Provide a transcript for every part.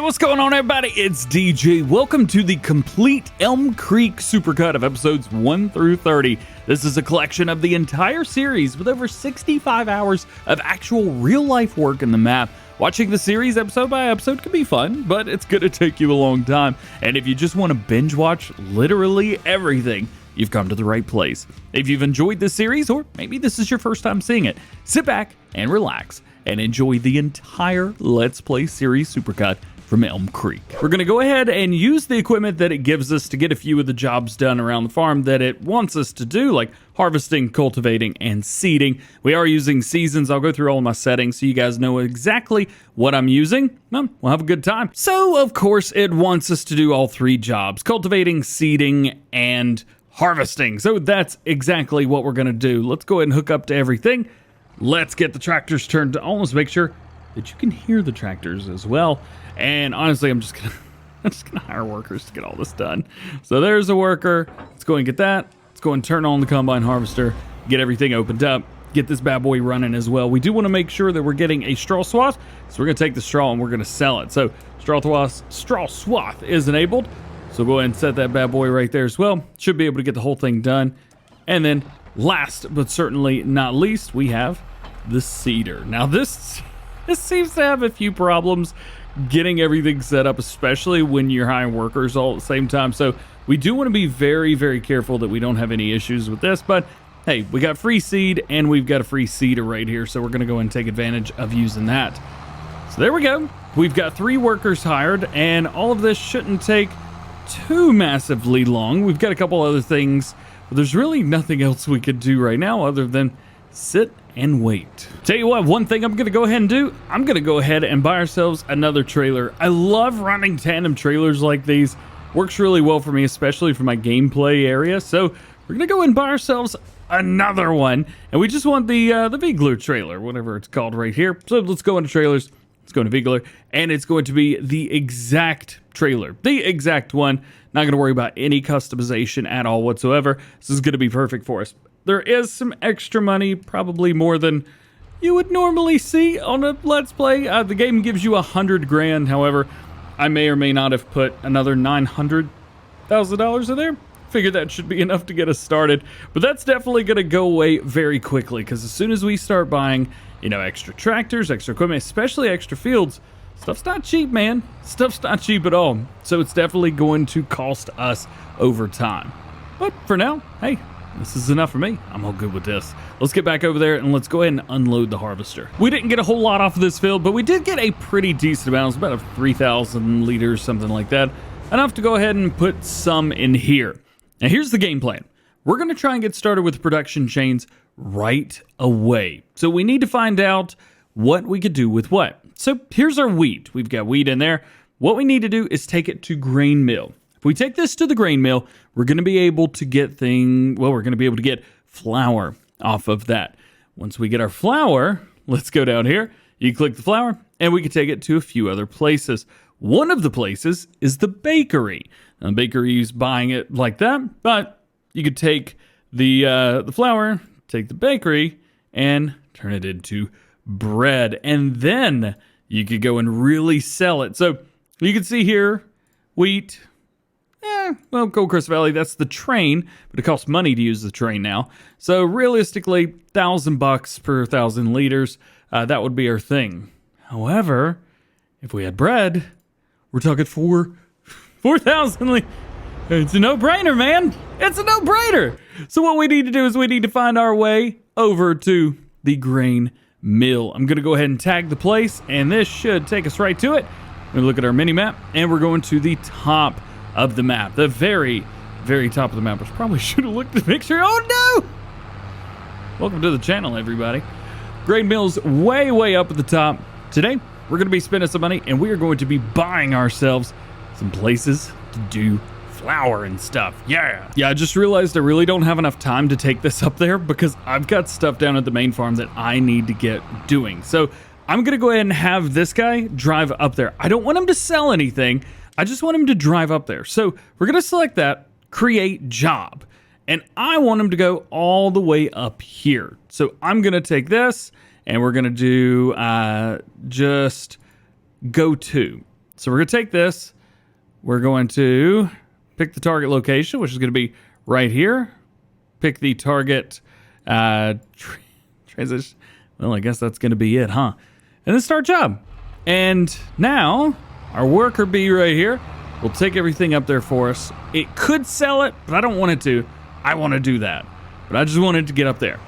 What's going on, everybody? It's DJ. Welcome to the complete Elmcreek supercut of episodes 1 through 30. This is a collection of the entire series with over 65 hours of actual real-life work in the map. Watching the series episode by episode can be fun, but it's going to take you a long time. And if you just want to binge watch literally everything, you've come to the right place. If you've enjoyed this series, or maybe this is your first time seeing it, sit back and relax and enjoy the entire Let's Play series supercut from Elmcreek. We're going to go ahead and use the equipment that it gives us to get a few of the jobs done around the farm that it wants us to do, like harvesting, cultivating, and seeding. We are using seasons. I'll go through all of my settings so you guys know exactly what I'm using. Well, we'll have a good time. So, of course, it wants us to do all three jobs: cultivating, seeding, and harvesting. So that's exactly what we're going to do. Let's go ahead and hook up to everything. Let's get the tractors turned to almost make sure that you can hear the tractors as well. And honestly, I'm just gonna hire workers to get all this done. So there's a worker. Let's go and get that. Let's go and turn on the combine harvester, get everything opened up, get this bad boy running as well. We do want to make sure that we're getting a straw swath. So we're gonna take the straw and we're gonna sell it. So straw swath is enabled. So go ahead and set that bad boy right there as well. Should be able to get the whole thing done. And then last but certainly not least, we have the seeder. Now this seems to have a few problems getting everything set up, especially when you're hiring workers all at the same time. So we do want to be very, very careful that we don't have any issues with this. But hey, we got free seed and we've got a free seeder right here. So we're going to go and take advantage of using that. So there we go. We've got 3 workers hired, and all of this shouldn't take too massively long. We've got a couple other things, but there's really nothing else we could do right now other than sit and wait. Tell you what, one thing I'm gonna go ahead and do, I'm gonna go ahead and buy ourselves another trailer. I love running tandem trailers like these. Works really well for me, especially for my gameplay area. So we're gonna go and buy ourselves another one, and we just want the Vigler trailer, whatever it's called right here. So let's go into trailers. Let's go into Vigler, and it's going to be the exact trailer, the exact one. Not gonna worry about any customization at all whatsoever. This is gonna be perfect for us. There is some extra money, probably more than you would normally see on a Let's Play. The game gives you 100 grand. However, I may or may not have put another $900,000 in there. Figured that should be enough to get us started. But that's definitely going to go away very quickly, because as soon as we start buying, you know, extra tractors, extra equipment, especially extra fields, stuff's not cheap, man. Stuff's not cheap at all. So it's definitely going to cost us over time. But for now, hey, this is enough for me. I'm all good with this. Let's get back over there and let's go ahead and unload the harvester. We didn't get a whole lot off of this field, but we did get a pretty decent amount. It was about 3,000 liters, something like that. Enough to go ahead and put some in here. Now here's the game plan. We're going to try and get started with production chains right away. So we need to find out what we could do with what. So here's our wheat. We've got wheat in there. What we need to do is take it to grain mill. If we take this to the grain mill, we're going to be able to get we're going to be able to get flour off of that. Once we get our flour, let's go down here. You click the flour, and we can take it to a few other places. One of the places is the bakery. Now, the bakery is buying it like that, but you could take the flour, take the bakery, and turn it into bread. And then you could go and really sell it. So you can see here, wheat. Well, Gold Crest Valley, that's the train, but it costs money to use the train now. So realistically, $1,000 per 1,000 liters, that would be our thing. However, if we had bread, we're talking 4,000 liters. It's a no-brainer, man. It's a no-brainer. So what we need to do is we need to find our way over to the grain mill. I'm going to go ahead and tag the place, and this should take us right to it. We're going to look at our mini-map, and we're going to the top of the map, the very, very top of the map. I probably should have looked at the picture. Oh no! Welcome to the channel, everybody. Grain mill's way, way up at the top. Today, we're going to be spending some money, and we are going to be buying ourselves some places to do flour and stuff. Yeah, I just realized I really don't have enough time to take this up there because I've got stuff down at the main farm that I need to get doing. So I'm going to go ahead and have this guy drive up there. I don't want him to sell anything. I just want him to drive up there. So we're going to select that, create job. And I want him to go all the way up here. So I'm going to take this and we're going to do just go to. So we're going to take this. We're going to pick the target location, which is going to be right here. Pick the target transition. Well, I guess that's going to be it, huh? And then start job. And now our worker bee right here will take everything up there for us. It could sell it, but I don't want it to. I want to do that. But I just wanted to get up there.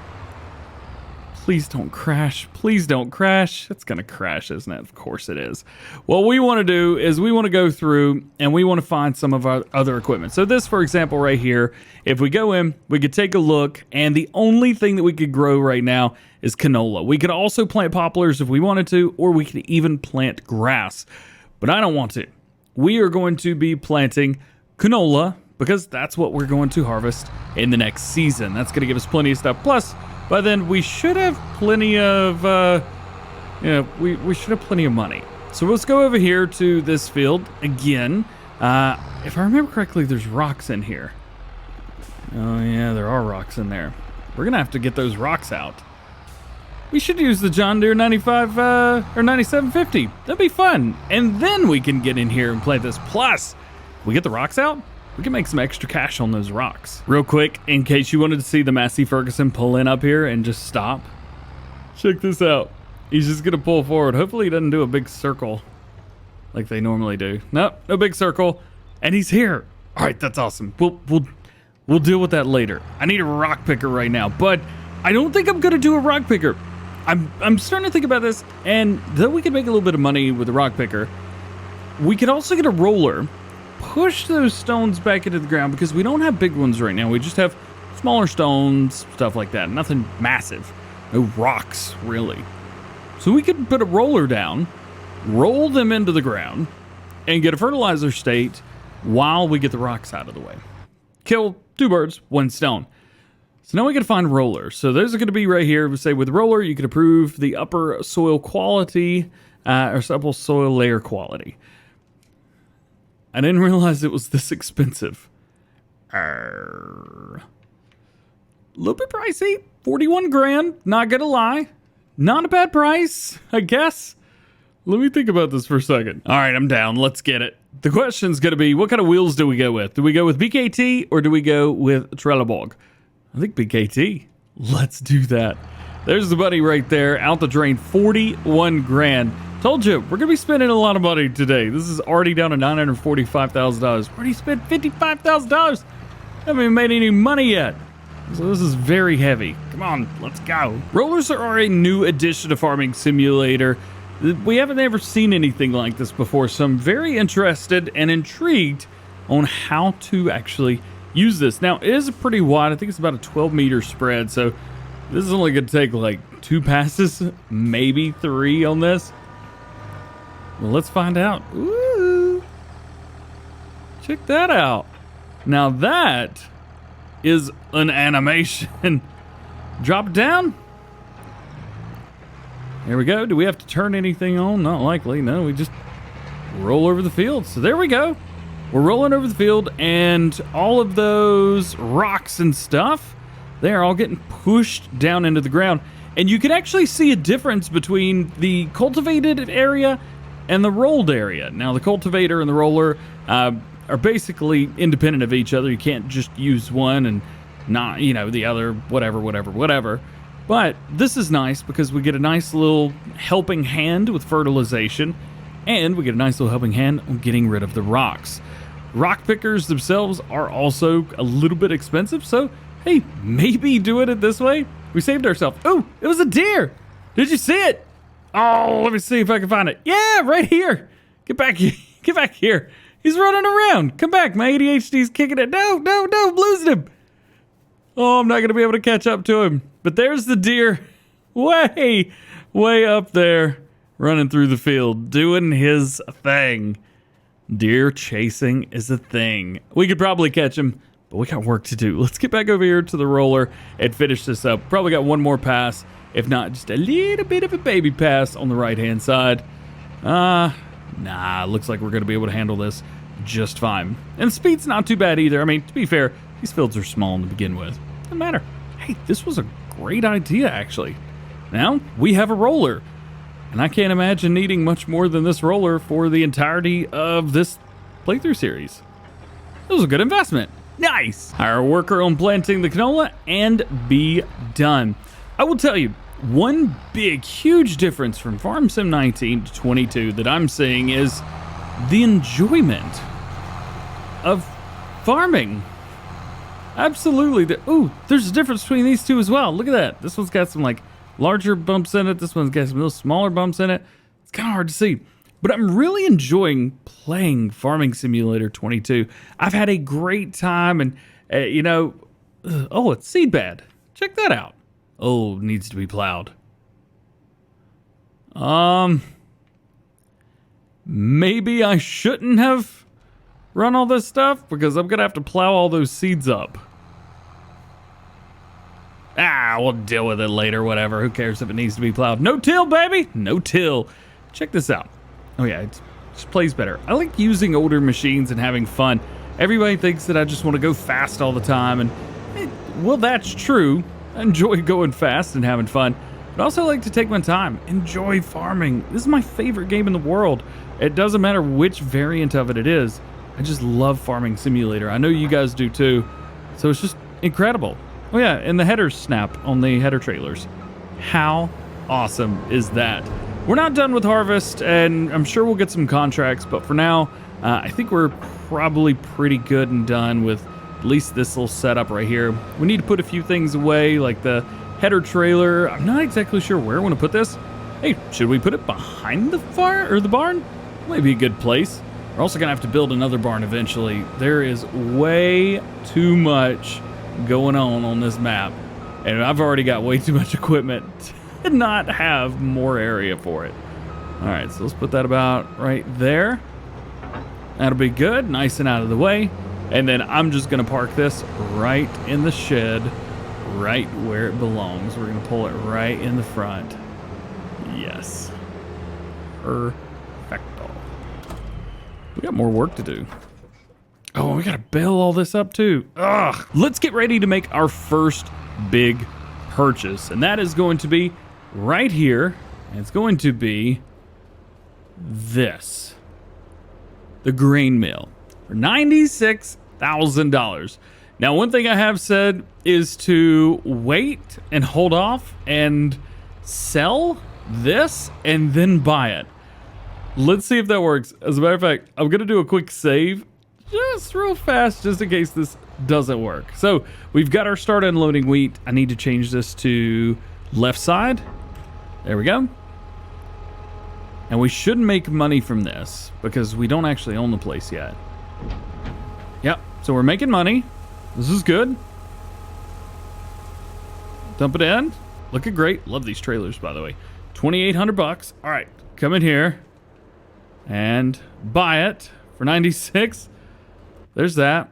Please don't crash. Please don't crash. It's going to crash, isn't it? Of course it is. What we want to do is we want to go through and we want to find some of our other equipment. So this, for example, right here, if we go in, we could take a look, and the only thing that we could grow right now is canola. We could also plant poplars if we wanted to, or we could even plant grass. But I don't want to. We are going to be planting canola because that's what we're going to harvest in the next season. That's going to give us plenty of stuff. Plus, by then, we should have plenty of, we should have plenty of money. So let's go over here to this field again. If I remember correctly, there's rocks in here. Oh, yeah, there are rocks in there. We're going to have to get those rocks out. We should use the John Deere 95 or 9750. That'd be fun. And then we can get in here and plant this. Plus, we get the rocks out. We can make some extra cash on those rocks. Real quick, in case you wanted to see the Massey Ferguson pull in up here and just stop. Check this out. He's just gonna pull forward. Hopefully he doesn't do a big circle like they normally do. Nope, no big circle. And he's here. All right, that's awesome. We'll deal with that later. I need a rock picker right now, but I don't think I'm gonna do a rock picker. I'm starting to think about this, and though we could make a little bit of money with a rock picker, we could also get a roller, push those stones back into the ground, because we don't have big ones right now. We just have smaller stones, stuff like that. Nothing massive. No rocks, really. So we could put a roller down, roll them into the ground, and get a fertilizer state while we get the rocks out of the way. Kill two birds, one stone. So now we got to find rollers. So those are going to be right here. We say with roller, you can improve the upper soil quality or upper soil layer quality. I didn't realize it was this expensive. A little bit pricey. 41 grand. Not gonna lie. Not a bad price, I guess. Let me think about this for a second. All right, I'm down. Let's get it. The question's gonna be, what kind of wheels do we go with? Do we go with BKT or do we go with Trelleborg? I think BKT. Let's do that. There's the buddy right there. Out the drain. 41 grand. Told you, we're going to be spending a lot of money today. This is already down to $945,000. Already spent $55,000. Haven't even made any money yet. So this is very heavy. Come on, let's go. Rollers are a new addition to Farming Simulator. We haven't ever seen anything like this before, so I'm very interested and intrigued on how to actually use this. Now, it is pretty wide. I think it's about a 12-meter spread, so this is only going to take like 2 passes, maybe 3 on this. Well, let's find out. Ooh. Check that out. Now that is an animation. Drop it down. There we go. Do we have to turn anything on? Not likely. No, we just roll over the field. So there we go. We're rolling over the field, and all of those rocks and stuff, they are all getting pushed down into the ground. And you can actually see a difference between the cultivated area and the rolled area. Now, the cultivator and the roller are basically independent of each other. You can't just use one and not, the other, whatever. But this is nice because we get a nice little helping hand with fertilization, and we get a nice little helping hand on getting rid of the rocks. Rock pickers themselves are also a little bit expensive, so hey, maybe doing it this way, we saved ourselves. Oh, it was a deer. Did you see it? Oh, let me see if I can find it. Yeah, right here. Get back here. Get back here. He's running around. Come back. My ADHD's kicking it. No, I'm losing him. Oh, I'm not going to be able to catch up to him. But there's the deer way up there running through the field, doing his thing. Deer chasing is a thing. We could probably catch him, but we got work to do. Let's get back over here to the roller and finish this up. Probably got one more pass. If not, just a little bit of a baby pass on the right-hand side. Looks like we're going to be able to handle this just fine. And speed's not too bad either. I mean, to be fair, these fields are small to begin with. Doesn't matter. Hey, this was a great idea, actually. Now, we have a roller. And I can't imagine needing much more than this roller for the entirety of this playthrough series. It was a good investment. Nice. Hire a worker on planting the canola and be done. I will tell you, one big, huge difference from Farm Sim 19 to 22 that I'm seeing is the enjoyment of farming. Absolutely. Ooh, there's a difference between these two as well. Look at that. This one's got some like larger bumps in it. This one's got some little smaller bumps in it. It's kind of hard to see. But I'm really enjoying playing Farming Simulator 22. I've had a great time, and you know, oh, it's seed bed. Check that out. Oh, needs to be plowed. Maybe I shouldn't have run all this stuff because I'm gonna have to plow all those seeds up. We'll deal with it later, whatever. Who cares if it needs to be plowed? No till, baby! No till. Check this out. Oh yeah, it just plays better. I like using older machines and having fun. Everybody thinks that I just want to go fast all the time, and well, that's true. I enjoy going fast and having fun, but I also like to take my time, enjoy farming. This is my favorite game in the world. It doesn't matter which variant of it is. I just love Farming Simulator. I know you guys do too, so it's just incredible. Oh yeah, and the headers snap on the header trailers. How awesome is that? We're not done with harvest, and I'm sure we'll get some contracts, but for now, I think we're probably pretty good and done with at least this little setup right here. We need to put a few things away, like the header trailer. I'm not exactly sure where I want to put this. Hey, should we put it behind the barn? Might be a good place. We're also gonna have to build another barn eventually. There is way too much going on this map, and I've already got way too much equipment to not have more area for it. All right, so let's put that about right there. That'll be good, nice and out of the way. And then I'm just gonna park this right in the shed, right where it belongs. We're gonna pull it right in the front. Yes. Perfecto. We got more work to do. Oh, we gotta bale all this up too. Ugh. Let's get ready to make our first big purchase. And that is going to be right here. And it's going to be this. The grain mill. For $96,000. Now, one thing I have said is to wait and hold off and sell this and then buy it. Let's see if that works. As a matter of fact, I'm going to do a quick save just real fast just in case this doesn't work. So we've got our start unloading wheat. I need to change this to left side. There we go. And we should make money from this because we don't actually own the place yet. Yep, so we're making money. This is good. Dump it in. Looking great. Love these trailers, by the way. 2,800 bucks. All right, come in here and buy it for 96. There's that.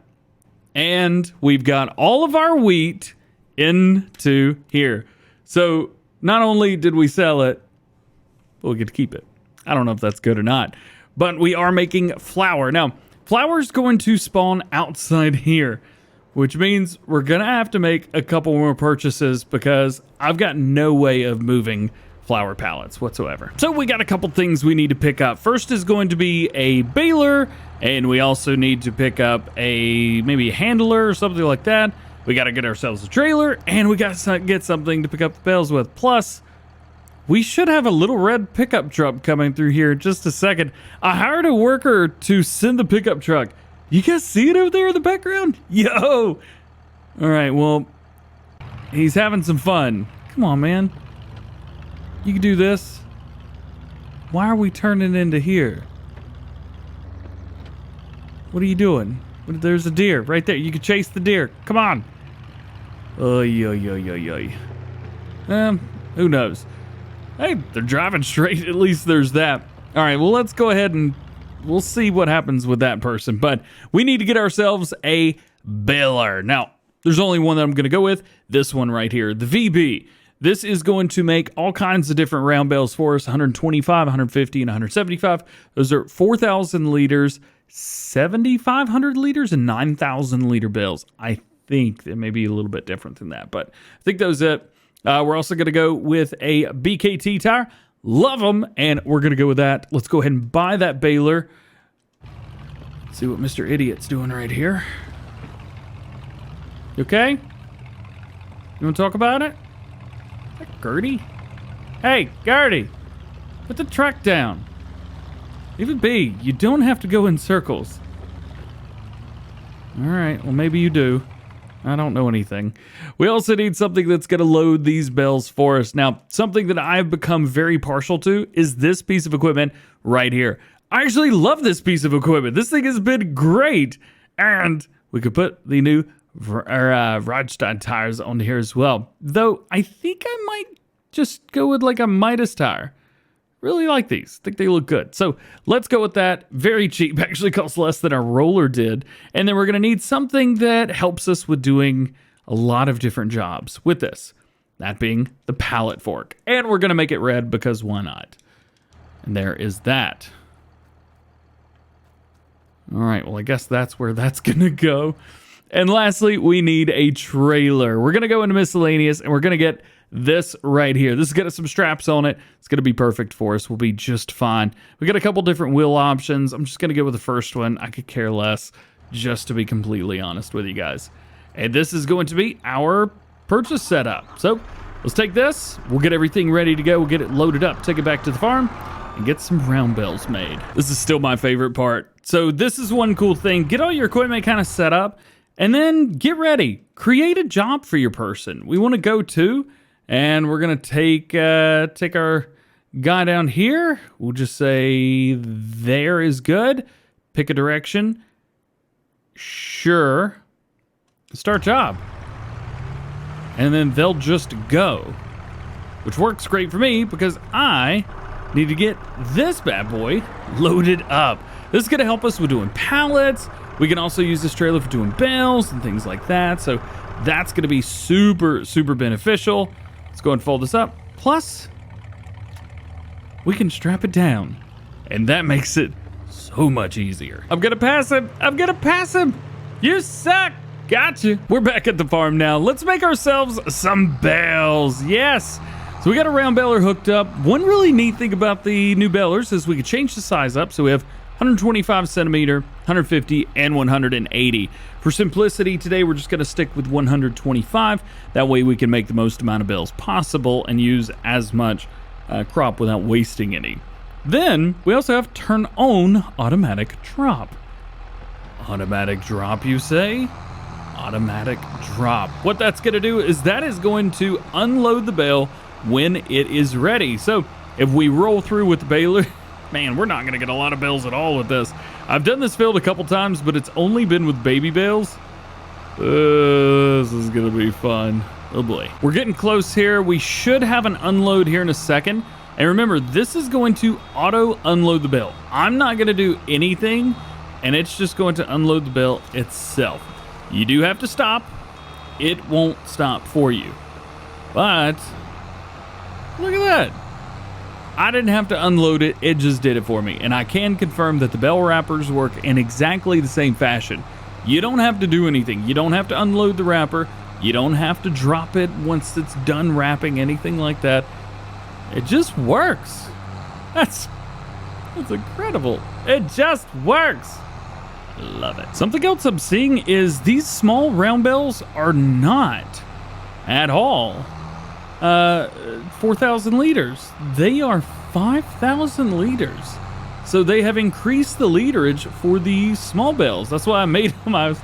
And we've got all of our wheat into here. So not only did we sell it, but we get to keep it. I don't know if that's good or not, but we are making flour. Now, flour is going to spawn outside here, which means we're going to have to make a couple more purchases because I've got no way of moving flour pallets whatsoever. So we got a couple things we need to pick up. First is going to be a baler, and we also need to pick up maybe a handler or something like that. We got to get ourselves a trailer, and we got to get something to pick up the bales with. Plus, we should have a little red pickup truck coming through here in just a second. I hired a worker to send the pickup truck. You guys see it over there in the background? Yo! All right, well, he's having some fun. Come on, man. You can do this. Why are we turning into here? What are you doing? There's a deer right there. You can chase the deer. Come on. Oy, oy, oy, oy, oy. Who knows? Hey, they're driving straight. At least there's that. All right, well, let's go ahead and we'll see what happens with that person. But we need to get ourselves a baler. Now, there's only one that I'm going to go with. This one right here, the VB. This is going to make all kinds of different round bales for us, 125, 150, and 175. Those are 4,000 liters, 7,500 liters, and 9,000 liter bales. I think it may be a little bit different than that, but I think that was it. We're also going to go with a BKT tire. Love them, and we're going to go with that. Let's go ahead and buy that baler. See what Mr. Idiot's doing right here. You okay? You want to talk about it? Is that Gertie? Hey, Gertie! Put the truck down. Leave it be. You don't have to go in circles. Alright, well maybe you do. I don't know anything. We also need something that's going to load these bales for us. Now, something that I've become very partial to is this piece of equipment right here. I actually love this piece of equipment. This thing has been great. And we could put the new Rodstein tires on here as well. Though, I think I might just go with like a Midas tire. Really like these. Think they look good. So let's go with that. Very cheap. Actually costs less than our roller did. And then we're going to need something that helps us with doing a lot of different jobs with this. That being the pallet fork. And we're going to make it red because why not? And there is that. All right. Well, I guess that's where that's going to go. And lastly, we need a trailer. We're going to go into miscellaneous and we're going to get this right here. This has got some straps on it. It's going to be perfect for us. We'll be just fine. We got a couple different wheel options. I'm just going to go with the first one. I could care less, just to be completely honest with you guys. And this is going to be our purchase setup. So let's take this. We'll get everything ready to go. We'll get it loaded up, take it back to the farm, and get some round bales made. This is still my favorite part. So this is one cool thing. Get all your equipment kind of set up, and then get ready. Create a job for your person. We want to go to. And we're going to take our guy down here. We'll just say there is good. Pick a direction. Sure. Start job. And then they'll just go. Which works great for me because I need to get this bad boy loaded up. This is going to help us with doing pallets. We can also use this trailer for doing bales and things like that. So that's going to be super, super beneficial. Let's go and fold this up. Plus, we can strap it down. And that makes it so much easier. I'm gonna pass him. I'm gonna pass him. You suck. Gotcha. We're back at the farm now. Let's make ourselves some bales. Yes. So we got a round baler hooked up. One really neat thing about the new balers is we can change the size up. So we have 125 centimeter, 150, and 180. For simplicity, today we're just going to stick with 125. That way we can make the most amount of bales possible and use as much crop without wasting any. Then we also have turn on automatic drop. Automatic drop, you say? Automatic drop. What that's going to do is that is going to unload the bale when it is ready. So if we roll through with the baler, man, we're not going to get a lot of bales at all with this. I've done this field a couple times, but it's only been with baby bales. This is going to be fun. Oh boy. We're getting close here. We should have an unload here in a second. And remember, this is going to auto unload the bale. I'm not going to do anything, and it's just going to unload the bale itself. You do have to stop. It won't stop for you. But look at that. I didn't have to unload it, it just did it for me. And I can confirm that the bell wrappers work in exactly the same fashion. You don't have to do anything. You don't have to unload the wrapper. You don't have to drop it once it's done wrapping, anything like that. It just works. That's incredible. It just works. Love it. Something else I'm seeing is these small round bells are not at all 4,000 liters. They are 5,000 liters. So they have increased the literage for the small bales. That's why I made them. I was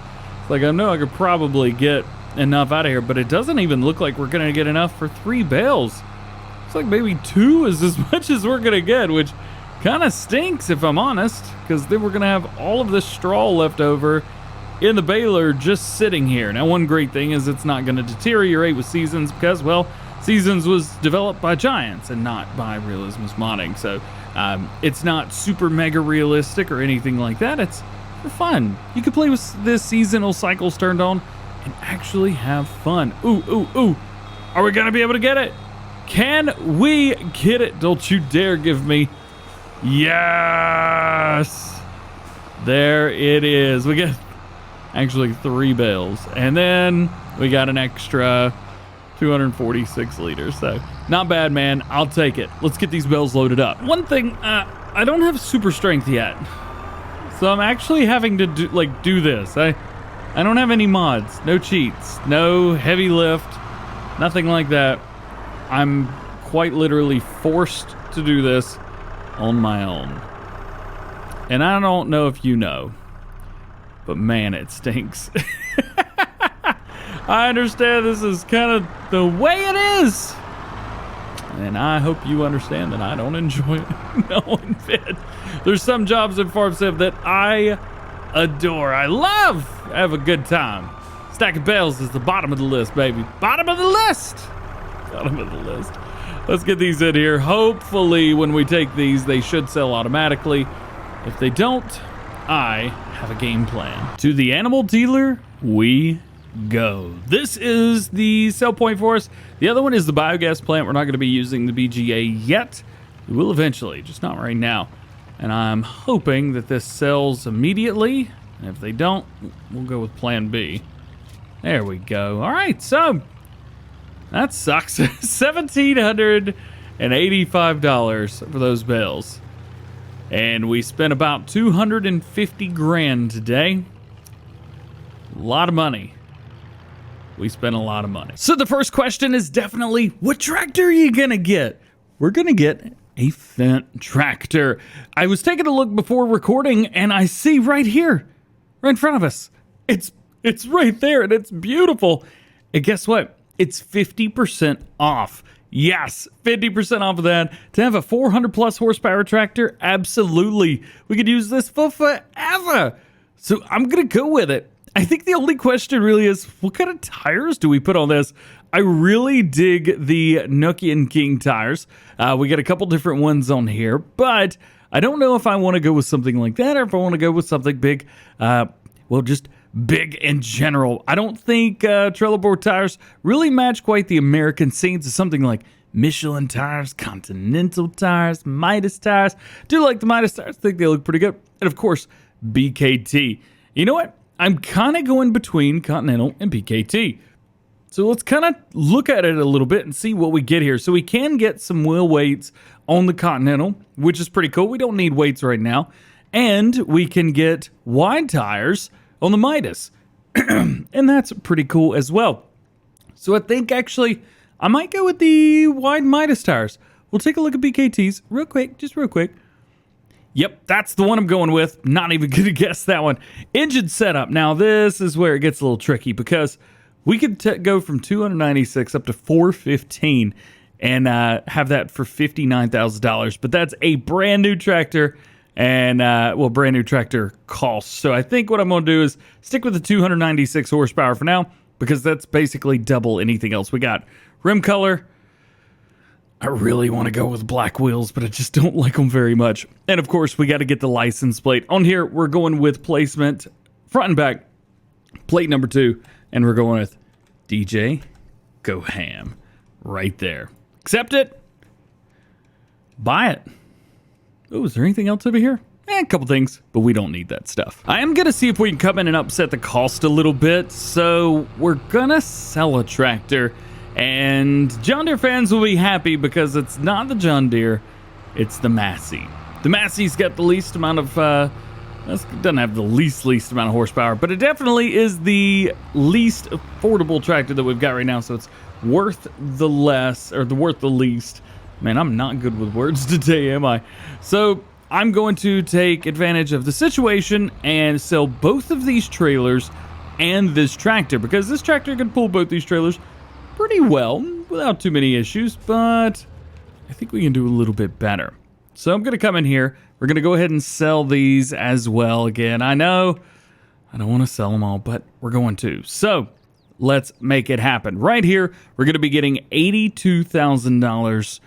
like, I know I could probably get enough out of here, but it doesn't even look like we're going to get enough for 3 bales. It's like maybe 2 is as much as we're going to get, which kind of stinks if I'm honest, because then we're going to have all of this straw left over in the baler just sitting here. Now, one great thing is it's not going to deteriorate with Seasons because, well, Seasons was developed by Giants and not by Realismus Modding. So it's not super mega realistic or anything like that. It's for fun. You can play with this seasonal cycles turned on and actually have fun. Ooh, ooh, ooh. Are we going to be able to get it? Can we get it? Don't you dare give me. Yes. There it is. We got actually 3 bales. And then we got an extra 246 liters. So not bad, man. I'll take it. Let's get these bales loaded up. One thing, I don't have super strength yet. So I'm actually having to do this. I don't have any mods, no cheats, no heavy lift, nothing like that. I'm quite literally forced to do this on my own. And I don't know if you know, but man, it stinks. I understand this is kind of the way it is. And I hope you understand that I don't enjoy it. No one bit. There's some jobs in farm sim that I adore. I love. I have a good time. Stack of bales is the bottom of the list, baby. Bottom of the list. Bottom of the list. Let's get these in here. Hopefully, when we take these, they should sell automatically. If they don't, I have a game plan. To the animal dealer, we go. This is the sell point for us. The other one is the biogas plant. We're not going to be using the BGA yet. We will eventually, just not right now. And I'm hoping that this sells immediately. And if they don't, we'll go with plan B. There we go. All right, so that sucks. $1,785 for those bales. And we spent about 250 grand today. A lot of money. We spent a lot of money. So the first question is definitely, what tractor are you gonna get? We're gonna get a Fint tractor. I was taking a look before recording and I see right here, right in front of us, it's right there and it's beautiful. And guess what? It's 50% off. Yes, 50% off of that. To have a 400 plus horsepower tractor, absolutely. We could use this for forever. So I'm gonna go with it. I think the only question really is, what kind of tires do we put on this? I really dig the Nokian King tires. We got a couple different ones on here, but I don't know if I want to go with something like that or if I want to go with something big. Well, just big in general. I don't think Trelleborg tires really match quite the American scenes of something like Michelin tires, Continental tires, Midas tires. Do like the Midas tires. I think they look pretty good. And of course, BKT. You know what? I'm kind of going between Continental and BKT. So let's kind of look at it a little bit and see what we get here. So we can get some wheel weights on the Continental, which is pretty cool. We don't need weights right now. And we can get wide tires on the Midas. And that's pretty cool as well. So I think actually I might go with the wide Midas tires. We'll take a look at BKTs real quick, just real quick. Yep, that's the one I'm going with. Not even going to guess that one. Engine setup. Now, this is where it gets a little tricky because we could go from 296 up to 415 and have that for $59,000. But that's a brand new tractor and, well, brand new tractor cost. So I think what I'm going to do is stick with the 296 horsepower for now because that's basically double anything else we got. Rim color. I really want to go with black wheels, but I just don't like them very much. And of course, we got to get the license plate. On here, we're going with placement, front and back, plate number 2, and we're going with DjGoHam right there. Accept it. Buy it. Oh, is there anything else over here? A couple things, but we don't need that stuff. I am going to see if we can come in and upset the cost a little bit. So we're going to sell a tractor. And John Deere fans will be happy because it's not the John Deere, it's the Massey. The Massey's got the least amount of, doesn't have the least amount of horsepower, but it definitely is the least affordable tractor that we've got right now, so it's worth the less, or worth the least. Man, I'm not good with words today, am I? So I'm going to take advantage of the situation and sell both of these trailers and this tractor, because this tractor can pull both these trailers pretty well without too many issues, but I think we can do a little bit better. So I'm going to come in here. We're going to go ahead and sell these as well. Again, I know I don't want to sell them all, but we're going to. So let's make it happen. Right here, we're going to be getting $82,000.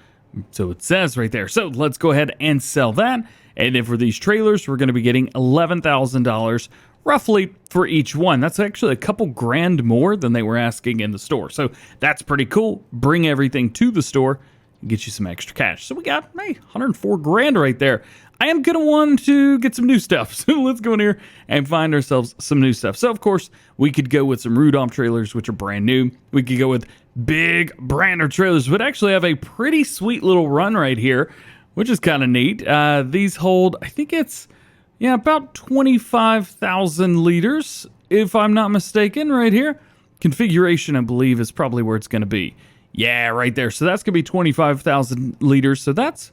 So it says right there. So let's go ahead and sell that. And then for these trailers, we're going to be getting $11,000 roughly for each one. That's actually a couple grand more than they were asking in the store. So that's pretty cool. Bring everything to the store and get you some extra cash. So we got, hey, 104 grand right there. I am going to want to get some new stuff. So let's go in here and find ourselves some new stuff. So, of course, we could go with some Rudolph trailers, which are brand new. We could go with big Brander trailers, but actually have a pretty sweet little run right here, which is kind of neat. These hold, I think it's, yeah, about 25,000 liters, if I'm not mistaken, right here. Configuration, I believe, is probably where it's going to be. Yeah, right there. So that's going to be 25,000 liters. So that's,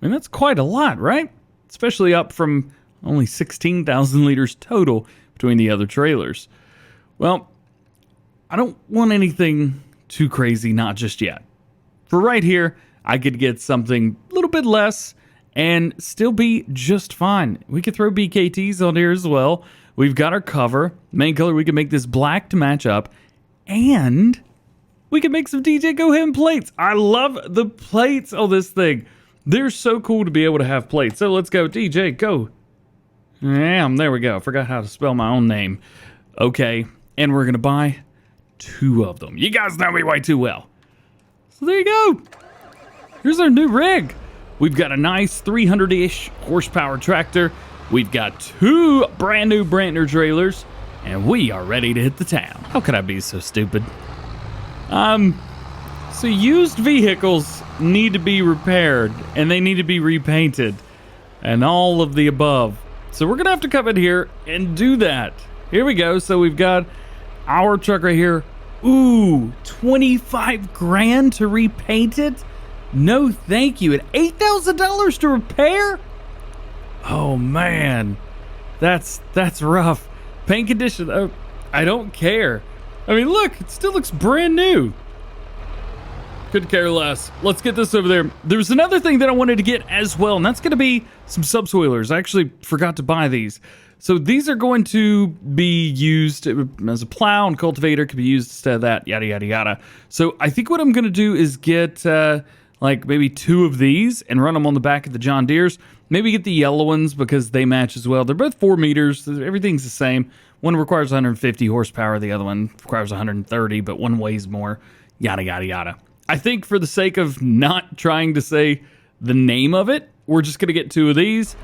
I mean, that's quite a lot, right? Especially up from only 16,000 liters total between the other trailers. Well, I don't want anything too crazy, not just yet. For right here, I could get something a little bit less and still be just fine. We could throw BKTs on here as well. We've got our cover. Main color, we can make this black to match up. And we can make some DjGoHam plates. I love the plates on this thing. They're so cool to be able to have plates. So let's go DJ, go. There we go. Forgot how to spell my own name. Okay, and we're going to buy 2 of them. You guys know me way too well. So there you go. Here's our new rig. We've got a nice 300-ish horsepower tractor. We've got 2 brand new Brantner trailers, and we are ready to hit the town. How could I be so stupid? So used vehicles need to be repaired, and they need to be repainted, and all of the above. So we're gonna have to come in here and do that. Here we go. So we've got our truck right here. Ooh, 25 grand to repaint it? No, thank you. At $8,000 to repair? Oh man, that's rough. Paint condition. Oh, I don't care. I mean, look, it still looks brand new. Could care less. Let's get this over there. There's another thing that I wanted to get as well, and that's going to be some subsoilers. I actually forgot to buy these. So these are going to be used as a plow, and cultivator could be used instead of that, yada, yada, yada. So I think what I'm going to do is get like maybe 2 of these and run them on the back of the John Deeres. Maybe get the yellow ones because they match as well. They're both 4 meters. Everything's the same. One requires 150 horsepower. The other one requires 130, but one weighs more. Yada, yada, yada. I think for the sake of not trying to say the name of it, we're just going to get 2 of these,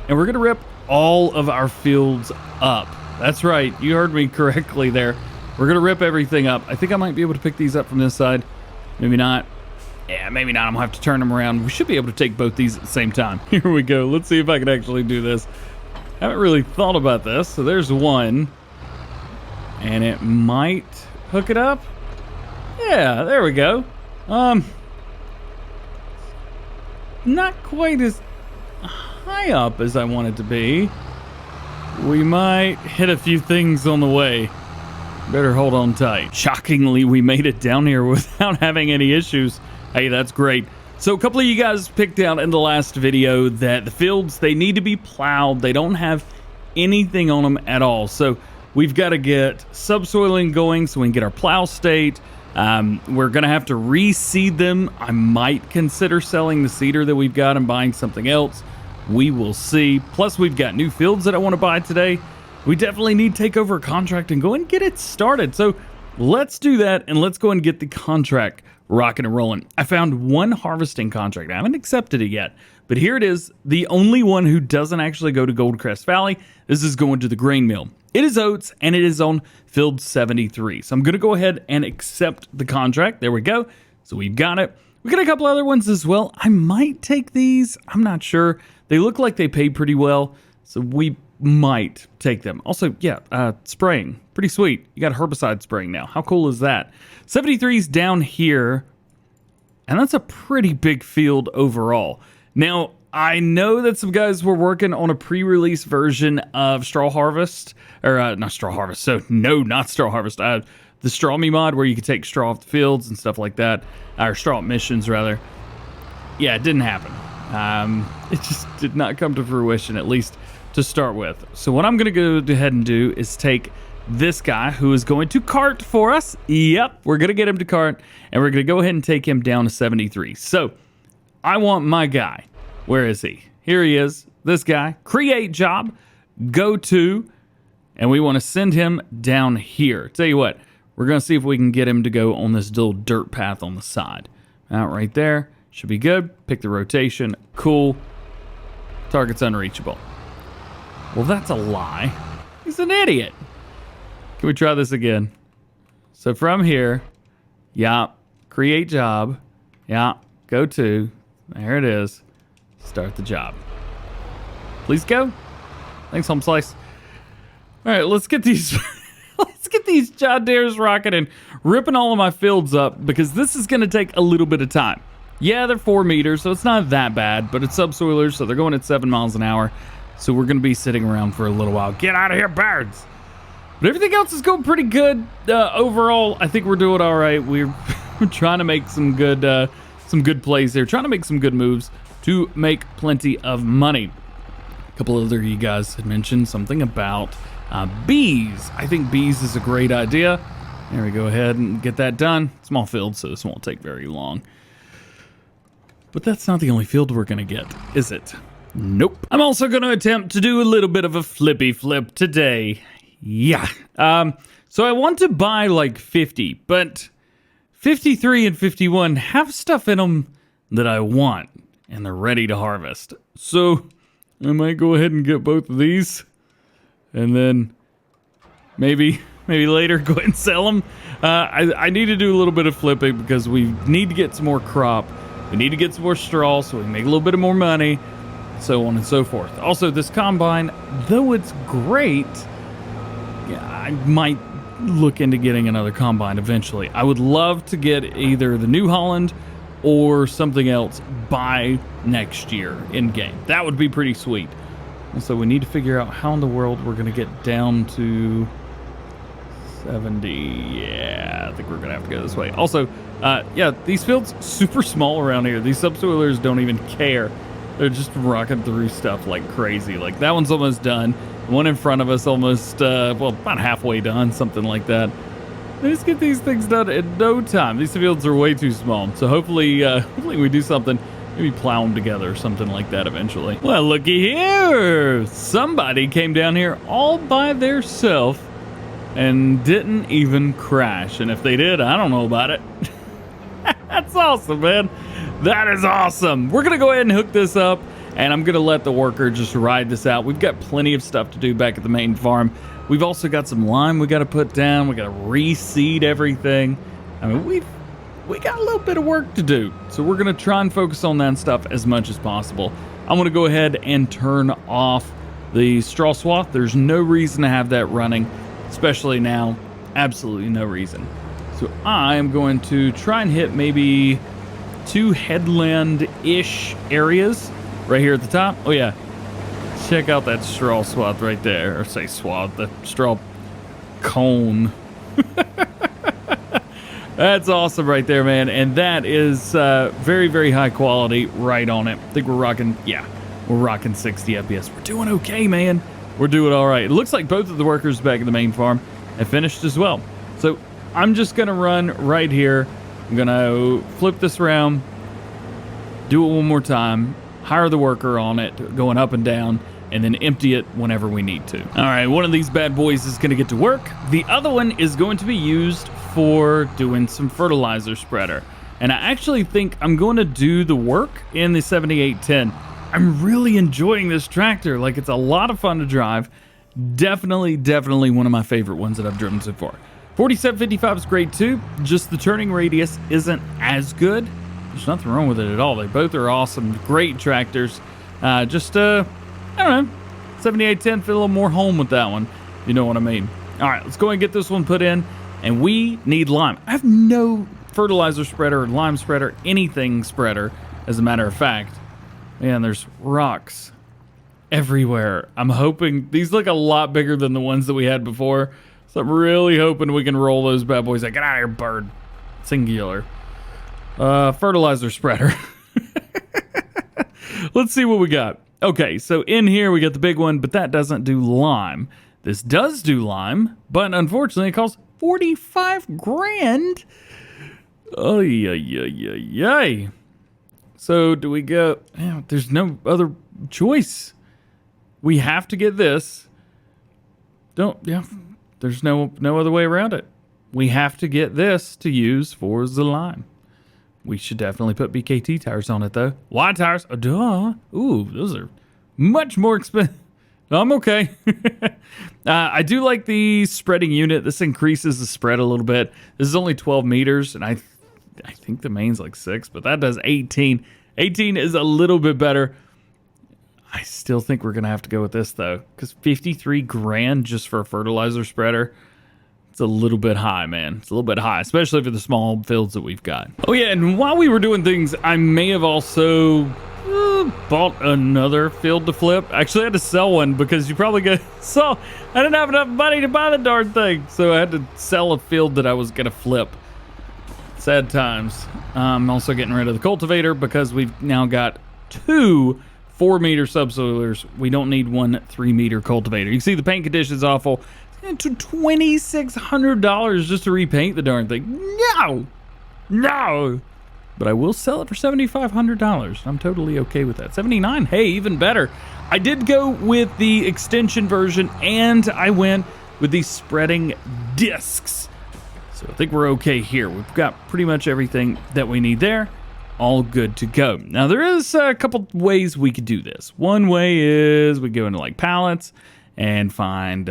and we're going to rip all of our fields up. That's right. You heard me correctly there. We're going to rip everything up. I think I might be able to pick these up from this side. Maybe not. Yeah, maybe not. I'm going to have to turn them around. We should be able to take both these at the same time. Here we go. Let's see if I can actually do this. Haven't really thought about this. So there's one. And it might hook it up. Yeah, there we go. Not quite as high up as I want it to be. We might hit a few things on the way. Better hold on tight. Shockingly, we made it down here without having any issues. Hey, that's great. So a couple of you guys picked out in the last video that the fields, they need to be plowed. They don't have anything on them at all. So we've got to get subsoiling going so we can get our plow state. We're going to have to reseed them. I might consider selling the seeder that we've got and buying something else. We will see. Plus, we've got new fields that I want to buy today. We definitely need to take over a contract and go and get it started. So let's do that, and let's go and get the contract rocking and rolling. I found one harvesting contract. I haven't accepted it yet, but here it is. The only one who doesn't actually go to Goldcrest Valley. This is going to the grain mill. It is oats, and it is on field 73. So I'm going to go ahead and accept the contract. There we go. So we've got it. We got a couple other ones as well. I might take these. I'm not sure. They look like they pay pretty well, so we might take them. Also, yeah, spraying. Pretty sweet. You got herbicide spraying now. How cool is that? 73's down here, and that's a pretty big field overall. Now, I know that some guys were working on a pre-release version of Straw Harvest, or not Straw Harvest, so no, not Straw Harvest, the Straw Me mod, where you could take straw off the fields and stuff like that, or straw missions rather. Yeah, it didn't happen. It just did not come to fruition, at least to start with. So what I'm going to go ahead and do is take this guy who is going to cart for us. Yep, we're going to get him to cart, and we're going to go ahead and take him down to 73. So I want my guy. Where is he? Here he is. This guy. Create job. Go to. And we want to send him down here. Tell you what, we're going to see if we can get him to go on this little dirt path on the side. Out right there. Should be good. Pick the rotation. Cool. Target's unreachable. Well, that's a lie. He's an idiot. Can we try this again? So from here, yeah, create job. Yeah, go to. There it is. Start the job. Please go. Thanks, Home Slice. All right, let's get these let's get these John Deere's rocketing, ripping all of my fields up, because this is going to take a little bit of time. Yeah, they're 4 meters, so it's not that bad, but it's subsoilers, so they're going at 7 miles an hour. So we're going to be sitting around for a little while. Get out of here, birds! But everything else is going pretty good. Overall, I think we're doing all right. We're trying to make some good plays here, trying to make some good moves to make plenty of money. A couple other you guys had mentioned something about bees. I think bees is a great idea. There we go ahead and get that done. Small field, so this won't take very long. But that's not the only field we're going to get, is it? Nope. I'm also going to attempt to do a little bit of a flippy flip today. Yeah. So I want to buy like 50, but 53 and 51 have stuff in them that I want, and they're ready to harvest. So I might go ahead and get both of these, and then maybe later go ahead and sell them. I need to do a little bit of flipping because we need to get some more crop. We need to get some more straw so we can make a little bit of more money, so on and so forth. Also, this combine, though it's great, yeah, I might look into getting another combine eventually. I would love to get either the New Holland or something else by next year in game. That would be pretty sweet. And so we need to figure out how in the world we're going to get down to 70. Yeah, I think we're going to have to go this way. Also, yeah, these fields super small around here. These subsoilers don't even care. They're just rocking through stuff like crazy. Like that one's almost done. The one in front of us almost, well, about halfway done, something like that. Let's get these things done in no time. These fields are way too small. So hopefully we do something. Maybe plow them together or something like that eventually. Well, looky here. Somebody came down here all by theirself and didn't even crash. And if they did, I don't know about it. That's awesome, man. That is awesome. We're going to go ahead and hook this up, and I'm going to let the worker just ride this out. We've got plenty of stuff to do back at the main farm. We've also got some lime we got to put down. We got to reseed everything. I mean, we got a little bit of work to do. So we're going to try and focus on that stuff as much as possible. I'm going to go ahead and turn off the straw swath. There's no reason to have that running, especially now. Absolutely no reason. So I am going to try and hit maybe 2 headland-ish areas right here at the top. Oh yeah, check out that straw swath right there. Or say swath, the straw cone. That's awesome right there, man. And that is very, very high quality right on it. I think we're rocking, yeah, we're rocking 60 FPS. We're doing okay, man. We're doing all right. It looks like both of the workers back in the main farm have finished as well. So I'm just going to run right here. I'm going to flip this around, do it one more time, hire the worker on it, going up and down, and then empty it whenever we need to. All right, one of these bad boys is going to get to work. The other one is going to be used for doing some fertilizer spreader. And I actually think I'm going to do the work in the 7810. I'm really enjoying this tractor. Like, it's a lot of fun to drive. Definitely one of my favorite ones that I've driven so far. 4755 is great too. Just the turning radius isn't as good. There's nothing wrong with it at all. They both are awesome, great tractors. I don't know, 7810, feel a little more home with that one. You know what I mean. All right, let's go and get this one put in. And we need lime. I have no fertilizer spreader, lime spreader, anything spreader, as a matter of fact. Man, there's rocks everywhere. I'm hoping these look a lot bigger than the ones that we had before. So I'm really hoping we can roll those bad boys. Like, get out of here, bird. Singular. Fertilizer spreader. Let's see what we got. Okay, so in here we got the big one, but that doesn't do lime. This does do lime, but unfortunately it costs 45 grand. Oh, yeah. So do we go? Yeah, there's no other choice. We have to get this. There's no other way around it. We have to get this to use for the lime. We should definitely put BKT tires on it though. Wide tires, duh. Ooh, those are Much more expensive. I'm okay. I do like the spreading unit. This increases the spread a little bit. This is only 12 meters, and I think the main's like 6, but that does 18. 18 is a little bit better. I still think we're going to have to go with this, though, because 53 grand just for a fertilizer spreader, it's a little bit high, man. It's a little bit high, especially for the small fields that we've got. Oh, yeah, and while we were doing things, I may have also bought another field to flip. Actually, I had to sell one because you probably get so I didn't have enough money to buy the darn thing, so I had to sell a field that I was gonna flip. Sad times. I'm also getting rid of the cultivator because we've now got 2 4-meter subsoilers. We don't need one 3-meter cultivator. You can see the paint condition is awful. It's $2,600 just to repaint the darn thing. No. But I will sell it for $7,500. I'm totally okay with that. 79, hey, even better. I did go with the extension version, and I went with the spreading discs. So I think we're okay here. We've got pretty much everything that we need there. All good to go. Now, there is a couple ways we could do this. One way is we go into like pallets and find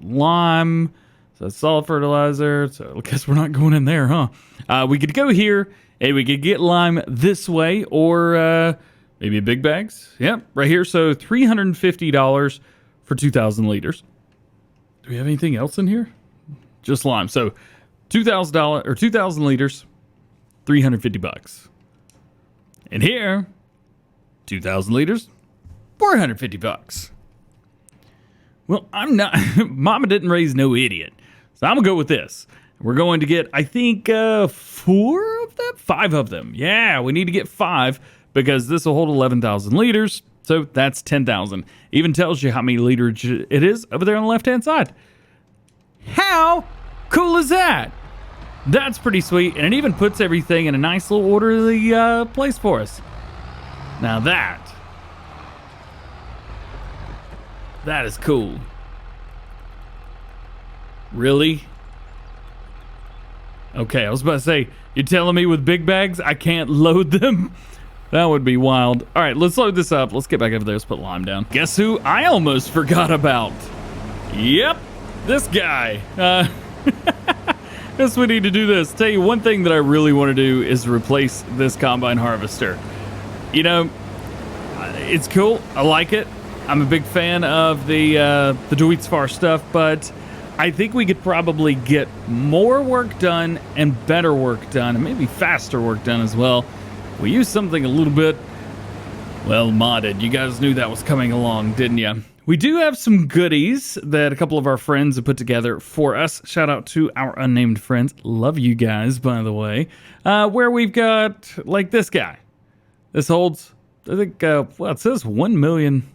lime. So that's solid fertilizer. So I guess we're not going in there, huh? We could go here. Hey, we could get lime this way, or maybe big bags. Yep, right here. So $350 for 2,000 liters. Do we have anything else in here? Just lime. So $2,000 or 2,000 liters, $350. And here, 2,000 liters, $450. Well, I'm not. Mama didn't raise no idiot, so I'm gonna go with this. We're going to get, I think, 4 of them? 5 of them. Yeah, we need to get 5 because this will hold 11,000 liters. So that's 10,000. Even tells you how many liters it is over there on the left-hand side. How cool is that? That's pretty sweet. And it even puts everything in a nice little orderly place for us. Now that is cool. Really? Okay, I was about to say, you're telling me with big bags I can't load them? That would be wild. All right, let's load this up. Let's get back over there. Let's put lime down. Guess who I almost forgot about? Yep, this guy. Guess we need to do this. Tell you one thing that I really want to do is replace this combine harvester. You know, it's cool. I like it. I'm a big fan of the Duitsfar stuff, but I think we could probably get more work done and better work done, and maybe faster work done as well. We use something a little bit, well, modded. You guys knew that was coming along, didn't you? We do have some goodies that a couple of our friends have put together for us. Shout out to our unnamed friends. Love you guys, by the way. Where we've got, like, this guy. This holds, I think, well, it says 1 million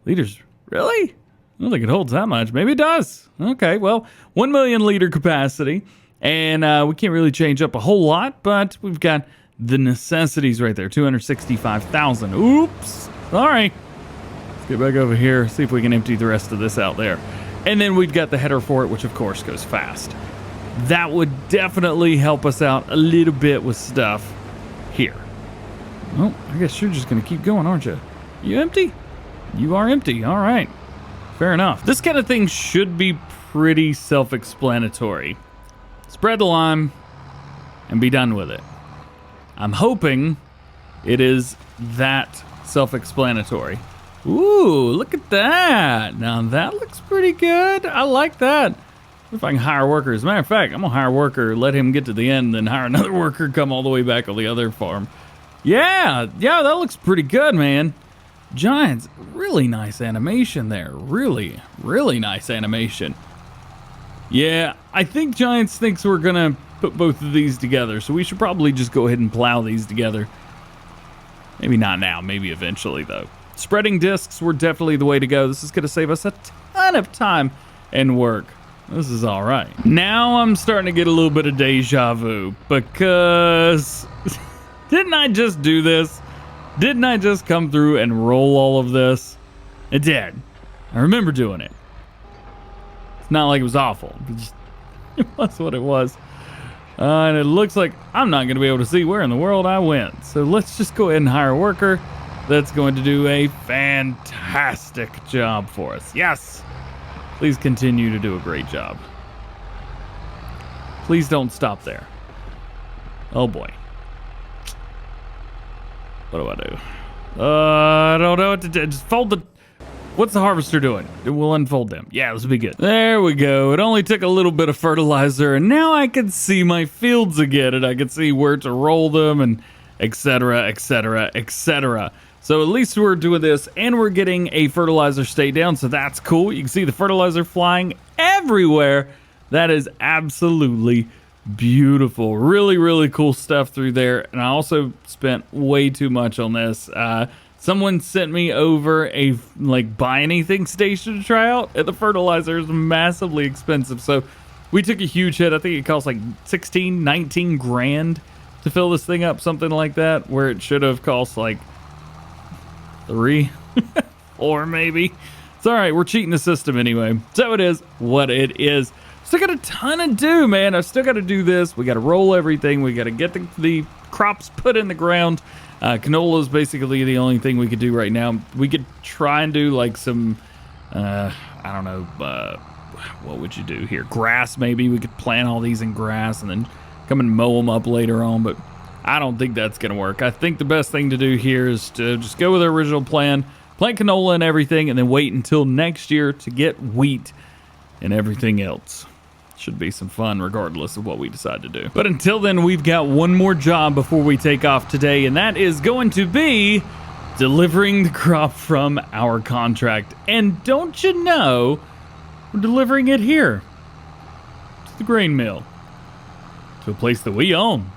liters. Really? I don't think it holds that much. Maybe it does. Okay, well, 1 million liter capacity. And we can't really change up a whole lot, but we've got the necessities right there. 265,000. Oops. Sorry. Let's get back over here, see if we can empty the rest of this out there. And then we've got the header for it, which of course goes fast. That would definitely help us out a little bit with stuff here. Well, I guess you're just going to keep going, aren't you? You empty? You are empty. All right. Fair enough. This kind of thing should be pretty self-explanatory. Spread the lime and be done with it. I'm hoping it is that self-explanatory. Ooh, look at that. Now that looks pretty good. I like that. If I can hire workers. As a matter of fact, I'm going to hire a worker, let him get to the end, then hire another worker, come all the way back on the other farm. Yeah, that looks pretty good, man. Giants, really nice animation there. Really, really nice animation. Yeah, I think Giants thinks we're going to put both of these together, so we should probably just go ahead and plow these together. Maybe not now, maybe eventually, though. Spreading discs were definitely the way to go. This is going to save us a ton of time and work. This is all right. Now I'm starting to get a little bit of deja vu, because didn't I just do this? Didn't I just come through and roll all of this? It did. I remember doing it. It's not like it was awful. It was what it was. And it looks like I'm not going to be able to see where in the world I went. So let's just go ahead and hire a worker. that's going to do a fantastic job for us. Yes! Please continue to do a great job. Please don't stop there. Oh boy. What do I do? I don't know what to do. Just fold the... What's the harvester doing? We'll unfold them. Yeah, this will be good. There we go. It only took a little bit of fertilizer, and now I can see my fields again, and I can see where to roll them, and etc., etc., etc. So at least we're doing this, and we're getting a fertilizer stay down, so that's cool. You can see the fertilizer flying everywhere. That is absolutely beautiful. Really, really cool stuff through there, and I also spent way too much on this. Someone sent me over a buy anything station to try out, and the fertilizer is massively expensive. So we took a huge hit. I think it cost like 16, 19 grand to fill this thing up, something like that, where it should have cost like 3 or maybe. It's all right. We're cheating the system anyway. So it is what it is. Still got a ton to do, man. I've still got to do this. We got to roll everything. We got to get the crops put in the ground. Canola is basically the only thing we could do right now. We could try and do like some, I don't know, what would you do here? Grass, maybe. We could plant all these in grass and then come and mow them up later on, but I don't think that's going to work. I think the best thing to do here is to just go with our original plan, plant canola and everything, and then wait until next year to get wheat and everything else. Should be some fun regardless of what we decide to do. But until then, we've got one more job before we take off today, and that is going to be delivering the crop from our contract. And don't you know, we're delivering it here to the grain mill, to a place that we own.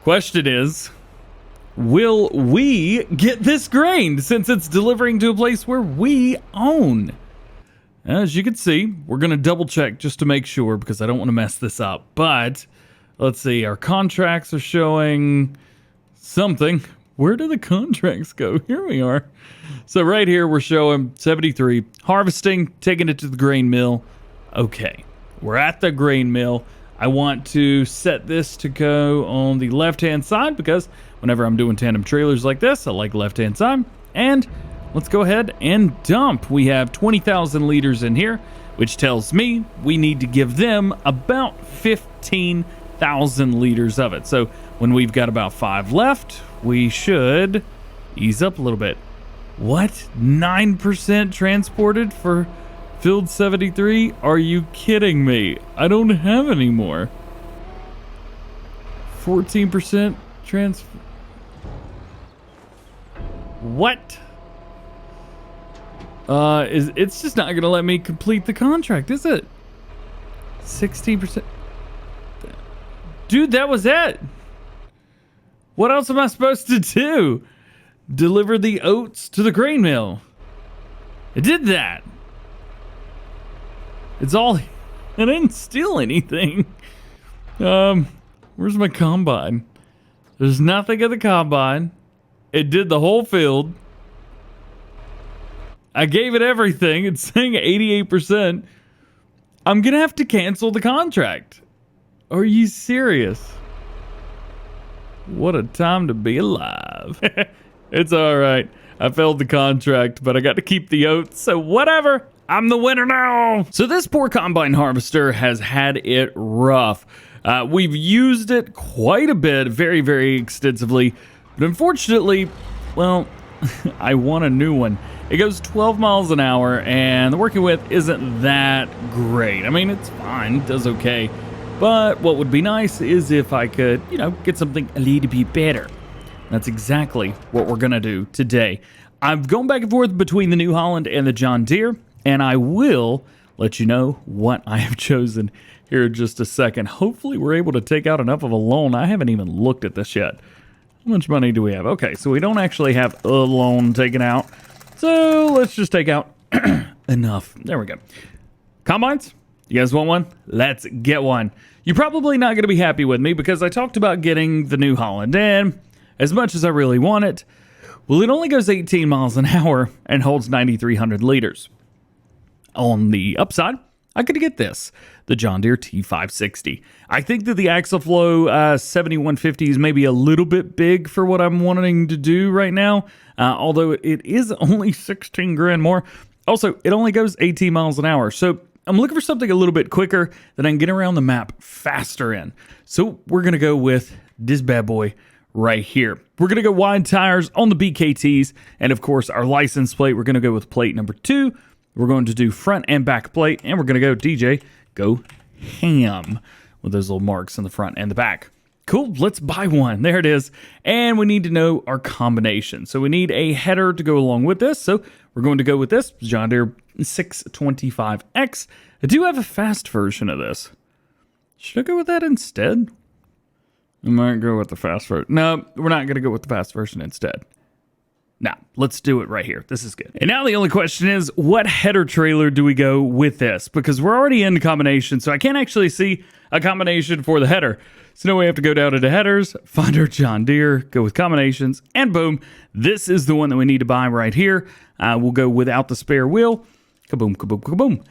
Question is, will we get this grain since it's delivering to a place where we own? As you can see, we're going to double check just to make sure because I don't want to mess this up. But let's see, our contracts are showing something. Where do the contracts go? Here we are. So right here, we're showing 73, harvesting, taking it to the grain mill. Okay, we're at the grain mill. I want to set this to go on the left-hand side because whenever I'm doing tandem trailers like this, I like left-hand side. And let's go ahead and dump. We have 20,000 liters in here, which tells me we need to give them about 15,000 liters of it. So when we've got about 5 left, we should ease up a little bit. What? 9% transported for field 73? Are you kidding me? I don't have any more. 14% What? It's just not gonna let me complete the contract, is it? 16%. Dude, that was it. What else am I supposed to do? Deliver the oats to the grain mill. It did that. It's all... I didn't steal anything. Where's my combine? There's nothing at the combine. It did the whole field. I gave it everything. It's saying 88%. I'm going to have to cancel the contract. Are you serious? What a time to be alive. It's all right. I failed the contract, but I got to keep the oats, so whatever. I'm the winner now. So this poor combine harvester has had it rough. We've used it quite a bit, very, very extensively. But unfortunately, well, I want a new one. It goes 12 miles an hour, and the working with isn't that great. I mean, it's fine. It does okay. But what would be nice is if I could, you know, get something a little bit better. That's exactly what we're going to do today. I've gone back and forth between the New Holland and the John Deere, and I will let you know what I have chosen here in just a second. Hopefully we're able to take out enough of a loan. I haven't even looked at this yet. How much money do we have? Okay, so we don't actually have a loan taken out. So let's just take out enough. There we go. Combines? You guys want one? Let's get one. You're probably not going to be happy with me because I talked about getting the New Holland, and as much as I really want it, well, it only goes 18 miles an hour and holds 9,300 liters. On the upside, I could get this, the John Deere T560. I think that the Axle Flow 7150 is maybe a little bit big for what I'm wanting to do right now, although it is only 16 grand more. Also, it only goes 18 miles an hour, so I'm looking for something a little bit quicker that I can get around the map faster in. So we're going to go with this bad boy right here. We're going to go wide tires on the BKTs, and of course our license plate, we're going to go with plate number 2. We're going to do front and back plate, and we're going to go DjGoHam with those little marks in the front and the back. Cool, let's buy one. There it is. And we need to know our combination. So we need a header to go along with this. So we're going to go with this John Deere 625X. I do have a fast version of this. Should I go with that instead? I might go with the fast version. No, we're not going to go with the fast version instead. Now, let's do it right here. This is good. And now the only question is, what header trailer do we go with this? Because we're already in combination, so I can't actually see a combination for the header. So now we have to go down into headers, find our John Deere, go with combinations, and boom, this is the one that we need to buy right here. We'll go without the spare wheel. Kaboom, kaboom, kaboom.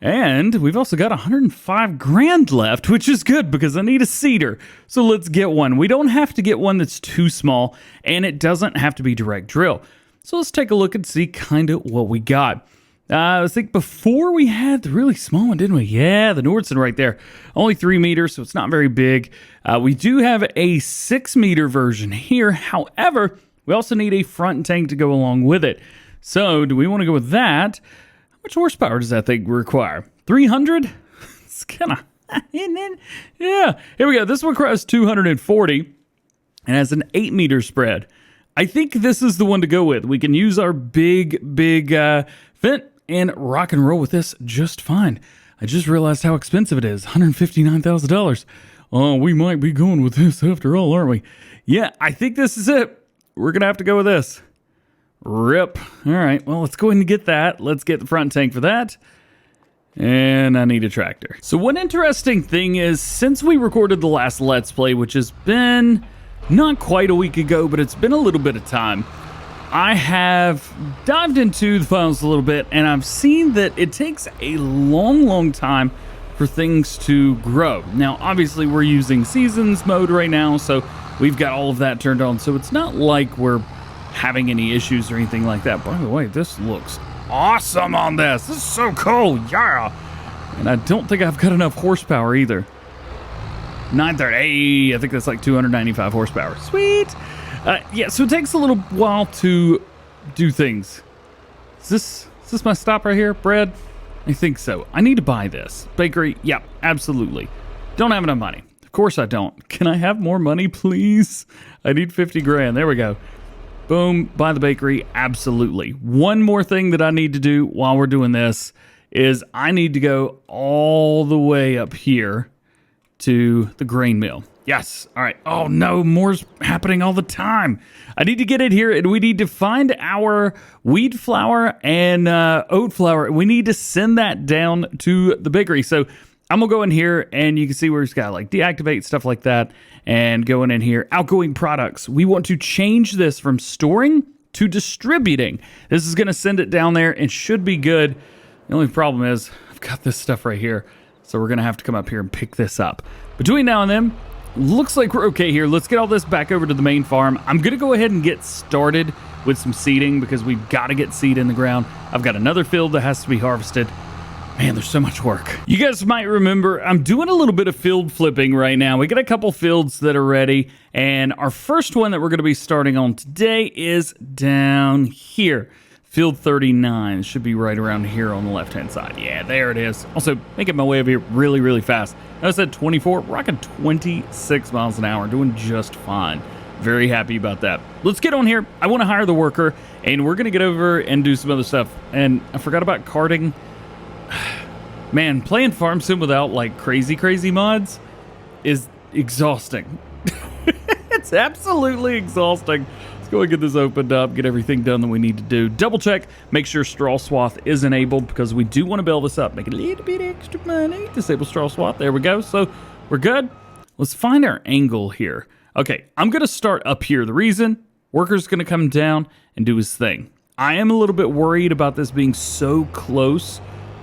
And we've also got 105 grand left, which is good because I need a seeder. So let's get one. We don't have to get one that's too small, and it doesn't have to be direct drill. So let's take a look and see kind of what we got. I think before we had the really small one, didn't we? Yeah, the Nordson right there. Only 3 meters, so it's not very big. We do have a 6 meter version here. However, we also need a front tank to go along with it. So do we want to go with that? How much horsepower does that thing require? 300? It's kind of... yeah, here we go. This one requires 240 and has an 8 meter spread. I think this is the one to go with. We can use our big Fint and rock and roll with this just fine. I just realized how expensive it is. $159,000. Oh, we might be going with this after all, aren't we? Yeah, I think this is it. We're going to have to go with this. Rip. All right, well, let's go ahead and get that. Let's get the front tank for that. And I need a tractor. So one interesting thing is, since we recorded the last Let's Play, which has been not quite a week ago, but it's been a little bit of time, I have dived into the files a little bit, and I've seen that it takes a long time for things to grow. Now, obviously, we're using seasons mode right now, so we've got all of that turned on. So it's not like we're having any issues or anything like that. By the way, this looks awesome on this. This is so cool. Yeah. And I don't think I've got enough horsepower either. 930. I think that's like 295 horsepower. Sweet. Yeah, so it takes a little while to do things. Is this my stop right here? Bread? I think so. I need to buy this. Bakery? Yeah, absolutely. Don't have enough money. Of course I don't. Can I have more money, please? I need 50 grand. There we go. Boom. Buy the bakery. Absolutely. One more thing that I need to do while we're doing this is I need to go all the way up here to the grain mill. Yes. All right. Oh, no. More's happening all the time. I need to get it here, and we need to find our wheat flour and oat flour. We need to send that down to the bakery. So I'm going to go in here, and you can see where it's got like deactivate, stuff like that, and going in here. Outgoing products. We want to change this from storing to distributing. This is going to send it down there and should be good. The only problem is I've got this stuff right here, so we're going to have to come up here and pick this up. Between now and then, looks like we're okay here. Let's get all this back over to the main farm. I'm going to go ahead and get started with some seeding because we've got to get seed in the ground. I've got another field that has to be harvested. Man, there's so much work. You guys might remember I'm doing a little bit of field flipping right now. We got a couple fields that are ready, and our first one that we're going to be starting on today is down here. Field 39 it should be right around here on the left-hand side. Yeah, there it is. Also, making my way over here really fast. I said 24, rocking 26 miles an hour, doing just fine. Very happy about that. Let's get on here. I want to hire the worker, and we're going to get over and do some other stuff. And I forgot about carting. Man, playing Farm Sim without like crazy mods is exhausting. It's absolutely exhausting. Go and get this opened up, get everything done that we need to do. Double check, make sure straw swath is enabled because we do want to build this up. Make a little bit extra money. Disable straw swath. There we go. So we're good. Let's find our angle here. Okay, I'm going to start up here. The reason, worker's going to come down and do his thing. I am a little bit worried about this being so close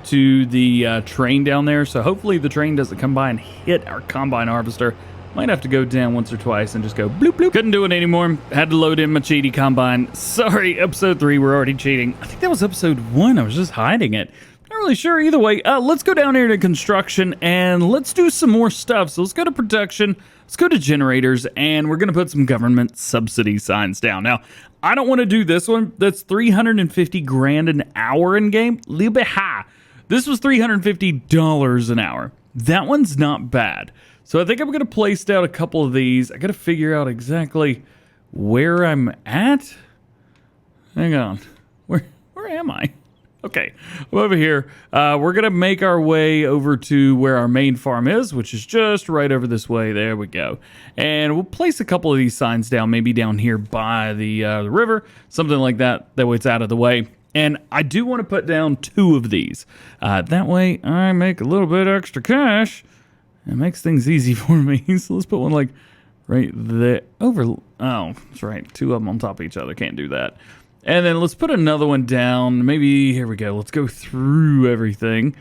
to the train down there. So hopefully the train doesn't come by and hit our combine harvester. Might have to go down once or twice and just go bloop bloop. Couldn't do it anymore. Had to load in my cheaty combine. Sorry, episode 3, we're already cheating. I think that was episode 1. I was just hiding it. Not really sure either way. Let's go down here to construction and let's do some more stuff. So let's go to production. Let's go to generators and we're going to put some government subsidy signs down. Now, I don't want to do this one. That's 350 grand an hour in game. A little bit high. This was $350 an hour. That one's not bad. So I think I'm going to place down a couple of these. I got to figure out exactly where I'm at. Hang on. Where am I? Okay, I'm over here. We're going to make our way over to where our main farm is, which is just right over this way. There we go. And we'll place a couple of these signs down, maybe down here by the river, something like that. That way it's out of the way. And I do want to put down 2 of these. That way I make a little bit extra cash. It makes things easy for me. So let's put one like right there. Oh, that's right. 2 of them on top of each other. Can't do that. And then let's put another one down. Maybe, here we go. Let's go through everything.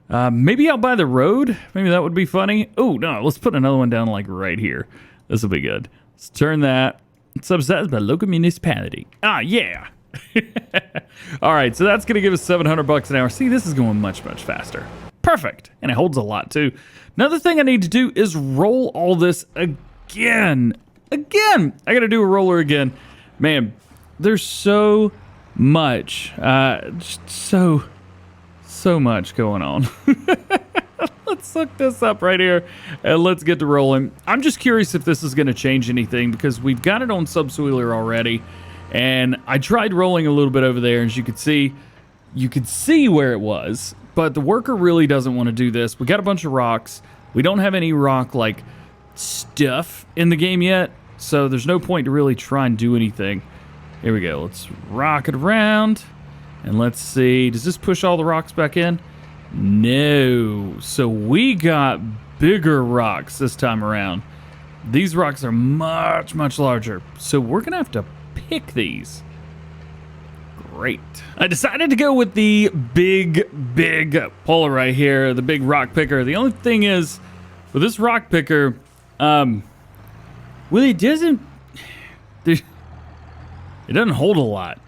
Maybe out by the road. Maybe that would be funny. Oh, no. Let's put another one down like right here. This will be good. Let's turn that. It's subsidized by local municipality. Ah, yeah. All right. So that's going to give us $700 an hour. See, this is going much, much faster. Perfect. And it holds a lot too. Another thing I need to do is roll all this again. I got to do a roller again. Man, there's so much, just so much going on. Let's hook this up right here and let's get to rolling. I'm just curious if this is going to change anything because we've got it on subsoiler already. And I tried rolling a little bit over there, as you could see where it was. But the worker really doesn't want to do this. We got a bunch of rocks. We don't have any rock like stuff in the game yet, so there's no point to really try and do anything. Here we go. Let's rock it around. And let's see. Does this push all the rocks back in? No. So we got bigger rocks this time around. These rocks are much, much larger. So we're going to have to pick these. Great. I decided to go with the big puller right here. The big rock picker. The only thing is, with this rock picker, well, it doesn't hold a lot,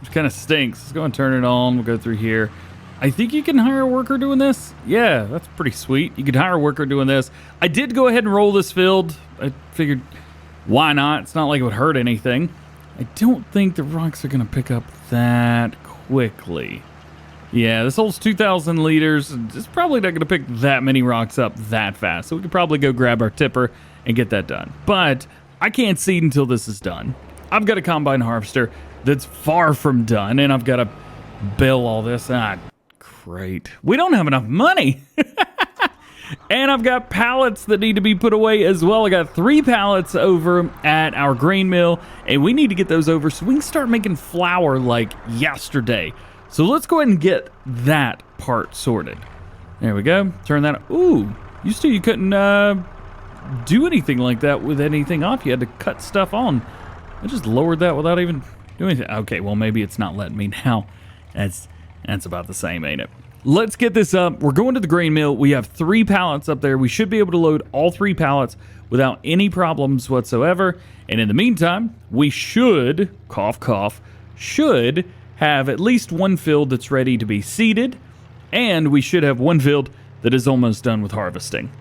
which kind of stinks. Let's go and turn it on. We'll go through here. I think you can hire a worker doing this. Yeah, that's pretty sweet. You could hire a worker doing this. I did go ahead and roll this field. I figured, why not? It's not like it would hurt anything. I don't think the rocks are going to pick up that quickly. Yeah, this holds 2,000 liters. It's probably not going to pick that many rocks up that fast. So we could probably go grab our tipper and get that done. But I can't seed until this is done. I've got a combine harvester that's far from done, and I've got to bill all this. Great. We don't have enough money. And I've got pallets that need to be put away as well. I got 3 pallets over at our grain mill, and we need to get those over so we can start making flour like yesterday. So let's go ahead and get that part sorted. There we go. Turn that. Ooh, used to you couldn't do anything like that with anything off. You had to cut stuff on. I just lowered that without even doing anything. Okay, well, maybe it's not letting me now. That's about the same, ain't it? Let's get this up. We're going to the grain mill. We have 3 pallets up there. We should be able to load all 3 pallets without any problems whatsoever. And in the meantime, we should, cough, cough, should have at least 1 field that's ready to be seeded. And we should have 1 field that is almost done with harvesting.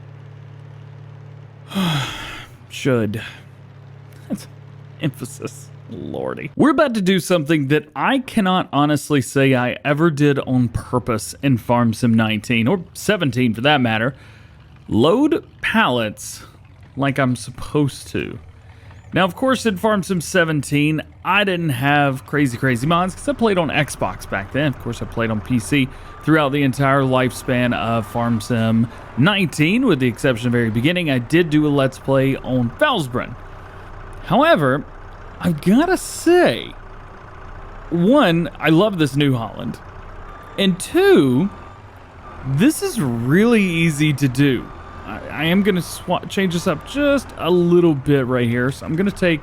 Should. That's emphasis. Lordy. We're about to do something that I cannot honestly say I ever did on purpose in Farm Sim 19, or 17 for that matter. Load pallets like I'm supposed to. Now, of course, in Farm Sim 17, I didn't have crazy mods because I played on Xbox back then. Of course, I played on PC throughout the entire lifespan of Farm Sim 19, with the exception of the very beginning. I did do a Let's Play on Felsbrunn. However, I've got to say, 1, I love this New Holland. And 2, this is really easy to do. I am going to change this up just a little bit right here. So I'm going to take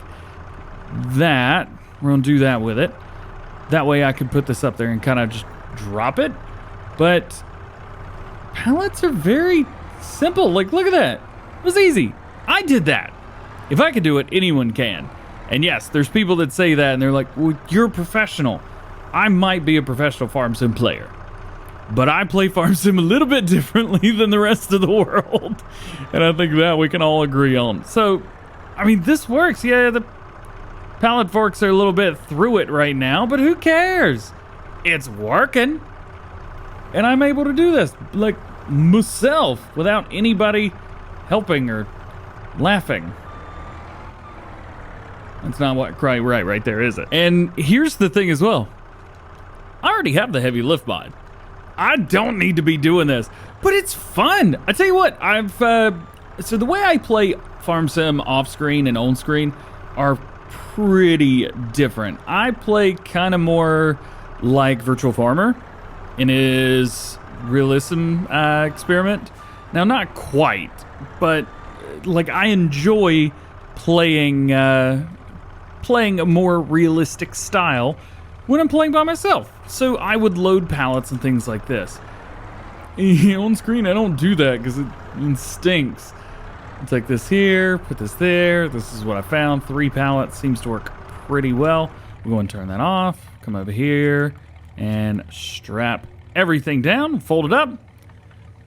that. We're going to do that with it. That way I can put this up there and kind of just drop it. But pallets are very simple. Like, look at that. It was easy. I did that. If I could do it, anyone can. And yes, there's people that say that and they're like, well, you're a professional. I might be a professional farm sim player, but I play farm sim a little bit differently than the rest of the world. And I think that we can all agree on. So, I mean, this works. Yeah, the pallet forks are a little bit through it right now, but who cares? It's working. And I'm able to do this, like, myself, without anybody helping or laughing. That's not what quite right there, is it? And here's the thing as well. I already have the heavy lift mod. I don't need to be doing this, but it's fun. I tell you what, so the way I play farm sim off screen and on screen are pretty different. I play kind of more like Virtual Farmer in his realism experiment. Now, not quite, but like I enjoy playing a more realistic style when I'm playing by myself. So I would load pallets and things like this. On screen, I don't do that because it stinks. Take this here, put this there. This is what I found. 3 pallets seems to work pretty well. We're going to turn that off. Come over here and strap everything down, fold it up, and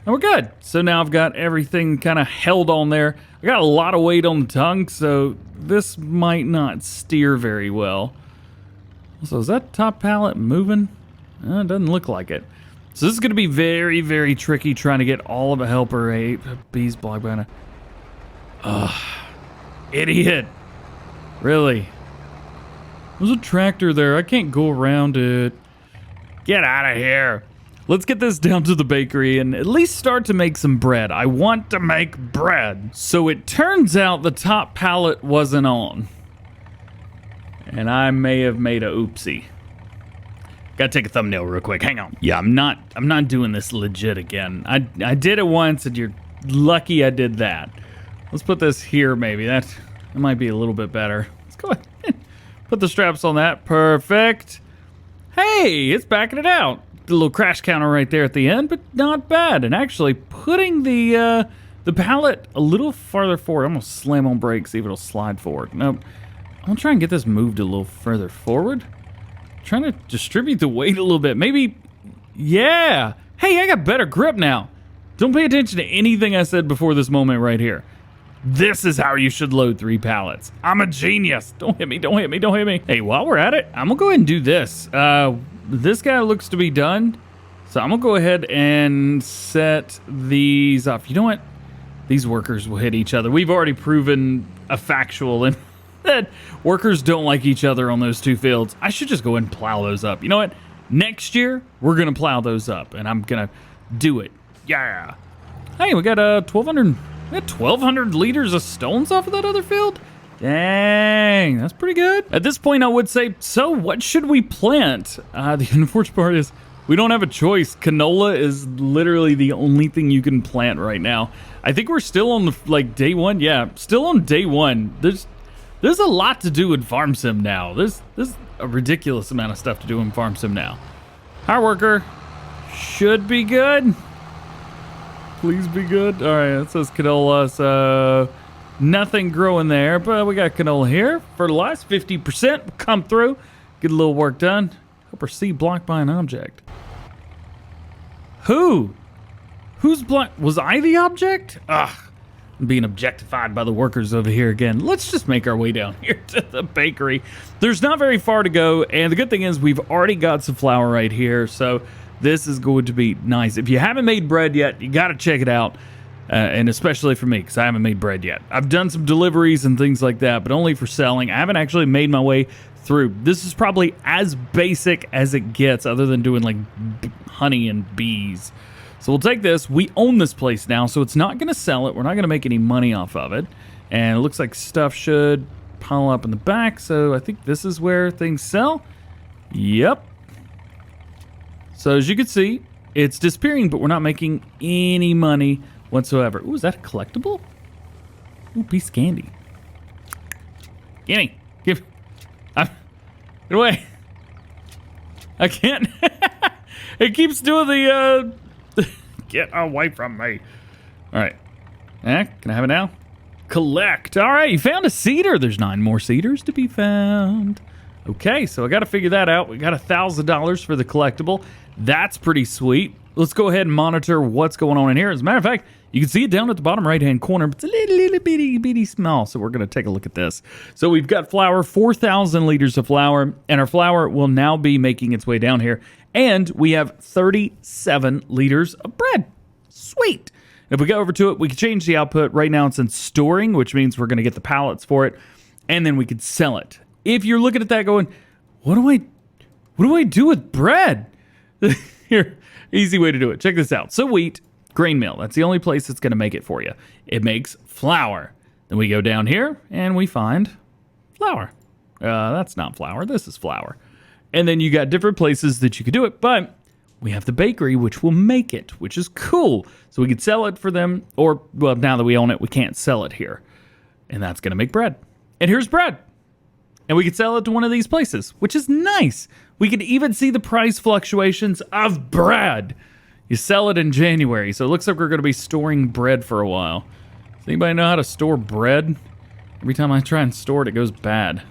we're good. So now I've got everything kind of held on there. I got a lot of weight on the tongue, so this might not steer very well. So is that top pallet moving? It doesn't look like it. So this is going to be very, very tricky trying to get all of a helper, a bees block banner. Idiot. Really? There's a tractor there. I can't go around it. Get out of here. Let's get this down to the bakery and at least start to make some bread. I want to make bread. So it turns out the top pallet wasn't on. And I may have made a oopsie. Gotta take a thumbnail real quick. Hang on. Yeah, I'm not doing this legit again. I did it once and you're lucky I did that. Let's put this here maybe. That might be a little bit better. Let's go ahead. Put the straps on that. Perfect. Hey, it's backing it out. The little crash counter right there at the end, but not bad. And actually putting the pallet a little farther forward. I'm gonna slam on brakes, see if it'll slide forward. Nope. I'm gonna try and get this moved a little further forward. Trying to distribute the weight a little bit. Maybe, yeah. Hey, I got better grip now. Don't pay attention to anything I said before this moment right here. This is how you should load 3 pallets. I'm a genius. Don't hit me, don't hit me, don't hit me. Hey, while we're at it, I'm gonna go ahead and do this. This guy looks to be done. So I'm gonna go ahead and set these up. You know what? These workers will hit each other. We've already proven a factual and that workers don't like each other on those 2 fields. I should just go ahead and plow those up. You know what? Next year, we're gonna plow those up and I'm gonna do it. Yeah. Hey, we got 1,200 liters of stones off of that other field? Dang, that's pretty good. At this point, I would say, so what should we plant? The unfortunate part is we don't have a choice. Canola is literally the only thing you can plant right now. I think we're still on day 1. Yeah, still on day 1. There's a lot to do in Farm Sim now. There's a ridiculous amount of stuff to do in Farm Sim now. Hard worker should be good. Please be good. All right, it says canola, so nothing growing there, but we got canola here. Fertilize 50%, come through, get a little work done. Hope our seed blocked by an object. Who's blocked? Was I the object? Ugh, I'm being objectified by the workers over here again. Let's just make our way down here to the bakery. There's not very far to go, and the good thing is we've already got some flour right here, so this is going to be nice. If you haven't made bread yet, you got to check it out. And especially for me, because I haven't made bread yet. I've done some deliveries and things like that, but only for selling. I haven't actually made my way through. This is probably as basic as it gets, other than doing like honey and bees. So we'll take this. We own this place now, so it's not going to sell it. We're not going to make any money off of it. And it looks like stuff should pile up in the back, so I think this is where things sell. Yep. So as you can see, it's disappearing, but we're not making any money whatsoever. Ooh, is that a collectible? Ooh, piece of candy. Gimme. Get away. I can't. It keeps doing the Get away from me. All right. Can I have it now? Collect. All right, you found a seeder. There's 9 more seeders to be found. Okay, so I got to figure that out. We got $1,000 for the collectible. That's pretty sweet. Let's go ahead and monitor what's going on in here. As a matter of fact, you can see it down at the bottom right-hand corner, but it's a little bitty small, so we're going to take a look at this. So we've got flour, 4,000 liters of flour, and our flour will now be making its way down here. And we have 37 liters of bread. Sweet. If we go over to it, we can change the output. Right now it's in storing, which means we're going to get the pallets for it, and then we could sell it. If you're looking at that going, what do I do with bread? Here, easy way to do it. Check this out. So wheat, grain mill. That's the only place that's going to make it for you. It makes flour. Then we go down here and we find flour. That's not flour. This is flour. And then you got different places that you could do it, but we have the bakery, which will make it, which is cool. So we could sell it for them, or, well, now that we own it, we can't sell it here. And that's going to make bread. And here's bread. And we could sell it to one of these places, which is nice. We could even see the price fluctuations of bread. You sell it in January, so it looks like we're going to be storing bread for a while. Does anybody know how to store bread? Every time I try and store it, it goes bad.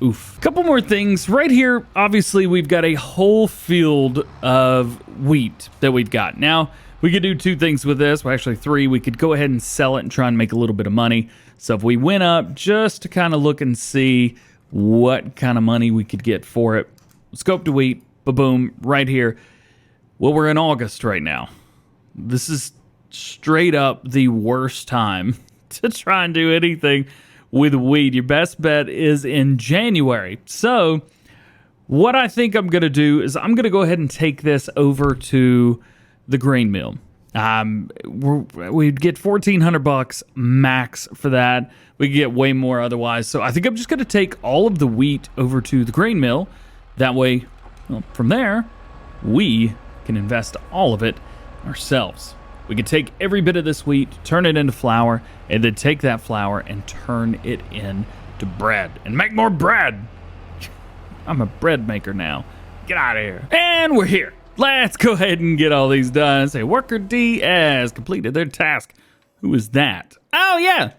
Oof. Couple more things. Right here, obviously, we've got a whole field of wheat that we've got. Now, we could do 2 things with this. Well, actually 3. We could go ahead and sell it and try and make a little bit of money. So if we went up just to kind of look and see what kind of money we could get for it. Scope to wheat, ba-boom, right here. Well, we're in August right now. This is straight up the worst time to try and do anything with wheat. Your best bet is in January. So what I think I'm going to do is I'm going to go ahead and take this over to the grain mill. We'd get $1,400 max for that. We could get way more otherwise. So I think I'm just going to take all of the wheat over to the grain mill. That way, well, from there, we can invest all of it ourselves. We could take every bit of this wheat, turn it into flour, and then take that flour and turn it into bread and make more bread. I'm a bread maker now. Get out of here. And we're here. Let's go ahead and get all these done. Say worker D has completed their task. Who is that? Oh, yeah.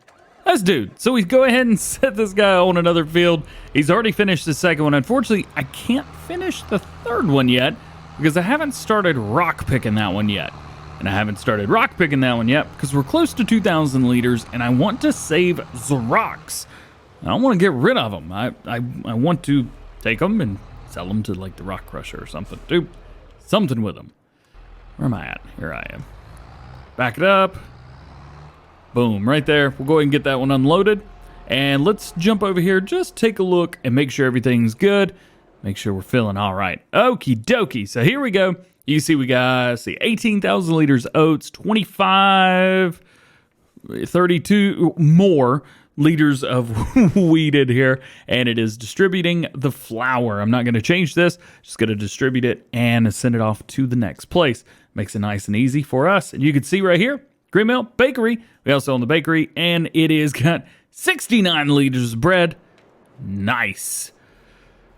That's dude. So we go ahead and set this guy on another field. He's already finished the second one. Unfortunately, I can't finish the third one yet because I haven't started rock picking that one yet. And I haven't started rock picking that one yet because we're close to 2,000 liters and I want to save the rocks. I don't want to get rid of them. I want to take them and sell them to like the rock crusher or something. Do something with them. Where am I at? Here I am. Back it up. Boom, right there. We'll go ahead and get that one unloaded. And let's jump over here, just take a look and make sure everything's good. Make sure we're feeling all right. Okie dokie. So here we go. You see we got, 18,000 liters oats, 25, 32 more liters of wheat in here, and it is distributing the flour. I'm not going to change this, just going to distribute it and send it off to the next place. Makes it nice and easy for us. And you can see right here, grain mill, bakery. We also own the bakery, and it is got 69 liters of bread. Nice.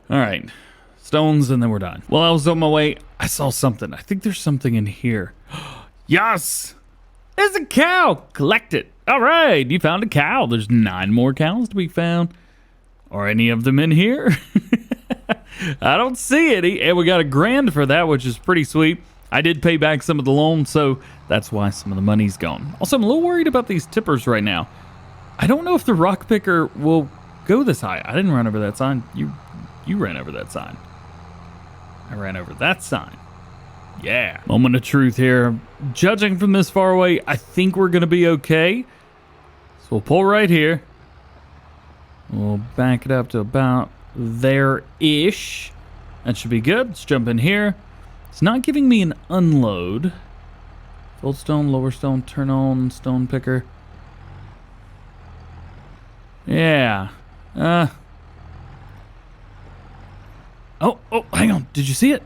All right. Stones, and then we're done. While I was on my way, I saw something. I think there's something in here. Yes! There's a cow! Collect it. All right, you found a cow. There's 9 more cows to be found. Are any of them in here? I don't see any. And we got $1,000 for that, which is pretty sweet. I did pay back some of the loan, so that's why some of the money's gone. Also, I'm a little worried about these tippers right now. I don't know if the rock picker will go this high. I didn't run over that sign. You ran over that sign. I ran over that sign. Yeah. Moment of truth here. Judging from this far away, I think we're going to be okay. So we'll pull right here. We'll back it up to about there-ish. That should be good. Let's jump in here. It's not giving me an unload. Full stone, lower stone, turn on, stone picker. Yeah. Oh, hang on. Did you see it?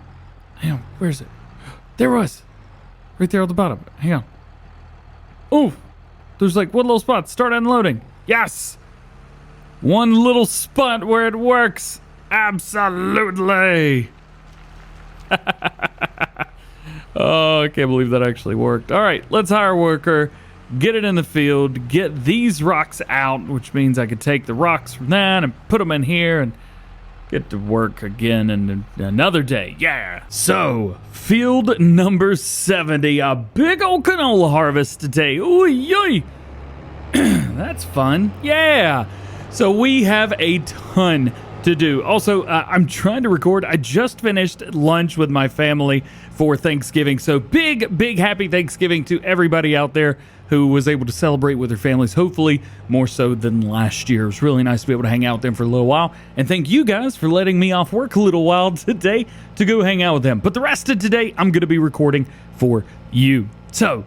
Hang on. Where is it? There it was. Right there at the bottom. Hang on. Oh, there's like one little spot. Start unloading. Yes. One little spot where it works. Absolutely. Oh, I can't believe that actually worked. All right, let's hire a worker, get it in the field, get these rocks out, which means I could take the rocks from that and put them in here and get to work again in another day. Yeah. So, field number 70, a big old canola harvest today. Ooh, yoy. That's fun. Yeah. So we have a ton to do. Also, I'm trying to record. I just finished lunch with my family for Thanksgiving. So big happy Thanksgiving to everybody out there who was able to celebrate with their families, hopefully more so than last year. It was really nice to be able to hang out with them for a little while. And thank you guys for letting me off work a little while today to go hang out with them. But the rest of today, I'm going to be recording for you. So,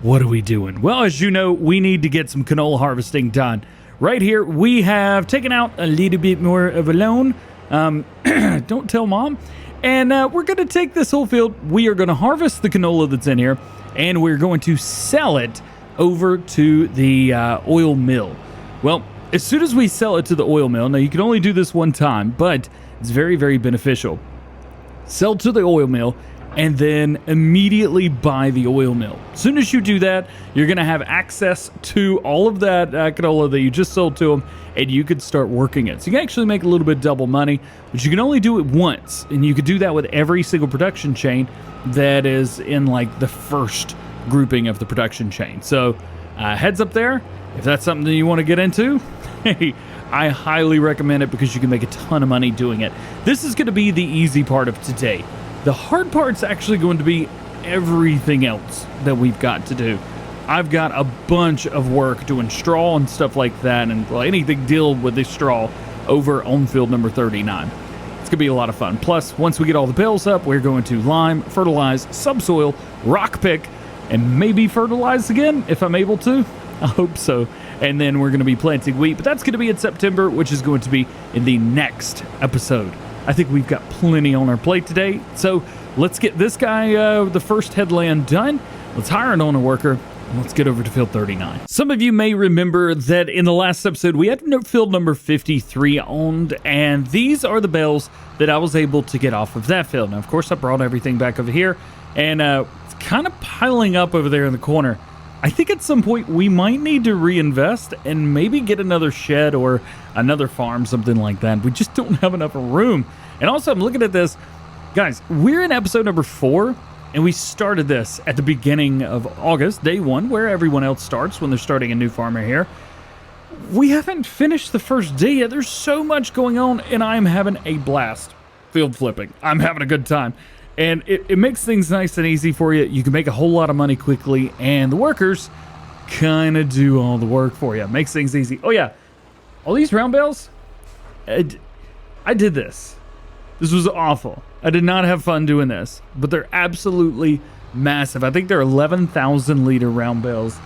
what are we doing? Well, as you know, we need to get some canola harvesting done. Right here, we have taken out a little bit more of a loan. Don't tell Mom. And we're going to take this whole field. We are going to harvest the canola that's in here, and we're going to sell it over to the oil mill. Well, as soon as we sell it to the oil mill, now you can only do this one time, but it's very, very beneficial. Sell to the oil mill, and then immediately buy the oil mill. As soon as you do that, you're going to have access to all of that canola that you just sold to them, and you could start working it. So you can actually make a little bit double money, but you can only do it once, and you could do that with every single production chain that is in like the first grouping of the production chain. So heads up there, if that's something that you want to get into, hey, I highly recommend it because you can make a ton of money doing it. This is going to be the easy part of today. The hard part's actually going to be everything else that we've got to do. I've got a bunch of work doing straw and stuff like that, and well, anything deal with this straw over on field number 39. It's gonna be a lot of fun. Plus, once we get all the bales up, we're going to lime, fertilize, subsoil, rock pick, and maybe fertilize again if I'm able to. I hope so. And then we're gonna be planting wheat, but that's gonna be in September, which is going to be in the next episode. I think we've got plenty on our plate today. So let's get this guy, the first headland done. Let's hire an owner worker. And let's get over to field 39. Some of you may remember that in the last episode, we had field number 53 owned. And these are the bales that I was able to get off of that field. Now, of course, I brought everything back over here. And it's kind of piling up over there in the corner. I think at some point we might need to reinvest and maybe get another shed or another farm, something like that. We just don't have enough room. And also, I'm looking at this. Guys, we're in episode number 4, and we started this at the beginning of August, day 1, where everyone else starts when they're starting a new farmer here. We haven't finished the first day yet. There's so much going on, and I'm having a blast field flipping. I'm having a good time. And it makes things nice and easy for you. You can make a whole lot of money quickly, and the workers kind of do all the work for you. Makes things easy. Oh, yeah. All these round bales, I did this. This was awful. I did not have fun doing this, but they're absolutely massive. I think they're 11,000 liter round bales.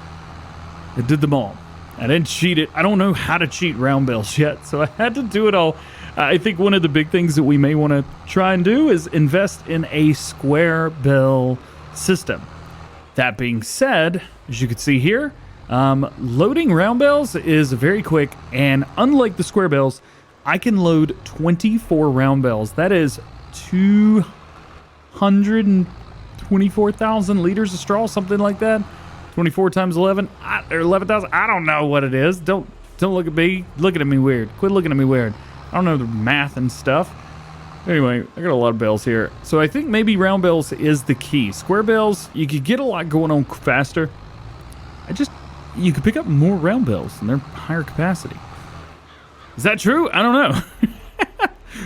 I did them all. I didn't cheat it. I don't know how to cheat round bales yet, so I had to do it all. I think one of the big things that we may want to try and do is invest in a square bale system. That being said, as you can see here, loading round bales is very quick, and unlike the square bales, I can load 24 round bales. That is 224,000 liters of straw, something like that. 24 times 11, or 11,000. I don't know what it is. Don't look at me. Looking at me weird. Quit looking at me weird. I don't know the math and stuff. Anyway, I got a lot of bales here. So I think maybe round bales is the key. Square bales, you could get a lot going on faster. You could pick up more round bales and they're higher capacity. Is that true? I don't know.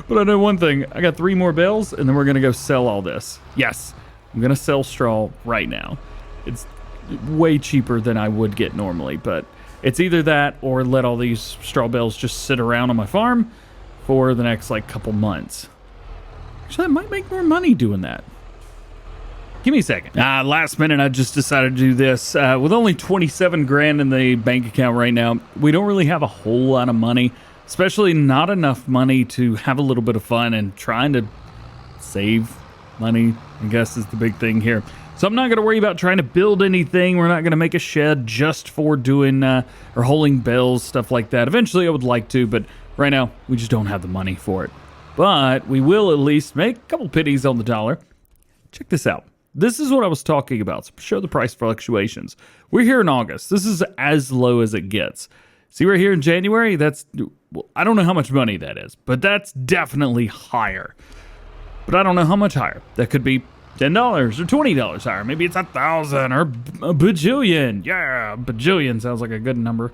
But I know one thing. I got 3 more bales and then we're going to go sell all this. Yes, I'm going to sell straw right now. It's way cheaper than I would get normally, but it's either that or let all these straw bales just sit around on my farm for the next couple months. Actually, I might make more money doing that. Give me a second. Last minute, I just decided to do this. With only 27 grand in the bank account right now, we don't really have a whole lot of money, especially not enough money to have a little bit of fun, and trying to save money, I guess, is the big thing here. So I'm not going to worry about trying to build anything. We're not going to make a shed just for doing or holding bales, stuff like that. Eventually, I would like to, but right now, we just don't have the money for it. But we will at least make a couple pennies on the dollar. Check this out. This is what I was talking about. So show the price fluctuations. We're here in August. This is as low as it gets. See right here in January, that's, well, I don't know how much money that is, but that's definitely higher. But I don't know how much higher. That could be $10 or $20 higher. Maybe it's 1,000 or a bajillion. Yeah, bajillion sounds like a good number.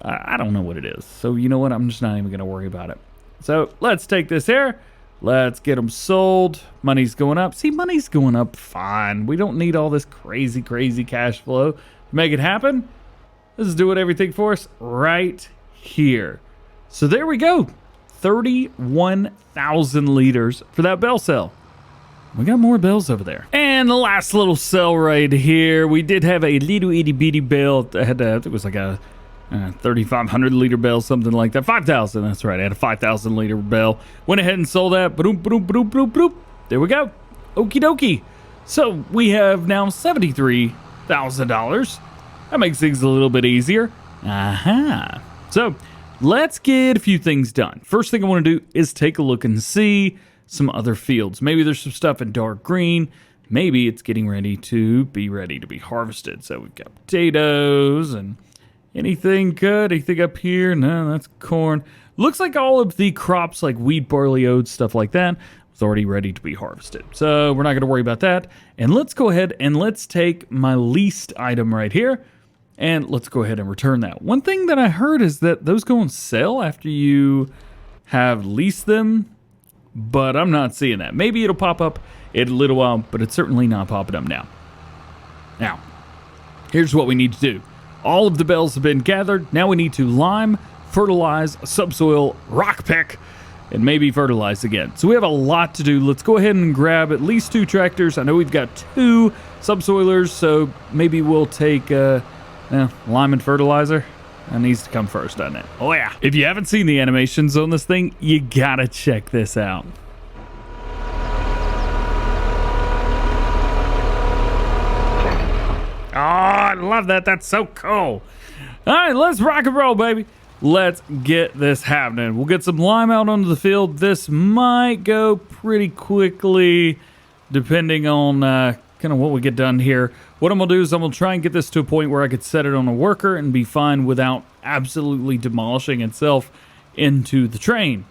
I don't know what it is. So you know what? I'm just not even going to worry about it. So let's take this here. Let's get them sold. Money's going up. See, money's going up fine. We don't need all this crazy, crazy cash flow to make it happen. Let's do it everything for us right here. So there we go. 31,000 liters for that bale cell. We got more bales over there. And the last little cell right here. We did have a little itty bitty bale that had, I think it was like a 3,500 liter bale, something like that. 5,000, that's right. I had a 5,000 liter bale. Went ahead and sold that. Boop, boop, boop, boop, boop. There we go. Okie dokie. So we have now $73,000. That makes things a little bit easier. Aha. So let's get a few things done. First thing I want to do is take a look and see some other fields. Maybe there's some stuff in dark green. Maybe it's getting ready to be harvested. So we've got potatoes and anything good? Anything up here? No, that's corn. Looks like all of the crops like wheat, barley, oats, stuff like that was already ready to be harvested. So we're not going to worry about that. And let's go ahead and let's take my leased item right here. And let's go ahead and return that. One thing that I heard is that those go on sale after you have leased them. But I'm not seeing that. Maybe it'll pop up in a little while, but it's certainly not popping up now. Now, here's what we need to do. All of the bales have been gathered. Now we need to lime, fertilize, subsoil, rock pick, and maybe fertilize again. So we have a lot to do. Let's go ahead and grab at least 2 tractors. I know we've got 2 subsoilers, so maybe we'll take lime and fertilizer. That needs to come first, doesn't it? Oh yeah. If you haven't seen the animations on this thing, you gotta check this out. Oh, I love that. That's so cool. All right, let's rock and roll, baby. Let's get this happening. We'll get some lime out onto the field. This might go pretty quickly, depending on kind of what we get done here. What I'm going to do is I'm going to try and get this to a point where I could set it on a worker and be fine without absolutely demolishing itself into the train,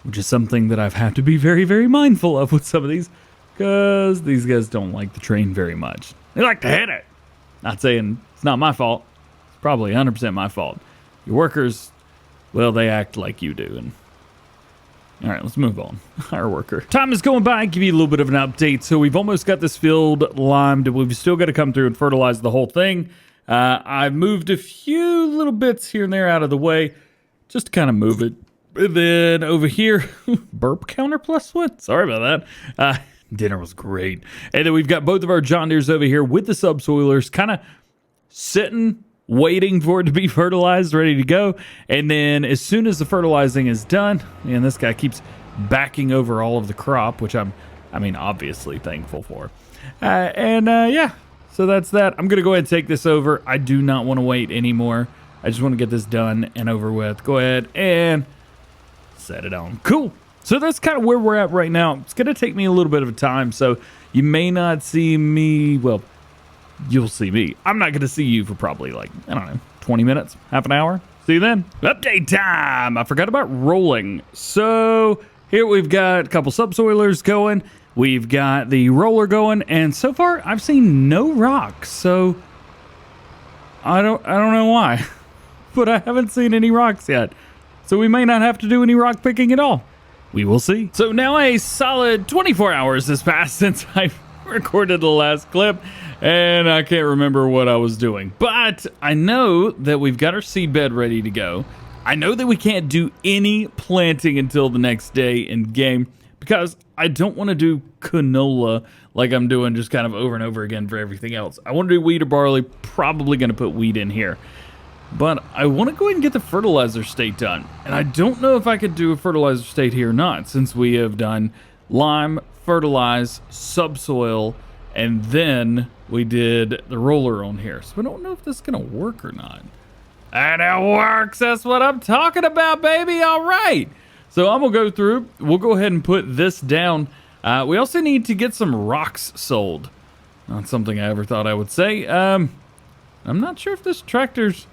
which is something that I've had to be very, very mindful of with some of these, because these guys don't like the train very much. They like to hit it. Not saying it's not my fault. It's probably 100% my fault. Your workers, well, they act like you do. And all right, let's move on. Our worker. Time is going by. Give you a little bit of an update. So we've almost got this field limed. We've still got to come through and fertilize the whole thing. I've moved a few little bits here and there out of the way just to kind of move it. And then over here, burp counter +1. Sorry about that. Dinner was great. And then we've got both of our John Deeres over here with the subsoilers kind of sitting, waiting for it to be fertilized, ready to go. And then as soon as the fertilizing is done, and this guy keeps backing over all of the crop, which I'm obviously thankful for. Yeah, so that's that. I'm going to go ahead and take this over. I do not want to wait anymore. I just want to get this done and over with. Go ahead and set it on. Cool. So that's kind of where we're at right now. It's going to take me a little bit of time, so you may not see me. Well, you'll see me. I'm not going to see you for probably 20 minutes, half an hour. See you then. Update time. I forgot about rolling. So here we've got a couple subsoilers going. We've got the roller going, and so far I've seen no rocks. So I don't know why, but I haven't seen any rocks yet. So we may not have to do any rock picking at all. We will see. So now a solid 24 hours has passed since I recorded the last clip, and I can't remember what I was doing. But I know that we've got our seed bed ready to go. I know that we can't do any planting until the next day in game because I don't want to do canola like I'm doing just kind of over and over again for everything else. I want to do wheat or barley, probably going to put wheat in here. But I want to go ahead and get the fertilizer state done. And I don't know if I could do a fertilizer state here or not, since we have done lime, fertilize, subsoil, and then we did the roller on here. So I don't know if this is going to work or not. And it works. That's what I'm talking about, baby. All right. So I'm going to go through. We'll go ahead and put this down. We also need to get some rocks sold. Not something I ever thought I would say. I'm not sure if this tractor's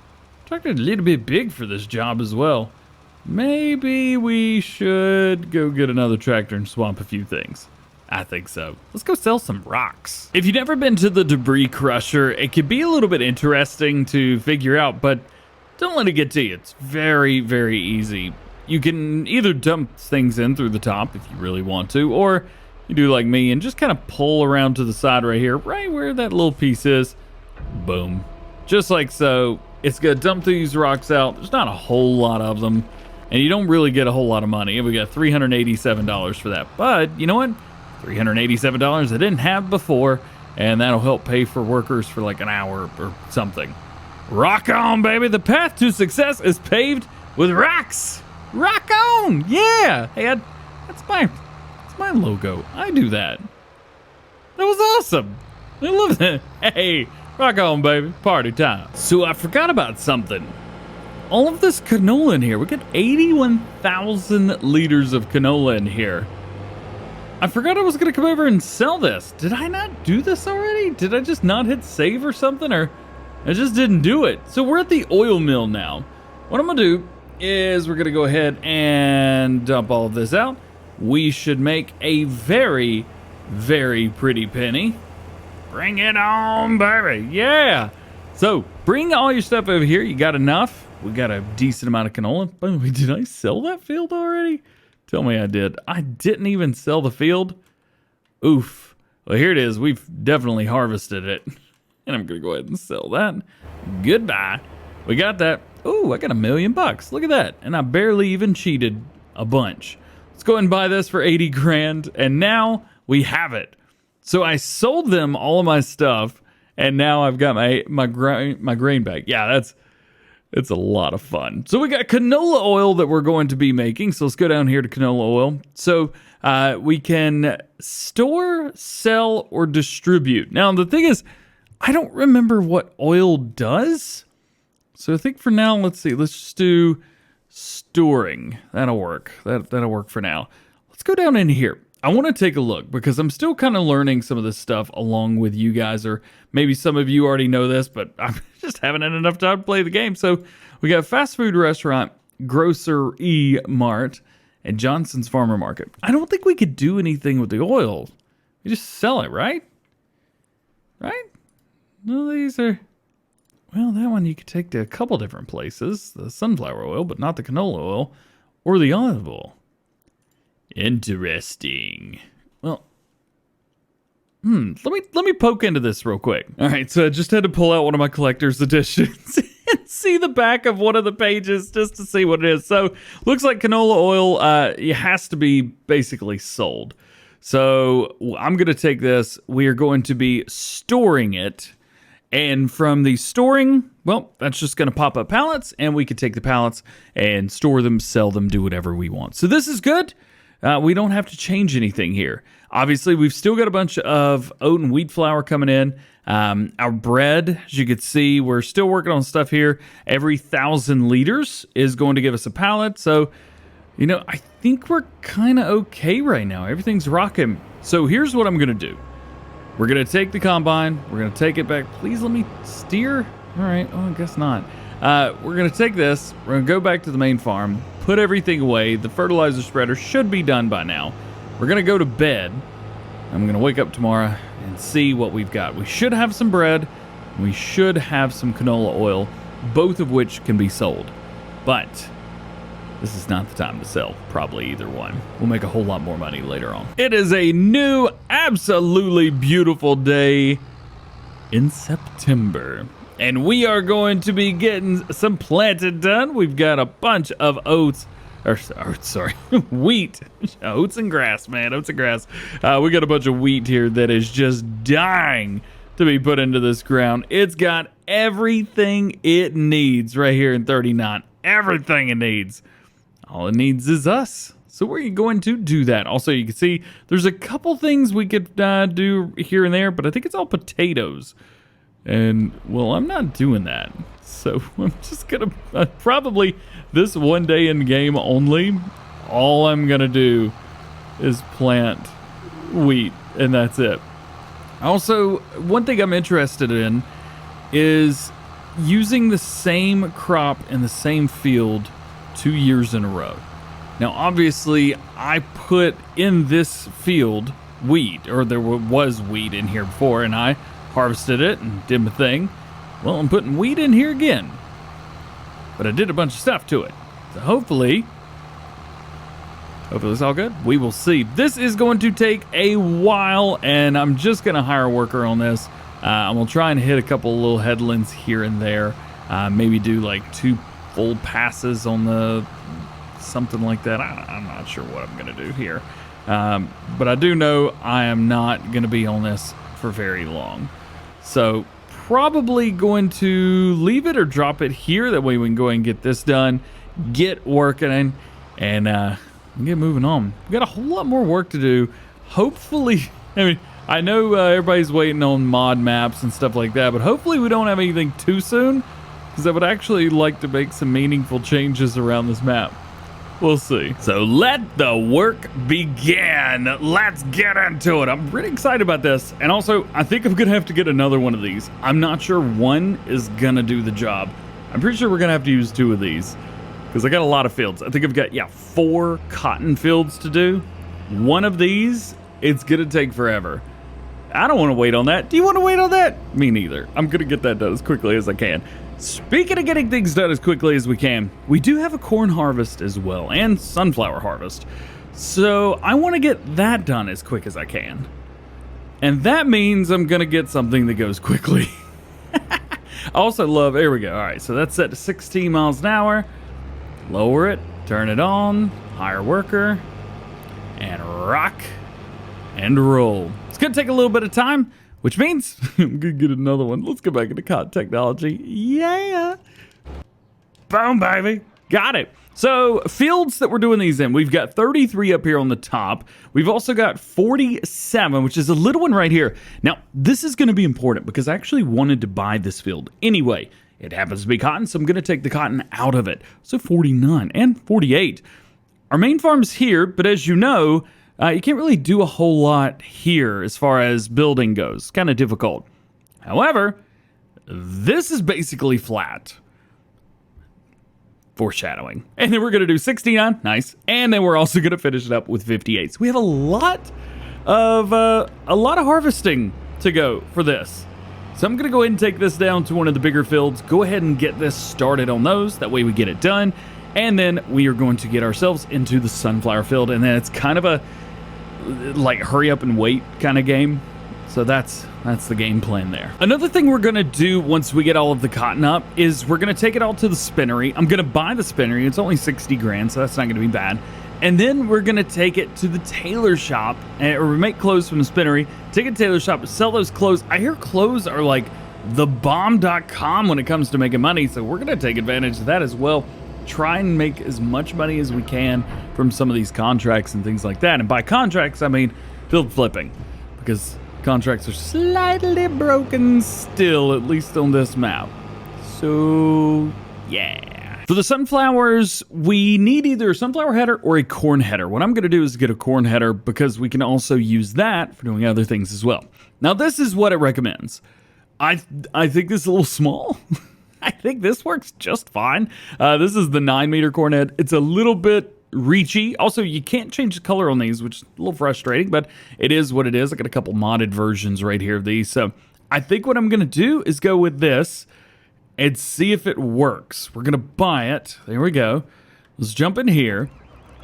a little bit big for this job as well. Maybe we should go get another tractor and swamp a few things. I think so. Let's go sell some rocks. If you've never been to the debris crusher, it can be a little bit interesting to figure out, but don't let it get to you. It's very, very easy. You can either dump things in through the top if you really want to, or you do like me and just kind of pull around to the side right here, right where that little piece is. Boom. Just like so. It's gonna dump these rocks out. There's not a whole lot of them, and you don't really get a whole lot of money. We got $387 for that. But you know what? $387 I didn't have before, and that'll help pay for workers for like an hour or something. Rock on, baby. The path to success is paved with rocks. Rock on. Yeah. Hey, that's my logo. I do that. That was awesome. I love that. Hey, rock on, baby. Party time. So I forgot about something. All of this canola in here. We got 81,000 liters of canola in here. I forgot I was going to come over and sell this. Did I not do this already? Did I just not hit save or something? Or I just didn't do it. So we're at the oil mill now. What I'm going to do is we're going to go ahead and dump all of this out. We should make a very, very pretty penny. Bring it on, baby. Yeah. So bring all your stuff over here. You got enough. We got a decent amount of canola. By the way, did I sell that field already? Tell me I did. I didn't even sell the field. Oof. Well, here it is. We've definitely harvested it. And I'm going to go ahead and sell that. Goodbye. We got that. Ooh, I got $1 million. Look at that. And I barely even cheated a bunch. Let's go ahead and buy this for 80 grand. And now we have it. So I sold them all of my stuff. And now I've got my grain bag. Yeah, it's a lot of fun. So we got canola oil that we're going to be making. So let's go down here to canola oil. So we can store, sell, or distribute. Now, the thing is, I don't remember what oil does. So I think for now, let's see. Let's just do storing. That'll work. That'll work for now. Let's go down in here. I want to take a look because I'm still kind of learning some of this stuff along with you guys, or maybe some of you already know this, but I just haven't had enough time to play the game. So we got fast food restaurant, grocery mart, and Johnson's Farmer Market. I don't think we could do anything with the oil. We just sell it, right? Right? No, these are... Well, that one you could take to a couple different places. The sunflower oil, but not the canola oil or the olive oil. Interesting. Well, let me poke into this real quick. All right, so I just had to pull out one of my collector's editions and see the back of one of the pages just to see what it is. So looks like canola oil it has to be basically sold. So I'm going to take this. We are going to be storing it. And from the storing, well, that's just going to pop up pallets, and we can take the pallets and store them, sell them, do whatever we want. So this is good. We don't have to change anything here. Obviously, we've still got a bunch of oat and wheat flour coming in. Our bread, as you can see, we're still working on stuff here. Every 1,000 liters is going to give us a pallet. So, you know, I think we're kind of okay right now. Everything's rocking. So here's what I'm going to do. We're going to take the combine. We're going to take it back. Please let me steer. All right. Oh, I guess not. We're going to take this. We're going to go back to the main farm, put everything away. The fertilizer spreader should be done by now. We're going to go to bed. I'm going to wake up tomorrow and see what we've got. We should have some bread. We should have some canola oil, both of which can be sold. But this is not the time to sell probably either one. We'll make a whole lot more money later on. It is a new, absolutely beautiful day in September. And we are going to be getting some planting done. We've got a bunch of wheat. Oats and grass, man. Oats and grass. We got a bunch of wheat here that is just dying to be put into this ground. It's got everything it needs right here in 39. Everything it needs. All it needs is us. So we're going to do that. Also, you can see there's a couple things we could do here and there, but I think it's all potatoes. And, well, I'm not doing that. So I'm just going to probably this one day in game only, all I'm going to do is plant wheat, and that's it. Also, one thing I'm interested in is using the same crop in the same field 2 years in a row. Now, obviously, I put in this field wheat, or there was wheat in here before, and I harvested it and did my thing. Well, I'm putting wheat in here again, but I did a bunch of stuff to it. So hopefully it's all good. We will see. This is going to take a while, and I'm just going to hire a worker on this. I'm going to try and hit a couple little headlands here and there. Maybe do like 2 full passes on the something like that. I'm not sure what I'm going to do here. But I do know I am not going to be on this for very long. So probably going to leave it or drop it here. That way we can go ahead and get this done, get working, and get moving on. We got a whole lot more work to do. Hopefully, I mean, I know everybody's waiting on mod maps and stuff like that, but hopefully we don't have anything too soon, because I would actually like to make some meaningful changes around this map. We'll see. So let the work begin. Let's get into it. I'm really excited about this. And also, I think I'm going to have to get another one of these. I'm not sure one is going to do the job. I'm pretty sure we're going to have to use 2 of these, because I got a lot of fields. I think I've got, 4 cotton fields to do. One of these, it's going to take forever. I don't want to wait on that. Do you want to wait on that? Me neither. I'm going to get that done as quickly as I can. Speaking of getting things done as quickly as we can, we do have a corn harvest as well, and sunflower harvest. So I want to get that done as quick as I can. And that means I'm going to get something that goes quickly. I also love, there we go. All right, so that's set to 16 miles an hour. Lower it, turn it on, hire worker, and rock and roll. It's going to take a little bit of time, which means I'm going to get another one. Let's go back into cotton technology. Yeah. Boom, baby. Got it. So fields that we're doing these in, we've got 33 up here on the top. We've also got 47, which is a little one right here. Now, this is going to be important because I actually wanted to buy this field anyway. It happens to be cotton, so I'm going to take the cotton out of it. So 49 and 48. Our main farm's here, but as you know, you can't really do a whole lot here as far as building goes. Kind of difficult. However, this is basically flat. Foreshadowing. And then we're going to do 69. Nice. And then we're also going to finish it up with 58. So we have a lot of harvesting to go for this. So I'm going to go ahead and take this down to one of the bigger fields. Go ahead and get this started on those. That way we get it done. And then we are going to get ourselves into the sunflower field. And then it's kind of a like hurry up and wait kind of game. So that's the game plan there. Another thing we're going to do once we get all of the cotton up is we're going to take it all to the spinnery. I'm going to buy the spinnery. It's only 60 grand, so that's not going to be bad. And then we're going to take it to the tailor shop, or make clothes from the spinnery, take it to the tailor shop, sell those clothes. I hear clothes are like the bomb.com when it comes to making money, so we're going to take advantage of that as well. Try and make as much money as we can from some of these contracts and things like that. And by contracts, I mean field flipping, because contracts are slightly broken still, at least on this map. So, yeah. For the sunflowers, we need either a sunflower header or a corn header. What I'm going to do is get a corn header because we can also use that for doing other things as well. Now, this is what it recommends. I think this is a little small. I think this works just fine. This is the 9-meter corn head. It's a little bit reachy. Also, you can't change the color on these, which is a little frustrating, but it is what it is. I got a couple modded versions right here of these. So I think what I'm going to do is go with this and see if it works. We're going to buy it. There we go. Let's jump in here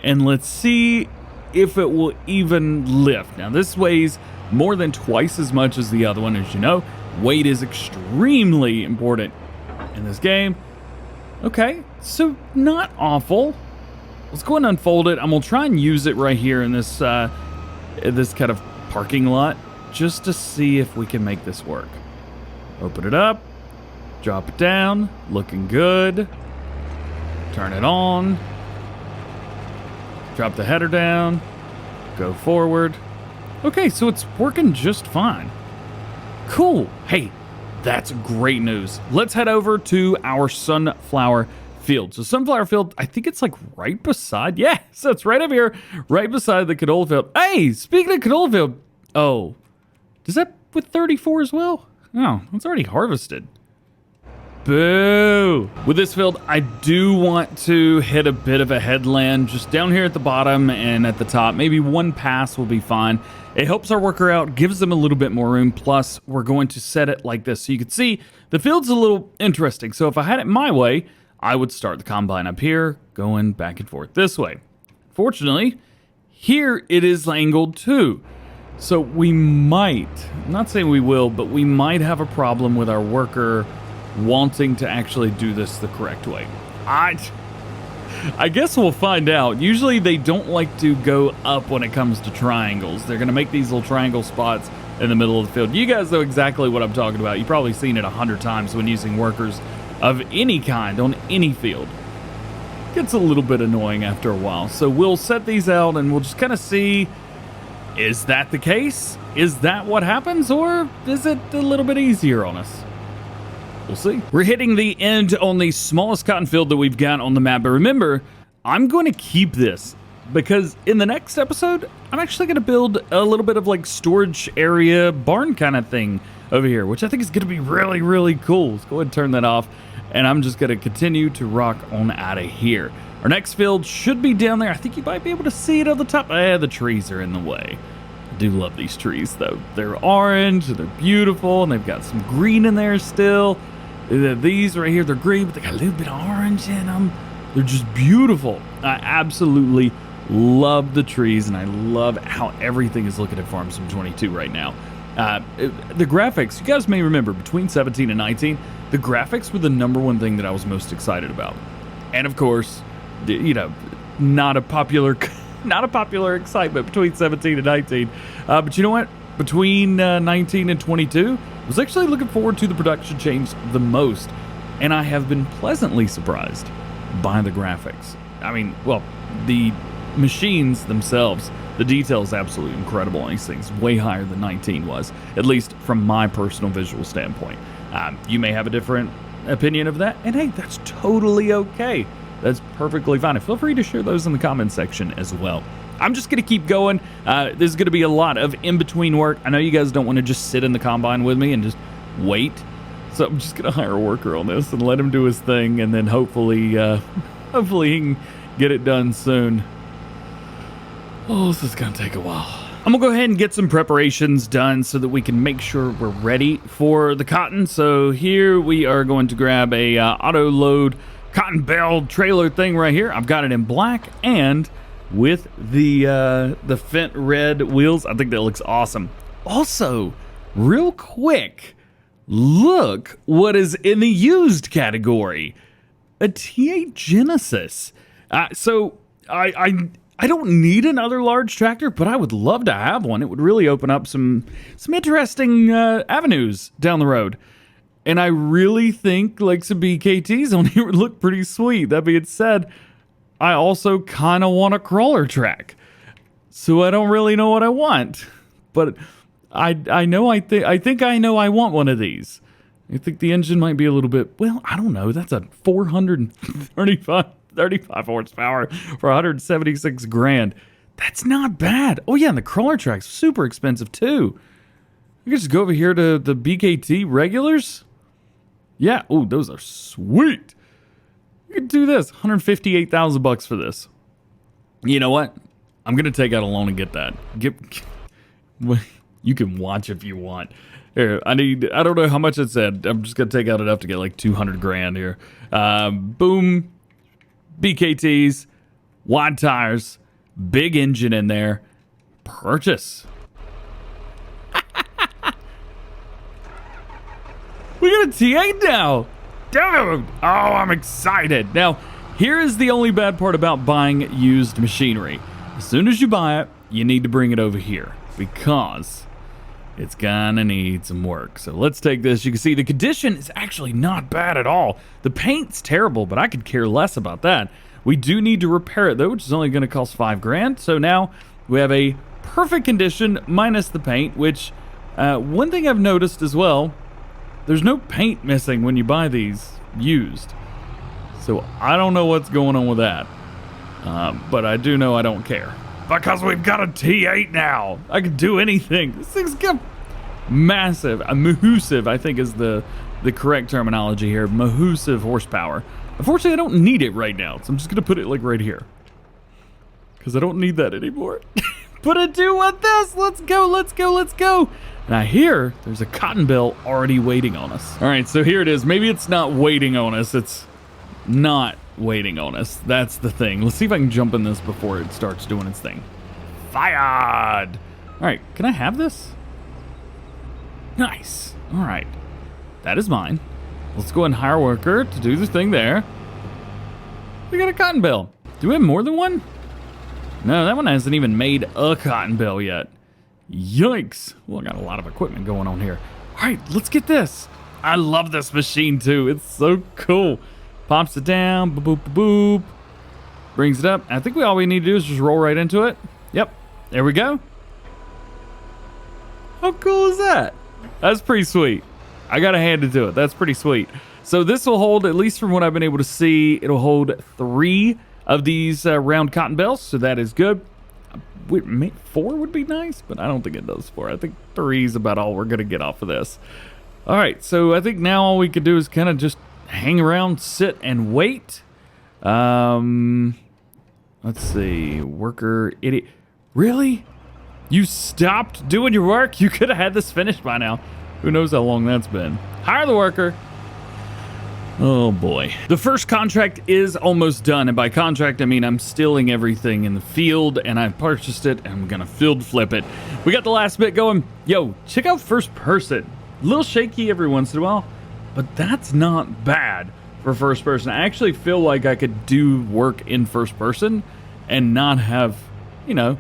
and let's see if it will even lift. Now, this weighs more than twice as much as the other one, as you know. Weight is extremely important in this game. Okay, so not awful. Let's go ahead and unfold it. I'm going to try and use it right here in this kind of parking lot just to see if we can make this work. Open it up. Drop it down. Looking good. Turn it on. Drop the header down. Go forward. Okay, so it's working just fine. Cool. Hey, that's great news. Let's head over to our sunflower field. So sunflower field, I think it's like right beside. Yeah, so it's right up here, right beside the canola field. Hey, speaking of canola field. Oh, does that with 34 as well? Oh, it's already harvested. Boo! With this field, I do want to hit a bit of a headland just down here at the bottom and at the top. Maybe one pass will be fine. It helps our worker out, gives them a little bit more room. Plus, we're going to set it like this. So you can see the field's a little interesting. So if I had it my way, I would start the combine up here, going back and forth this way. Fortunately, here it is angled too. So we might, I'm not saying we will, but we might have a problem with our worker wanting to actually do this the correct way. I guess we'll find out. Usually they don't like to go up when it comes to triangles. They're going to make these little triangle spots in the middle of the field. You guys know exactly what I'm talking about. You've probably seen it 100 times when using workers of any kind on any field. It gets a little bit annoying after a while. So we'll set these out and we'll just kind of see, is that the case? Is that what happens, or is it a little bit easier on us? We'll see. We're hitting the end on the smallest cotton field that we've got on the map. But remember, I'm going to keep this because in the next episode, I'm actually going to build a little bit of like storage area barn kind of thing over here, which I think is going to be really, really cool. Let's go ahead and turn that off. And I'm just going to continue to rock on out of here. Our next field should be down there. I think you might be able to see it on the top. The trees are in the way. I do love these trees, though. They're orange, they're beautiful, and they've got some green in there still. These right here, they're green, but they got a little bit of orange in them. They're just beautiful. I absolutely love the trees, and I love how everything is looking at Farm Sim 22 right now. The graphics, you guys may remember, between 17 and 19, the graphics were the #1 thing that I was most excited about. And of course, you know, not a popular excitement between 17 and 19. But you know what? Between 19 and 22, I was actually looking forward to the production change the most. And I have been pleasantly surprised by the graphics. I mean, well, the machines themselves, the detail is absolutely incredible on these things. Way higher than 19 was, at least from my personal visual standpoint. You may have a different opinion of that, and hey, that's totally okay. That's perfectly fine. And feel free to share those in the comments section as well. I'm just going to keep going. There's going to be a lot of in-between work. I know you guys don't want to just sit in the combine with me and just wait. So I'm just going to hire a worker on this and let him do his thing, and then hopefully he can get it done soon. Oh, this is going to take a while. I'm going to go ahead and get some preparations done so that we can make sure we're ready for the cotton. So here we are going to grab a auto-load cotton bale trailer thing right here. I've got it in black and with the Fint red wheels. I think that looks awesome. Also, real quick, look what is in the used category. A T8 Genesis. So I don't need another large tractor, but I would love to have one. It would really open up some interesting avenues down the road. And I really think like some BKTs on here would look pretty sweet. That being said, I also kind of want a crawler track. So I don't really know what I want. But I think I know I want one of these. I think the engine might be a little bit, well, I don't know. That's a 35 horsepower for 176 grand. That's not bad. Oh yeah, and the crawler track's super expensive too. You can just go over here to the BKT regulars. Yeah, oh, those are sweet. You can do this, 158,000 bucks for this. You know what? I'm gonna take out a loan and get that. You can watch if you want. Here, I don't know how much it said. I'm just gonna take out enough to get like 200 grand here. Boom. BKTs, wide tires, big engine in there. Purchase. We got a T8 now. Dude. Oh, I'm excited. Now, here is the only bad part about buying used machinery. As soon as you buy it, you need to bring it over here because it's gonna need some work. So let's take this. You can see the condition is actually not bad at all. The paint's terrible, but I could care less about that. We do need to repair it though, which is only gonna cost 5 grand. So now we have a perfect condition minus the paint, which one thing I've noticed as well, there's no paint missing when you buy these used. So I don't know what's going on with that. But I do know I don't care. Because we've got a T8 now. I can do anything. This thing's got massive, mahoosive, I think is the correct terminology here. Mahoosive horsepower. Unfortunately, I don't need it right now, so I'm just gonna put it like right here because I don't need that anymore. But I do want this. Let's go, let's go, let's go. And I hear there's a cotton bale already waiting on us. All right, so here it is. Maybe it's not waiting on us. It's not waiting on us. That's the thing. Let's see if I can jump in this before it starts doing its thing. Fired. All right, can I have this? Nice. All right, that is mine. Let's go and hire a worker to do the thing there. We got a cotton bale. Do we have more than one? No, that one hasn't even made a cotton bale yet. Yikes. Well, I got a lot of equipment going on here. All right, let's get this. I love this machine too. It's so cool. Pops it down, boop, boop, boop, boop. Brings it up. I think all we need to do is just roll right into it. Yep, there we go. How cool is that? That's pretty sweet. I gotta hand it to it. That's pretty sweet. So this will hold, at least from what I've been able to see, it'll hold 3 of these round cotton bales, so that is good. 4 would be nice, but I don't think it does 4. I think 3 is about all we're gonna get off of this. All right, so I think now all we could do is kind of just hang around, sit, and wait. Let's see, worker, idiot. Really? You stopped doing your work? You could have had this finished by now. Who knows how long that's been. Hire the worker. Oh boy. The first contract is almost done, and by contract I mean I'm stealing everything in the field and I've purchased it and I'm gonna field flip it. We got the last bit going. Yo, check out first person. A little shaky every once in a while, but that's not bad for first person. I actually feel like I could do work in first person and not have, you know,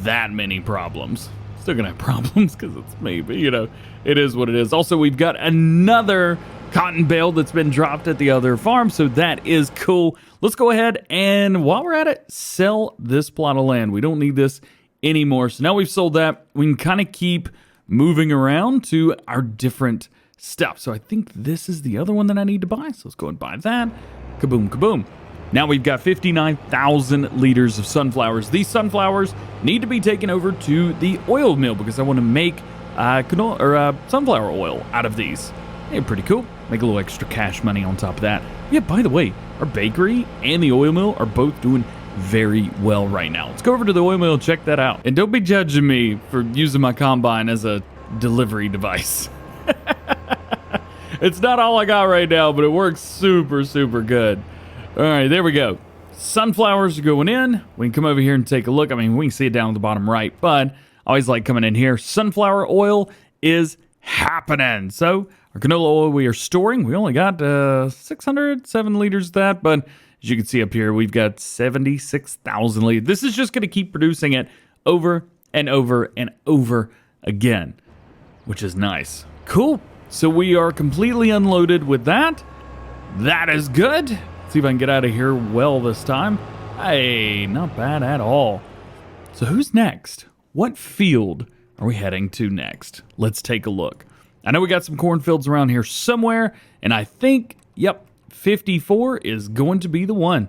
that many problems. Still gonna have problems because it's me, but you know, it is what it is. Also, we've got another cotton bale that's been dropped at the other farm, so that is cool. Let's go ahead and while we're at it, sell this plot of land. We don't need this anymore. So now we've sold that, we can kind of keep moving around to our different stuff. So I think this is the other one that I need to buy. So let's go and buy that. Kaboom, kaboom. Now we've got 59,000 liters of sunflowers. These sunflowers need to be taken over to the oil mill because I want to make canola or sunflower oil out of these. They're pretty cool. Make a little extra cash money on top of that. Yeah, by the way, our bakery and the oil mill are both doing very well right now. Let's go over to the oil mill and check that out. And don't be judging me for using my combine as a delivery device. It's not all I got right now, but it works super, super good. All right, there we go. Sunflowers are going in. We can come over here and take a look. I mean, we can see it down at the bottom right, but I always like coming in here. Sunflower oil is happening. So our canola oil we are storing, we only got 607 liters of that, but as you can see up here, we've got 76,000 liters. This is just going to keep producing it over and over and over again, which is nice. Cool. So we are completely unloaded with that. That is good. Let's see if I can get out of here well this time. Hey, not bad at all. So who's next? What field are we heading to next? Let's take a look. I know we got some cornfields around here somewhere, and I think, yep, 54 is going to be the one.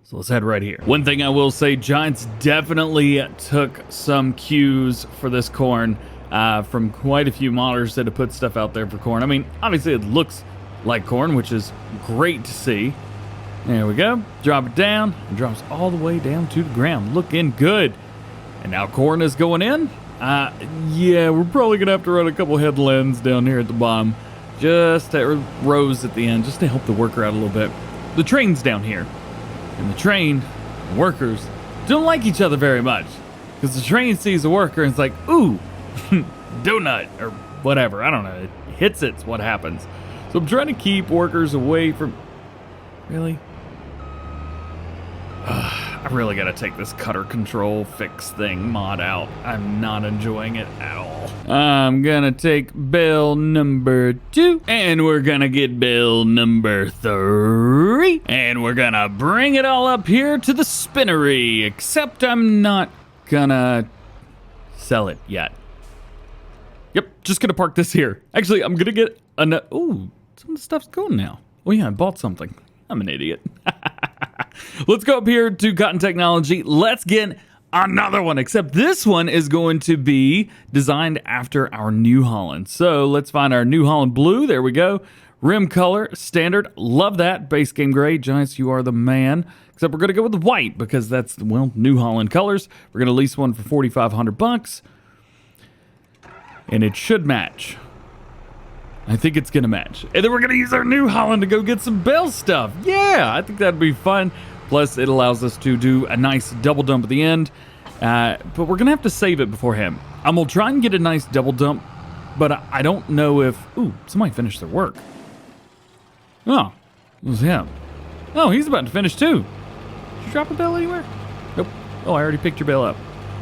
So let's head right here. One thing I will say, Giants definitely took some cues for this corn from quite a few modders that have put stuff out there for corn. I mean, obviously it looks like corn, which is great to see. There we go. Drop it down. It drops all the way down to the ground. Looking good. And now corn is going in. Yeah, we're probably going to have to run a couple headlands down here at the bottom. Just rows at the end, just to help the worker out a little bit. The train's down here. And the train, the workers, don't like each other very much. Because the train sees a worker and it's like, ooh, donut, or whatever. I don't know. It hits it's what happens. So I'm trying to keep workers away from... Really? I really got to take this cutter control fix thing mod out. I'm not enjoying it at all. I'm going to take bale number 2, and we're going to get bale number 3, and we're going to bring it all up here to the spinnery, except I'm not going to sell it yet. Yep, just going to park this here. Actually, I'm going to get ooh, some of the stuff's going now. Oh yeah, I bought something. I'm an idiot. Let's go up here to Cotton Technology. Let's get another one, except this one is going to be designed after our New Holland. So let's find our New Holland blue. There we go. Rim color, standard. Love that. Base game gray. Giants, you are the man. Except we're going to go with white because that's, well, New Holland colors. We're going to lease one for $4,500. And it should match. I think it's going to match. And then we're going to use our New Holland to go get some Bale stuff. Yeah, I think that'd be fun. Plus, it allows us to do a nice double dump at the end. But we're going to have to save it before him. I'm going to try and get a nice double dump. But I don't know if... Ooh, somebody finished their work. Oh, it was him. Oh, he's about to finish too. Did you drop a bale anywhere? Nope. Oh, I already picked your bale up.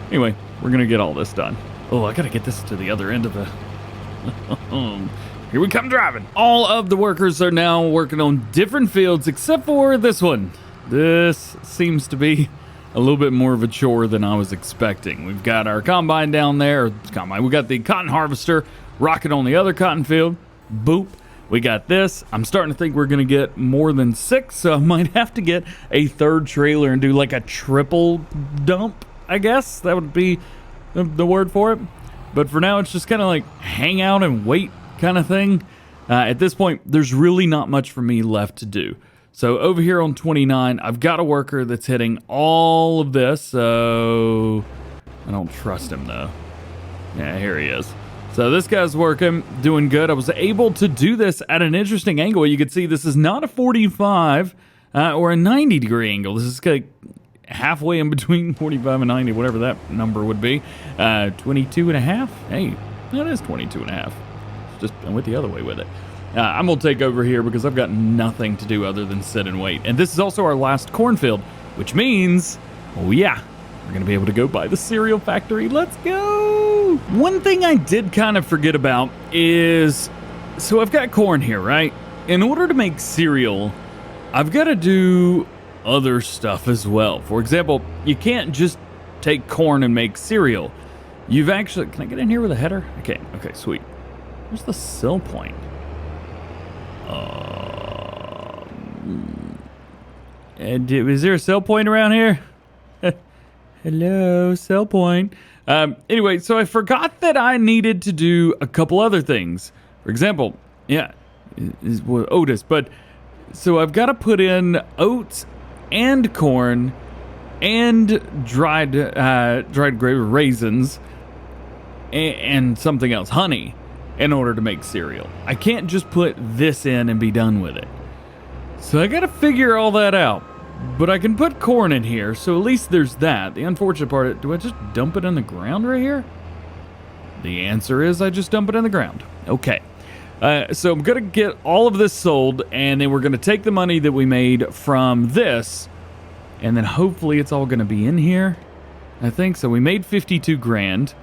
Anyway, we're going to get all this done. Oh, I got to get this to the other end of the... Here we come driving. All of the workers are now working on different fields except for this one. This seems to be a little bit more of a chore than I was expecting. We've got our combine down there. We got the cotton harvester rocking on the other cotton field. Boop. We got this. I'm starting to think we're going to get more than 6, so I might have to get a third trailer and do like a triple dump, I guess. That would be the word for it. But for now, it's just kind of like hang out and wait kind of thing. At this point, there's really not much for me left to do. So over here on 29, I've got a worker that's hitting all of this, so I don't trust him though. Yeah, here he is. So this guy's working, doing good. I was able to do this at an interesting angle. You can see this is not a 45 or a 90-degree angle. This is like halfway in between 45 and 90, whatever that number would be. 22 and a half? Hey, that is 22 and a half. Just I went the other way with it. I'm going to take over here because I've got nothing to do other than sit and wait. And this is also our last cornfield, which means, oh yeah, we're going to be able to go by the cereal factory. Let's go! One thing I did kind of forget about is, so I've got corn here, right? In order to make cereal, I've got to do other stuff as well. For example, you can't just take corn and make cereal. You've actually, can I get in here with a header? Okay, sweet. Where's the sell point? And is there a sell point around here? Hello, sell point. Anyway, so I forgot that I needed to do a couple other things. For example, yeah, Otis. But so I've got to put in oats and corn and dried grape raisins and something else, honey, in order to make cereal. I can't just put this in and be done with it. So I got to figure all that out. But I can put corn in here, so at least there's that. The unfortunate part, do I just dump it in the ground right here? The answer is I just dump it in the ground. Okay. So I'm going to get all of this sold, and then we're going to take the money that we made from this, and then hopefully it's all going to be in here. I think so. We made 52 grand.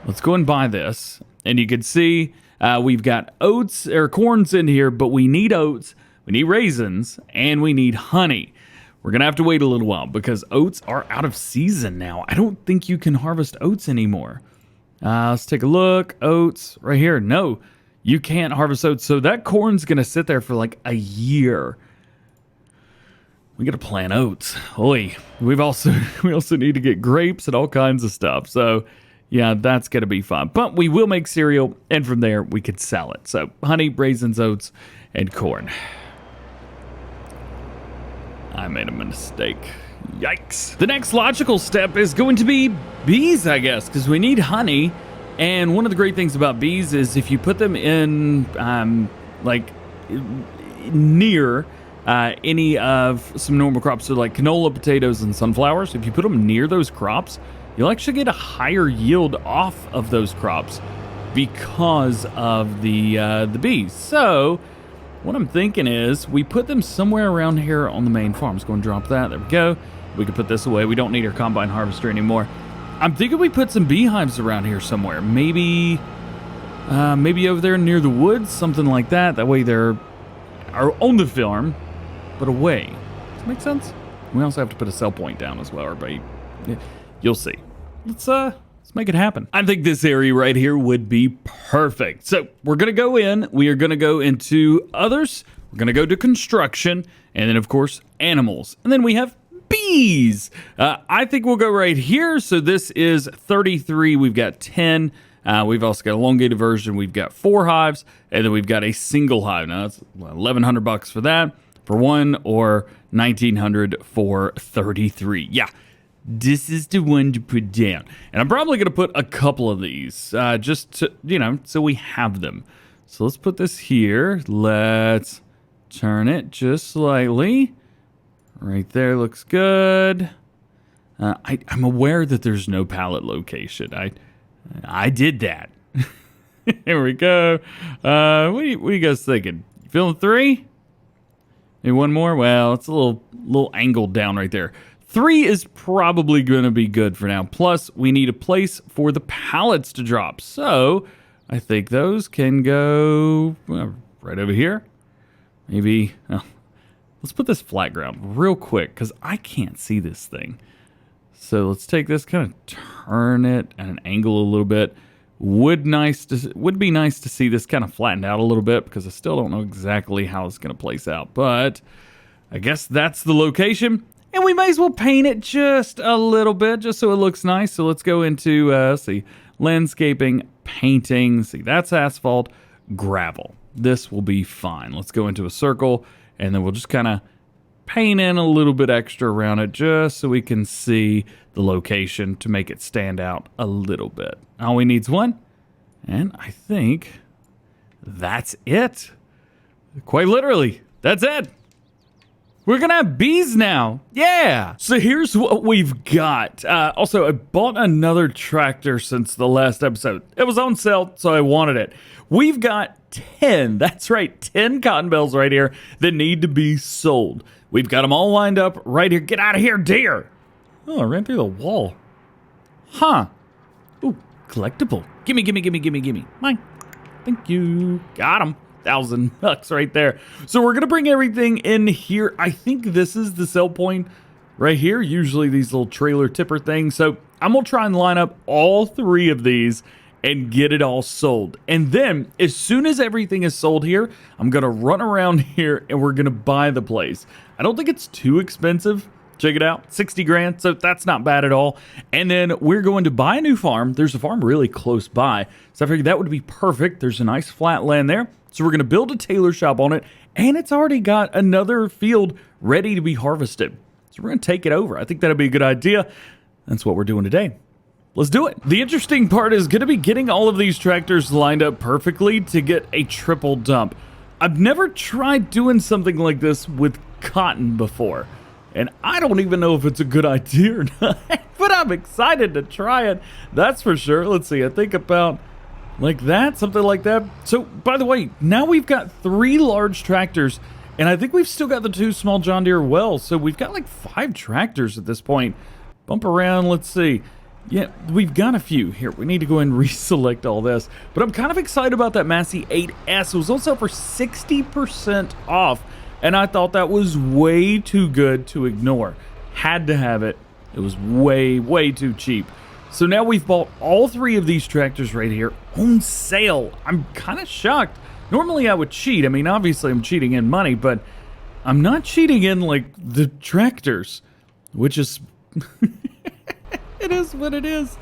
Let's go and buy this. And you can see we've got oats or corns in here, but we need oats, we need raisins, and we need honey. We're going to have to wait a little while because oats are out of season now. I don't think you can harvest oats anymore. Let's take a look. Oats right here. No, you can't harvest oats. So that corn's going to sit there for like a year. We got to plant oats. Oi. We also need to get grapes and all kinds of stuff. So yeah, that's going to be fun. But we will make cereal, and from there we could sell it. So honey, raisins, oats, and corn. I made a mistake. Yikes. The next logical step is going to be bees, I guess, because we need honey. And one of the great things about bees is if you put them in, near any of some normal crops, so like canola, potatoes, and sunflowers, if you put them near those crops, you'll actually get a higher yield off of those crops because of the bees. So what I'm thinking is we put them somewhere around here on the main farm. Let's go and drop that. There we go. We can put this away. We don't need our combine harvester anymore. I'm thinking we put some beehives around here somewhere. Maybe over there near the woods, something like that. That way they're on the farm, but away. Does that make sense? We also have to put a sell point down as well, everybody. You'll see. Let's make it happen. I think this area right here would be perfect. So we're going to go in. We are going to go into others. We're going to go to construction. And then, of course, animals. And then we have bees. I think we'll go right here. So this is 33. We've got 10. We've also got a elongated version. We've got 4 hives, and then we've got a single hive. Now that's $1,100 for that for one, or $1,900 for 33. Yeah, this is the one to put down. And I'm probably going to put a couple of these just to, so we have them. So let's put this here. Let's turn it just slightly. Right there looks good. I'm aware that there's no pallet location. I did that. Here we go. What are you guys thinking? You feeling 3? Maybe one more? Well, it's a little angled down right there. 3 is probably going to be good for now. Plus, we need a place for the pallets to drop. So, I think those can go right over here. Maybe, let's put this flat ground real quick because I can't see this thing. So let's take this, kind of turn it at an angle a little bit. Would be nice to see this kind of flattened out a little bit because I still don't know exactly how it's going to place out. But I guess that's the location. And we may as well paint it just a little bit just so it looks nice. So let's go into, let's see, landscaping, painting. See, that's asphalt, gravel. This will be fine. Let's go into a circle and then we'll just kind of paint in a little bit extra around it just so we can see the location to make it stand out a little bit. All we need is one, and I think that's it. Quite literally, that's it. We're gonna have bees now. Yeah. So here's what we've got. Also, I bought another tractor since the last episode. It was on sale, so I wanted it. We've got 10, that's right, 10 cotton bales right here that need to be sold. We've got them all lined up right here. Get out of here, deer. Oh, I ran through the wall. Huh. Ooh, collectible. Gimme. Mine. Thank you. Got him. $1,000 right there. So we're going to bring everything in here. I think this is the sell point right here. Usually these little trailer tipper things. So I'm going to try and line up all 3 of these and get it all sold. And then as soon as everything is sold here, I'm going to run around here and we're going to buy the place. I don't think it's too expensive. Check it out, 60 grand. So that's not bad at all. And then we're going to buy a new farm. There's a farm really close by. So I figured that would be perfect. There's a nice flat land there. So we're going to build a tailor shop on it. And it's already got another field ready to be harvested. So we're going to take it over. I think that'd be a good idea. That's what we're doing today. Let's do it. The interesting part is going to be getting all of these tractors lined up perfectly to get a triple dump. I've never tried doing something like this with cotton before, and I don't even know if it's a good idea or not, but I'm excited to try it. That's for sure. Let's see. I think about like that, something like that. So, by the way, now we've got 3 large tractors, and I think we've still got the 2 small John Deere wells, so we've got like 5 tractors at this point. Bump around. Let's see. Yeah, we've got a few. Here, we need to go and reselect all this. But I'm kind of excited about that Massey 8S. It was also for 60% off. And I thought that was way too good to ignore. Had to have it. It was way too cheap. So now we've bought all 3 of these tractors right here on sale. I'm kind of shocked. Normally I would cheat. I mean, obviously I'm cheating in money, but I'm not cheating in, like, the tractors. Which is... It is what it is.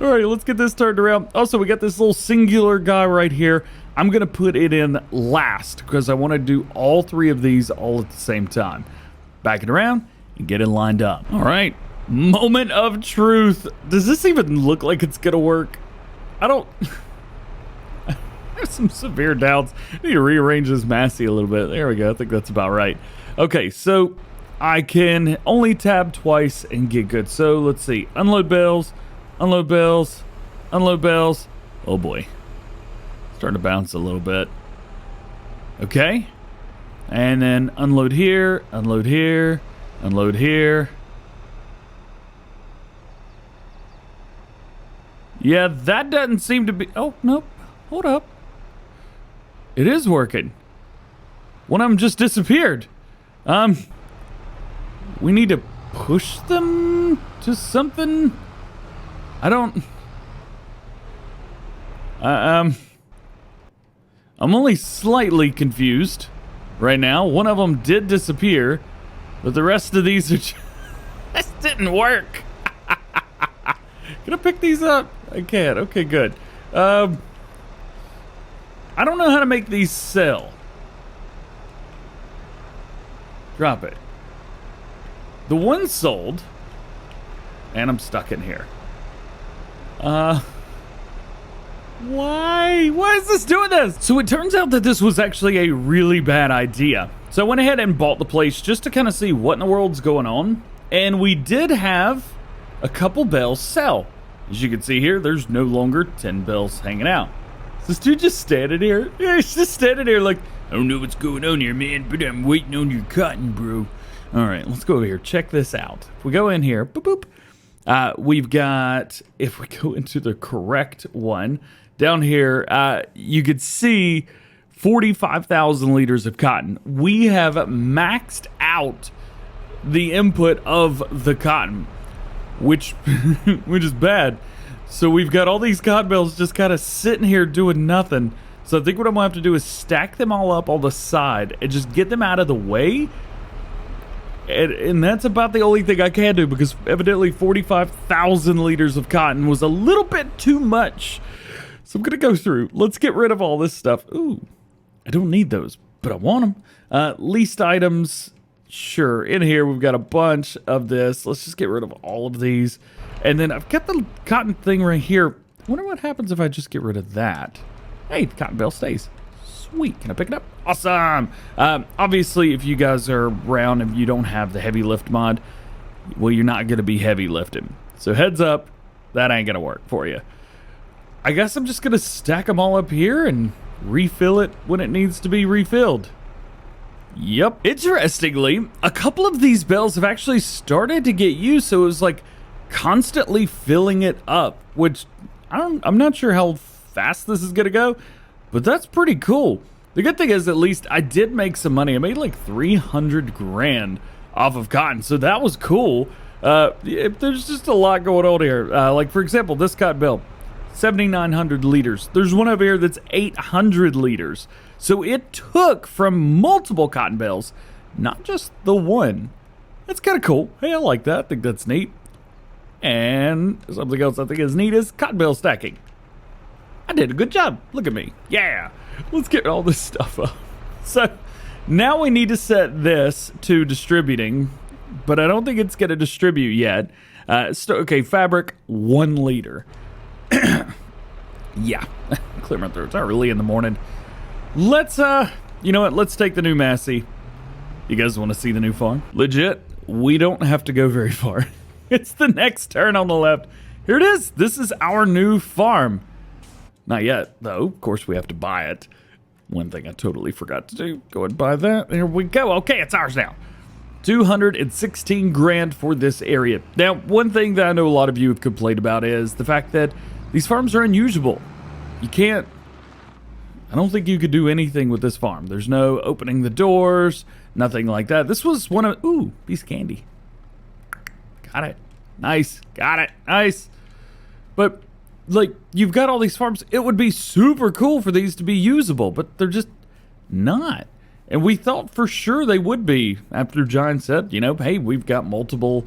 All right, let's get this turned around. Also, we got this little singular guy right here. I'm going to put it in last because I want to do all 3 of these all at the same time. Back it around and get it lined up. All right, moment of truth. Does this even look like it's going to work? I don't... I have some severe doubts. I need to rearrange this Massey a little bit. There we go. I think that's about right. Okay, so... I can only tab twice and get good. So let's see. Unload bales, unload bales, unload bales. Oh boy. Starting to bounce a little bit. Okay. And then unload here, unload here, unload here. Yeah, that doesn't seem to be... Oh, nope. Hold up. It is working. One of them just disappeared. We need to push them to something? I don't... I'm only slightly confused right now. One of them did disappear, but the rest of these are... didn't work. Can I pick these up? I can't. Okay, good. I don't know how to make these sell. Drop it. The one sold. And I'm stuck in here. Why? Why is this doing this? So it turns out that this was actually a really bad idea. So I went ahead and bought the place just to kind of see what in the world's going on. And we did have a couple bales sell. As you can see here, there's no longer 10 bales hanging out. Is this dude just standing here? Yeah, he's just standing here like, I don't know what's going on here, man, but I'm waiting on your cotton, bro. All right, let's go over here. Check this out. If we go in here, boop, boop. We've got, if we go into the correct one, down here, you could see 45,000 liters of cotton. We have maxed out the input of the cotton, which is bad. So we've got all these cotton bales just kind of sitting here doing nothing. So I think what I'm gonna have to do is stack them all up on the side and just get them out of the way. And that's about the only thing I can do, because evidently 45,000 liters of cotton was a little bit too much. So I'm gonna go through. Let's get rid of all this stuff. Ooh, I don't need those, but I want them. Least items. Sure, in here we've got a bunch of this. Let's just get rid of all of these. And then I've got the cotton thing right here. I wonder what happens if I just get rid of that. Hey, the cotton bale stays. Sweet, can I pick it up? Awesome. Obviously, if you guys are around and you don't have the heavy lift mod, well, you're not gonna be heavy lifting. So heads up, that ain't gonna work for you. I guess I'm just gonna stack them all up here and refill it when it needs to be refilled. Yep. Interestingly, a couple of these bales have actually started to get used, so it was like constantly filling it up, which I'm not sure how fast this is gonna go, but that's pretty cool. The good thing is, at least I did make some money. I made like 300 grand off of cotton, so that was cool. There's just a lot going on here. Like for example, this cotton bale, 7,900 liters. There's one over here that's 800 liters. So it took from multiple cotton bales, not just the one. That's kind of cool. Hey, I like that. I think that's neat. And something else I think is neat is cotton bale stacking. I did a good job. Look at me. Yeah. Let's get all this stuff up. So now we need to set this to distributing, but I don't think it's going to distribute yet. Okay, fabric, 1 liter. Yeah. Clear my throat. It's not really in the morning. Let's, you know what? Let's take the new Massey. You guys want to see the new farm? Legit, we don't have to go very far. It's the next turn on the left. Here it is. This is our new farm. Not yet, though. Of course, we have to buy it. One thing I totally forgot to do. Go and buy that. There we go. Okay, it's ours now. 216 grand for this area. Now, one thing that I know a lot of you have complained about is the fact that these farms are unusable. You can't... I don't think you could do anything with this farm. There's no opening the doors, nothing like that. This was one of... Ooh, piece of candy. Got it. Nice. Got it. Nice. But, like, you've got all these farms. It would be super cool for these to be usable, but they're just not. And we thought for sure they would be after John said, you know, hey, we've got multiple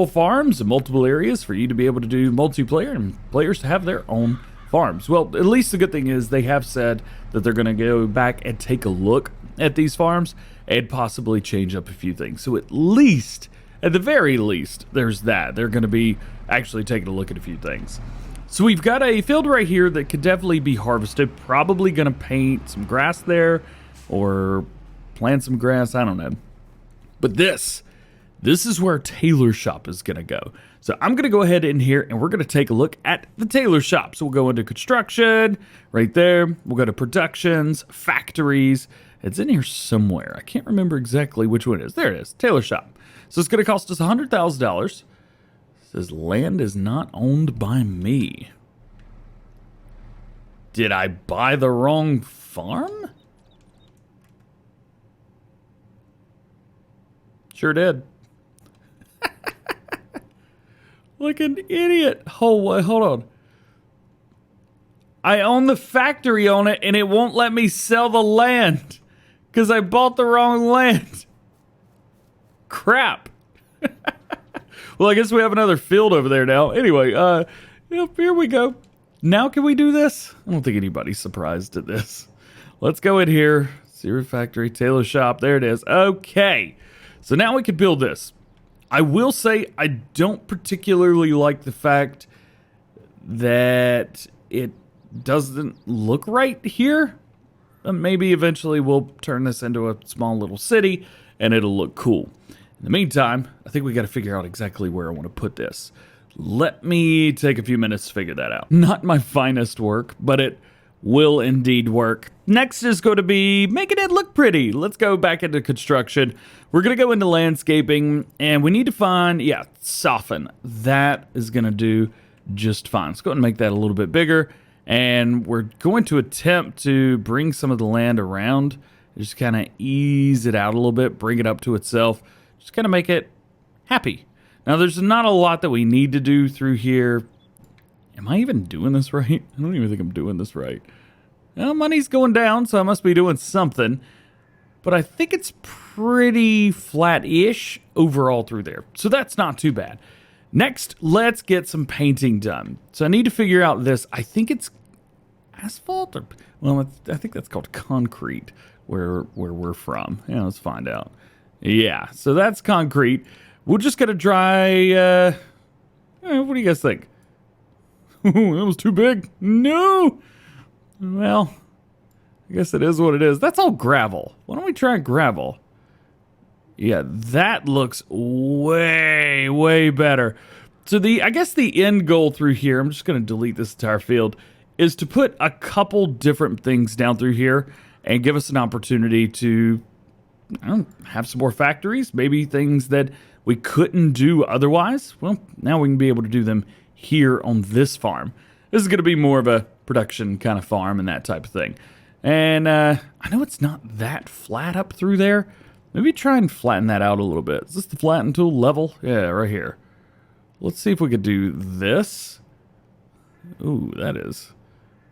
farms and multiple areas for you to be able to do multiplayer and players to have their own farms. Well, at least the good thing is they have said that they're going to go back and take a look at these farms and possibly change up a few things. So at least, at the very least, there's that. They're going to be actually taking a look at a few things. So we've got a field right here that could definitely be harvested. Probably going to paint some grass there or plant some grass. I don't know. But this is where tailor shop is going to go. So I'm going to go ahead in here and we're going to take a look at the tailor shop. So we'll go into construction right there. We'll go to productions, factories. It's in here somewhere. I can't remember exactly which one it is. There it is, tailor shop. So it's going to cost us $100,000. It says land is not owned by me. Did I buy the wrong farm? Sure did. Like an idiot. Hold on. I own the factory on it and it won't let me sell the land because I bought the wrong land. Crap. Well, I guess we have another field over there now. Anyway, yep, here we go. Now can we do this? I don't think anybody's surprised at this. Let's go in here. Cereal factory, tailor shop. There it is. Okay. So now we can build this. I will say I don't particularly like the fact that it doesn't look right here. Maybe eventually we'll turn this into a small little city and it'll look cool. In the meantime, I think we got to figure out exactly where I want to put this. Let me take a few minutes to figure that out. Not my finest work, but it will indeed work. Next is going to be making it look pretty. Let's go back into construction. We're going to go into landscaping, and we need to find, soften. That is going to do just fine. Let's go ahead and make that a little bit bigger, and we're going to attempt to bring some of the land around. Just kind of ease it out a little bit, bring it up to itself. Just kind of make it happy. Now, there's not a lot that we need to do through here. Am I even doing this right? I don't even think I'm doing this right. Well, money's going down, so I must be doing something. But I think it's pretty flat-ish overall through there. So that's not too bad. Next, let's get some painting done. So I need to figure out this. I think it's asphalt? Or, well, I think that's called concrete where we're from. Yeah, let's find out. Yeah, so that's concrete. We're just going to dry... what do you guys think? That was too big. No. Well, I guess it is what it is. That's all gravel. Why don't we try gravel? Yeah, that looks way, way better. So I guess the end goal through here, I'm just going to delete this entire field, is to put a couple different things down through here and give us an opportunity to have some more factories, maybe things that we couldn't do otherwise. Well, now we can be able to do them here on this farm. This is going to be more of a production kind of farm and that type of thing. And I know it's not that flat up through there. Maybe try and flatten that out a little bit. Is this the flatten tool level? Yeah, right here. Let's see if we could do this. Ooh, that is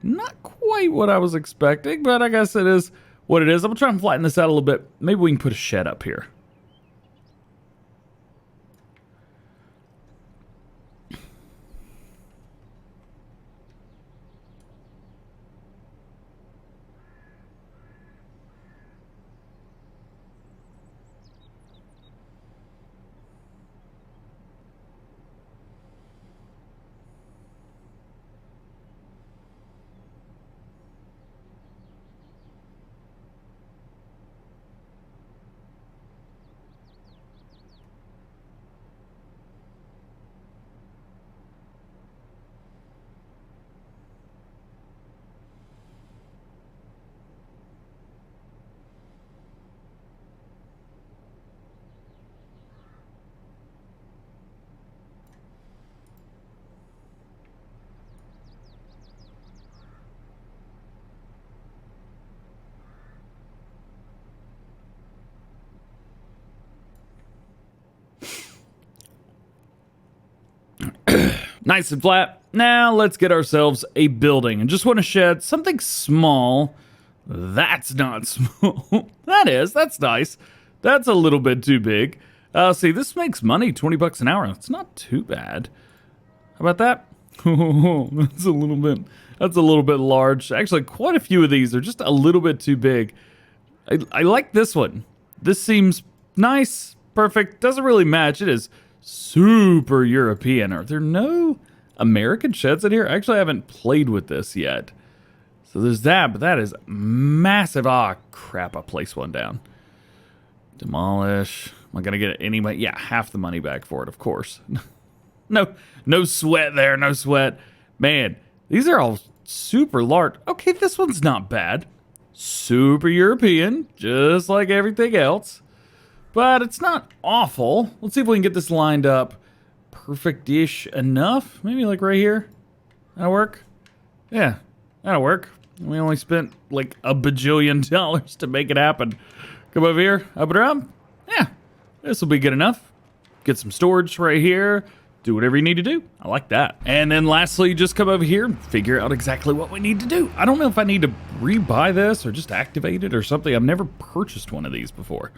not quite what I was expecting, but I guess it is what it is. I'm going to try and flatten this out a little bit. Maybe we can put a shed up here. Nice and flat. Now let's get ourselves a building. And just want to shed something small. That's not small. That's nice. That's a little bit too big. See, this makes money, 20 bucks an hour. That's not too bad. How about that? That's a little bit large. Actually, quite a few of these are just a little bit too big. I like this one. This seems nice, perfect. Doesn't really match. It is super European. Are there no American sheds in here? Actually, I haven't played with this yet. So there's that, but that is massive. Ah, crap, I placed one down. Demolish. Am I going to get any money? Yeah, half the money back for it, of course. No sweat there, no sweat. Man, these are all super large. Okay, this one's not bad. Super European, just like everything else. But it's not awful. Let's see if we can get this lined up perfect-ish enough. Maybe like right here. That'll work. Yeah, that'll work. We only spent like $1 bajillion to make it happen. Come over here, up and around. Yeah, this will be good enough. Get some storage right here. Do whatever you need to do. I like that. And then lastly, just come over here and figure out exactly what we need to do. I don't know if I need to rebuy this or just activate it or something. I've never purchased one of these before.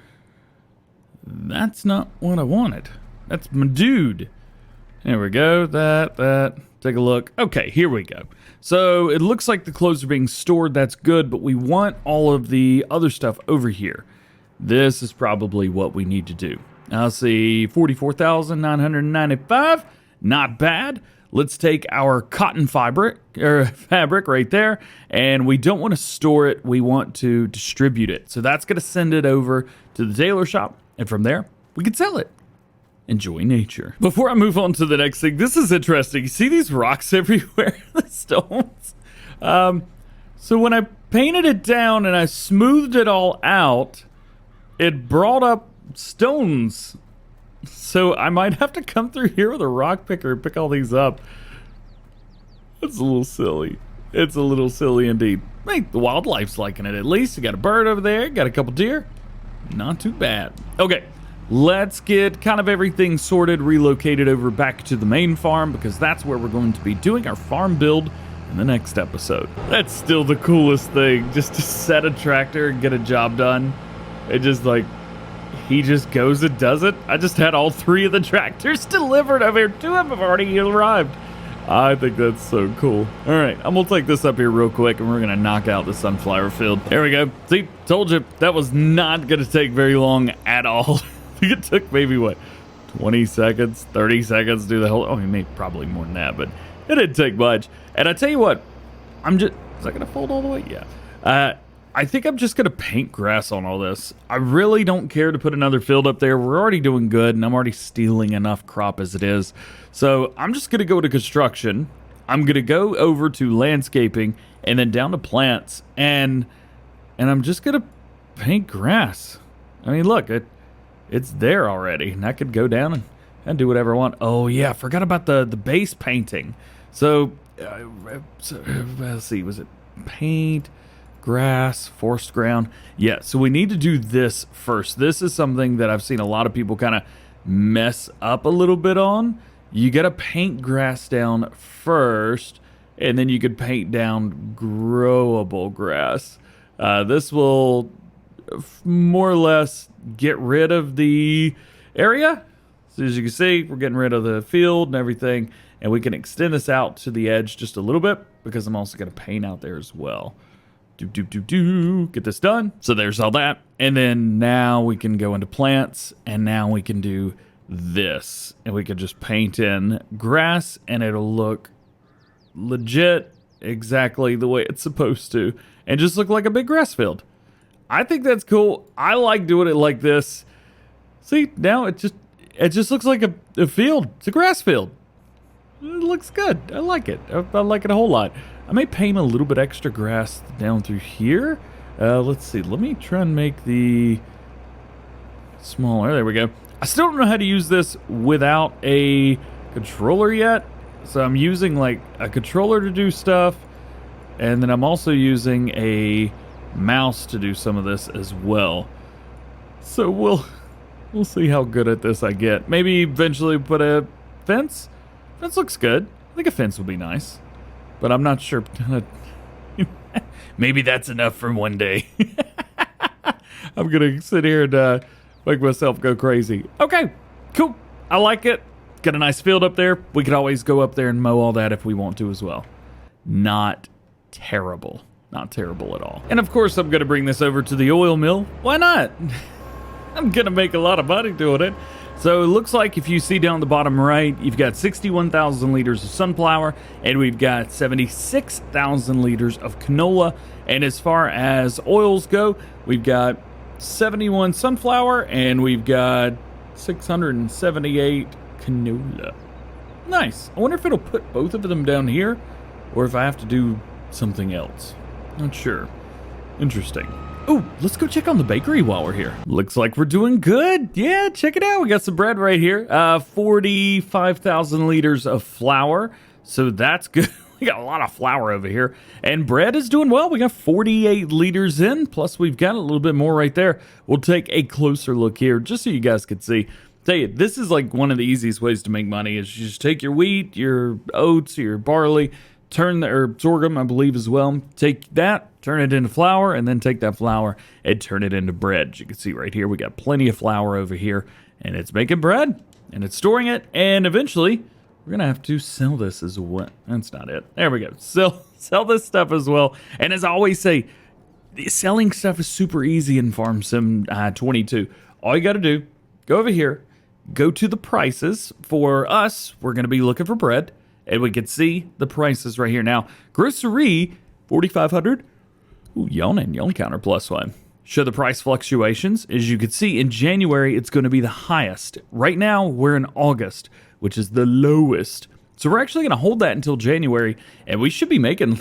That's not what I wanted. That's my dude. There we go. That. Take a look. Okay, here we go. So it looks like the clothes are being stored. That's good, but we want all of the other stuff over here. This is probably what we need to do. I'll see 44,995. Not bad. Let's take our cotton fabric right there, and we don't want to store it. We want to distribute it. So that's going to send it over to the tailor shop, and from there, we can sell it. Enjoy nature. Before I move on to the next thing, this is interesting. You see these rocks everywhere? The stones? So when I painted it down and I smoothed it all out, it brought up stones. So I might have to come through here with a rock picker and pick all these up. That's a little silly. It's a little silly indeed. I think the wildlife's liking it at least. You got a bird over there, got a couple deer. Not too bad. Okay. Let's get kind of everything sorted, relocated over back to the main farm, because that's where we're going to be doing our farm build in the next episode. That's still the coolest thing, just to set a tractor and get a job done. It just like, he just goes and does it. I just had all 3 of the tractors delivered over here. 2 of them have already arrived. I think that's so cool. All right, I'm gonna take this up here real quick and we're gonna knock out the sunflower field. There we go. See, told you, that was not gonna take very long at all. I think it took maybe, what, 20 seconds, 30 seconds to do the whole... Oh, maybe probably more than that, but it didn't take much. And I tell you what, I'm just... Is that going to fold all the way? Yeah. I think I'm just going to paint grass on all this. I really don't care to put another field up there. We're already doing good, and I'm already stealing enough crop as it is. So I'm just going to go to construction. I'm going to go over to landscaping, and then down to plants. And I'm just going to paint grass. I mean, look, it's there already, and I could go down and do whatever I want. Oh, yeah, I forgot about the base painting. So, let's see, was it paint, grass, forest ground? Yeah, so we need to do this first. This is something that I've seen a lot of people kind of mess up a little bit on. You got to paint grass down first, and then you could paint down growable grass. This will more or less get rid of the area. So as you can see, we're getting rid of the field and everything, and we can extend this out to the edge just a little bit, because I'm also going to paint out there as well. Get this done. So there's all that. And then now we can go into plants, and now we can do this, and we can just paint in grass, and it'll look legit exactly the way it's supposed to, and just look like a big grass field. I think that's cool. I like doing it like this. See, now it just looks like a field. It's a grass field. It looks good. I like it. I like it a whole lot. I may paint a little bit extra grass down through here. Let's see. Let me try and make the smaller. There we go. I still don't know how to use this without a controller yet. So I'm using like a controller to do stuff, and then I'm also using a mouse to do some of this as well. So we'll see how good at this I get. Maybe eventually put a fence. Fence looks good. I think a fence would be nice, but I'm not sure. Maybe that's enough for one day. I'm gonna sit here and make myself go crazy. Okay, cool. I like it. Got a nice field up there. We could always go up there and mow all that if we want to as well. Not terrible. Not terrible at all. And of course, I'm going to bring this over to the oil mill. Why not? I'm going to make a lot of money doing it. So it looks like if you see down the bottom right, you've got 61,000 liters of sunflower, and we've got 76,000 liters of canola. And as far as oils go, we've got 71 sunflower, and we've got 678 canola. Nice. I wonder if it'll put both of them down here, or if I have to do something else. Not sure. Interesting. Oh, let's go check on the bakery while we're here. Looks like we're doing good. Yeah, check it out. We got some bread right here. 45,000 liters of flour. So that's good. We got a lot of flour over here. And bread is doing well. We got 48 liters in. Plus, we've got a little bit more right there. We'll take a closer look here just so you guys can see. Tell you, this is like one of the easiest ways to make money is you just take your wheat, your oats, your barley, or sorghum, I believe as well. Take that, turn it into flour, and then take that flour and turn it into bread. As you can see right here, we got plenty of flour over here, and it's making bread. and it's storing it, and eventually we're gonna have to sell this as well. That's not it. There we go. Sell this stuff as well. And as I always say, selling stuff is super easy in Farm Sim 22. All you got to do, go over here, go to the prices. For us, we're going to be looking for bread, and we can see the prices right here. Now, grocery, 4,500. Ooh, yawn counter +1. Show the price fluctuations. As you can see, in January, it's going to be the highest. Right now, we're in August, which is the lowest. So we're actually going to hold that until January, and we should be making,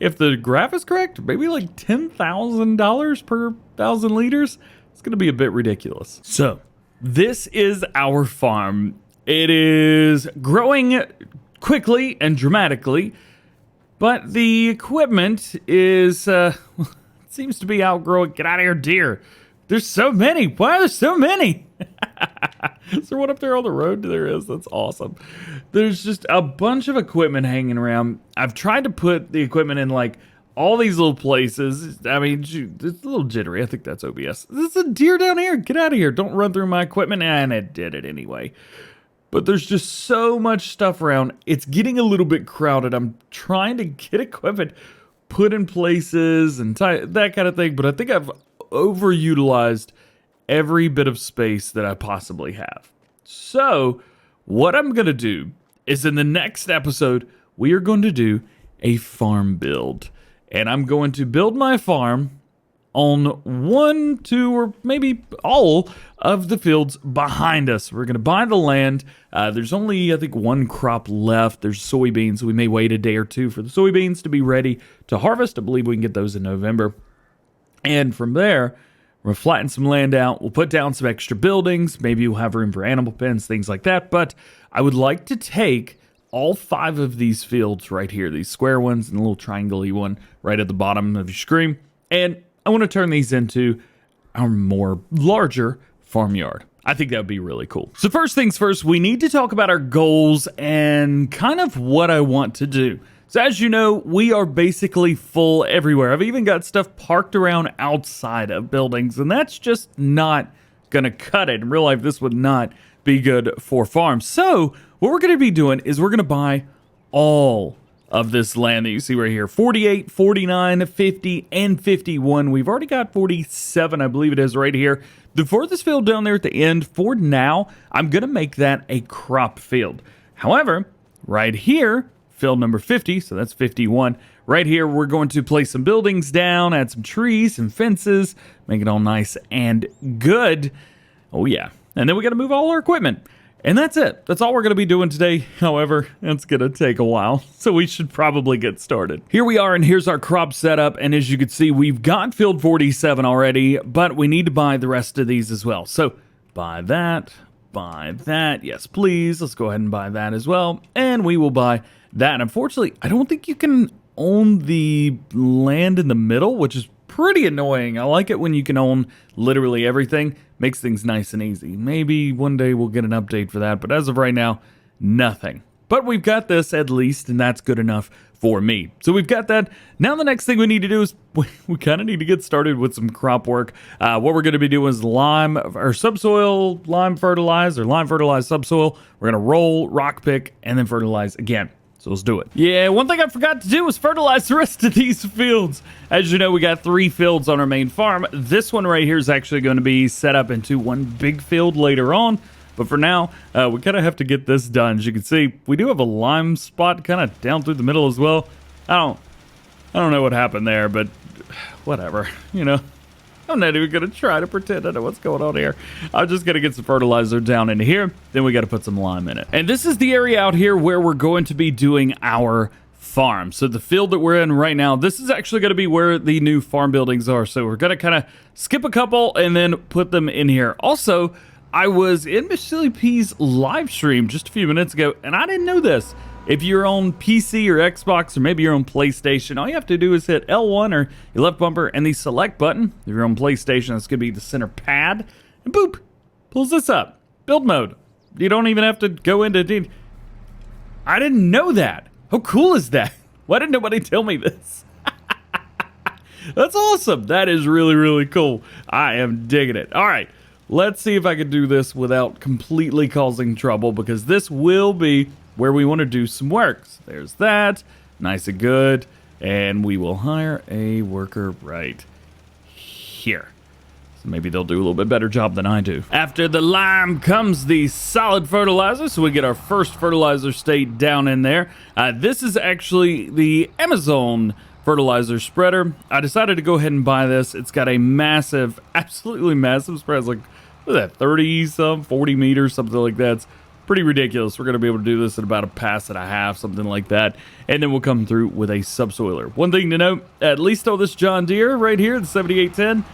if the graph is correct, maybe like $10,000 per 1,000 liters. It's going to be a bit ridiculous. So this is our farm. It is growing quickly and dramatically, but the equipment is, seems to be outgrowing. Get out of here, deer. There's so many. Why are there so many? Is there one up there on the road? There is. That's awesome. There's just a bunch of equipment hanging around. I've tried to put the equipment in like all these little places. I mean, shoot, it's a little jittery. I think that's OBS. There's a deer down here. Get out of here. Don't run through my equipment. And it did it anyway. But there's just so much stuff around. It's getting a little bit crowded. I'm trying to get equipment put in places and that kind of thing. But I think I've overutilized every bit of space that I possibly have. So what I'm going to do is in the next episode, we are going to do a farm build. And I'm going to build my farm on 1, 2, or maybe all of the fields behind us. We're going to buy the land. There's only, I think, 1 crop left. There's soybeans. We may wait a day or 2 for the soybeans to be ready to harvest. I believe we can get those in November. And from there, we'll flatten some land out. We'll put down some extra buildings. Maybe we'll have room for animal pens, things like that. But I would like to take all 5 of these fields right here, these square ones and the little triangle-y one right at the bottom of your screen, and I want to turn these into our more larger farmyard. I think that would be really cool. So first things first, we need to talk about our goals and kind of what I want to do. So as you know, we are basically full everywhere. I've even got stuff parked around outside of buildings, and that's just not going to cut it. In real life, this would not be good for farms. So what we're going to be doing is we're going to buy all of this land that you see right here. 48, 49, 50, and 51. We've already got 47, I believe it is right here. The furthest field down there at the end, for now, I'm going to make that a crop field. However, right here, field number 50, so that's 51. Right here, we're going to place some buildings down, add some trees, some fences, make it all nice and good. Oh yeah. And then we got to move all our equipment. And that's it. That's all we're going to be doing today. However, it's going to take a while, so we should probably get started. Here we are, and here's our crop setup. And as you can see, we've got field 47 already, but we need to buy the rest of these as well. So buy that, yes, please. Let's go ahead and buy that as well. And we will buy that. And unfortunately, I don't think you can own the land in the middle, which is pretty annoying. I like it when you can own literally everything. Makes things nice and easy. Maybe one day we'll get an update for that, but as of right now, nothing. But we've got this at least, and that's good enough for me. So we've got that. Now the next thing we need to do is we kind of need to get started with some crop work. What we're going to be doing is lime or subsoil, lime fertilize subsoil. We're going to roll, rock pick, and then fertilize again. So let's do it. Yeah, one thing I forgot to do was fertilize the rest of these fields. As you know, we got 3 fields on our main farm. This one right here is actually going to be set up into one big field later on. But for now, we kind of have to get this done. As you can see, we do have a lime spot kind of down through the middle as well. I don't know what happened there, but whatever, you know. I'm not even going to try to pretend I know what's going on here. I'm just going to get some fertilizer down into here. Then we got to put some lime in it. And this is the area out here where we're going to be doing our farm. So the field that we're in right now, this is actually going to be where the new farm buildings are. So we're going to kind of skip a couple and then put them in here. Also, I was in Miss Silly P's live stream just a few minutes ago, and I didn't know this. If you're on PC or Xbox or maybe you're on PlayStation, all you have to do is hit L1 or your left bumper and the select button. If you're on PlayStation, that's going to be the center pad. And boop, pulls this up. Build mode. You don't even have to go into... I didn't know that. How cool is that? Why didn't nobody tell me this? That's awesome. That is really, really cool. I am digging it. All right. let's see if I can do this without completely causing trouble, because this will be where we want to do some work. So there's that. Nice and good. And we will hire a worker right here. So maybe they'll do a little bit better job than I do. After the lime comes the solid fertilizer. So we get our first fertilizer state down in there. This is actually the Amazon fertilizer spreader. I decided to go ahead and buy this. It's got a massive, absolutely massive spread. It's like, what is that, 30 some, 40 meters, something like that. It's pretty ridiculous. We're going to be able to do this at about a pass and a half, something like that. And then we'll come through with a subsoiler. One thing to note, at least on this John Deere right here, the 7810,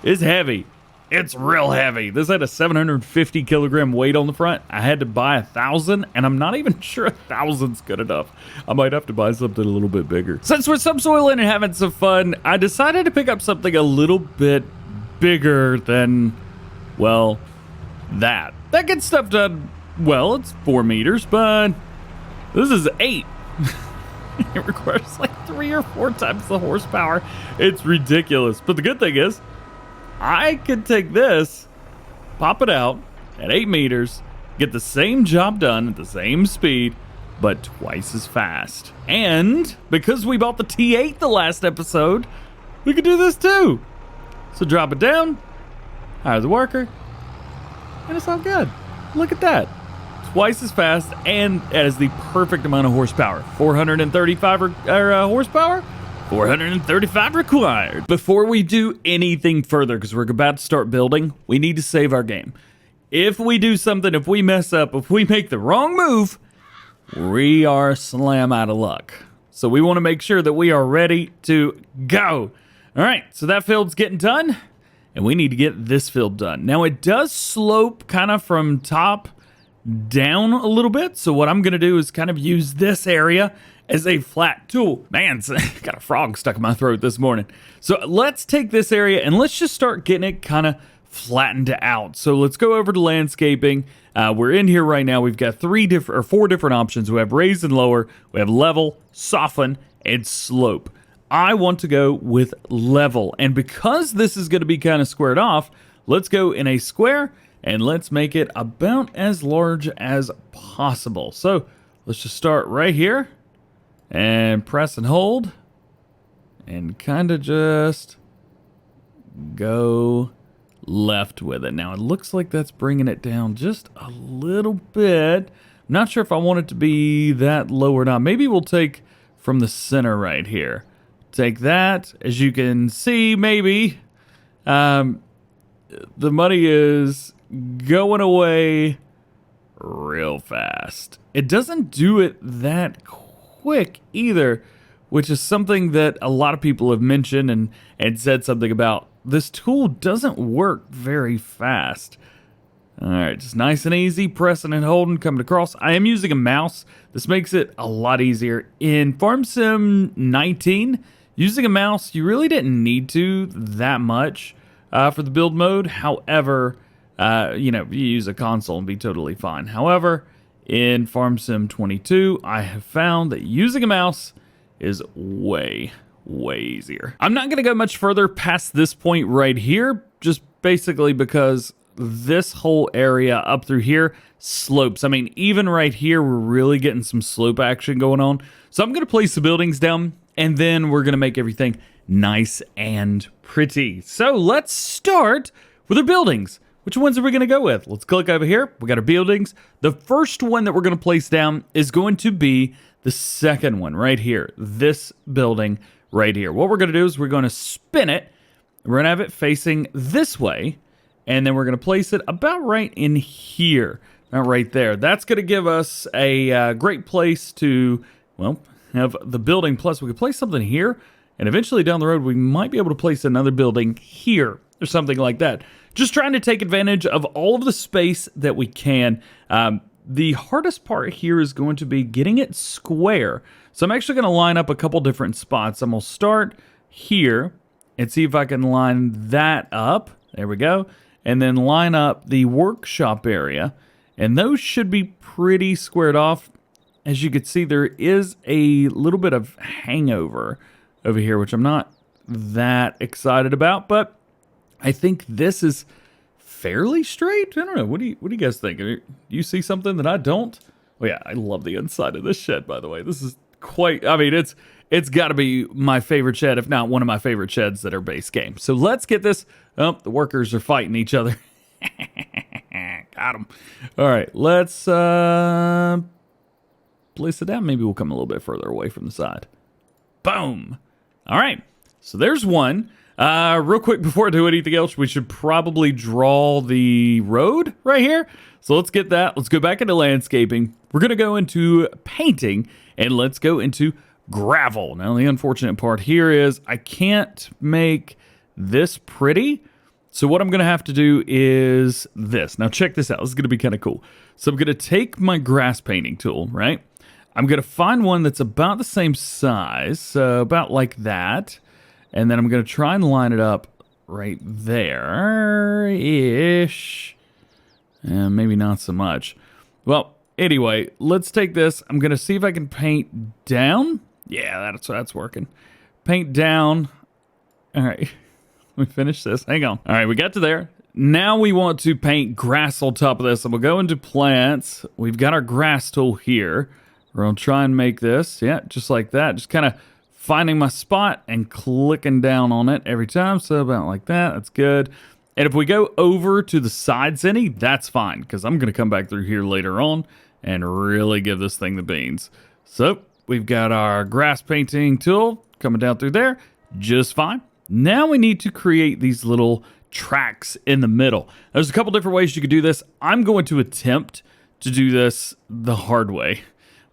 is heavy. It's real heavy. This had a 750 kilogram weight on the front. I had to buy 1,000, and I'm not even sure 1,000's good enough. I might have to buy something a little bit bigger. Since we're subsoiling and having some fun, I decided to pick up something a little bit bigger than, well, that. That gets stuff done. Well, it's 4 meters, but this is 8. It requires like 3 or 4 times the horsepower. It's ridiculous. But the good thing is, I could take this, pop it out at 8 meters, get the same job done at the same speed, but twice as fast. And because we bought the T8 the last episode, we could do this too. So drop it down, hire the worker, and it's all good. Look at that. Twice as fast, and that is the perfect amount of horsepower. 435 horsepower, 435 required. Before we do anything further, because we're about to start building, we need to save our game. If we do something, if we mess up, if we make the wrong move, we are slam out of luck. So we want to make sure that we are ready to go. All right, so that field's getting done, and we need to get this field done. Now, it does slope kind of from top down a little bit, so what I'm going to do is kind of use this area as a flat tool. Man, got a frog stuck in my throat this morning. So let's take this area and let's just start getting it kind of flattened out. So let's go over to landscaping. We're in here right now. We've got 4 different options. We have raise and lower, we have level, soften, and slope. I want to go with level, and because this is going to be kind of squared off, let's go in a square and let's make it about as large as possible. So let's just start right here and press and hold and kind of just go left with it. Now it looks like that's bringing it down just a little bit. I'm not sure if I want it to be that low or not. Maybe we'll take from the center right here. Take that. As you can see, maybe the money is going away real fast. It doesn't do it that quick either, which is something that a lot of people have mentioned and said something about. This tool doesn't work very fast. All right, just nice and easy, pressing and holding, coming across. I am using a mouse. This makes it a lot easier. In Farm Sim 19, using a mouse, you really didn't need to that much for the build mode. However, you use a console and be totally fine. However, in Farm Sim 22, I have found that using a mouse is way easier. I'm not going to go much further past this point right here, just basically because this whole area up through here slopes. I mean, even right here, we're really getting some slope action going on. So I'm going to place the buildings down, and then we're going to make everything nice and pretty. So let's start with our buildings. Which ones are we going to go with? Let's click over here. We got our buildings. The first one that we're going to place down is going to be the second one right here. This building right here. What we're going to do is we're going to spin it. We're going to have it facing this way. And then we're going to place it about right in here. Not right there. That's going to give us a great place to, well, have the building. Plus, we could place something here. And eventually down the road, we might be able to place another building here or something like that. Just trying to take advantage of all of the space that we can. The hardest part here is going to be getting it square. So I'm actually going to line up a couple different spots. I'm going to start here and see if I can line that up. There we go. And then line up the workshop area. And those should be pretty squared off. As you can see, there is a little bit of hangover over here, which I'm not that excited about, but I think this is fairly straight. I don't know. What do you guys think? Do you see something that I don't? Oh yeah, I love the inside of this shed, by the way. This is quite, I mean, it's got to be my favorite shed, if not one of my favorite sheds that are base game. So let's get this. Oh, the workers are fighting each other. Got them. All right, let's place it down. Maybe we'll come a little bit further away from the side. Boom. All right, so there's one. Real quick, before I do anything else, we should probably draw the road right here. So let's get that. Let's go back into landscaping. We're going to go into painting, and let's go into gravel. Now, the unfortunate part here is I can't make this pretty. So what I'm going to have to do is this. Now, check this out. This is going to be kind of cool. So I'm going to take my grass painting tool, right? I'm going to find one that's about the same size, so about like that. And then I'm going to try and line it up right there-ish. Maybe not so much. Well, anyway, let's take this. I'm going to see if I can paint down. Yeah, that's working. Paint down. All right. Let me finish this. Hang on. All right, we got to there. Now we want to paint grass on top of this. And we'll go into plants. We've got our grass tool here. We're going to try and make this. Yeah, just like that. Just kind of finding my spot and clicking down on it every time. So about like that. That's good. And if we go over to the sides any, that's fine, because I'm going to come back through here later on and really give this thing the beans. So we've got our grass painting tool coming down through there just fine. Now we need to create these little tracks in the middle. There's a couple different ways you could do this. I'm going to attempt to do this the hard way,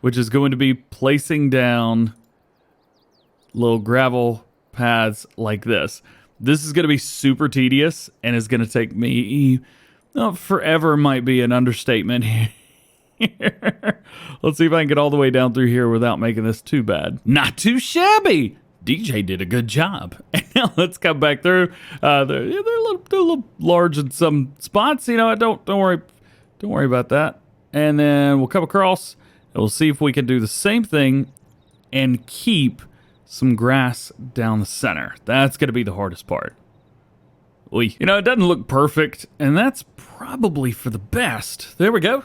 which is going to be placing down little gravel paths like this. This is going to be super tedious and is going to take me forever, might be an understatement here. Let's see if I can get all the way down through here without making this too bad. Not too shabby. DJ did a good job. And now let's come back through. They're a little large in some spots. You know, don't worry about that. And then we'll come across and we'll see if we can do the same thing and keep some grass down the center. That's going to be the hardest part. Oy. You know, it doesn't look perfect, and that's probably for the best. There we go.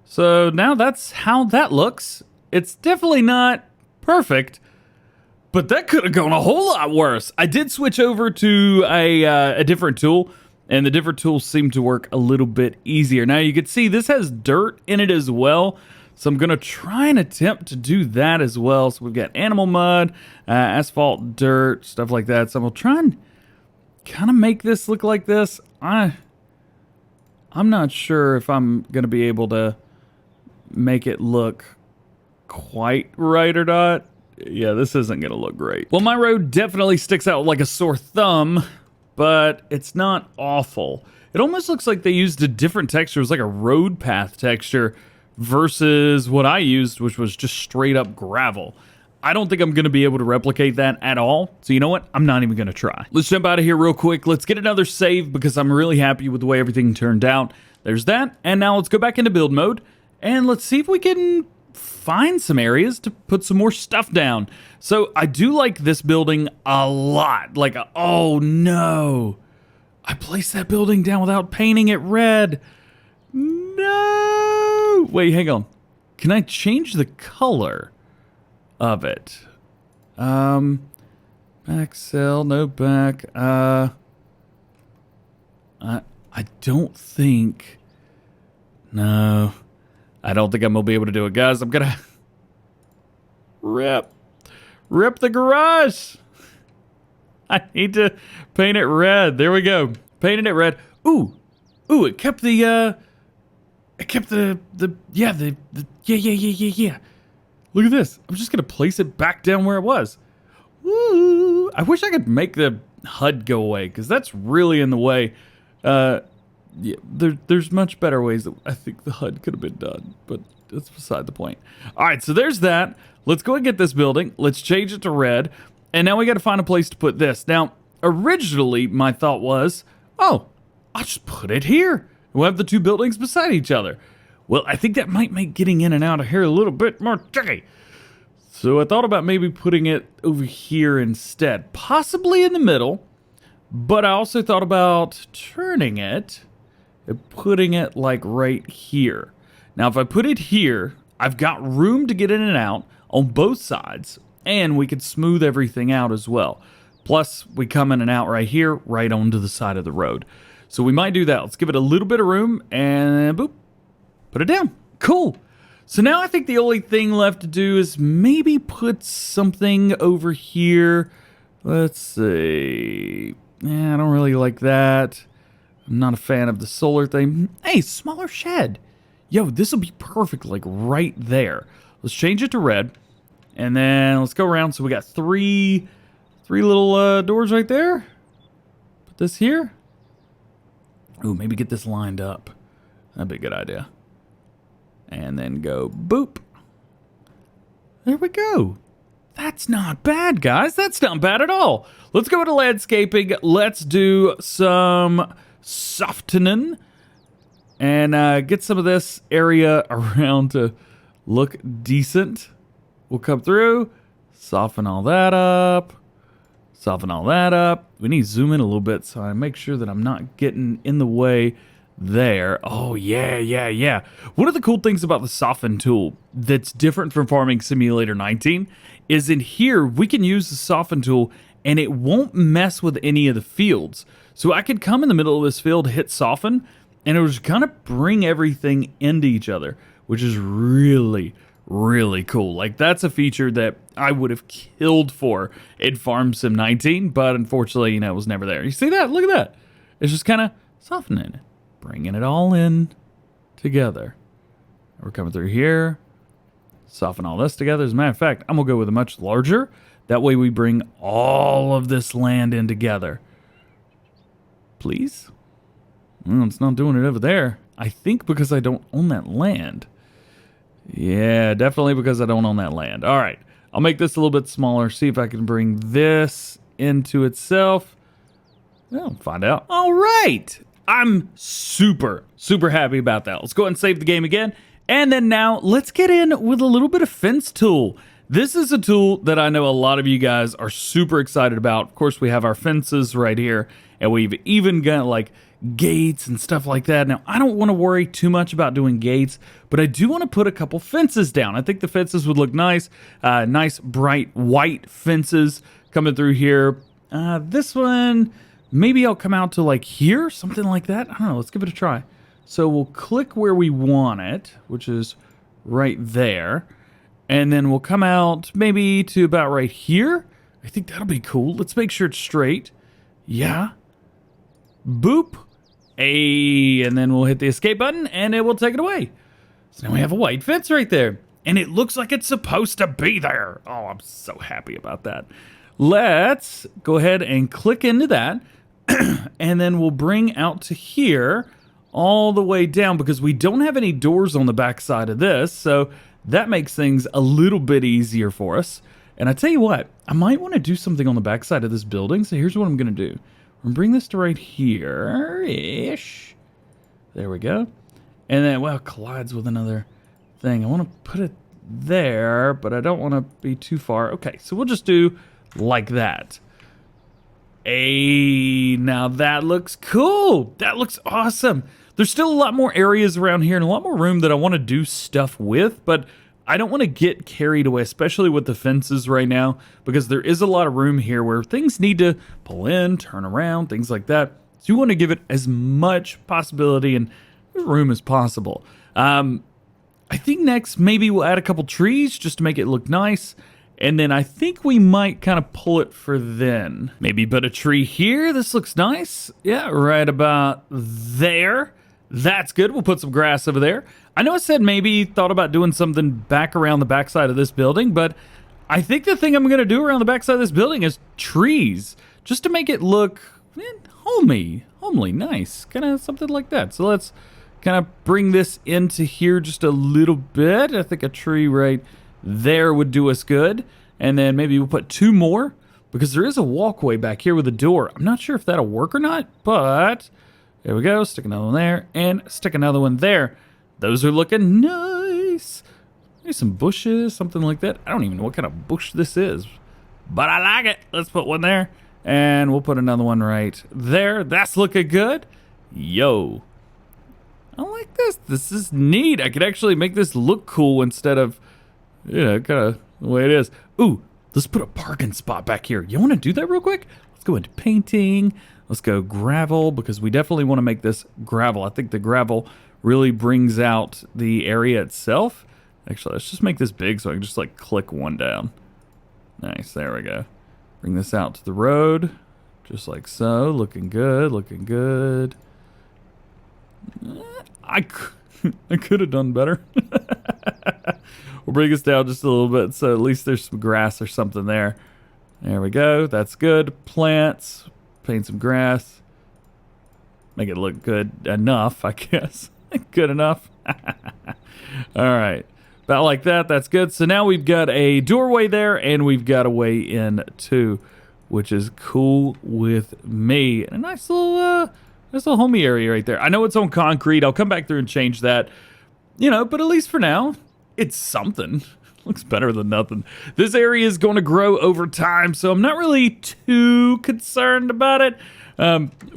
So now that's how that looks. It's definitely not perfect, but that could have gone a whole lot worse. I did switch over to a different tool, and the different tools seem to work a little bit easier. Now you can see this has dirt in it as well. So I'm going to try and attempt to do that as well. So we've got animal mud, asphalt, dirt, stuff like that. So I'm going to try and kind of make this look like this. I'm not sure if I'm going to be able to make it look quite right or not. Yeah, this isn't going to look great. Well, my road definitely sticks out like a sore thumb, but it's not awful. It almost looks like they used a different texture. It was like a road path texture versus what I used, which was just straight up gravel. I don't think I'm going to be able to replicate that at all. So you know what? I'm not even going to try. Let's jump out of here real quick. Let's get another save because I'm really happy with the way everything turned out. There's that. And now let's go back into build mode and let's see if we can find some areas to put some more stuff down. So I do like this building a lot. Like, oh no, I placed that building down without painting it red. No! Wait, hang on. Can I change the color of it? Back cell, no back. I don't think. No, I don't think I'm gonna be able to do it, guys. I'm gonna rip the garage. I need to paint it red. There we go. Painted it red. Ooh, it kept the yeah. Look at this. I'm just gonna place it back down where it was. Woo! I wish I could make the HUD go away because that's really in the way. Yeah, there's much better ways that I think the HUD could have been done, but that's beside the point. All right, so there's that. Let's go and get this building. Let's change it to red, and now we got to find a place to put this. Now, originally my thought was, oh, I'll just put it here. We'll have the two buildings beside each other. Well, I think that might make getting in and out of here a little bit more tricky. So I thought about maybe putting it over here instead, possibly in the middle, but I also thought about turning it and putting it like right here. Now, if I put it here, I've got room to get in and out on both sides, and we could smooth everything out as well. Plus, we come in and out right here, right onto the side of the road. So we might do that. Let's give it a little bit of room, and boop, put it down. Cool. So now I think the only thing left to do is maybe put something over here. Let's see. Yeah, I don't really like that. I'm not a fan of the solar thing. Hey, smaller shed. Yo, this will be perfect, like right there. Let's change it to red. And then let's go around. So we got three little doors right there. Put this here. Ooh, maybe get this lined up. That'd be a good idea. And then go boop. There we go. That's not bad, guys. That's not bad at all. Let's go into landscaping. Let's do some softening and get some of this area around to look decent. We'll come through, soften all that up, soften all that up. We need to zoom in a little bit so I make sure that I'm not getting in the way there. Oh, yeah. One of the cool things about the soften tool that's different from Farming Simulator 19 is in here, we can use the soften tool and it won't mess with any of the fields. So I could come in the middle of this field, hit soften, and it will just kind of bring everything into each other, which is really cool. Like, that's a feature that I would have killed for in Farm Sim 19, but unfortunately, it was never there. You see that? Look at that. It's just kind of softening it, bringing it all in together. We're coming through here, soften all this together. As a matter of fact, I'm going to go with a much larger. That way we bring all of this land in together. Please? Well, it's not doing it over there. I think because I don't own that land. Yeah, definitely because I don't own that land. All right, I'll make this a little bit smaller. See if I can bring this into itself. Well, find out. All right, I'm super happy about that. Let's go ahead and save the game again. And then now let's get in with a little bit of fence tool. This is a tool that I know a lot of you guys are super excited about. Of course, we have our fences right here, and we've even got like gates and stuff like that. Now, I don't want to worry too much about doing gates, but I do want to put a couple fences down. I think the fences would look nice. Nice, bright, white fences coming through here. This one, maybe I'll come out to like here, something like that. I don't know. Let's give it a try. So we'll click where we want it, which is right there. And then we'll come out maybe to about right here. I think that'll be cool. Let's make sure it's straight. Yeah. Boop. And then we'll hit the escape button and it will take it away. So now we have a white fence right there. And it looks like it's supposed to be there. Oh, I'm so happy about that. Let's go ahead and click into that. And then we'll bring out to here all the way down because we don't have any doors on the back side of this. So that makes things a little bit easier for us. And I tell you what, I might want to do something on the back side of this building. So here's what I'm going to do. I'm going to bring this to right here-ish. There we go. And then, well, it collides with another thing. I want to put it there, but I don't want to be too far. Okay, so we'll just do like that. Hey, now that looks cool. That looks awesome. There's still a lot more areas around here and a lot more room that I want to do stuff with, but I don't want to get carried away, especially with the fences right now, because there is a lot of room here where things need to pull in, turn around, things like that. So you want to give it as much possibility and room as possible. I think next maybe we'll add a couple trees just to make it look nice. And then I think we might kind of pull it for then. Maybe put a tree here. This looks nice. Yeah, right about there. That's good. We'll put some grass over there. I know I said maybe thought about doing something back around the backside of this building, but I think the thing I'm going to do around the backside of this building is trees, just to make it look homely, nice, kind of something like that. So let's kind of bring this into here just a little bit. I think a tree right there would do us good. And then maybe we'll put two more because there is a walkway back here with a door. I'm not sure if that'll work or not, but there we go. Stick another one there and stick another one there. Those are looking nice. Maybe some bushes, something like that. I don't even know what kind of bush this is, but I like it. Let's put one there and we'll put another one right there. That's looking good. Yo. this. This is neat. I could actually make this look cool instead of, you know, kind of the way it is. Ooh, let's put a parking spot back here. You want to do that real quick? Let's go into painting. Let's go gravel, because we definitely want to make this gravel. I think the gravel really brings out the area itself. Actually, let's just make this big so I can just like click one down. Nice, there we go. Bring this out to the road, just like so. Looking good, looking good. I could have done better. We'll bring this down just a little bit so at least there's some grass or something there. There we go, that's good. Plants, paint some grass. Make it look good enough, I guess. Good enough. All right. About like that, that's good. So now we've got a doorway there, and we've got a way in too, which is cool with me. And a nice little homey area right there. I know it's on concrete. I'll come back through and change that, you know, but at least for now, it's something. Looks better than nothing. This area is going to grow over time, so I'm not really too concerned about it.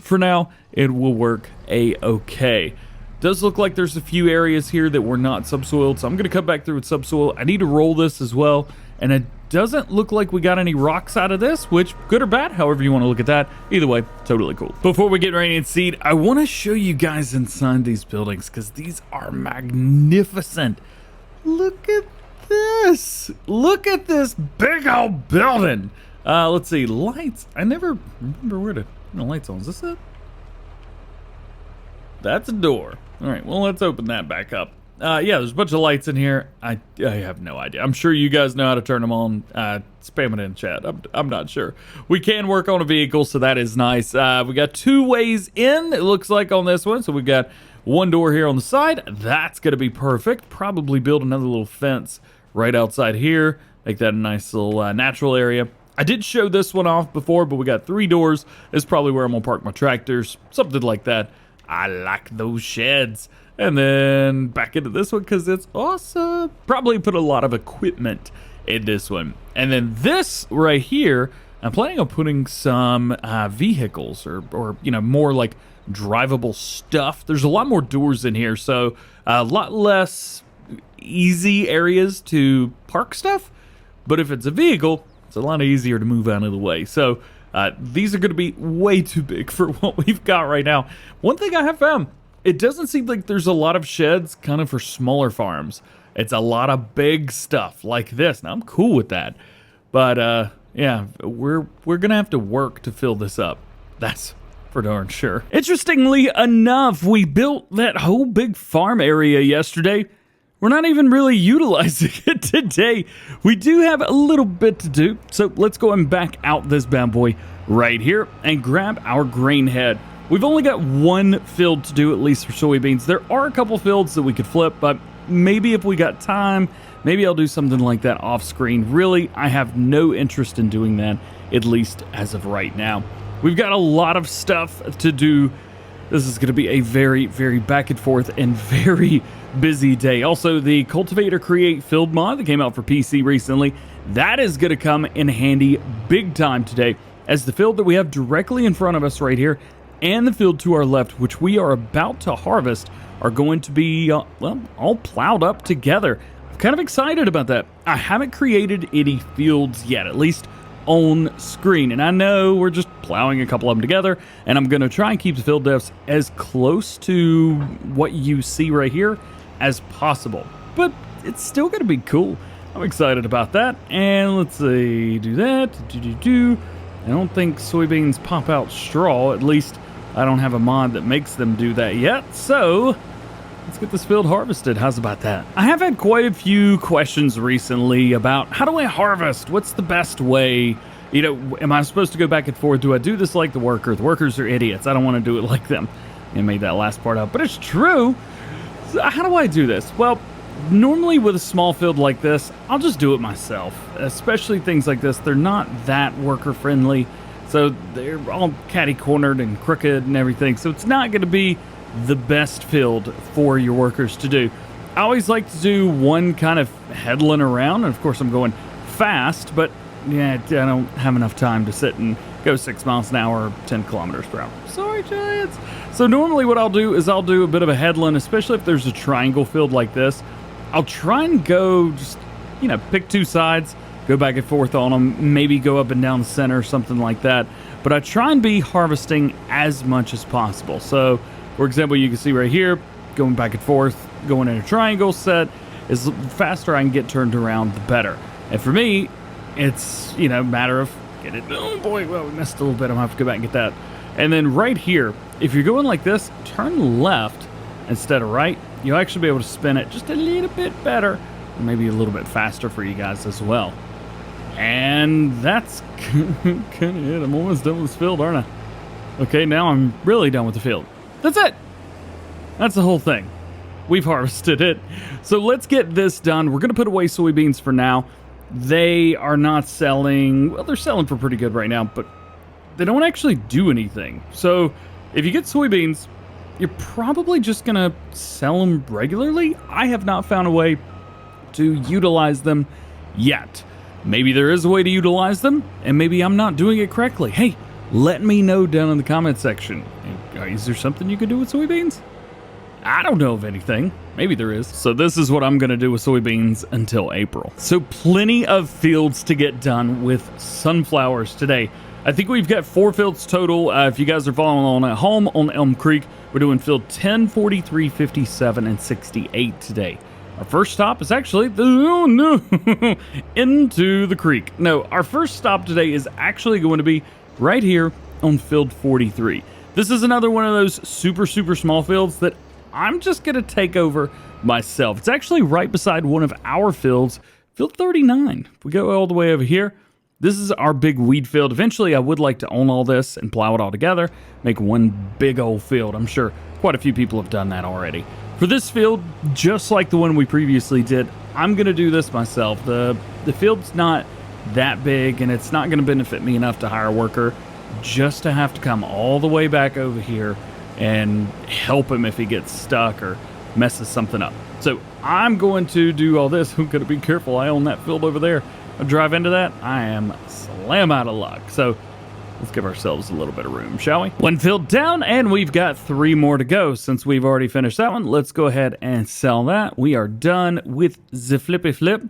For now, it will work a-okay. Does look like there's a few areas here that were not subsoiled, so I'm going to come back through with subsoil. I need to roll this as well, and it doesn't look like we got any rocks out of this, which, good or bad, however you want to look at that. Either way, totally cool. Before we get ready and seed, I want to show you guys inside these buildings, because these are magnificent. Look at this. Look at this big old building. Let's see, lights. I never remember where to turn the lights on. Is this it? That's a door. All right, well, let's open that back up. Yeah, there's a bunch of lights in here. I have no idea. I'm sure you guys know how to turn them on. Spam it in chat. I'm not sure. We can work on a vehicle, so that is nice. We got 2 ways in, it looks like, on this one. So we've got one door here on the side. That's going to be perfect. Probably build another little fence right outside here. Make that a nice little natural area. I did show this one off before, but we got 3 doors. It's probably where I'm going to park my tractors. Something like that. I like those sheds. And then back into this one because it's awesome. Probably put a lot of equipment in this one. And then this right here, I'm planning on putting some vehicles or you know, more like drivable stuff. There's a lot more doors in here, so a lot less easy areas to park stuff. But if it's a vehicle, it's a lot easier to move out of the way. So these are going to be way too big for what we've got right now. One thing I have found, it doesn't seem like there's a lot of sheds kind of for smaller farms. It's a lot of big stuff like this. Now, I'm cool with that. But, yeah, we're going to have to work to fill this up. That's for darn sure. Interestingly enough, we built that whole big farm area yesterday. We're not even really utilizing it today. We do have a little bit to do, so let's go and back out this bad boy right here and grab our grain head. We've only got one field to do, at least for soybeans. There are a couple fields that we could flip, but maybe if we got time, maybe I'll do something like that off screen. Really, I have no interest in doing that, at least as of right now. We've got a lot of stuff to do. This is going to be a very, very back and forth and very busy day. Also, the Cultivator Create Field mod that came out for PC recently, that is going to come in handy big time today, as the field that we have directly in front of us right here and the field to our left, which we are about to harvest, are going to be, well, all plowed up together. I'm kind of excited about that. I haven't created any fields yet, at least on screen, and I know we're just plowing a couple of them together, and I'm going to try and keep the field depths as close to what you see right here as possible, but it's still going to be cool. I'm excited about that. And let's see, do that, I don't think soybeans pop out straw, at least I don't have a mod that makes them do that yet, so let's get this field harvested. How's about that? I have had quite a few questions recently about how do I harvest? What's the best way? You know, am I supposed to go back and forth? Do I do this like the worker? The workers are idiots. I don't want to do it like them. I made that last part up, but it's true. So how do I do this? Well, normally with a small field like this, I'll just do it myself, especially things like this. They're not that worker friendly, so they're all catty-cornered and crooked and everything, so it's not going to be the best field for your workers to do. I always like to do one kind of headland around, and of course I'm going fast, but yeah, I don't have enough time to sit and go 6 miles an hour, 10 kilometers per hour. Sorry, Giants. So normally what I'll do is I'll do a bit of a headland, especially if there's a triangle field like this. I'll try and go just, you know, pick two sides, go back and forth on them, maybe go up and down the center, something like that. But I try and be harvesting as much as possible. So, for example, you can see right here, going back and forth, going in a triangle set. As the faster I can get turned around, the better. And for me, it's, you know, a matter of get it. Oh boy, well, we missed a little bit. I'm gonna have to go back and get that. And then right here, if you're going like this, turn left instead of right. You'll actually be able to spin it just a little bit better, maybe a little bit faster for you guys as well. And that's kind of it. I'm almost done with this field, aren't I? Okay, now I'm really done with the field. That's it. That's the whole thing. We've harvested it. So let's get this done. We're going to put away soybeans for now. They are not selling. Well, they're selling for pretty good right now, but they don't actually do anything. So if you get soybeans, you're probably just going to sell them regularly. I have not found a way to utilize them yet. Maybe there is a way to utilize them, and maybe I'm not doing it correctly. Hey, let me know down in the comment section. Is there something you could do with soybeans? I don't know of anything. Maybe there is. So this is what I'm going to do with soybeans until April. So plenty of fields to get done with sunflowers today. I think we've got 4 fields total. If you guys are following along at home on Elmcreek, we're doing field 10, 43, 57, and 68 today. Our first stop is actually into the creek. No, our first stop today is actually going to be right here on field 43. This is another one of those super small fields that I'm just going to take over myself. It's actually right beside one of our fields, field 39. If we go all the way over here, this is our big weed field. Eventually, I would like to own all this and plow it all together, make one big old field. I'm sure quite a few people have done that already. For this field, just like the one we previously did, I'm going to do this myself. The field's not that big, and it's not going to benefit me enough to hire a worker just to have to come all the way back over here and help him if he gets stuck or messes something up. So I'm going to do all this. I'm going to be careful. I own that field over there. I drive into that, I am slam out of luck. So let's give ourselves a little bit of room, shall we? One field down, and we've got 3 more to go. Since we've already finished that one, let's go ahead and sell that. We are done with the flippy flip.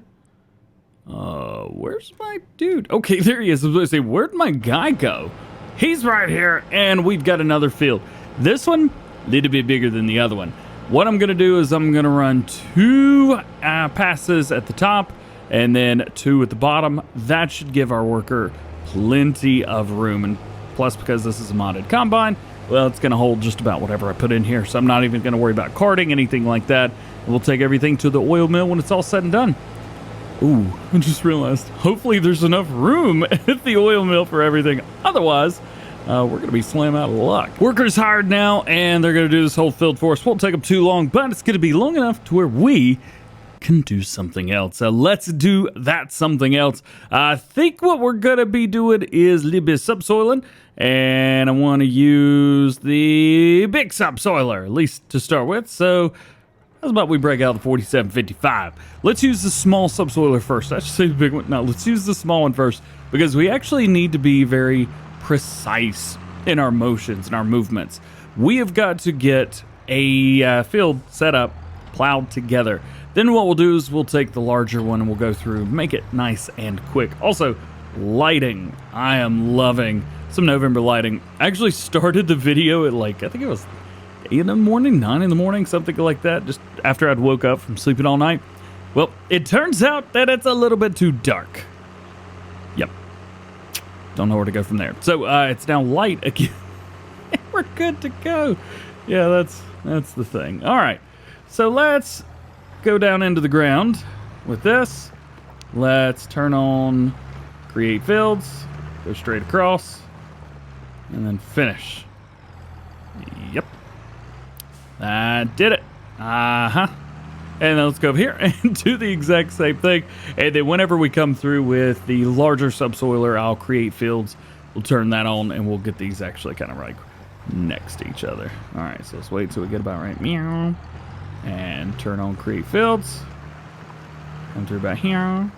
Where's my dude? Okay, there he is. I was going to say, where'd my guy go? He's right here, and we've got another field. This one, a little bit bigger than the other one. What I'm going to do is I'm going to run 2 passes at the top and then 2 at the bottom. That should give our worker plenty of room. And plus, because this is a modded combine, well, it's going to hold just about whatever I put in here. So I'm not even going to worry about carting, anything like that. We'll take everything to the oil mill when it's all said and done. Ooh, I just realized, hopefully there's enough room at the oil mill for everything. Otherwise, we're going to be slam out of luck. Workers hired now, and they're going to do this whole field for us. Won't take them too long, but it's going to be long enough to where we can do something else. So let's do that something else. I think what we're going to be doing is a little bit of subsoiling, and I want to use the big subsoiler, at least to start with. So how about we break out the 4755? Let's use the small subsoiler first. I should say the big one. No, let's use the small one first, because we actually need to be very precise in our motions and our movements. We have got to get a field set up, plowed together. Then what we'll do is we'll take the larger one and we'll go through, make it nice and quick. Also, lighting. I am loving some November lighting. I actually started the video at I think it was 8 in the morning, 9 in the morning, something like that, just after I'd woke up from sleeping all night. Well, it turns out that it's a little bit too dark. Yep. Don't know where to go from there. So it's now light again. We're good to go. Yeah, that's the thing. All right. So let's go down into the ground with this. Let's turn on create fields. Go straight across. And then finish. Yep. That did it. Uh-huh. And then let's go over here and do the exact same thing. And then whenever we come through with the larger subsoiler, I'll create fields. We'll turn that on, and we'll get these actually kind of like next to each other. All right, so let's wait till we get about right. Meow. And turn on create fields. Come through about here.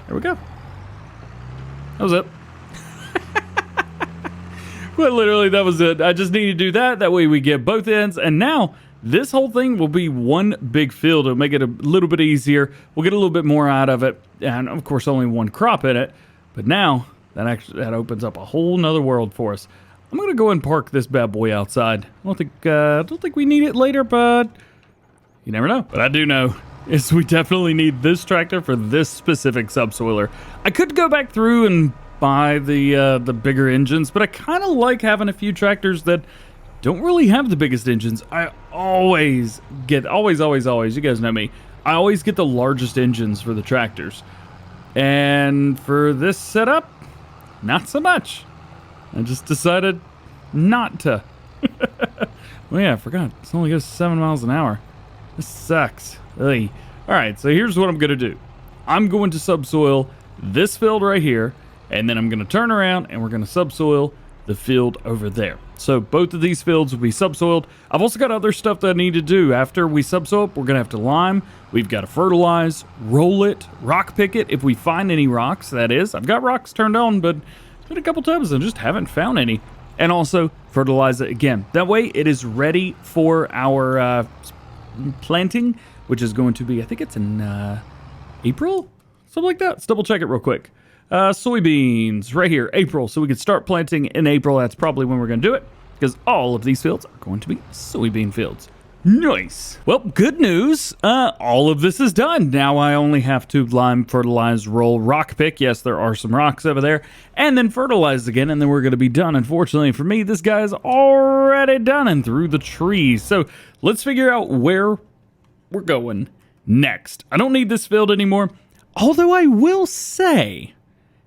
There we go. That was it. But literally, that was it. I just need to do that. That way we get both ends. And now this whole thing will be one big field. It'll make it a little bit easier. We'll get a little bit more out of it. And of course, only one crop in it. But now that opens up a whole nother world for us. I'm going to go and park this bad boy outside. I don't think we need it later, but you never know. But I do know is we definitely need this tractor for this specific subsoiler. I could go back through and buy the bigger engines, but I kind of like having a few tractors that don't really have the biggest engines. I always, you guys know me, I always get the largest engines for the tractors. And for this setup, not so much. I just decided not to. Well, yeah, I forgot. It only goes 7 miles an hour. This sucks. Ugh. All right, so here's what I'm going to do. I'm going to subsoil this field right here, and then I'm going to turn around and we're going to subsoil the field over there. So both of these fields will be subsoiled. I've also got other stuff that I need to do. After we subsoil, we're going to have to lime. We've got to fertilize, roll it, rock pick it if we find any rocks, that is. I've got rocks turned on, but it's been a couple times and I just haven't found any. And also fertilize it again. That way it is ready for our planting, which is going to be, I think it's in April? Something like that. Let's double check it real quick. Soybeans, right here, April. So we can start planting in April. That's probably when we're going to do it, because all of these fields are going to be soybean fields. Nice. Well, good news. All of this is done. Now I only have to lime, fertilize, roll, rock pick. Yes, there are some rocks over there. And then fertilize again, and then we're going to be done. Unfortunately for me, this guy's already done and through the trees. So let's figure out where we're going next. I don't need this field anymore. Although I will say,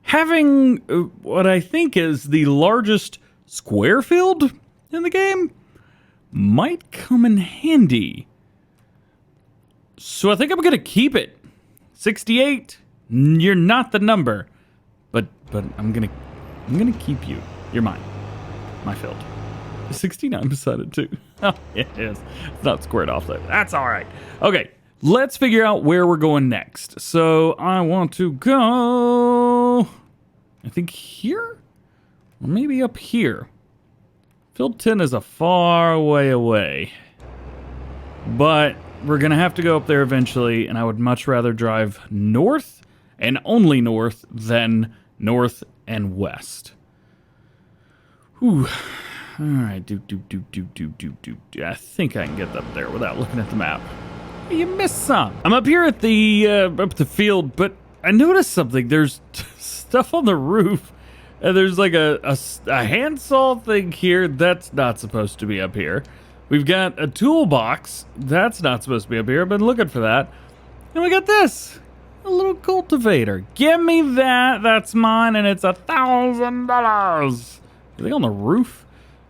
having what I think is the largest square field in the game might come in handy. So I think I'm gonna keep it. 68, you're not the number, but I'm gonna keep you. You're mine. My field. 69 beside it too. Oh, it is. It's not squared off though. That's all right. Okay, let's figure out where we're going next. So I want to go, I think here, or maybe up here. Field 10 is a far way away, but we're going to have to go up there eventually, and I would much rather drive north and only north than north and west. Whew. All right, I think I can get up there without looking at the map. You missed some. I'm up here at the field, but I noticed something. There's stuff on the roof. There's like a handsaw thing here. That's not supposed to be up here. We've got a toolbox. That's not supposed to be up here. I've been looking for that. And we got this. A little cultivator. Give me that. That's mine, and it's $1,000. Are they on the roof?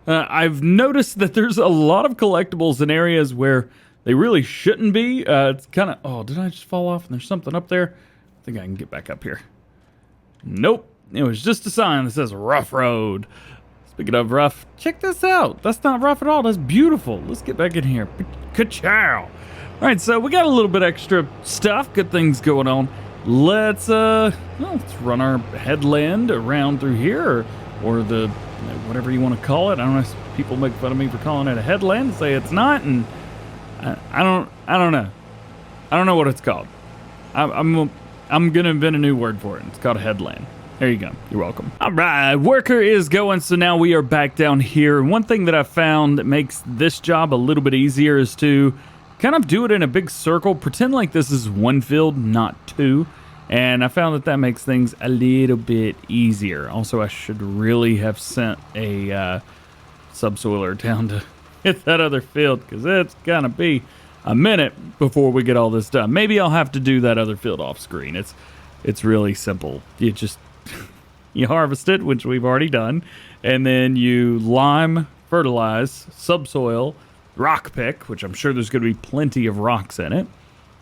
I've noticed that there's a lot of collectibles in areas where they really shouldn't be. It's kind of... Oh, did I just fall off and there's something up there? I think I can get back up here. Nope. It was just a sign that says rough road. Speaking of rough, check this out. That's not rough at all. That's beautiful. Let's get back in here. Ka-chow. All right, so we got a little bit extra stuff. Good things going on. Let's run our headland around through here, or the whatever you want to call it. I don't know. People make fun of me for calling it a headland, say it's not, and I don't know. I don't know what it's called. I'm gonna invent a new word for it. It's called a headland. There you go. You're welcome. All right, worker is going, so now we are back down here. And one thing that I found that makes this job a little bit easier is to kind of do it in a big circle. Pretend like this is one field, not two. And I found that makes things a little bit easier. Also, I should really have sent a subsoiler down to hit that other field, because it's gonna be a minute before we get all this done. Maybe I'll have to do that other field off screen. It's really simple. You just you harvest it, which we've already done, and then you lime, fertilize, subsoil, rock pick, which I'm sure there's going to be plenty of rocks in it,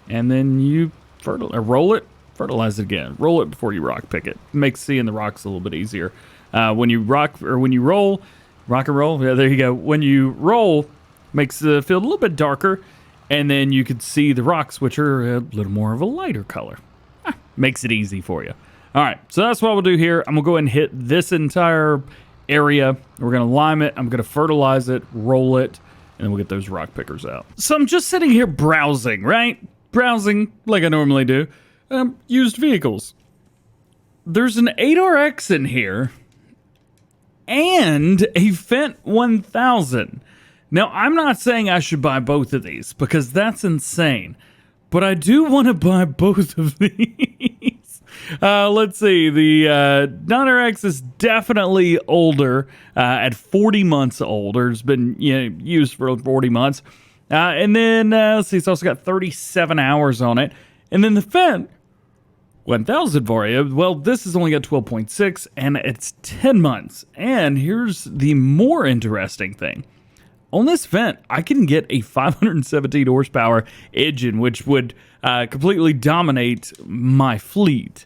and then you roll it, fertilize it again. Roll it before you rock pick it. Makes seeing the rocks a little bit easier. When you rock and roll. Yeah, there you go. When you roll, makes the field a little bit darker, and then you can see the rocks, which are a little more of a lighter color. Makes it easy for you. All right, so that's what we'll do here. I'm gonna go ahead and hit this entire area. We're going to lime it. I'm going to fertilize it, roll it, and then we'll get those rock pickers out. So I'm just sitting here browsing, right? Browsing like I normally do. Used vehicles. There's an 8RX in here and a Fint 1000. Now, I'm not saying I should buy both of these because that's insane, but I do want to buy both of these. Let's see. The 9RX is definitely older, at 40 months old, or it's been used for 40 months. And then, let's see, it's also got 37 hours on it. And then the Fint 1000 for you. Well, this has only got 12.6, and it's 10 months. And here's the more interesting thing. On this Fint, I can get a 517 horsepower engine, which would completely dominate my fleet.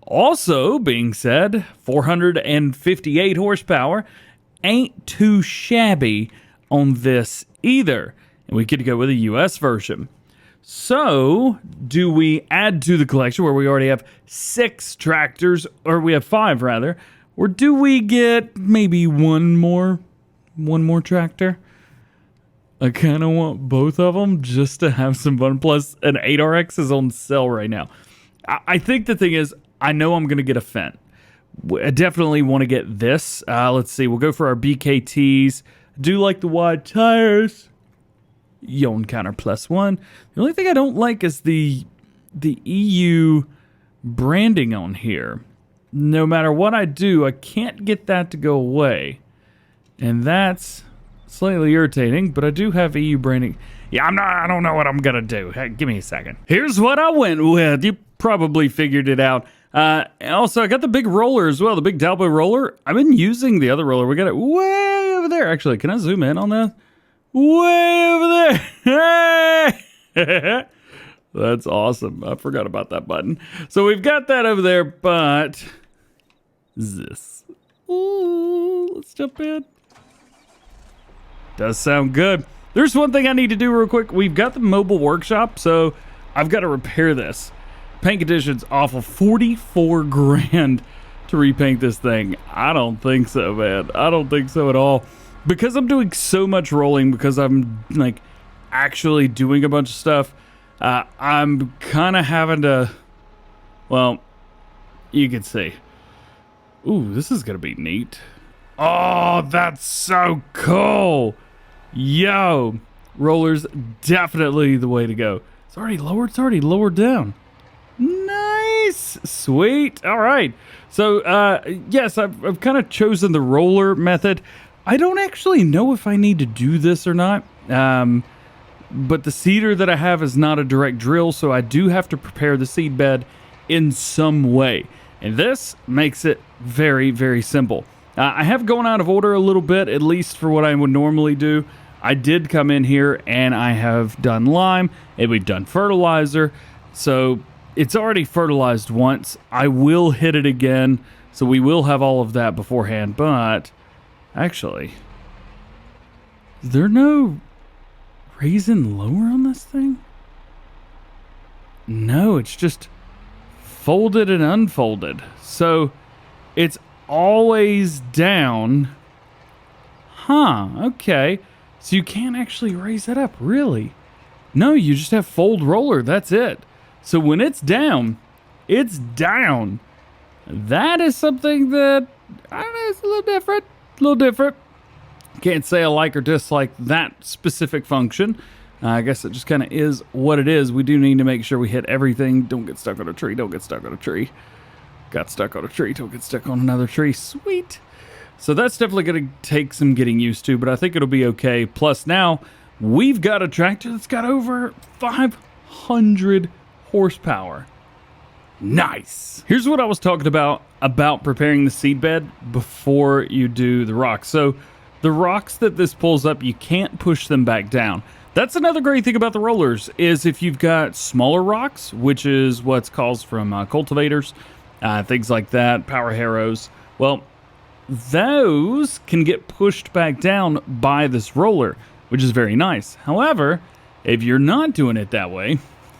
Also, being said, 458 horsepower ain't too shabby on this either. And we could go with a US version. So, do we add to the collection where we already have 6 tractors, or we have 5 rather, or do we get maybe one more tractor? I kind of want both of them just to have some fun. Plus, an 8RX is on sale right now. I think the thing is, I know I'm going to get a Fint. I definitely want to get this. Let's see. We'll go for our BKTs. I do like the wide tires. Yaw counter +1. The only thing I don't like is the EU branding on here. No matter what I do, I can't get that to go away. And that's slightly irritating, but I do have EU branding. Yeah, I don't know what I'm gonna do. Hey, give me a second. Here's what I went with. You probably figured it out. Also, I got the big roller as well, the big Dalbo roller. I've been using the other roller. We got it way over there. Actually, can I zoom in on that? Way over there. Hey! That's awesome. I forgot about that button. So we've got that over there, but this. Ooh, let's jump in. Does sound good. There's one thing I need to do real quick. We've got the mobile workshop, so I've got to repair this. Paint condition's awful. 44 grand to repaint this thing. I don't think so, man. I don't think so at all. Because I'm doing so much rolling, because I'm like actually doing a bunch of stuff, I'm kind of having to, well, you can see. Ooh, this is going to be neat. Oh, that's so cool. Yo, roller's definitely the way to go. It's already lowered. It's already lowered down. Nice. Sweet. All right. So, yes, I've kind of chosen the roller method. I don't actually know if I need to do this or not, but the seeder that I have is not a direct drill, so I do have to prepare the seed bed in some way. And this makes it very, very simple. I have gone out of order a little bit, at least for what I would normally do. I did come in here and I have done lime, and we've done fertilizer, so it's already fertilized once. I will hit it again, so we will have all of that beforehand, but actually, is there no raising lower on this thing? No, it's just folded and unfolded. So it's always down. Huh, okay. So you can't actually raise it up, really? No, you just have fold roller, that's it. So when it's down, it's down. That is something that, I don't know, it's a little different. A little different. Can't say I like or dislike that specific function. I guess it just kind of is what it is. We do need to make sure we hit everything. Don't get stuck on a tree. Don't get stuck on a tree. Got stuck on a tree. Don't get stuck on another tree. Sweet. So that's definitely going to take some getting used to, but I think it'll be okay. Plus now we've got a tractor that's got over 500 horsepower. Nice. Here's what I was talking about preparing the seed bed before you do the rocks. So the rocks that this pulls up, you can't push them back down. That's another great thing about the rollers, is if you've got smaller rocks, which is what's caused from cultivators, things like that, power harrows, well, those can get pushed back down by this roller, which is very nice. However, if you're not doing it that way,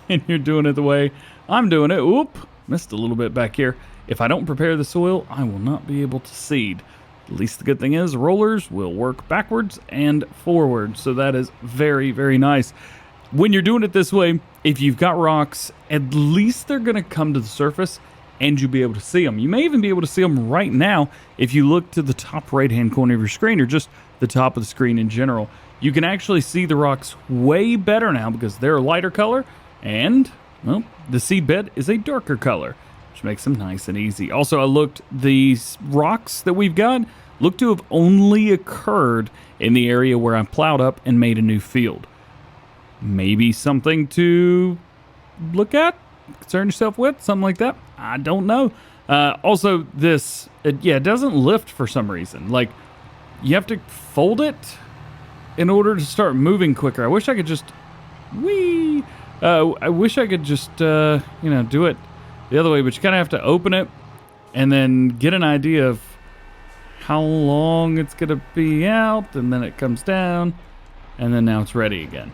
and you're doing it the way I'm doing it, missed a little bit back here. If I don't prepare the soil, I will not be able to seed. At least the good thing is rollers will work backwards and forwards. So that is very, very nice. When you're doing it this way, if you've got rocks, at least they're going to come to the surface and you'll be able to see them. You may even be able to see them right now if you look to the top right-hand corner of your screen or just the top of the screen in general. You can actually see the rocks way better now because they're a lighter color and, well, the seed bed is a darker color, which makes them nice and easy. Also, I looked, these rocks that we've got look to have only occurred in the area where I plowed up and made a new field. Maybe something to look at, concern yourself with, something like that. I don't know. Also, this, it doesn't lift for some reason. Like, you have to fold it in order to start moving quicker. I wish I could just, I wish I could just, do it the other way, but you kind of have to open it and then get an idea of how long it's going to be out, and then it comes down, and then now it's ready again.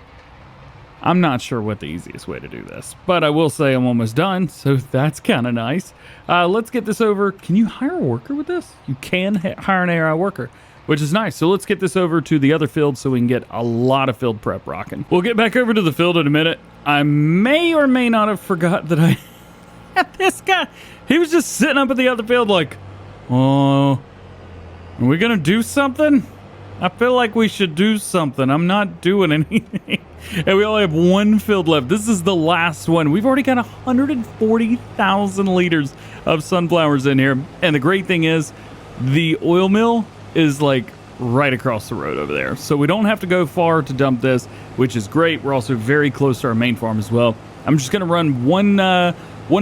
I'm not sure what the easiest way to do this, but I will say I'm almost done, so that's kind of nice. Let's get this over. Can you hire a worker with this? You can hire an AI worker, which is nice. So let's get this over to the other field so we can get a lot of field prep rocking. We'll get back over to the field in a minute. I may or may not have forgot that I had this guy. He was just sitting up at the other field like, oh, are we going to do something? I feel like we should do something. I'm not doing anything. And we only have one field left. This is the last one. We've already got 140,000 liters of sunflowers in here. And the great thing is the oil mill is like right across the road over there. So we don't have to go far to dump this, which is great. We're also very close to our main farm as well. I'm just going to run one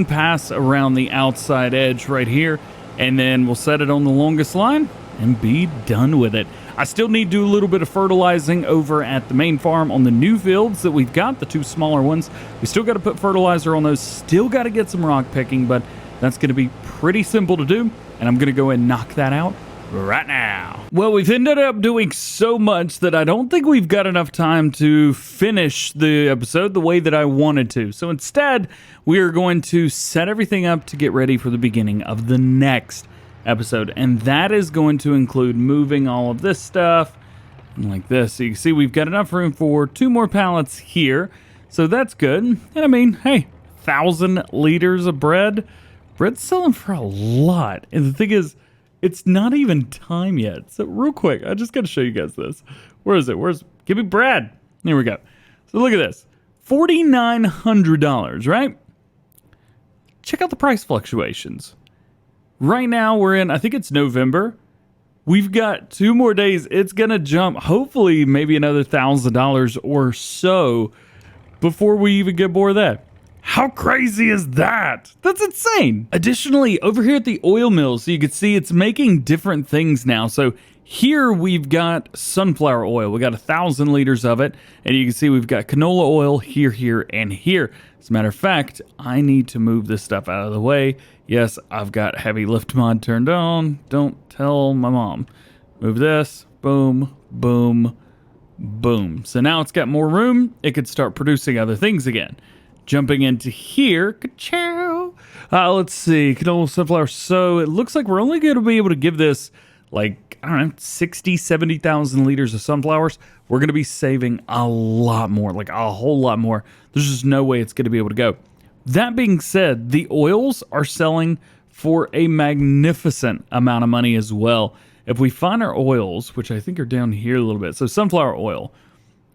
pass around the outside edge right here, and then we'll set it on the longest line and be done with it. I still need to do a little bit of fertilizing over at the main farm on the new fields that we've got, the two smaller ones. We still got to put fertilizer on those, still got to get some rock picking, but that's going to be pretty simple to do, and I'm going to go ahead and knock that out right now. Well, we've ended up doing so much that I don't think we've got enough time to finish the episode the way that I wanted to. So instead, we are going to set everything up to get ready for the beginning of the next episode, and that is going to include moving all of this stuff like this. So you can see we've got enough room for 2 more pallets here, so that's good. And I mean, hey, 1,000 liters of bread's selling for a lot. And the thing is, it's not even time yet. So real quick, I just got to show you guys this. Where is it? Give me bread. Here we go. So look at this, $4,900, right? Check out the price fluctuations. Right now we're in, I think it's November. We've got 2 more days. It's going to jump, hopefully maybe another $1,000 or so before we even get more of that. How crazy is that? That's insane. Additionally, over here at the oil mill, so you can see it's making different things now. So here we've got sunflower oil. We got 1,000 liters of it. And you can see we've got canola oil here, here, and here. As a matter of fact, I need to move this stuff out of the way. Yes, I've got heavy lift mod turned on. Don't tell my mom. Move this. Boom, boom, boom. So now it's got more room. It could start producing other things again. Jumping into here. Ka-chow. Let's see. Canola, sunflower. So it looks like we're only going to be able to give this like, I don't know, 60, 70,000 liters of sunflowers. We're going to be saving a lot more, like a whole lot more. There's just no way it's going to be able to go. That being said, the oils are selling for a magnificent amount of money as well. If we find our oils, which I think are down here a little bit. So sunflower oil,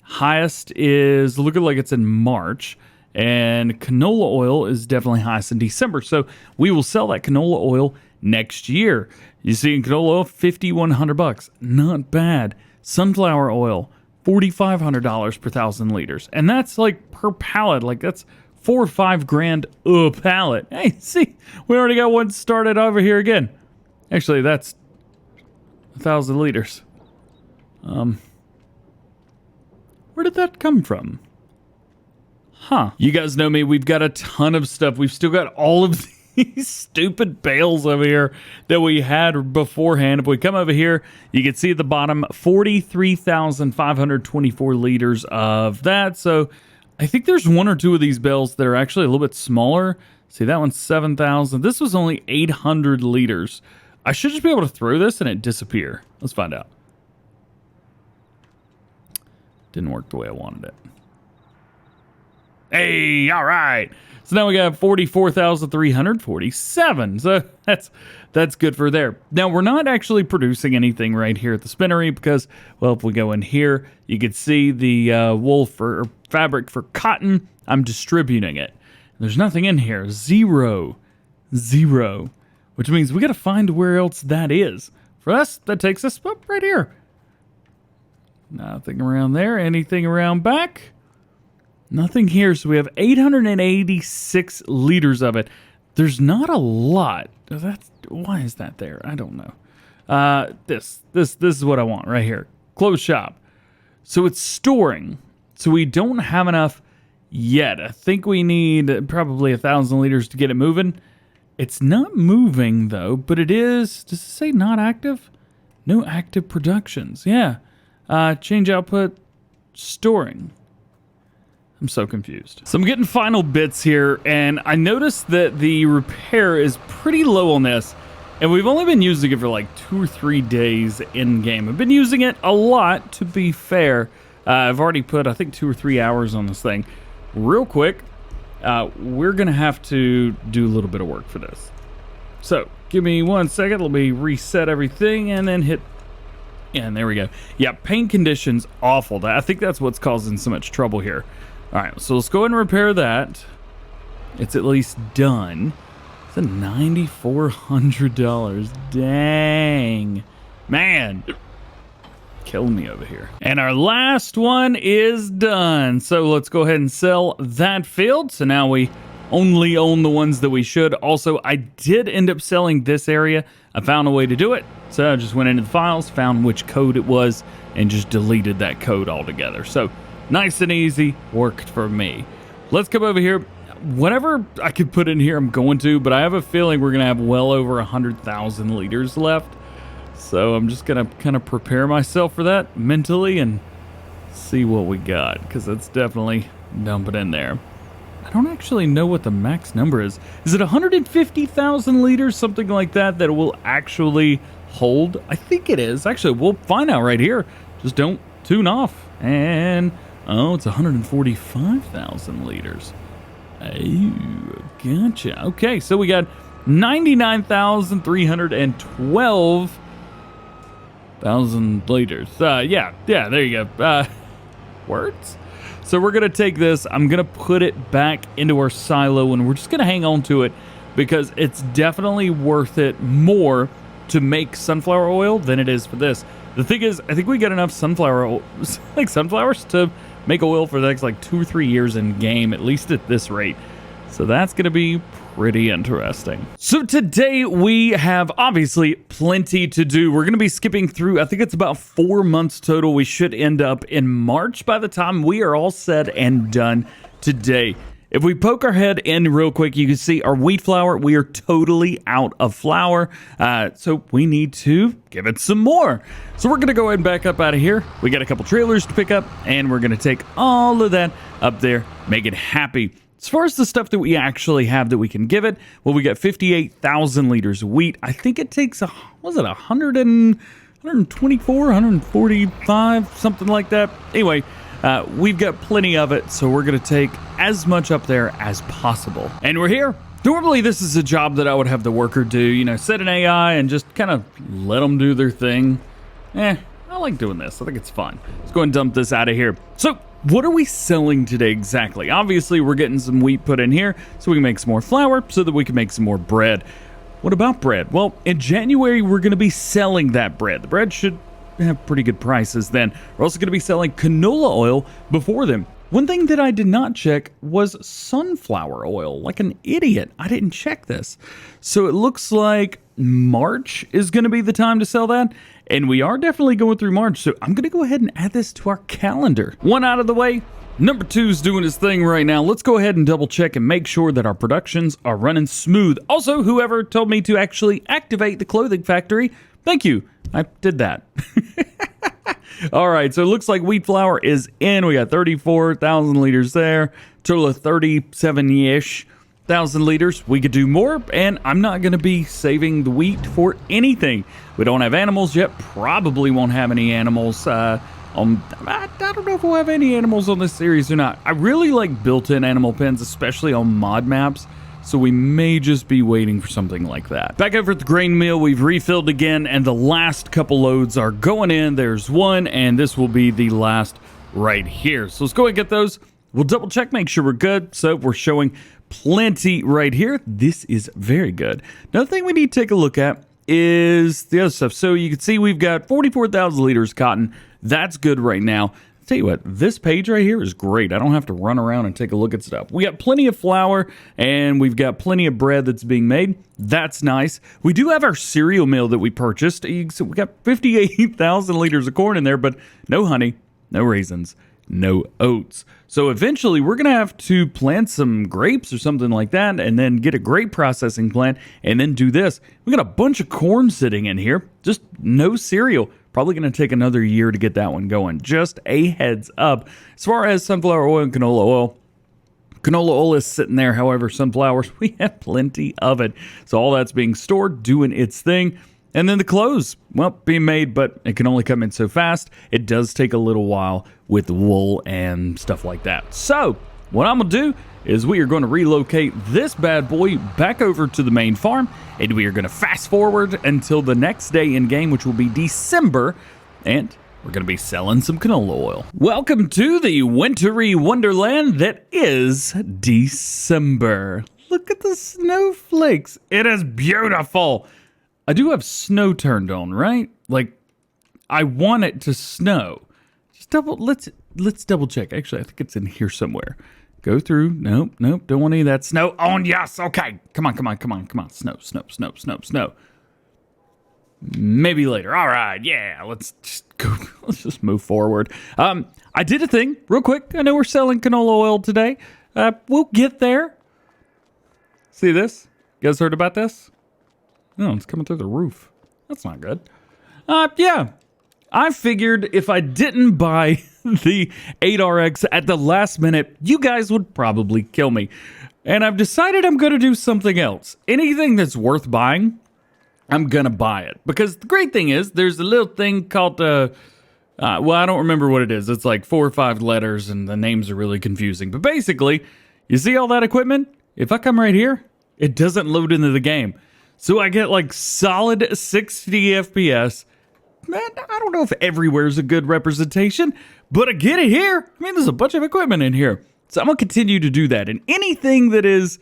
highest is looking like it's in March. And canola oil is definitely highest in December. So we will sell that canola oil next year. You see in canola oil, $5,100. Not bad. Sunflower oil, $4,500 per 1,000 liters. And that's like per pallet. Like that's $4 or $5 grand a pallet. Hey, see, we already got one started over here again. Actually, that's 1,000 liters. Where did that come from? Huh. You guys know me. We've got a ton of stuff. We've still got all of these stupid bales over here that we had beforehand. If we come over here, you can see at the bottom, 43,524 liters of that. So I think there's 1 or 2 of these bales that are actually a little bit smaller. See, that one's 7,000. This was only 800 liters I should just be able to throw this and it disappear. Let's find out. Didn't work the way I wanted it. Hey, all right. So now we got 44,347. So that's good for there. Now we're not actually producing anything right here at the spinnery because, well, if we go in here, you can see the wool or fabric for cotton. I'm distributing it. There's nothing in here. Zero, which means we got to find where else that is. For us, that takes us up right here. Nothing around there. Anything around back? Nothing here. So we have 886 liters of it. There's not a lot. Why is that there? I don't know. This is what I want right here. Close shop. So it's storing. So we don't have enough yet. I think we need probably 1,000 liters to get it moving. It's not moving though, but it is. Does it say not active? No active productions. Yeah. Change output. Storing. I'm so confused. So I'm getting final bits here, and I noticed that the repair is pretty low on this, and we've only been using it for like 2 or 3 days in game. I've been using it a lot, to be fair. I've already put, I think, 2 or 3 hours on this thing. Real quick, we're gonna have to do a little bit of work for this. So give me 1 second. Let me reset everything and then hit. And there we go. Yeah, paint conditions awful. I think that's what's causing so much trouble here. All right, so let's go ahead and repair that. It's at least done. It's a $9,400. Dang. Man. Killing me over here. And our last one is done. So let's go ahead and sell that field. So now we only own the ones that we should. Also, I did end up selling this area. I found a way to do it. So I just went into the files, found which code it was, and just deleted that code altogether. So nice and easy, worked for me. Let's come over here. Whatever I could put in here, I'm going to, but I have a feeling we're going to have well over 100,000 liters left. So I'm just going to kind of prepare myself for that mentally and see what we got, because that's definitely dump it in there. I don't actually know what the max number is. Is it 150,000 liters, something like that, that it will actually hold? I think it is. Actually, we'll find out right here. Just don't tune off. And oh, it's 145,000 liters. Oh, gotcha. Okay, so we got 99,312,000 liters. Yeah, there you go. Words? So we're going to take this. I'm going to put it back into our silo, and we're just going to hang on to it because it's definitely worth it more to make sunflower oil than it is for this. The thing is, I think we got enough sunflower oil, like sunflowers, to make oil for the next like 2 or 3 years in game, at least at this rate. So that's going to be pretty interesting. So today we have obviously plenty to do. We're going to be skipping through, I think it's about 4 months total. We should end up in March by the time we are all said and done today. If we poke our head in real quick, you can see our wheat flour. We are totally out of flour. So we need to give it some more. So we're going to go ahead and back up out of here. We got a couple trailers to pick up, and we're going to take all of that up there, make it happy. As far as the stuff that we actually have that we can give it, well, we got 58,000 liters of wheat. I think it takes, 124, 145, something like that. Anyway, we've got plenty of it, so we're going to take as much up there as possible. And we're here. Normally, this is a job that I would have the worker do, you know, set an AI and just kind of let them do their thing. I like doing this. I think it's fun. Let's go and dump this out of here. So, what are we selling today exactly? Obviously, we're getting some wheat put in here so we can make some more flour so that we can make some more bread. What about bread? Well, in January, we're going to be selling that bread. The bread should have pretty good prices then. We're also going to be selling canola oil before then. One thing that I did not check was sunflower oil. Like an idiot, I didn't check this. So it looks like March is going to be the time to sell that. And we are definitely going through March, so I'm going to go ahead and add this to our calendar. One out of the way. Number 2's doing his thing right now. Let's go ahead and double check and make sure that our productions are running smooth. Also, whoever told me to actually activate the clothing factory, thank you. I did that. All right, so it looks like wheat flour is in. We got 34,000 liters there, total of 37-ish. 44,000 liters. We could do more, and I'm not going to be saving the wheat for anything. We don't have animals yet. Probably won't have any animals. I don't know if we'll have any animals on this series or not. I really like built-in animal pens, especially on mod maps. So we may just be waiting for something like that. Back over at the grain mill, we've refilled again, and the last couple loads are going in. There's one, and this will be the last right here. So let's go ahead and get those. We'll double check, make sure we're good. So we're showing plenty right here. This is very good. Another thing we need to take a look at is the other stuff. So you can see we've got 44,000 liters cotton. That's good right now. Tell you what, this page right here is great. I don't have to run around and take a look at stuff. We got plenty of flour, and we've got plenty of bread that's being made. That's nice. We do have our cereal mill that we purchased. So we got 58,000 liters of corn in there, but no honey, no raisins, no oats. So eventually we're going to have to plant some grapes or something like that, and then get a grape processing plant, and then do this. We got a bunch of corn sitting in here, just no cereal. Probably going to take another year to get that one going. Just a heads up. As far as sunflower oil and canola oil is sitting there. However, sunflowers, we have plenty of it. So all that's being stored, doing its thing. And then the clothes, well, being made, but it can only come in so fast. It does take a little while with wool and stuff like that. So what I'm going to do is we are going to relocate this bad boy back over to the main farm, and we are going to fast forward until the next day in game, which will be December, and we're going to be selling some canola oil. Welcome to the wintry wonderland that is December. Look at the snowflakes. It is beautiful. I do have snow turned on, right? Like, I want it to snow. Just let's double check. Actually, I think it's in here somewhere. Go through. Nope. Don't want any of that snow on. Yes. Okay. Come on. Snow. Maybe later. All right. Yeah. Let's just go. Let's just move forward. I did a thing real quick. I know we're selling canola oil today. We'll get there. See this? You guys heard about this? No, it's coming through the roof. That's not good. Yeah. I figured if I didn't buy the 8RX at the last minute, you guys would probably kill me. And I've decided I'm going to do something else. Anything that's worth buying, I'm going to buy it. Because the great thing is, there's a little thing called, well, I don't remember what it is. It's like 4 or 5 letters, and the names are really confusing. But basically, you see all that equipment? If I come right here, it doesn't load into the game. So I get like solid 60 FPS. Man, I don't know if everywhere's a good representation, but I get it here. I mean, there's a bunch of equipment in here. So I'm going to continue to do that. And anything that is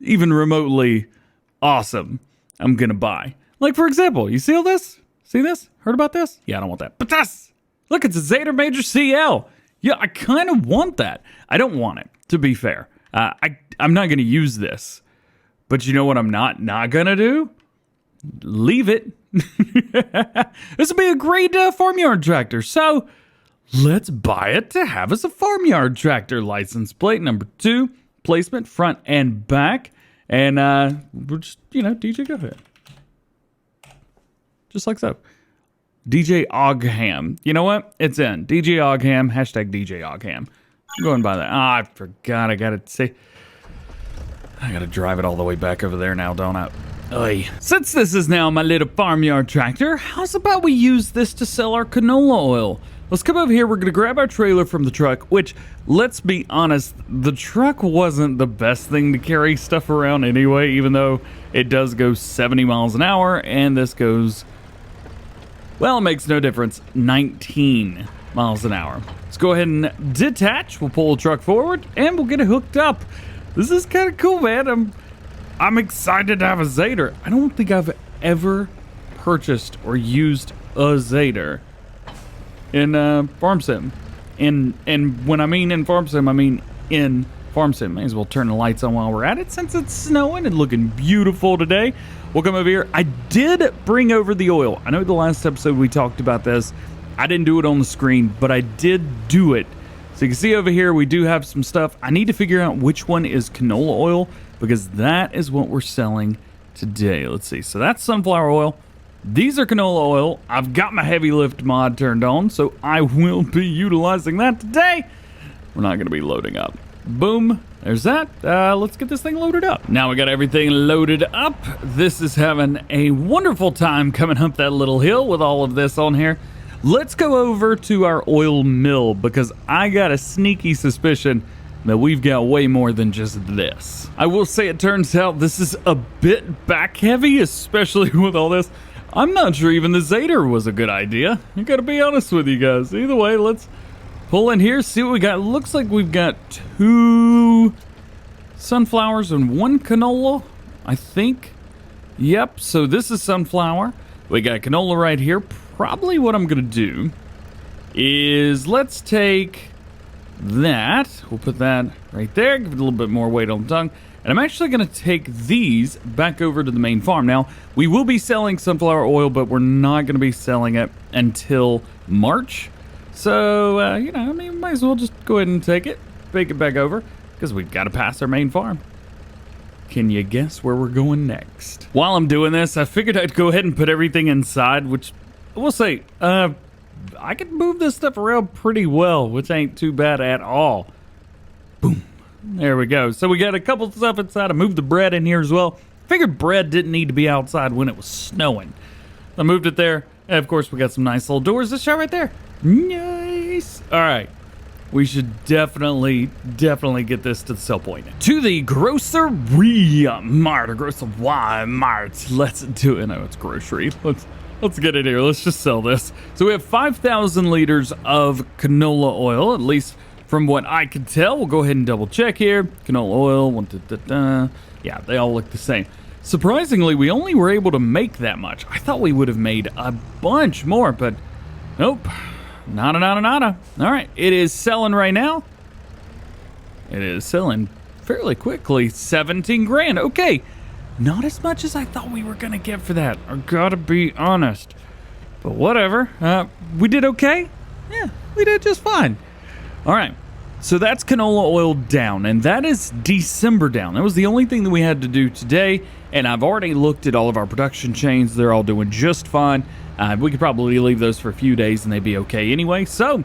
even remotely awesome, I'm going to buy. Like, for example, you see all this? See this? Heard about this? Yeah, I don't want that. But this! Look, it's a Zeta Major CL. Yeah, I kind of want that. I don't want it, to be fair. I'm not going to use this. But you know what I'm not going to do? Leave it. This will be a great farmyard tractor. So let's buy it to have as a farmyard tractor. License plate number 2, placement front and back. And we're just, DjGoHam. Just like so. DjGoHam. You know what? It's in. DjGoHam. Hashtag DjGoHam. I'm going by that. I forgot. I got to say. I gotta drive it all the way back over there now, don't I? Oy. Since this is now my little farmyard tractor, how's about we use this to sell our canola oil? Let's come over here. We're gonna grab our trailer from the truck, which, let's be honest, the truck wasn't the best thing to carry stuff around anyway, even though it does go 70 miles an hour, and this goes, well, it makes no difference, 19 miles an hour. Let's go ahead and detach. We'll pull the truck forward, and we'll get it hooked up. This is kind of cool, man. I'm excited to have a Zader. I don't think I've ever purchased or used a Zader in Farm Sim. And when I mean in Farm Sim, I mean in Farm Sim. May as well turn the lights on while we're at it, since it's snowing and looking beautiful today. We'll come over here. I did bring over the oil. I know the last episode we talked about this. I didn't do it on the screen, but I did do it. So you can see over here, we do have some stuff. I need to figure out which one is canola oil, because that is what we're selling today. Let's see. So that's sunflower oil. These are canola oil. I've got my heavy lift mod turned on, so I will be utilizing that today. We're not going to be loading up. Boom. There's that. Let's get this thing loaded up. Now we got everything loaded up. This is having a wonderful time coming up that little hill with all of this on here. Let's go over to our oil mill because I got a sneaky suspicion that we've got way more than just this. I will say it turns out this is a bit back heavy, especially with all this. I'm not sure even the Zader was a good idea. I gotta be honest with you guys. Either way, let's pull in here, see what we got. Looks like we've got 2 sunflowers and 1 canola, I think. Yep, so this is sunflower. We got canola right here. Probably what I'm gonna do is let's take that. We'll put that right there, give it a little bit more weight on the tongue. And I'm actually gonna take these back over to the main farm. Now, we will be selling sunflower oil, but we're not gonna be selling it until March. So, you know, I mean, might as well just go ahead and take it back over, because we've got to pass our main farm. Can you guess where we're going next? While I'm doing this, I figured I'd go ahead and put everything inside, which I will say, I can move this stuff around pretty well, which ain't too bad at all. Boom. There we go. So we got a couple stuff inside. I moved the bread in here as well. Figured bread didn't need to be outside when it was snowing. I moved it there. And of course, we got some nice little doors. This shot right there. Nice. All right. We should definitely get this to the sell point. To the grocery mart, or grocery mart. Let's do it. No, it's grocery. Let's get it here. Let's just sell this. So we have 5,000 liters of canola oil, at least from what I can tell. We'll go ahead and double check here. Canola oil, yeah, they all look the same. Surprisingly, we only were able to make that much. I thought we would have made a bunch more, but nope. Nada. All right, it is selling right now. It is selling fairly quickly. 17 grand. Okay, not as much as I thought we were gonna get for that. I gotta be honest. But whatever. We did okay. Yeah, we did just fine. All right, so that's canola oil down, and that is December down. That was the only thing that we had to do today, and I've already looked at all of our production chains. They're all doing just fine. We could probably leave those for a few days and they'd be okay anyway. So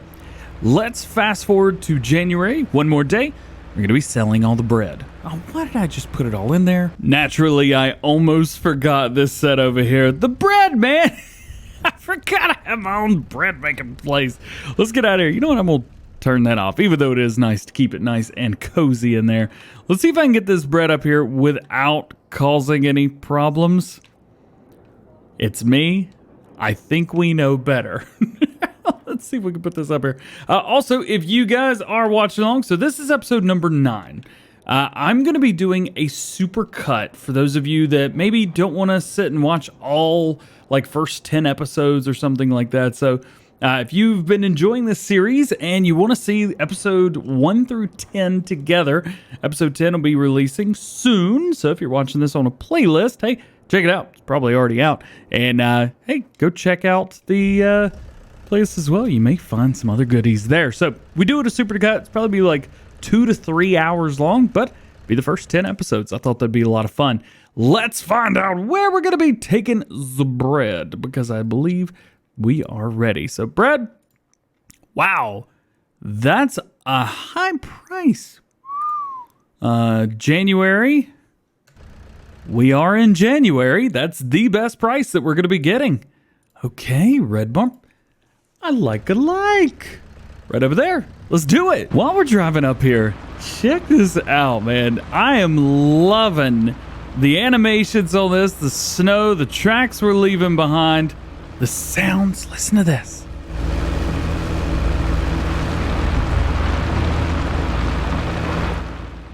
let's fast forward to January. One more day. We're going to be selling all the bread. Oh, why did I just put it all in there? Naturally, I almost forgot this set over here. The bread, man. I forgot I have my own bread making place. Let's get out of here. You know what? I'm going to turn that off, even though it is nice to keep it nice and cozy in there. Let's see if I can get this bread up here without causing any problems. It's me. I think we know better. Let's see if we can put this up here. Also, if you guys are watching along, so this is episode number 9. I'm going to be doing a super cut for those of you that maybe don't want to sit and watch all like first 10 episodes or something like that. So if you've been enjoying this series and you want to see episode 1 through 10 together, episode 10 will be releasing soon. So if you're watching this on a playlist, hey, check it out. It's probably already out. And hey, go check out the playlist as well. You may find some other goodies there. So we do it a super cut. It's probably be like 2 to 3 hours long, but be the first 10 episodes. I thought that'd be a lot of fun. Let's find out where we're going to be taking the bread, because I believe we are ready. So bread, wow, that's a high price. January. We are in January. That's the best price that we're going to be getting. Okay, red bump. I like. Right over there. Let's do it. While we're driving up here, check this out, man. I am loving the animations on this, the snow, the tracks we're leaving behind, the sounds. Listen to this.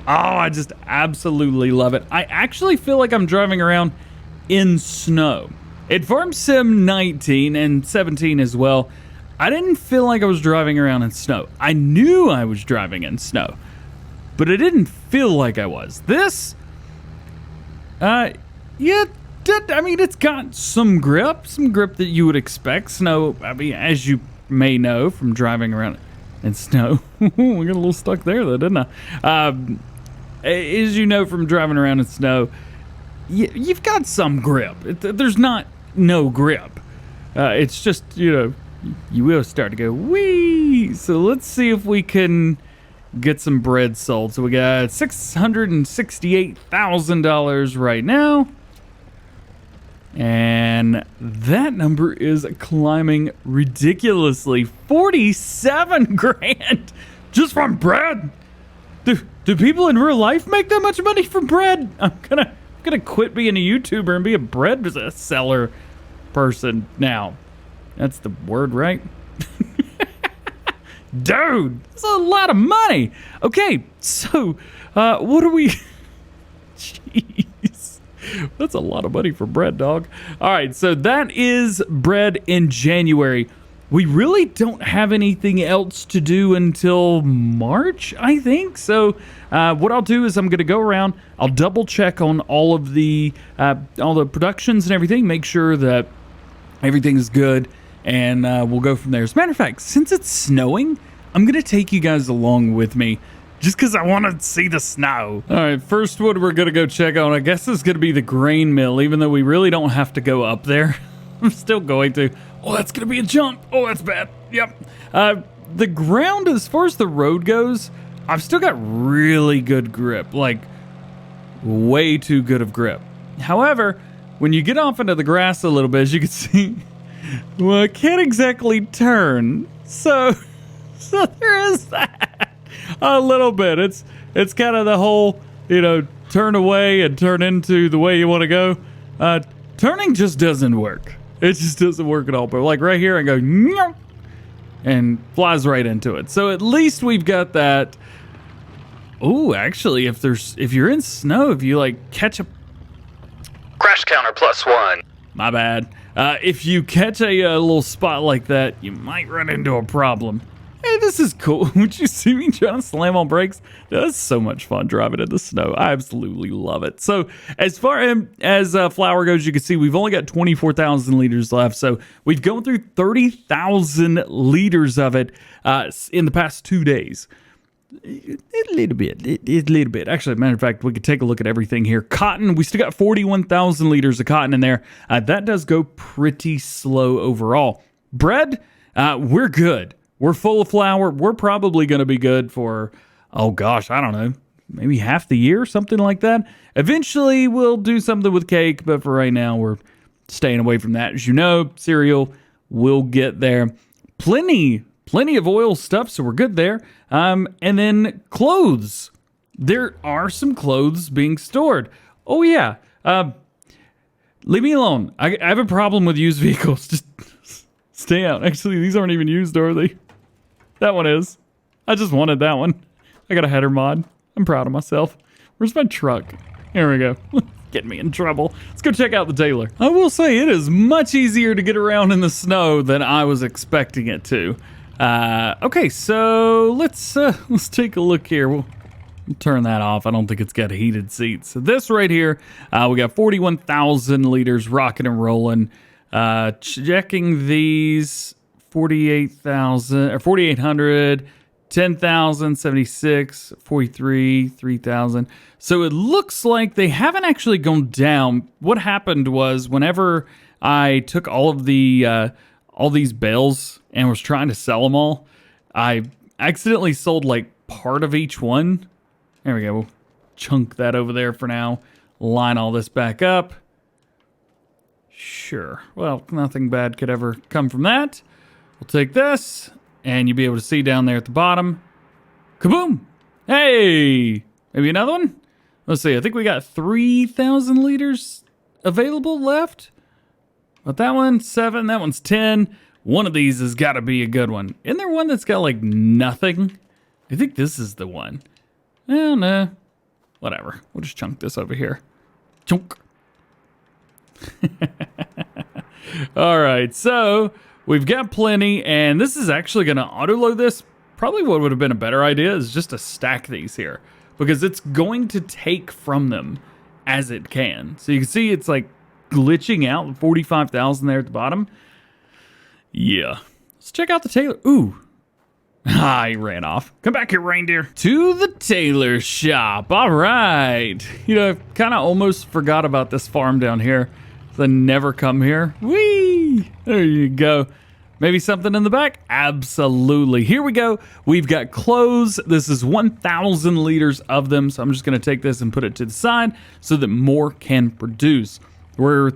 Oh, I just absolutely love it. I actually feel like I'm driving around in snow. At Farm Sim 19 and 17 as well, I didn't feel like I was driving around in snow. I knew I was driving in snow, but it didn't feel like I was. This, yeah, I mean, it's got some grip that you would expect. Snow, I mean, as you may know from driving around in snow. We got a little stuck there though, didn't I? As you know from driving around in snow, you've got some grip. There's not no grip. It's just, you know, you will start to go, wee. So let's see if we can get some bread sold. So we got $668,000 right now. And that number is climbing ridiculously. 47 grand just from bread. Do people in real life make that much money from bread? I'm gonna quit being a YouTuber and be a bread seller person now. That's the word, right? Dude, that's a lot of money. Okay, so what are we? Jeez, that's a lot of money for bread, dog. All right, so that is bread in January. We really don't have anything else to do until March, I think. So what I'll do is I'm going to go around. I'll double check on all the productions and everything, make sure that everything is good, and we'll go from there. As a matter of fact, since it's snowing, I'm going to take you guys along with me just because I want to see the snow. All right, first what we're going to go check on, I guess, is going to be the grain mill, even though we really don't have to go up there. I'm still going to. Oh, that's going to be a jump. Oh, that's bad. Yep. The ground, as far as the road goes, I've still got really good grip. Like, way too good of grip. However, when you get off into the grass a little bit, as you can see, well, I can't exactly turn. So there is that. A little bit. It's kind of the whole, turn away and turn into the way you want to go. Turning just doesn't work. It just doesn't work at all. But like right here, I go, and flies right into it. So at least we've got that. Oh, actually, if you're in snow, if you like catch a crash counter +1. My bad. If you catch a little spot like that, you might run into a problem. Hey, this is cool. Would you see me trying to slam on brakes? That's so much fun driving in the snow. I absolutely love it. So as far as flour goes, you can see we've only got 24,000 liters left. So we've gone through 30,000 liters of it in the past 2 days. A little bit. Actually, as a matter of fact, we could take a look at everything here. Cotton, we still got 41,000 liters of cotton in there. That does go pretty slow overall. Bread, we're good. We're full of flour. We're probably going to be good for, oh gosh, I don't know, maybe half the year, something like that. Eventually, we'll do something with cake, but for right now, we're staying away from that. As you know, cereal, we'll get there. Plenty of oil stuff, so we're good there. And then clothes. There are some clothes being stored. Oh, yeah. Leave me alone. I have a problem with used vehicles. Just stay out. Actually, these aren't even used, are they? That one is. I just wanted that one. I got a header mod. I'm proud of myself. Where's my truck? Here we go. Getting me in trouble. Let's go check out the Taylor. I will say it is much easier to get around in the snow than I was expecting it to. Okay, so let's take a look here. We'll turn that off. I don't think it's got a heated seat. So this right here, we got 41,000 liters rocking and rolling. Checking these 48,000 or 4,800, 10,000, 76, 43, 3,000. So it looks like they haven't actually gone down. What happened was whenever I took all these bales and was trying to sell them all, I accidentally sold like part of each one. There we go. We'll chunk that over there for now. Line all this back up. Sure. Well, nothing bad could ever come from that. We'll take this, and you'll be able to see down there at the bottom. Kaboom! Hey! Maybe another one? Let's see. I think we got 3,000 liters available left. But that one's 7. That one's 10. One of these has got to be a good one. Isn't there one that's got, like, nothing? I think this is the one. Oh, no. Whatever. We'll just chunk this over here. Chunk. All right, so we've got plenty, and this is actually going to auto-load this. Probably what would have been a better idea is just to stack these here, because it's going to take from them as it can. So you can see it's like glitching out, 45,000 there at the bottom. Yeah. Let's check out the Taylor. Ooh. Ah, he ran off. Come back here, reindeer. To the tailor shop. All right. I kind of almost forgot about this farm down here. I never come here. Whee! There you go. Maybe something in the back? Absolutely. Here we go. We've got clothes. This is 1,000 liters of them. So I'm just going to take this and put it to the side so that more can produce. We're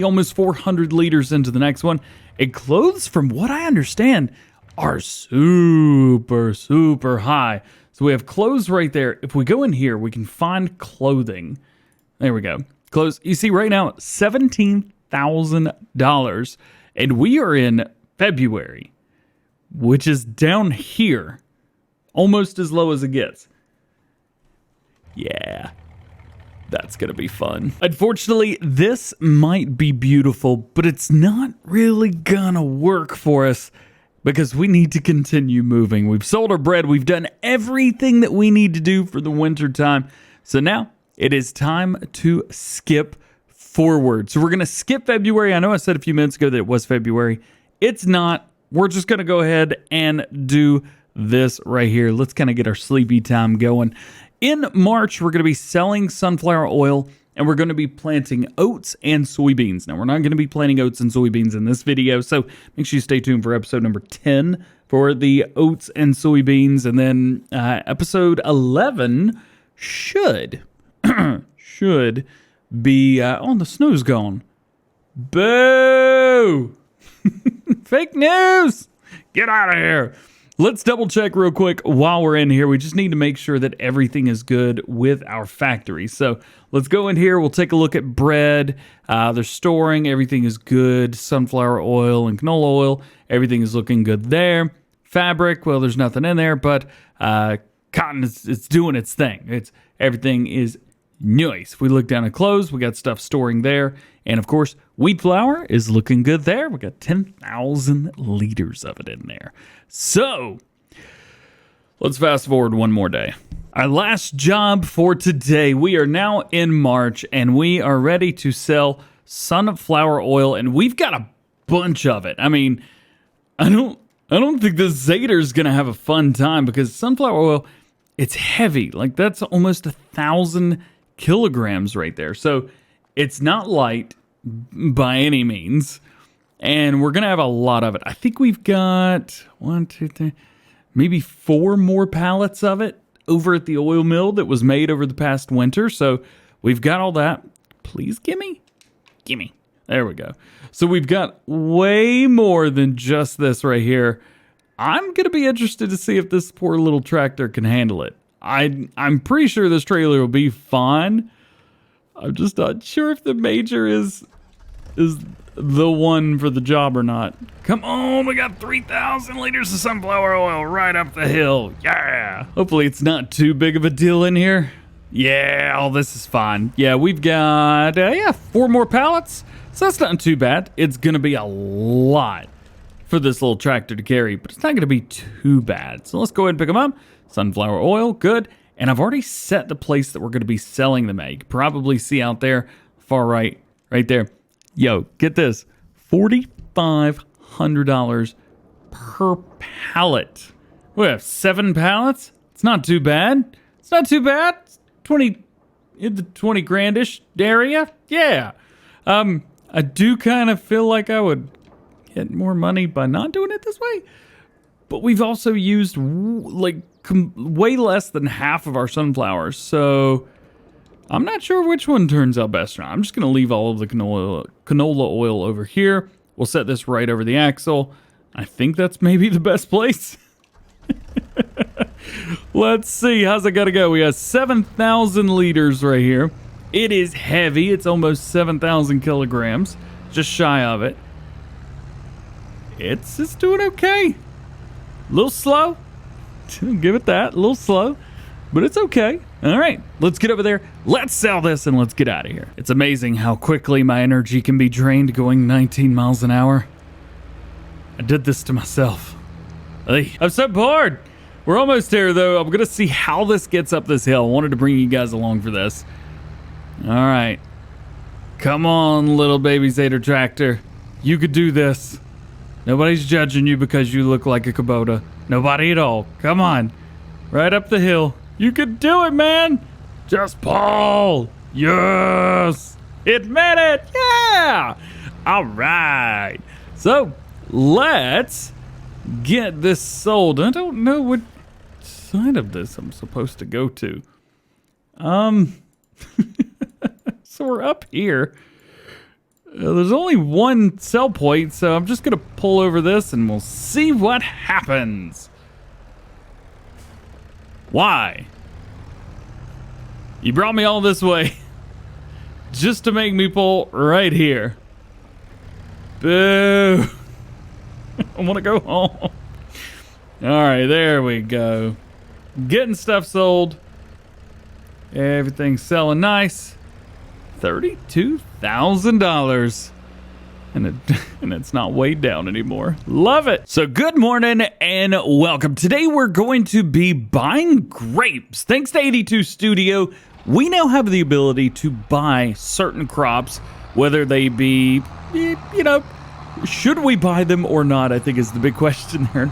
almost 400 liters into the next one. And clothes, from what I understand, are super, super high. So we have clothes right there. If we go in here, we can find clothing. There we go. Clothes. You see right now, $17,000. And we are in February, which is down here, almost as low as it gets. Yeah, that's going to be fun. Unfortunately, this might be beautiful, but it's not really going to work for us because we need to continue moving. We've sold our bread. We've done everything that we need to do for the winter time. So now it is time to skip forward. So we're going to skip February. I know I said a few minutes ago that it was February. It's not. We're just going to go ahead and do this right here. Let's kind of get our sleepy time going. In March, we're going to be selling sunflower oil, and we're going to be planting oats and soybeans. Now, we're not going to be planting oats and soybeans in this video, so make sure you stay tuned for episode number 10 for the oats and soybeans. And then episode 11 should be... oh, the snow's gone. Boo! Fake news! Get out of here! Let's double check real quick while we're in here. We just need to make sure that everything is good with our factory. So let's go in here. We'll take a look at bread. They're storing. Everything is good. Sunflower oil and canola oil. Everything is looking good there. Fabric, well, there's nothing in there, but cotton it's doing its thing. Everything is nice. If we look down at clothes, we got stuff storing there. And of course, wheat flour is looking good there. We got 10,000 liters of it in there. So let's fast forward one more day. Our last job for today. We are now in March and we are ready to sell sunflower oil, and we've got a bunch of it. I mean, I don't think the Zader's gonna have a fun time because sunflower oil, it's heavy. Like that's almost 1,000 kilograms right there. So it's not light by any means. And we're going to have a lot of it. I think we've got 1, 2, 3, maybe 4 more pallets of it over at the oil mill that was made over the past winter. So we've got all that. Please gimme. There we go. So we've got way more than just this right here. I'm going to be interested to see if this poor little tractor can handle it. I'm pretty sure this trailer will be fine. I'm just not sure if the Major is the one for the job or not. Come on, we got 3,000 liters of sunflower oil right up the hill. Yeah. Hopefully it's not too big of a deal in here. Yeah, all this is fine. Yeah, we've got 4 more pallets. So that's not too bad. It's going to be a lot for this little tractor to carry, but it's not going to be too bad. So let's go ahead and pick them up. Sunflower oil, good. And I've already set the place that we're going to be selling them at. You can probably see out there, far right there. Yo, get this, $4,500 per pallet. We have 7 pallets. It's not too bad. It's 20 in the 20 grandish area. Yeah. I do kind of feel like I would get more money by not doing it this way. But we've also used way less than half of our sunflowers. So I'm not sure which one turns out best or not. I'm just going to leave all of the canola oil over here. We'll set this right over the axle. I think that's maybe the best place. Let's see. How's it got to go? We have 7,000 liters right here. It is heavy. It's almost 7,000 kilograms. Just shy of it. It's just doing okay. A little slow. Give it that. A little slow. But it's okay. All right. Let's get over there. Let's sell this and let's get out of here. It's amazing how quickly my energy can be drained going 19 miles an hour. I did this to myself. I'm so bored. We're almost there, though. I'm going to see how this gets up this hill. I wanted to bring you guys along for this. All right. Come on, little baby Zader tractor. You could do this. Nobody's judging you because you look like a Kubota. Nobody at all. Come on. Right up the hill. You could do it, man. Just pull. Yes. It made it. Yeah. All right. So let's get this sold. I don't know what side of this I'm supposed to go to. So we're up here. There's only one sell point, so I'm just going to pull over this and we'll see what happens. Why? You brought me all this way just to make me pull right here. Boo. I want to go home. All right, there we go. Getting stuff sold. Everything's selling nice. $32,000. And it's not weighed down anymore. Love it. So good morning and welcome. Today we're going to be buying grapes. Thanks to 82 Studio, we now have the ability to buy certain crops, whether they be, you know, should we buy them or not, I think is the big question there.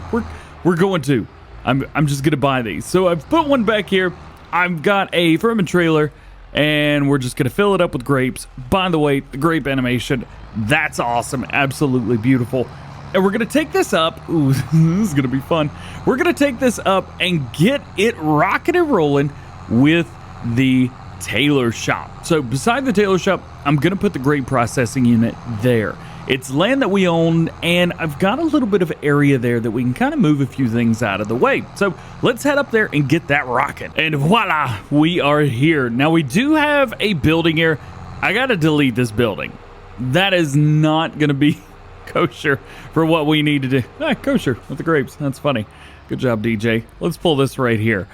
We're going to. I'm just going to buy these. So I've put one back here. I've got a ferment trailer, and we're just going to fill it up with grapes. By the way, the grape animation, that's awesome. Absolutely beautiful. And we're going to take this up. Ooh, this is going to be fun. We're going to take this up and get it rocking and rolling with the tailor shop. So beside the tailor shop, I'm going to put the grape processing unit there. It's land that we own, and I've got a little bit of area there that we can kind of move a few things out of the way. So let's head up there and get that rocking. And voila, we are here. Now we do have a building here. I got to delete this building. That is not going to be kosher for what we need to do. Kosher with the grapes. That's funny. Good job, DJ. Let's pull this right here.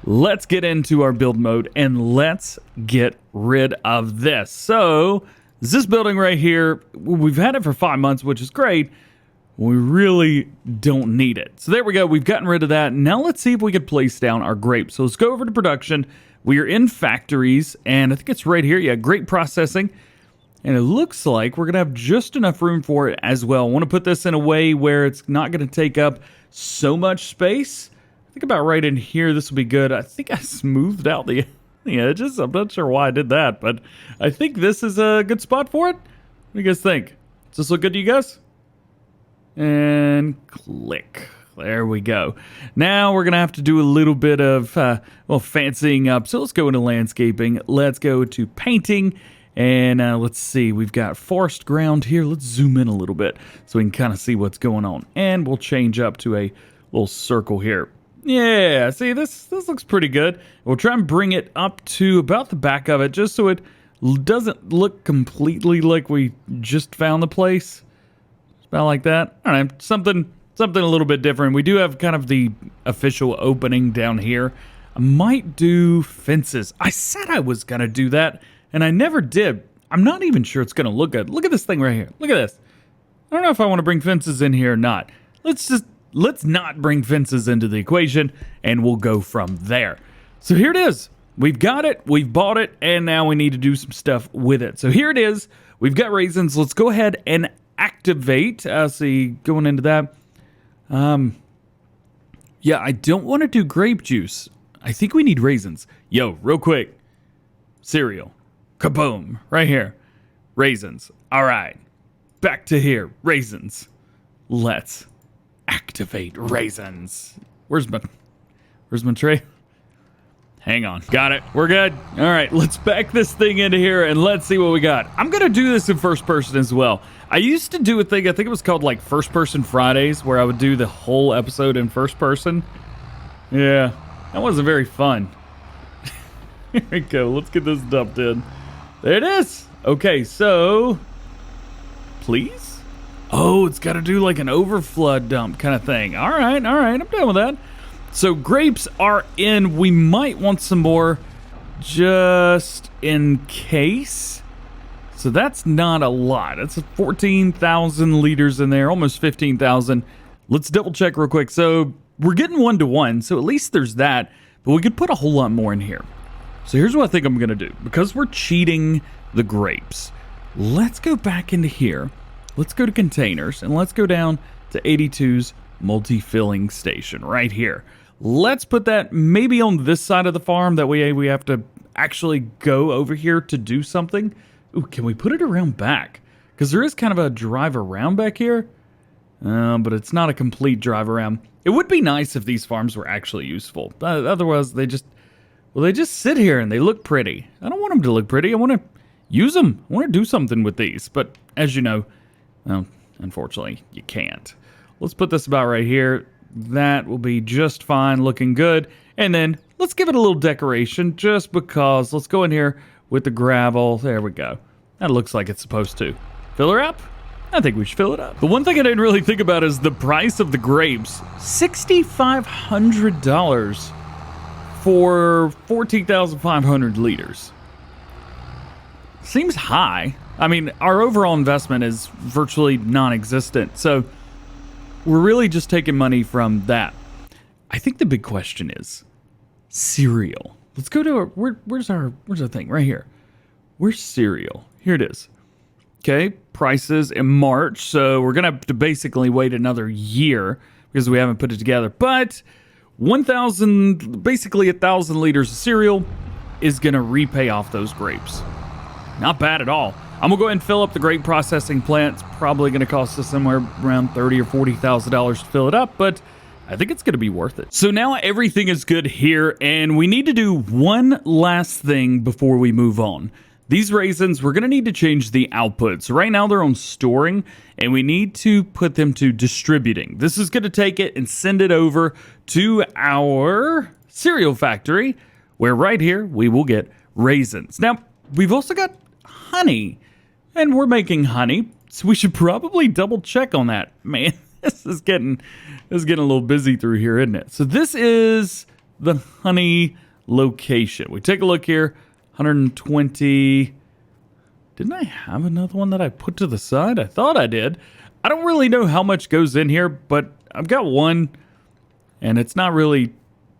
Let's get into our build mode and let's get rid of this. So this building right here, we've had it for 5 months, which is great. We really don't need it. So there we go. We've gotten rid of that. Now let's see if we can place down our grapes. So let's go over to production. We are in factories, and I think it's right here. Yeah, grape processing. And it looks like we're going to have just enough room for it as well. I want to put this in a way where it's not going to take up so much space. I think about right in here, this will be good. I think I smoothed out the edges. I'm not sure why I did that, but I think this is a good spot for it. What do you guys think? Does this look good to you guys? And click. There we go. Now we're going to have to do a little bit of, fancying up. So let's go into landscaping. Let's go to painting. And let's see. We've got forest ground here. Let's zoom in a little bit so we can kind of see what's going on. And we'll change up to a little circle here. Yeah, see, this looks pretty good. We'll try and bring it up to about the back of it just so it doesn't look completely like we just found the place. About like that. All right, something a little bit different. We do have kind of the official opening down here. I might do fences. I said I was going to do that, and I never did. I'm not even sure it's going to look good. Look at this thing right here. Look at this. I don't know if I want to bring fences in here or not. Let's not bring fences into the equation, and we'll go from there. So here it is. We've got it, we've bought it, and now we need to do some stuff with it. So here it is. We've got raisins. Let's go ahead and activate. See, going into that. Yeah, I don't want to do grape juice. I think we need raisins. Yo, real quick. Cereal. Kaboom. Right here. Raisins. All right. Back to here. Raisins. Let's activate raisins. Where's my tray? Hang on. Got it. We're good. All right, let's back this thing into here and let's see what we got. I'm going to do this in first person as well. I used to do a thing, I think it was called like First Person Fridays, where I would do the whole episode in first person. Yeah, that wasn't very fun. Here we go. Let's get this dumped in. There it is. Okay, so please. Oh, it's got to do like an overflood dump kind of thing. All right, I'm done with that. So grapes are in. We might want some more just in case. So that's not a lot. It's 14,000 liters in there, almost 15,000. Let's double check real quick. So we're getting 1-to-1, so at least there's that. But we could put a whole lot more in here. So here's what I think I'm going to do. Because we're cheating the grapes, let's go back into here. Let's go to containers, and let's go down to 82's multi-filling station right here. Let's put that maybe on this side of the farm. That way we have to actually go over here to do something. Ooh, can we put it around back? Because there is kind of a drive around back here. But it's not a complete drive around. It would be nice if these farms were actually useful. Otherwise, they just sit here and they look pretty. I don't want them to look pretty. I want to use them. I want to do something with these. But as you know, well, unfortunately, you can't. Let's put this about right here. That will be just fine, looking good. And then let's give it a little decoration just because. Let's go in here with the gravel. There we go. That looks like it's supposed to. Fill her up? I think we should fill it up. The one thing I didn't really think about is the price of the grapes. $6,500 for 14,500 liters. Seems high. I mean, our overall investment is virtually non-existent. So we're really just taking money from that. I think the big question is cereal. Let's go to our, where's our thing? Right here. Where's cereal? Here it is. Okay, prices in March. So we're going to have to basically wait another year because we haven't put it together. But basically 1,000 liters of cereal is going to repay off those grapes. Not bad at all. I'm going to go ahead and fill up the grape processing plant. It's probably going to cost us somewhere around $30,000 or $40,000 to fill it up, but I think it's going to be worth it. So now everything is good here, and we need to do one last thing before we move on. These raisins, we're going to need to change the output. So right now they're on storing, and we need to put them to distributing. This is going to take it and send it over to our cereal factory, where right here we will get raisins. Now, we've also got honey, and we're making honey, so we should probably double check on that. Man, this is getting a little busy through here, isn't it? So this is the honey location. We take a look here. 120. Didn't I have another one that I put to the side? I thought I did. I don't really know how much goes in here, but I've got one, and it's not really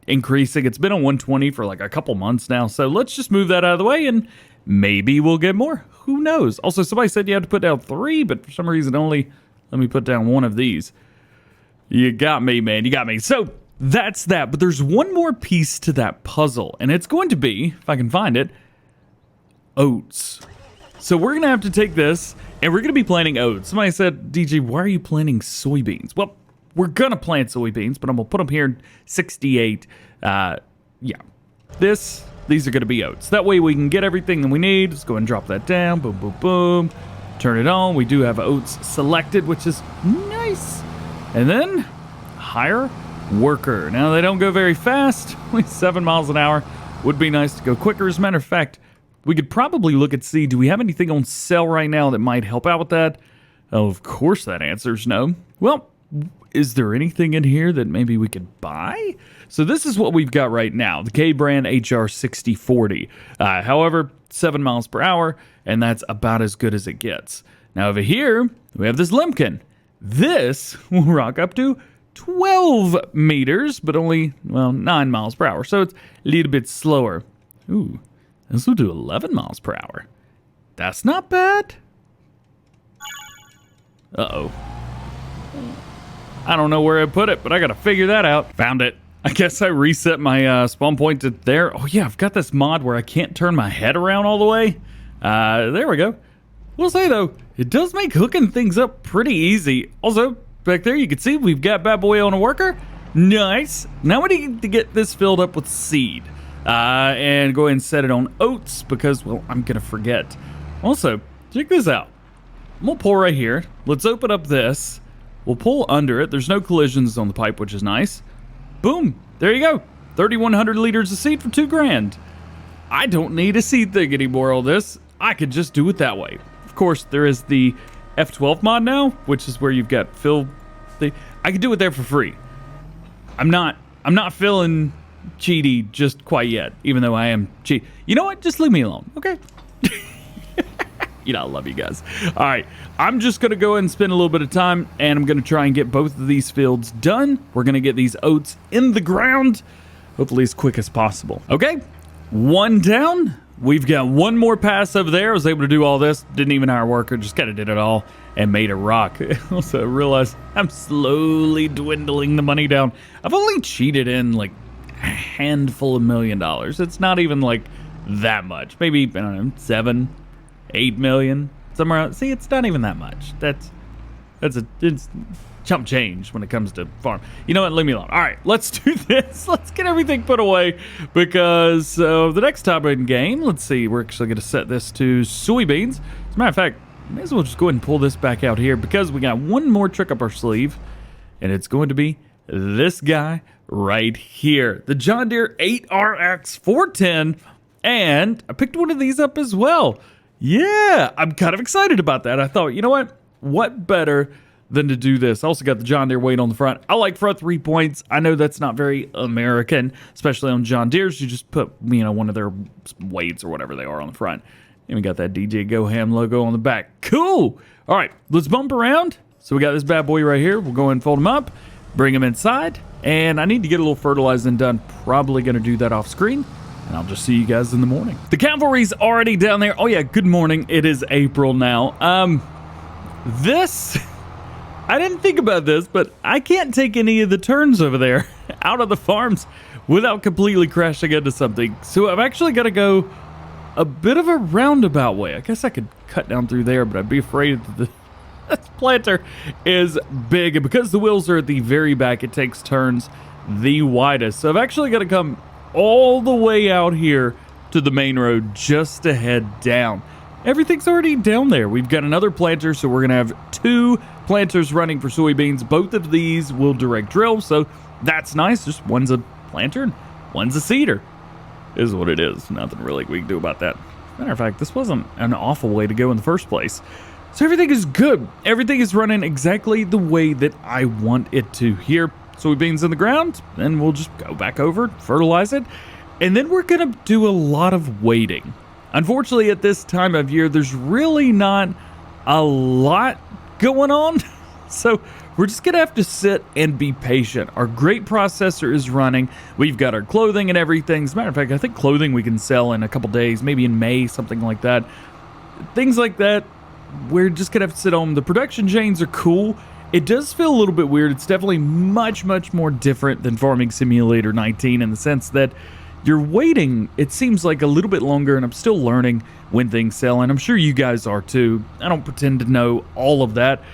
increasing. It's been on 120 for like a couple months now, so let's just move that out of the way, and maybe we'll get more. Who knows? Also, somebody said you had to put down 3, but for some reason only let me put down 1 of these. You got me, man. You got me. So that's that, but there's one more piece to that puzzle, and it's going to be, if I can find it, oats. So we're going to have to take this, and we're going to be planting oats. Somebody said, DJ, why are you planting soybeans? Well, we're going to plant soybeans, but I'm going to put them here in 68. Yeah. These are going to be oats. That way we can get everything that we need. Let's go and drop that down. Boom, boom, boom. Turn it on. We do have oats selected, which is nice. And then hire worker. Now, they don't go very fast. Only 7 miles an hour. Would be nice to go quicker. As a matter of fact, we could probably look and see, do we have anything on sale right now that might help out with that? Oh, of course that answer's no. Well, is there anything in here that maybe we could buy? So this is what we've got right now, the K-brand HR6040. However, 7 miles per hour, and that's about as good as it gets. Now over here, we have this Lemkin. This will rock up to 12 meters, but only, well, 9 miles per hour. So it's a little bit slower. Ooh, this will do 11 miles per hour. That's not bad. Uh-oh. I don't know where I put it, but I got to figure that out. Found it. I guess I reset my spawn point to there. Oh, yeah, I've got this mod where I can't turn my head around all the way. There we go. We'll say, though, it does make hooking things up pretty easy. Also, back there, you can see we've got bad boy on a worker. Nice. Now we need to get this filled up with seed. And go ahead and set it on oats because, well, I'm going to forget. Also, check this out. I'm going to pull right here. Let's open up this. We'll pull under it. There's no collisions on the pipe, which is nice. Boom. There you go. 3,100 liters of seed for $2,000. I don't need a seed thing anymore on this. I could just do it that way. Of course, there is the F12 mod now, which is where you've got fill. I could do it there for free. I'm not feeling cheaty just quite yet, even though I am cheat. You know what? Just leave me alone, okay? You know, I love you guys. All right, I'm just going to go ahead and spend a little bit of time, and I'm going to try and get both of these fields done. We're going to get these oats in the ground, hopefully as quick as possible. Okay, one down. We've got one more pass over there. I was able to do all this. Didn't even hire a worker. Just kind of did it all and made a rock. Also realized I'm slowly dwindling the money down. I've only cheated in like a handful of $1 million. It's not even like that much. Maybe, I don't know, 7, 8 million, somewhere else. See, it's not even that much. it's chump change when it comes to farm. You know what? Leave me alone. All right, let's do this. Let's get everything put away because the next time in game, let's see, we're actually going to set this to soybeans. As a matter of fact, may as well just go ahead and pull this back out here because we got one more trick up our sleeve, and it's going to be this guy right here, the John Deere 8RX 410, and I picked one of these up as well. Yeah, I'm kind of excited about that. I thought, you know what better than to do this. I also got the John Deere weight on the front. I like front 3 points. I know that's not very American, especially on John Deere's. You just put, one of their weights or whatever they are on the front. And we got that DjGoHam logo on the back. Cool. All right, let's bump around. So we got this bad boy right here. We'll go ahead and fold him up, bring him inside, and I need to get a little fertilizing done. Probably going to do that off screen, and I'll just see you guys in the morning. The cavalry's already down there. Oh yeah, good morning. It is April now. I didn't think about this, but I can't take any of the turns over there out of the farms without completely crashing into something. So I've actually got to go a bit of a roundabout way. I guess I could cut down through there, but I'd be afraid that this planter is big. And because the wheels are at the very back, it takes turns the widest. So I've actually got to come all the way out here to the main road just to head down. Everything's already down there. We've got another planter, so we're going to have 2 planters running for soybeans. Both of these will direct drill, so that's nice. Just one's a planter and one's a seeder. Is what it is. Nothing really we can do about that. Matter of fact, this wasn't an awful way to go in the first place. So everything is good. Everything is running exactly the way that I want it to. Here, soybeans in the ground, then we'll just go back over, fertilize it, and then we're going to do a lot of waiting. Unfortunately, at this time of year, there's really not a lot going on. So we're just going to have to sit and be patient. Our great processor is running. We've got our clothing and everything. As a matter of fact, I think clothing we can sell in a couple days, maybe in May, something like that. Things like that, we're just going to have to sit on. The production chains are cool. It does feel a little bit weird. It's definitely much, much more different than Farming Simulator 19 in the sense that you're waiting, it seems like a little bit longer, and I'm still learning when things sell, and I'm sure you guys are too. I don't pretend to know all of that.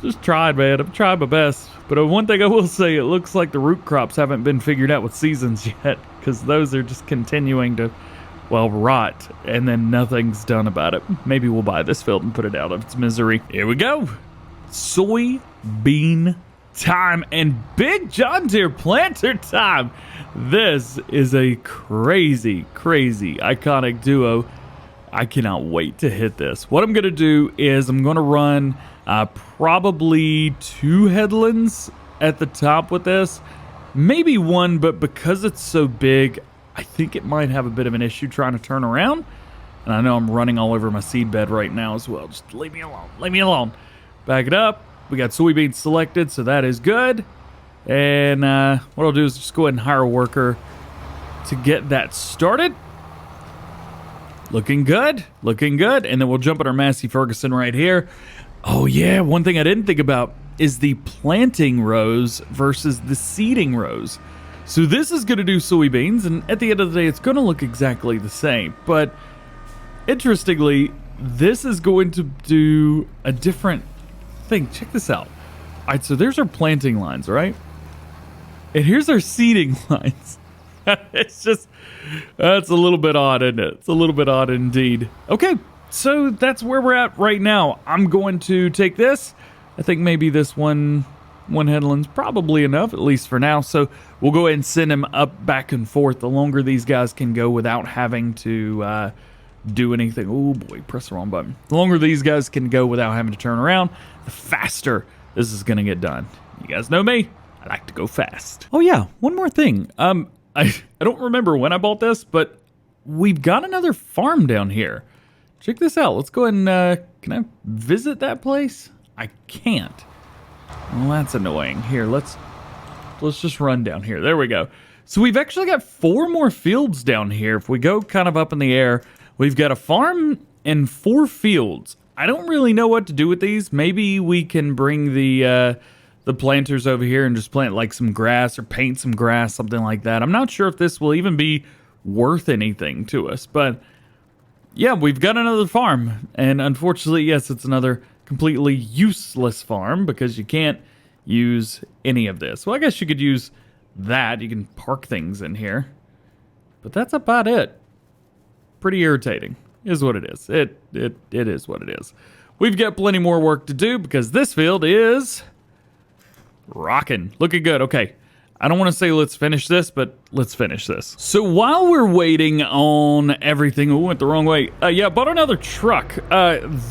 Just tried, man. I've tried my best. But one thing I will say, it looks like the root crops haven't been figured out with seasons yet, because those are just continuing to, well, rot, and then nothing's done about it. Maybe we'll buy this field and put it out of its misery. Here we go. Soybean time and big John Deere planter time. This is a crazy, crazy iconic duo. I cannot wait to hit this. What I'm going to do is I'm going to run probably 2 headlands at the top with this. Maybe 1, but because it's so big, I think it might have a bit of an issue trying to turn around. And I know I'm running all over my seed bed right now as well. Just leave me alone. Leave me alone. Back it up. We got soybeans selected, so that is good. And what I'll do is just go ahead and hire a worker to get that started. Looking good. Looking good. And then we'll jump on our Massey Ferguson right here. Oh, yeah. One thing I didn't think about is the planting rows versus the seeding rows. So this is going to do soybeans, and at the end of the day, it's going to look exactly the same. But interestingly, this is going to do a different thing. Check this out. All right, so there's our planting lines, right? And here's our seeding lines. It's just, that's a little bit odd, isn't it? It's a little bit odd indeed. Okay, so that's where we're at right now. I'm going to take this. I think maybe this one headland's probably enough, at least for now. So we'll go ahead and send him up back and forth. The longer these guys can go without having to do anything. Oh boy, press the wrong button. The longer these guys can go without having to turn around, the faster this is going to get done. You guys know me. I like to go fast. Oh yeah, one more thing. I don't remember when I bought this, but we've got another farm down here. Check this out. Let's go ahead and, can I visit that place? I can't. Well, that's annoying. Here, let's just run down here. There we go. So we've actually got 4 more fields down here. If we go kind of up in the air, we've got a farm and 4 fields. I don't really know what to do with these. Maybe we can bring the planters over here and just plant like some grass or paint some grass, something like that. I'm not sure if this will even be worth anything to us, but yeah, we've got another farm. And unfortunately, yes, it's another completely useless farm because you can't use any of this. Well, I guess you could use that. You can park things in here. But that's about it. Pretty irritating is what it is. It is what it is. We've got plenty more work to do because this field is rocking. Looking good. Okay. I don't want to say let's finish this, but let's finish this. So while we're waiting on everything, we went the wrong way. Yeah, bought another truck.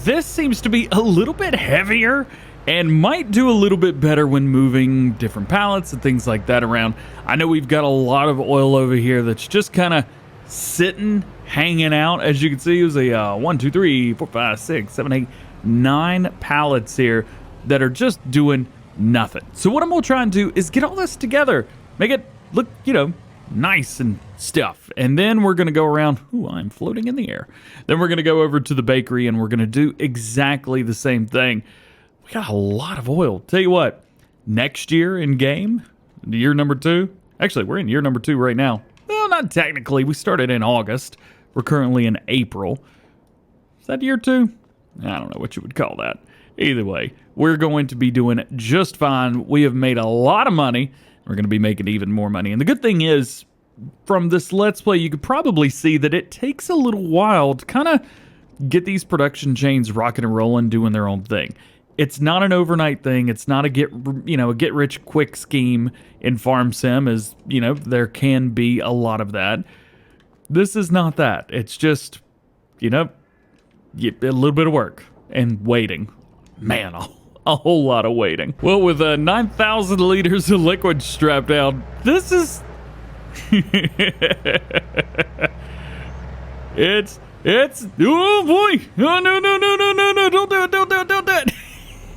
This seems to be a little bit heavier and might do a little bit better when moving different pallets and things like that around. I know we've got a lot of oil over here that's just kind of sitting, hanging out. As you can see, it was a 1, 2, 3, 4, 5, 6, 7, 8, 9 pallets here that are just doing nothing. So what I'm gonna try and do is get all this together, make it look, you know, nice and stuff. And then we're gonna go around. Ooh, I'm floating in the air. Then we're gonna go over to the bakery and we're gonna do exactly the same thing. We got a lot of oil. Tell you what, next year in game, year number 2. Actually, we're in year number 2 right now. Well, not technically. We started in August. We're currently in April. Is that year 2? I don't know what you would call that. Either way, we're going to be doing just fine. We have made a lot of money. We're going to be making even more money. And the good thing is, from this Let's Play, you could probably see that it takes a little while to kind of get these production chains rocking and rolling, doing their own thing. It's not an overnight thing. It's not a get rich quick scheme in Farm Sim, as you know, there can be a lot of that. This is not that. It's just, you know, a little bit of work and waiting. Man, a whole lot of waiting. Well, with 9,000 liters of liquid strapped down, this is... it's... Oh, boy! Oh, no, don't do it!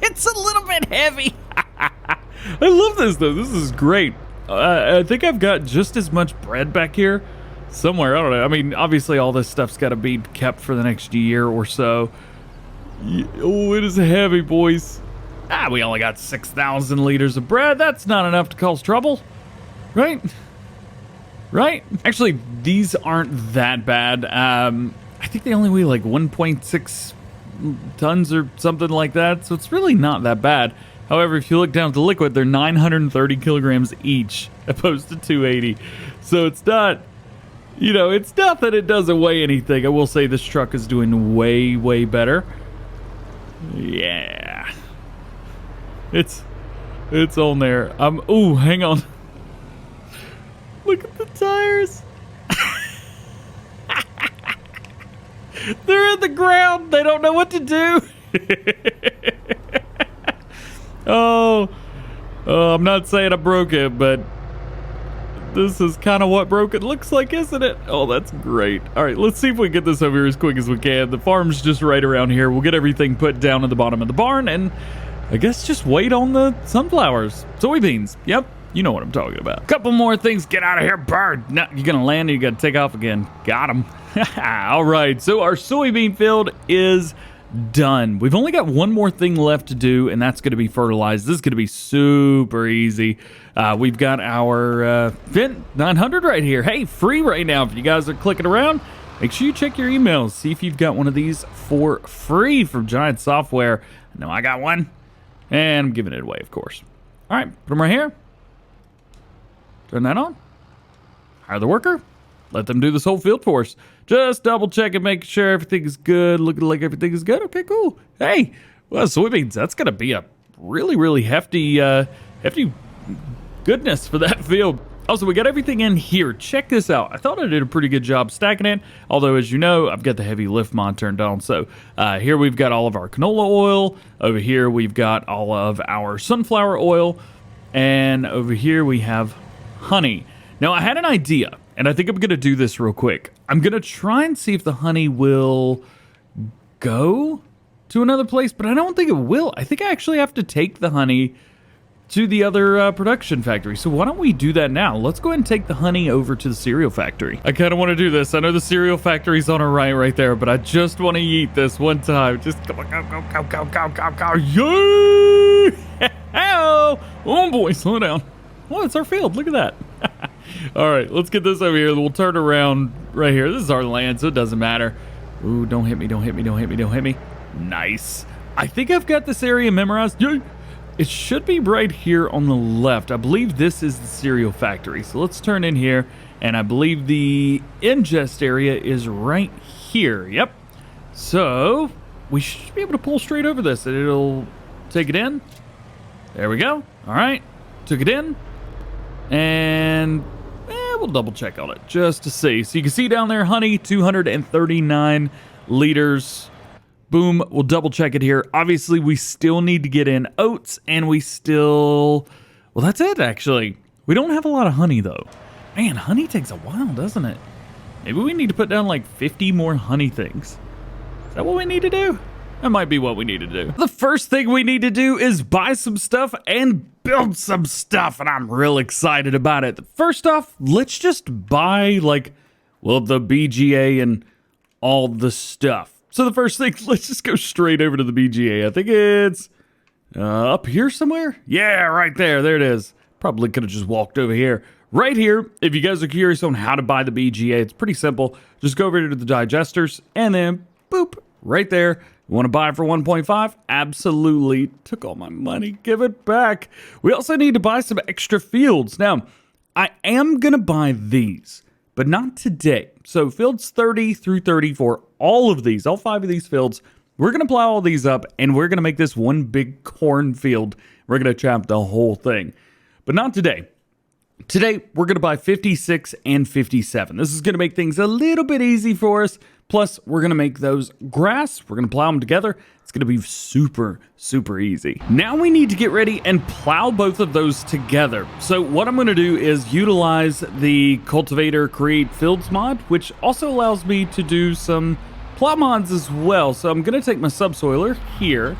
It's a little bit heavy. I love this, though. This is great. I think I've got just as much bread back here somewhere. I don't know. I mean, obviously, all this stuff's got to be kept for the next year or so. Oh, it is heavy, boys. We only got 6,000 liters of bread. That's not enough to cause trouble. Right? Right? Actually, these aren't that bad. I think they only weigh like 1.6 tons or something like that. So it's really not that bad. However, if you look down at the liquid, they're 930 kilograms each, opposed to 280. So it's not... You know, it's not that it doesn't weigh anything. I will say this truck is doing way, way better. Yeah. It's on there. Ooh, hang on. Look at the tires. They're in the ground. They don't know what to do. Oh, I'm not saying I broke it, but this is kind of what broke it looks like, isn't it? Oh, that's great. All right, let's see if we can get this over here as quick as we can. The farm's just right around here. We'll get everything put down at the bottom of the barn, and I guess just wait on the sunflowers. Soybeans. Yep, you know what I'm talking about. Couple more things. Get out of here, bird. No, you're going to land and you got to take off again. Got him. All right, so our soybean field is done. We've only got one more thing left to do, and that's going to be fertilize. This is going to be super easy. We've got our Fint 900 right here. Hey, free right now. If you guys are clicking around, make sure you check your emails. See if you've got one of these for free from Giant Software. I know I got one, and I'm giving it away, of course. All right, put them right here. Turn that on. Hire the worker. Let them do this whole field for us. Just double check and make sure everything is good. Looking like everything is good. Okay, cool. Hey, well, soybeans, that's going to be a really, really hefty goodness for that field. Also, we got everything in here. Check this out. I thought I did a pretty good job stacking it. Although, as you know, I've got the heavy lift mod turned on. So here we've got all of our canola oil. Over here, we've got all of our sunflower oil. And over here, we have honey. Now, I had an idea. And I think I'm going to do this real quick. I'm going to try and see if the honey will go to another place, but I don't think it will. I think I actually have to take the honey to the other production factory. So why don't we do that now? Let's go ahead and take the honey over to the cereal factory. I kind of want to do this. I know the cereal factory's on our right there, but I just want to eat this one time. Just come on, go. Yay! Oh boy, slow down. Oh, it's our field. Look at that. All right, let's get this over here. We'll turn around right here. This is our land, so it doesn't matter. Ooh, don't hit me. Nice. I think I've got this area memorized. It should be right here on the left. I believe this is the cereal factory. So let's turn in here, and I believe the ingest area is right here. Yep. So we should be able to pull straight over this, and it'll take it in. There we go. All right. Took it in. And we'll double check on it just to see. So you can see down there, honey, 239 liters. Boom, we'll double check it here. Obviously, we still need to get in oats, and we still... Well, that's it, actually. We don't have a lot of honey, though. Man, honey takes a while, doesn't it? Maybe we need to put down like 50 more honey things. Is that what we need to do? That might be what we need to do. The first thing we need to do is buy some stuff and build some stuff, and I'm real excited about it. First off, let's just buy, like, well, the BGA and all the stuff. So the first thing, let's just go straight over to the BGA. I think it's up here somewhere. Yeah, right there. There it is. Probably could have just walked over here. Right here, if you guys are curious on how to buy the BGA, it's pretty simple. Just go over to the digesters and then boop, right there. You want to buy it for 1.5? Absolutely. Took all my money. Give it back. We also need to buy some extra fields. Now, I am going to buy these, but not today. So fields 30 through 34, all of these, all 5 of these fields, we're going to plow all these up, and we're going to make this one big corn field. We're going to chop the whole thing, but not today. Today, we're going to buy 56 and 57. This is going to make things a little bit easy for us. Plus, we're going to make those grass. We're going to plow them together. It's going to be super, super easy. Now we need to get ready and plow both of those together. So what I'm going to do is utilize the cultivator create fields mod, which also allows me to do some plow mods as well. So I'm going to take my subsoiler here,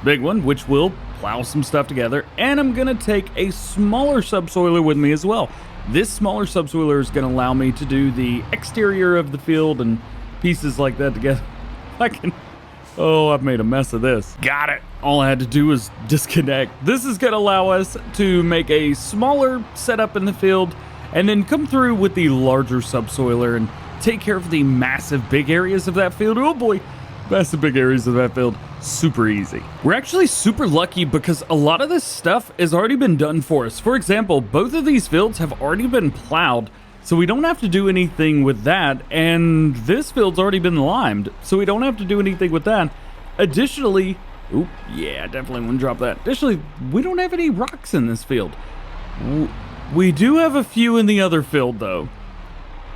big one, which will plow some stuff together. And I'm going to take a smaller subsoiler with me as well. This smaller subsoiler is going to allow me to do the exterior of the field and pieces like that together. Oh, I've made a mess of this. Got it. All I had to do was disconnect. This is going to allow us to make a smaller setup in the field and then come through with the larger subsoiler and take care of the massive big areas of that field. Oh boy, massive big areas of that field. Super easy. We're actually super lucky because a lot of this stuff has already been done for us. For example, both of these fields have already been plowed, so we don't have to do anything with that, and this field's already been limed, so we don't have to do anything with that. Additionally, oop, yeah, definitely want to drop that. Additionally, we don't have any rocks in this field. We do have a few in the other field, though.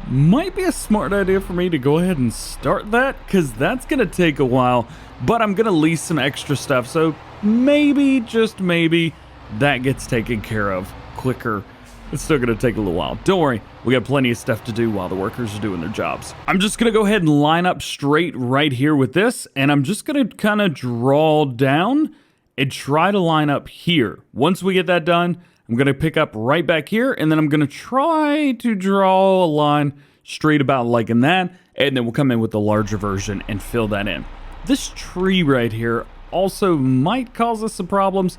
Might be a smart idea for me to go ahead and start that, because that's going to take a while, but I'm going to lease some extra stuff, so maybe, just maybe, that gets taken care of quicker. It's still going to take a little while. Don't worry, we got plenty of stuff to do while the workers are doing their jobs. I'm just going to go ahead and line up straight right here with this, and I'm just going to kind of draw down and try to line up here. Once we get that done, I'm going to pick up right back here, and then I'm going to try to draw a line straight about like in that, and then we'll come in with the larger version and fill that in. This tree right here also might cause us some problems.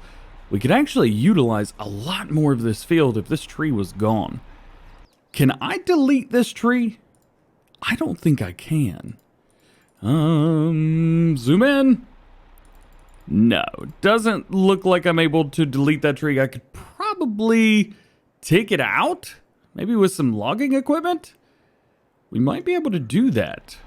We could actually utilize a lot more of this field if this tree was gone. Can I delete this tree? I don't think I can. Zoom in. No, doesn't look like I'm able to delete that tree. I could probably take it out, maybe with some logging equipment. We might be able to do that.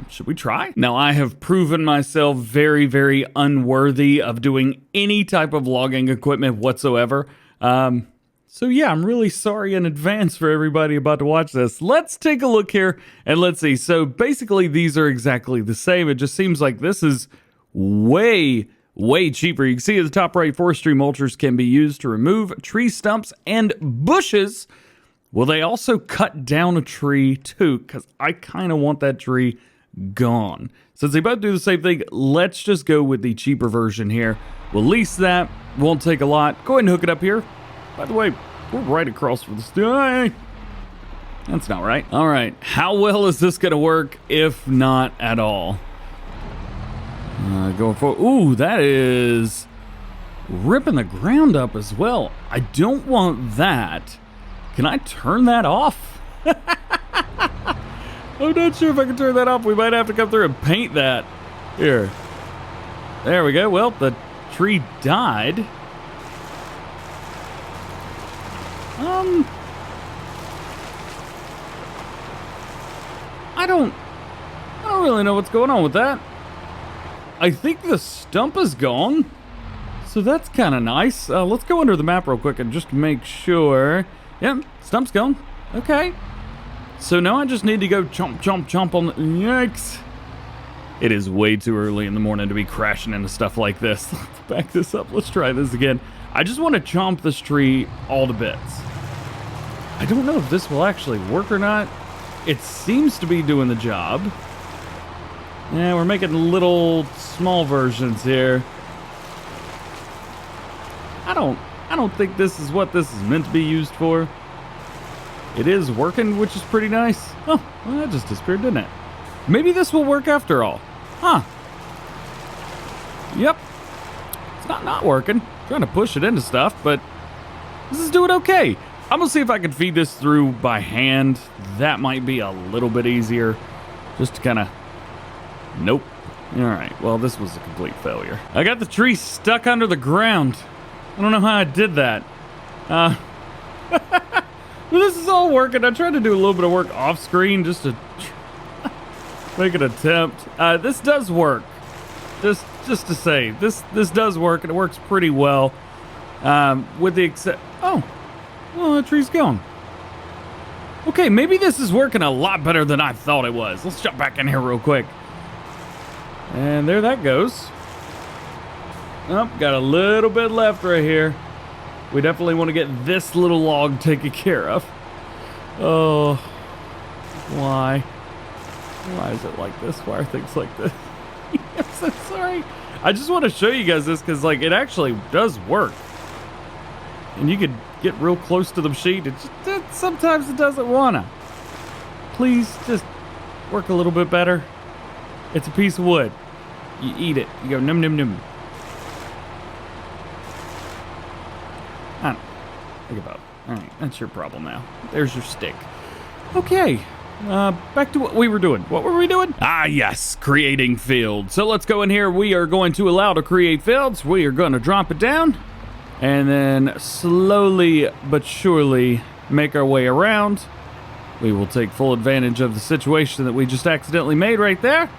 Should we try? Now, I have proven myself very, very unworthy of doing any type of logging equipment whatsoever. So yeah, I'm really sorry in advance for everybody about to watch this. Let's take a look here and let's see. So basically, these are exactly the same. It just seems like this is way, way cheaper. You can see at the top right, forestry mulchers can be used to remove tree stumps and bushes. Well, they also cut down a tree too, because I kind of want that tree gone. Since they both do the same thing, let's just go with the cheaper version here. We'll lease that. Won't take a lot. Go ahead and hook it up here. By the way, we're right across from this. That's not right. All right. How well is this going to work, if not at all? Going for... Ooh, that is ripping the ground up as well. I don't want that. Can I turn that off? I'm not sure if I can turn that off. We might have to come through and paint that. Here. There we go. Well, the tree died. I don't really know what's going on with that. I think the stump is gone, so that's kind of nice. Let's go under the map real quick and just make sure. Yep, stump's gone. Okay. So now I just need to go chomp, chomp, chomp on the... Yikes. It is way too early in the morning to be crashing into stuff like this. Let's back this up. Let's try this again. I just want to chomp this tree all to bits. I don't know if this will actually work or not. It seems to be doing the job. Yeah, we're making little small versions here. I don't think this is what this is meant to be used for. It is working, which is pretty nice. Oh, well, that just disappeared, didn't it? Maybe this will work after all. Huh. Yep. It's not working. Trying to push it into stuff, but this is doing okay. I'm gonna see if I can feed this through by hand. That might be a little bit easier. Just to kind of... Nope. Alright, well, this was a complete failure. I got the tree stuck under the ground. I don't know how I did that. Well, this is all working. I tried to do a little bit of work off screen just to make an attempt. This does work. Just to say, this does work, and it works pretty well. With the except... Oh. Well, the tree's gone. Okay, maybe this is working a lot better than I thought it was. Let's jump back in here real quick. And there that goes. Oh, got a little bit left right here. We definitely want to get this little log taken care of. Oh, why? Why is it like this? Why are things like this? I'm so sorry. I just want to show you guys this because, like, it actually does work. And you could get real close to the sheet. Sometimes it doesn't wanna. Please just work a little bit better. It's a piece of wood. You eat it. You go num num num. I don't think about it. All right, that's your problem now. There's your stick. Okay. Back to what we were doing. What were we doing? Ah, yes, creating fields. So let's go in here. We are going to allow to create fields. We are going to drop it down. And then slowly but surely make our way around. We will take full advantage of the situation that we just accidentally made right there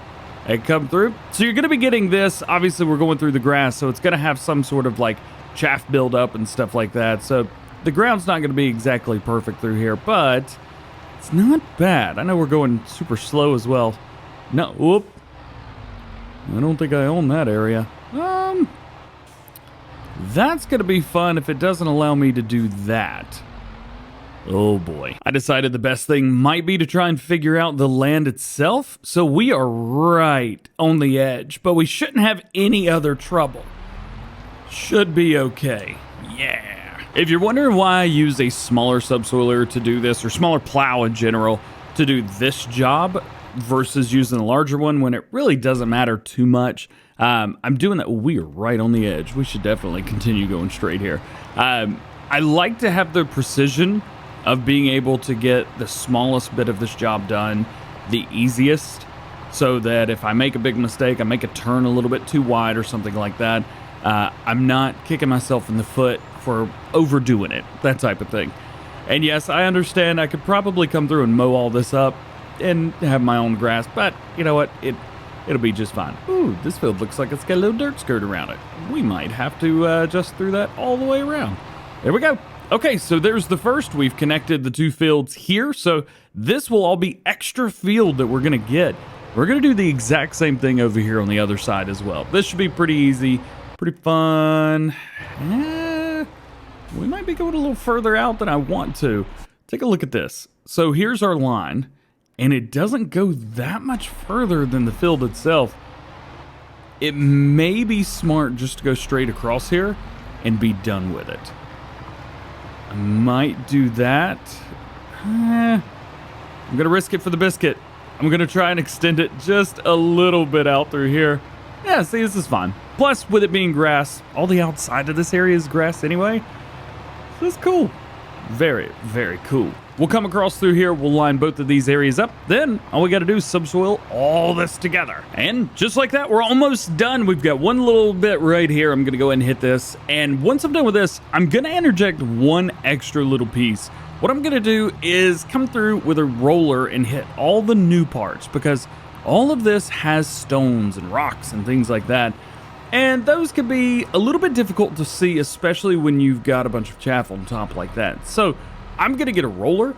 and come through. So you're going to be getting this. Obviously, we're going through the grass, so it's going to have some sort of like chaff buildup and stuff like that. So the ground's not going to be exactly perfect through here, but it's not bad. I know we're going super slow as well. No, whoop. I don't think I own that area. That's going to be fun if it doesn't allow me to do that. Oh boy. I decided the best thing might be to try and figure out the land itself. So we are right on the edge, but we shouldn't have any other trouble. Should be okay. Yeah. If you're wondering why I use a smaller subsoiler to do this, or smaller plow in general, to do this job versus using a larger one when it really doesn't matter too much, I'm doing that. We are right on the edge. We should definitely continue going straight here. I like to have the precision of being able to get the smallest bit of this job done the easiest, so that if I make a big mistake, I make a turn a little bit too wide or something like that, I'm not kicking myself in the foot for overdoing it, that type of thing. And yes, I understand I could probably come through and mow all this up and have my own grass, but you know what? It'll be just fine. Ooh, this field looks like it's got a little dirt skirt around it. We might have to adjust through that all the way around. There we go. Okay, so there's the first. We've connected the two fields here, so this will all be extra field that we're going to get. We're going to do the exact same thing over here on the other side as well. This should be pretty easy, pretty fun. We might be going a little further out than I want to. Take a look at this. So here's our line, and it doesn't go that much further than the field itself. It may be smart just to go straight across here and be done with it. I might do that. I'm going to risk it for the biscuit. I'm going to try and extend it just a little bit out through here. Yeah, see, this is fine. Plus, with it being grass, all the outside of this area is grass anyway. So that's cool. Very, very cool. We'll come across through here, we'll line both of these areas up, then all we gotta do is subsoil all this together. And just like that, we're almost done. We've got one little bit right here. I'm gonna go ahead and hit this, and once I'm done with this, I'm gonna interject one extra little piece. What I'm gonna do is come through with a roller and hit all the new parts, because all of this has stones and rocks and things like that. And those can be a little bit difficult to see, especially when you've got a bunch of chaff on top like that. So I'm going to get a roller,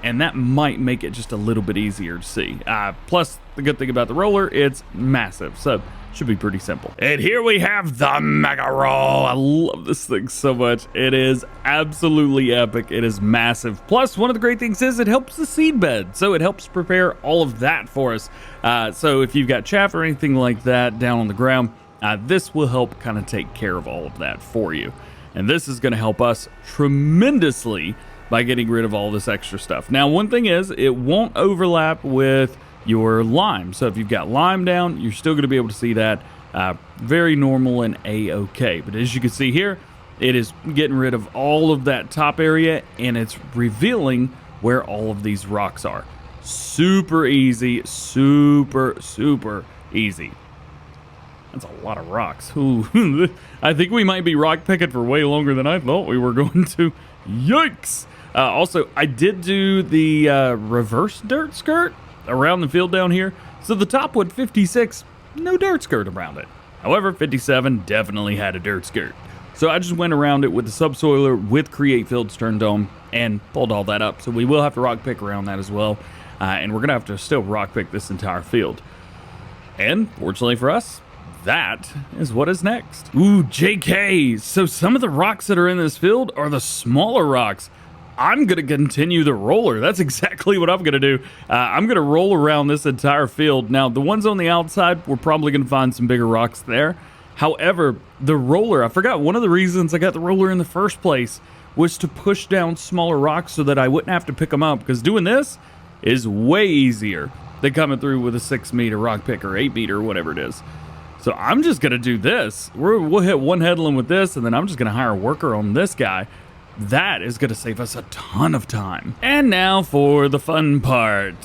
and that might make it just a little bit easier to see. Plus, the good thing about the roller, it's massive, so should be pretty simple. And here we have the Mega Roll. I love this thing so much. It is absolutely epic. It is massive. Plus, one of the great things is it helps the seed bed, so it helps prepare all of that for us. So if you've got chaff or anything like that down on the ground, this will help kind of take care of all of that for you. And this is going to help us tremendously by getting rid of all this extra stuff. Now, one thing is, it won't overlap with your lime. So if you've got lime down, you're still going to be able to see that very normal and a-okay. But as you can see here, it is getting rid of all of that top area, and it's revealing where all of these rocks are. Super easy, super easy. That's a lot of rocks. Ooh, I think we might be rock picking for way longer than I thought we were going to. Yikes! Also, I did do the reverse dirt skirt around the field down here. So the top one, 56, no dirt skirt around it. However, 57 definitely had a dirt skirt. So I just went around it with the subsoiler with create fields turned on and pulled all that up. So we will have to rock pick around that as well. And we're going to have to still rock pick this entire field. And fortunately for us, that is what is next. Ooh, JK. So some of the rocks that are in this field are the smaller rocks. I'm going to continue the roller. That's exactly what I'm going to do. I'm going to roll around this entire field. Now, the ones on the outside, we're probably going to find some bigger rocks there. However, the roller, I forgot one of the reasons I got the roller in the first place was to push down smaller rocks so that I wouldn't have to pick them up, because doing this is way easier than coming through with a 6 meter rock pick or 8 meter or whatever it is. So I'm just going to do this. We'll hit one headland with this, and then I'm just going to hire a worker on this guy. That is going to save us a ton of time. And now for the fun part.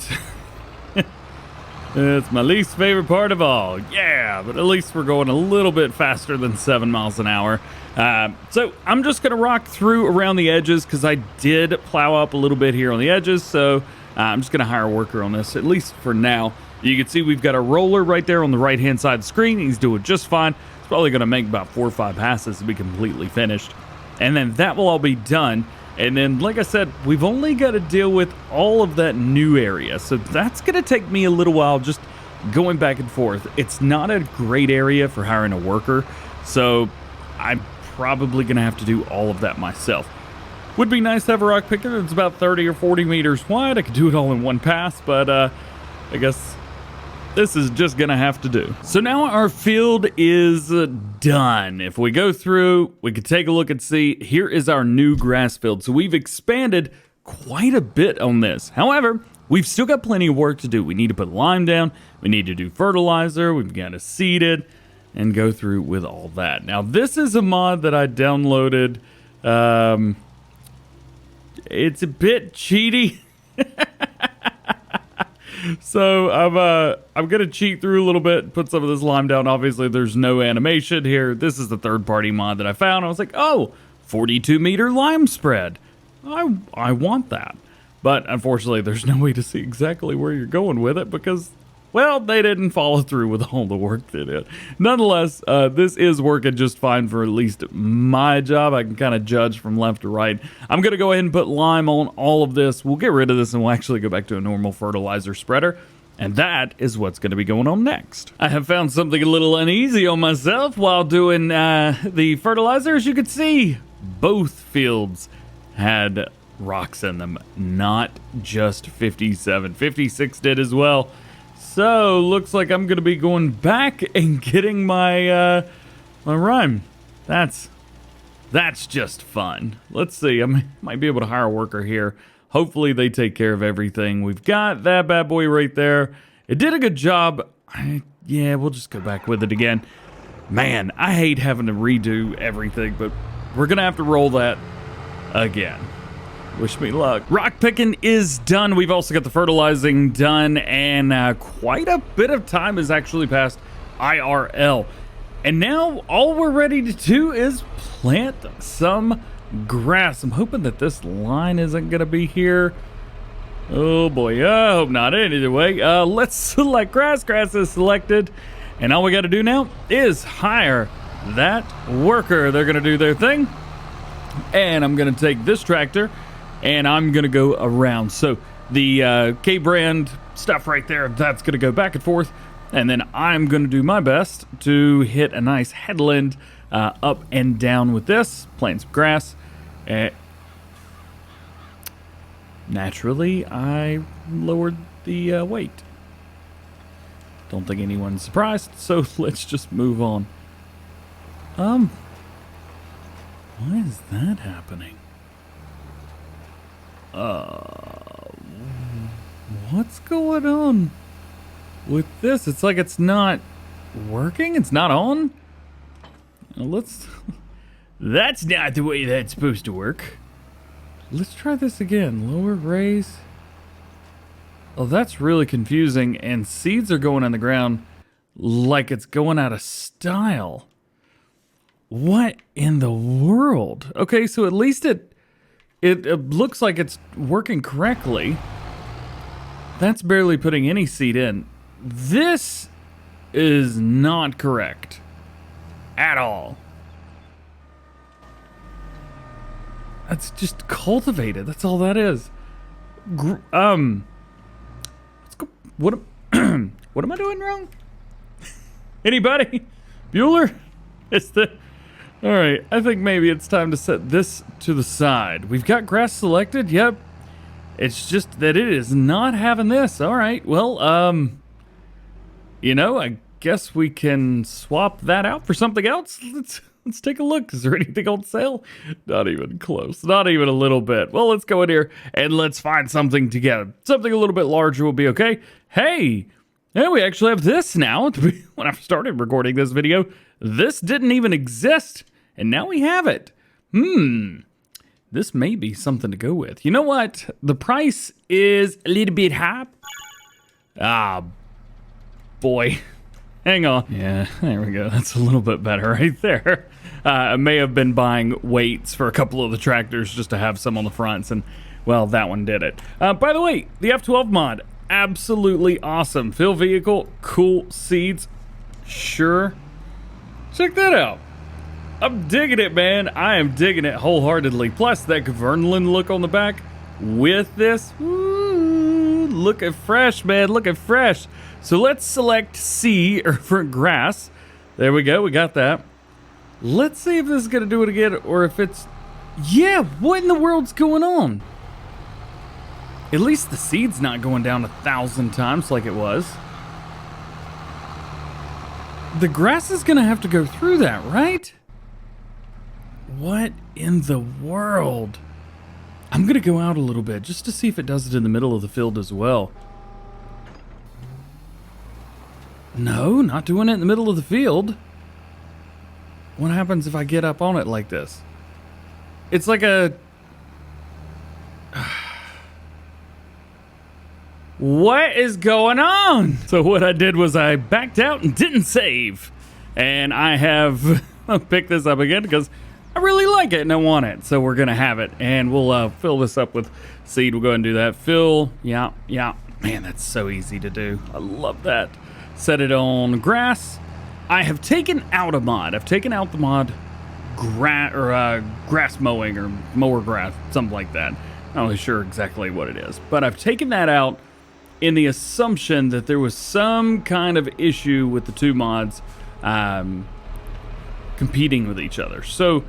It's my least favorite part of all. Yeah, but at least we're going a little bit faster than 7 miles an hour. So I'm just going to rock through around the edges because I did plow up a little bit here on the edges. So I'm just going to hire a worker on this, at least for now. You can see we've got a roller right there on the right-hand side of the screen. He's doing just fine. It's probably going to make about 4 or 5 passes to be completely finished. And then that will all be done. And then, like I said, we've only got to deal with all of that new area. So that's going to take me a little while just going back and forth. It's not a great area for hiring a worker. So I'm probably going to have to do all of that myself. Would be nice to have a rock picker that's about 30 or 40 meters wide. I could do it all in one pass, but I guess this is just gonna have to do. So now our field is done. If we go through, we could take a look and see, here is our new grass field. So we've expanded quite a bit on this. However, we've still got plenty of work to do. We need to put lime down, we need to do fertilizer, we've got to seed it, and go through with all that. Now this is a mod that I downloaded. It's a bit cheaty. So I'm gonna cheat through a little bit, put some of this lime down. Obviously there's no animation here. This is the third-party mod that I found. I was like, oh, 42 meter lime spread. I want that. But unfortunately there's no way to see exactly where you're going with it because, well, they didn't follow through with all the work they did. Nonetheless, this is working just fine for at least my job. I can kind of judge from left to right. I'm going to go ahead and put lime on all of this. We'll get rid of this and we'll actually go back to a normal fertilizer spreader. And that is what's going to be going on next. I have found something a little uneasy on myself while doing the fertilizer. As you can see, both fields had rocks in them, not just 57. 56 did as well. So, looks like I'm going to be going back and getting my my rhyme. That's just fun. Let's see. I might be able to hire a worker here. Hopefully they take care of everything. We've got that bad boy right there. It did a good job. Yeah, we'll just go back with it again. Man, I hate having to redo everything, but we're going to have to roll that again. Wish me luck. Rock picking is done. We've also got the fertilizing done, and quite a bit of time has actually passed IRL. And now all we're ready to do is plant some grass. I'm hoping that this line isn't going to be here. Oh boy, I hope not. Either way, let's select grass. Grass is selected. And all we got to do now is hire that worker. They're going to do their thing. And I'm going to take this tractor and I'm going to go around. So the K-brand stuff right there, that's going to go back and forth. And then I'm going to do my best to hit a nice headland up and down with this. Plant some grass. Naturally, I lowered the weight. Don't think anyone's surprised, so let's just move on. Why is that happening? What's going on with this? It's like it's not working. It's not on. That's not the way that's supposed to work. Let's try this again. Lower, raise. Oh, that's really confusing. And seeds are going on the ground like it's going out of style. What in the world? Okay, so at least it looks like it's working correctly. That's barely putting any seed in. This is not correct at all. That's just cultivated. That's all that is. Let's go. What am I doing wrong? Anybody? Bueller? All right, I think maybe it's time to set this to the side. We've got grass selected. Yep. It's just that it is not having this. All right. Well, you know, I guess we can swap that out for something else. Let's take a look. Is there anything on sale? Not even close. Not even a little bit. Well, let's go in here and let's find something together. Something a little bit larger will be okay. Hey, we actually have this now. When I started recording this video, this didn't even exist, and now we have it. This may be something to go with. You know what? The price is a little bit high. Ah, boy. Hang on. Yeah, there we go. That's a little bit better right there. I may have been buying weights for a couple of the tractors just to have some on the fronts, and, well, that one did it. By the way, the F12 mod, absolutely awesome. Fill vehicle, cool seeds. Sure. Check that out. I'm digging it, man. I am digging it wholeheartedly. Plus, that Governland look on the back with this. Ooh, looking fresh, man. Looking fresh. So let's select C for grass. There we go. We got that. Let's see if this is going to do it again or if it's... Yeah, what in the world's going on? At least the seed's not going down 1,000 times like it was. The grass is going to have to go through that, right? What in the world? I'm going to go out a little bit just to see if it does it in the middle of the field as well. No, not doing it in the middle of the field. What happens if I get up on it like this? It's like a... What is going on? So what I did was I backed out and didn't save. And I have picked this up again because I really like it and I want it. So we're going to have it. And we'll fill this up with seed. We'll go ahead and do that. Fill. Yeah. Man, that's so easy to do. I love that. Set it on grass. I have taken out a mod. I've taken out the mod grass mowing or mower grass, something like that. Not really sure exactly what it is. But I've taken that out in the assumption that there was some kind of issue with the two mods competing with each other. So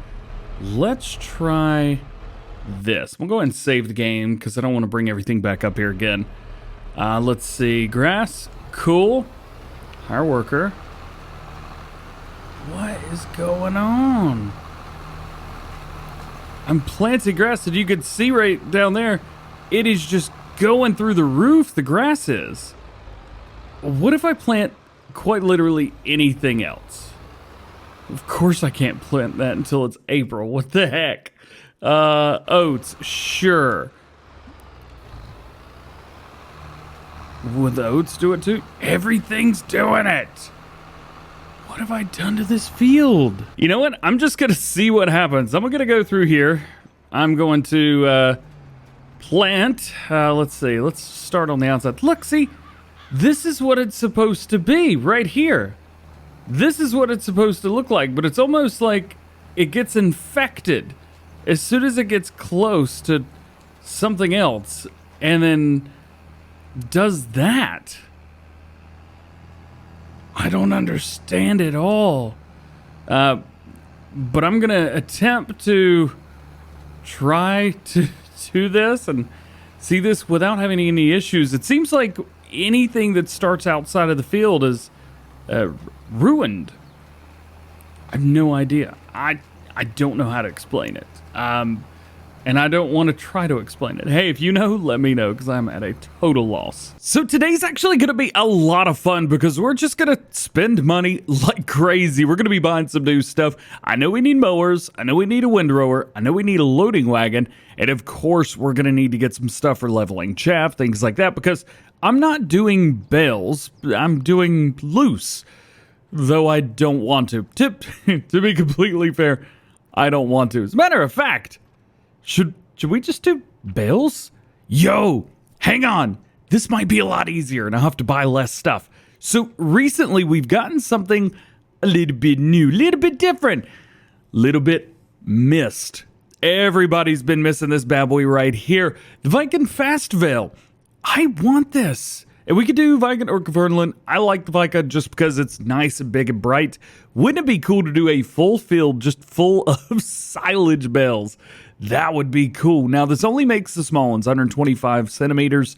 let's try this. We'll go ahead and save the game because I don't want to bring everything back up here again. Let's see. Grass. Cool. Hire worker. What is going on? I'm planting grass that you could see right down there. It is just going through the roof, the grass is. What if I plant quite literally anything else? Of course I can't plant that until it's April. What the heck? Oats, sure. Would the oats do it too? Everything's doing it. What have I done to this field? You know what? I'm just going to see what happens. I'm going to go through here. I'm going to plant. Let's see. Let's start on the outside. Look, see, this is what it's supposed to be right here. This is what it's supposed to look like, but it's almost like it gets infected as soon as it gets close to something else and then does that. I don't understand it all. But I'm going to attempt to try to do this and see this without having any issues. It seems like anything that starts outside of the field is ruined. I have no idea. I don't know how to explain it. And I don't want to try to explain it. Hey, if you know, let me know, because I'm at a total loss. So today's actually going to be a lot of fun, because we're just going to spend money like crazy. We're going to be buying some new stuff. I know we need mowers. I know we need a windrower. I know we need a loading wagon. And of course, we're going to need to get some stuff for leveling chaff, things like that, because I'm not doing bales. I'm doing loose, though I don't want to. To be completely fair, I don't want to. As a matter of fact, should we just do bales? Yo, hang on. This might be a lot easier and I'll have to buy less stuff. So recently we've gotten something a little bit new, a little bit different, a little bit missed. Everybody's been missing this bad boy right here. The Viking Fast Veil. I want this. And we could do Viking or Convertible. I like the Viking just because it's nice and big and bright. Wouldn't it be cool to do a full field just full of silage bales? That would be cool. Now, this only makes the small ones, 125 centimeters.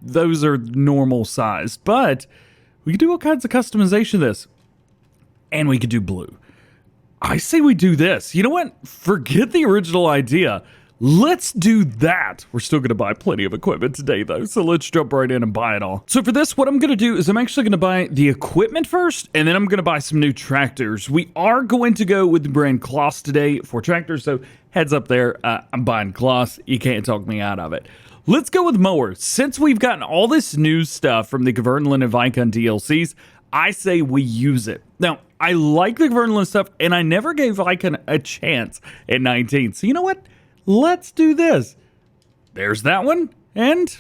Those are normal size, but we could do all kinds of customization of this. And we could do blue. I say we do this. You know what? Forget the original idea. Let's do that. We're still going to buy plenty of equipment today, though, so let's jump right in and buy it all. So for this, what I'm going to do is I'm actually going to buy the equipment first, and then I'm going to buy some new tractors. We are going to go with the brand Kloss today for tractors, so heads up there. I'm buying Kloss. You can't talk me out of it. Let's go with mowers. Since we've gotten all this new stuff from the Convertible and Viking DLCs, I say we use it. Now, I like the Convertible stuff, and I never gave Viking a chance at 19. So you know what? Let's do this. There's that one, and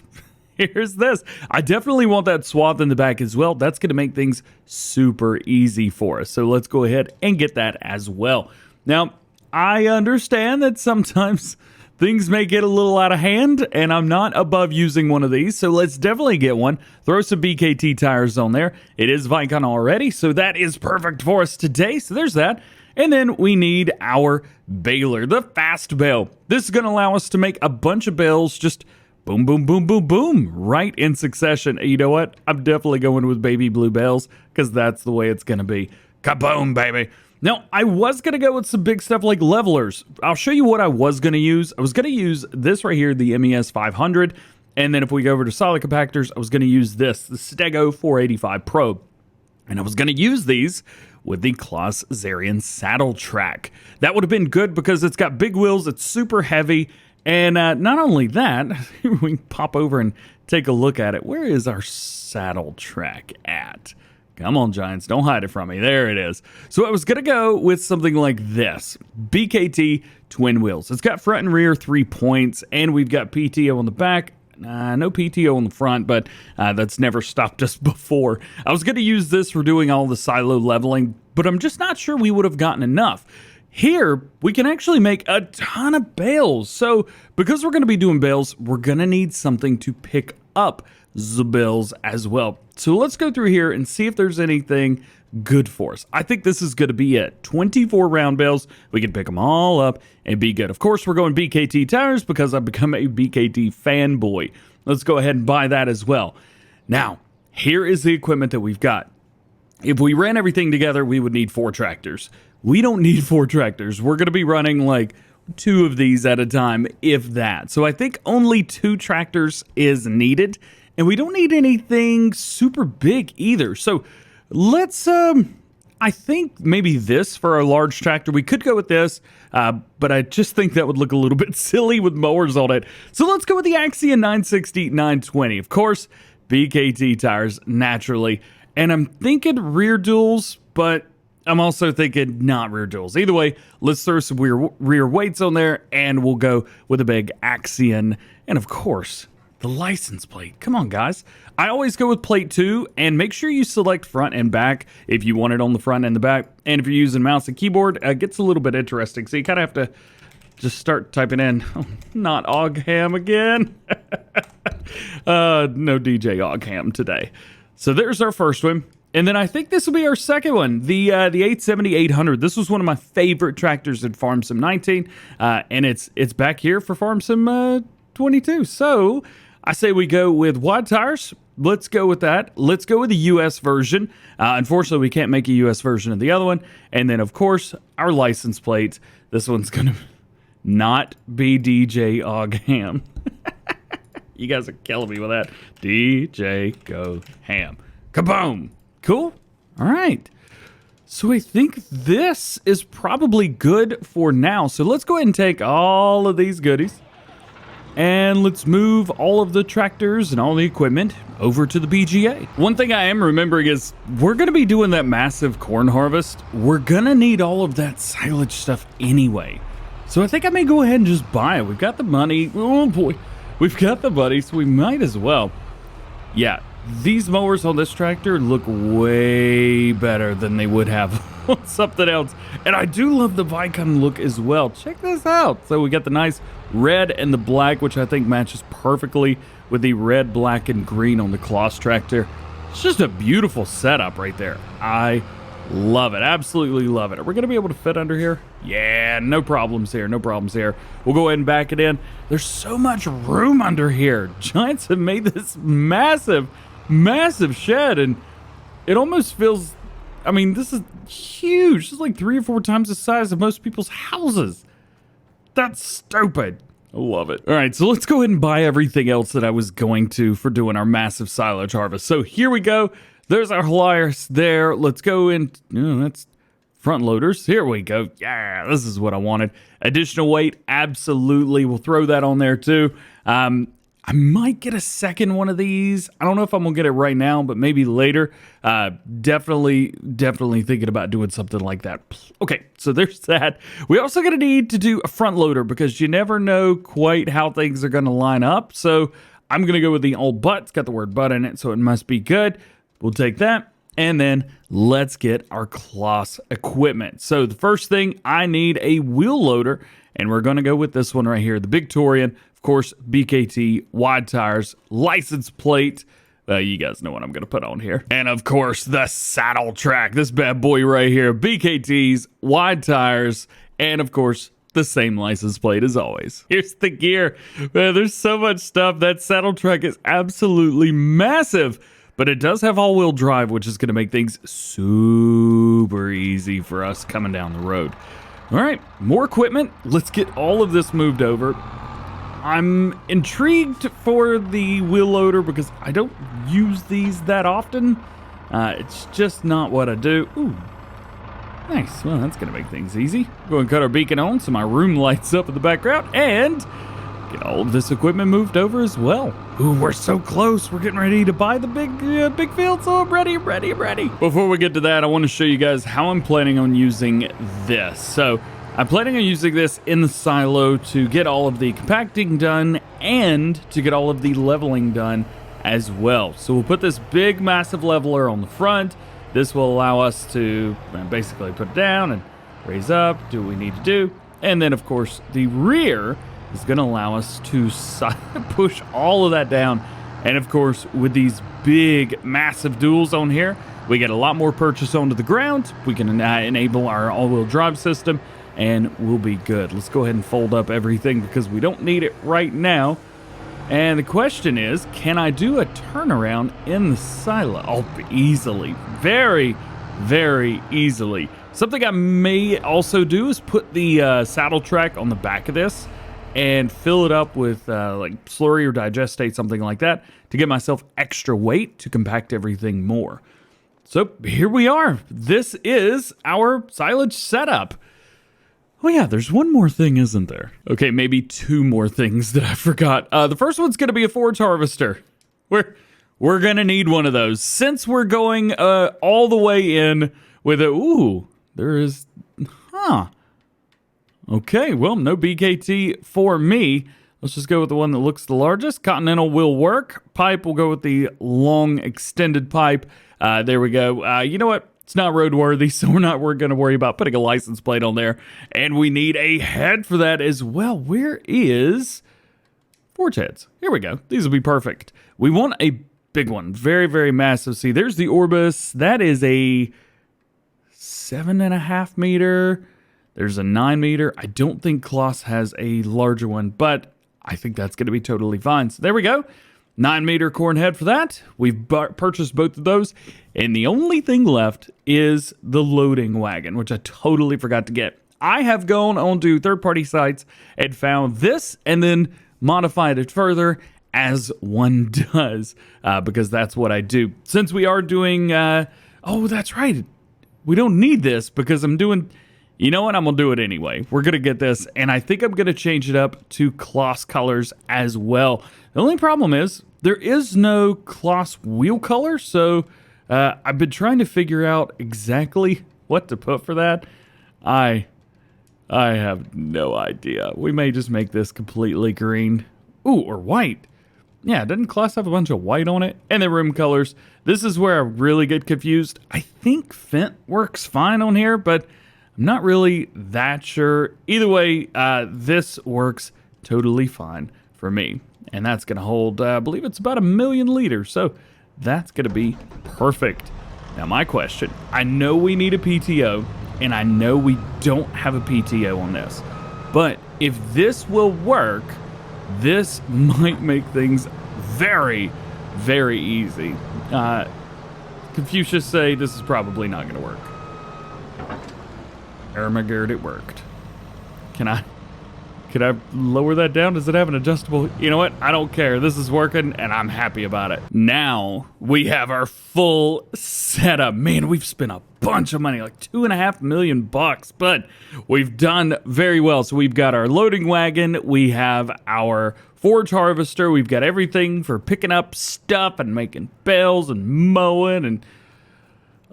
here's this. I definitely want that swath in the back as well. That's going to make things super easy for us. So let's go ahead and get that as well. Now, I understand that sometimes things may get a little out of hand, and I'm not above using one of these, so let's definitely get one. Throw some BKT tires on there. It is Viking already, so that is perfect for us today. So there's that. And then we need our baler, the fast bale. This is going to allow us to make a bunch of bales just boom, boom, boom, boom, boom, right in succession. You know what? I'm definitely going with baby blue bales because that's the way it's going to be. Kaboom, baby. Now, I was going to go with some big stuff like levelers. I'll show you what I was going to use. I was going to use this right here, the MES 500. And then if we go over to solid compactors, I was going to use this, the Stego 485 Pro. And I was going to use these with the Kloss Zarian saddle track. That would have been good because it's got big wheels, it's super heavy, and not only that, we can pop over and take a look at it. Where is our saddle track at? Come on, Giants, don't hide it from me. There it is. So I was going to go with something like this. BKT twin wheels. It's got front and rear 3 points, and we've got PTO on the back. No PTO on the front, but that's never stopped us before. I was going to use this for doing all the silo leveling, but I'm just not sure we would have gotten enough. Here, we can actually make a ton of bales. So because we're going to be doing bales, we're going to need something to pick up the bales as well. So let's go through here and see if there's anything good for us. I think this is going to be it. 24 round bales. We can pick them all up and be good. Of course, we're going BKT tires because I've become a BKT fanboy. Let's go ahead and buy that as well. Now, here is the equipment that we've got. If we ran everything together, we would need 4 tractors. We don't need 4 tractors. We're going to be running like 2 of these at a time, if that. So I think only 2 tractors is needed, and we don't need anything super big either. So let's I think maybe this for a large tractor. We could go with this, but I just think that would look a little bit silly with mowers on it. So let's go with the Axion 960 920. Of course, BKT tires naturally. And I'm thinking rear duals, but I'm also thinking not rear duals. Either way, let's throw some rear weights on there, and we'll go with a big Axion. And of course, the license plate. Come on, guys. I always go with plate 2, and make sure you select front and back if you want it on the front and the back. And if you're using mouse and keyboard, it gets a little bit interesting. So you kind of have to just start typing in, oh, not DjGoHam again. No DjGoHam today. So there's our first one. And then I think this will be our second one, the 870-800. This was one of my favorite tractors in Farm Sim 19, and it's back here for Farm Sim 22. So I say we go with wide tires. Let's go with that. Let's go with the US version. Unfortunately, we can't make a US version of the other one. And then, of course, our license plate. This one's going to not be DjGoHam. You guys are killing me with that. DjGoHam. Kaboom! Cool. All right. So I think this is probably good for now. So let's go ahead and take all of these goodies and let's move all of the tractors and all the equipment over to the BGA. One thing I am remembering is we're going to be doing that massive corn harvest. We're going to need all of that silage stuff anyway. So I think I may go ahead and just buy it. We've got the money. Oh boy. We've got the money, so we might as well. Yeah. These mowers on this tractor look way better than they would have on something else. And I do love the Vicon look as well. Check this out. So we got the nice red and the black, which I think matches perfectly with the red, black, and green on the Kloss tractor. It's just a beautiful setup right there. I love it. Absolutely love it. Are we going to be able to fit under here? Yeah, no problems here. No problems here. We'll go ahead and back it in. There's so much room under here. Giants have made this massive shed, and it almost feels, I mean, this is huge. This is like 3 or 4 times the size of most people's houses. That's stupid. I love it. All right, so let's go ahead and buy everything else that I was going to for doing our massive silage harvest. So here we go. There's our Hilarious there. Let's go in. That's front loaders. Here we go. Yeah, this is what I wanted. Additional weight, absolutely. We'll throw that on there too. I might get a second one of these. I don't know if I'm going to get it right now, but maybe later. Definitely thinking about doing something like that. Okay, so there's that. We also going to need to do a front loader because you never know quite how things are going to line up. So I'm going to go with the old butt. It's got the word butt in it, so it must be good. We'll take that. And then let's get our Kloss equipment. So the first thing, I need a wheel loader. And we're going to go with this one right here, the Victorian. Of course, BKT, wide tires, license plate. You guys know what I'm going to put on here. And of course, the saddle track. This bad boy right here. BKTs, wide tires, and of course, the same license plate as always. Here's the gear. Man, there's so much stuff. That saddle track is absolutely massive. But it does have all-wheel drive, which is going to make things super easy for us coming down the road. All right, more equipment. Let's get all of this moved over. I'm intrigued for the wheel loader because I don't use these that often. It's just not what I do. Ooh, nice. Well, that's going to make things easy. Go and cut our beacon on so my room lights up in the background and get all of this equipment moved over as well. Ooh, we're so close. We're getting ready to buy the big field, so I'm ready. Before we get to that, I want to show you guys how I'm planning on using this. So I'm planning on using this in the silo to get all of the compacting done and to get all of the leveling done as well. So we'll put this big, massive leveler on the front. This will allow us to basically put it down and raise up, do what we need to do. And then, of course, the rear is going to allow us to push all of that down. And of course, with these big, massive duals on here, we get a lot more purchase onto the ground. We can enable our all-wheel drive system, and we'll be good. Let's go ahead and fold up everything because we don't need it right now. And the question is, can I do a turnaround in the silo? Oh, easily. Very, very easily. Something I may also do is put the saddle track on the back of this and fill it up with like slurry or digestate, something like that, to give myself extra weight to compact everything more. So here we are. This is our silage setup. Oh yeah, there's one more thing, isn't there? Okay, maybe two more things that I forgot. The first one's gonna be a forage harvester. We're gonna need one of those. Since we're going all the way in with a, ooh, there is, okay, well, no BKT for me. Let's just go with the one that looks the largest. Continental will work. Pipe, we'll go with the long extended pipe. There we go. You know what? It's not roadworthy, so we're going to worry about putting a license plate on there. And we need a head for that as well. Where is forge heads? Here we go. These will be perfect. We want a big one. Very, very massive. See, there's the Orbis. That is a 7.5 meter. There's a 9 meter. I don't think Kloss has a larger one, but I think that's going to be totally fine. So there we go. 9 meter corn head for that. We've purchased both of those. And the only thing left is the loading wagon, which I totally forgot to get. I have gone onto third-party sites and found this and then modified it further as one does, because that's what I do. Since we are doing, oh, that's right. We don't need this because I'm doing, you know what? I'm going to do it anyway. We're going to get this, and I think I'm going to change it up to Kloss colors as well. The only problem is there is no Kloss wheel color, so I've been trying to figure out exactly what to put for that. I have no idea. We may just make this completely green. Ooh, or white. Yeah, doesn't Kloss have a bunch of white on it? And the rim colors. This is where I really get confused. I think Fint works fine on here, but I'm not really that sure. Either way, this works totally fine for me. And that's going to hold, I believe it's about 1 million liters. So that's going to be perfect. Now, my question. I know we need a PTO, and I know we don't have a PTO on this. But if this will work, this might make things very, very easy. Confucius say this is probably not going to work. Ermagerd, it worked. Can I lower that down? Does it have an adjustable? You know what? I don't care. This is working, and I'm happy about it. Now we have our full setup. Man, we've spent a bunch of money, like $2.5 million, but we've done very well. So we've got our loading wagon. We have our forage harvester. We've got everything for picking up stuff and making bales and mowing. And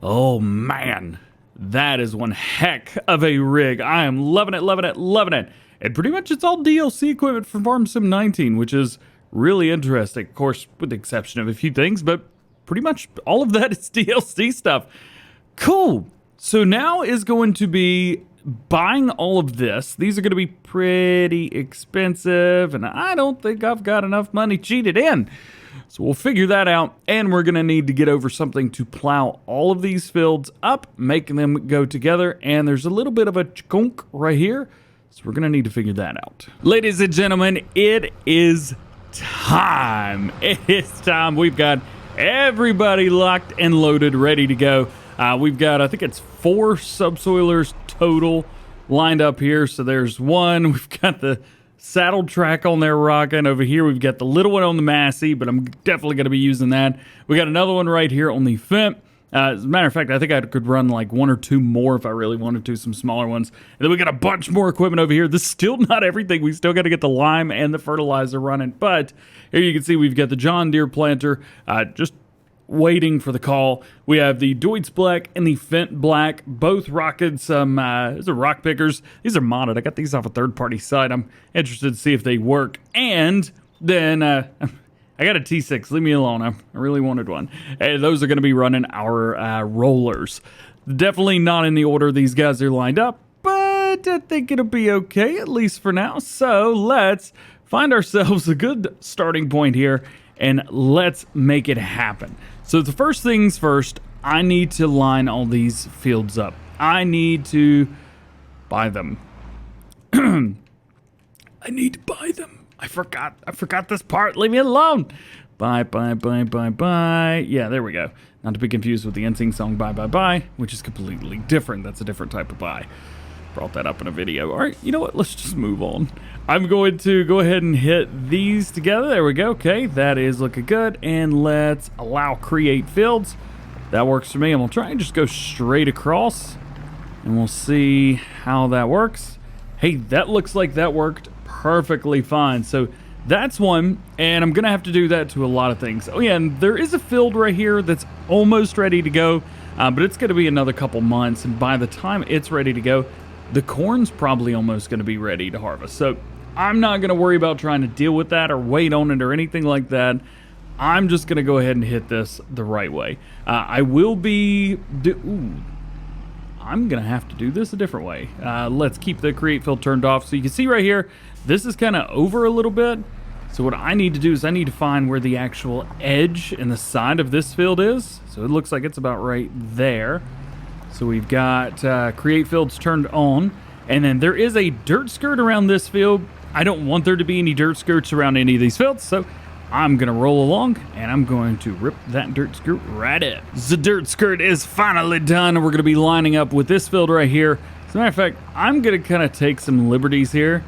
oh, man, that is one heck of a rig. I am loving it, loving it, loving it. And pretty much it's all DLC equipment from Farm Sim 19, which is really interesting. Of course, with the exception of a few things, but pretty much all of that is DLC stuff. Cool. So now is going to be buying all of this. These are going to be pretty expensive, and I don't think I've got enough money cheated in. So we'll figure that out, and we're going to need to get over something to plow all of these fields up, making them go together, and there's a little bit of a chunk right here. So we're going to need to figure that out. Ladies and gentlemen, it is time. It is time. We've got everybody locked and loaded, ready to go. We've got, I think it's 4 subsoilers total lined up here. So there's one. We've got the saddle track on there rocking. Over here, we've got the little one on the Massey, but I'm definitely going to be using that. We got another one right here on the Fint. As a matter of fact, I think I could run like 1 or 2 more if I really wanted to, some smaller ones. And then we got a bunch more equipment over here. This is still not everything. We still got to get the lime and the fertilizer running. But here you can see we've got the John Deere planter just waiting for the call. We have the Deutz Black and the Fint Black, both rocking some, these are rock pickers. These are modded. I got these off a third-party site. I'm interested to see if they work. And then I got a T6. Leave me alone. I really wanted one. And those are going to be running our rollers. Definitely not in the order these guys are lined up, but I think it'll be okay, at least for now. So let's find ourselves a good starting point here, and let's make it happen. So the first things first, I need to line all these fields up. I need to buy them. I need to buy them. I forgot this part. Leave me alone. Buy. Yeah, there we go. Not to be confused with the NSYNC song Bye, which is completely different. That's a different type of buy. Brought that up in a video. All right, you know what? Let's just move on. I'm going to go ahead and hit these together. There we go. Okay, that is looking good. And let's allow create fields. That works for me. I'm gonna try and just go straight across, and we'll see how that works. Hey, that looks like that worked perfectly fine. So that's one, and I'm gonna have to do that to a lot of things. Oh yeah, and there is a field right here that's almost ready to go, but it's gonna be another couple months, and by the time it's ready to go, the corn's probably almost gonna be ready to harvest. So I'm not gonna worry about trying to deal with that or wait on it or anything like that. I'm just gonna go ahead and hit this the right way. I will be, I'm gonna have to do this a different way. Let's keep the create field turned off. So you can see right here, this is kind of over a little bit. So what I need to do is I need to find where the actual edge and the side of this field is. So it looks like it's about right there. So we've got create fields turned on, and then there is a dirt skirt around this field. I don't want there to be any dirt skirts around any of these fields, so I'm gonna roll along and I'm going to rip that dirt skirt right in. The dirt skirt is finally done, and we're gonna be lining up with this field right here. As a matter of fact, I'm gonna kind of take some liberties here,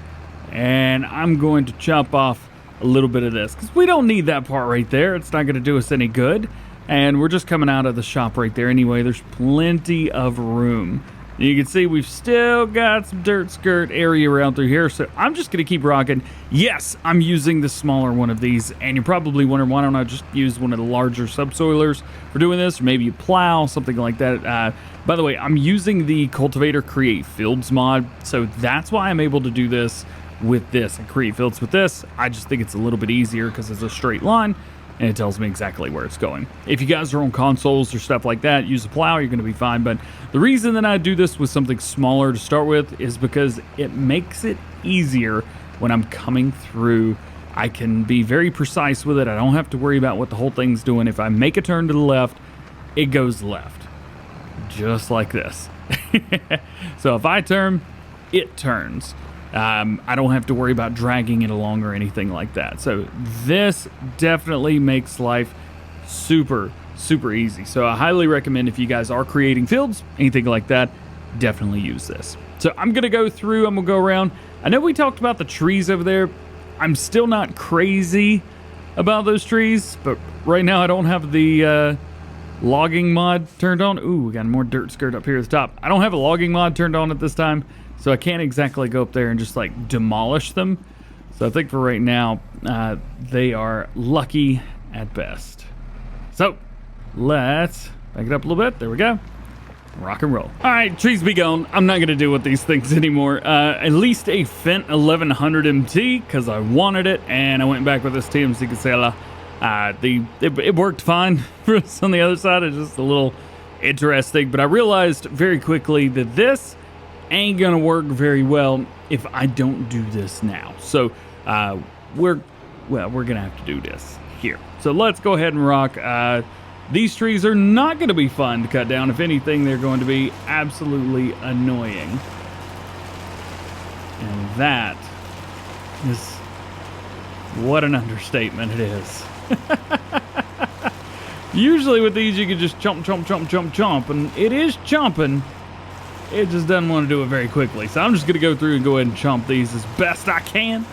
and I'm going to chop off a little bit of this because we don't need that part right there. It's not gonna do us any good, and we're just coming out of the shop right there anyway. There's plenty of room. You can see we've still got some dirt skirt area around through here, so I'm just going to keep rocking. Yes, I'm using the smaller one of these, and you're probably wondering, why don't I just use one of the larger subsoilers for doing this, or maybe a plow, something like that. By the way, I'm using the Cultivator Create Fields mod, so that's why I'm able to do this with this and create fields with this. I just think it's a little bit easier because it's a straight line, and it tells me exactly where it's going. If you guys are on consoles or stuff like that, use a plow, you're gonna be fine. But the reason that I do this with something smaller to start with is because it makes it easier when I'm coming through. I can be very precise with it. I don't have to worry about what the whole thing's doing. If I make a turn to the left, it goes left, just like this. So if I turn, it turns. I don't have to worry about dragging it along or anything like that. So this definitely makes life super, super easy. So I highly recommend, if you guys are creating fields, anything like that, definitely use this. So I'm going to go through, I'm going to go around. I know we talked about the trees over there. I'm still not crazy about those trees, but right now I don't have the logging mod turned on. Ooh, we got more dirt skirt up here at the top. I don't have a logging mod turned on at this time, so I can't exactly go up there and just like demolish them. So I think for right now, they are lucky at best. So let's back it up a little bit. There we go. Rock and roll. All right, trees be gone. I'm not gonna deal with these things anymore. At least a Fint 1100 MT, because I wanted it, and I went back with this TMC Canola. It worked fine for us on the other side. It's just a little interesting, but I realized very quickly that this ain't gonna work very well if I don't do this now. So we're gonna have to do this here. So let's go ahead and rock. These trees are not gonna be fun to cut down. If anything, they're going to be absolutely annoying. And that is, what an understatement it is. Usually with these you can just chomp, chomp, chomp, chomp, chomp, and it is chomping. It just doesn't want to do it very quickly. So I'm just going to go through and go ahead and chomp these as best I can.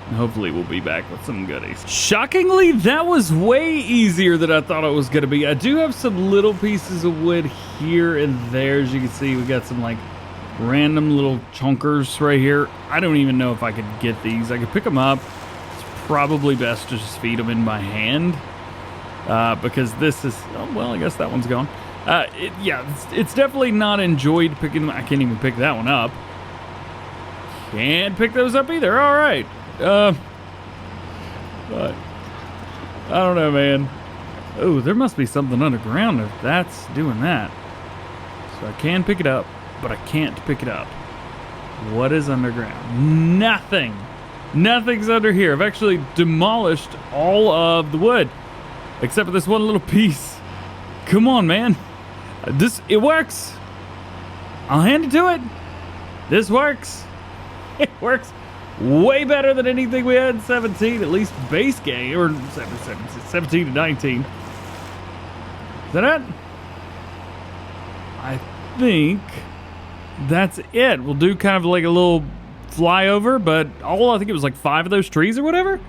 And hopefully we'll be back with some goodies. Shockingly, that was way easier than I thought it was going to be. I do have some little pieces of wood here and there. As you can see, we got some like random little chunkers right here. I don't even know if I could get these. I could pick them up. It's probably best to just feed them in my hand. Because this is, oh, well, I guess that one's gone. It's definitely not enjoyed picking them. I can't even pick that one up. Can't pick those up either. All right. But I don't know, man. Oh, there must be something underground if that's doing that. So I can pick it up, but I can't pick it up. What is underground? Nothing. Nothing's under here. I've actually demolished all of the wood, except for this one little piece. Come on, man. It works. I'll hand it to it. This works. It works way better than anything we had in 17, at least base game, or 17 to 19. Is that it? I think that's it. We'll do kind of like a little flyover, but I think it was like 5 of those trees or whatever.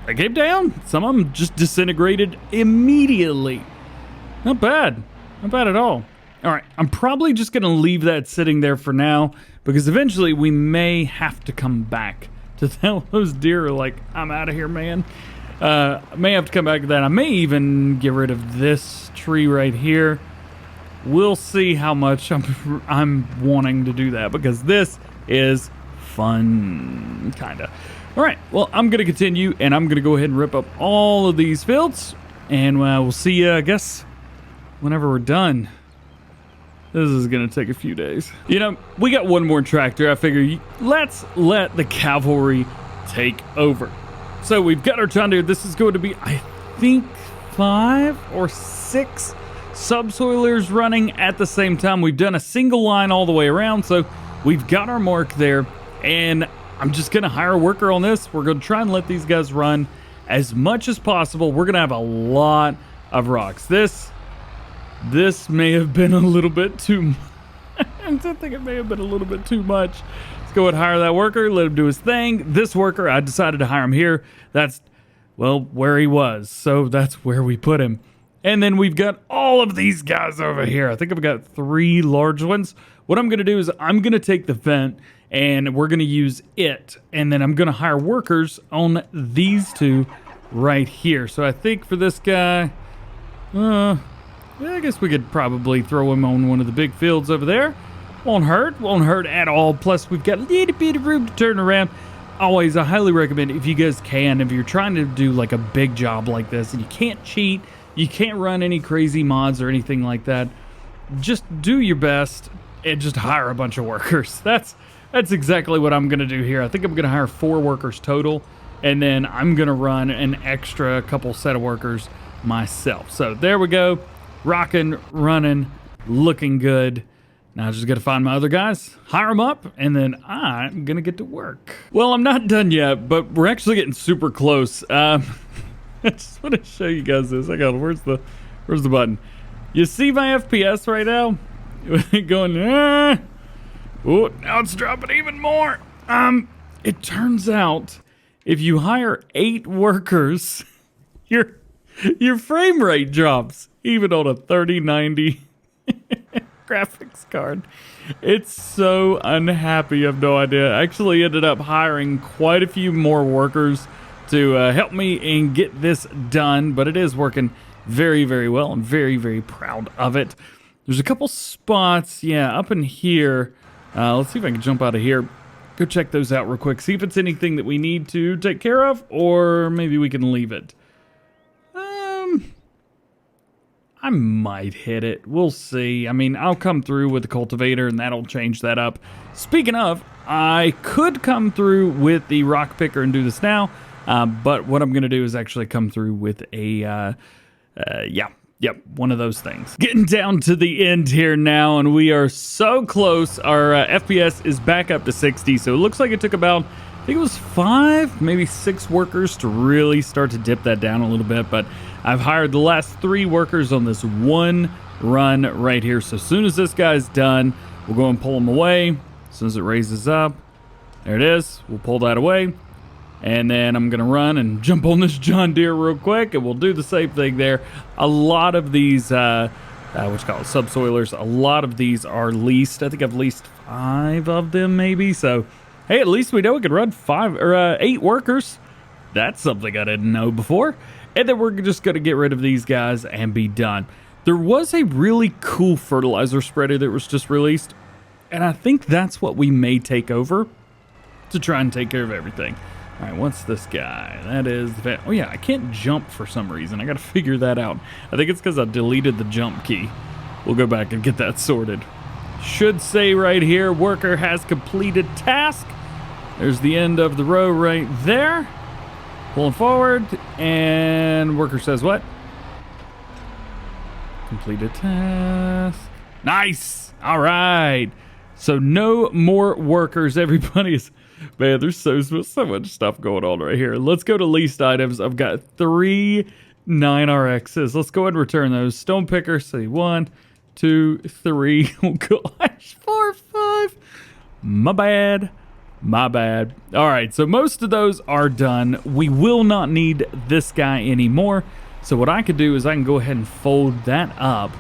They came down. Some of them just disintegrated immediately. Not bad. Not bad at all. All right, I'm probably just going to leave that sitting there for now because eventually we may have to come back to tell those deer, like, I'm out of here, man. I may have to come back to that. I may even get rid of this tree right here. We'll see how much I'm wanting to do that because this is fun, kind of. All right, well, I'm going to continue, and I'm going to go ahead and rip up all of these fields, and we'll see you, I guess, whenever we're done. This is going to take a few days. You know, we got one more tractor. I figure let's let the cavalry take over. So we've got our John Deere. This is going to be, I think, 5 or 6 subsoilers running at the same time. We've done a single line all the way around, so we've got our mark there. And I'm just going to hire a worker on this. We're going to try and let these guys run as much as possible. We're going to have a lot of rocks. This may have been a little bit too much. I think it may have been a little bit too much. Let's go and hire that worker, let him do his thing. This worker, I decided to hire him here. That's, well, where he was. So that's where we put him. And then we've got all of these guys over here. I think I've got 3 large ones. What I'm going to do is I'm going to take the Fint and we're going to use it. And then I'm going to hire workers on these 2 right here. So I think for this guy, yeah, I guess we could probably throw him on one of the big fields over there. Won't hurt at all. Plus, we've got a little bit of room to turn around. Always, I highly recommend if you guys can, if you're trying to do like a big job like this and you can't cheat, you can't run any crazy mods or anything like that, just do your best and just hire a bunch of workers. That's exactly what I'm going to do here. I think I'm going to hire 4 workers total, and then I'm going to run an extra couple set of workers myself. So there we go. Rocking, running, looking good. Now I just got to find my other guys, hire them up, and then I'm going to get to work. Well, I'm not done yet, but we're actually getting super close. I just want to show you guys this. I got, where's the button? You see my FPS right now? Going, oh, now it's dropping even more. It turns out if you hire 8 workers, your frame rate drops, even on a 3090 graphics card. It's so unhappy, you have no idea. I actually ended up hiring quite a few more workers to help me and get this done, but it is working very, very well. I'm very, very proud of it. There's a couple spots, yeah, up in here. Let's see if I can jump out of here. Go check those out real quick. See if it's anything that we need to take care of, or maybe we can leave it. I might hit it. We'll see. I mean, I'll come through with the cultivator, and that'll change that up. Speaking of, I could come through with the rock picker and do this now, but what I'm going to do is actually come through with a, one of those things. Getting down to the end here now, and we are so close. Our FPS is back up to 60, so it looks like it took about, I think it was 5, maybe 6 workers to really start to dip that down a little bit, but I've hired the last 3 workers on this one run right here. So as soon as this guy's done, we'll go and pull him away. As soon as it raises up, there it is. We'll pull that away. And then I'm going to run and jump on this John Deere real quick, and we'll do the same thing there. A lot of these, subsoilers, a lot of these are leased. I think I've leased 5 of them maybe. So, hey, at least we know we could run 8 workers. That's something I didn't know before. And then we're just going to get rid of these guys and be done. There was a really cool fertilizer spreader that was just released, and I think that's what we may take over to try and take care of everything. All right, what's this guy? That is the... Oh, yeah, I can't jump for some reason. I got to figure that out. I think it's because I deleted the jump key. We'll go back and get that sorted. Should say right here, worker has completed task. There's the end of the row right there. Pulling forward, and worker says what? Completed task. Nice! All right. So no more workers. Everybody's... Man, there's so much stuff going on right here. Let's go to leased items. I've got 3 9RXs. Let's go ahead and return those. Stone picker, say 1, 2, 3. Oh, gosh. 4, 5. My bad. My bad. All right, so most of those are done. We will not need this guy anymore. So what I could do is I can go ahead and fold that up,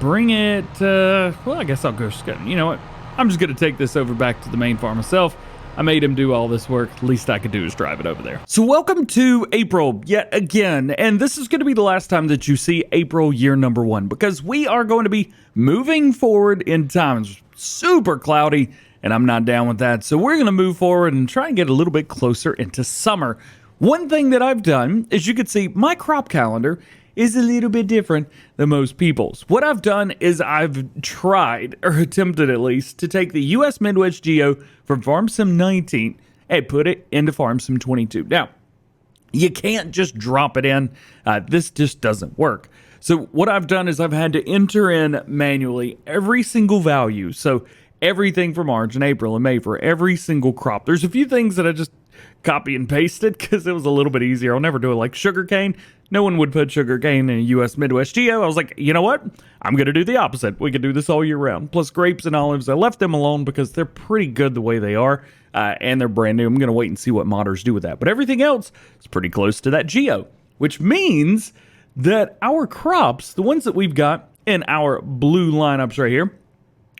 bring it, well, I guess I'll go, you know what? I'm just going to take this over back to the main farm myself. I made him do all this work. The least I could do is drive it over there. So welcome to April yet again. And this is going to be the last time that you see April year number 1, because we are going to be moving forward in time. It's super cloudy and I'm not down with that. So we're going to move forward and try and get a little bit closer into summer. One thing that I've done, as you can see, my crop calendar is a little bit different than most people's. What I've done is I've tried, or attempted at least, to take the US Midwest Geo from Farm Sim 19 and put it into Farm Sim 22. Now, you can't just drop it in. This just doesn't work. So what I've done is I've had to enter in manually every single value. So everything for March and April and May for every single crop. There's a few things that I just copy and pasted because it was a little bit easier. I'll never do it like sugarcane. No one would put sugarcane in a US Midwest Geo. I was like, you know what? I'm going to do the opposite. We could do this all year round. Plus grapes and olives, I left them alone because they're pretty good the way they are, and they're brand new. I'm going to wait and see what modders do with that. But everything else is pretty close to that Geo, which means that our crops, the ones that we've got in our blue lineups right here,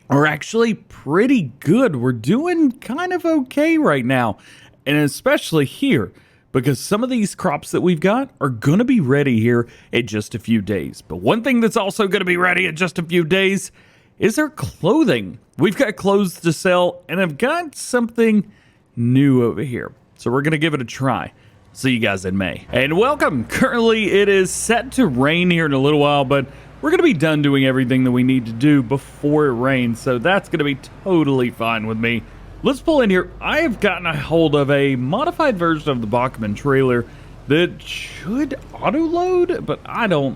are actually pretty good. We're doing kind of okay right now. And especially here, because some of these crops that we've got are going to be ready here in just a few days. But one thing that's also going to be ready in just a few days is our clothing. We've got clothes to sell, and I've got something new over here. So we're going to give it a try. See you guys in May. And welcome. Currently, it is set to rain here in a little while, but we're going to be done doing everything that we need to do before it rains. So that's going to be totally fine with me. Let's pull in here. I have gotten a hold of a modified version of the Bachmann trailer that should auto load, but I gotta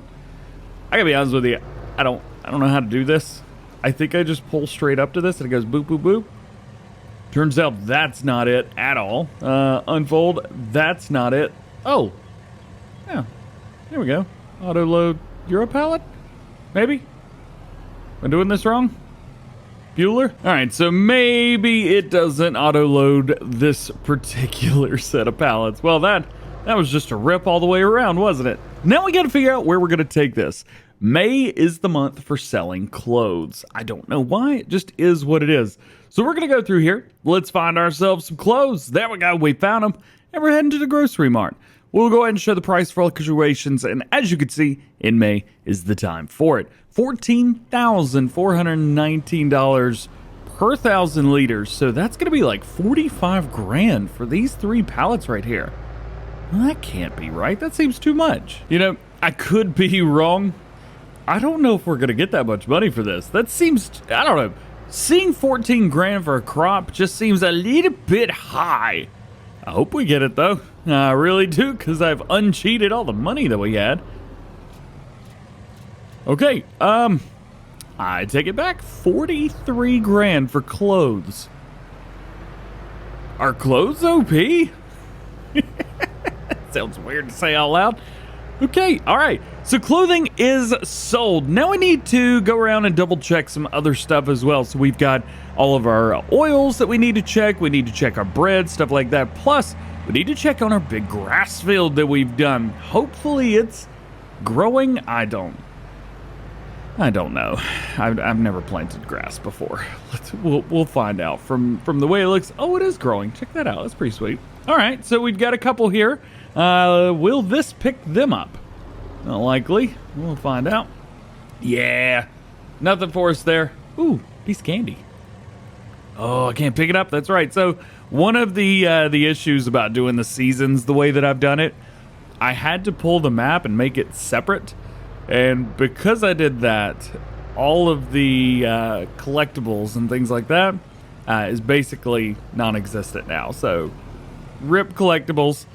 be honest with you, I don't know how to do this. I think I just pull straight up to this and it goes boop, boop, boop. Turns out that's not it at all. Unfold, that's not it. Oh, yeah, there we go. Auto load Euro pallet, maybe? Am I doing this wrong? Bueller? Alright, so maybe it doesn't auto-load this particular set of pallets. Well, that was just a rip all the way around, wasn't it? Now we gotta figure out where we're gonna take this. May is the month for selling clothes. I don't know why, it just is what it is. So we're gonna go through here. Let's find ourselves some clothes. There we go, we found them. And we're heading to the grocery mart. We'll go ahead and show the price fluctuations, and as you can see, in May is the time for it. $14,419 per 1,000 liters, so that's going to be like 45 grand for these 3 pallets right here. Well, that can't be right. That seems too much. You know, I could be wrong. I don't know if we're going to get that much money for this. That seems, I don't know. Seeing 14 grand for a crop just seems a little bit high. I hope we get it, though. I really do, because I've uncheated all the money that we had. Okay, I take it back. 43 grand for clothes. Are clothes OP? Sounds weird to say out loud. Okay, alright. So clothing is sold. Now we need to go around and double check some other stuff as well. So we've got all of our oils that we need to check. We need to check our bread, stuff like that. Plus, we need to check on our big grass field that we've done. Hopefully it's growing. I don't know. I've never planted grass before. We'll find out from the way it looks. Oh, it is growing. Check that out. That's pretty sweet. All right, so we've got a couple here. Will this pick them up? Not likely. We'll find out. Yeah, nothing for us there. Ooh, piece of candy. Oh, I can't pick it up. That's right. So one of the issues about doing the seasons the way that I've done it, I had to pull the map and make it separate. And because I did that, all of the collectibles and things like that is basically non-existent now. So, rip collectibles.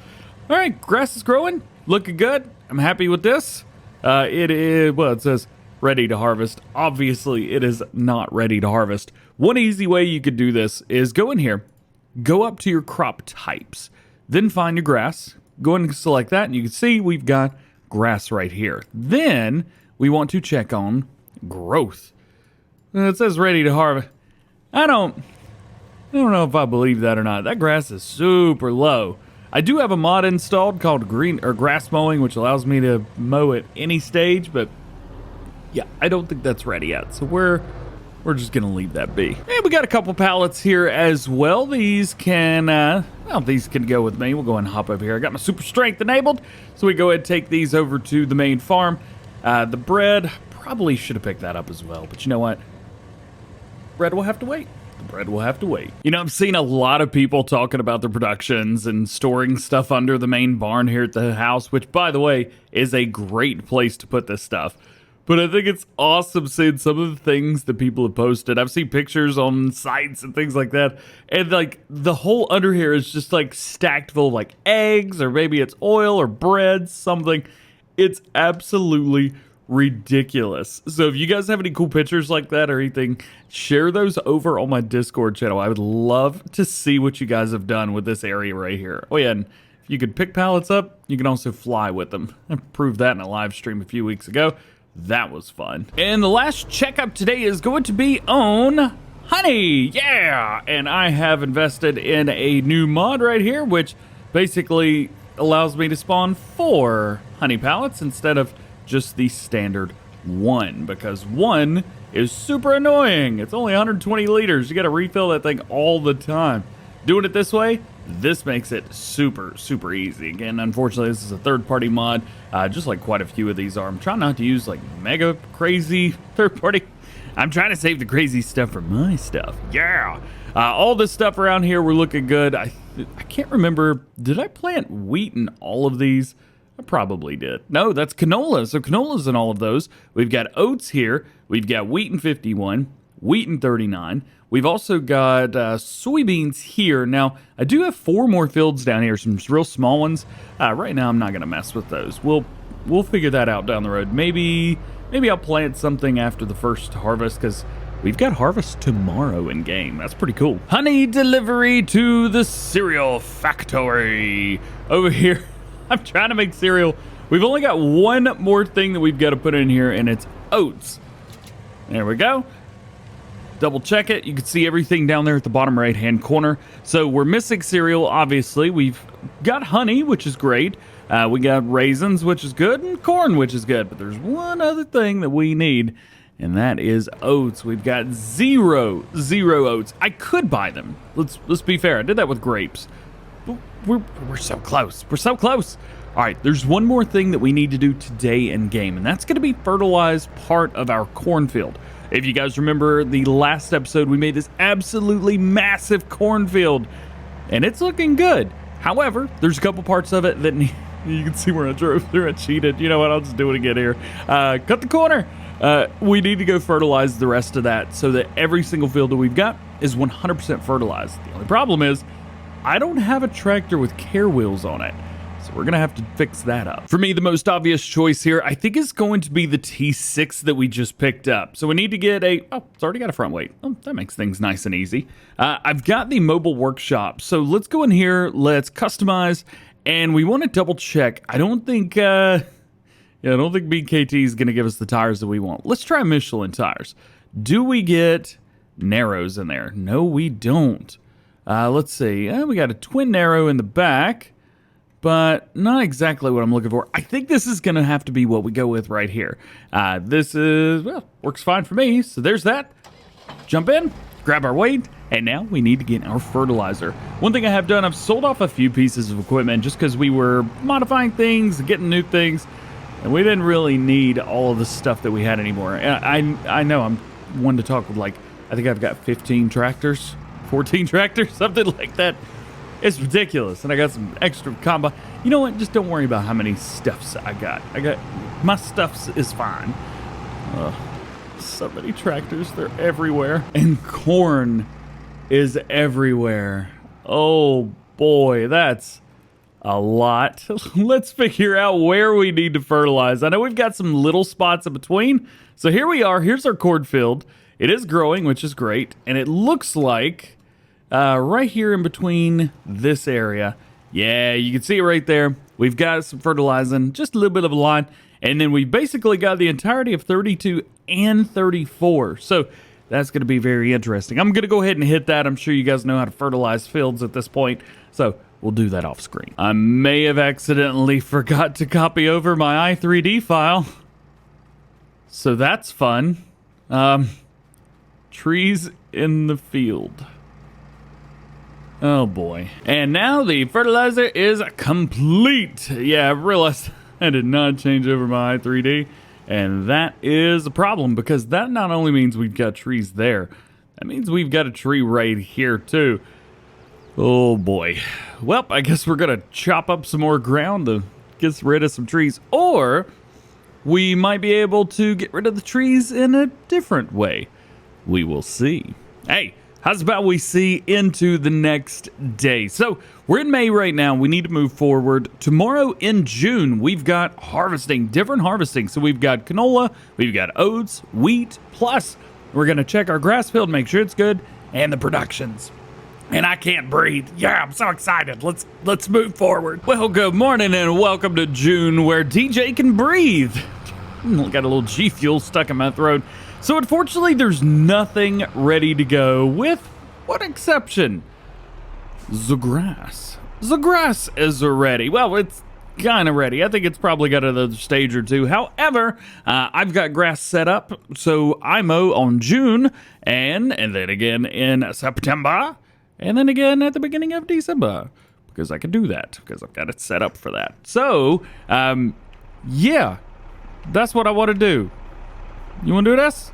All right, grass is growing, looking good. I'm happy with this. It is, well, it says ready to harvest. Obviously, it is not ready to harvest. One easy way you could do this is go in here, go up to your crop types, then find your grass, go and select that, and you can see we've got grass right here. Then we want to check on growth. It says ready to harvest. I don't know if I believe that or not. That grass is super low. I do have a mod installed called grass mowing, which allows me to mow at any stage, but yeah, I don't think that's ready yet. So we're just gonna leave that be. And we got a couple pallets here as well. These can, these can go with me. We'll go ahead and hop over here. I got my super strength enabled, so we go ahead and take these over to the main farm. The bread, probably should have picked that up as well, but you know what? Bread will have to wait. The bread will have to wait. You know, I've seen a lot of people talking about their productions and storing stuff under the main barn here at the house, which, by the way, is a great place to put this stuff. But I think it's awesome seeing some of the things that people have posted. I've seen pictures on sites and things like that. And like the whole under here is just like stacked full of like eggs, or maybe it's oil or bread, something. It's absolutely ridiculous. So if you guys have any cool pictures like that or anything, share those over on my Discord channel. I would love to see what you guys have done with this area right here. Oh yeah, and if you could pick pallets up, you can also fly with them. I proved that in a live stream a few weeks ago. That was fun. And the last checkup today is going to be on honey. Yeah! And I have invested in a new mod right here, which basically allows me to spawn 4 honey pallets instead of just the standard 1, because 1 is super annoying. It's only 120 liters. You got to refill that thing all the time. Doing it this way, this makes it super, super easy. Again, unfortunately, this is a third-party mod, just like quite a few of these are. I'm trying not to use like mega crazy third-party. I'm trying to save the crazy stuff for my stuff. Yeah. All this stuff around here, we're looking good. I can't remember. Did I plant wheat in all of these? I probably did. No, that's canola. So canola's in all of those. We've got oats here. We've got wheat in 51, wheat in 39. We've also got soybeans here. Now, I do have 4 more fields down here, some real small ones. Right now, I'm not going to mess with those. We'll figure that out down the road. Maybe I'll plant something after the first harvest, because we've got harvest tomorrow in game. That's pretty cool. Honey delivery to the cereal factory. Over here, I'm trying to make cereal. We've only got one more thing that we've got to put in here, and it's oats. There we go. Double check it. You can see everything down there at the bottom right hand corner. So we're missing cereal, obviously. We've got honey, which is great. We got raisins, which is good, and corn, which is good. But there's one other thing that we need, and that is oats. We've got zero oats. I could buy them. Let's be fair. I did that with grapes. But we're so close. We're so close. All right, there's one more thing that we need to do today in game, and that's going to be fertilize part of our cornfield. If you guys remember the last episode, we made this absolutely massive cornfield, and it's looking good. However, there's a couple parts of it that you can see where I drove through. I cheated. You know what? I'll just do it again here. Cut the corner. We need to go fertilize the rest of that so that every single field that we've got is 100% fertilized. The only problem is I don't have a tractor with care wheels on it. So we're going to have to fix that up. For me, the most obvious choice here, I think, is going to be the T6 that we just picked up. So we need to get it's already got a front weight. Oh, that makes things nice and easy. I've got the mobile workshop. So let's go in here, let's customize, and we want to double check. I don't think BKT is going to give us the tires that we want. Let's try Michelin tires. Do we get Narrows in there? No, we don't. Let's see. We got a twin Narrow in the back, but not exactly what I'm looking for. I think this is going to have to be what we go with right here. This is, works fine for me. So there's that. Jump in, grab our weight, and now we need to get our fertilizer. One thing I have done, I've sold off a few pieces of equipment just because we were modifying things, getting new things, and we didn't really need all of the stuff that we had anymore. And I know I'm one to talk with, like, I think I've got 15 tractors, 14 tractors, something like that. It's ridiculous. And I got some extra combine. You know what? Just don't worry about how many stuffs I got. My stuffs is fine. So many tractors. They're everywhere. And corn is everywhere. Oh boy, that's a lot. Let's figure out where we need to fertilize. I know we've got some little spots in between. So here we are. Here's our cornfield. It is growing, which is great. And it looks like right here in between this area. Yeah, you can see it right there. We've got some fertilizing, just a little bit of a line. And then we basically got the entirety of 32 and 34. So that's going to be very interesting. I'm going to go ahead and hit that. I'm sure you guys know how to fertilize fields at this point. So we'll do that off screen. I may have accidentally forgot to copy over my i3D file. So that's fun. Trees in the field. Oh boy. And now the fertilizer is complete. Yeah, I realized I did not change over my i3D. And that is a problem because that not only means we've got trees there, that means we've got a tree right here too. Oh boy. Well, I guess we're gonna chop up some more ground to get rid of some trees. Or we might be able to get rid of the trees in a different way. We will see. Hey, how's about we see into the next day? So we're in May right now. We need to move forward. Tomorrow in June, we've got harvesting, different harvesting. So we've got canola, we've got oats, wheat, plus we're going to check our grass field, make sure it's good, and the productions. And I can't breathe. Yeah, I'm so excited. Let's move forward. Well, good morning and welcome to June where DJ can breathe. Got a little G Fuel stuck in my throat. So unfortunately, there's nothing ready to go with one exception. The grass. The grass is ready. Well, it's kind of ready. I think it's probably got another stage or two. However, I've got grass set up, so I mow on June, and then again in September, and then again at the beginning of December, because I can do that, because I've got it set up for that. So, yeah, that's what I want to do. You want to do this?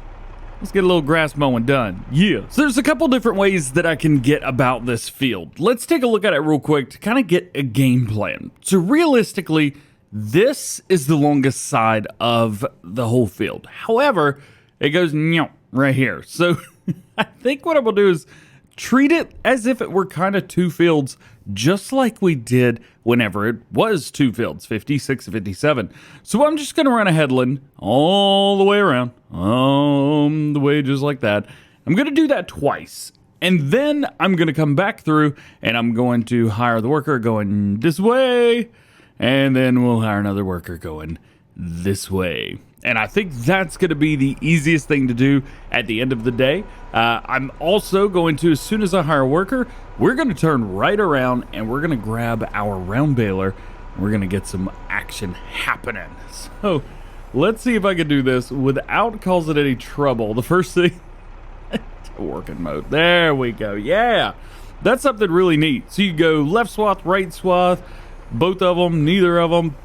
Let's get a little grass mowing done. Yeah. So there's a couple different ways that I can get about this field. Let's take a look at it real quick to kind of get a game plan. So realistically, this is the longest side of the whole field. However, it goes right here. So I think what I'm going to do is treat it as if it were kind of two fields, just like we did whenever it was two fields, 56 and 57. So I'm just going to run a headland all the way around, the way just like that. I'm going to do that twice. And then I'm going to come back through and I'm going to hire the worker going this way. And then we'll hire another worker going this way. And I think that's going to be the easiest thing to do at the end of the day. I'm also going to, as soon as I hire a worker, we're going to turn right around and we're going to grab our round baler. We're going to get some action happening. So let's see if I can do this without causing any trouble. The first thing, working mode. There we go. Yeah, that's something really neat. So you go left swath, right swath, both of them, neither of them.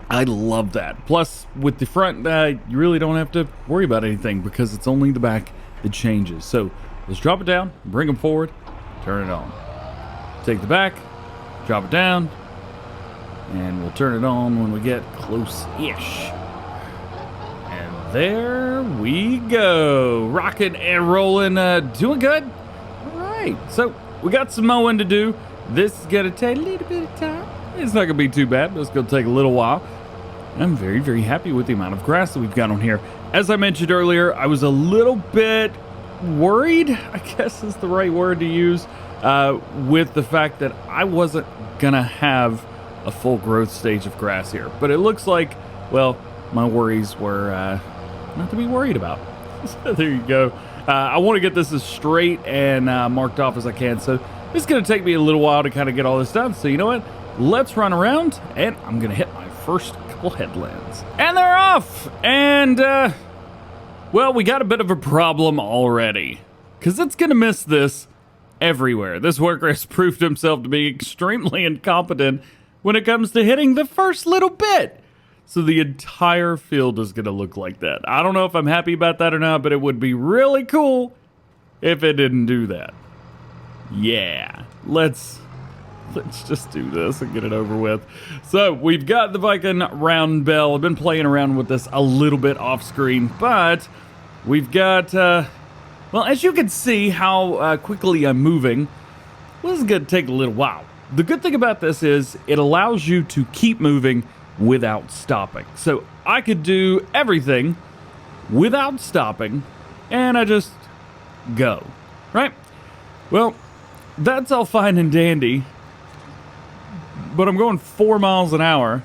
I love that. Plus, with the front, you really don't have to worry about anything because it's only the back that changes. So let's drop it down, bring them forward, turn it on. Take the back, drop it down, and we'll turn it on when we get close-ish. And there we go. Rocking and rolling, doing good. All right, so we got some mowing to do. This is going to take a little bit of time. It's not going to be too bad, but it's going to take a little while. I'm very, very happy with the amount of grass that we've got on here. As I mentioned earlier, I was a little bit worried, I guess is the right word to use, with the fact that I wasn't going to have a full growth stage of grass here. But it looks like, well, my worries were not to be worried about. So there you go. I want to get this as straight and marked off as I can. So this is going to take me a little while to kind of get all this done. So you know what? Let's run around, and I'm going to hit my first couple headlands. And they're off! And, well, we got a bit of a problem already. Because it's going to miss this everywhere. This worker has proved himself to be extremely incompetent when it comes to hitting the first little bit. So the entire field is going to look like that. I don't know if I'm happy about that or not, but it would be really cool if it didn't do that. Yeah, let's just do this and get it over with. So we've got the Viking round bell. I've been playing around with this a little bit off screen, but we've got, well, as you can see how quickly I'm moving, well, this is going to take a little while. The good thing about this is it allows you to keep moving without stopping. So I could do everything without stopping, and I just go, right? Well, that's all fine and dandy, but I'm going 4 miles an hour,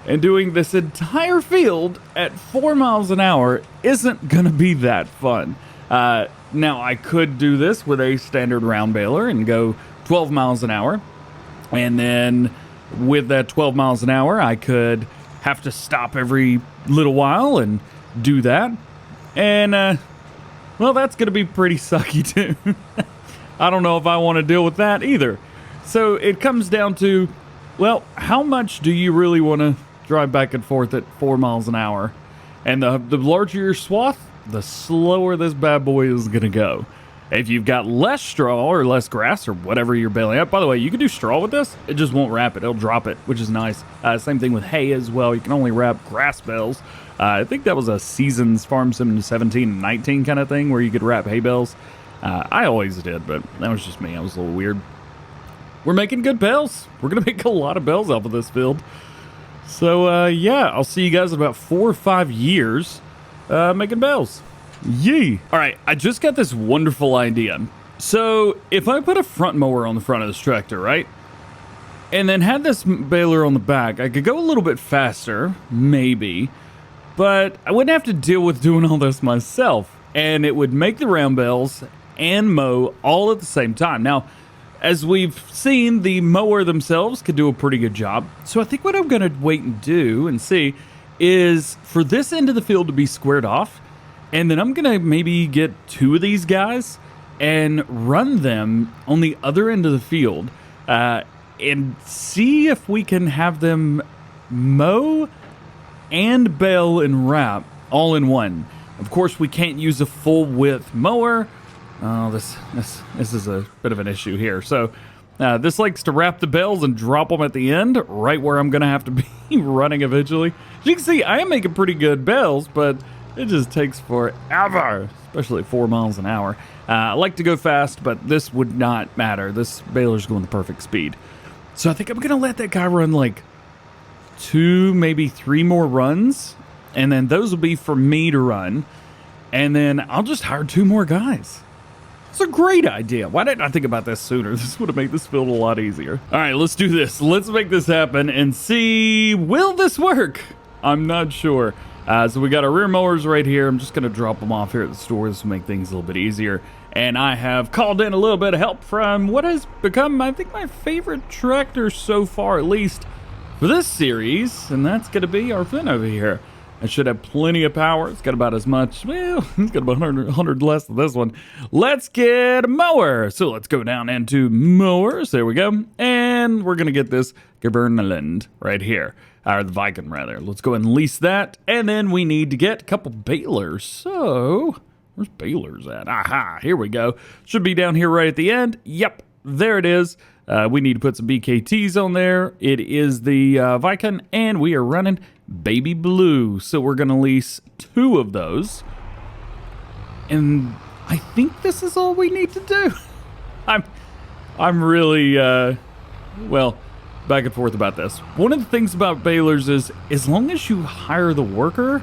and doing this entire field at 4 miles an hour isn't going to be that fun. Now, I could do this with a standard round baler and go 12 miles an hour, And then with that 12 miles an hour, I could have to stop every little while and do that. And, well, that's going to be pretty sucky too. I don't know if I want to deal with that either. So it comes down to, well, how much do you really want to drive back and forth at 4 miles an hour? And the larger your swath, the slower this bad boy is going to go. If you've got less straw or less grass or whatever you're baling up, by the way, you can do straw with this. It just won't wrap it. It'll drop it, which is nice. Same thing with hay as well. You can only wrap grass bales. I think that was a Seasons Farm Sim 17 and 19 kind of thing where you could wrap hay bales. I always did, but that was just me. I was a little weird. We're making good bales. We're going to make a lot of bales off of this field. So, yeah, I'll see you guys in about 4 or 5 years making bales. Yee! All right, I just got this wonderful idea. So, if I put a front mower on the front of this tractor, right? And then had this baler on the back, I could go a little bit faster, maybe. But I wouldn't have to deal with doing all this myself. And it would make the round bales and mow all at the same time. Now, as we've seen, the mower themselves could do a pretty good job. So I think what I'm going to wait and do and see is for this end of the field to be squared off. And then I'm going to maybe get 2 of these guys and run them on the other end of the field and see if we can have them mow and bale and wrap all in one. Of course, we can't use a full width mower. Oh, this is a bit of an issue here. So this likes to wrap the bales and drop them at the end, right where I'm going to have to be running eventually. As you can see, I am making pretty good bales, but it just takes forever, especially at 4 miles an hour. I like to go fast, but this would not matter. This baler's going the perfect speed. So I think I'm going to let that guy run like 2, maybe 3 more runs, and then those will be for me to run. And then I'll just hire 2 more guys. It's a great idea. Why didn't I think about this sooner? This would have made this field a lot easier. All right, let's do this. Let's make this happen and see, will this work? I'm not sure. So we got our rear mowers right here. I'm just going to drop them off here at the store. This will make things a little bit easier. And I have called in a little bit of help from what has become, I think, my favorite tractor so far, at least for this series. And that's going to be our Fint over here. It should have plenty of power. It's got about as much, well, it's got about 100 less than this one. Let's get a mower. So let's go down into mowers. There we go. And we're going to get this Geverneland right here. Or the Viking, rather. Let's go and lease that. And then we need to get a couple balers. So, where's balers at? Aha, here we go. Should be down here right at the end. Yep, there it is. We need to put some BKTs on there. It is the Viking, and we are running Baby Blue. So we're going to lease 2 of those. And I think this is all we need to do. I'm really, well, back and forth about this. One of the things about balers is as long as you hire the worker,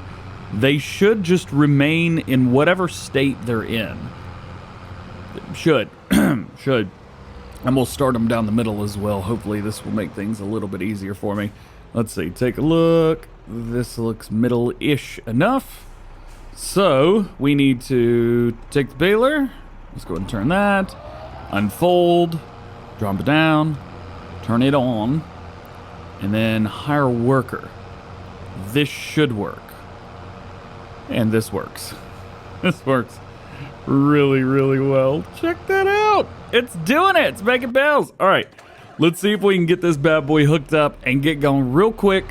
they should just remain in whatever state they're in. Should. Should. And we'll start them down the middle as well. Hopefully this will make things a little bit easier for me. Let's see. Take a look. This looks middle-ish enough. So we need to take the baler. Let's go ahead and turn that. Unfold. Drop it down. Turn it on, and then hire a worker. This should work. And this works. This works really, really well. Check that out. It's doing it. It's making bells. All right, let's see if we can get this bad boy hooked up and get going real quick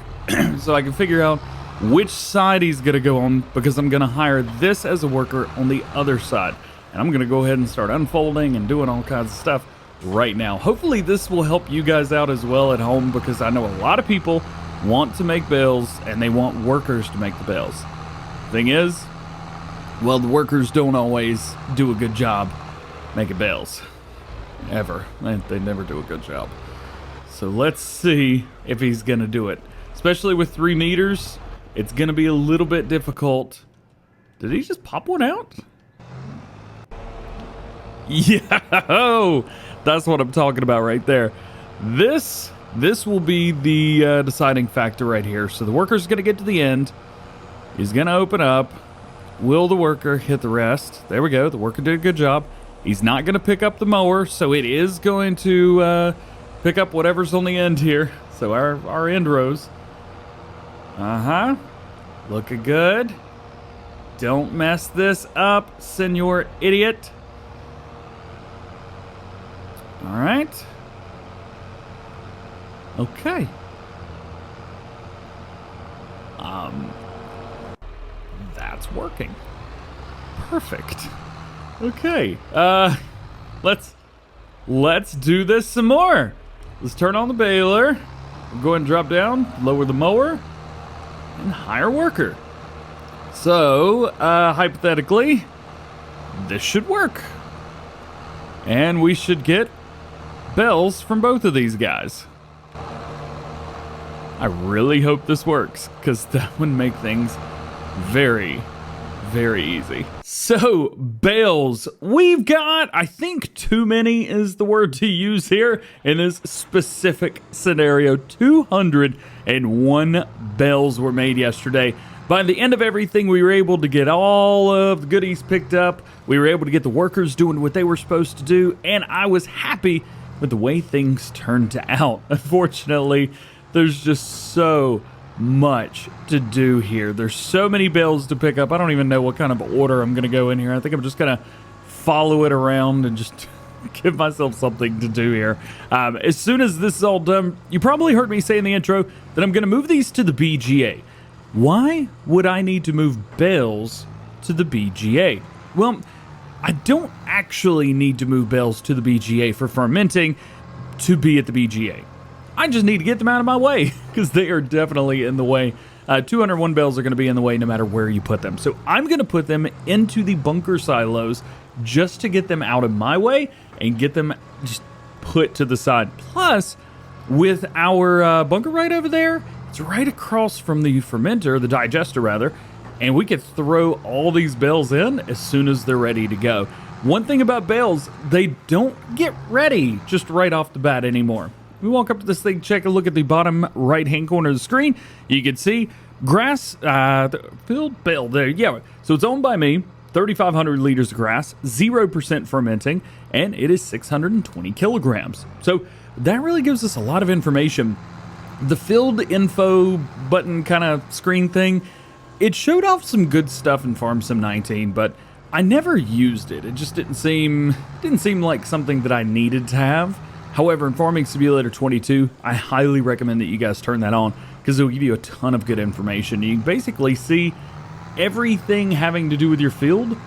so I can figure out which side he's going to go on, because I'm going to hire this as a worker on the other side. And I'm going to go ahead and start unfolding and doing all kinds of stuff right now. Hopefully this will help you guys out as well at home, because I know a lot of people want to make bales and they want workers to make the bales. Thing is, well, the workers don't always do a good job making bales. Ever. They never do a good job. So let's see if he's gonna do it. Especially with 3 meters, it's gonna be a little bit difficult. Did he just pop one out? Yeah, that's what I'm talking about right there. This will be the deciding factor right here. So the worker's going to get to the end. He's going to open up. Will the worker hit the rest? There we go. The worker did a good job. He's not going to pick up the mower, so it is going to pick up whatever's on the end here. So our end rows. Looking good. Don't mess this up, senor idiot. All right. Okay. That's working. Perfect. Okay. Let's do this some more. Let's turn on the baler. We'll go ahead and drop down, lower the mower, and hire worker. So, hypothetically, this should work. And we should get bells from both of these guys. I really hope this works, because that would make things very, very easy. So, bales. We've got, I think too many is the word to use here in this specific scenario. 201 bales were made yesterday. By the end of everything, we were able to get all of the goodies picked up. We were able to get the workers doing what they were supposed to do, and I was happy with the way things turned out. Unfortunately, there's just so much to do here. There's so many bales to pick up. I don't even know what kind of order I'm going to go in here. I think I'm just going to follow it around and just give myself something to do here. As soon as this is all done, you probably heard me say in the intro that I'm going to move these to the BGA. Why would I need to move bales to the BGA? Well, I don't actually need to move bales to the BGA for fermenting to be at the BGA. I just need to get them out of my way because they are definitely in the way. 201 bales are going to be in the way no matter where you put them. So I'm going to put them into the bunker silos just to get them out of my way and get them just put to the side. Plus, with our bunker right over there, it's right across from the fermenter, the digester rather, and we could throw all these bales in as soon as they're ready to go. One thing about bales, they don't get ready just right off the bat anymore. We walk up to this thing, check a look at the bottom right-hand corner of the screen. You can see grass, filled bale there. Yeah, so it's owned by me, 3,500 liters of grass, 0% fermenting, and it is 620 kilograms. So that really gives us a lot of information. The field info button kind of screen thing, it showed off some good stuff in Farm Sim 19, but I never used it. It just didn't seem like something that I needed to have. However, in Farming Simulator 22, I highly recommend that you guys turn that on because it will give you a ton of good information. You can basically see everything having to do with your field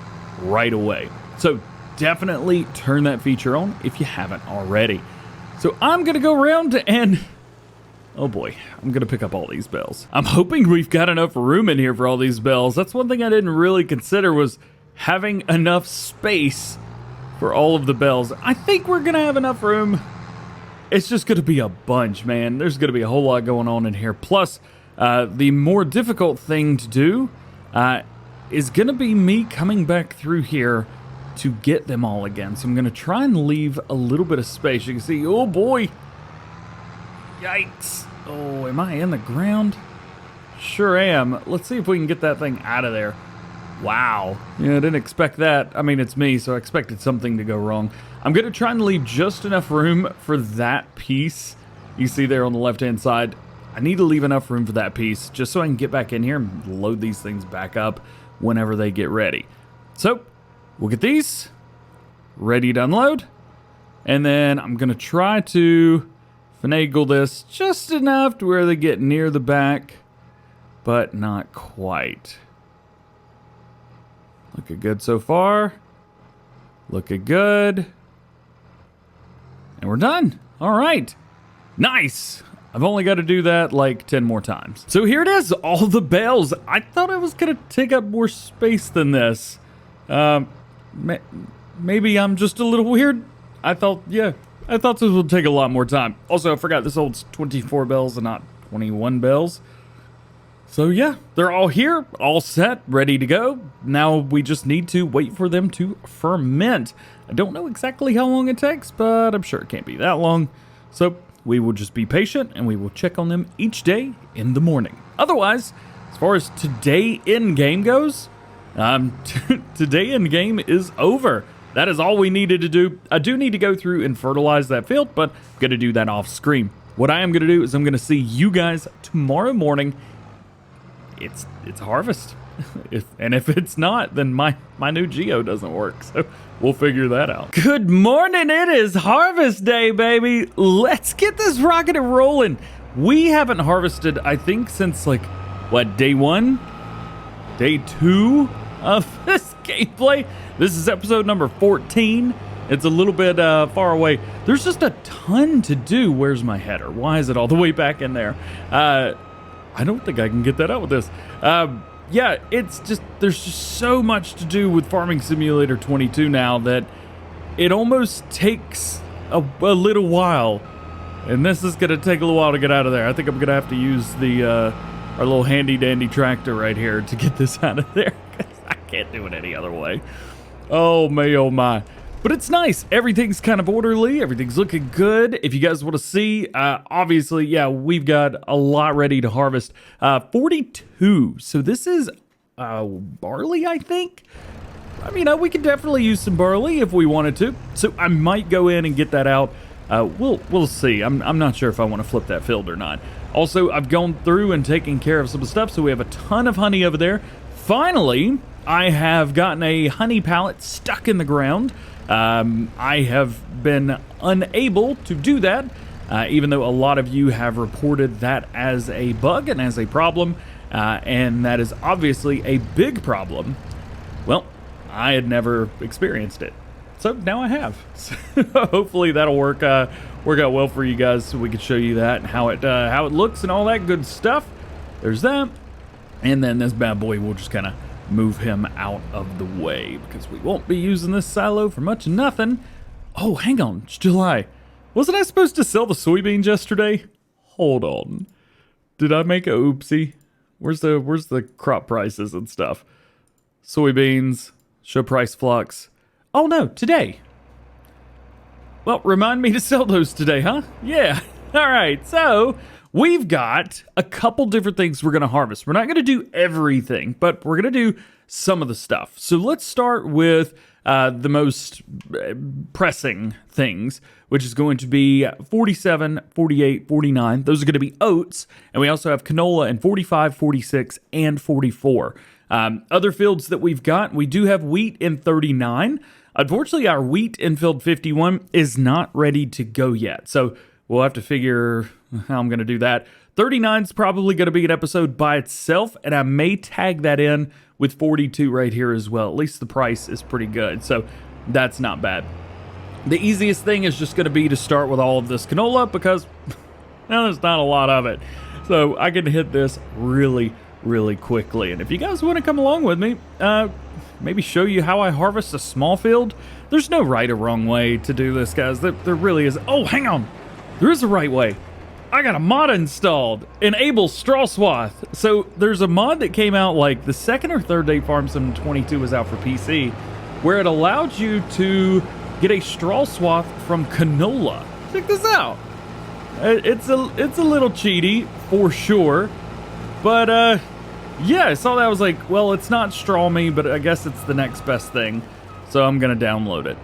right away. So definitely turn that feature on if you haven't already. So I'm going to go around and... oh boy, I'm going to pick up all these bales. I'm hoping we've got enough room in here for all these bales. That's one thing I didn't really consider was having enough space for all of the bales. I think we're going to have enough room. It's just going to be a bunch, man. There's going to be a whole lot going on in here. Plus, the more difficult thing to do is going to be me coming back through here to get them all again. So I'm going to try and leave a little bit of space. You can see, oh boy. Yikes. Oh, am I in the ground? Sure am. Let's see if we can get that thing out of there. Wow. Yeah, I didn't expect that. I mean, it's me, so I expected something to go wrong. I'm going to try and leave just enough room for that piece. You see there on the left-hand side. I need to leave enough room for that piece just so I can get back in here and load these things back up whenever they get ready. So, we'll get these ready to unload. And then I'm going to try to finagle this just enough to where they get near the back, but not quite. Looking good so far. Looking good. And we're done. All right. Nice. I've only got to do that like 10 more times. So here it is, all the bales. I thought I was going to take up more space than this. Maybe I'm just a little weird. I thought this would take a lot more time. Also, I forgot this holds 24 bales and not 21 bales. So yeah, they're all here, all set, ready to go. Now we just need to wait for them to ferment. I don't know exactly how long it takes, but I'm sure it can't be that long. So we will just be patient and we will check on them each day in the morning. Otherwise, as far as today in game goes, today in game is over. that is all we needed to do. I do need to go through and fertilize that field, but I'm going to do that off screen. What I am going to do is I'm going to see you guys tomorrow morning. It's harvest. If it's not, then my new Geo doesn't work. So we'll figure that out. Good morning. It is harvest day, baby. Let's get this rocket rolling. We haven't harvested, I think, since like, what, day 1? Day 2 of this gameplay? This is episode number 14. It's a little bit far away. There's just a ton to do. Where's my header? Why is it all the way back in there? I don't think I can get that out with this. Yeah, it's just, there's just so much to do with Farming Simulator 22 now that it almost takes a little while. And this is going to take a little while to get out of there. I think I'm going to have to use the our little handy dandy tractor right here to get this out of there. I can't do it any other way. Oh my. But it's nice. Everything's kind of orderly. Everything's looking good. If you guys want to see, obviously, yeah, we've got a lot ready to harvest. 42. So this is barley, I think. I mean, we could definitely use some barley if we wanted to. So I might go in and get that out. We'll see. I'm not sure if I want to flip that field or not. Also, I've gone through and taken care of some stuff. So we have a ton of honey over there. Finally, I have gotten a honey pallet stuck in the ground. I have been unable to do that, even though a lot of you have reported that as a bug and as a problem, and that is obviously a big problem. Well, I had never experienced it, so now I have. So hopefully that'll work out well for you guys, so we can show you that and how it looks and all that good stuff. There's that, and then this bad boy will just kind of move him out of the way because we won't be using this silo for much of nothing. Oh, hang on, it's July. Wasn't I supposed to sell the soybeans yesterday? Hold on. Did I make a oopsie? Where's the crop prices and stuff? Soybeans, show price flux. Oh no, today. Well, remind me to sell those today, huh? Yeah. All right, so we've got a couple different things we're going to harvest. We're not going to do everything, but we're going to do some of the stuff. So let's start with the most pressing things, which is going to be 47, 48, 49. Those are going to be oats. And we also have canola in 45, 46, and 44. Other fields that we've got, we do have wheat in 39. Unfortunately, our wheat in field 51 is not ready to go yet. So we'll have to figure how I'm going to do that. 39 is probably going to be an episode by itself, and I may tag that in with 42 right here as well. At least the price is pretty good, so that's not bad. The easiest thing is just going to be to start with all of this canola because well, there's not a lot of it. So I can hit this really quickly. And if you guys want to come along with me, maybe show you how I harvest a small field. There's no right or wrong way to do this, guys. There really is. Oh, hang on. There is a right way. I got a mod installed, Enable Straw Swath. So there's a mod that came out like the second or third day Farm Sim 22 was out for PC, where it allowed you to get a straw swath from canola. Check this out. It's a little cheaty for sure, but yeah, I saw that. I was like, well, it's not straw me, but I guess it's the next best thing, so I'm gonna download it.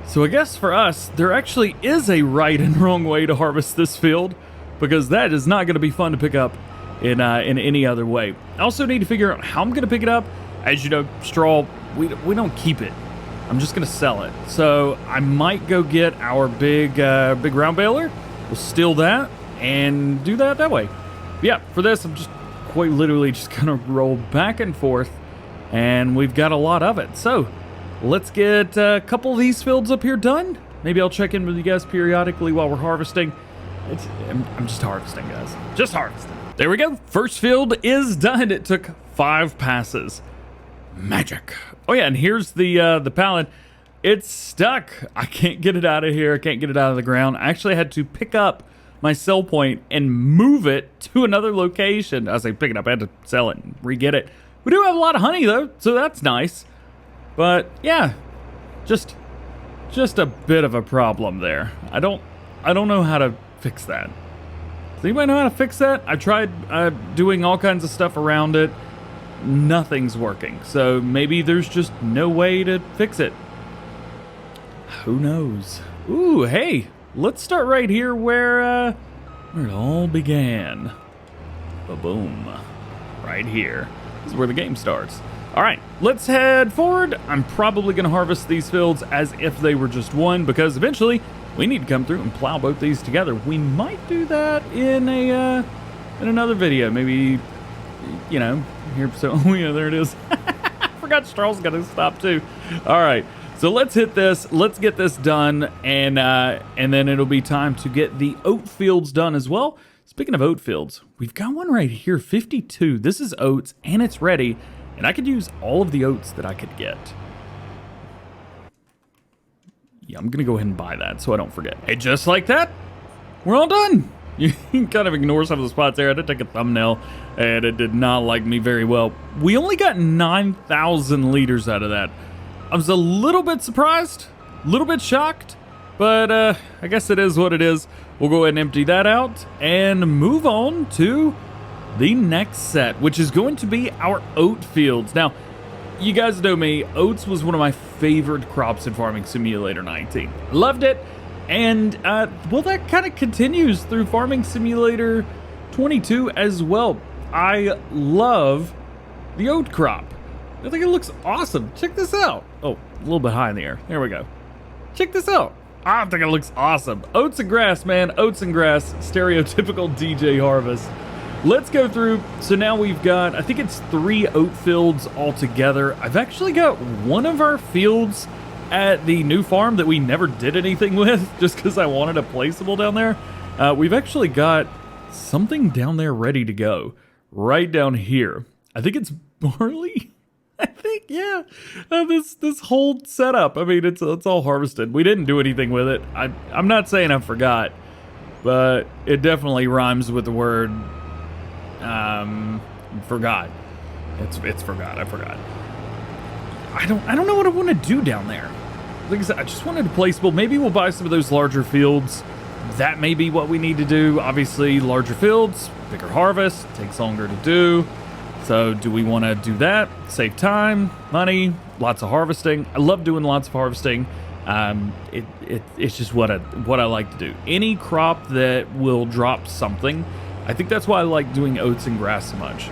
So I guess for us, there actually is a right and wrong way to harvest this field, because that is not going to be fun to pick up in any other way. I also need to figure out how I'm going to pick it up. As you know, straw, we don't keep it. I'm just going to sell it. So I might go get our big round baler. We'll steal that and do that way. But yeah, for this, I'm just quite literally just going to roll back and forth, and we've got a lot of it. So let's get a couple of these fields up here done. Maybe I'll check in with you guys periodically while we're harvesting. I'm just harvesting, guys. Just harvesting. There we go. First field is done. It took 5 passes. Magic. Oh yeah, and here's the pallet. It's stuck. I can't get it out of here. I can't get it out of the ground. I actually had to pick up my sell point and move it to another location. I say pick it up. I had to sell it and re-get it. We do have a lot of honey though, so that's nice. But yeah, just a bit of a problem there. I don't know how to fix that. Does anybody know how to fix that? I tried doing all kinds of stuff around it. Nothing's working. So maybe there's just no way to fix it. Who knows? Ooh, hey, let's start right here where it all began. Ba-boom. Right here. This is where the game starts. All right, let's head forward. I'm probably going to harvest these fields as if they were just one, because eventually we need to come through and plow both these together. We might do that in another video. Maybe, you know, here. So, oh yeah, there it is. I forgot straw's got to stop too. All right. So let's hit this, let's get this done, and then it'll be time to get the oat fields done as well. Speaking of oat fields, we've got one right here, 52. This is oats, and it's ready, and I could use all of the oats that I could get. Yeah, I'm gonna go ahead and buy that so I don't forget. And just like that, we're all done. You can kind of ignore some of the spots there. I did take a thumbnail, and it did not like me very well. We only got 9,000 liters out of that. I was a little bit surprised, a little bit shocked, but I guess it is what it is. We'll go ahead and empty that out and move on to the next set, which is going to be our oat fields. Now, you guys know me, oats was one of my favorite crops in Farming Simulator 19. Loved it, and well, that kind of continues through Farming Simulator 22 as well. I love the oat crop. I think it looks awesome. Check this out. Oh, a little bit high in the air. There we go. Check this out. I think it looks awesome. Oats and grass, man. Oats and grass. Stereotypical DJ harvest. Let's go through. So now we've got, I think it's 3 oat fields altogether. I've actually got one of our fields at the new farm that we never did anything with just because I wanted a placeable down there. We've actually got something down there ready to go. Right down here. I think it's barley. I think, yeah, this whole setup, I mean, it's all harvested. We didn't do anything with it. I'm not saying I forgot, but it definitely rhymes with the word, forgot. It's forgot, I forgot. I don't know what I want to do down there. Like I said, I just wanted a placeable. Maybe we'll buy some of those larger fields. That may be what we need to do. Obviously, larger fields, bigger harvest, takes longer to do. So do we want to do that? Save time, money, lots of harvesting. I love doing lots of harvesting. It's just what I like to do. Any crop that will drop something. I think that's why I like doing oats and grass so much.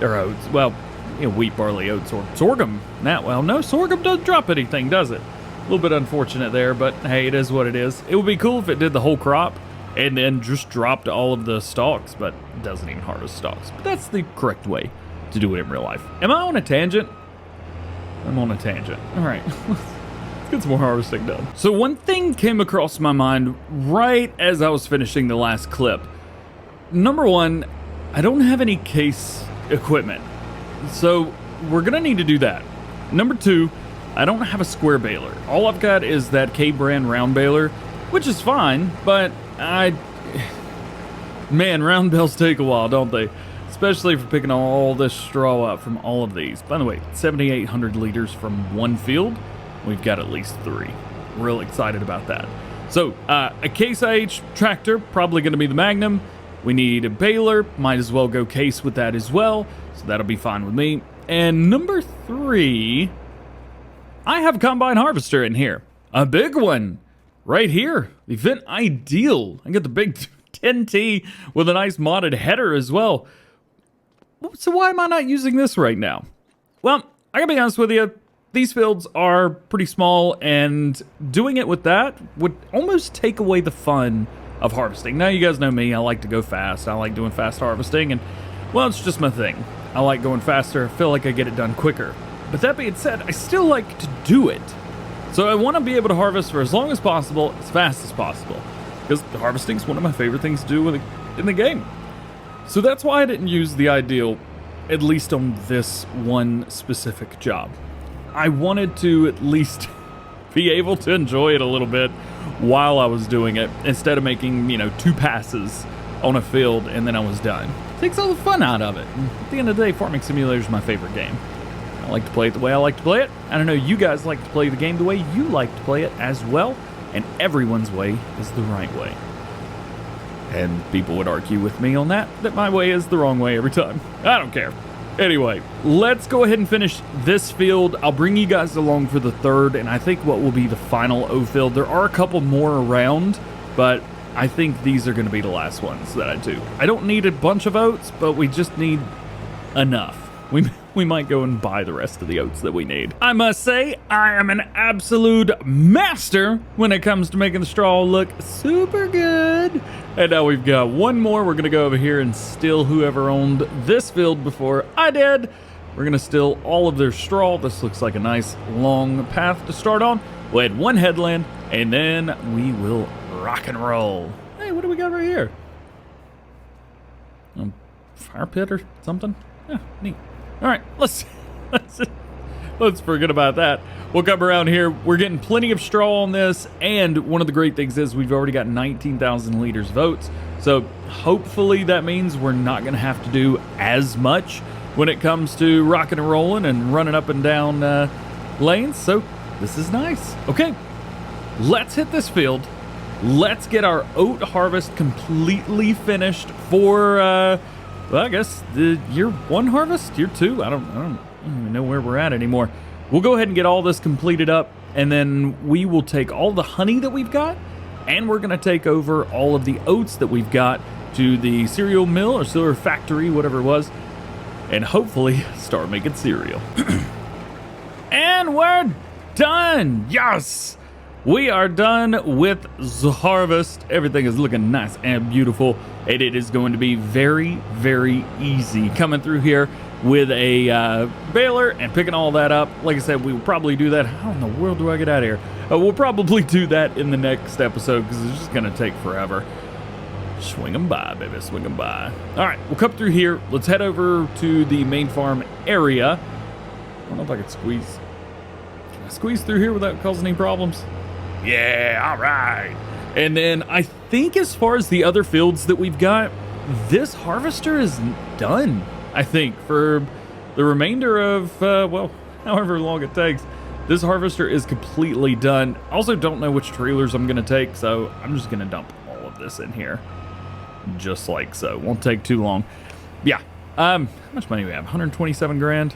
Or oats, well, you know, wheat, barley, oats, or sorghum. Well, no, sorghum doesn't drop anything, does it? A little bit unfortunate there, but hey, it is what it is. It would be cool if it did the whole crop and then just dropped all of the stalks, but it doesn't even harvest stalks. But that's the correct way to do it in real life. Am I on a tangent? I'm on a tangent. All right, let's get some more harvesting done. So one thing came across my mind right as I was finishing the last clip. Number one, I don't have any case equipment, so we're gonna need to do that. Number two, I don't have a square baler. All I've got is that K-brand round baler, which is fine, but man, round bales take a while, don't they? Especially for picking all this straw up from all of these. By the way, 7,800 liters from one field. We've got at least 3. Real excited about that. So, a Case IH tractor, probably going to be the Magnum. We need a baler. Might as well go case with that as well. So that'll be fine with me. And number 3, I have a combine harvester in here. A big one. Right here, the Fint Ideal. I got the big 10T with a nice modded header as well. So why am I not using this right now? Well, I gotta be honest with you, these fields are pretty small, and doing it with that would almost take away the fun of harvesting. Now, you guys know me, I like to go fast. I like doing fast harvesting, and well, it's just my thing. I like going faster, I feel like I get it done quicker. But that being said, I still like to do it. So I want to be able to harvest for as long as possible, as fast as possible, because harvesting is one of my favorite things to do in the game. So that's why I didn't use the Ideal, at least on this one specific job. I wanted to at least be able to enjoy it a little bit while I was doing it, instead of making, 2 passes on a field and then I was done. It takes all the fun out of it. And at the end of the day, Farming Simulator is my favorite game. I like to play it the way I like to play it. I don't know, you guys like to play the game the way you like to play it as well, and everyone's way is the right way. And people would argue with me on that my way is the wrong way every time. I don't care. Anyway, let's go ahead and finish this field. I'll bring you guys along for the third, and I think what will be the final O field. There are a couple more around, but I think these are going to be the last ones that I do. I don't need a bunch of oats, but we just need enough. We might go and buy the rest of the oats that we need. I must say, I am an absolute master when it comes to making the straw look super good. And now we've got one more. We're gonna go over here and steal whoever owned this field before I did. We're gonna steal all of their straw. This looks like a nice long path to start on. We'll add one headland, and then we will rock and roll. Hey, what do we got right here? Fire pit or something? Yeah, neat. All right, let's forget about that. We'll come around here. We're getting plenty of straw on this, and one of the great things is we've already got 19,000 liters of oats. So hopefully that means we're not going to have to do as much when it comes to rocking and rolling and running up and down lanes. So this is nice. Okay, let's hit this field. Let's get our oat harvest completely finished for well, I guess the year one harvest, year two. I don't even know where we're at anymore. We'll go ahead and get all this completed up, and then we will take all the honey that we've got, and we're gonna take over all of the oats that we've got to the cereal mill or cereal factory, whatever it was, and hopefully start making cereal. And we're done. Yes, we are done with the harvest. Everything is looking nice and beautiful, and it is going to be very, very easy coming through here with a baler and picking all that up. Like I said, we will probably do that. How in the world do I get out of here? We'll probably do that in the next episode because it's just going to take forever. Swing them by, baby, swing them by. All right, we'll come through here. Let's head over to the main farm area. I don't know if I can squeeze. Can I squeeze through here without causing any problems? Yeah, all right. And then I think as far as the other fields that we've got, this harvester is done, I think, for the remainder of, well, however long it takes. This harvester is completely done. I also don't know which trailers I'm going to take, so I'm just going to dump all of this in here. Just like so. Won't take too long. Yeah. How much money do we have? 127 grand?